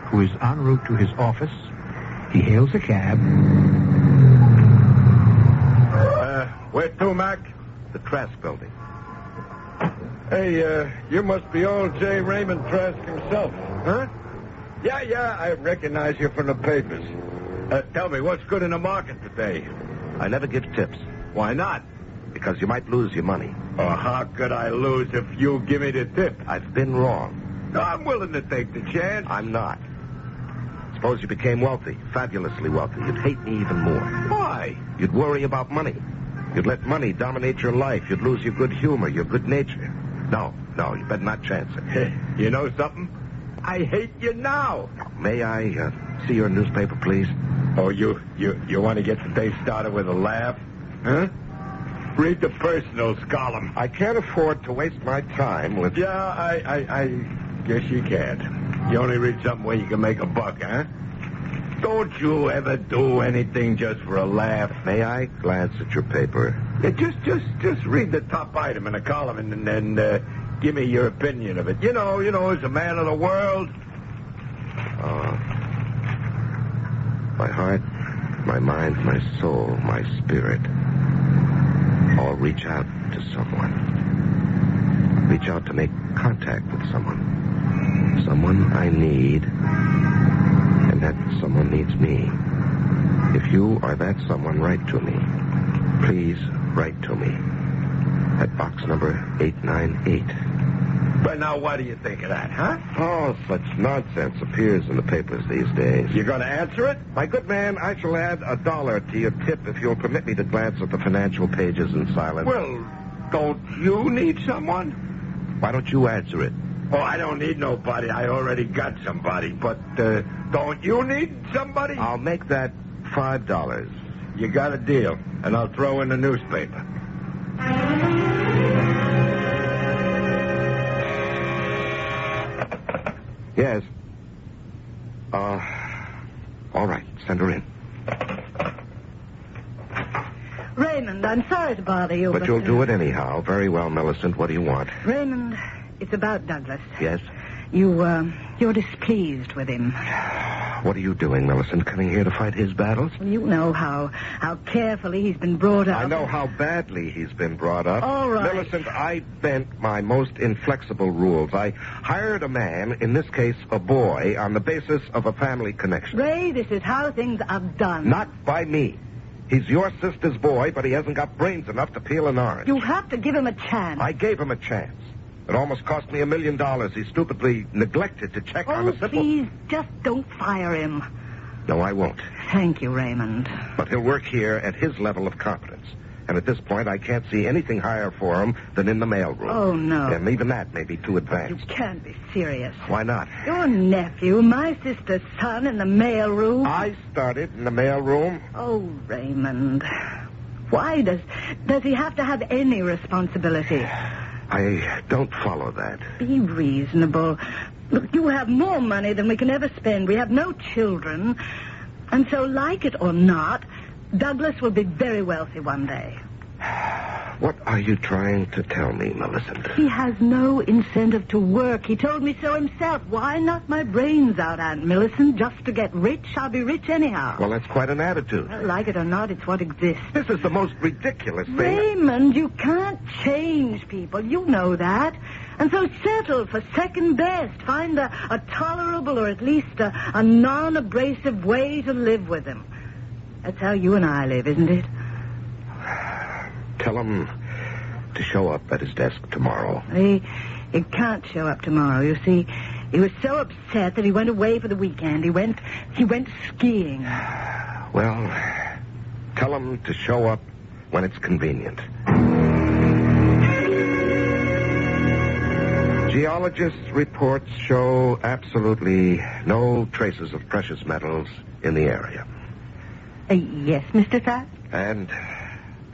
Speaker 16: who is en route to his office. He hails a cab.
Speaker 19: Where to, Mac?
Speaker 17: The Trask building.
Speaker 19: Hey, you must be old J. Raymond Trask himself, huh? Yeah, I recognize you from the papers. Tell me, what's good in the market today?
Speaker 17: I never give tips.
Speaker 19: Why not?
Speaker 17: Because you might lose your money.
Speaker 19: Oh, how could I lose if you give me the tip?
Speaker 17: I've been wrong.
Speaker 19: No, I'm willing to take the chance.
Speaker 17: I'm not. Suppose you became wealthy, fabulously wealthy. You'd hate me even more.
Speaker 19: Why?
Speaker 17: You'd worry about money. You'd let money dominate your life. You'd lose your good humor, your good nature. No, you better not chance it.
Speaker 19: You know something? I hate you now.
Speaker 17: May I see your newspaper, please?
Speaker 19: Oh, you want to get the day started with a laugh? Huh? Read the personals column.
Speaker 17: I can't afford to waste my time with...
Speaker 19: Yeah, I guess you can't. You only read something where you can make a buck, huh? Don't you ever do anything just for a laugh?
Speaker 17: May I glance at your paper?
Speaker 19: Yeah, just read the top item in the column and then give me your opinion of it. You know, as a man of the world.
Speaker 17: My heart, my mind, my soul, my spirit... all reach out to someone. Reach out to make contact with someone. Someone I need, and that someone needs me. If you are that someone, write to me. Please write to me. At box number 898.
Speaker 19: But now what do you think of that, huh?
Speaker 17: Oh, such nonsense appears in the papers these days.
Speaker 19: You going to answer it?
Speaker 17: My good man, I shall add $1 to your tip if you'll permit me to glance at the financial pages in silence.
Speaker 19: Well, don't you need someone?
Speaker 17: Why don't you answer it?
Speaker 19: Oh, I don't need nobody. I already got somebody. But don't you need somebody?
Speaker 17: I'll make that $5.
Speaker 19: You got a deal, and I'll throw in the newspaper.
Speaker 17: Yes. All right. Send her in.
Speaker 5: Raymond, I'm sorry to bother you,
Speaker 17: But you'll do it anyhow. Very well, Millicent. What do you want?
Speaker 5: Raymond, it's about Douglas.
Speaker 17: Yes?
Speaker 5: You're displeased with him.
Speaker 17: What are you doing, Millicent? Coming here to fight his battles?
Speaker 5: You know how carefully he's been brought up.
Speaker 17: I know how badly he's been brought up.
Speaker 5: All right.
Speaker 17: Millicent, I bent my most inflexible rules. I hired a man, in this case a boy, on the basis of a family connection.
Speaker 5: Ray, this is how things are done.
Speaker 17: Not by me. He's your sister's boy, but he hasn't got brains enough to peel an orange.
Speaker 5: You have to give him a chance.
Speaker 17: I gave him a chance. It almost cost me $1 million. He stupidly neglected to check on a simple...
Speaker 5: Please, just don't fire him.
Speaker 17: No, I won't.
Speaker 5: Thank you, Raymond.
Speaker 17: But he'll work here at his level of competence. And at this point, I can't see anything higher for him than in the mailroom.
Speaker 5: Oh, no.
Speaker 17: And even that may be too advanced.
Speaker 5: You can't be serious.
Speaker 17: Why not?
Speaker 5: Your nephew, my sister's son, in the mailroom.
Speaker 17: I started in the mailroom.
Speaker 5: Oh, Raymond. Why does he have to have any responsibility?
Speaker 17: I don't follow that.
Speaker 5: Be reasonable. Look, you have more money than we can ever spend. We have no children. And so, like it or not, Douglas will be very wealthy one day.
Speaker 17: What are you trying to tell me, Millicent?
Speaker 5: He has no incentive to work. He told me so himself. Why knock my brains out, Aunt Millicent? Just to get rich? I'll be rich anyhow.
Speaker 17: Well, that's quite an attitude.
Speaker 5: Like it or not, it's what exists.
Speaker 17: This is the most ridiculous thing.
Speaker 5: Raymond, you can't change people. You know that. And so settle for second best. Find a tolerable or at least a non-abrasive way to live with him. That's how you and I live, isn't it?
Speaker 17: Tell him to show up at his desk tomorrow.
Speaker 5: He can't show up tomorrow. You see, he was so upset that he went away for the weekend. He went skiing.
Speaker 17: Well, tell him to show up when it's convenient. Geologists' reports show absolutely no traces of precious metals in the area.
Speaker 5: Yes, Mr. Trask?
Speaker 17: And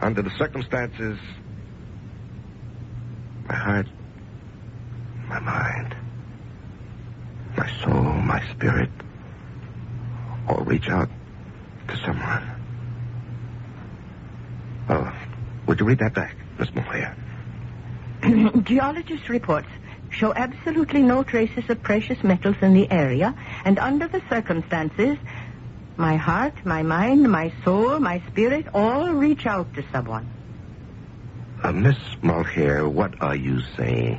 Speaker 17: under the circumstances, my heart, my mind, my soul, my spirit, all reach out to someone. Would you read that back, Miss Moyer?
Speaker 5: Geologists' reports show absolutely no traces of precious metals in the area, and under the circumstances, my heart, my mind, my soul, my spirit all reach out to someone.
Speaker 17: Miss Mulcair, what are you saying?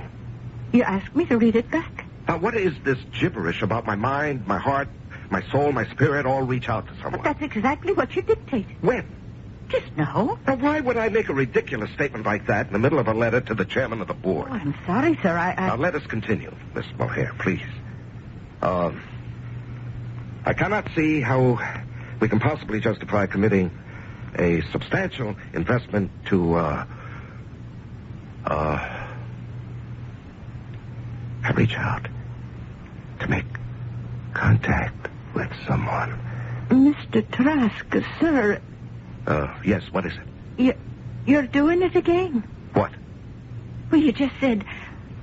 Speaker 5: You asked me to read it back.
Speaker 17: What is this gibberish about my mind, my heart, my soul, my spirit all reach out to someone?
Speaker 5: But that's exactly what you dictated.
Speaker 17: When?
Speaker 5: Just now.
Speaker 17: Now, why would I make a ridiculous statement like that in the middle of a letter to the chairman of the board?
Speaker 5: Oh, I'm sorry, sir.
Speaker 17: Now, let us continue, Miss Mulcair, please. I cannot see how we can possibly justify committing a substantial investment to, reach out, to make contact with someone.
Speaker 5: Mr. Trask, sir.
Speaker 17: Yes, what is it?
Speaker 5: You're doing it again.
Speaker 17: What?
Speaker 5: Well, you just said,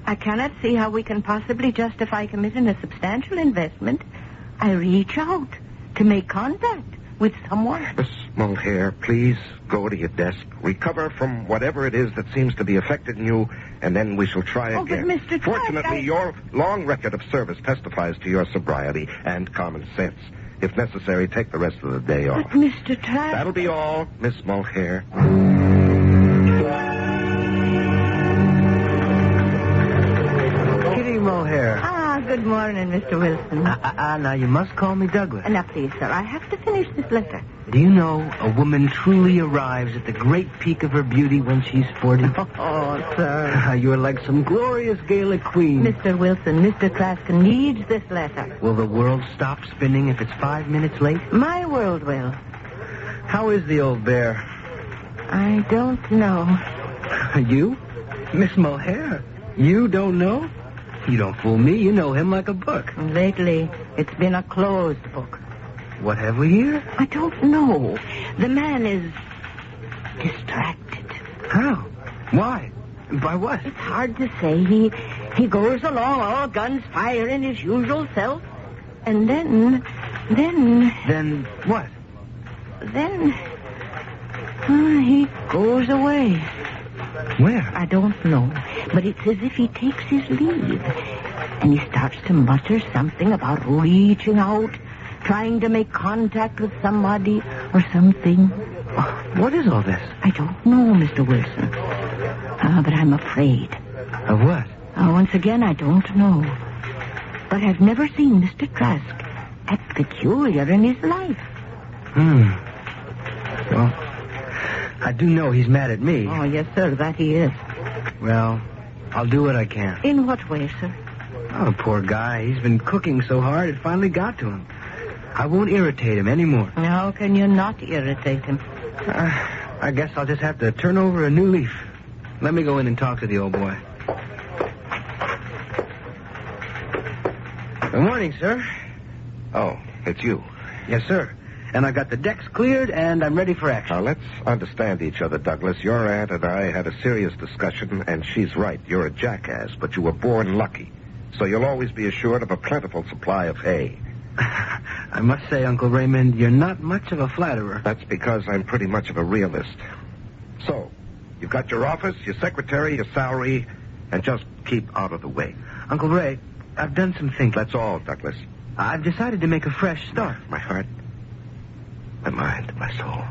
Speaker 5: I cannot see how we can possibly justify committing a substantial investment. I reach out to make contact with someone.
Speaker 17: Miss Mulcair, please go to your desk, recover from whatever it is that seems to be affecting you, and then we shall try again.
Speaker 5: But Mr. Clark,
Speaker 17: Fortunately, your long record of service testifies to your sobriety and common sense. If necessary, take the rest of the day off.
Speaker 5: But Mr. Trask...
Speaker 17: That'll be all, Miss Mulcair.
Speaker 12: Kitty Mulcair.
Speaker 5: Good morning, Mr. Wilson.
Speaker 12: Now, you must call me Douglas.
Speaker 5: Now, please, sir, I have to finish this letter.
Speaker 12: Do you know a woman truly arrives at the great peak of her beauty when she's 40?
Speaker 5: Oh, sir.
Speaker 12: You're like some glorious Gaelic queen.
Speaker 5: Mr. Wilson, Mr. Trask needs this letter.
Speaker 12: Will the world stop spinning if it's 5 minutes late?
Speaker 5: My world will.
Speaker 12: How is the old bear?
Speaker 5: I don't know.
Speaker 12: You? Miss Mulcair? You don't know? You don't fool me. You know him like a book.
Speaker 5: Lately, it's been a closed book.
Speaker 12: What have we here?
Speaker 5: I don't know. The man is distracted.
Speaker 12: How? Why? By what?
Speaker 5: It's hard to say.
Speaker 10: He goes along, all guns firing his usual self. And then...
Speaker 12: Then what?
Speaker 10: Then... he goes away.
Speaker 12: Where?
Speaker 10: I don't know. But it's as if he takes his leave. And he starts to mutter something about reaching out, trying to make contact with somebody or something.
Speaker 12: What is all this?
Speaker 10: I don't know, Mr. Wilson. But I'm afraid.
Speaker 12: Of what?
Speaker 10: Once again, I don't know. But I've never seen Mr. Trask act peculiar in his life.
Speaker 12: Well, I do know he's mad at me.
Speaker 10: Oh, yes, sir, that he is.
Speaker 12: Well, I'll do what I can.
Speaker 10: In what way, sir?
Speaker 12: Oh, poor guy. He's been cooking so hard it finally got to him. I won't irritate him anymore.
Speaker 10: How can you not irritate him?
Speaker 12: I guess I'll just have to turn over a new leaf. Let me go in and talk to the old boy. Good morning, sir.
Speaker 17: Oh, it's you.
Speaker 12: Yes, sir. And I got the decks cleared, and I'm ready for action.
Speaker 17: Now, let's understand each other, Douglas. Your aunt and I had a serious discussion, and she's right. You're a jackass, but you were born lucky. So you'll always be assured of a plentiful supply of hay.
Speaker 12: I must say, Uncle Raymond, you're not much of a flatterer.
Speaker 17: That's because I'm pretty much of a realist. So, you've got your office, your secretary, your salary, and just keep out of the way.
Speaker 12: Uncle Ray, I've done some thinking.
Speaker 17: That's all, Douglas.
Speaker 12: I've decided to make a fresh start.
Speaker 17: My heart, my mind, my soul.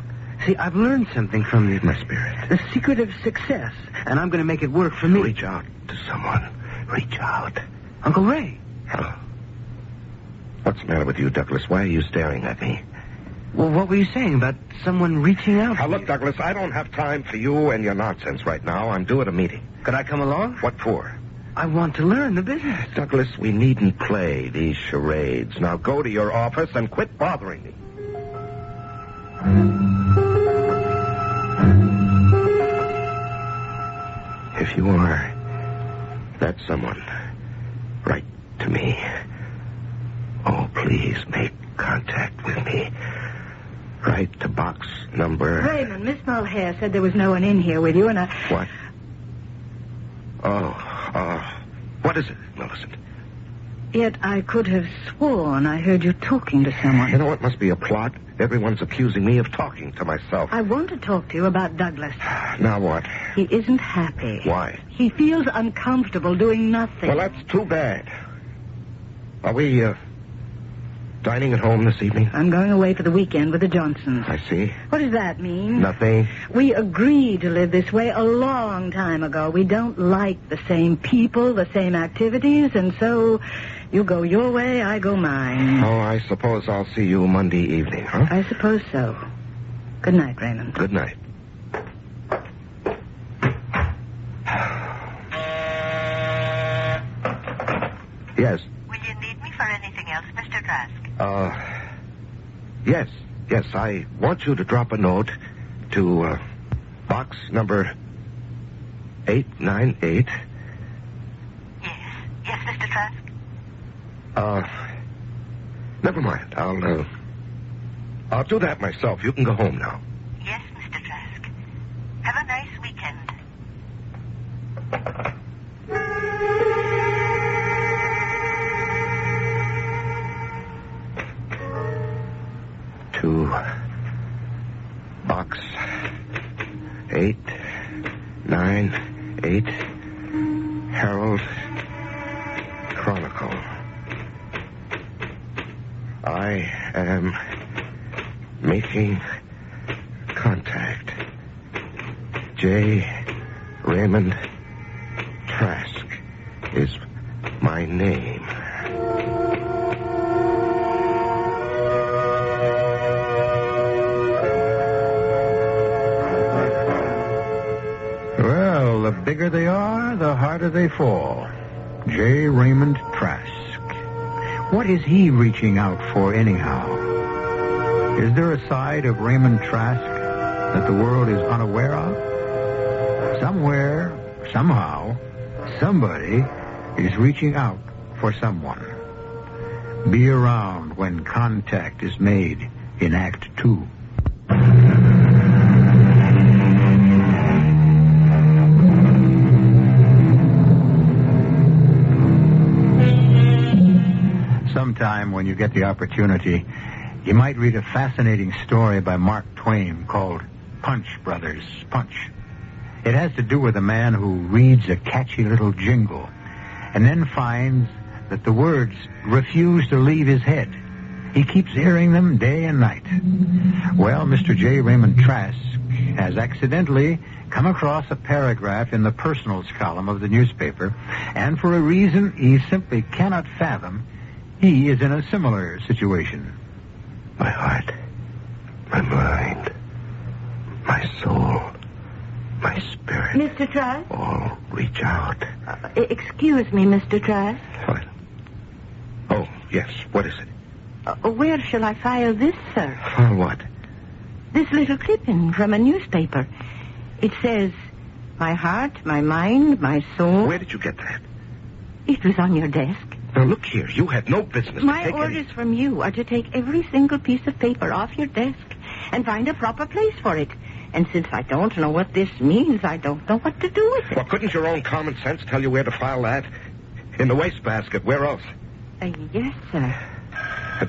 Speaker 12: See, I've learned something from you.
Speaker 17: My spirit.
Speaker 12: The secret of success, and I'm going to make it work for me.
Speaker 17: Reach out to someone. Reach out.
Speaker 12: Uncle Ray.
Speaker 17: Hello. What's the matter with you, Douglas? Why are you staring at me?
Speaker 12: Well, what were you saying about someone reaching out?
Speaker 17: Now, look, Douglas, I don't have time for you and your nonsense right now. I'm due at a meeting.
Speaker 12: Could I come along?
Speaker 17: What for?
Speaker 12: I want to learn the business.
Speaker 17: Douglas, we needn't play these charades. Now go to your office and quit bothering me. If you are that someone, write to me. Oh, please make contact with me. Write to box number...
Speaker 10: Raymond, Miss Mulhare said there was no one in here with you, and I...
Speaker 17: What? What is it, Millicent?
Speaker 10: Yet I could have sworn I heard you talking to someone.
Speaker 17: You know, it must be a plot. Everyone's accusing me of talking to myself.
Speaker 10: I want to talk to you about Douglas.
Speaker 17: Now what?
Speaker 10: He isn't happy.
Speaker 17: Why?
Speaker 10: He feels uncomfortable doing nothing.
Speaker 17: Well, that's too bad. Are we, dining at home this evening?
Speaker 10: I'm going away for the weekend with the Johnsons.
Speaker 17: I see.
Speaker 10: What does that mean?
Speaker 17: Nothing.
Speaker 10: We agreed to live this way a long time ago. We don't like the same people, the same activities, and so you go your way, I go mine.
Speaker 17: Oh, I suppose I'll see you Monday evening, huh?
Speaker 10: I suppose so. Good night, Raymond.
Speaker 17: Good night. Yes.
Speaker 8: Will you need me for anything else, Mr. Trask?
Speaker 17: Yes. Yes, I want you to drop a note to, box number 898.
Speaker 8: Yes, Mr. Trask?
Speaker 17: Never mind. I'll do that myself. You can go home now.
Speaker 8: Yes, Mr. Trask. Have a nice weekend.
Speaker 17: To box 898, Herald Chronicle. I am making contact. J. Raymond Trask is my name.
Speaker 16: Well, the bigger they are, the harder they fall. J. Raymond Trask. What is he reaching out for anyhow? Is there a side of Raymond Trask that the world is unaware of? Somewhere, somehow, somebody is reaching out for someone. Be around when contact is made in Act 2. sometime when you get the opportunity, you might read a fascinating story by Mark Twain called Punch, Brothers, Punch. It has to do with a man who reads a catchy little jingle and then finds that the words refuse to leave his head. He keeps hearing them day and night. Well, Mr. J. Raymond Trask has accidentally come across a paragraph in the personals column of the newspaper, and for a reason he simply cannot fathom, he is in a similar situation.
Speaker 17: My heart, my mind, my soul, my spirit.
Speaker 10: Mr. Trask?
Speaker 17: All reach out.
Speaker 10: Excuse me, Mr. Trask.
Speaker 17: What? Oh, yes. What is it?
Speaker 10: Where shall I file this, sir?
Speaker 17: For what?
Speaker 10: This little clipping from a newspaper. It says, my heart, my mind, my soul.
Speaker 17: Where did you get that?
Speaker 10: It was on your desk.
Speaker 17: Now, look here. You had no business
Speaker 10: My
Speaker 17: to take
Speaker 10: orders from you are to take every single piece of paper off your desk and find a proper place for it. And since I don't know what this means, I don't know what to do with it.
Speaker 17: Well, couldn't your own common sense tell you where to file that? In the wastebasket. Where else?
Speaker 10: Yes, sir.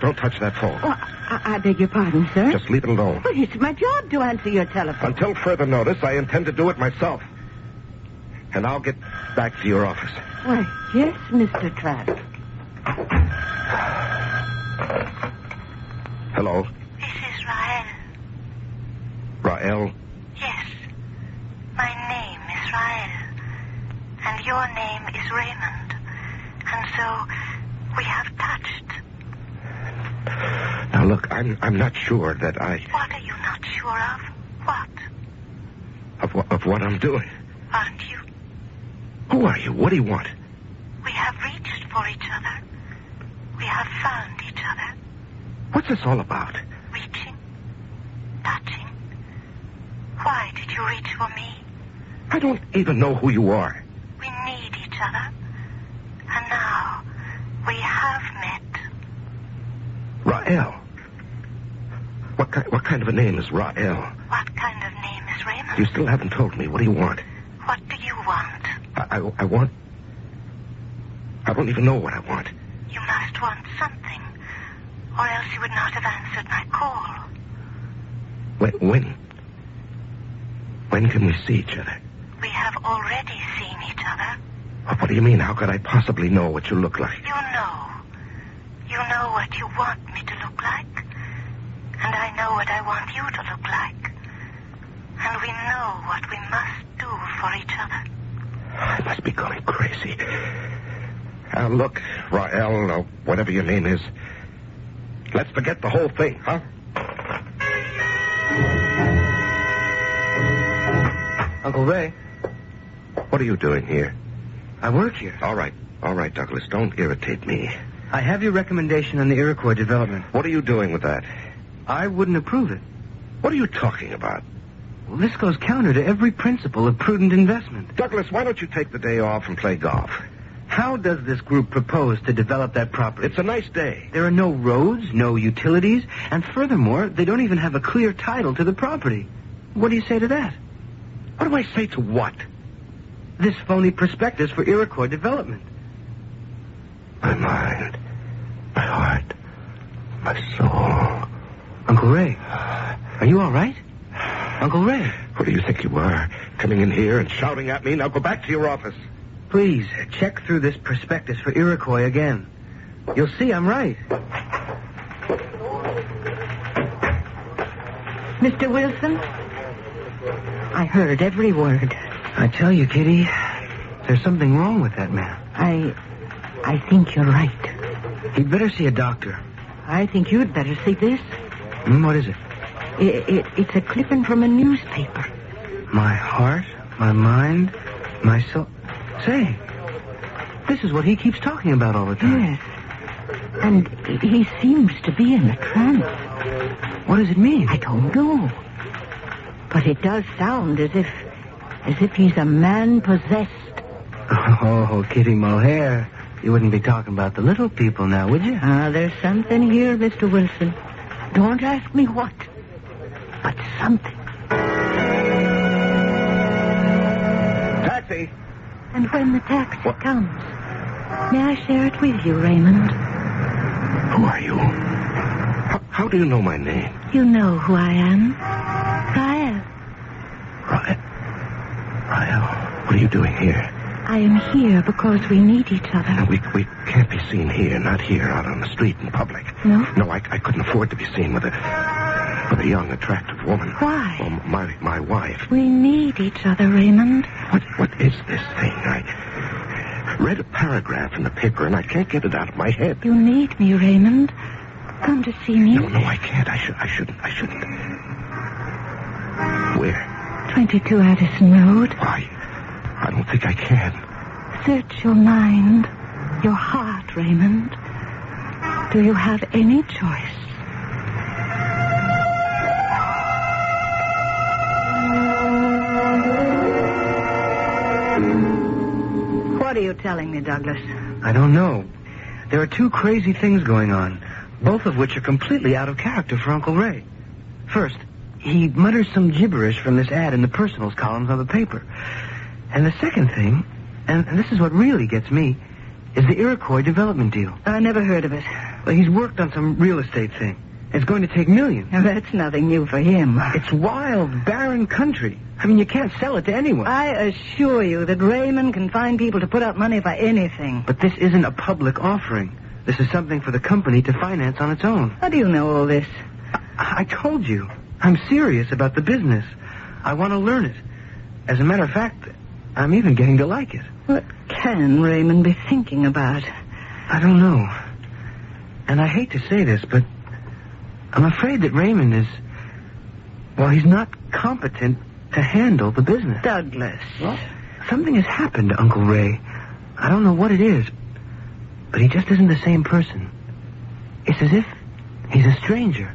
Speaker 17: Don't touch that phone.
Speaker 10: Oh, I beg your pardon, sir.
Speaker 17: Just leave it alone.
Speaker 10: But it's my job to answer your telephone.
Speaker 17: Until further notice, I intend to do it myself. And I'll get back to your office.
Speaker 10: Why, yes, Mr. Trask.
Speaker 17: Hello?
Speaker 4: This is Rael.
Speaker 17: Rael?
Speaker 4: Yes. My name is Rael. And your name is Raymond. And so we have touched.
Speaker 17: Now, look, I'm not sure that I...
Speaker 4: What are you not sure of? What?
Speaker 17: Of what I'm doing.
Speaker 4: Aren't you?
Speaker 17: Who are you? What do you want?
Speaker 4: We have reached for each other. We have found each other.
Speaker 17: What's this all about?
Speaker 4: Reaching. Touching. Why did you reach for me?
Speaker 17: I don't even know who you are.
Speaker 4: We need each other. And now we have met.
Speaker 17: Rael. What kind of a name is Rael?
Speaker 4: What kind of name is Raymond?
Speaker 17: You still haven't told me. What do you want?
Speaker 4: What do you want?
Speaker 17: I want... I don't even know what I want.
Speaker 4: You must want something, or else you would not have answered my call.
Speaker 17: When can we see each other?
Speaker 4: We have already seen each other.
Speaker 17: What do you mean? How could I possibly know what you look like?
Speaker 4: You know. You know what you want me to look like. And I know what I want you to look like. And we know what we must do for each other.
Speaker 17: I must be going crazy. Look, Rael, or whatever your name is, let's forget the whole thing, huh?
Speaker 12: Uncle Ray.
Speaker 17: What are you doing here?
Speaker 12: I work here.
Speaker 17: All right, Douglas, don't irritate me.
Speaker 12: I have your recommendation on the Iroquois development.
Speaker 17: What are you doing with that?
Speaker 12: I wouldn't approve it.
Speaker 17: What are you talking about?
Speaker 12: Well, this goes counter to every principle of prudent investment.
Speaker 17: Douglas, why don't you take the day off and play golf?
Speaker 12: How does this group propose to develop that property?
Speaker 17: It's a nice day.
Speaker 12: There are no roads, no utilities, and furthermore, they don't even have a clear title to the property. What do you say to that?
Speaker 17: What do I say to what?
Speaker 12: This phony prospectus for Iroquois development.
Speaker 17: My mind, my heart, my soul.
Speaker 12: Uncle Ray, are you all right? Uncle Ray.
Speaker 17: Who do you think you are? Coming in here and shouting at me? Now go back to your office.
Speaker 12: Please, check through this prospectus for Iroquois again. You'll see I'm right.
Speaker 10: Mr. Wilson, I heard every word.
Speaker 12: I tell you, Kitty, there's something wrong with that man.
Speaker 10: I think you're right.
Speaker 12: He'd better see a doctor.
Speaker 10: I think you'd better see this.
Speaker 12: What is it?
Speaker 10: It's a clipping from a newspaper.
Speaker 12: My heart, my mind, my soul. Say, this is what he keeps talking about all the time.
Speaker 10: Yes. And he seems to be in a trance.
Speaker 12: What does it mean?
Speaker 10: I don't know. But it does sound as if he's a man possessed.
Speaker 12: Oh, Kitty Mohair, you wouldn't be talking about the little people now, would you?
Speaker 10: There's something here, Mr. Wilson. Don't ask me what, but something.
Speaker 17: Taxi!
Speaker 10: And when the taxi comes, may I share it with you, Raymond?
Speaker 17: Who are you? How do you know my name?
Speaker 10: You know who I am. Rael.
Speaker 17: Rael, what are you doing here?
Speaker 10: I am here because we need each other.
Speaker 17: No, we can't be seen here, not here, out on the street in public.
Speaker 10: No?
Speaker 17: No, I couldn't afford to be seen with a young, attractive woman.
Speaker 10: Why?
Speaker 17: Well, my wife.
Speaker 10: We need each other, Raymond.
Speaker 17: What is this thing? I read a paragraph in the paper, and I can't get it out of my head.
Speaker 10: You need me, Raymond. Come to see me.
Speaker 17: No, I can't. I shouldn't. Where?
Speaker 10: 22 Addison Road.
Speaker 17: Why? I don't think I can.
Speaker 10: Search your mind, your heart, Raymond. Do you have any choice? What are you telling me, Douglas?
Speaker 12: I don't know. There are two crazy things going on, both of which are completely out of character for Uncle Ray. First, he mutters some gibberish from this ad in the personals columns of the paper. And the second thing, and this is what really gets me, is the Iroquois development deal.
Speaker 10: I never heard of it.
Speaker 12: Well, he's worked on some real estate thing. It's going to take millions.
Speaker 10: Now, that's nothing new for him.
Speaker 12: It's wild, barren country. I mean, you can't sell it to anyone.
Speaker 10: I assure you that Raymond can find people to put up money for anything.
Speaker 12: But this isn't a public offering. This is something for the company to finance on its own.
Speaker 10: How do you know all this?
Speaker 12: I told you. I'm serious about the business. I want to learn it. As a matter of fact, I'm even getting to like it.
Speaker 10: What can Raymond be thinking about?
Speaker 12: I don't know. And I hate to say this, but I'm afraid that Raymond is... Well, he's not competent to handle the business.
Speaker 10: Douglas.
Speaker 12: Well, something has happened to Uncle Ray. I don't know what it is, but he just isn't the same person. It's as if he's a stranger.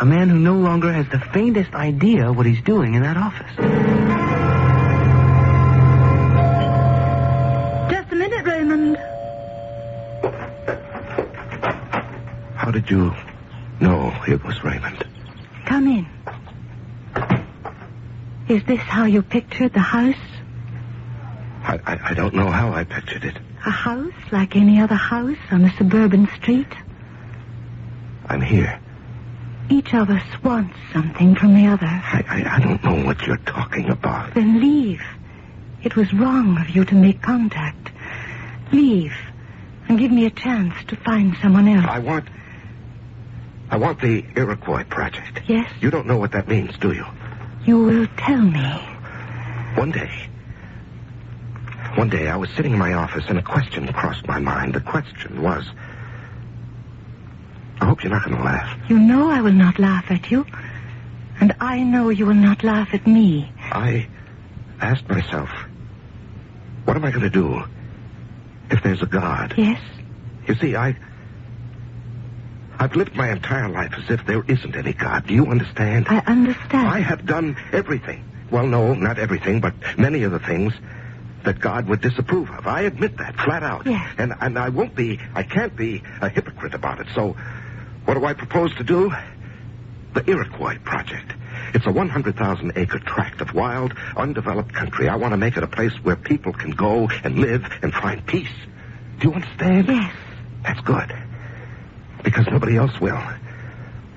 Speaker 12: A man who no longer has the faintest idea what he's doing in that office.
Speaker 10: Just a minute, Raymond.
Speaker 17: How did you know it was Raymond?
Speaker 10: Come in. Is this how you pictured the house?
Speaker 17: I don't know how I pictured it.
Speaker 10: A house like any other house on a suburban street?
Speaker 17: I'm here.
Speaker 10: Each of us wants something from the other.
Speaker 17: I don't know what you're talking about.
Speaker 10: Then leave. It was wrong of you to make contact. Leave and give me a chance to find someone else.
Speaker 17: I want the Iroquois project.
Speaker 10: Yes?
Speaker 17: You don't know what that means, do you?
Speaker 10: You will tell me.
Speaker 17: One day I was sitting in my office and a question crossed my mind. The question was... I hope you're not going to laugh.
Speaker 10: You know I will not laugh at you. And I know you will not laugh at me.
Speaker 17: I asked myself, what am I going to do if there's a God?
Speaker 10: Yes?
Speaker 17: You see, I've lived my entire life as if there isn't any God. Do you understand?
Speaker 10: I understand.
Speaker 17: I have done everything. Well, no, not everything, but many of the things that God would disapprove of. I admit that, flat out.
Speaker 10: Yes.
Speaker 17: And I can't be a hypocrite about it. So, what do I propose to do? The Iroquois Project. It's a 100,000-acre tract of wild, undeveloped country. I want to make it a place where people can go and live and find peace. Do you understand?
Speaker 10: Yes.
Speaker 17: That's good. Because nobody else will.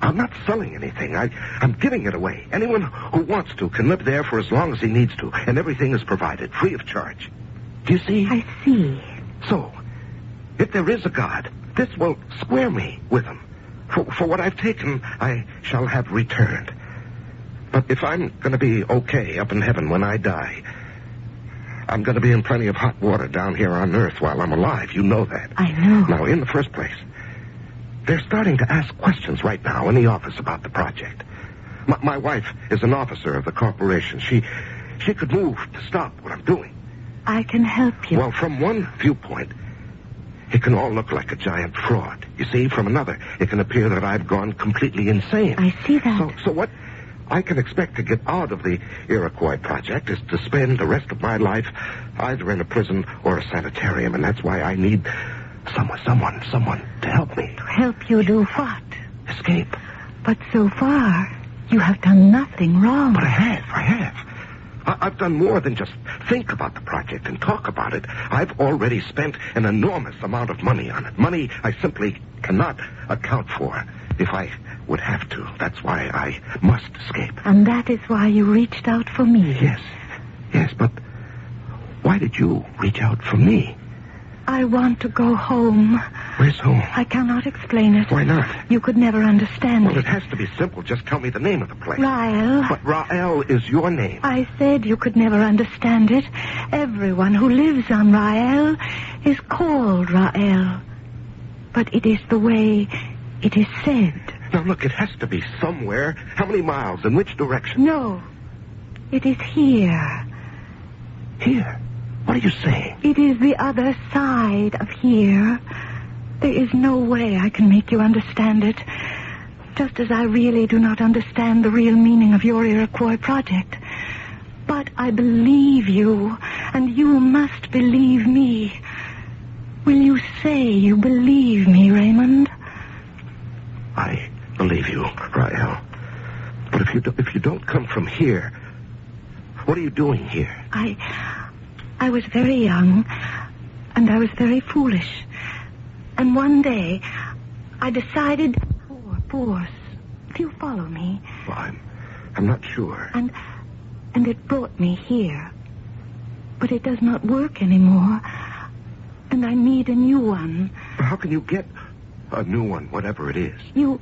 Speaker 17: I'm not selling anything. I'm giving it away. Anyone who wants to can live there for as long as he needs to, and everything is provided, free of charge. Do you see?
Speaker 10: I see.
Speaker 17: So, if there is a God, this will square me with him. For what I've taken, I shall have returned. But if I'm going to be okay up in heaven when I die, I'm going to be in plenty of hot water down here on Earth while I'm alive. You know that.
Speaker 10: I know.
Speaker 17: Now, in the first place, they're starting to ask questions right now in the office about the project. My wife is an officer of the corporation. She could move to stop what I'm doing.
Speaker 10: I can help you.
Speaker 17: Well, from one viewpoint, it can all look like a giant fraud. You see, from another, it can appear that I've gone completely insane.
Speaker 10: I see that.
Speaker 17: So what I can expect to get out of the Iroquois Project is to spend the rest of my life either in a prison or a sanitarium, and that's why I need someone to help me.
Speaker 10: To help you do what?
Speaker 17: Escape.
Speaker 10: But so far, you have done nothing wrong.
Speaker 17: But I have. I've done more than just think about the project and talk about it. I've already spent an enormous amount of money on it. Money I simply cannot account for if I would have to. That's why I must escape.
Speaker 10: And that is why you reached out for me.
Speaker 17: Yes, but why did you reach out for me?
Speaker 10: I want to go home.
Speaker 17: Where's home?
Speaker 10: I cannot explain it.
Speaker 17: Why not?
Speaker 10: You could never understand
Speaker 17: Well,
Speaker 10: it.
Speaker 17: it has to be simple. Just tell me the name of the place.
Speaker 10: Rael.
Speaker 17: But Rael is your name.
Speaker 10: I said you could never understand it. Everyone who lives on Rael is called Rael. But it is the way it is said.
Speaker 17: Now, look, it has to be somewhere. How many miles? In which direction?
Speaker 10: No. It is here.
Speaker 17: Here? What are you saying?
Speaker 10: It is the other side of here. There is no way I can make you understand it. Just as I really do not understand the real meaning of your Iroquois project. But I believe you, and you must believe me. Will you say you believe me, Raymond?
Speaker 17: I believe you, Rael. But if you don't come from here, what are you doing here?
Speaker 10: I was very young, and I was very foolish. And one day, I decided force. Do you follow me?
Speaker 17: Well, I'm not sure.
Speaker 10: And it brought me here. But it does not work anymore. And I need a new one.
Speaker 17: How can you get a new one, whatever it is?
Speaker 10: You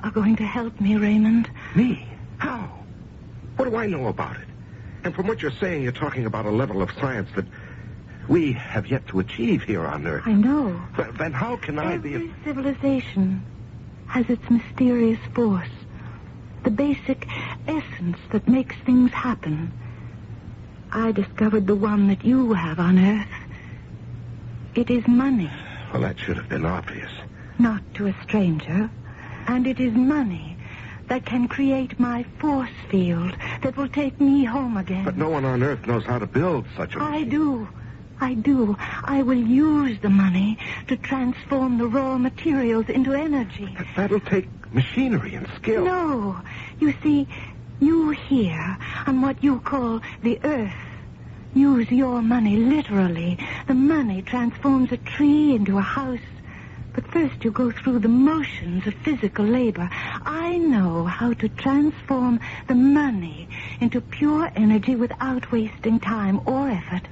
Speaker 10: are going to help me, Raymond.
Speaker 17: Me? How? What do I know about it? And from what you're saying, you're talking about a level of science that we have yet to achieve here on Earth.
Speaker 10: I know.
Speaker 17: Then how can I be...
Speaker 10: Every civilization has its mysterious force. The basic essence that makes things happen. I discovered the one that you have on Earth. It is money.
Speaker 17: Well, that should have been obvious.
Speaker 10: Not to a stranger. And it is money that can create my force field that will take me home again.
Speaker 17: But no one on Earth knows how to build such a machine.
Speaker 10: I do. I will use the money to transform the raw materials into energy.
Speaker 17: But that'll take machinery and skill.
Speaker 10: No. You see, you here on what you call the Earth use your money literally. The money transforms a tree into a house. But first you go through the motions of physical labor. I know how to transform the money into pure energy without wasting time or effort.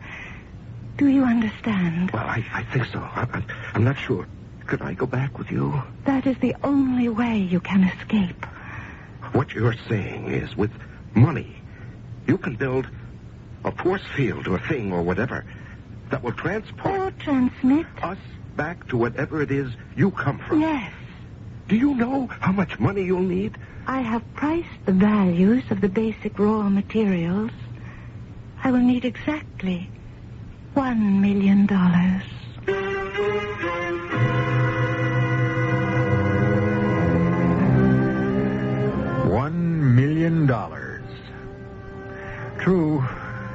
Speaker 10: Do you understand?
Speaker 17: Well, I think so. I'm not sure. Could I go back with you?
Speaker 10: That is the only way you can escape.
Speaker 17: What you're saying is with money, you can build a force field or thing or whatever that will transport...
Speaker 10: Or transmit.
Speaker 17: Us back to whatever it is you come from.
Speaker 10: Yes.
Speaker 17: Do you know how much money you'll need?
Speaker 10: I have priced the values of the basic raw materials. I will need exactly $1 million.
Speaker 16: $1 million. True,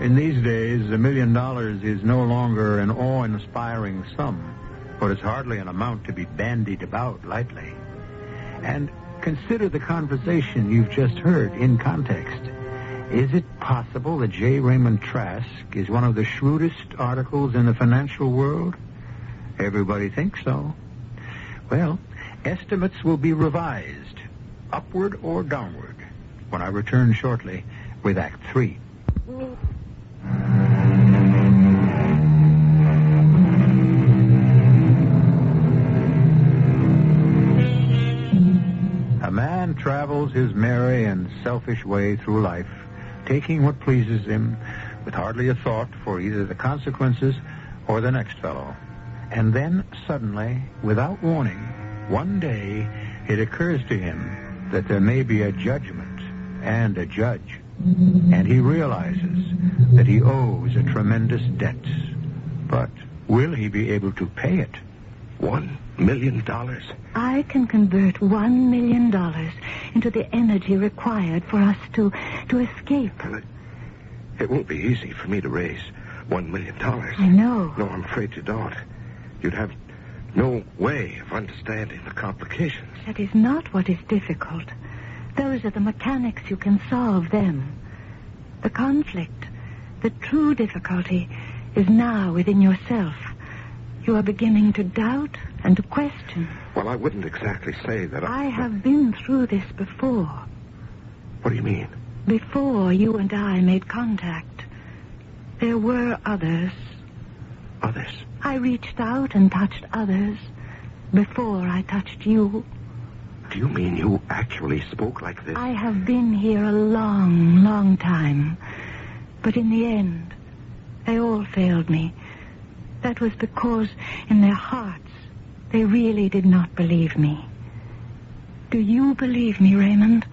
Speaker 16: in these days, $1 million is no longer an awe-inspiring sum, but it's hardly an amount to be bandied about lightly. And consider the conversation you've just heard in context. Is it possible that J. Raymond Trask is one of the shrewdest articles in the financial world? Everybody thinks so. Well, estimates will be revised, upward or downward, when I return shortly with Act 3. A man travels his merry and selfish way through life, taking what pleases him, with hardly a thought for either the consequences or the next fellow. And then, suddenly, without warning, one day, it occurs to him that there may be a judgment and a judge. And he realizes that he owes a tremendous debt. But will he be able to pay it?
Speaker 17: $1 million?
Speaker 10: I can convert $1 million into the energy required for us to escape.
Speaker 17: Well, it won't be easy for me to raise $1 million.
Speaker 10: I know.
Speaker 17: No, I'm afraid you don't. You'd have no way of understanding the complications.
Speaker 10: That is not what is difficult. Those are the mechanics. You can solve them. The conflict, the true difficulty, is now within yourself. You are beginning to doubt and to question.
Speaker 17: Well, I wouldn't exactly say that
Speaker 10: I have been through this before.
Speaker 17: What do you mean?
Speaker 10: Before you and I made contact, there were others.
Speaker 17: Others?
Speaker 10: I reached out and touched others before I touched you.
Speaker 17: Do you mean you actually spoke like this?
Speaker 10: I have been here a long, long time. But in the end, they all failed me. That was because in their hearts, they really did not believe me. Do you believe me, Raymond?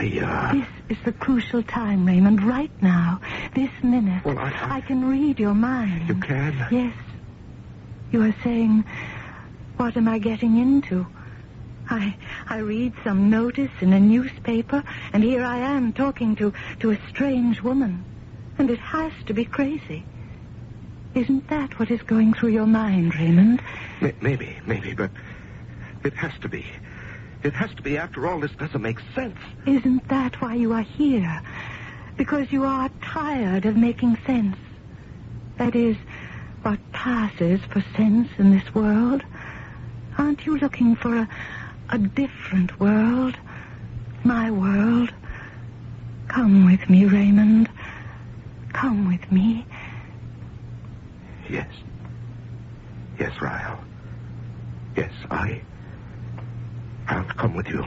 Speaker 10: This is the crucial time, Raymond, right now, this minute.
Speaker 17: Well,
Speaker 10: I can read your mind.
Speaker 17: You can?
Speaker 10: Yes. You are saying, what am I getting into? I read some notice in a newspaper, and here I am talking to a strange woman. And it has to be crazy. Isn't that what is going through your mind, Raymond?
Speaker 17: Maybe, but it has to be. It has to be. After all, this doesn't make sense.
Speaker 10: Isn't that why you are here? Because you are tired of making sense. That is, what passes for sense in this world. Aren't you looking for a different world? My world? Come with me, Raymond. Come with me.
Speaker 17: Yes. Yes, Ryle. Yes, I'll come with you.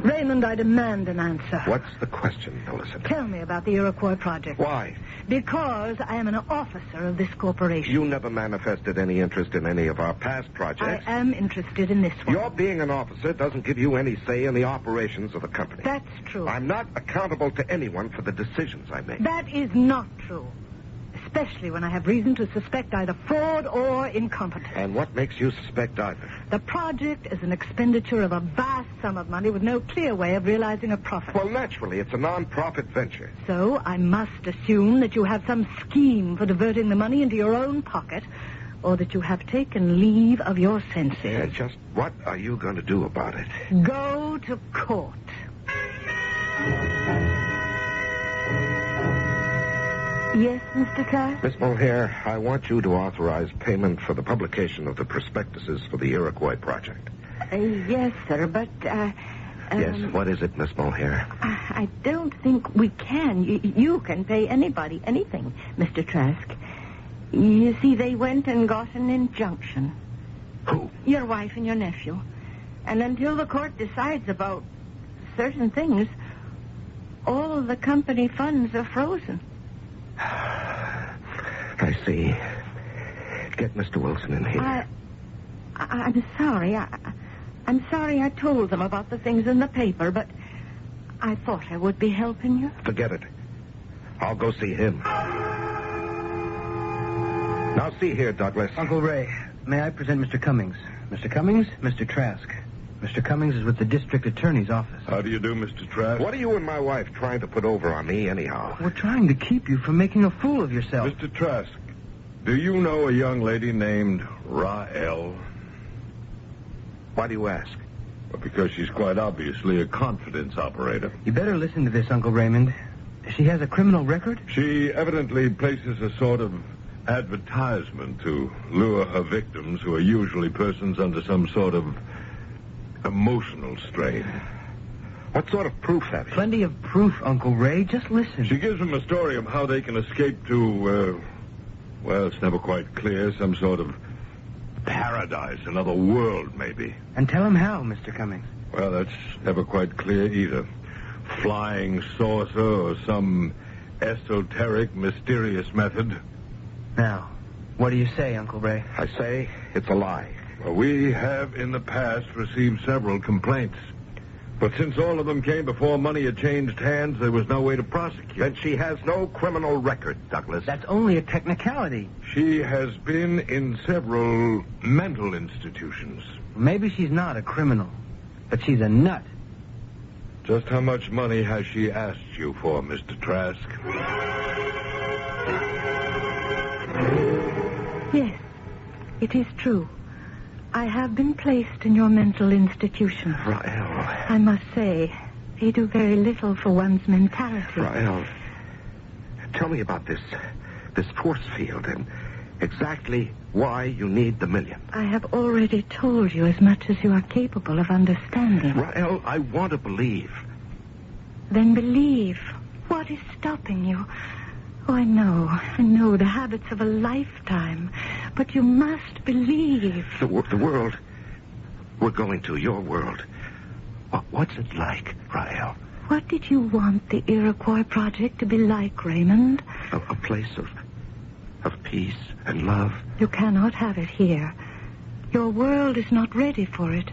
Speaker 10: Raymond, I demand an answer.
Speaker 17: What's the question, Millicent?
Speaker 10: Tell me about the Iroquois project.
Speaker 17: Why?
Speaker 10: Because I am an officer of this corporation.
Speaker 17: You never manifested any interest in any of our past projects.
Speaker 10: I am interested in this one.
Speaker 17: Your being an officer doesn't give you any say in the operations of the company.
Speaker 10: That's true.
Speaker 17: I'm not accountable to anyone for the decisions I make.
Speaker 10: That is not true. Especially when I have reason to suspect either fraud or incompetence.
Speaker 17: And what makes you suspect either?
Speaker 10: The project is an expenditure of a vast sum of money with no clear way of realizing a profit.
Speaker 17: Well, naturally, it's a non-profit venture.
Speaker 10: So I must assume that you have some scheme for diverting the money into your own pocket, or that you have taken leave of your senses.
Speaker 17: And just what are you going to do about it?
Speaker 10: Go to court. Yes, Mr. Trask?
Speaker 17: Miss Mulhare, I want you to authorize payment for the publication of the prospectuses for the Iroquois project.
Speaker 8: Yes, sir, but,
Speaker 17: Yes, what is it, Miss Mulhare?
Speaker 8: I don't think we can. You can pay anybody anything, Mr. Trask. You see, they went and got an injunction.
Speaker 17: Who?
Speaker 8: Your wife and your nephew. And until the court decides about certain things, all of the company funds are frozen.
Speaker 17: I see. Get Mr. Wilson in here.
Speaker 8: I'm sorry. I'm sorry I told them about the things in the paper, but I thought I would be helping you.
Speaker 17: Forget it. I'll go see him. Now, see here, Douglas.
Speaker 12: Uncle Ray, may I present Mr. Cummings? Mr. Cummings, Mr. Trask. Mr. Cummings is with the district attorney's office.
Speaker 19: How do you do, Mr. Trask?
Speaker 17: What are you and my wife trying to put over on me, anyhow?
Speaker 12: We're trying to keep you from making a fool of yourself.
Speaker 19: Mr. Trask, do you know a young lady named Rael?
Speaker 17: Why do you ask?
Speaker 19: Well, because she's quite obviously a confidence operator.
Speaker 12: You better listen to this, Uncle Raymond. She has a criminal record?
Speaker 19: She evidently places a sort of advertisement to lure her victims, who are usually persons under some sort of emotional strain.
Speaker 17: What sort of proof have you?
Speaker 12: Plenty of proof, Uncle Ray. Just listen.
Speaker 19: She gives them a story of how they can escape to, well, it's never quite clear, some sort of paradise, another world, maybe.
Speaker 12: And tell him how, Mr. Cummings.
Speaker 19: Well, that's never quite clear either. Flying saucer or some esoteric, mysterious method.
Speaker 12: Now, what do you say, Uncle Ray?
Speaker 17: I say it's a lie.
Speaker 19: Well, we have in the past received several complaints. But since all of them came before money had changed hands, there was no way to prosecute.
Speaker 17: Then she has no criminal record, Douglas.
Speaker 12: That's only a technicality.
Speaker 19: She has been in several mental institutions.
Speaker 12: Maybe she's not a criminal, but she's a nut.
Speaker 19: Just how much money has she asked you for, Mr. Trask?
Speaker 10: Yes, it is true. I have been placed in your mental institution.
Speaker 17: Rael.
Speaker 10: I must say, they do very little for one's mentality.
Speaker 17: Rael, tell me about this force field and exactly why you need the $1 million.
Speaker 10: I have already told you as much as you are capable of understanding.
Speaker 17: Rael, I want to believe.
Speaker 10: Then believe. What is stopping you? Oh, I know the habits of a lifetime. But you must believe.
Speaker 17: The world we're going to, your world. What's it like, Rael?
Speaker 10: What did you want the Iroquois Project to be like, Raymond?
Speaker 17: A place of peace and love.
Speaker 10: You cannot have it here. Your world is not ready for it.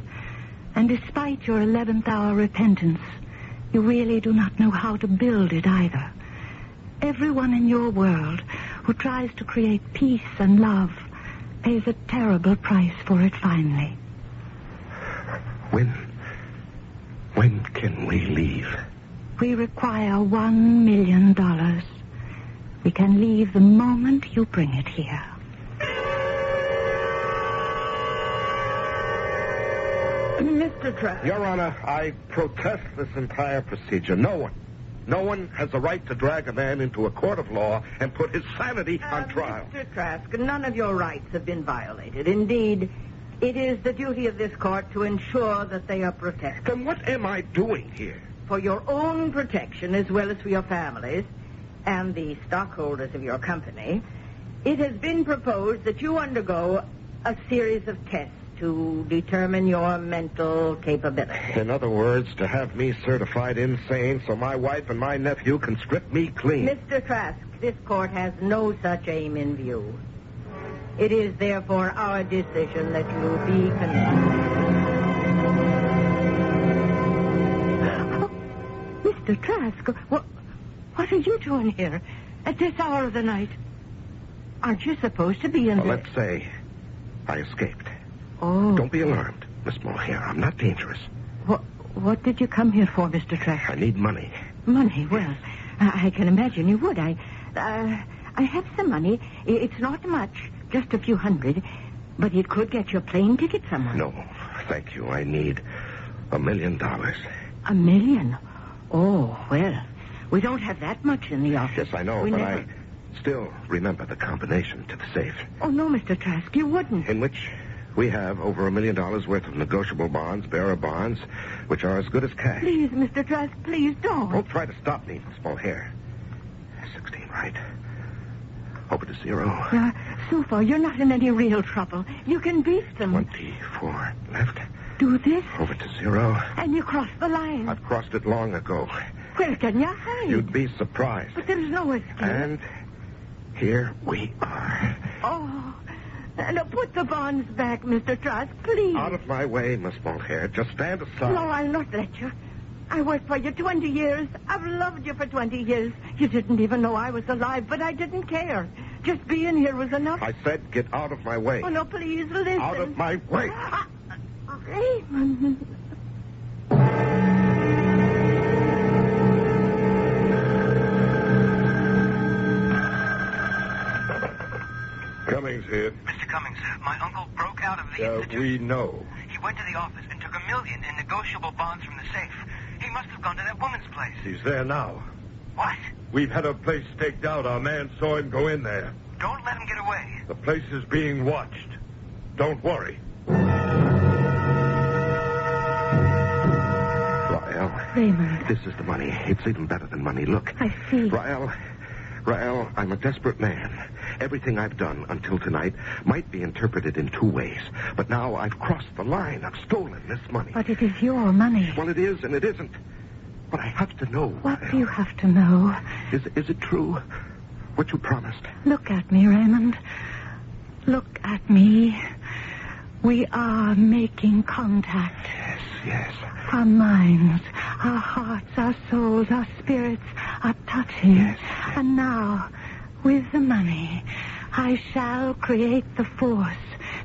Speaker 10: And despite your 11th hour repentance, you really do not know how to build it either. Everyone in your world who tries to create peace and love pays a terrible price for it finally.
Speaker 17: When can we leave?
Speaker 10: We require $1 million. We can leave the moment you bring it here.
Speaker 2: Mr. Trask.
Speaker 3: Your Honor, I protest this entire procedure. No one has the right to drag a man into a court of law and put his sanity on trial.
Speaker 2: Mr. Trask, none of your rights have been violated. Indeed, it is the duty of this court to ensure that they are protected.
Speaker 3: Then what am I doing here?
Speaker 2: For your own protection, as well as for your families and the stockholders of your company, it has been proposed that you undergo a series of tests to determine your mental capability.
Speaker 3: In other words, to have me certified insane so my wife and my nephew can strip me clean.
Speaker 2: Mr. Trask, this court has no such aim in view. It is therefore our decision that you be convicted.
Speaker 10: Mr. Trask, what are you doing here at this hour of the night? Aren't you supposed to be in
Speaker 3: Let's say I escaped.
Speaker 10: Oh.
Speaker 3: Don't be alarmed, Miss Mulhare. I'm not dangerous.
Speaker 10: What did you come here for, Mr. Trask?
Speaker 3: I need money.
Speaker 10: Money? Well, I can imagine you would. I have some money. It's not much, just a few hundred, but it could get you a plane ticket somewhere.
Speaker 3: No, thank you. I need $1 million.
Speaker 10: $1 million? Oh, well, we don't have that much in the office.
Speaker 3: Yes, I know, but I still remember the combination to the safe.
Speaker 10: Oh, no, Mr. Trask, you wouldn't.
Speaker 3: In which we have over $1 million worth of negotiable bonds, bearer bonds, which are as good as cash.
Speaker 10: Please, Mr. Trask, please don't.
Speaker 3: Don't try to stop me, Miss Mulhare. 16, right? Over to 0.
Speaker 10: So far, you're not in any real trouble. You can beat them.
Speaker 3: 24 left.
Speaker 10: Do this.
Speaker 3: Over to 0.
Speaker 10: And you cross the line.
Speaker 3: I've crossed it long ago.
Speaker 10: Where can you hide?
Speaker 3: You'd be surprised.
Speaker 10: But there's no escape.
Speaker 3: And here we are.
Speaker 10: Oh, now put the bonds back, Mr. Trask, please.
Speaker 3: Out of my way, Miss Mulhare. Just stand aside.
Speaker 10: No, I'll not let you. I worked for you 20 years. I've loved you for 20 years. You didn't even know I was alive, but I didn't care. Just being here was enough.
Speaker 3: I said get out of my way.
Speaker 10: Oh, no, please, listen.
Speaker 3: Out of my way.
Speaker 10: Raymond.
Speaker 19: Cummings here.
Speaker 12: Mr. Cummings, my uncle broke out of the institute.
Speaker 19: We know.
Speaker 12: He went to the office and took $1 million in negotiable bonds from the safe. He must have gone to that woman's place.
Speaker 19: He's there now.
Speaker 12: What?
Speaker 19: We've had a place staked out. Our man saw him go in there.
Speaker 12: Don't let him get away.
Speaker 19: The place is being watched. Don't worry.
Speaker 3: Rael.
Speaker 10: Raymond.
Speaker 3: This is the money. It's even better than money. Look.
Speaker 10: I see.
Speaker 3: Rael, I'm a desperate man. Everything I've done until tonight might be interpreted in two ways. But now I've crossed the line. I've stolen this money.
Speaker 10: But it is your money.
Speaker 3: Well, it is and it isn't. But I have to know.
Speaker 10: What do you have to know?
Speaker 3: Is it true? What you promised?
Speaker 10: Look at me, Raymond. Look at me. We are making contact.
Speaker 3: Yes.
Speaker 10: Our minds, our hearts, our souls, our spirits are touching.
Speaker 3: Yes.
Speaker 10: And now, with the money, I shall create the force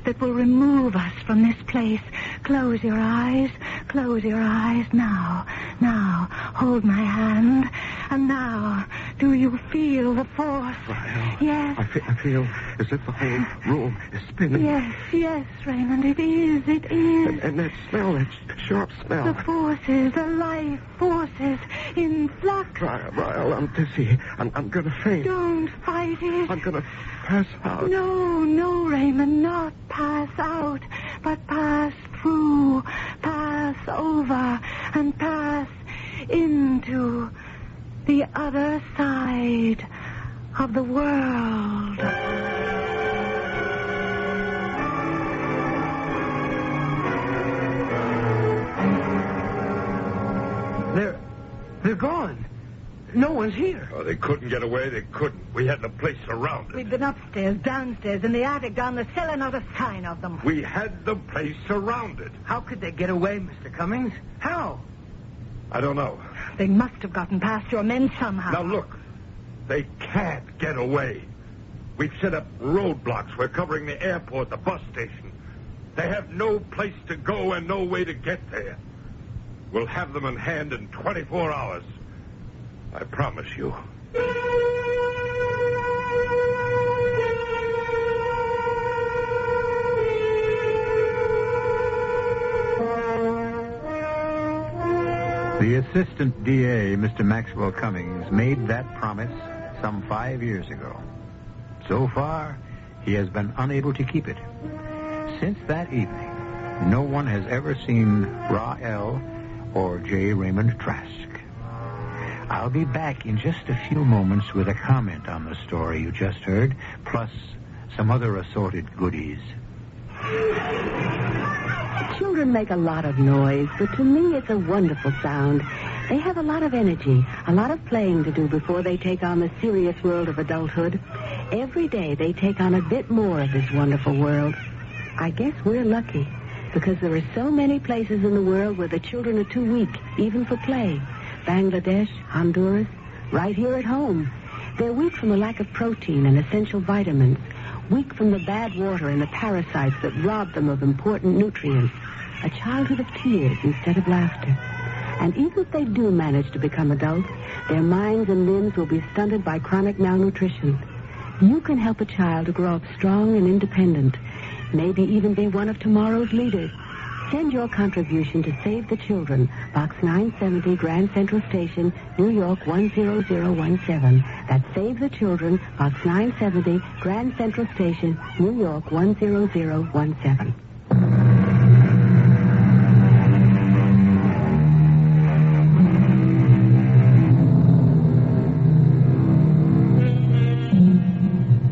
Speaker 10: that will remove us from this place. Close your eyes. Close your eyes now. Now. Hold my hand. And now, do you feel the force?
Speaker 17: Well,
Speaker 10: Yes.
Speaker 17: I feel as if the whole room is spinning.
Speaker 10: Yes, Raymond, it is.
Speaker 17: And that smell, that sharp smell.
Speaker 10: The forces, the life forces in flux.
Speaker 17: Trial, I'm dizzy. I'm going to faint.
Speaker 10: Don't fight it.
Speaker 17: I'm going to pass out.
Speaker 10: No, Raymond, not pass out, but pass through, pass over, and pass into the other side of the world.
Speaker 12: They're gone. No one's here.
Speaker 19: Oh, they couldn't get away. They couldn't. We had the place surrounded.
Speaker 10: We've been upstairs, downstairs, in the attic, down the cellar, not a sign of them.
Speaker 19: We had the place surrounded.
Speaker 12: How could they get away, Mr. Cummings? How?
Speaker 19: I don't know.
Speaker 10: They must have gotten past your men somehow.
Speaker 19: Now, look. They can't get away. We've set up roadblocks. We're covering the airport, the bus station. They have no place to go and no way to get there. We'll have them in hand in 24 hours. I promise you.
Speaker 16: The assistant DA, Mr. Maxwell Cummings, made that promise some 5 years ago. So far, he has been unable to keep it. Since that evening, no one has ever seen Rael or J. Raymond Trask. I'll be back in just a few moments with a comment on the story you just heard, plus some other assorted goodies.
Speaker 14: Children make a lot of noise, but to me it's a wonderful sound. They have a lot of energy, a lot of playing to do before they take on the serious world of adulthood. Every day they take on a bit more of this wonderful world. I guess we're lucky, because there are so many places in the world where the children are too weak, even for play. Bangladesh, Honduras, right here at home. They're weak from the lack of protein and essential vitamins, weak from the bad water and the parasites that rob them of important nutrients. A childhood of tears instead of laughter. And even if they do manage to become adults, their minds and limbs will be stunted by chronic malnutrition. You can help a child to grow up strong and independent, maybe even be one of tomorrow's leaders. Send your contribution to Save the Children, Box 970, Grand Central Station, New York 10017. That's Save the Children, Box 970, Grand Central Station, New York 10017.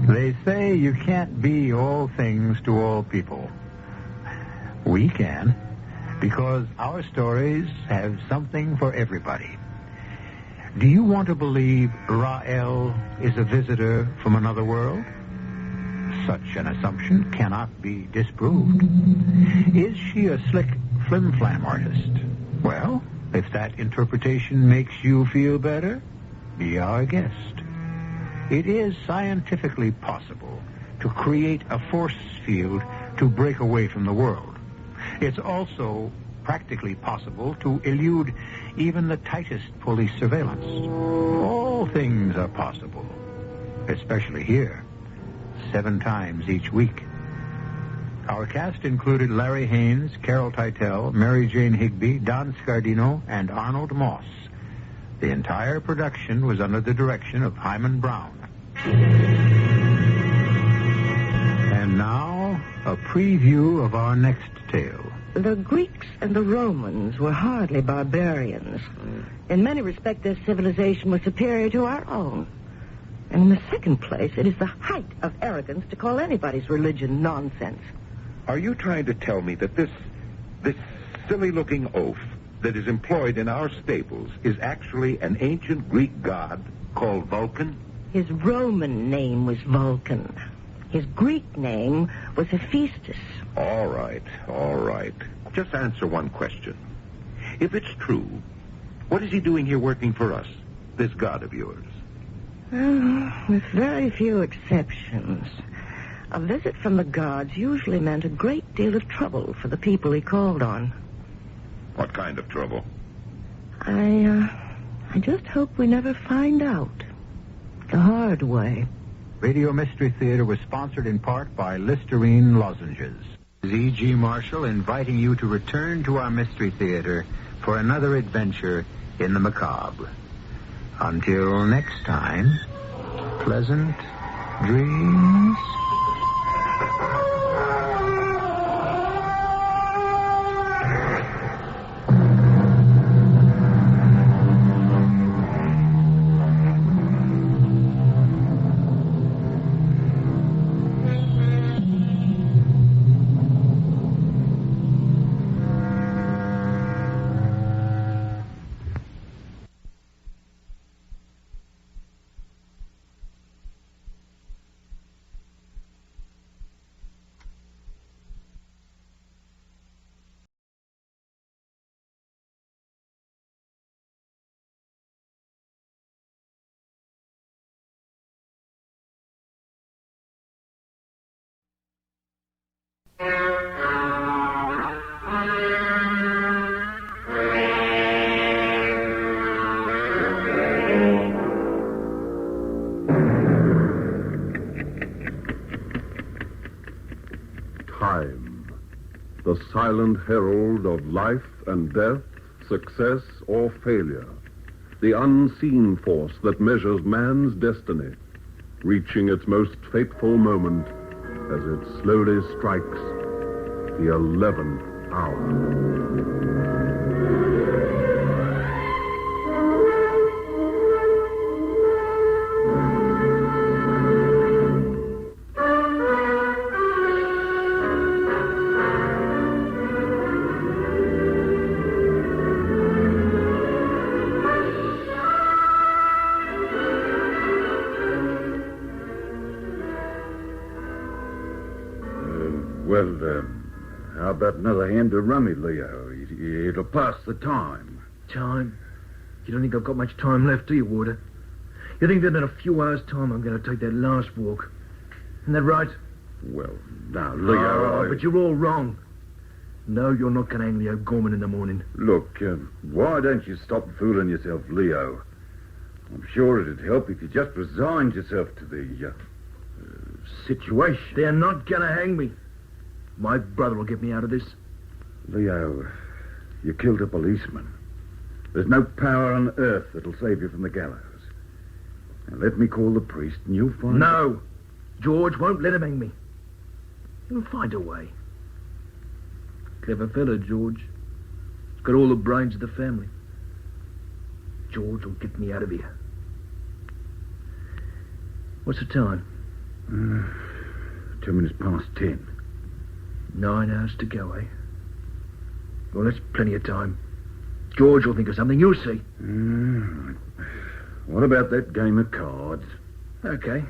Speaker 16: They say you can't be all things to all people. We can, because our stories have something for everybody. Do you want to believe Rael is a visitor from another world? Such an assumption cannot be disproved. Is she a slick flim-flam artist? Well, if that interpretation makes you feel better, be our guest. It is scientifically possible to create a force field to break away from the world. It's also practically possible to elude even the tightest police surveillance. All things are possible, especially here, 7 times each week. Our cast included Larry Haynes, Carol Teitel, Mary Jane Higby, Don Scardino, and Arnold Moss. The entire production was under the direction of Hyman Brown. And now, a preview of our next tale.
Speaker 2: The Greeks and the Romans were hardly barbarians. In many respects, their civilization was superior to our own. And in the second place, it is the height of arrogance to call anybody's religion nonsense.
Speaker 17: Are you trying to tell me that this silly-looking oaf that is employed in our stables is actually an ancient Greek god called Vulcan?
Speaker 2: His Roman name was Vulcan. His Greek name was Hephaestus.
Speaker 17: All right. Just answer one question. If it's true, what is he doing here working for us, this god of yours?
Speaker 2: Well, with very few exceptions. A visit from the gods usually meant a great deal of trouble for the people he called on.
Speaker 17: What kind of trouble?
Speaker 2: I
Speaker 14: I just hope we never find out the hard way.
Speaker 16: Radio Mystery Theater was sponsored in part by Listerine lozenges. Z.G. Marshall inviting you to return to our Mystery Theater for another adventure in the macabre. Until next time, pleasant dreams.
Speaker 1: Time, the silent herald of life and death, success or failure, the unseen force that measures man's destiny, reaching its most fateful moment as it slowly strikes the 11th hour.
Speaker 15: How about another hand of rummy, Leo? It'll pass the time.
Speaker 20: Time? You don't think I've got much time left, do you, Warder? You think that in a few hours' time I'm going to take that last walk? Isn't that right?
Speaker 15: Well, now, Leo,
Speaker 20: but you're all wrong. No, you're not going to hang Leo Gorman in the morning.
Speaker 15: Look, why don't you stop fooling yourself, Leo? I'm sure it'd help if you just resigned yourself to the situation.
Speaker 20: They're not going to hang me. My brother will get me out of this.
Speaker 15: Leo, you killed a policeman. There's no power on earth that'll save you from the gallows. Now let me call the priest and you'll find...
Speaker 20: No. George won't let him hang me. He'll find a way. Clever fellow, George. He's got all the brains of the family. George will get me out of here. What's the time?
Speaker 15: 2 minutes past 10.
Speaker 20: 9 hours to go, eh? Well, that's plenty of time. George will think of something, you'll see.
Speaker 15: What about that game of cards?
Speaker 20: Okay.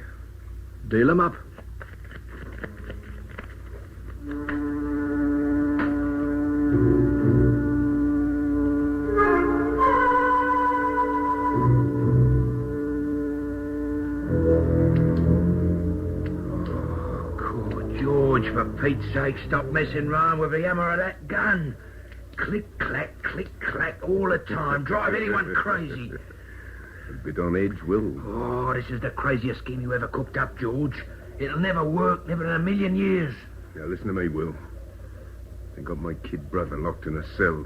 Speaker 20: Deal 'em up. For Pete's sake, stop messing around with the hammer of that gun. Click-clack, click-clack, all the time. Drive anyone crazy.
Speaker 1: A bit on edge, Will.
Speaker 20: Oh, this is the craziest scheme you ever cooked up, George. It'll never work, never in a million years.
Speaker 1: Now, listen to me, Will. They got my kid brother locked in a cell.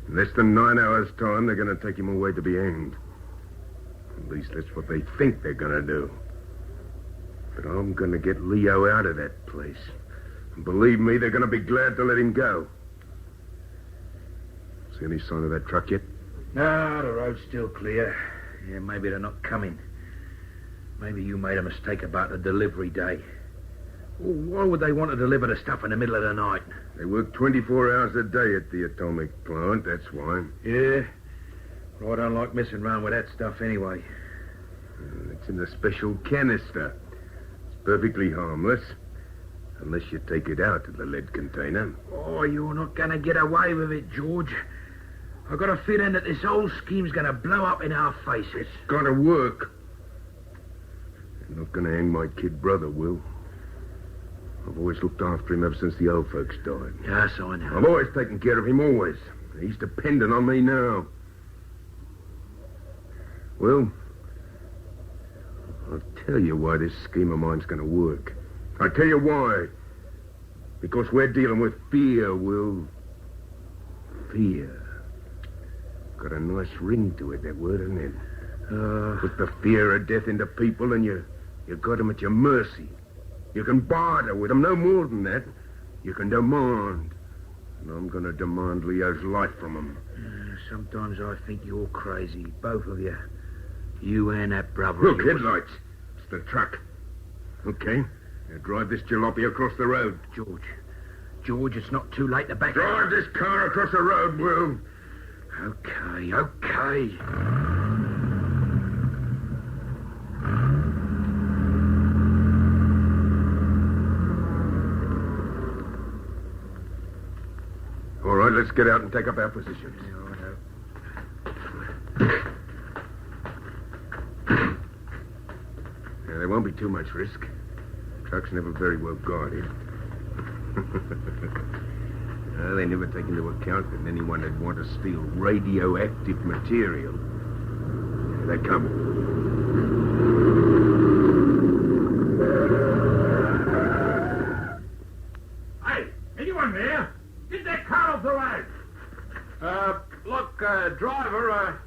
Speaker 1: In less than 9 hours' time, they're going to take him away to be hanged. At least that's what they think they're going to do. But I'm going to get Leo out of that place. And believe me, they're going to be glad to let him go. See any sign of that truck yet?
Speaker 20: No, the road's still clear. Yeah, maybe they're not coming. Maybe you made a mistake about the delivery day. Well, why would they want to deliver the stuff in the middle of the night?
Speaker 1: They work 24 hours a day at the atomic plant, that's why.
Speaker 20: Yeah? Well, I don't like messing around with that stuff anyway.
Speaker 1: It's in a special canister. Perfectly harmless, unless you take it out of the lead container.
Speaker 20: Oh, you're not going to get away with it, George. I've got a feeling that this whole scheme's going to blow up in our faces.
Speaker 1: It's got to work. I'm not going to hang my kid brother, Will. I've always looked after him ever since the old folks died.
Speaker 20: Yes, I know.
Speaker 1: I've always taken care of him, always. He's dependent on me now.
Speaker 6: Well, I'll tell you why this scheme of mine's going to work. I'll tell you why. Because we're dealing with fear, Will. Fear. Got a nice ring to it, that word, hasn't it? Put the fear of death into people and you got them at your mercy. You can barter with them, no more than that. You can demand. And I'm going to demand Leo's life from them.
Speaker 20: Sometimes I think you're crazy, both of you. You and that brother.
Speaker 6: Look, headlights. It's the truck. Okay. Now drive this jalopy across the road.
Speaker 20: George, it's not too late to back up.
Speaker 6: Drive this car across the road, Will.
Speaker 20: Okay.
Speaker 6: All right, let's get out and take up our positions. Yeah, there won't be too much risk. Truck's never very well guarded. They never take into account that anyone would want to steal radioactive material. Here they come.
Speaker 21: Hey, anyone there? Get that car off the road.
Speaker 13: Look, driver,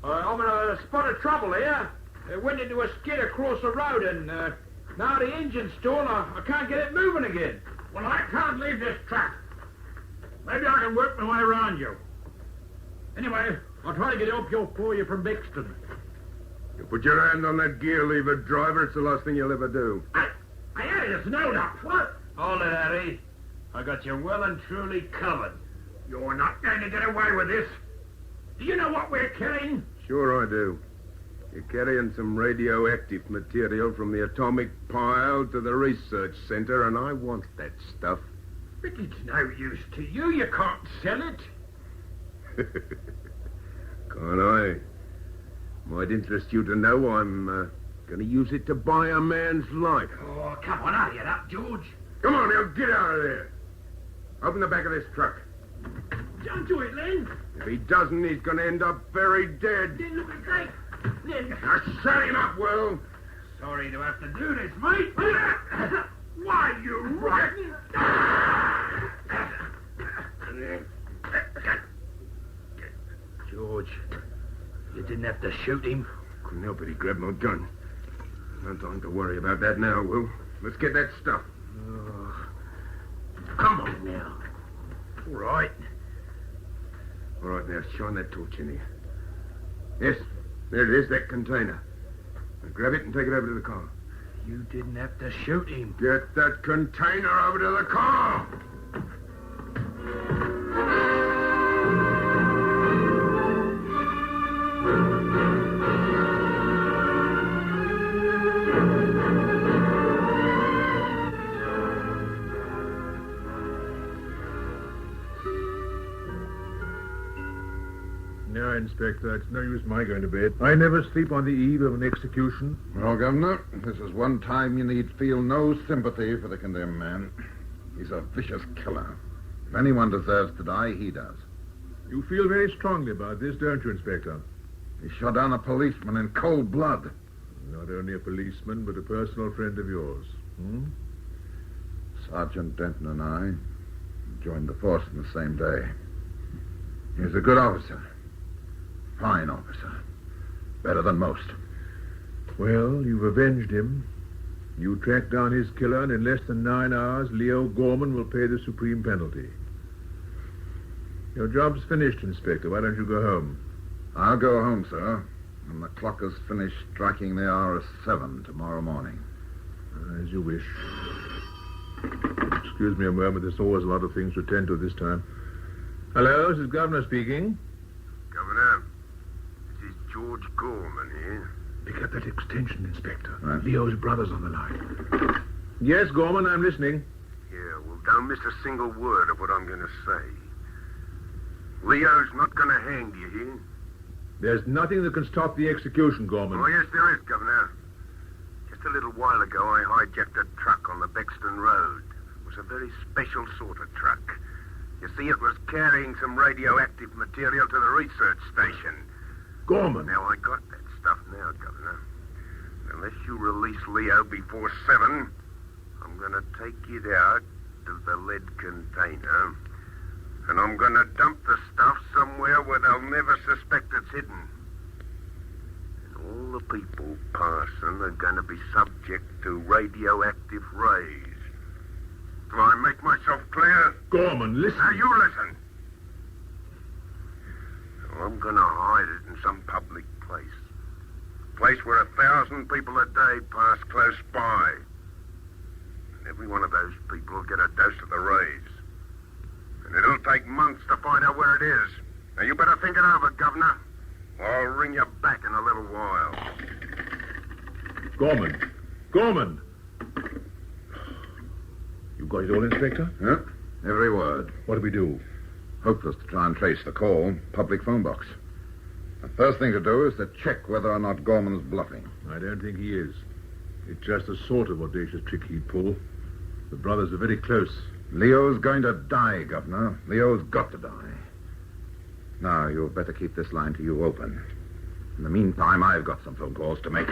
Speaker 13: I'm in a spot of trouble here. It went into a skid across the road and now the engine's stalled. I can't get it moving again.
Speaker 21: Well, I can't leave this truck. Maybe I can work my way around you. Anyway, I'll try to get help for you from Bixton.
Speaker 6: You put your hand on that gear lever, driver. It's the last thing you'll ever do.
Speaker 21: I had it snowed up. What?
Speaker 13: Hold it, Harry. I got you well and truly covered.
Speaker 21: You're not going to get away with this. Do you know what we're killing?
Speaker 6: Sure I do. You're carrying some radioactive material from the atomic pile to the research center, and I want that stuff.
Speaker 21: But it's no use to you. You can't sell it.
Speaker 6: Can't I? Might interest you to know I'm going to use it to buy a man's life.
Speaker 21: Oh, come on, hurry it up, George.
Speaker 6: Come on, now, get out of there. Open the back of this truck.
Speaker 21: Don't do it, Len.
Speaker 6: If he doesn't, he's going to end up very dead.
Speaker 21: Then look at that. Len.
Speaker 6: Now, shut him up, Will.
Speaker 21: Sorry to have to do this, mate. Why, you rotten...
Speaker 20: George, you didn't have to shoot him.
Speaker 6: Couldn't help it, he grabbed my gun. No time to worry about that now, Will. Let's get that stuff.
Speaker 21: Come on now.
Speaker 6: All right. All right, now, shine that torch in here. Yes, there it is, that container. Now grab it and take it over to the car.
Speaker 20: You didn't have to shoot him.
Speaker 6: Get that container over to the car!
Speaker 18: No, Inspector, it's no use my going to bed. I never sleep on the eve of an execution.
Speaker 15: Well, Governor, this is one time you need feel no sympathy for the condemned man. He's a vicious killer. If anyone deserves to die, he does.
Speaker 18: You feel very strongly about this, don't you, Inspector?
Speaker 15: He shot down a policeman in cold blood.
Speaker 18: Not only a policeman, but a personal friend of yours.
Speaker 15: Sergeant Denton and I joined the force on the same day. He's a good officer. Fine officer. Better than most.
Speaker 18: Well, you've avenged him. You tracked down his killer, and in less than 9 hours, Leo Gorman will pay the supreme penalty. Your job's finished, Inspector. Why don't you go home?
Speaker 15: I'll go home, sir. And the clock is finished striking the hour of 7 tomorrow morning.
Speaker 18: As you wish. Excuse me a moment. There's always a lot of things to attend to this time. Hello, this is Governor speaking.
Speaker 6: Governor, this is George Gorman here.
Speaker 18: Pick up that extension, Inspector.
Speaker 15: Right.
Speaker 18: Leo's brother's on the line. Yes, Gorman, I'm listening.
Speaker 6: Yeah, well, don't miss a single word of what I'm going to say. Leo's not going to hang, do you hear?
Speaker 18: There's nothing that can stop the execution, Gorman.
Speaker 6: Oh, yes, there is, Governor. Just a little while ago, I hijacked a truck on the Bexton Road. It was a very special sort of truck. You see, it was carrying some radioactive material to the research station.
Speaker 18: Gorman.
Speaker 6: Now, I got that stuff now, Governor. Unless you release Leo before 7, I'm going to take it out of the lead container, and I'm going to dump the stuff somewhere where they'll never suspect it's hidden. And all the people passing are going to be subject to radioactive rays. Do I make myself clear?
Speaker 18: Gorman, listen.
Speaker 6: Now you listen. I'm going to hide it in some public place. Place where 1,000 people a day pass close by. And every one of those people will get a dose of the rays. And it'll take months to find out where it is. Now you better think it over, Governor. I'll ring you back in a little while.
Speaker 18: Gorman. You got it all, Inspector?
Speaker 15: Yep, every word.
Speaker 18: What do we do?
Speaker 15: Hopeless to try and trace the call. Public phone box. The first thing to do is to check whether or not Gorman's bluffing.
Speaker 18: I don't think he is. It's just the sort of audacious trick he'd pull. The brothers are very close.
Speaker 15: Leo's going to die, Governor. Leo's got to die. Now, you'll better keep this line to you open. In the meantime, I've got some phone calls to make.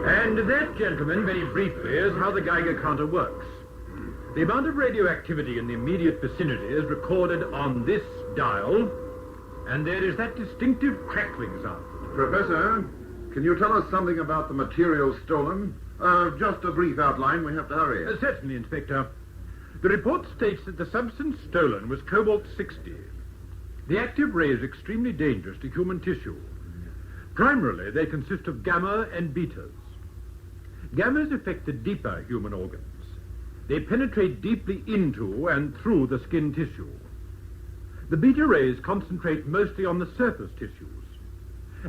Speaker 13: And that, gentlemen, very briefly, is how the Geiger counter works. The amount of radioactivity in the immediate vicinity is recorded on this dial, and there is that distinctive crackling sound.
Speaker 15: Professor, can you tell us something about the material stolen? Just a brief outline. We have to hurry.
Speaker 13: Certainly, Inspector. The report states that the substance stolen was cobalt-60. The active ray is extremely dangerous to human tissue. Primarily, they consist of gamma and betas. Gammas affect the deeper human organs. They penetrate deeply into and through the skin tissue. The beta rays concentrate mostly on the surface tissues.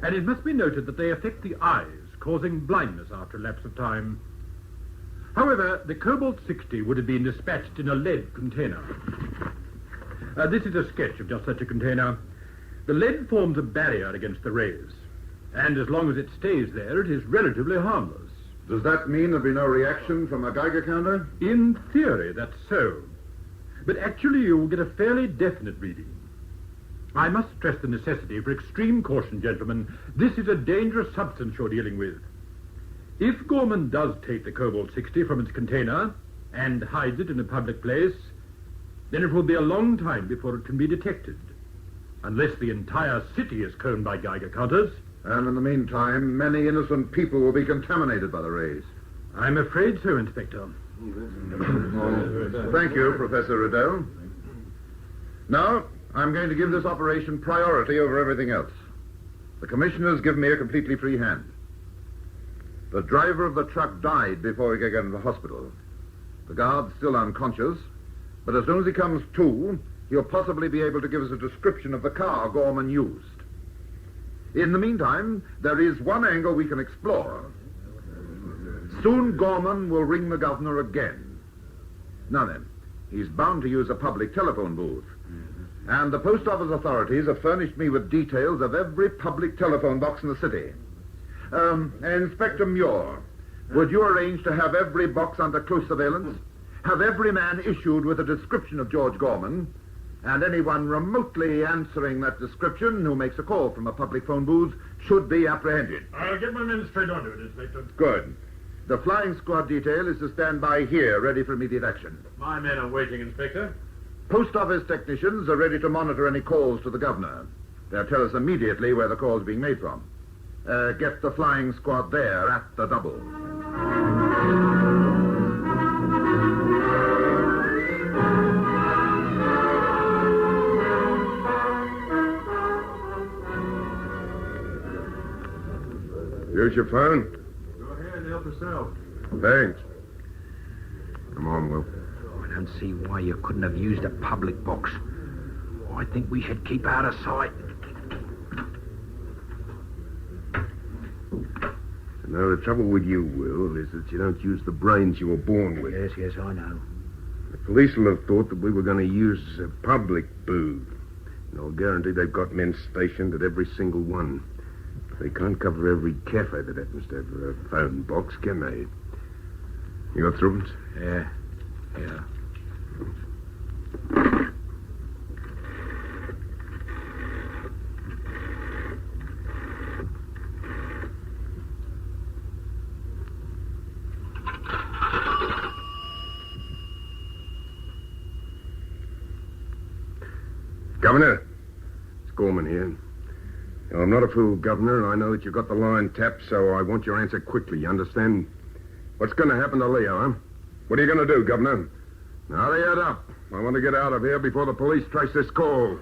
Speaker 13: And it must be noted that they affect the eyes, causing blindness after a lapse of time. However, the cobalt-60 would have been dispatched in a lead container. This is a sketch of just such a container. The lead forms a barrier against the rays. And as long as it stays there, it is relatively harmless.
Speaker 15: Does that mean there'll be no reaction from a Geiger counter?
Speaker 13: In theory, that's so. But actually, you will get a fairly definite reading. I must stress the necessity for extreme caution, gentlemen. This is a dangerous substance you're dealing with. If Gorman does take the cobalt-60 from its container and hides it in a public place, then it will be a long time before it can be detected. Unless the entire city is combed by Geiger counters.
Speaker 15: And in the meantime, many innocent people will be contaminated by the rays.
Speaker 13: I'm afraid so, Inspector.
Speaker 15: Thank you, Professor Riddell. Now, I'm going to give this operation priority over everything else. The commissioners give me a completely free hand. The driver of the truck died before he could get into the hospital. The guard's still unconscious, but as soon as he comes to, he'll possibly be able to give us a description of the car Gorman used. In the meantime, there is one angle we can explore. Soon Gorman will ring the governor again. Now then, he's bound to use a public telephone booth. And the post office authorities have furnished me with details of every public telephone box in the city. Inspector Muir, would you arrange to have every box under close surveillance? Have every man issued with a description of George Gorman, and anyone remotely answering that description who makes a call from a public phone booth should be apprehended.
Speaker 13: I'll get my men straight onto it, Inspector.
Speaker 15: Good. The flying squad detail is to stand by here, ready for immediate action.
Speaker 13: My men are waiting, Inspector.
Speaker 15: Post office technicians are ready to monitor any calls to the governor. They'll tell us immediately where the call is being made from. Get the flying squad there at the double.
Speaker 6: Here's your phone.
Speaker 13: Go ahead and help yourself.
Speaker 6: Thanks. Come on, Will.
Speaker 7: I don't see why you couldn't have used a public box. I think we should keep out of sight.
Speaker 6: No, the trouble with you, Will, is that you don't use the brains you were born with.
Speaker 7: Yes, I know.
Speaker 6: The police will have thought that we were going to use a public booth. And I'll guarantee they've got men stationed at every single one. They can't cover every cafe that happens to have a phone box, can they? You got through it?
Speaker 7: Yeah.
Speaker 6: Governor, it's Gorman here. Now, I'm not a fool, Governor, and I know that you've got the line tapped, so I want your answer quickly, you understand? What's going to happen to Leo, huh? What are you going to do, Governor? Now, they head up. I want to get out of here before the police trace this call.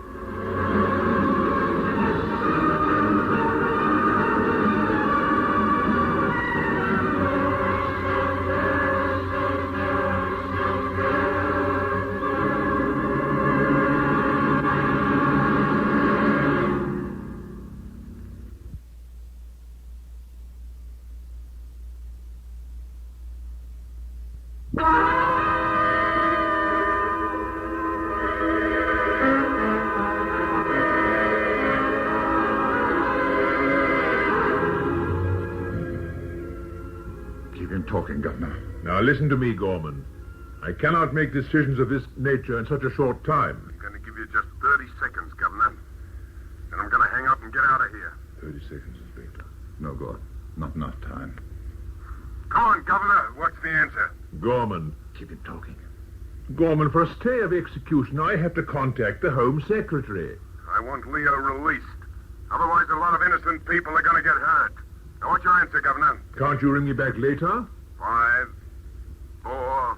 Speaker 18: Talking, Governor. Now, listen to me, Gorman. I cannot make decisions of this nature in such a short time.
Speaker 6: I'm going to give you just 30 seconds, Governor. Then I'm going to hang up and get out of here.
Speaker 18: 30 seconds, Inspector.
Speaker 15: No good. Not enough time.
Speaker 6: Come on, Governor. What's the answer?
Speaker 18: Gorman.
Speaker 7: Keep him talking.
Speaker 18: Gorman, for a stay of execution, I have to contact the Home Secretary.
Speaker 6: I want Leo released. Otherwise, a lot of innocent people are going to get hurt. Now, what's your answer, Governor?
Speaker 18: Can't you ring me back later?
Speaker 6: 5, 4,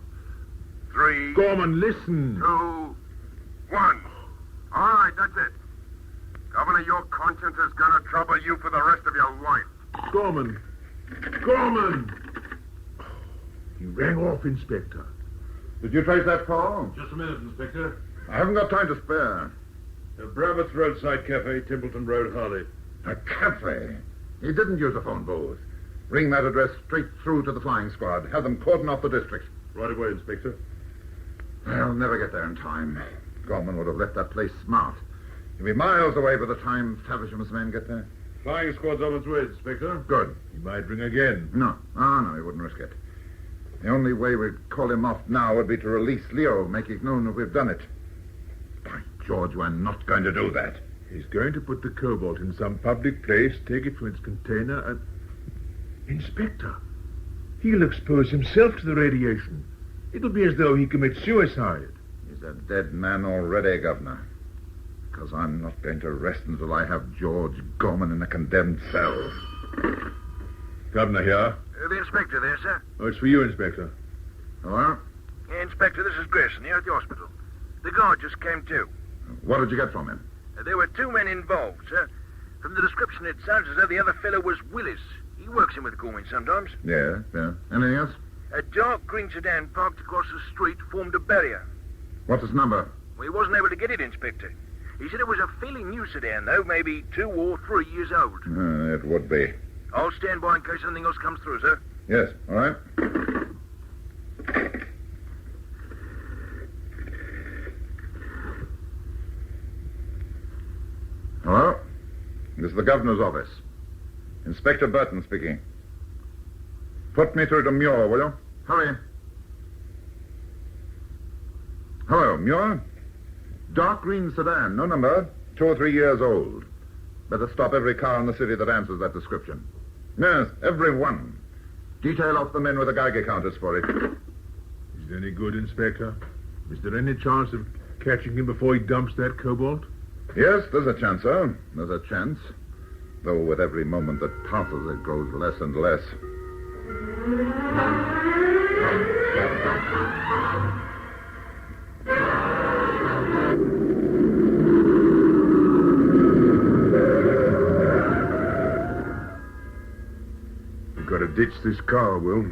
Speaker 6: 3...
Speaker 18: Gorman, listen.
Speaker 6: 2, 1. All right, that's it. Governor, your conscience is going to trouble you for the rest of your life.
Speaker 18: Gorman! Gorman! He rang off, Inspector.
Speaker 15: Did you trace that call?
Speaker 18: Just a minute, Inspector.
Speaker 15: I haven't got time to spare.
Speaker 18: Brabant's Roadside Cafe, Templeton Road, Harley.
Speaker 15: A cafe? He didn't use a phone booth. Ring that address straight through to the flying squad. Have them cordon off the district.
Speaker 18: Right away, Inspector.
Speaker 15: I'll never get there in time. Gorman would have left that place smart. He'll be miles away by the time Favisham's men get there.
Speaker 18: Flying squad's on its way, Inspector.
Speaker 15: Good.
Speaker 18: He might ring again.
Speaker 15: No. No, he wouldn't risk it. The only way we'd call him off now would be to release Leo, make it known that we've done it. By George, we're not going to do that.
Speaker 18: He's going to put the cobalt in some public place, take it from its container, and... Inspector, he'll expose himself to the radiation. It'll be as though he commits suicide.
Speaker 15: He's a dead man already, Governor. Because I'm not going to rest until I have George Gorman in a condemned cell.
Speaker 18: Governor here.
Speaker 3: The inspector there, sir.
Speaker 18: Oh, it's for you, Inspector.
Speaker 15: Hello?
Speaker 3: Yeah, Inspector, this is Grayson here at the hospital. The guard just came to.
Speaker 15: What did you get from him?
Speaker 3: There were 2 men involved, sir. From the description, it sounds as though the other fellow was Willis. He works in with Gorman sometimes.
Speaker 15: Yeah. Anything else?
Speaker 3: A dark green sedan parked across the street formed a barrier.
Speaker 15: What's his number?
Speaker 3: Well, he wasn't able to get it, Inspector. He said it was a fairly new sedan, though, maybe 2 or 3 years old.
Speaker 15: It would be.
Speaker 3: I'll stand by in case anything else comes through, sir.
Speaker 15: Yes, all right. Hello? This is the governor's office. Inspector Burton speaking. Put me through to Muir, will you? Hurry. Hello, Muir. Dark green sedan, no number, 2 or 3 years old. Better stop every car in the city that answers that description. Yes, every one. Detail off the men with the Geiger counters for it.
Speaker 18: Is it any good, Inspector? Is there any chance of catching him before he dumps that cobalt?
Speaker 15: Yes, there's a chance, sir. There's a chance. Though with every moment that passes, it grows less and less.
Speaker 6: We've got to ditch this car, Will.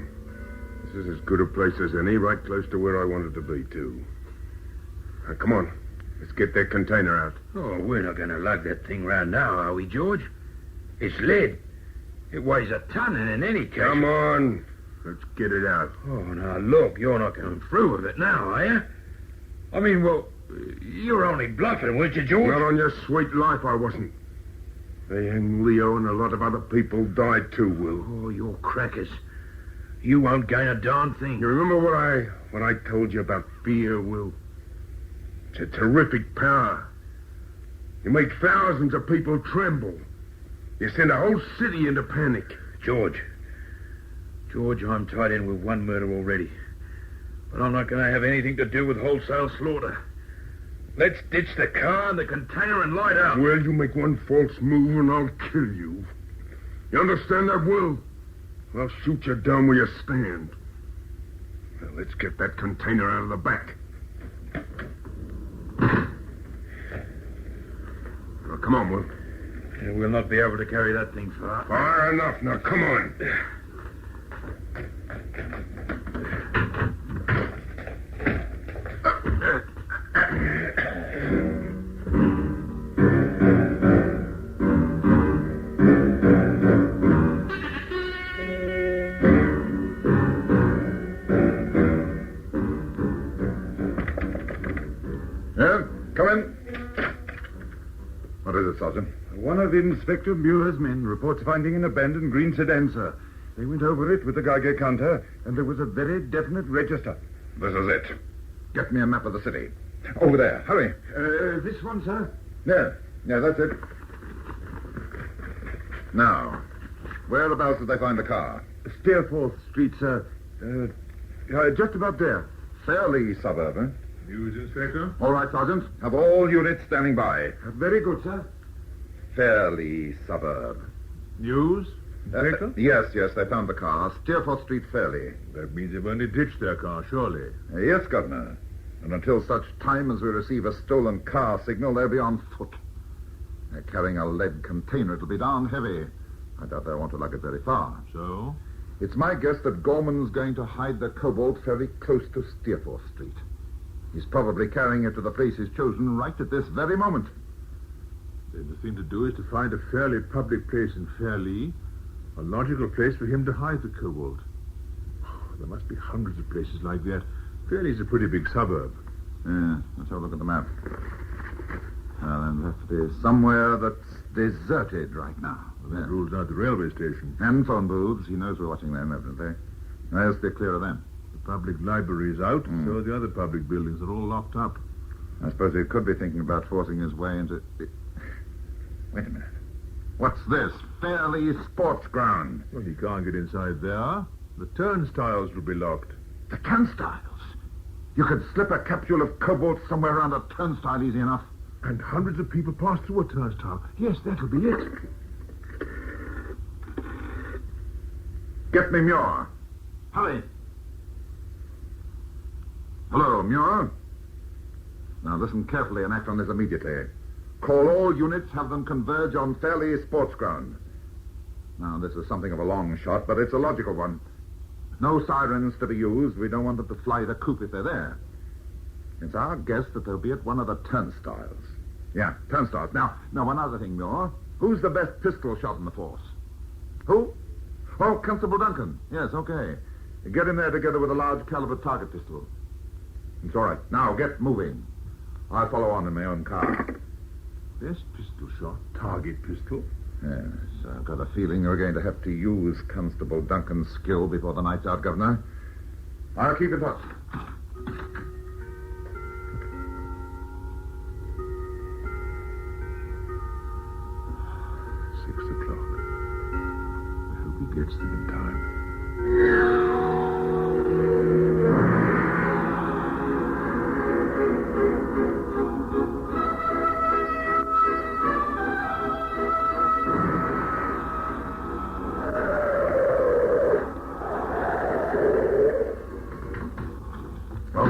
Speaker 6: This is as good a place as any, right close to where I wanted to be, too. Now, come on. Let's get that container out.
Speaker 7: Oh, we're not going to lug that thing round now, are we, George? It's lead. It weighs a ton, and in any case...
Speaker 6: Come on. Let's get it out.
Speaker 7: Oh, now, look, you're not going through with it now, are you? I mean, well, you were only bluffing, weren't you, George?
Speaker 6: Not on your sweet life, I wasn't. They hanged Leo and a lot of other people died too, Will.
Speaker 7: Oh, you're crackers. You won't gain a darn thing.
Speaker 6: You remember what I told you about fear, Will? It's a terrific power. You make thousands of people tremble. You send a whole city into panic.
Speaker 7: George, I'm tied in with one murder already. But I'm not going to have anything to do with wholesale slaughter. Let's ditch the car and the container and light out.
Speaker 6: Well, you make one false move and I'll kill you. You understand that, Will? I'll shoot you down where you stand. Well, let's get that container out of the back. Now, come on, Will.
Speaker 7: Yeah, we'll not be able to carry that thing far.
Speaker 6: Far enough. Now, come on.
Speaker 15: Come in. What is it, Sergeant?
Speaker 9: One of Inspector Muir's men reports finding an abandoned green sedan, sir. They went over it with the Geiger counter, and there was a very definite register.
Speaker 15: This is it. Get me a map of the city. Over there. Hurry.
Speaker 9: This one, sir?
Speaker 15: Yeah, that's it. Now, whereabouts did they find the car?
Speaker 9: Steerforth Street, sir. Just about there.
Speaker 15: Fairly suburban.
Speaker 18: News, Inspector?
Speaker 15: All right, Sergeant. Have all units standing by.
Speaker 9: Very good, sir.
Speaker 15: Fairly suburb.
Speaker 18: News, Inspector?
Speaker 15: Yes, they found the car. Steerforth Street, Fairly.
Speaker 18: That means they've only ditched their car, surely.
Speaker 15: Yes, Governor. And until such time as we receive a stolen car signal, they'll be on foot. They're carrying a lead container. It'll be darn heavy. I doubt they want to lug it very far.
Speaker 18: So?
Speaker 15: It's my guess that Gorman's going to hide the cobalt very close to Steerforth Street. He's probably carrying it to the place he's chosen right at this very moment.
Speaker 18: Then the thing to do is to find a fairly public place in Fairlea, a logical place for him to hide the cobalt. There must be hundreds of places like that. Fairlea's a pretty big suburb.
Speaker 15: Yeah, let's have a look at the map. Well, then have to be somewhere that's deserted right now.
Speaker 18: Well, that rules out the railway station.
Speaker 15: And phone booths. He knows we're watching them, evidently. I'll steer clear of them.
Speaker 18: The public library is out, so the other public buildings are all locked up.
Speaker 15: I suppose he could be thinking about forcing his way into... Wait a minute. What's this? Fairlea Sports Ground.
Speaker 18: Well, he can't get inside there. The turnstiles will be locked.
Speaker 15: The turnstiles? You could slip a capsule of cobalt somewhere around a turnstile easy enough.
Speaker 18: And hundreds of people pass through a turnstile. Yes, that'll be it.
Speaker 15: Get me Muir. Hurry. Hello, Muir. Now listen carefully and act on this immediately. Call all units, have them converge on Fairlea Sports Ground. Now, this is something of a long shot, but it's a logical one. No sirens to be used. We don't want them to fly the coop if they're there. It's our guess that they'll be at one of the turnstiles. Yeah, turnstiles. Now, one other thing, Muir. Who's the best pistol shot in the force? Who? Oh, Constable Duncan. Yes, okay. Get in there together with a large caliber target pistol. It's all right. Now, get moving. I'll follow on in my own car.
Speaker 18: Best pistol shot? Target pistol?
Speaker 15: Yes, I've got a feeling you're going to have to use Constable Duncan's skill before the night's out, Governor. I'll keep in touch.
Speaker 18: 6 o'clock. I hope he gets them in time.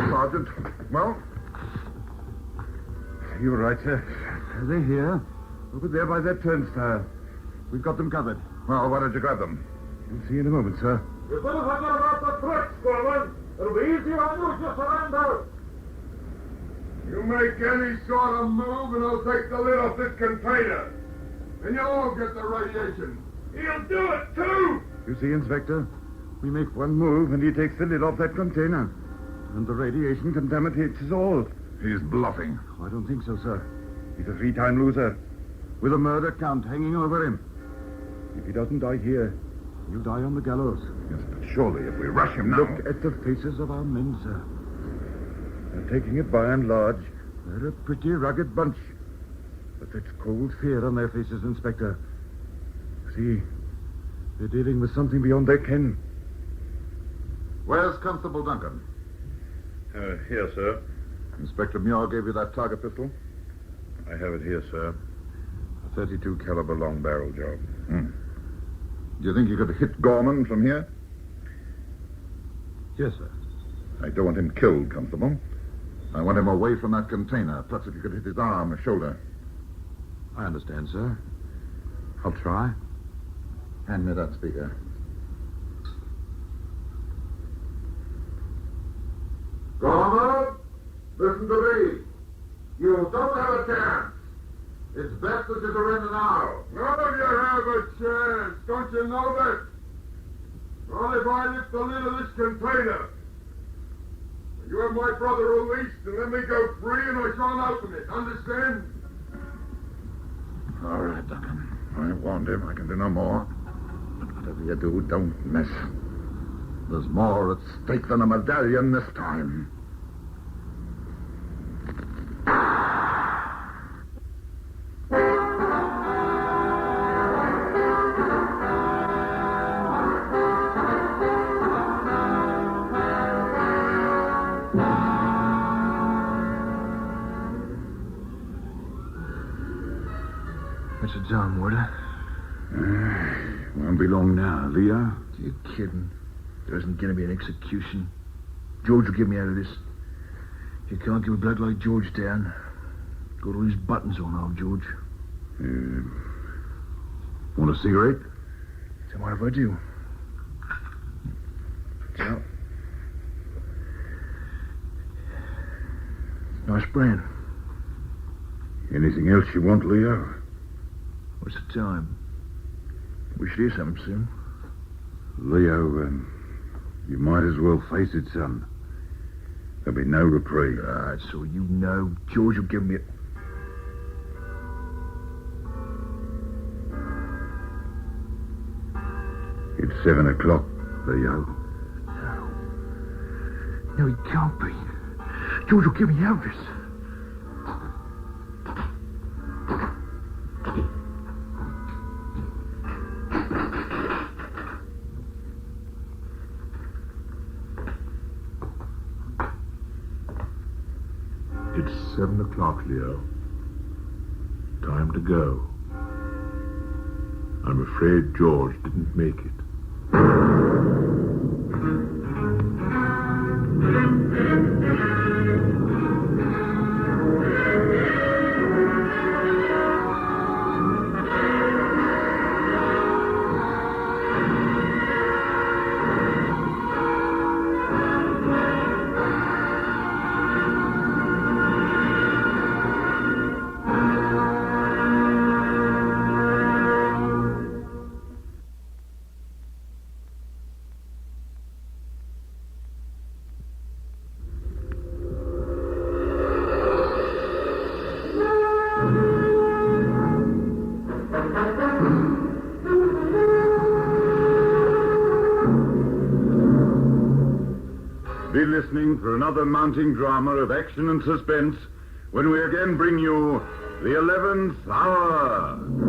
Speaker 15: Sergeant. Well?
Speaker 9: You're right, sir. They're here. Over there by that turnstile. We've got them covered.
Speaker 15: Well, why don't you grab them?
Speaker 9: You'll see in a moment, sir.
Speaker 21: You better forget about the threats, Gorman. It'll be easier on you if you surrender.
Speaker 6: You make any sort of move and I'll take the lid off this container. And you'll all get the radiation.
Speaker 21: He'll do it, too.
Speaker 9: You see, Inspector? We make one move and he takes the lid off that container. And the radiation contaminates us all.
Speaker 15: He's bluffing.
Speaker 9: Oh, I don't think so, sir. He's a 3-time loser. with a murder count hanging over him. If he doesn't die here, he'll die on the gallows.
Speaker 15: Yes, but surely if we rush him now...
Speaker 9: Look at the faces of our men, sir. They're taking it by and large. They're a pretty rugged bunch. But that's cold fear on their faces, Inspector. See, they're dealing with something beyond their ken.
Speaker 15: Where's Constable Duncan?
Speaker 19: Here, sir.
Speaker 15: Inspector Muir gave you that target pistol?
Speaker 19: I have it here, sir. A 32 caliber long barrel job.
Speaker 15: Do you think you could hit Gorman from here?
Speaker 9: Yes, sir.
Speaker 15: I don't want him killed, Constable. I want him away from that container. Plus, if you could hit his arm or shoulder.
Speaker 9: I understand, sir. I'll try.
Speaker 15: Hand me that speaker. Gorman, listen to me. You don't have a chance. It's best that you surrender now.
Speaker 11: No, you have a chance. Don't you know that? Well, if I lift the lid of this container, you have my brother released and let me go free and I shan't open it. Understand?
Speaker 15: All right, Duncan. I warned him. I can do no more. But whatever you do, don't miss. There's more at stake than a medallion this time.
Speaker 20: That's a John Warder.
Speaker 9: Won't be long now, Leo.
Speaker 20: You're kidding. There isn't going to be an execution. George will get me out of this. You can't give a bloke like George down. Got all his buttons on, old George.
Speaker 9: Want a cigarette?
Speaker 20: So what if I do? So. Nice brand.
Speaker 9: Anything else you want, Leo?
Speaker 20: What's the time? We should hear something soon.
Speaker 9: Leo, you might as well face it, son. There'll be no reprieve.
Speaker 20: So you know George will give me a...
Speaker 9: It's 7 o'clock, Leo.
Speaker 20: No, he can't be. George will give me Elvis.
Speaker 9: It's 7 o'clock, Leo. Time to go. I'm afraid George didn't make it. Be listening for another mounting drama of action and suspense when we again bring you The 11th Hour.